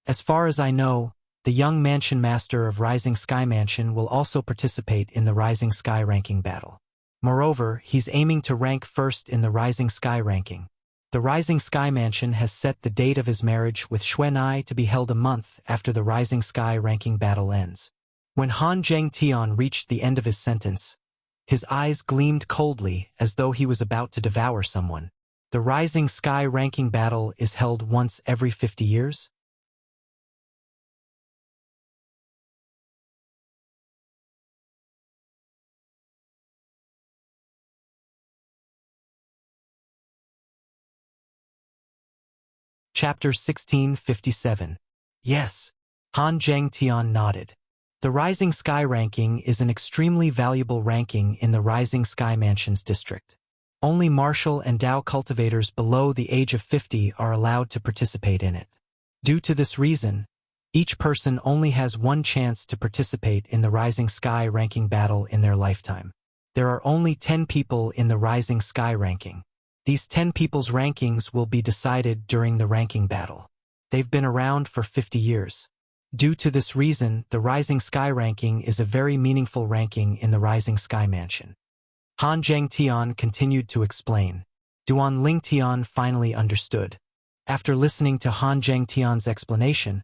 Speaker 1: As far as I know, the young mansion master of Rising Sky Mansion will also participate in the Rising Sky ranking battle. Moreover, he's aiming to rank first in the Rising Sky ranking. The Rising Sky Mansion has set the date of his marriage with Xuanai to be held a month after the Rising Sky ranking battle ends. When Han Zhengtian reached the end of his sentence, his eyes gleamed coldly as though he was about to devour someone. The Rising Sky ranking battle is held once every 50 years? Chapter 1657. Yes. Han Zhengtian nodded. The Rising Sky ranking is an extremely valuable ranking in the Rising Sky Mansion's district. Only martial and Dao cultivators below the age of 50 are allowed to participate in it. Due to this reason, each person only has one chance to participate in the Rising Sky ranking battle in their lifetime. There are only 10 people in the Rising Sky ranking. These 10 people's rankings will be decided during the ranking battle. They've been around for 50 years. Due to this reason, the Rising Sky ranking is a very meaningful ranking in the Rising Sky Mansion. Han Zhengtian continued to explain. Duan Lingtian finally understood. After listening to Han Zhengtian's explanation,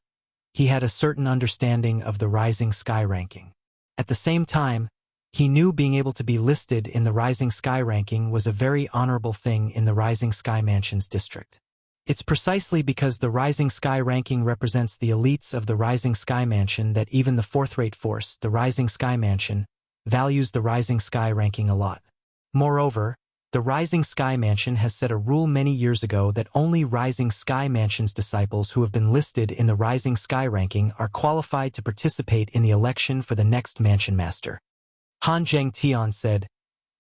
Speaker 1: he had a certain understanding of the Rising Sky ranking. At the same time, he knew being able to be listed in the Rising Sky ranking was a very honorable thing in the Rising Sky Mansion's district. It's precisely because the Rising Sky ranking represents the elites of the Rising Sky Mansion that even the fourth-rate force, the Rising Sky Mansion, values the Rising Sky ranking a lot. Moreover, The Rising Sky Mansion has set a rule many years ago that only Rising Sky Mansion's disciples who have been listed in the Rising Sky ranking are qualified to participate in the election for the next Mansion Master. Han Zhengtian said,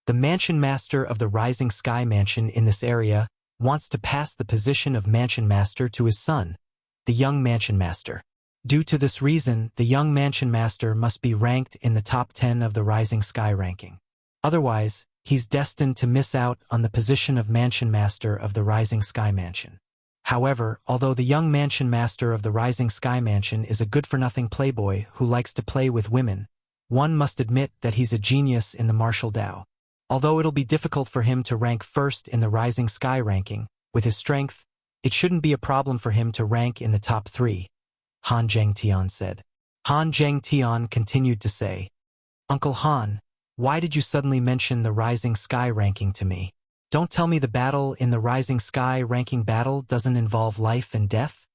Speaker 1: "The Mansion Master of the Rising Sky Mansion in this area wants to pass the position of Mansion Master to his son, the young Mansion Master. Due to this reason, the young Mansion Master must be ranked in the top 10 of the Rising Sky ranking. Otherwise, he's destined to miss out on the position of Mansion Master of the Rising Sky Mansion." However, although the young Mansion Master of the Rising Sky Mansion is a good-for-nothing playboy who likes to play with women, one must admit that he's a genius in the martial Dao. Although it'll be difficult for him to rank first in the Rising Sky ranking, with his strength, it shouldn't be a problem for him to rank in the top 3, Han Zhengtian said. Han Zhengtian continued to say, "Uncle Han, why did you suddenly mention the Rising Sky ranking to me? Don't tell me the battle in the Rising Sky ranking battle doesn't involve life and death?"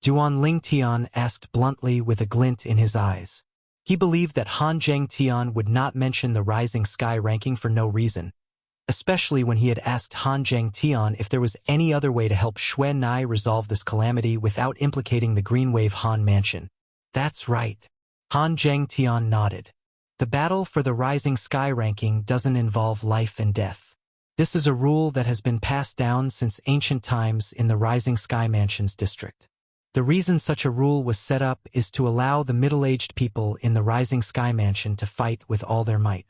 Speaker 1: Duan Lingtian asked bluntly with a glint in his eyes. He believed that Han Zhengtian would not mention the Rising Sky ranking for no reason, especially when he had asked Han Zhengtian if there was any other way to help Xue Nai resolve this calamity without implicating the Green Wave Han Mansion. "That's right." Han Zhengtian nodded. "The battle for the Rising Sky ranking doesn't involve life and death. This is a rule that has been passed down since ancient times in the Rising Sky Mansion's district. The reason such a rule was set up is to allow the middle-aged people in the Rising Sky Mansion to fight with all their might.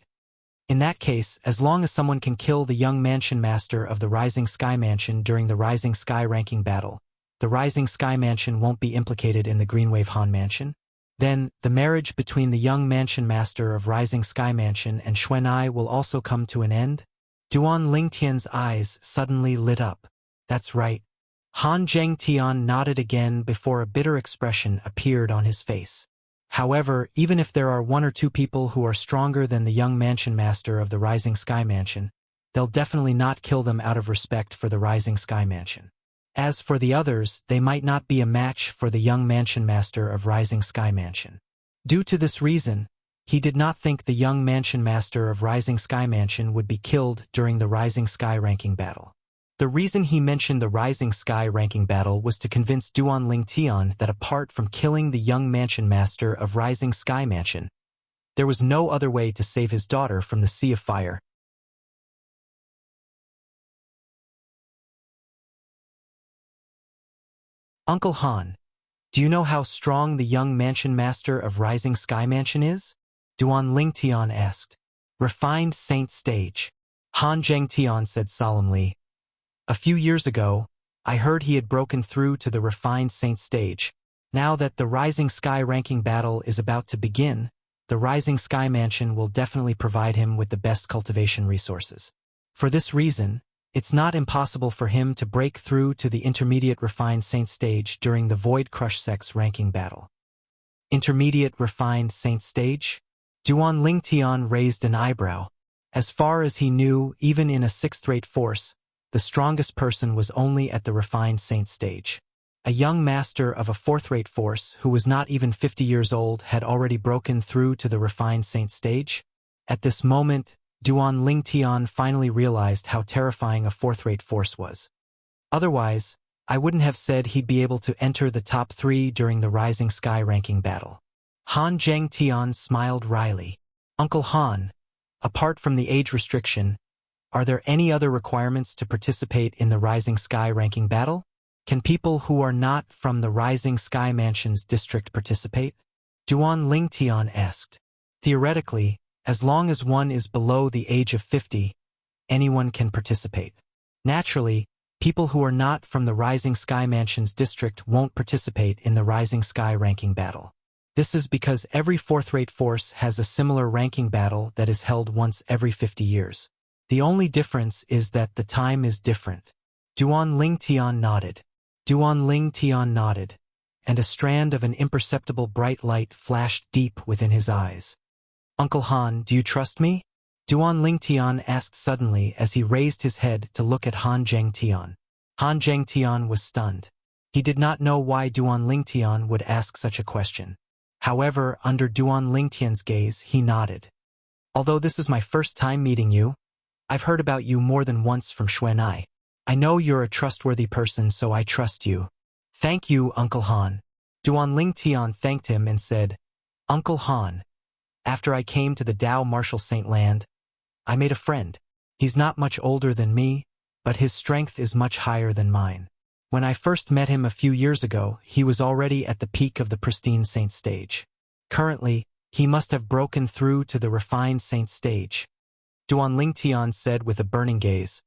Speaker 1: In that case, as long as someone can kill the young Mansion Master of the Rising Sky Mansion during the Rising Sky ranking battle, the Rising Sky Mansion won't be implicated in the Greenwave Han Mansion. Then, the marriage between the young Mansion Master of Rising Sky Mansion and Xuanai will also come to an end." Duan Lingtian's eyes suddenly lit up. "That's right." Han Zhengtian nodded again before a bitter expression appeared on his face. "However, even if there are 1 or 2 people who are stronger than the young Mansion Master of the Rising Sky Mansion, they'll definitely not kill them out of respect for the Rising Sky Mansion. As for the others, they might not be a match for the young Mansion Master of Rising Sky Mansion. Due to this reason, he did not think the young Mansion Master of Rising Sky Mansion would be killed during the Rising Sky ranking battle. The reason he mentioned the Rising Sky ranking battle was to convince Duan Lingtian that apart from killing the young Mansion Master of Rising Sky Mansion, there was no other way to save his daughter from the Sea of Fire. "Uncle Han, do you know how strong the young Mansion Master of Rising Sky Mansion is?" Duan Lingtian asked. "Refined Saint Stage." Han Zhengtian said solemnly, "A few years ago, I heard he had broken through to the Refined Saint Stage. Now that the Rising Sky ranking battle is about to begin, the Rising Sky Mansion will definitely provide him with the best cultivation resources. For this reason, it's not impossible for him to break through to the Intermediate Refined Saint Stage during the Void Crush Sex ranking battle." Intermediate Refined Saint Stage? Duan Lingtian raised an eyebrow. As far as he knew, even in a 6th-rate force, the strongest person was only at the Refined Saint Stage. A young master of a 4th-rate force who was not even 50 years old had already broken through to the Refined Saint Stage. At this moment, Duan Lingtian finally realized how terrifying a 4th-rate force was. Otherwise, I wouldn't have said he'd be able to enter the top 3 during the Rising Sky ranking battle. Han Zhengtian smiled wryly. "Uncle Han, apart from the age restriction, are there any other requirements to participate in the Rising Sky ranking battle? Can people who are not from the Rising Sky Mansion's district participate?" Duan Lingtian asked. "Theoretically, as long as one is below the age of 50, anyone can participate. Naturally, people who are not from the Rising Sky Mansion's district won't participate in the Rising Sky ranking battle. This is because every 4th-rate force has a similar ranking battle that is held once every 50 years. The only difference is that the time is different." Duan Lingtian nodded. Duan Lingtian nodded, and a strand of an imperceptible bright light flashed deep within his eyes. "Uncle Han, do you trust me?" Duan Lingtian asked suddenly as he raised his head to look at Han Zhengtian. Han Zhengtian was stunned. He did not know why Duan Lingtian would ask such a question. However, under Duan Lingtian's gaze, he nodded. "Although this is my first time meeting you, I've heard about you more than once from Xuanai. I know you're a trustworthy person, so I trust you. Thank you, Uncle Han. Duanling Tian thanked him and said, Uncle Han, after I came to the Dao Martial Saint Land, I made a friend. He's not much older than me, but his strength is much higher than mine. When I first met him a few years ago, he was already at the peak of the pristine saint stage. Currently, he must have broken through to the refined saint stage. Duanling Tian said with a burning gaze,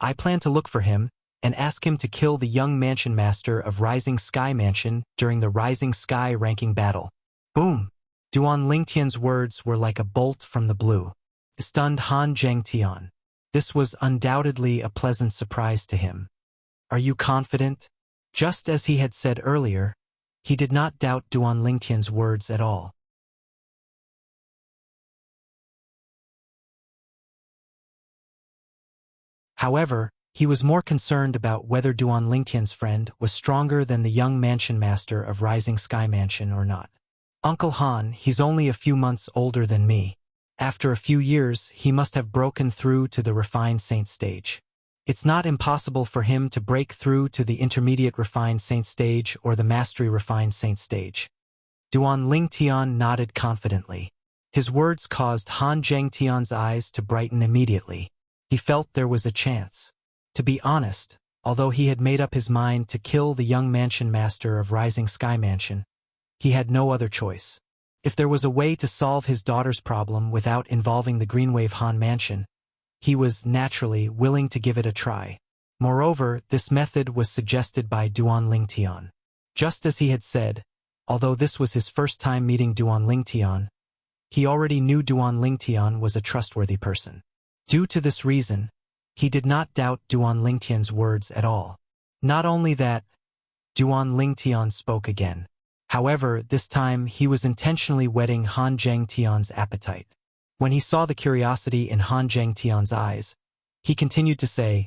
Speaker 1: I plan to look for him and ask him to kill the young mansion master of Rising Sky Mansion during the Rising Sky ranking battle. Boom! Duanling Tian's words were like a bolt from the blue. It stunned Han Zhengtian. This was undoubtedly a pleasant surprise to him. Are you confident? Just as he had said earlier, he did not doubt Duanling Tian's words at all. However, he was more concerned about whether Duanling Tian's friend was stronger than the young mansion master of Rising Sky Mansion or not. Uncle Han, he's only a few months older than me. After a few years, he must have broken through to the refined saint stage. It's not impossible for him to break through to the intermediate refined saint stage or the mastery refined saint stage. Duanling Tian nodded confidently. His words caused Han Zhengtian's eyes to brighten immediately. He felt there was a chance. To be honest, although he had made up his mind to kill the young mansion master of Rising Sky Mansion, he had no other choice. If there was a way to solve his daughter's problem without involving the Greenwave Han Mansion, he was naturally willing to give it a try. Moreover, this method was suggested by Duanling Tian. Just as he had said, although this was his first time meeting Duanling Tian, he already knew Duanling Tian was a trustworthy person. Due to this reason, he did not doubt Duanling Tian's words at all. Not only that, Duanling Tian spoke again. However, this time he was intentionally whetting Han Zhengtian's appetite. When he saw the curiosity in Han Zhengtian's eyes, he continued to say,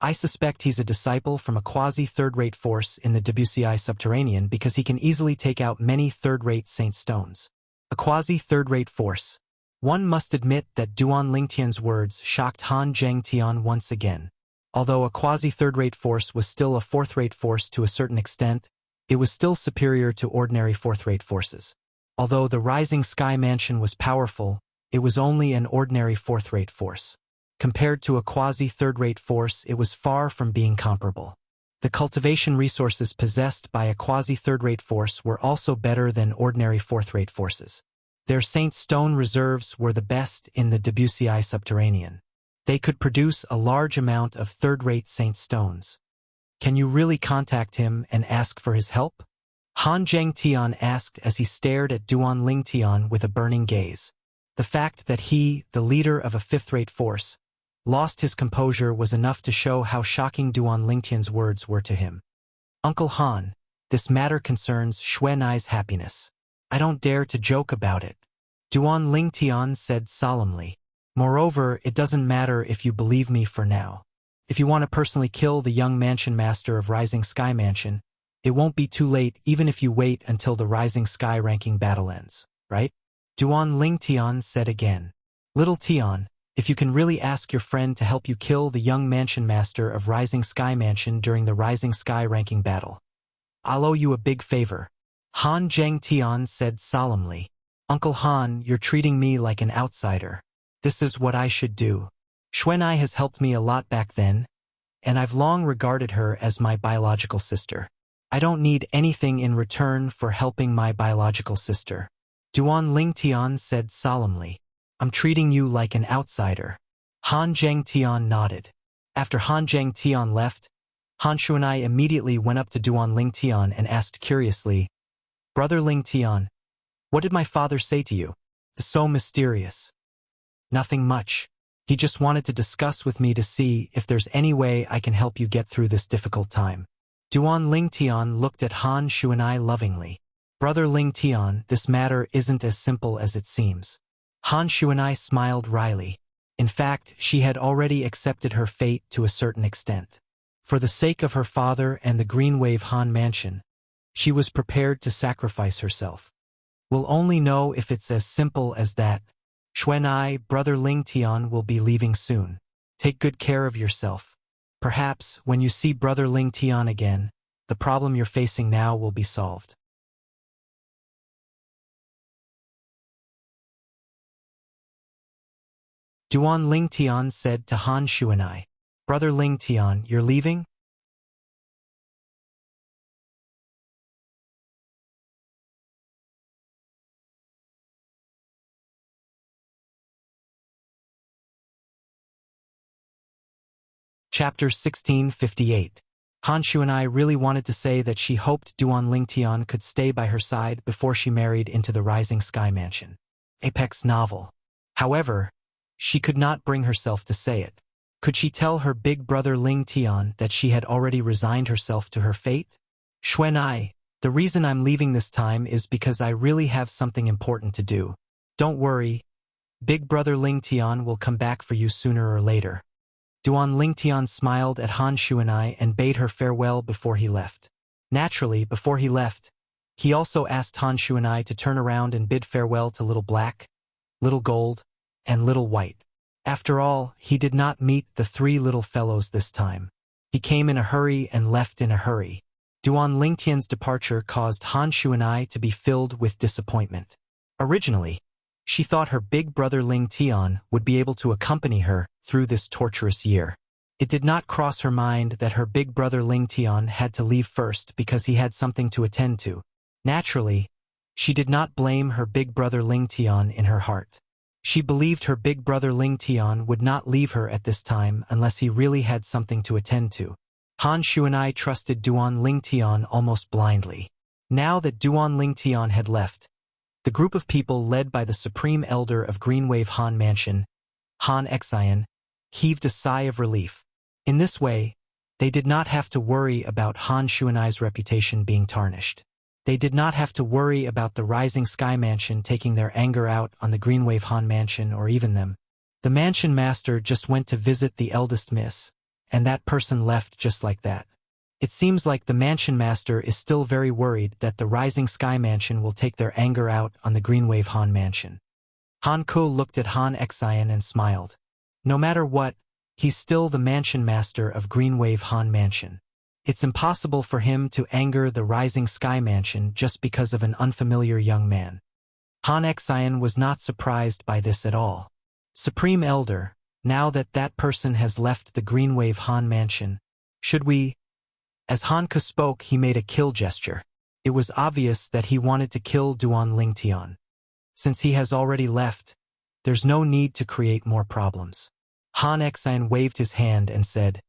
Speaker 1: I suspect he's a disciple from a quasi-third-rate force in the WCI subterranean because he can easily take out many third-rate saint stones. A quasi-third-rate force. One must admit that Duanling Tian's words shocked Han Zhengtian once again. Although a quasi-third-rate force was still a fourth-rate force to a certain extent, it was still superior to ordinary fourth-rate forces. Although the Rising Sky Mansion was powerful, it was only an ordinary fourth-rate force. Compared to a quasi-third-rate force, it was far from being comparable. The cultivation resources possessed by a quasi-third-rate force were also better than ordinary fourth-rate forces. Their Saint Stone reserves were the best in the WCI subterranean. They could produce a large amount of third-rate Saint Stones. Can you really contact him and ask for his help? Han Zhengtian asked as he stared at Duanling Tian with a burning gaze. The fact that he, the leader of a fifth-rate force, lost his composure was enough to show how shocking Duanling Tian's words were to him. Uncle Han, this matter concerns Xuanai's happiness. I don't dare to joke about it. Duanling Tian said solemnly. Moreover, it doesn't matter if you believe me for now. If you want to personally kill the young mansion master of Rising Sky Mansion, it won't be too late even if you wait until the Rising Sky ranking battle ends, right? Duanling Tian said again. Little Tian, if you can really ask your friend to help you kill the young mansion master of Rising Sky Mansion during the Rising Sky ranking battle, I'll owe you a big favor. Han Zhengtian said solemnly. Uncle Han, you're treating me like an outsider. This is what I should do. Xuanai has helped me a lot back then, and I've long regarded her as my biological sister. I don't need anything in return for helping my biological sister. Duanling Tian said solemnly. I'm treating you like an outsider. Han Zhengtian nodded. After Han Zhengtian left, Han Xuanai immediately went up to Duanling Tian and asked curiously, Brother Ling Tian, what did my father say to you? It's so mysterious. Nothing much. He just wanted to discuss with me to see if there's any way I can help you get through this difficult time. Duanling Tian looked at Han Xuanai lovingly. Brother Ling Tian, this matter isn't as simple as it seems. Han Xuanai smiled wryly. In fact, she had already accepted her fate to a certain extent. For the sake of her father and the Greenwave Han Mansion, she was prepared to sacrifice herself. We'll only know if it's as simple as that. Xuanai, Brother Ling Tian will be leaving soon. Take good care of yourself. Perhaps, when you see Brother Ling Tian again, the problem you're facing now will be solved. Duan Ling Tian said to Han Shuanai, Brother Ling Tian, you're leaving? Chapter 1658. Han Shuanai really wanted to say that she hoped Duan Ling Tian could stay by her side before she married into the Rising Sky Mansion. Apex novel. However, she could not bring herself to say it. Could she tell her big brother Ling Tian that she had already resigned herself to her fate? Xuanai, the reason I'm leaving this time is because I really have something important to do. Don't worry, big brother Ling Tian will come back for you sooner or later. Duan Ling Tian smiled at Han Shuanai and bade her farewell before he left. Naturally, before he left, he also asked Han Shuanai to turn around and bid farewell to Little Black, Little Gold, and Little White. After all, he did not meet the three little fellows this time. He came in a hurry and left in a hurry. Duan Ling Tian's departure caused Han Shuanai to be filled with disappointment. Originally, she thought her big brother Ling Tian would be able to accompany her through this torturous year. It did not cross her mind that her big brother Ling Tian had to leave first because he had something to attend to. Naturally, she did not blame her big brother Ling Tian in her heart. She believed her big brother Ling Tian would not leave her at this time unless he really had something to attend to. Han Shuanai trusted Duan Ling Tian almost blindly. Now that Duan Ling Tian had left, the group of people led by the Supreme Elder of Greenwave Han Mansion, Han Xian, heaved a sigh of relief. In this way, they did not have to worry about Han Shuanai's reputation being tarnished. They did not have to worry about the Rising Sky Mansion taking their anger out on the Greenwave Han Mansion or even them. The mansion master just went to visit the eldest miss, and that person left just like that. It seems like the mansion master is still very worried that the Rising Sky Mansion will take their anger out on the Greenwave Han Mansion. Han Ku looked at Han Xian and smiled. No matter what, he's still the mansion master of Greenwave Han Mansion. It's impossible for him to anger the Rising Sky Mansion just because of an unfamiliar young man. Han Xian was not surprised by this at all. Supreme Elder, now that that person has left the Greenwave Han Mansion, should we... As Han Ku spoke, he made a kill gesture. It was obvious that he wanted to kill Duan Ling Tian. Since he has already left, there's no need to create more problems. Han Xian waved his hand and said,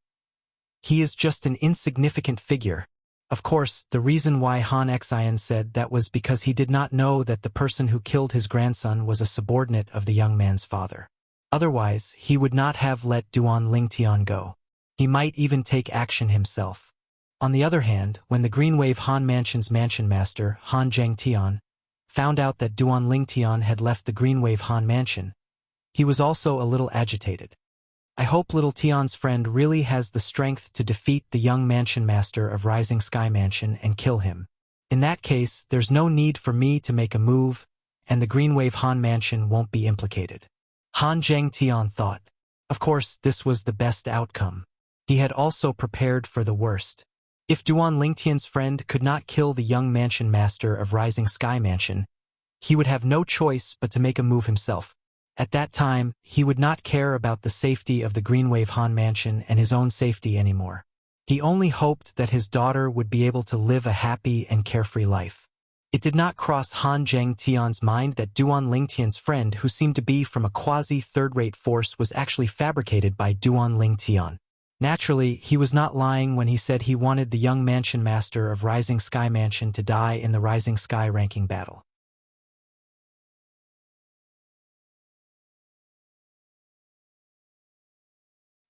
Speaker 1: he is just an insignificant figure. Of course, the reason why Han Xian said that was because he did not know that the person who killed his grandson was a subordinate of the young man's father. Otherwise, he would not have let Duan Ling Tian go. He might even take action himself. On the other hand, when the Greenwave Han Mansion's mansion master, Han Zheng Tian, found out that Duan Ling Tian had left the Greenwave Han Mansion, he was also a little agitated. I hope little Tian's friend really has the strength to defeat the young mansion master of Rising Sky Mansion and kill him. In that case, there's no need for me to make a move, and the Greenwave Han Mansion won't be implicated. Han Zheng Tian thought. Of course, this was the best outcome. He had also prepared for the worst. If Duan Ling Tian's friend could not kill the young mansion master of Rising Sky Mansion, he would have no choice but to make a move himself. At that time, he would not care about the safety of the Greenwave Han Mansion and his own safety anymore. He only hoped that his daughter would be able to live a happy and carefree life. It did not cross Han Zheng Tian's mind that Duan Ling Tian's friend, who seemed to be from a quasi-third-rate force, was actually fabricated by Duan Ling Tian. Naturally, he was not lying when he said he wanted the young mansion master of Rising Sky Mansion to die in the Rising Sky ranking battle.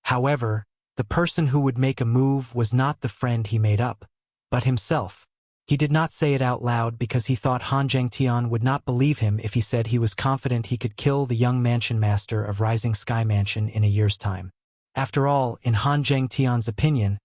Speaker 1: However, the person who would make a move was not the friend he made up, but himself. He did not say it out loud because he thought Han Zhengtian would not believe him if he said he was confident he could kill the young mansion master of Rising Sky Mansion in a year's time. After all, in Han Zhengtian's opinion,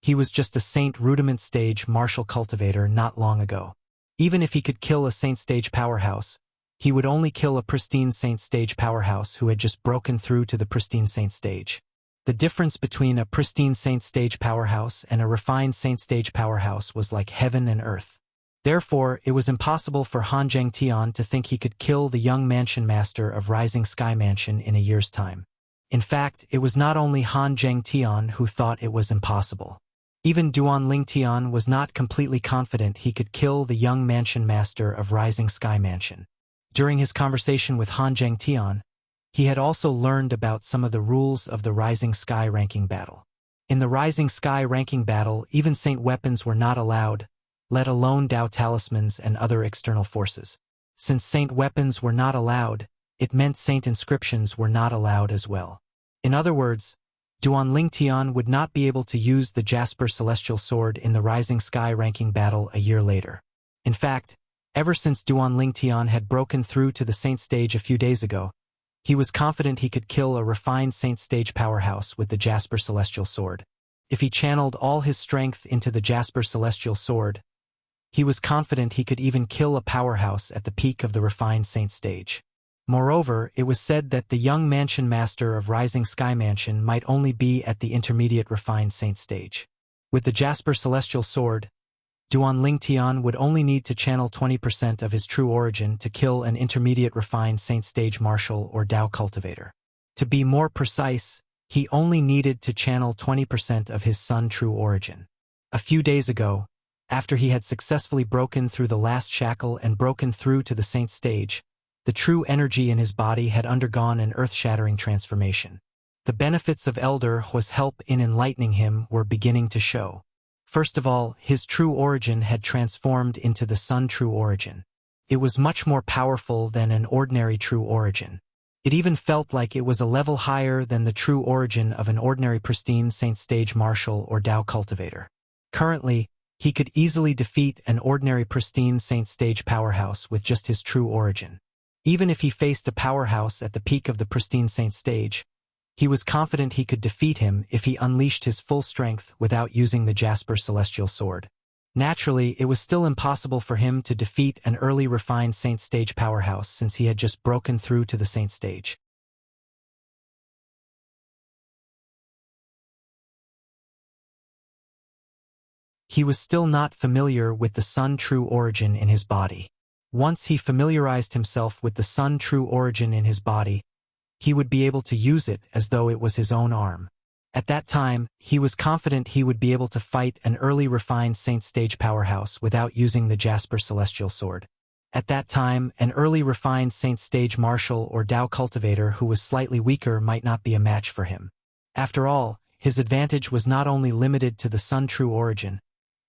Speaker 1: he was just a Saint Rudiment Stage martial cultivator not long ago. Even if he could kill a Saint Stage powerhouse, he would only kill a pristine Saint Stage powerhouse who had just broken through to the pristine Saint Stage. The difference between a pristine Saint Stage powerhouse and a refined Saint Stage powerhouse was like heaven and earth. Therefore, it was impossible for Han Zhengtian to think he could kill the young mansion master of Rising Sky Mansion in a year's time. In fact, it was not only Han Zhengtian who thought it was impossible. Even Duan Lingtian was not completely confident he could kill the young mansion master of Rising Sky Mansion. During his conversation with Han Zhengtian, he had also learned about some of the rules of the Rising Sky ranking battle. In the Rising Sky ranking battle, even Saint weapons were not allowed, let alone Dao talismans and other external forces. Since Saint weapons were not allowed, it meant Saint inscriptions were not allowed as well. In other words, Duan Lingtian would not be able to use the Jasper Celestial Sword in the Rising Sky ranking battle a year later. In fact, ever since Duan Lingtian had broken through to the Saint stage a few days ago, he was confident he could kill a refined Saint Stage powerhouse with the Jasper Celestial Sword. If he channeled all his strength into the Jasper Celestial Sword, he was confident he could even kill a powerhouse at the peak of the refined Saint Stage. Moreover, it was said that the young mansion master of Rising Sky Mansion might only be at the intermediate refined Saint Stage. With the Jasper Celestial Sword, Duan Lingtian would only need to channel 20% of his true origin to kill an intermediate refined Saint Stage martial or Dao cultivator. To be more precise, he only needed to channel 20% of his Sun true origin. A few days ago, after he had successfully broken through the last shackle and broken through to the Saint Stage, the true energy in his body had undergone an earth-shattering transformation. The benefits of Elder Hu's help in enlightening him were beginning to show. First of all, his true origin had transformed into the Sun true origin. It was much more powerful than an ordinary true origin. It even felt like it was a level higher than the true origin of an ordinary pristine Saint Stage martial or Dao cultivator. Currently, he could easily defeat an ordinary pristine Saint Stage powerhouse with just his true origin. Even if he faced a powerhouse at the peak of the pristine Saint Stage, he was confident he could defeat him if he unleashed his full strength without using the Jasper Celestial Sword. Naturally, it was still impossible for him to defeat an early refined Saint Stage powerhouse since he had just broken through to the Saint Stage. He was still not familiar with the Sun true origin in his body. Once he familiarized himself with the Sun true origin in his body, he would be able to use it as though it was his own arm. At that time, he was confident he would be able to fight an early refined Saint Stage powerhouse without using the Jasper Celestial Sword. At that time, an early refined Saint Stage martial or Dao cultivator who was slightly weaker might not be a match for him. After all, his advantage was not only limited to the Sun true origin.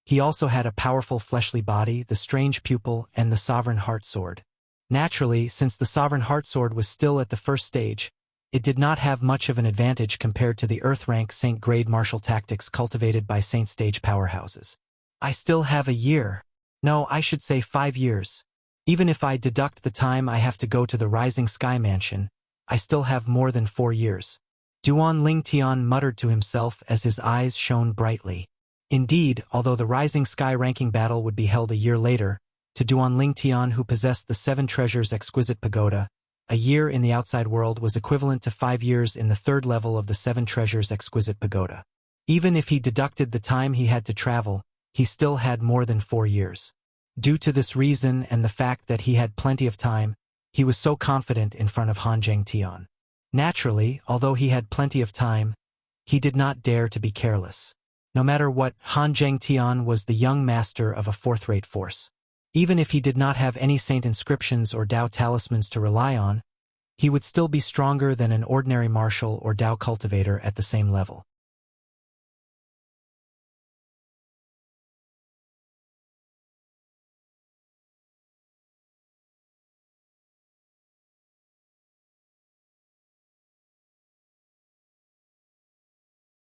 Speaker 1: He also had a powerful fleshly body, the strange pupil, and the Sovereign Heart Sword. Naturally, since the Sovereign Heart Sword was still at the first stage, it did not have much of an advantage compared to the Earth-rank Saint-grade martial tactics cultivated by Saint Stage powerhouses. I still have a year. No, I should say 5 years. Even if I deduct the time I have to go to the Rising Sky Mansion, I still have more than 4 years. Duan Lingtian muttered to himself as his eyes shone brightly. Indeed, although the Rising Sky ranking battle would be held a year later, to Duan Lingtian, who possessed the 7 treasures exquisite pagoda, a year in the outside world was equivalent to 5 years in the 3rd level of the 7 treasures exquisite pagoda. Even if he deducted the time he had to travel, he still had more than 4 years. Due to this reason and the fact that he had plenty of time, he was so confident in front of Han Zhengtian. Naturally, although he had plenty of time, he did not dare to be careless. No matter what, Han Zhengtian was the young master of a 4th-rate force. Even if he did not have any saint inscriptions or Dao talismans to rely on, he would still be stronger than an ordinary martial or Dao cultivator at the same level.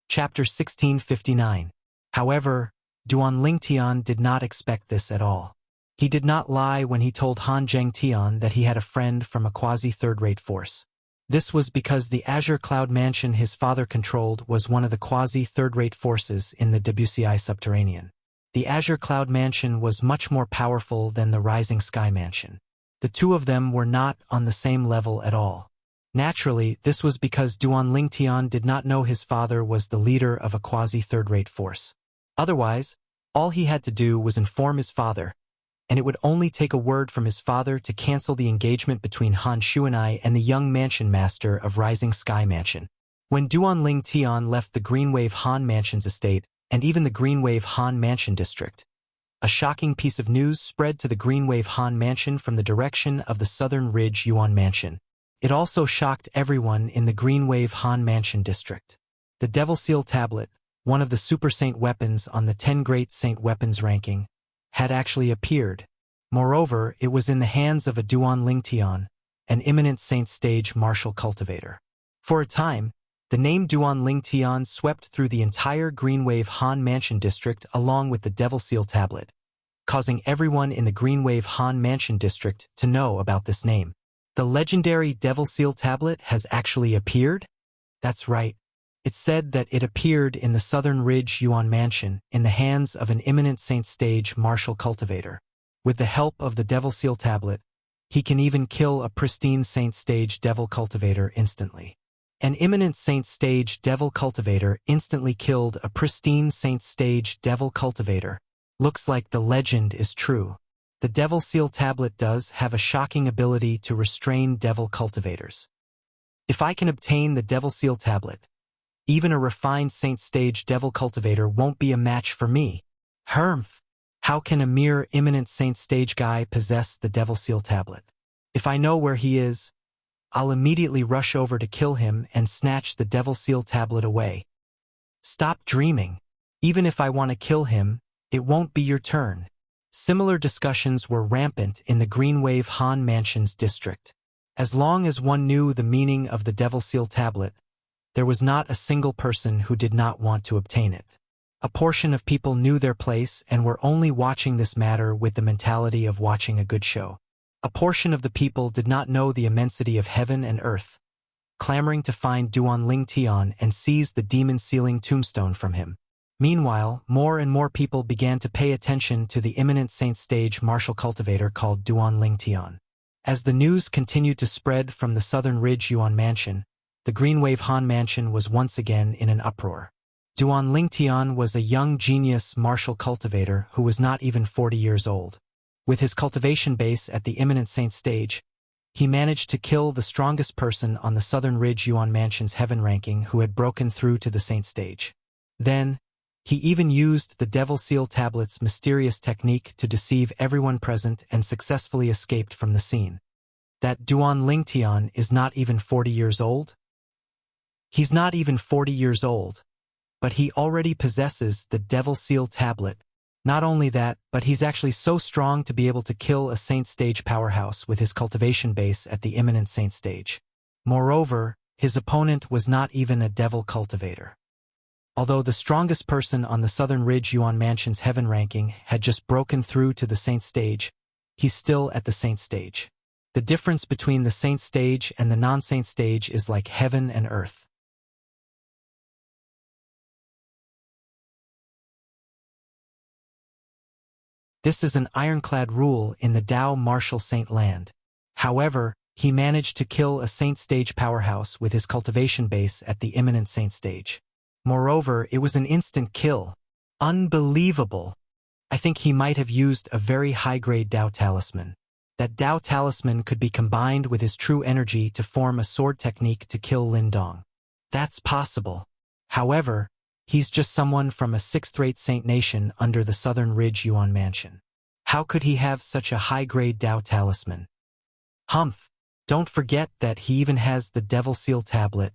Speaker 1: Chapter 1659. However, Duan Lingtian did not expect this at all. He did not lie when he told Han Zhengtian that he had a friend from a quasi-third-rate force. This was because the Azure Cloud Mansion his father controlled was one of the quasi-third-rate forces in the Debussy Subterranean. The Azure Cloud Mansion was much more powerful than the Rising Sky Mansion. The two of them were not on the same level at all. Naturally, this was because Duan Lingtian did not know his father was the leader of a quasi-third-rate force. Otherwise, all he had to do was inform his father, and it would only take a word from his father to cancel the engagement between Han Shuanai and the young mansion master of Rising Sky Mansion. When Duan Lingtian left the Greenwave Han Mansion's estate, and even the Greenwave Han Mansion district, a shocking piece of news spread to the Greenwave Han Mansion from the direction of the Southern Ridge Yuan Mansion. It also shocked everyone in the Greenwave Han Mansion district. The Devil Seal Tablet, one of the Super Saint weapons on the 10 Great Saint Weapons ranking, had actually appeared. Moreover, it was in the hands of a Duan Lingtian, an eminent Saint Stage martial cultivator. For a time, the name Duan Lingtian swept through the entire Greenwave Han Mansion district along with the Devil Seal Tablet, causing everyone in the Greenwave Han Mansion district to know about this name. The legendary Devil Seal Tablet has actually appeared? That's right. It's said that it appeared in the Southern Ridge Yuan Mansion in the hands of an eminent Saint Stage martial cultivator. With the help of the Devil Seal Tablet, he can even kill a pristine Saint Stage Devil Cultivator instantly. An eminent Saint Stage Devil Cultivator instantly killed a pristine Saint Stage Devil Cultivator. Looks like the legend is true. The Devil Seal Tablet does have a shocking ability to restrain Devil Cultivators. If I can obtain the Devil Seal Tablet, even a refined Saint Stage Devil Cultivator won't be a match for me. Hermph! How can a mere eminent Saint Stage guy possess the Devil Seal Tablet? If I know where he is, I'll immediately rush over to kill him and snatch the Devil Seal Tablet away. Stop dreaming. Even if I want to kill him, it won't be your turn. Similar discussions were rampant in the Greenwave Han Mansion's district. As long as one knew the meaning of the Devil Seal Tablet, there was not a single person who did not want to obtain it. A portion of people knew their place and were only watching this matter with the mentality of watching a good show. A portion of the people did not know the immensity of heaven and earth, clamoring to find Duan Lingtian and seize the demon-sealing tombstone from him. Meanwhile, more and more people began to pay attention to the eminent Saint Stage martial cultivator called Duan Lingtian. As the news continued to spread from the Southern Ridge Yuan Mansion, the Greenwave Han Mansion was once again in an uproar. Duan Lingtian was a young genius martial cultivator who was not even 40 years old. With his cultivation base at the eminent Saint Stage, he managed to kill the strongest person on the Southern Ridge Yuan Mansion's heaven ranking who had broken through to the Saint Stage. Then, he even used the Devil Seal Tablet's mysterious technique to deceive everyone present and successfully escaped from the scene. That Duan Lingtian is not even 40 years old? He's not even 40 years old, but he already possesses the Devil Seal Tablet. Not only that, but he's actually so strong to be able to kill a Saint Stage powerhouse with his cultivation base at the imminent Saint Stage. Moreover, his opponent was not even a Devil Cultivator. Although the strongest person on the Southern Ridge Yuan Mansion's heaven ranking had just broken through to the Saint Stage, he's still at the Saint Stage. The difference between the Saint Stage and the non-Saint Stage is like heaven and earth. This is an ironclad rule in the Tao martial Saint land. However, he managed to kill a Saint Stage powerhouse with his cultivation base at the imminent Saint Stage. Moreover, it was an instant kill. Unbelievable! I think he might have used a very high-grade Tao talisman. That Tao talisman could be combined with his true energy to form a sword technique to kill Lin Dong. That's possible. However, he's just someone from a sixth-rate Saint nation under the Southern Ridge Yuan Mansion. How could he have such a high-grade Tao talisman? Humph! Don't forget that he even has the Devil Seal Tablet.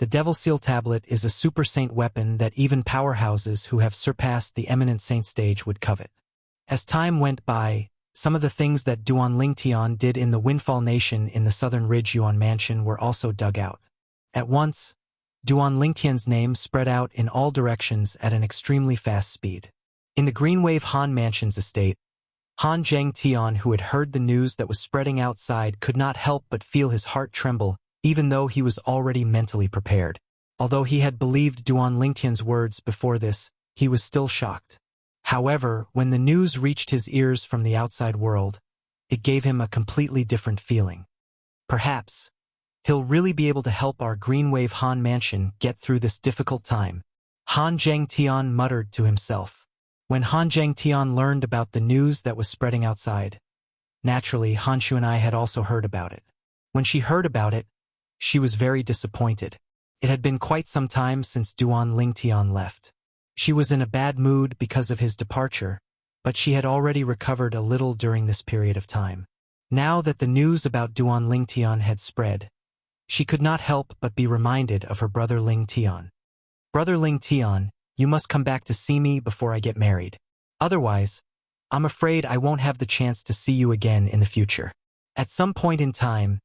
Speaker 1: The Devil Seal Tablet is a super saint weapon that even powerhouses who have surpassed the eminent Saint Stage would covet. As time went by, some of the things that Duan Lingtian did in the Windfall Nation in the Southern Ridge Yuan Mansion were also dug out. At once, Duan Lingtian's name spread out in all directions at an extremely fast speed. In the Greenwave Han Mansion's estate, Han Zhengtian, who had heard the news that was spreading outside, could not help but feel his heart tremble, even though he was already mentally prepared. Although he had believed Duan Lingtian's words before this, he was still shocked. However, when the news reached his ears from the outside world, it gave him a completely different feeling. Perhaps, He'll really be able to help our Green Wave Han Mansion get through this difficult time, Han Zhangtian muttered to himself. When Han Zhangtian learned about the news that was spreading outside, naturally Han Shuanai had also heard about it. When she heard about it, she was very disappointed. It had been quite some time since Duan Lingtian left. She was in a bad mood because of his departure, but she had already recovered a little during this period of time. Now that the news about Duan Lingtian had spread, she could not help but be reminded of her brother Lingtian. Brother Lingtian, you must come back to see me before I get married. Otherwise, I'm afraid I won't have the chance to see you again in the future. At some point in time,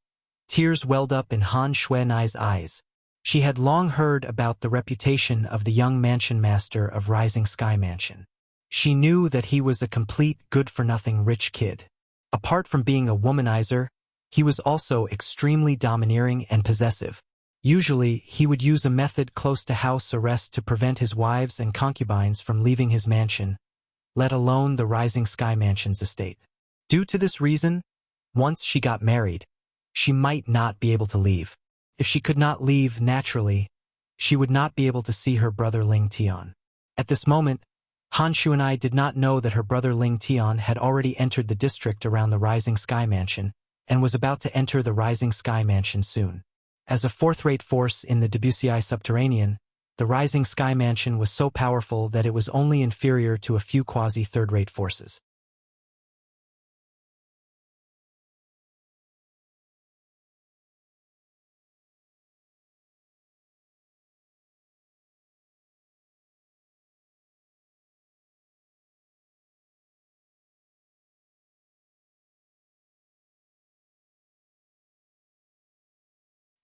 Speaker 1: tears welled up in Han Shuanai's eyes. She had long heard about the reputation of the young mansion master of Rising Sky Mansion. She knew that he was a complete good-for-nothing rich kid. Apart from being a womanizer, he was also extremely domineering and possessive. Usually, he would use a method close to house arrest to prevent his wives and concubines from leaving his mansion, let alone the Rising Sky Mansion's estate. Due to this reason, once she got married, she might not be able to leave. If she could not leave naturally, she would not be able to see her brother Ling Tian. At this moment, Han Shuanai did not know that her brother Ling Tian had already entered the district around the Rising Sky Mansion and was about to enter the Rising Sky Mansion soon. As a fourth-rate force in the Wuxia subterranean, the Rising Sky Mansion was so powerful that it was only inferior to a few quasi-third-rate forces.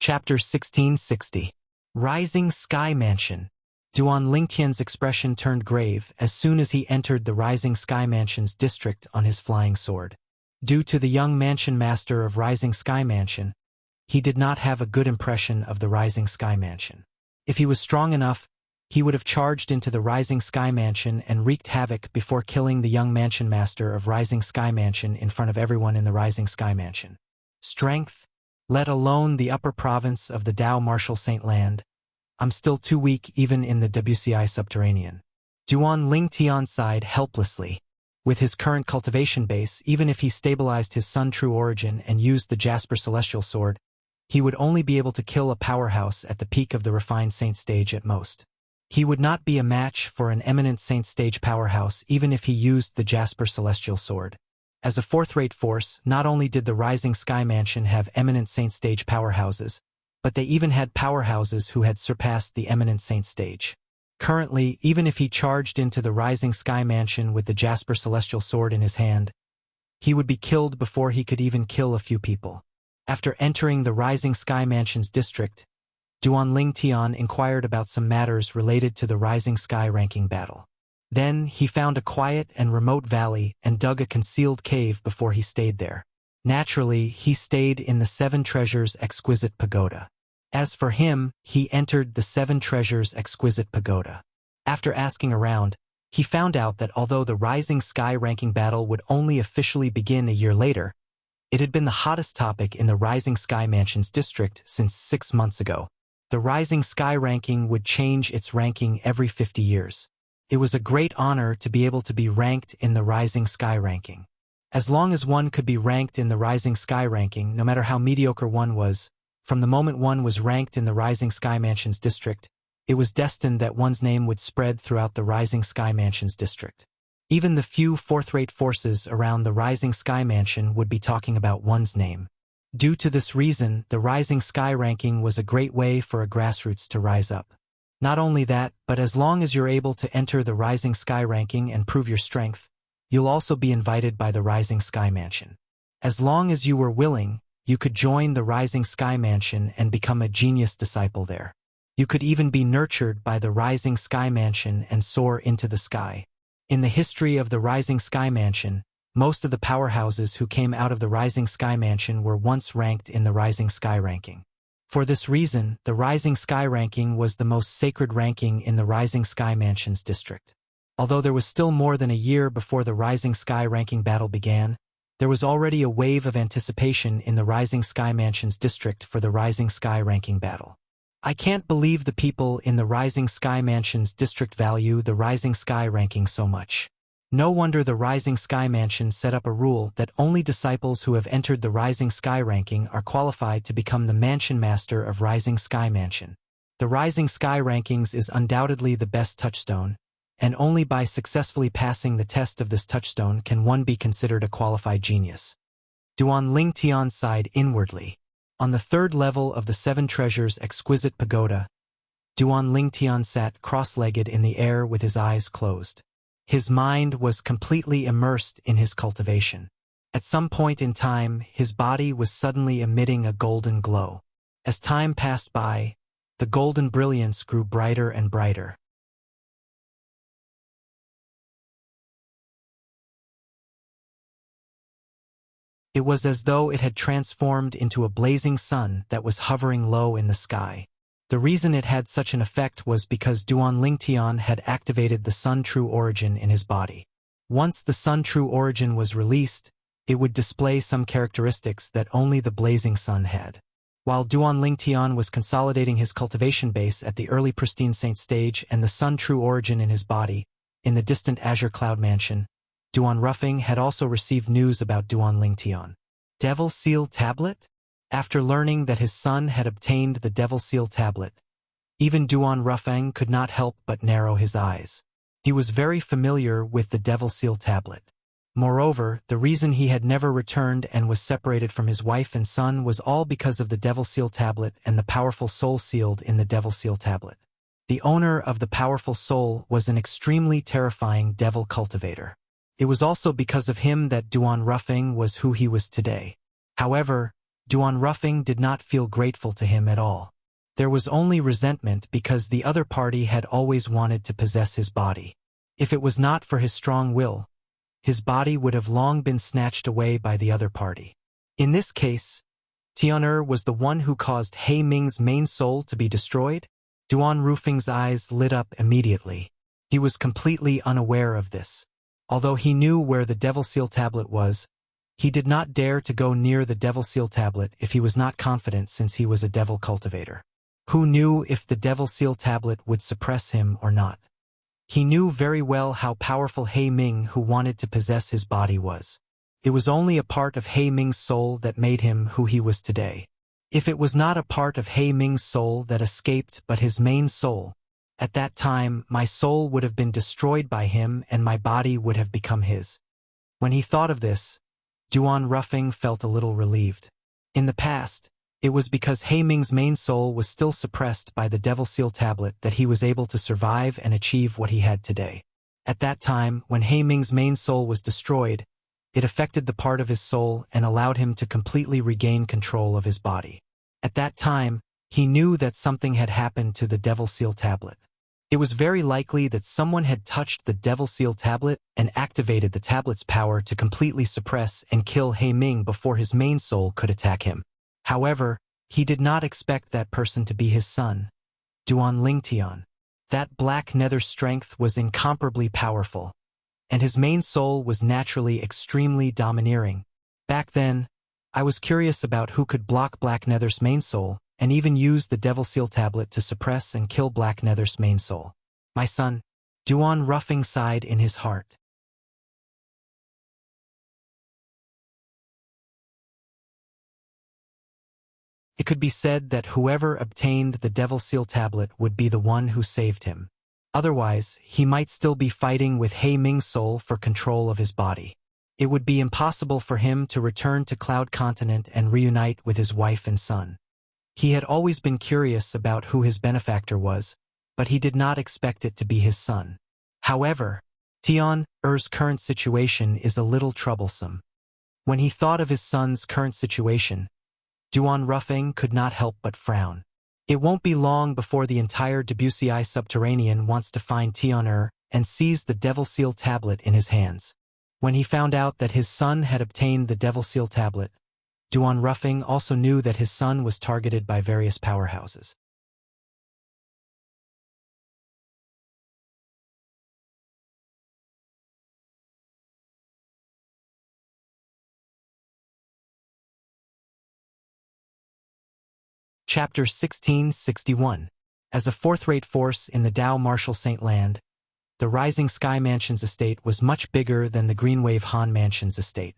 Speaker 1: Chapter 1660. Rising Sky Mansion. Duan Lingtian's expression turned grave as soon as he entered the Rising Sky Mansion's district on his flying sword. Due to the young mansion master of Rising Sky Mansion, he did not have a good impression of the Rising Sky Mansion. If he was strong enough, he would have charged into the Rising Sky Mansion and wreaked havoc before killing the young mansion master of Rising Sky Mansion in front of everyone in the Rising Sky Mansion. Strength, let alone the upper province of the Dao Martial Saint Land, I'm still too weak even in the Wuxia subterranean. Duan Lingtian sighed helplessly. With his current cultivation base, even if he stabilized his Sun True Origin and used the Jasper Celestial Sword, he would only be able to kill a powerhouse at the peak of the Refined Saint stage at most. He would not be a match for an Eminent Saint stage powerhouse even if he used the Jasper Celestial Sword. As a fourth-rate force, not only did the Rising Sky Mansion have Eminent Saint stage powerhouses, but they even had powerhouses who had surpassed the Eminent Saint stage. Currently, even if he charged into the Rising Sky Mansion with the Jasper Celestial Sword in his hand, he would be killed before he could even kill a few people. After entering the Rising Sky Mansion's district, Duan Lingtian inquired about some matters related to the Rising Sky ranking battle. Then he found a quiet and remote valley and dug a concealed cave before he stayed there. Naturally, he stayed in the Seven Treasures Exquisite Pagoda. As for him, he entered the Seven Treasures Exquisite Pagoda. After asking around, he found out that although the Rising Sky ranking battle would only officially begin a year later, it had been the hottest topic in the Rising Sky Mansion's district since 6 months ago. The Rising Sky ranking would change its ranking every 50 years. It was a great honor to be able to be ranked in the Rising Sky ranking. As long as one could be ranked in the Rising Sky ranking, no matter how mediocre one was, from the moment one was ranked in the Rising Sky Mansion's district, it was destined that one's name would spread throughout the Rising Sky Mansion's district. Even the few fourth-rate forces around the Rising Sky Mansion would be talking about one's name. Due to this reason, the Rising Sky ranking was a great way for a grassroots to rise up. Not only that, but as long as you're able to enter the Rising Sky ranking and prove your strength, you'll also be invited by the Rising Sky Mansion. As long as you were willing, you could join the Rising Sky Mansion and become a genius disciple there. You could even be nurtured by the Rising Sky Mansion and soar into the sky. In the history of the Rising Sky Mansion, most of the powerhouses who came out of the Rising Sky Mansion were once ranked in the Rising Sky ranking. For this reason, the Rising Sky ranking was the most sacred ranking in the Rising Sky Mansion's district. Although there was still more than a year before the Rising Sky ranking battle began, There was already a wave of anticipation in the Rising Sky Mansion's district for the Rising Sky ranking battle. I can't believe the people in the Rising Sky Mansion's district value the Rising Sky ranking so much. No wonder the Rising Sky Mansion set up a rule that only disciples who have entered the Rising Sky ranking are qualified to become the Mansion Master of Rising Sky Mansion. The Rising Sky rankings is undoubtedly the best touchstone, and only by successfully passing the test of this touchstone can one be considered a qualified genius. Duan Lingtian sighed inwardly. On the third level of the Seven Treasures' exquisite pagoda, Duan Lingtian sat cross-legged in the air with his eyes closed. His mind was completely immersed in his cultivation. At some point in time, his body was suddenly emitting a golden glow. As time passed by, the golden brilliance grew brighter and brighter. It was as though it had transformed into a blazing sun that was hovering low in the sky. The reason it had such an effect was because Duan Lingtian had activated the Sun True Origin in his body. Once the Sun True Origin was released, it would display some characteristics that only the blazing sun had. While Duan Lingtian was consolidating his cultivation base at the early Pristine Saint stage and the Sun True Origin in his body, in the distant Azure Cloud Mansion, Duan Ruffing had also received news about Duan Lingtian. Devil Seal Tablet? After learning that his son had obtained the Devil Seal Tablet, even Duan Ruffing could not help but narrow his eyes. He was very familiar with the Devil Seal Tablet. Moreover, the reason he had never returned and was separated from his wife and son was all because of the Devil Seal Tablet and the powerful soul sealed in the Devil Seal Tablet. The owner of the powerful soul was an extremely terrifying devil cultivator. It was also because of him that Duan Ruffing was who he was today. However, Duan Ruffing did not feel grateful to him at all. There was only resentment because the other party had always wanted to possess his body. If it was not for his strong will, his body would have long been snatched away by the other party. In this case, Tian'er was the one who caused He Ming's main soul to be destroyed? Duan Ruffing's eyes lit up immediately. He was completely unaware of this. Although he knew where the Devil Seal Tablet was, he did not dare to go near the Devil Seal Tablet if he was not confident since he was a devil cultivator. Who knew if the Devil Seal Tablet would suppress him or not? He knew very well how powerful He Ming who wanted to possess his body was. It was only a part of He Ming's soul that made him who he was today. If it was not a part of He Ming's soul that escaped but his main soul, at that time my soul would have been destroyed by him and my body would have become his. When he thought of this, Duan Ruffing felt a little relieved. In the past, it was because He Ming's main soul was still suppressed by the Devil Seal Tablet that he was able to survive and achieve what he had today. At that time, when He Ming's main soul was destroyed, it affected the part of his soul and allowed him to completely regain control of his body. At that time, he knew that something had happened to the Devil Seal Tablet. It was very likely that someone had touched the Devil Seal Tablet and activated the tablet's power to completely suppress and kill He Ming before his main soul could attack him. However, he did not expect that person to be his son, Duan Lingtian. That black nether strength was incomparably powerful, and his main soul was naturally extremely domineering. Back then, I was curious about who could block Black Nether's main soul, and even use the Devil Seal Tablet to suppress and kill Black Nether's main soul. My son, Duan Ruffing sighed in his heart. It could be said that whoever obtained the Devil Seal Tablet would be the one who saved him. Otherwise, he might still be fighting with He Ming's soul for control of his body. It would be impossible for him to return to Cloud Continent and reunite with his wife and son. He had always been curious about who his benefactor was, but he did not expect it to be his son. However, Tian'er's current situation is a little troublesome. When he thought of his son's current situation, Duan Ruffing could not help but frown. It won't be long before the entire Debussy subterranean wants to find Tian'er and seize the Devil Seal Tablet in his hands. When he found out that his son had obtained the Devil Seal Tablet, Duan Ruffing also knew that his son was targeted by various powerhouses. Chapter 1661. As a fourth-rate force in the Tao Marshall St. Land, the Rising Sky Mansion's estate was much bigger than the Greenwave Han Mansion's estate.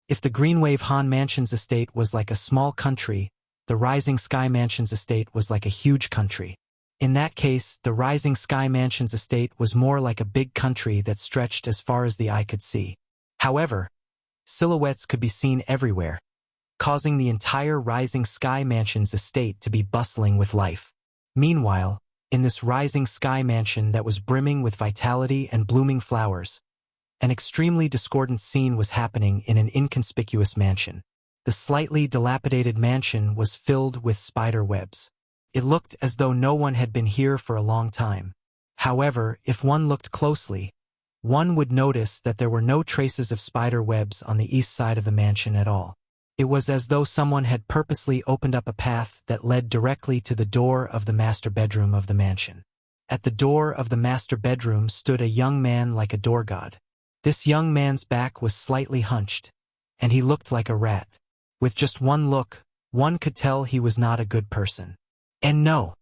Speaker 1: If the Greenwave Han Mansion's estate was like a small country, the Rising Sky Mansion's estate was like a huge country. In that case, the Rising Sky Mansion's estate was more like a big country that stretched as far as the eye could see. However, silhouettes could be seen everywhere, causing the entire Rising Sky Mansion's estate to be bustling with life. Meanwhile, in this Rising Sky Mansion that was brimming with vitality and blooming flowers, an extremely discordant scene was happening in an inconspicuous mansion. The slightly dilapidated mansion was filled with spider webs. It looked as though no one had been here for a long time. However, if one looked closely, one would notice that there were no traces of spider webs on the east side of the mansion at all. It was as though someone had purposely opened up a path that led directly to the door of the master bedroom of the mansion. At the door of the master bedroom stood a young man like a door god. This young man's back was slightly hunched, and he looked like a rat. With just one look, one could tell he was not a good person. And no.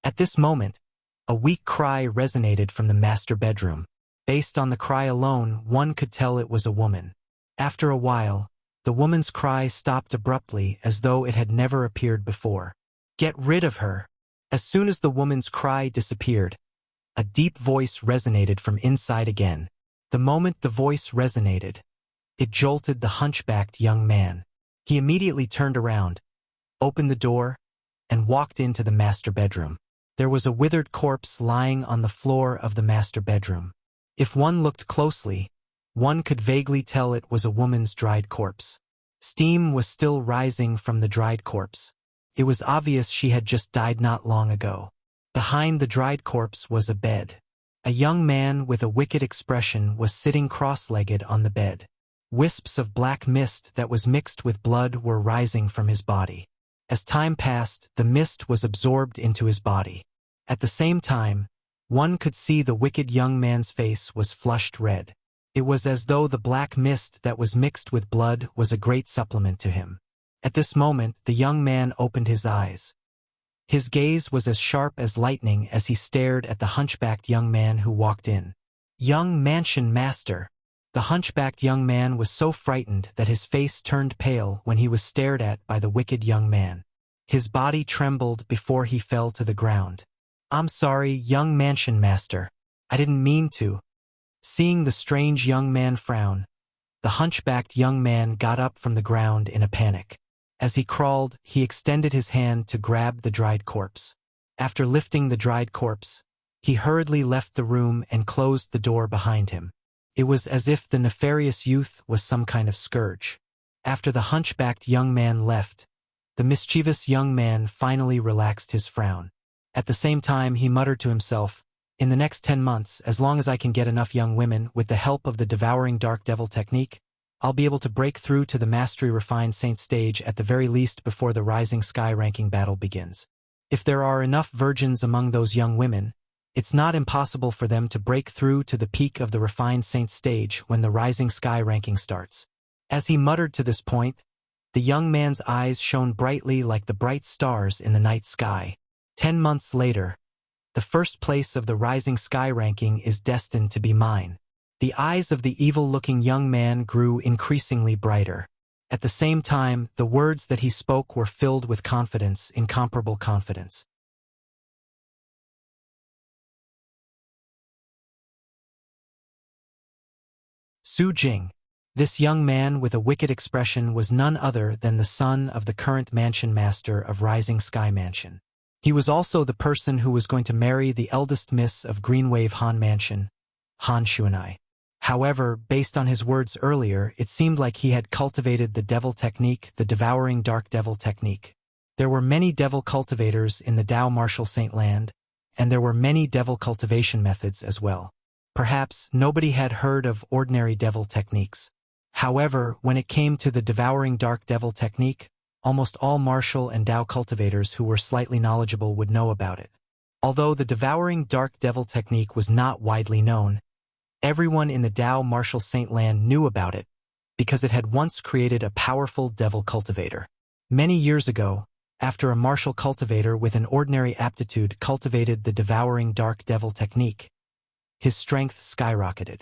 Speaker 1: At this moment, a weak cry resonated from the master bedroom. Based on the cry alone, one could tell it was a woman. After a while, the woman's cry stopped abruptly as though it had never appeared before. Get rid of her! As soon as the woman's cry disappeared, a deep voice resonated from inside again. The moment the voice resonated, it jolted the hunchbacked young man. He immediately turned around, opened the door, and walked into the master bedroom. There was a withered corpse lying on the floor of the master bedroom. If one looked closely, one could vaguely tell it was a woman's dried corpse. Steam was still rising from the dried corpse. It was obvious she had just died not long ago. Behind the dried corpse was a bed. A young man with a wicked expression was sitting cross-legged on the bed. Wisps of black mist that was mixed with blood were rising from his body. As time passed, the mist was absorbed into his body. At the same time, one could see the wicked young man's face was flushed red. It was as though the black mist that was mixed with blood was a great supplement to him. At this moment, the young man opened his eyes. His gaze was as sharp as lightning as he stared at the hunchbacked young man who walked in. Young mansion master. The hunchbacked young man was so frightened that his face turned pale when he was stared at by the wicked young man. His body trembled before he fell to the ground. I'm sorry, young mansion master. I didn't mean to. Seeing the strange young man frown, the hunchbacked young man got up from the ground in a panic. As he crawled, he extended his hand to grab the dried corpse. After lifting the dried corpse, he hurriedly left the room and closed the door behind him. It was as if the nefarious youth was some kind of scourge. After the hunchbacked young man left, the mischievous young man finally relaxed his frown. At the same time, he muttered to himself, in the next 10 months, as long as I can get enough young women with the help of the devouring dark devil technique, I'll be able to break through to the mastery refined saint stage at the very least before the Rising Sky ranking battle begins. If there are enough virgins among those young women, it's not impossible for them to break through to the peak of the refined saint stage when the Rising Sky ranking starts. As he muttered to this point, the young man's eyes shone brightly like the bright stars in the night sky. 10 months later, the first place of the Rising Sky ranking is destined to be mine. The eyes of the evil-looking young man grew increasingly brighter. At the same time, the words that he spoke were filled with confidence, incomparable confidence. Su Jing. This young man with a wicked expression was none other than the son of the current mansion master of Rising Sky Mansion. He was also the person who was going to marry the eldest miss of Greenwave Han Mansion, Han Shuanai. However, based on his words earlier, it seemed like he had cultivated the devil technique, the devouring dark devil technique. There were many devil cultivators in the Tao Marshall St. Land, and there were many devil cultivation methods as well. Perhaps nobody had heard of ordinary devil techniques. However, when it came to the devouring dark devil technique, almost all martial and Tao cultivators who were slightly knowledgeable would know about it. Although the devouring dark devil technique was not widely known, everyone in the Tao Marshall St. Land knew about it because it had once created a powerful devil cultivator. Many years ago, after a martial cultivator with an ordinary aptitude cultivated the devouring dark devil technique, his strength skyrocketed.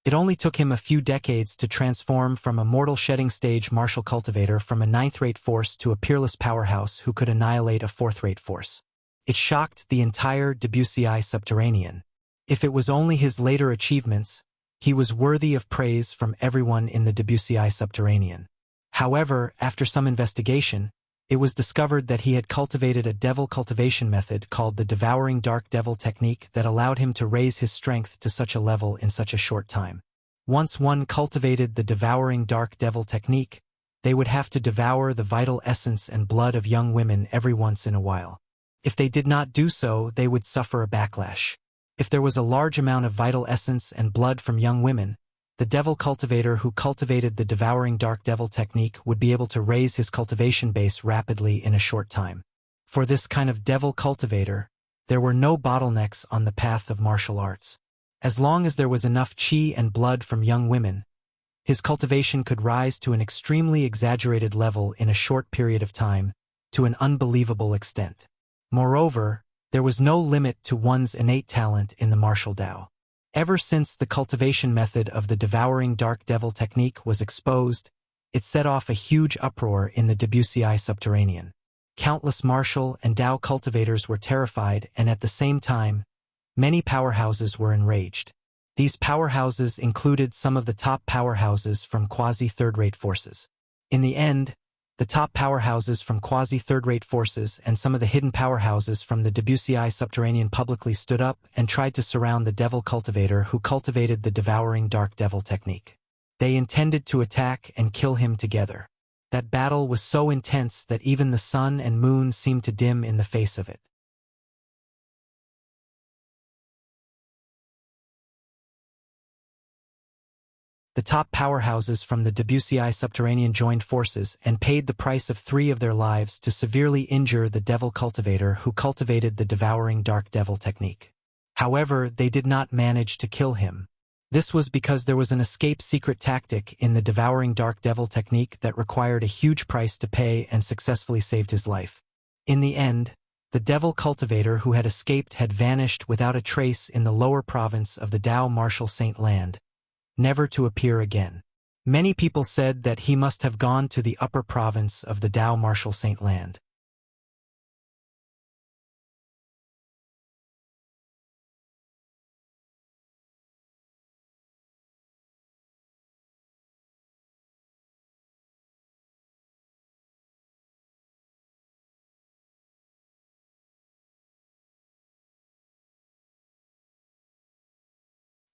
Speaker 1: It only took him a few decades to transform from a mortal shedding stage martial cultivator from a ninth-rate force to a peerless powerhouse who could annihilate a fourth-rate force. It shocked the entire Debussy subterranean. If it was only his later achievements, he was worthy of praise from everyone in the Debussy subterranean. However, after some investigation, it was discovered that he had cultivated a devil cultivation method called the devouring dark devil technique that allowed him to raise his strength to such a level in such a short time. Once one cultivated the devouring dark devil technique, they would have to devour the vital essence and blood of young women every once in a while. If they did not do so, they would suffer a backlash. If there was a large amount of vital essence and blood from young women, the devil cultivator who cultivated the devouring dark devil technique would be able to raise his cultivation base rapidly in a short time. For this kind of devil cultivator, there were no bottlenecks on the path of martial arts. As long as there was enough qi and blood from young women, his cultivation could rise to an extremely exaggerated level in a short period of time, to an unbelievable extent. Moreover, there was no limit to one's innate talent in the martial Tao. Ever since the cultivation method of the devouring dark devil technique was exposed, it set off a huge uproar in the Debussy subterranean. Countless martial and Tao cultivators were terrified, and at the same time, many powerhouses were enraged. These powerhouses included some of the top powerhouses from quasi-third-rate forces. In the end, the top powerhouses from quasi-third-rate forces and some of the hidden powerhouses from the Debussy subterranean publicly stood up and tried to surround the devil cultivator who cultivated the devouring dark devil technique. They intended to attack and kill him together. That battle was so intense that even the sun and moon seemed to dim in the face of it. The top powerhouses from the Debussy subterranean joined forces and paid the price of 3 of their lives to severely injure the devil cultivator who cultivated the devouring dark devil technique. However, they did not manage to kill him. This was because there was an escape secret tactic in the devouring dark devil technique that required a huge price to pay and successfully saved his life. In the end, the devil cultivator who had escaped had vanished without a trace in the lower province of the Tao Martial Saint Land, never to appear again. Many people said that he must have gone to the upper province of the Tao Martial Saint Land.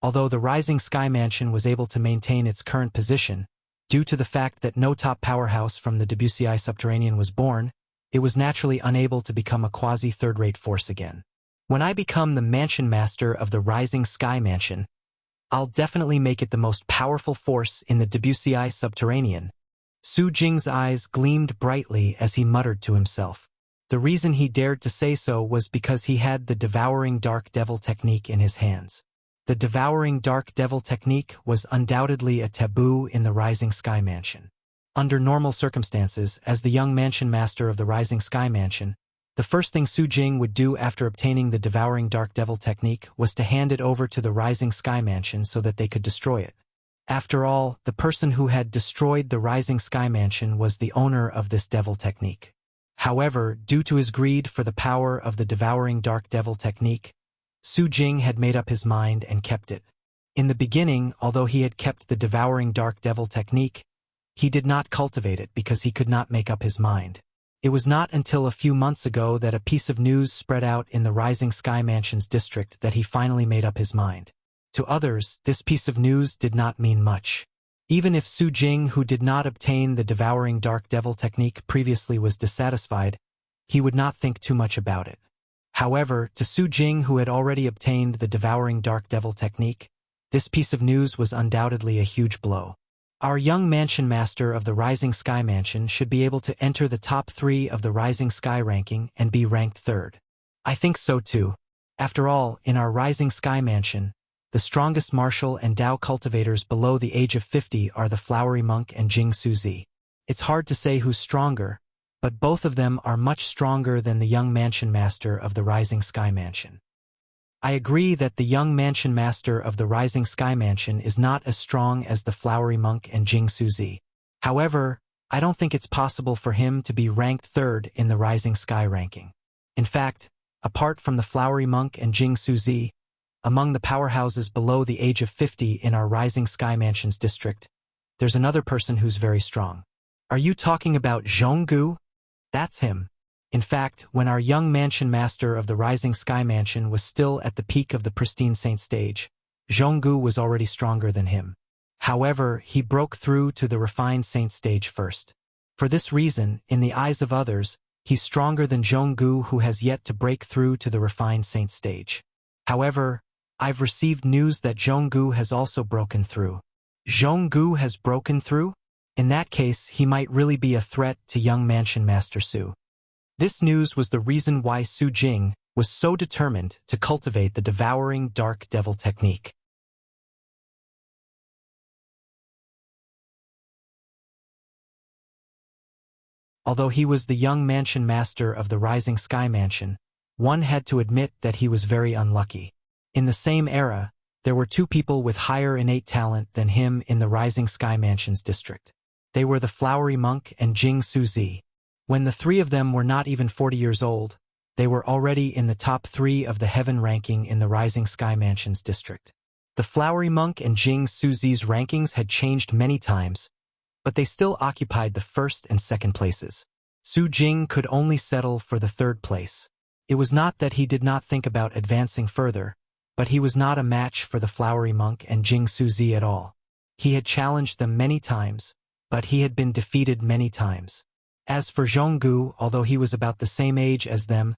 Speaker 1: Although the Rising Sky Mansion was able to maintain its current position, due to the fact that no top powerhouse from the Debussy subterranean was born, it was naturally unable to become a quasi-third-rate force again. When I become the mansion master of the Rising Sky Mansion, I'll definitely make it the most powerful force in the Debussy subterranean. Su Jing's eyes gleamed brightly as he muttered to himself. The reason he dared to say so was because he had the devouring dark devil technique in his hands. The devouring dark devil technique was undoubtedly a taboo in the Rising Sky Mansion. Under normal circumstances, as the young mansion master of the Rising Sky Mansion, the first thing Su Jing would do after obtaining the devouring dark devil technique was to hand it over to the Rising Sky Mansion so that they could destroy it. After all, the person who had destroyed the Rising Sky Mansion was the owner of this devil technique. However, due to his greed for the power of the devouring dark devil technique, Su Jing had made up his mind and kept it. In the beginning, although he had kept the devouring dark devil technique, he did not cultivate it because he could not make up his mind. It was not until a few months ago that a piece of news spread out in the Rising Sky Mansion's district that he finally made up his mind. To others, this piece of news did not mean much. Even if Su Jing, who did not obtain the devouring dark devil technique previously, was dissatisfied, he would not think too much about it. However, to Su Jing, who had already obtained the devouring dark devil technique, this piece of news was undoubtedly a huge blow. Our young mansion master of the Rising Sky Mansion should be able to enter the top 3 of the Rising Sky ranking and be ranked 3rd. I think so too. After all, in our Rising Sky Mansion, the strongest martial and Tao cultivators below the age of 50 are the Flowery Monk and Jing Suzi. It's hard to say who's stronger, but both of them are much stronger than the young mansion master of the Rising Sky Mansion. I agree that the young mansion master of the Rising Sky Mansion is not as strong as the flowery monk and Jing Suzi. However, I don't think it's possible for him to be ranked third in the Rising Sky ranking. In fact, apart from the flowery monk and Jing Suzi, among the powerhouses below the age of 50 in our Rising Sky Mansions district, there's another person who's very strong. Are you talking about Zhonggu? That's him. In fact, when our young mansion master of the Rising Sky Mansion was still at the peak of the pristine saint stage, Zhonggu was already stronger than him. However, he broke through to the refined saint stage first. For this reason, in the eyes of others, he's stronger than Zhonggu, who has yet to break through to the refined saint stage. However, I've received news that Zhonggu has also broken through. Zhonggu has broken through? In that case, he might really be a threat to young mansion master Su. This news was the reason why Su Jing was so determined to cultivate the devouring dark devil technique. Although he was the young mansion master of the Rising Sky Mansion, one had to admit that he was very unlucky. In the same era, there were two people with higher innate talent than him in the Rising Sky Mansions district. They were the flowery monk and Jing Suzi. When the three of them were not even 40 years old, they were already in the top 3 of the heaven ranking in the Rising Sky Mansions district. The flowery monk and Jing Suzi's rankings had changed many times, but they still occupied the first and second places. Su Jing could only settle for the third place. It was not that he did not think about advancing further, but he was not a match for the flowery monk and Jing Suzi at all. He had challenged them many times, but he had been defeated many times. As for Zhonggu, although he was about the same age as them,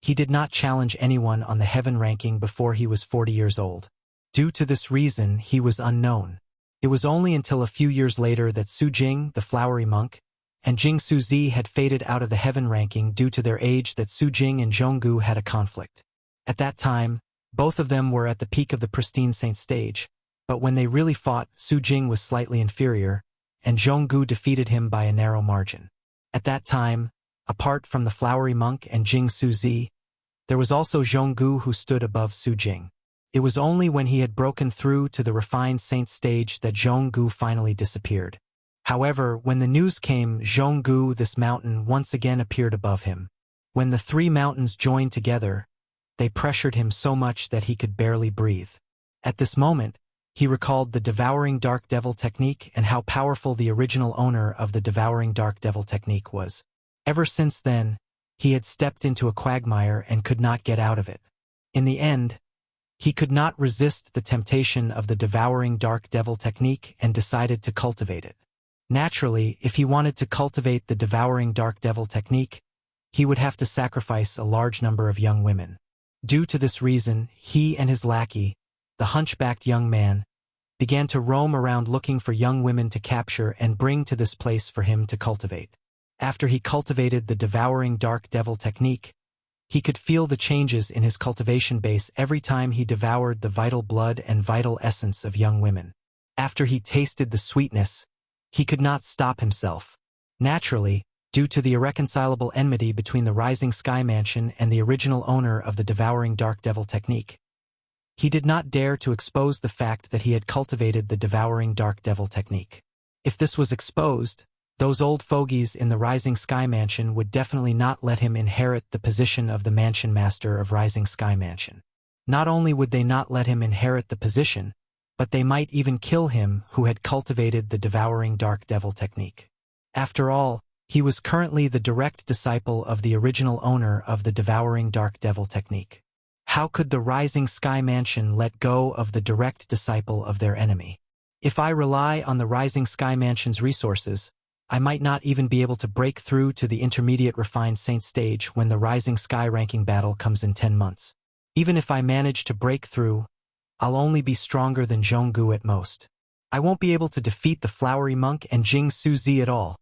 Speaker 1: he did not challenge anyone on the heaven ranking before he was 40 years old. Due to this reason, he was unknown. It was only until a few years later that Su Jing, the flowery monk, and Jing Suzi had faded out of the heaven ranking due to their age that Su Jing and Zhonggu had a conflict. At that time, both of them were at the peak of the pristine saint stage, but when they really fought, Su Jing was slightly inferior, and Zhonggu defeated him by a narrow margin. At that time, apart from the flowery monk and Jing Suzi, there was also Zhonggu who stood above Su Jing. It was only when he had broken through to the refined saint stage that Zhonggu finally disappeared. However, when the news came, Zhonggu, this mountain, once again appeared above him. When the 3 mountains joined together, they pressured him so much that he could barely breathe. At this moment, he recalled the devouring dark devil technique and how powerful the original owner of the devouring dark devil technique was. Ever since then, he had stepped into a quagmire and could not get out of it. In the end, he could not resist the temptation of the devouring dark devil technique and decided to cultivate it. Naturally, if he wanted to cultivate the devouring dark devil technique, he would have to sacrifice a large number of young women. Due to this reason, he and his lackey, the hunchbacked young man, began to roam around looking for young women to capture and bring to this place for him to cultivate. After he cultivated the devouring dark devil technique, he could feel the changes in his cultivation base every time he devoured the vital blood and vital essence of young women. After he tasted the sweetness, he could not stop himself. Naturally, due to the irreconcilable enmity between the Rising Sky Mansion and the original owner of the devouring dark devil technique, he did not dare to expose the fact that he had cultivated the devouring dark devil technique. If this was exposed, those old fogies in the Rising Sky Mansion would definitely not let him inherit the position of the mansion master of Rising Sky Mansion. Not only would they not let him inherit the position, but they might even kill him who had cultivated the devouring dark devil technique. After all, he was currently the direct disciple of the original owner of the devouring dark devil technique. How could the Rising Sky Mansion let go of the direct disciple of their enemy? If I rely on the Rising Sky Mansion's resources, I might not even be able to break through to the intermediate refined saint stage when the Rising Sky ranking battle comes in 10 months. Even if I manage to break through, I'll only be stronger than Zhonggu at most. I won't be able to defeat the flowery monk and Jing Suzi at all.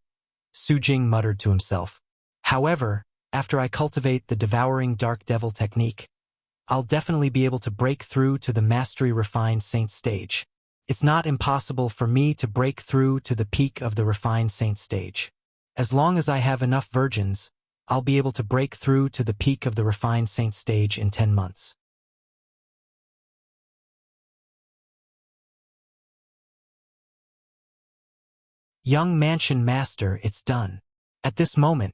Speaker 1: Su Jing muttered to himself. However, after I cultivate the devouring dark devil technique, I'll definitely be able to break through to the mastery refined saint stage. It's not impossible for me to break through to the peak of the refined saint stage. As long as I have enough virgins, I'll be able to break through to the peak of the refined saint stage in 10 months. Young mansion master, it's done. At this moment,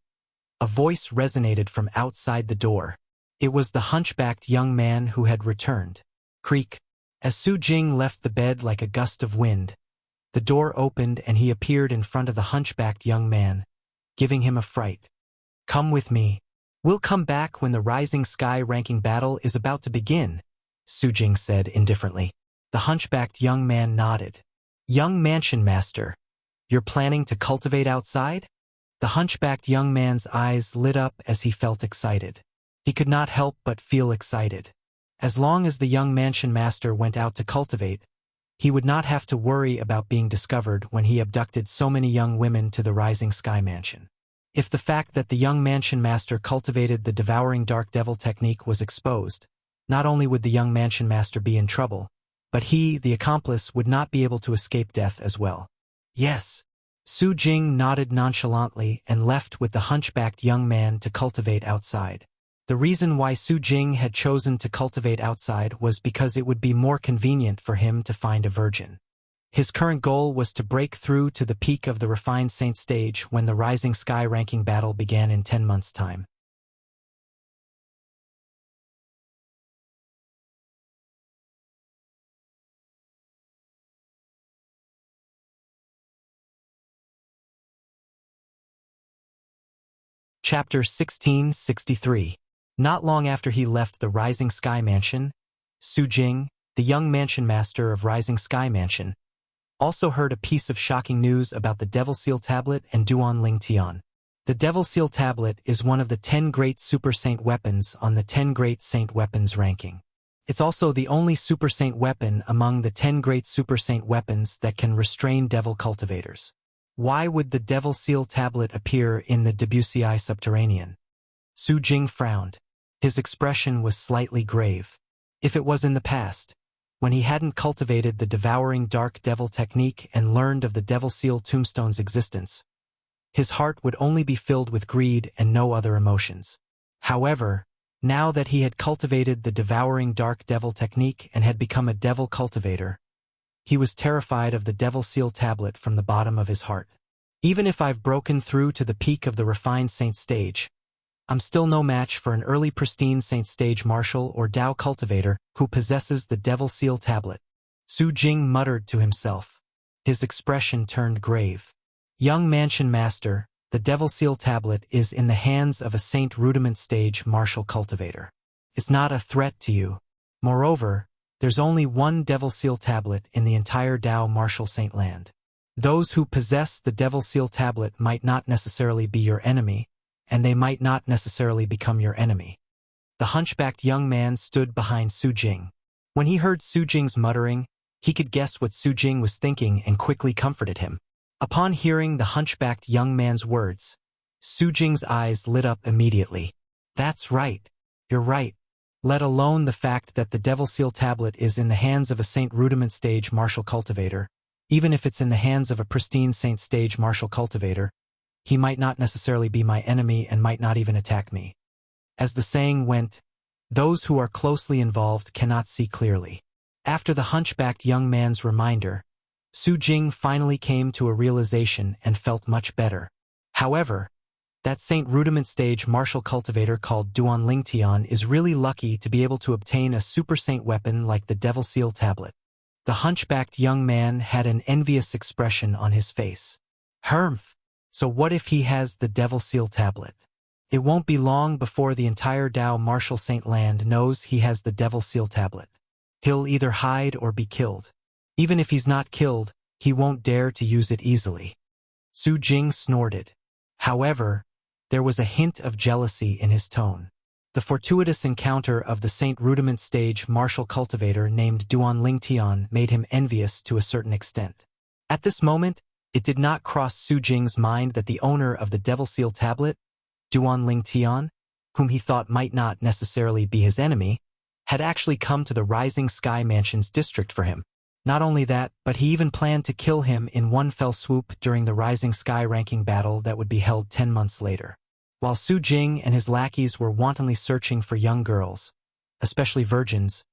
Speaker 1: a voice resonated from outside the door. It was the hunchbacked young man who had returned. Creak. As Su Jing left the bed like a gust of wind, the door opened and he appeared in front of the hunchbacked young man, giving him a fright. Come with me. We'll come back when the rising sky ranking battle is about to begin, Su Jing said indifferently. The hunchbacked young man nodded. Young mansion master, you're planning to cultivate outside? The hunchbacked young man's eyes lit up as he felt excited. He could not help but feel excited. As long as the young mansion master went out to cultivate, he would not have to worry about being discovered when he abducted so many young women to the rising sky mansion. If the fact that the young mansion master cultivated the devouring dark devil technique was exposed, not only would the young mansion master be in trouble, but he, the accomplice, would not be able to escape death as well. Yes. Su Jing nodded nonchalantly and left with the hunchbacked young man to cultivate outside. The reason why Su Jing had chosen to cultivate outside was because it would be more convenient for him to find a virgin. His current goal was to break through to the peak of the refined saint stage when the rising sky ranking battle began in 10 months' time. Chapter 1663. Not long after he left the Rising Sky Mansion, Su Jing, the young mansion master of Rising Sky Mansion, also heard a piece of shocking news about the Devil Seal Tablet and Duan Ling Tian. The Devil Seal Tablet is one of the 10 great Super Saint weapons on the 10 great Saint weapons ranking. It's also the only Super Saint weapon among the 10 great Super Saint weapons that can restrain devil cultivators. Why would the Devil Seal Tablet appear in the Debussy Subterranean? Su Jing frowned. His expression was slightly grave. If it was in the past, when he hadn't cultivated the devouring dark devil technique and learned of the Devil Seal Tombstone's existence, his heart would only be filled with greed and no other emotions. However, now that he had cultivated the devouring dark devil technique and had become a devil cultivator, he was terrified of the Devil Seal Tablet from the bottom of his heart. Even if I've broken through to the peak of the refined saint stage, I'm still no match for an early pristine saint stage martial or Dao cultivator who possesses the Devil Seal Tablet. Su Jing muttered to himself. His expression turned grave. Young mansion master, the Devil Seal Tablet is in the hands of a saint rudiment stage martial cultivator. It's not a threat to you. Moreover, there's only one Devil Seal Tablet in the entire Dao martial saint land. Those who possess the Devil Seal Tablet might not necessarily be your enemy, and they might not necessarily become your enemy. The hunchbacked young man stood behind Su Jing. When he heard Su Jing's muttering, he could guess what Su Jing was thinking and quickly comforted him. Upon hearing the hunchbacked young man's words, Su Jing's eyes lit up immediately. That's right. You're right. Let alone the fact that the Devil Seal Tablet is in the hands of a Saint Rudiment Stage martial cultivator. Even if it's in the hands of a pristine Saint Stage martial cultivator, he might not necessarily be my enemy and might not even attack me. As the saying went, those who are closely involved cannot see clearly. After the hunchbacked young man's reminder, Su Jing finally came to a realization and felt much better. However, that Saint Rudiment Stage martial cultivator called Duan Ling Tian is really lucky to be able to obtain a Super Saint weapon like the Devil Seal Tablet. The hunchbacked young man had an envious expression on his face. Humph! So what if he has the Devil Seal Tablet? It won't be long before the entire Dao martial saint land knows he has the Devil Seal Tablet. He'll either hide or be killed. Even if he's not killed, he won't dare to use it easily. Su Jing snorted. However, there was a hint of jealousy in his tone. The fortuitous encounter of the Saint Rudiment Stage martial cultivator named Duan Ling Tian made him envious to a certain extent. At this moment, it did not cross Su Jing's mind that the owner of the Devil Seal Tablet, Duan Ling Tian, whom he thought might not necessarily be his enemy, had actually come to the Rising Sky Mansion's district for him. Not only that, but he even planned to kill him in one fell swoop during the Rising Sky ranking battle that would be held 10 months later. While Su Jing and his lackeys were wantonly searching for young girls, especially virgins,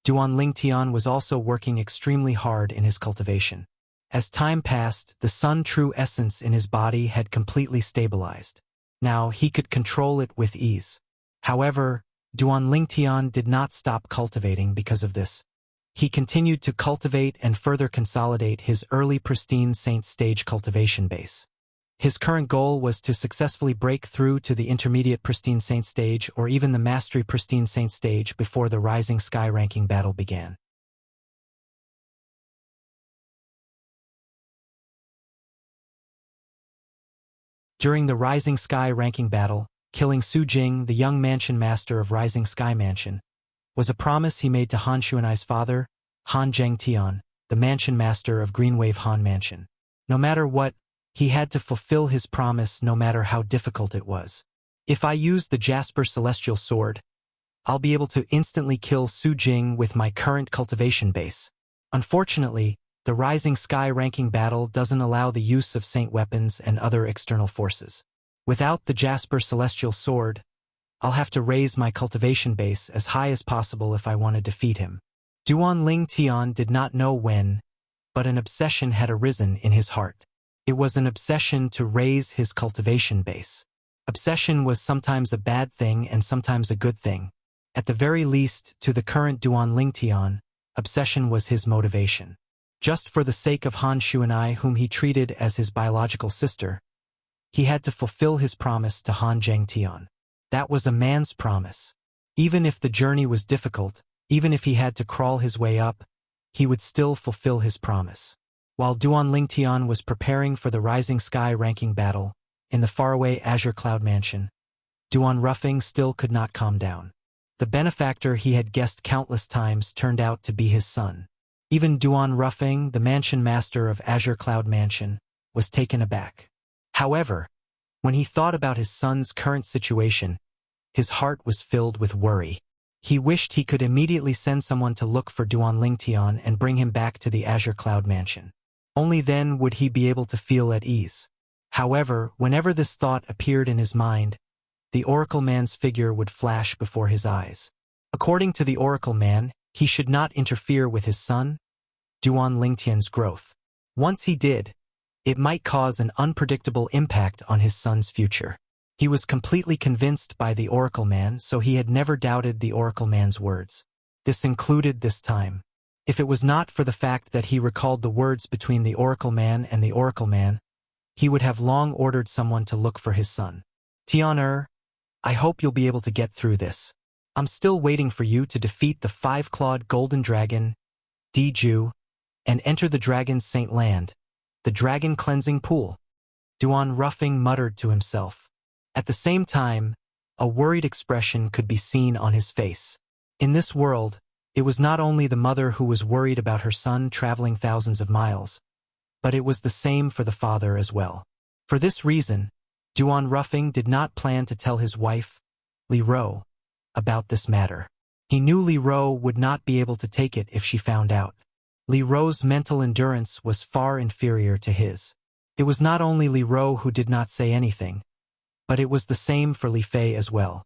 Speaker 1: Duan Lingtian was also working extremely hard in his cultivation. As time passed, the Sun true essence in his body had completely stabilized. Now he could control it with ease. However, Duan Lingtian did not stop cultivating because of this. He continued to cultivate and further consolidate his early pristine Saint stage cultivation base. His current goal was to successfully break through to the intermediate pristine Saint stage or even the mastery pristine Saint stage before the Rising Sky ranking battle began. During the Rising Sky ranking battle, killing Su Jing, the young mansion master of Rising Sky Mansion, was a promise he made to Han Xuanai's father, Han Zhengtian, the mansion master of Greenwave Han Mansion. No matter what, he had to fulfill his promise no matter how difficult it was. If I use the Jasper Celestial Sword, I'll be able to instantly kill Su Jing with my current cultivation base. Unfortunately, the Rising Sky ranking battle doesn't allow the use of Saint weapons and other external forces. Without the Jasper Celestial Sword, I'll have to raise my cultivation base as high as possible if I want to defeat him. Duan Lingtian did not know when, but an obsession had arisen in his heart. It was an obsession to raise his cultivation base. Obsession was sometimes a bad thing and sometimes a good thing. At the very least, to the current Duan Lingtian, obsession was his motivation. Just for the sake of Han Xuanai, whom he treated as his biological sister, he had to fulfill his promise to Han Zhengtian. That was a man's promise. Even if the journey was difficult, even if he had to crawl his way up, he would still fulfill his promise. While Duan Lingtian was preparing for the Rising Sky ranking battle in the faraway Azure Cloud Mansion, Duan Ruffing still could not calm down. The benefactor he had guessed countless times turned out to be his son. Even Duan Ruffing, the mansion master of Azure Cloud Mansion, was taken aback. However, when he thought about his son's current situation, his heart was filled with worry. He wished he could immediately send someone to look for Duan Lingtian and bring him back to the Azure Cloud Mansion. Only then would he be able to feel at ease. However, whenever this thought appeared in his mind, the Oracle Man's figure would flash before his eyes. According to the Oracle Man, he should not interfere with his son, Duan Lingtian's growth. Once he did, it might cause an unpredictable impact on his son's future. He was completely convinced by the Oracle Man, so he had never doubted the Oracle Man's words. This included this time. If it was not for the fact that he recalled the words between the Oracle Man and the Oracle Man, he would have long ordered someone to look for his son. Tian, I hope you'll be able to get through this. I'm still waiting for you to defeat the five-clawed golden dragon, Diju, and enter the dragon's Saint Land, the dragon cleansing pool. Duan Ruffing muttered to himself. At the same time, a worried expression could be seen on his face. In this world, it was not only the mother who was worried about her son traveling thousands of miles, but it was the same for the father as well. For this reason, Duan Ruffing did not plan to tell his wife, Li Ro, about this matter. He knew Li Ro would not be able to take it if she found out. Li Ro's mental endurance was far inferior to his. It was not only Li Ro who did not say anything, but it was the same for Li Fei as well.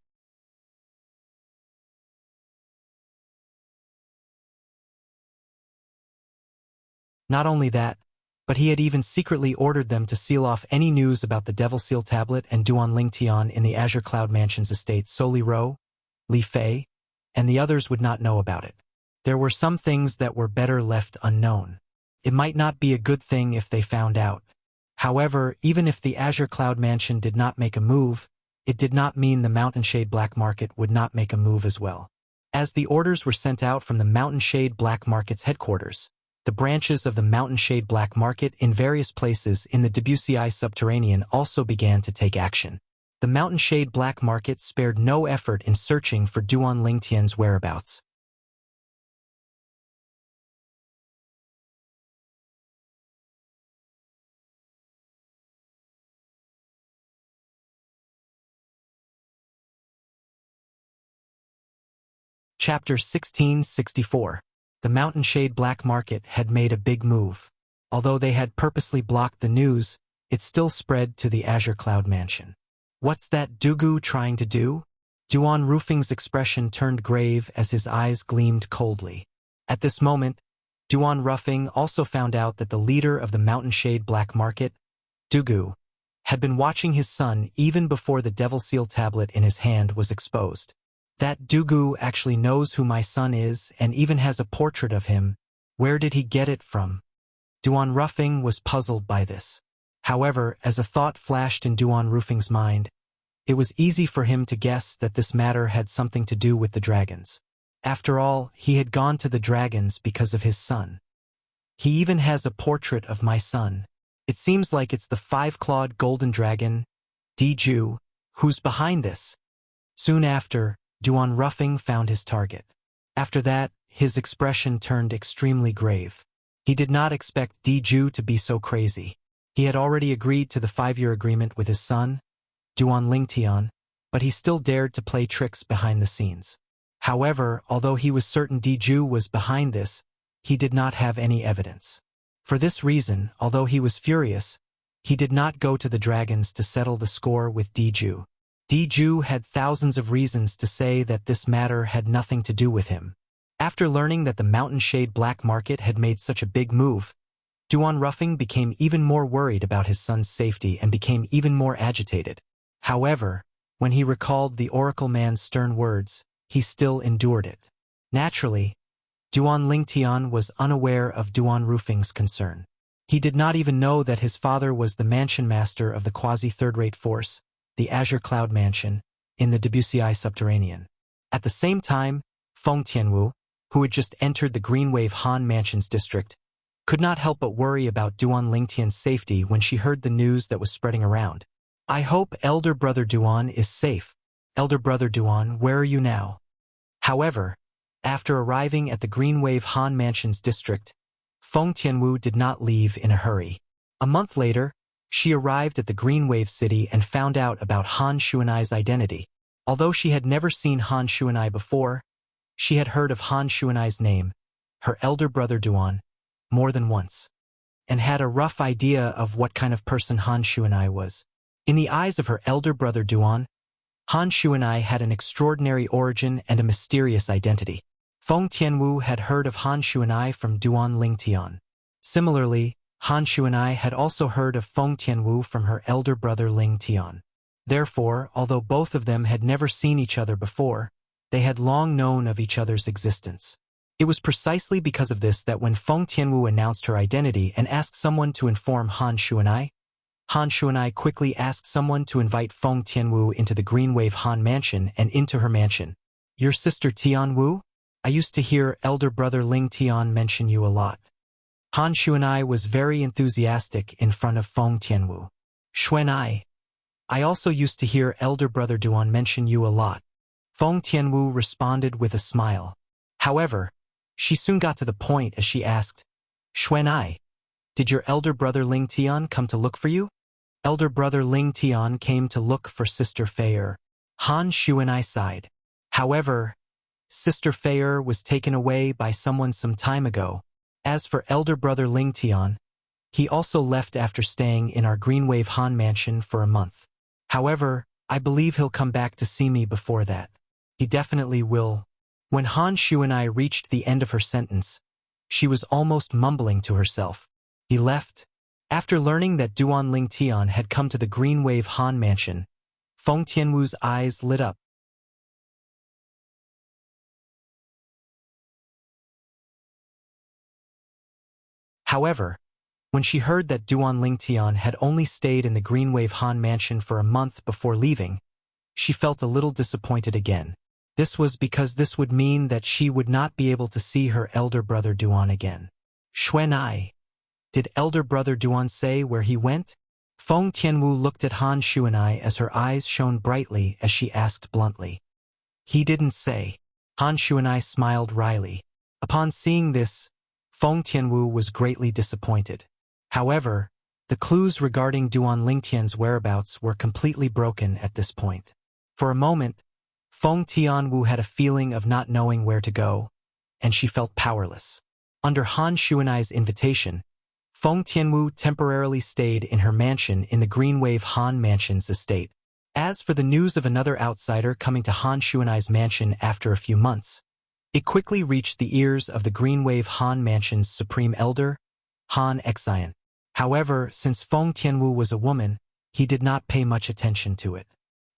Speaker 1: Not only that, but he had even secretly ordered them to seal off any news about the Devil Seal Tablet and Duan Lingtian in the Azure Cloud Mansion's estate so Li Ro, Li Fei, and the others would not know about it. There were some things that were better left unknown. It might not be a good thing if they found out. However, even if the Azure Cloud Mansion did not make a move, it did not mean the Mountain Shade Black Market would not make a move as well. As the orders were sent out from the Mountain Shade Black Market's headquarters, the branches of the Mountain Shade Black Market in various places in the Debussy subterranean also began to take action. The Mountain Shade Black Market spared no effort in searching for Duan Lingtian's whereabouts. Chapter 1664. The Mountain Shade Black Market had made a big move. Although they had purposely blocked the news, it still spread to the Azure Cloud Mansion. What's that Dugu trying to do? Duan Roofing's expression turned grave as his eyes gleamed coldly. At this moment, Duan Roofing also found out that the leader of the Mountain Shade Black Market, Dugu, had been watching his son even before the Devil Seal tablet in his hand was exposed. That Dugu actually knows who my son is and even has a portrait of him. Where did he get it from? Duan Roofing was puzzled by this. However, as a thought flashed in Duan Roofing's mind, it was easy for him to guess that this matter had something to do with the dragons. After all, he had gone to the dragons because of his son. He even has a portrait of my son. It seems like it's the five-clawed golden dragon, Diju, who's behind this. Soon after, Duan Roofing found his target. After that, his expression turned extremely grave. He did not expect Diju to be so crazy. He had already agreed to the 5-year agreement with his son, Duan Lingtian, but he still dared to play tricks behind the scenes. However, although he was certain Diju was behind this, he did not have any evidence. For this reason, although he was furious, he did not go to the dragons to settle the score with Diju. Diju had thousands of reasons to say that this matter had nothing to do with him. After learning that the Mountain Shade Black Market had made such a big move, Duan Roofing became even more worried about his son's safety and became even more agitated. However, when he recalled the Oracle Man's stern words, he still endured it. Naturally, Duan Lingtian was unaware of Duan Roofing's concern. He did not even know that his father was the mansion master of the quasi-third-rate force, the Azure Cloud Mansion, in the Debussy Subterranean. At the same time, Feng Tianwu, who had just entered the Greenwave Han Mansion's district, could not help but worry about Duan Lingtian's safety when she heard the news that was spreading around. I hope Elder Brother Duan is safe. Elder Brother Duan, where are you now? However, after arriving at the Greenwave Han Mansion's district, Feng Tianwu did not leave in a hurry. A month later, she arrived at the Greenwave City and found out about Han Shuanai's identity. Although she had never seen Han Shuanai before, she had heard of Han Shuanai's name, her elder brother Duan, more than once, and had a rough idea of what kind of person Han Shuanai was. In the eyes of her elder brother Duan, Han Shuanai had an extraordinary origin and a mysterious identity. Feng Tianwu had heard of Han Shuanai from Duan Lingtian. Similarly, Han Shuanai had also heard of Feng Tianwu from her elder brother Lingtian. Therefore, although both of them had never seen each other before, they had long known of each other's existence. It was precisely because of this that when Feng Tianwu announced her identity and asked someone to inform Han Shuanai quickly asked someone to invite Feng Tianwu into the Greenwave Han Mansion and into her mansion. Your sister Tianwu? I used to hear elder brother Ling Tian mention you a lot. Han Shuanai was very enthusiastic in front of Feng Tianwu. Shuanai. I also used to hear elder brother Duan mention you a lot. Feng Tianwu responded with a smile. However, she soon got to the point as she asked, Shuanai, did your elder brother Ling Tian come to look for you? Elder brother Ling Tian came to look for Sister Feier. Han Shuanai sighed. However, Sister Feier was taken away by someone some time ago. As for elder brother Ling Tian, he also left after staying in our Greenwave Han Mansion for a month. However, I believe he'll come back to see me before that. He definitely will. When Han Shuanai reached the end of her sentence, she was almost mumbling to herself. He left. After learning that Duan Lingtian had come to the Greenwave Han Mansion, Feng Tianwu's eyes lit up. However, when she heard that Duan Lingtian had only stayed in the Greenwave Han Mansion for a month before leaving, she felt a little disappointed again. This was because this would mean that she would not be able to see her elder brother Duan again. Shuanai. Did elder brother Duan say where he went? Feng Tianwu looked at Han Shuanai as her eyes shone brightly as she asked bluntly. He didn't say. Han Shuanai smiled wryly. Upon seeing this, Feng Tianwu was greatly disappointed. However, the clues regarding Duan Lingtian's whereabouts were completely broken at this point. For a moment, Feng Tianwu had a feeling of not knowing where to go, and she felt powerless. Under Han Xuanai's invitation, Feng Tianwu temporarily stayed in her mansion in the Greenwave Han Mansion's estate. As for the news of another outsider coming to Han Xuanai's mansion after a few months, it quickly reached the ears of the Greenwave Han Mansion's supreme elder, Han Xian. However, since Feng Tianwu was a woman, he did not pay much attention to it.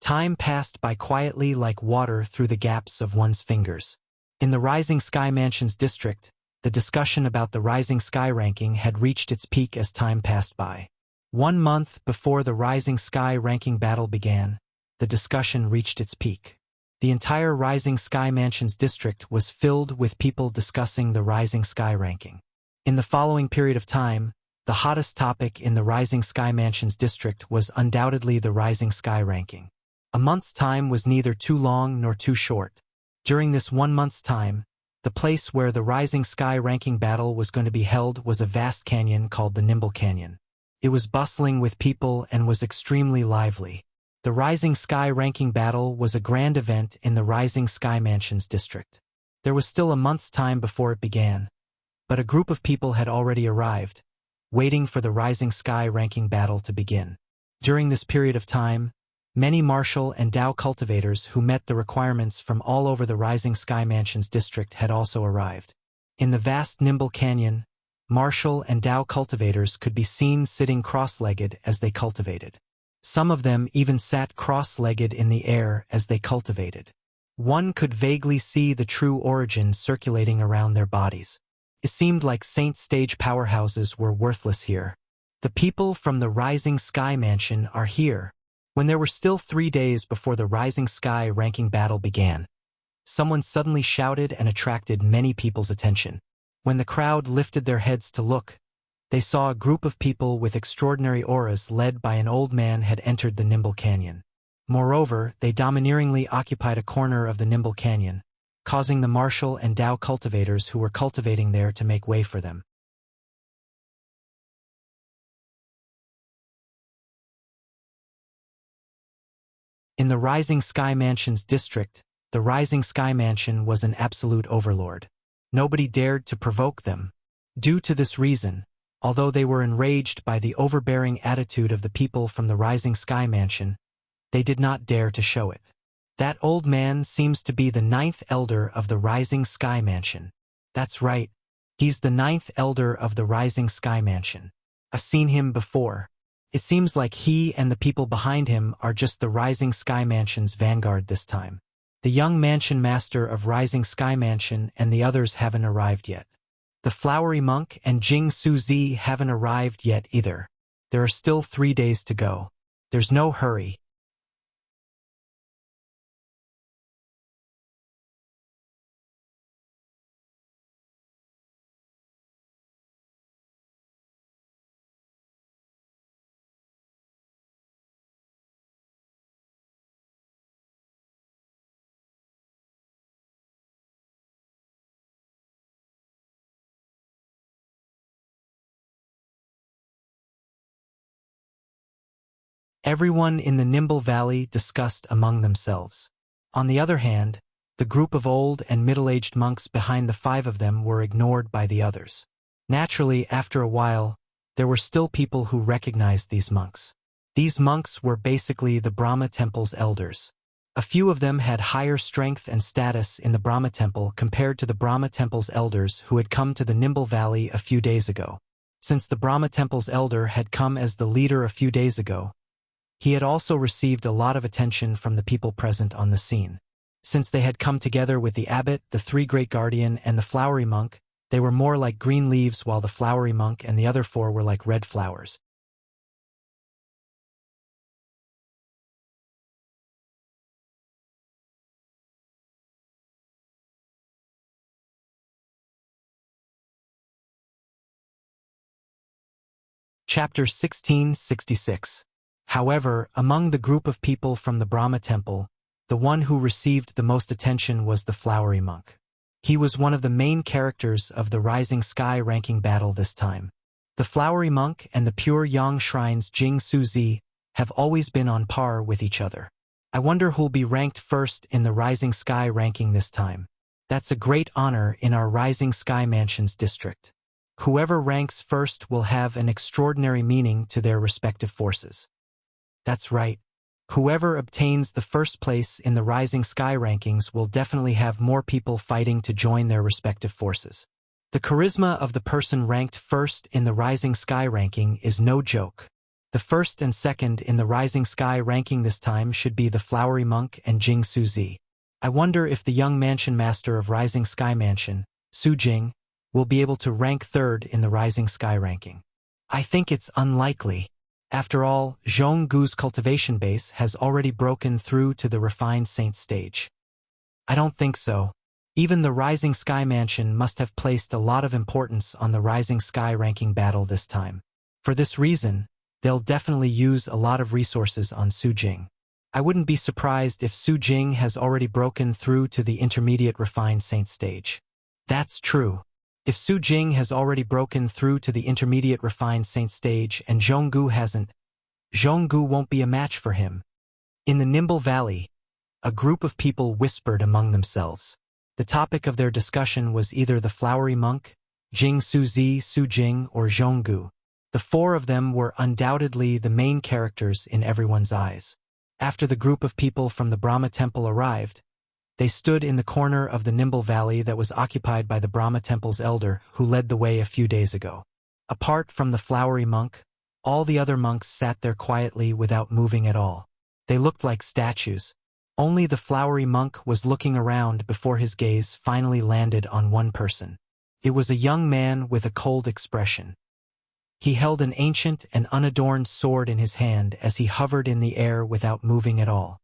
Speaker 1: Time passed by quietly like water through the gaps of one's fingers. In the Rising Sky Mansion's district, the discussion about the Rising Sky ranking had reached its peak as time passed by. 1 month before the Rising Sky ranking battle began, the discussion reached its peak. The entire Rising Sky Mansion's district was filled with people discussing the Rising Sky ranking. In the following period of time, the hottest topic in the Rising Sky Mansion's district was undoubtedly the Rising Sky ranking. A month's time was neither too long nor too short. During this 1 month's time, the place where the Rising Sky ranking battle was going to be held was a vast canyon called the Nimble Canyon. It was bustling with people and was extremely lively. The Rising Sky ranking battle was a grand event in the Rising Sky Mansion's district. There was still a month's time before it began, but a group of people had already arrived, waiting for the Rising Sky ranking battle to begin. During this period of time, many martial and Dao cultivators who met the requirements from all over the Rising Sky Mansion's district had also arrived. In the vast Nimble Canyon, martial and Dao cultivators could be seen sitting cross-legged as they cultivated. Some of them even sat cross-legged in the air as they cultivated. One could vaguely see the true origin circulating around their bodies. It seemed like Saint stage powerhouses were worthless here. The people from the Rising Sky Mansion are here. When there were still 3 days before the Rising Sky ranking battle began, someone suddenly shouted and attracted many people's attention. When the crowd lifted their heads to look, they saw a group of people with extraordinary auras led by an old man had entered the Nimble Canyon. Moreover, they domineeringly occupied a corner of the Nimble Canyon, causing the martial and Dao cultivators who were cultivating there to make way for them. In the Rising Sky Mansion's district, the Rising Sky Mansion was an absolute overlord. Nobody dared to provoke them. Due to this reason, although they were enraged by the overbearing attitude of the people from the Rising Sky Mansion, they did not dare to show it. That old man seems to be the 9th elder of the Rising Sky Mansion. That's right, he's the 9th elder of the Rising Sky Mansion. I've seen him before. It seems like he and the people behind him are just the Rising Sky Mansion's vanguard this time. The young mansion master of Rising Sky Mansion and the others haven't arrived yet. The Flowery Monk and Jing Suzi haven't arrived yet either. There are still 3 days to go. There's no hurry. Everyone in the Nimble Valley discussed among themselves. On the other hand, the group of old and middle-aged monks behind the 5 of them were ignored by the others. Naturally, after a while, there were still people who recognized these monks. These monks were basically the Brahma Temple's elders. A few of them had higher strength and status in the Brahma Temple compared to the Brahma Temple's elders who had come to the Nimble Valley a few days ago. Since the Brahma Temple's elder had come as the leader a few days ago, he had also received a lot of attention from the people present on the scene. Since they had come together with the abbot, the 3 great guardian, and the flowery monk, they were more like green leaves while the flowery monk and the other 4 were like red flowers. Chapter 1666. However, among the group of people from the Brahma Temple, the one who received the most attention was the flowery monk. He was one of the main characters of the Rising Sky ranking battle this time. The flowery monk and the pure Yang Shrine's Jing Suzi have always been on par with each other. I wonder who'll be ranked first in the Rising Sky ranking this time. That's a great honor in our Rising Sky Mansion's district. Whoever ranks first will have an extraordinary meaning to their respective forces. That's right. Whoever obtains the first place in the Rising Sky rankings will definitely have more people fighting to join their respective forces. The charisma of the person ranked first in the Rising Sky ranking is no joke. The first and second in the Rising Sky ranking this time should be the Flowery Monk and Jing Suzi. I wonder if the young mansion master of Rising Sky Mansion, Su Jing, will be able to rank third in the Rising Sky ranking. I think it's unlikely. After all, Zhonggu's cultivation base has already broken through to the refined saint stage. I don't think so. Even the Rising Sky Mansion must have placed a lot of importance on the Rising Sky ranking battle this time. For this reason, they'll definitely use a lot of resources on Su Jing. I wouldn't be surprised if Su Jing has already broken through to the intermediate refined saint stage. That's true. If Su Jing has already broken through to the intermediate refined saint stage and Zhonggu hasn't, Zhonggu won't be a match for him. In the Nimble Valley, a group of people whispered among themselves. The topic of their discussion was either the Flowery Monk, Jing Suzi, Su Jing, or Zhonggu. The four of them were undoubtedly the main characters in everyone's eyes. After the group of people from the Brahma Temple arrived, they stood in the corner of the Nimble Valley that was occupied by the Brahma Temple's elder who led the way a few days ago. Apart from the Flowery Monk, all the other monks sat there quietly without moving at all. They looked like statues. Only the Flowery Monk was looking around before his gaze finally landed on one person. It was a young man with a cold expression. He held an ancient and unadorned sword in his hand as he hovered in the air without moving at all.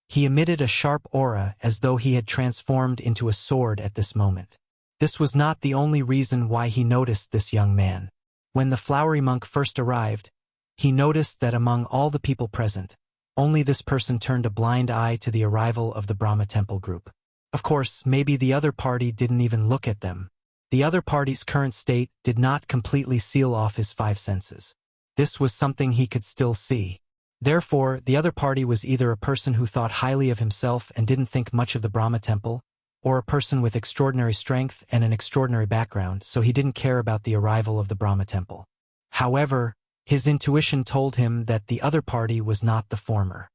Speaker 1: He emitted a sharp aura as though he had transformed into a sword at this moment. This was not the only reason why he noticed this young man. When the Flowery Monk first arrived, he noticed that among all the people present, only this person turned a blind eye to the arrival of the Brahma Temple group. Of course, maybe the other party didn't even look at them. The other party's current state did not completely seal off his five senses. This was something he could still see. Therefore, the other party was either a person who thought highly of himself and didn't think much of the Brahma Temple, or a person with extraordinary strength and an extraordinary background, so he didn't care about the arrival of the Brahma Temple. However, his intuition told him that the other party was not the former.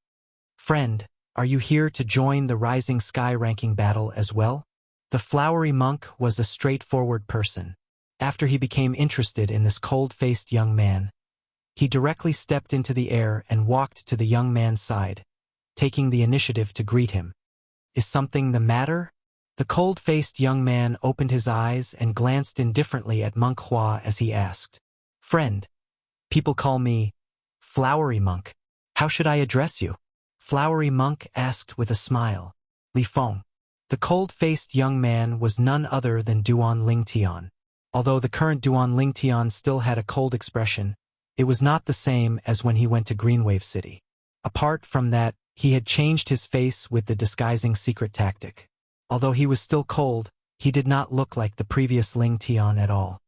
Speaker 1: Friend, are you here to join the Rising Sky ranking battle as well? The Flowery Monk was a straightforward person. After he became interested in this cold-faced young man, he directly stepped into the air and walked to the young man's side, taking the initiative to greet him. Is something the matter? The cold-faced young man opened his eyes and glanced indifferently at Monk Hua as he asked, "Friend, people call me Flowery Monk. How should I address you?" Flowery Monk asked with a smile. Li Feng. The cold-faced young man was none other than Duan Lingtian. Although the current Duan Lingtian still had a cold expression, it was not the same as when he went to Greenwave City. Apart from that, he had changed his face with the disguising secret tactic. Although he was still cold, he did not look like the previous Ling Tian at all.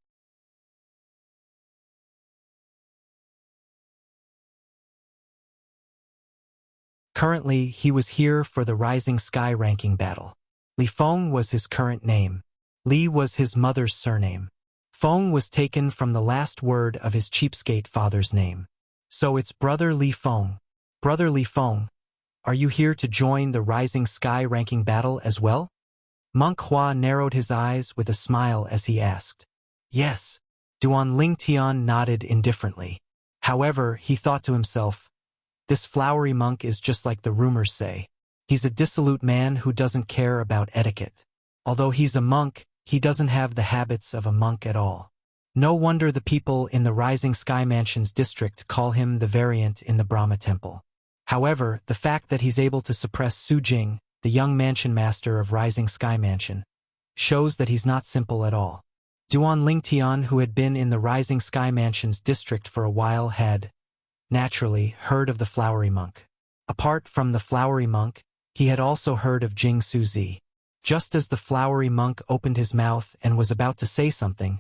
Speaker 1: Currently, he was here for the Rising Sky ranking battle. Li Feng was his current name. Li was his mother's surname. Feng was taken from the last word of his cheapskate father's name. So it's Brother Li Feng. Brother Li Feng, are you here to join the Rising Sky ranking battle as well? Monk Hua narrowed his eyes with a smile as he asked. Yes. Duan Lingtian nodded indifferently. However, he thought to himself, this Flowery Monk is just like the rumors say. He's a dissolute man who doesn't care about etiquette. Although he's a monk, he doesn't have the habits of a monk at all. No wonder the people in the Rising Sky Mansion's district call him the variant in the Brahma Temple. However, the fact that he's able to suppress Su Jing, the young mansion master of Rising Sky Mansion, shows that he's not simple at all. Duan Lingtian, who had been in the Rising Sky Mansion's district for a while, had, naturally, heard of the Flowery Monk. Apart from the Flowery Monk, he had also heard of Jing Suzi. Just as the Flowery Monk opened his mouth and was about to say something,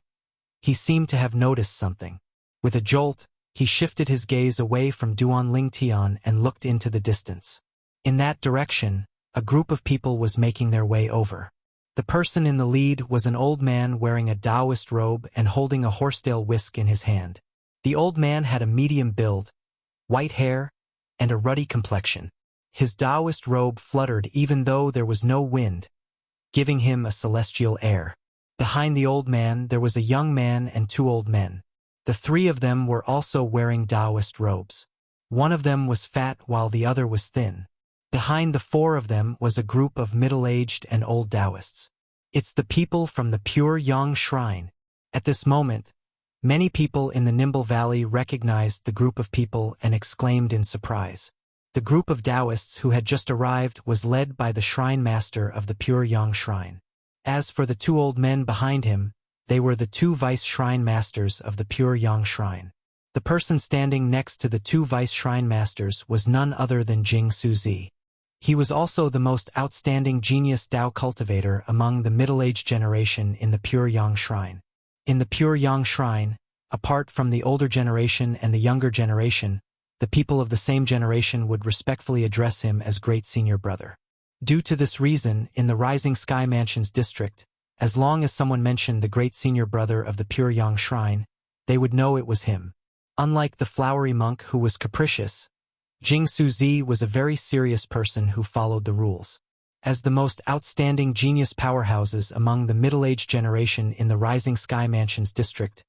Speaker 1: he seemed to have noticed something. With a jolt, he shifted his gaze away from Duan Lingtian and looked into the distance. In that direction, a group of people was making their way over. The person in the lead was an old man wearing a Taoist robe and holding a horsetail whisk in his hand. The old man had a medium build, white hair, and a ruddy complexion. His Taoist robe fluttered even though there was no wind, giving him a celestial air. Behind the old man there was a young man and two old men. The three of them were also wearing Taoist robes. One of them was fat while the other was thin. Behind the four of them was a group of middle-aged and old Taoists. It's the people from the Pure Yang Shrine. At this moment, many people in the Nimble Valley recognized the group of people and exclaimed in surprise. The group of Taoists who had just arrived was led by the shrine master of the Pure Yang Shrine. As for the two old men behind him, they were the two vice shrine masters of the Pure Yang Shrine. The person standing next to the two vice shrine masters was none other than Jing Suzi. He was also the most outstanding genius Tao cultivator among the middle-aged generation in the Pure Yang Shrine. In the Pure Yang Shrine, apart from the older generation and the younger generation, the people of the same generation would respectfully address him as Great Senior Brother. Due to this reason, in the Rising Sky Mansions district, as long as someone mentioned the Great Senior Brother of the Pure Yang Shrine, they would know it was him. Unlike the flowery monk who was capricious, Jing Suzi was a very serious person who followed the rules. As the most outstanding genius powerhouses among the middle-aged generation in the Rising Sky Mansions district,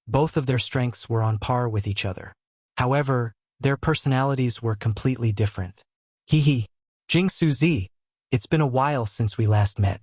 Speaker 1: both of their strengths were on par with each other. However, their personalities were completely different. Hee. Jing Suzi, it's been a while since we last met.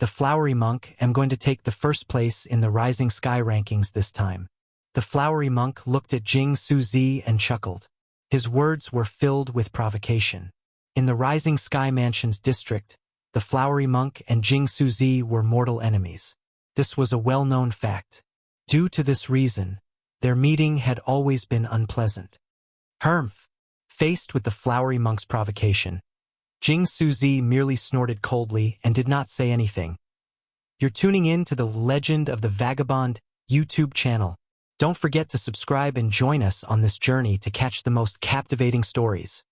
Speaker 1: The flowery monk, am going to take the first place in the Rising Sky rankings this time. The flowery monk looked at Jing Suzi and chuckled. His words were filled with provocation. In the Rising Sky Mansions district, the flowery monk and Jing Suzi were mortal enemies. This was a well-known fact. Due to this reason, their meeting had always been unpleasant. Humph! Faced with the flowery monk's provocation, Jing Suzi merely snorted coldly and did not say anything. You're tuning in to the Legend of the Vagabond YouTube channel. Don't forget to subscribe and join us on this journey to catch the most captivating stories.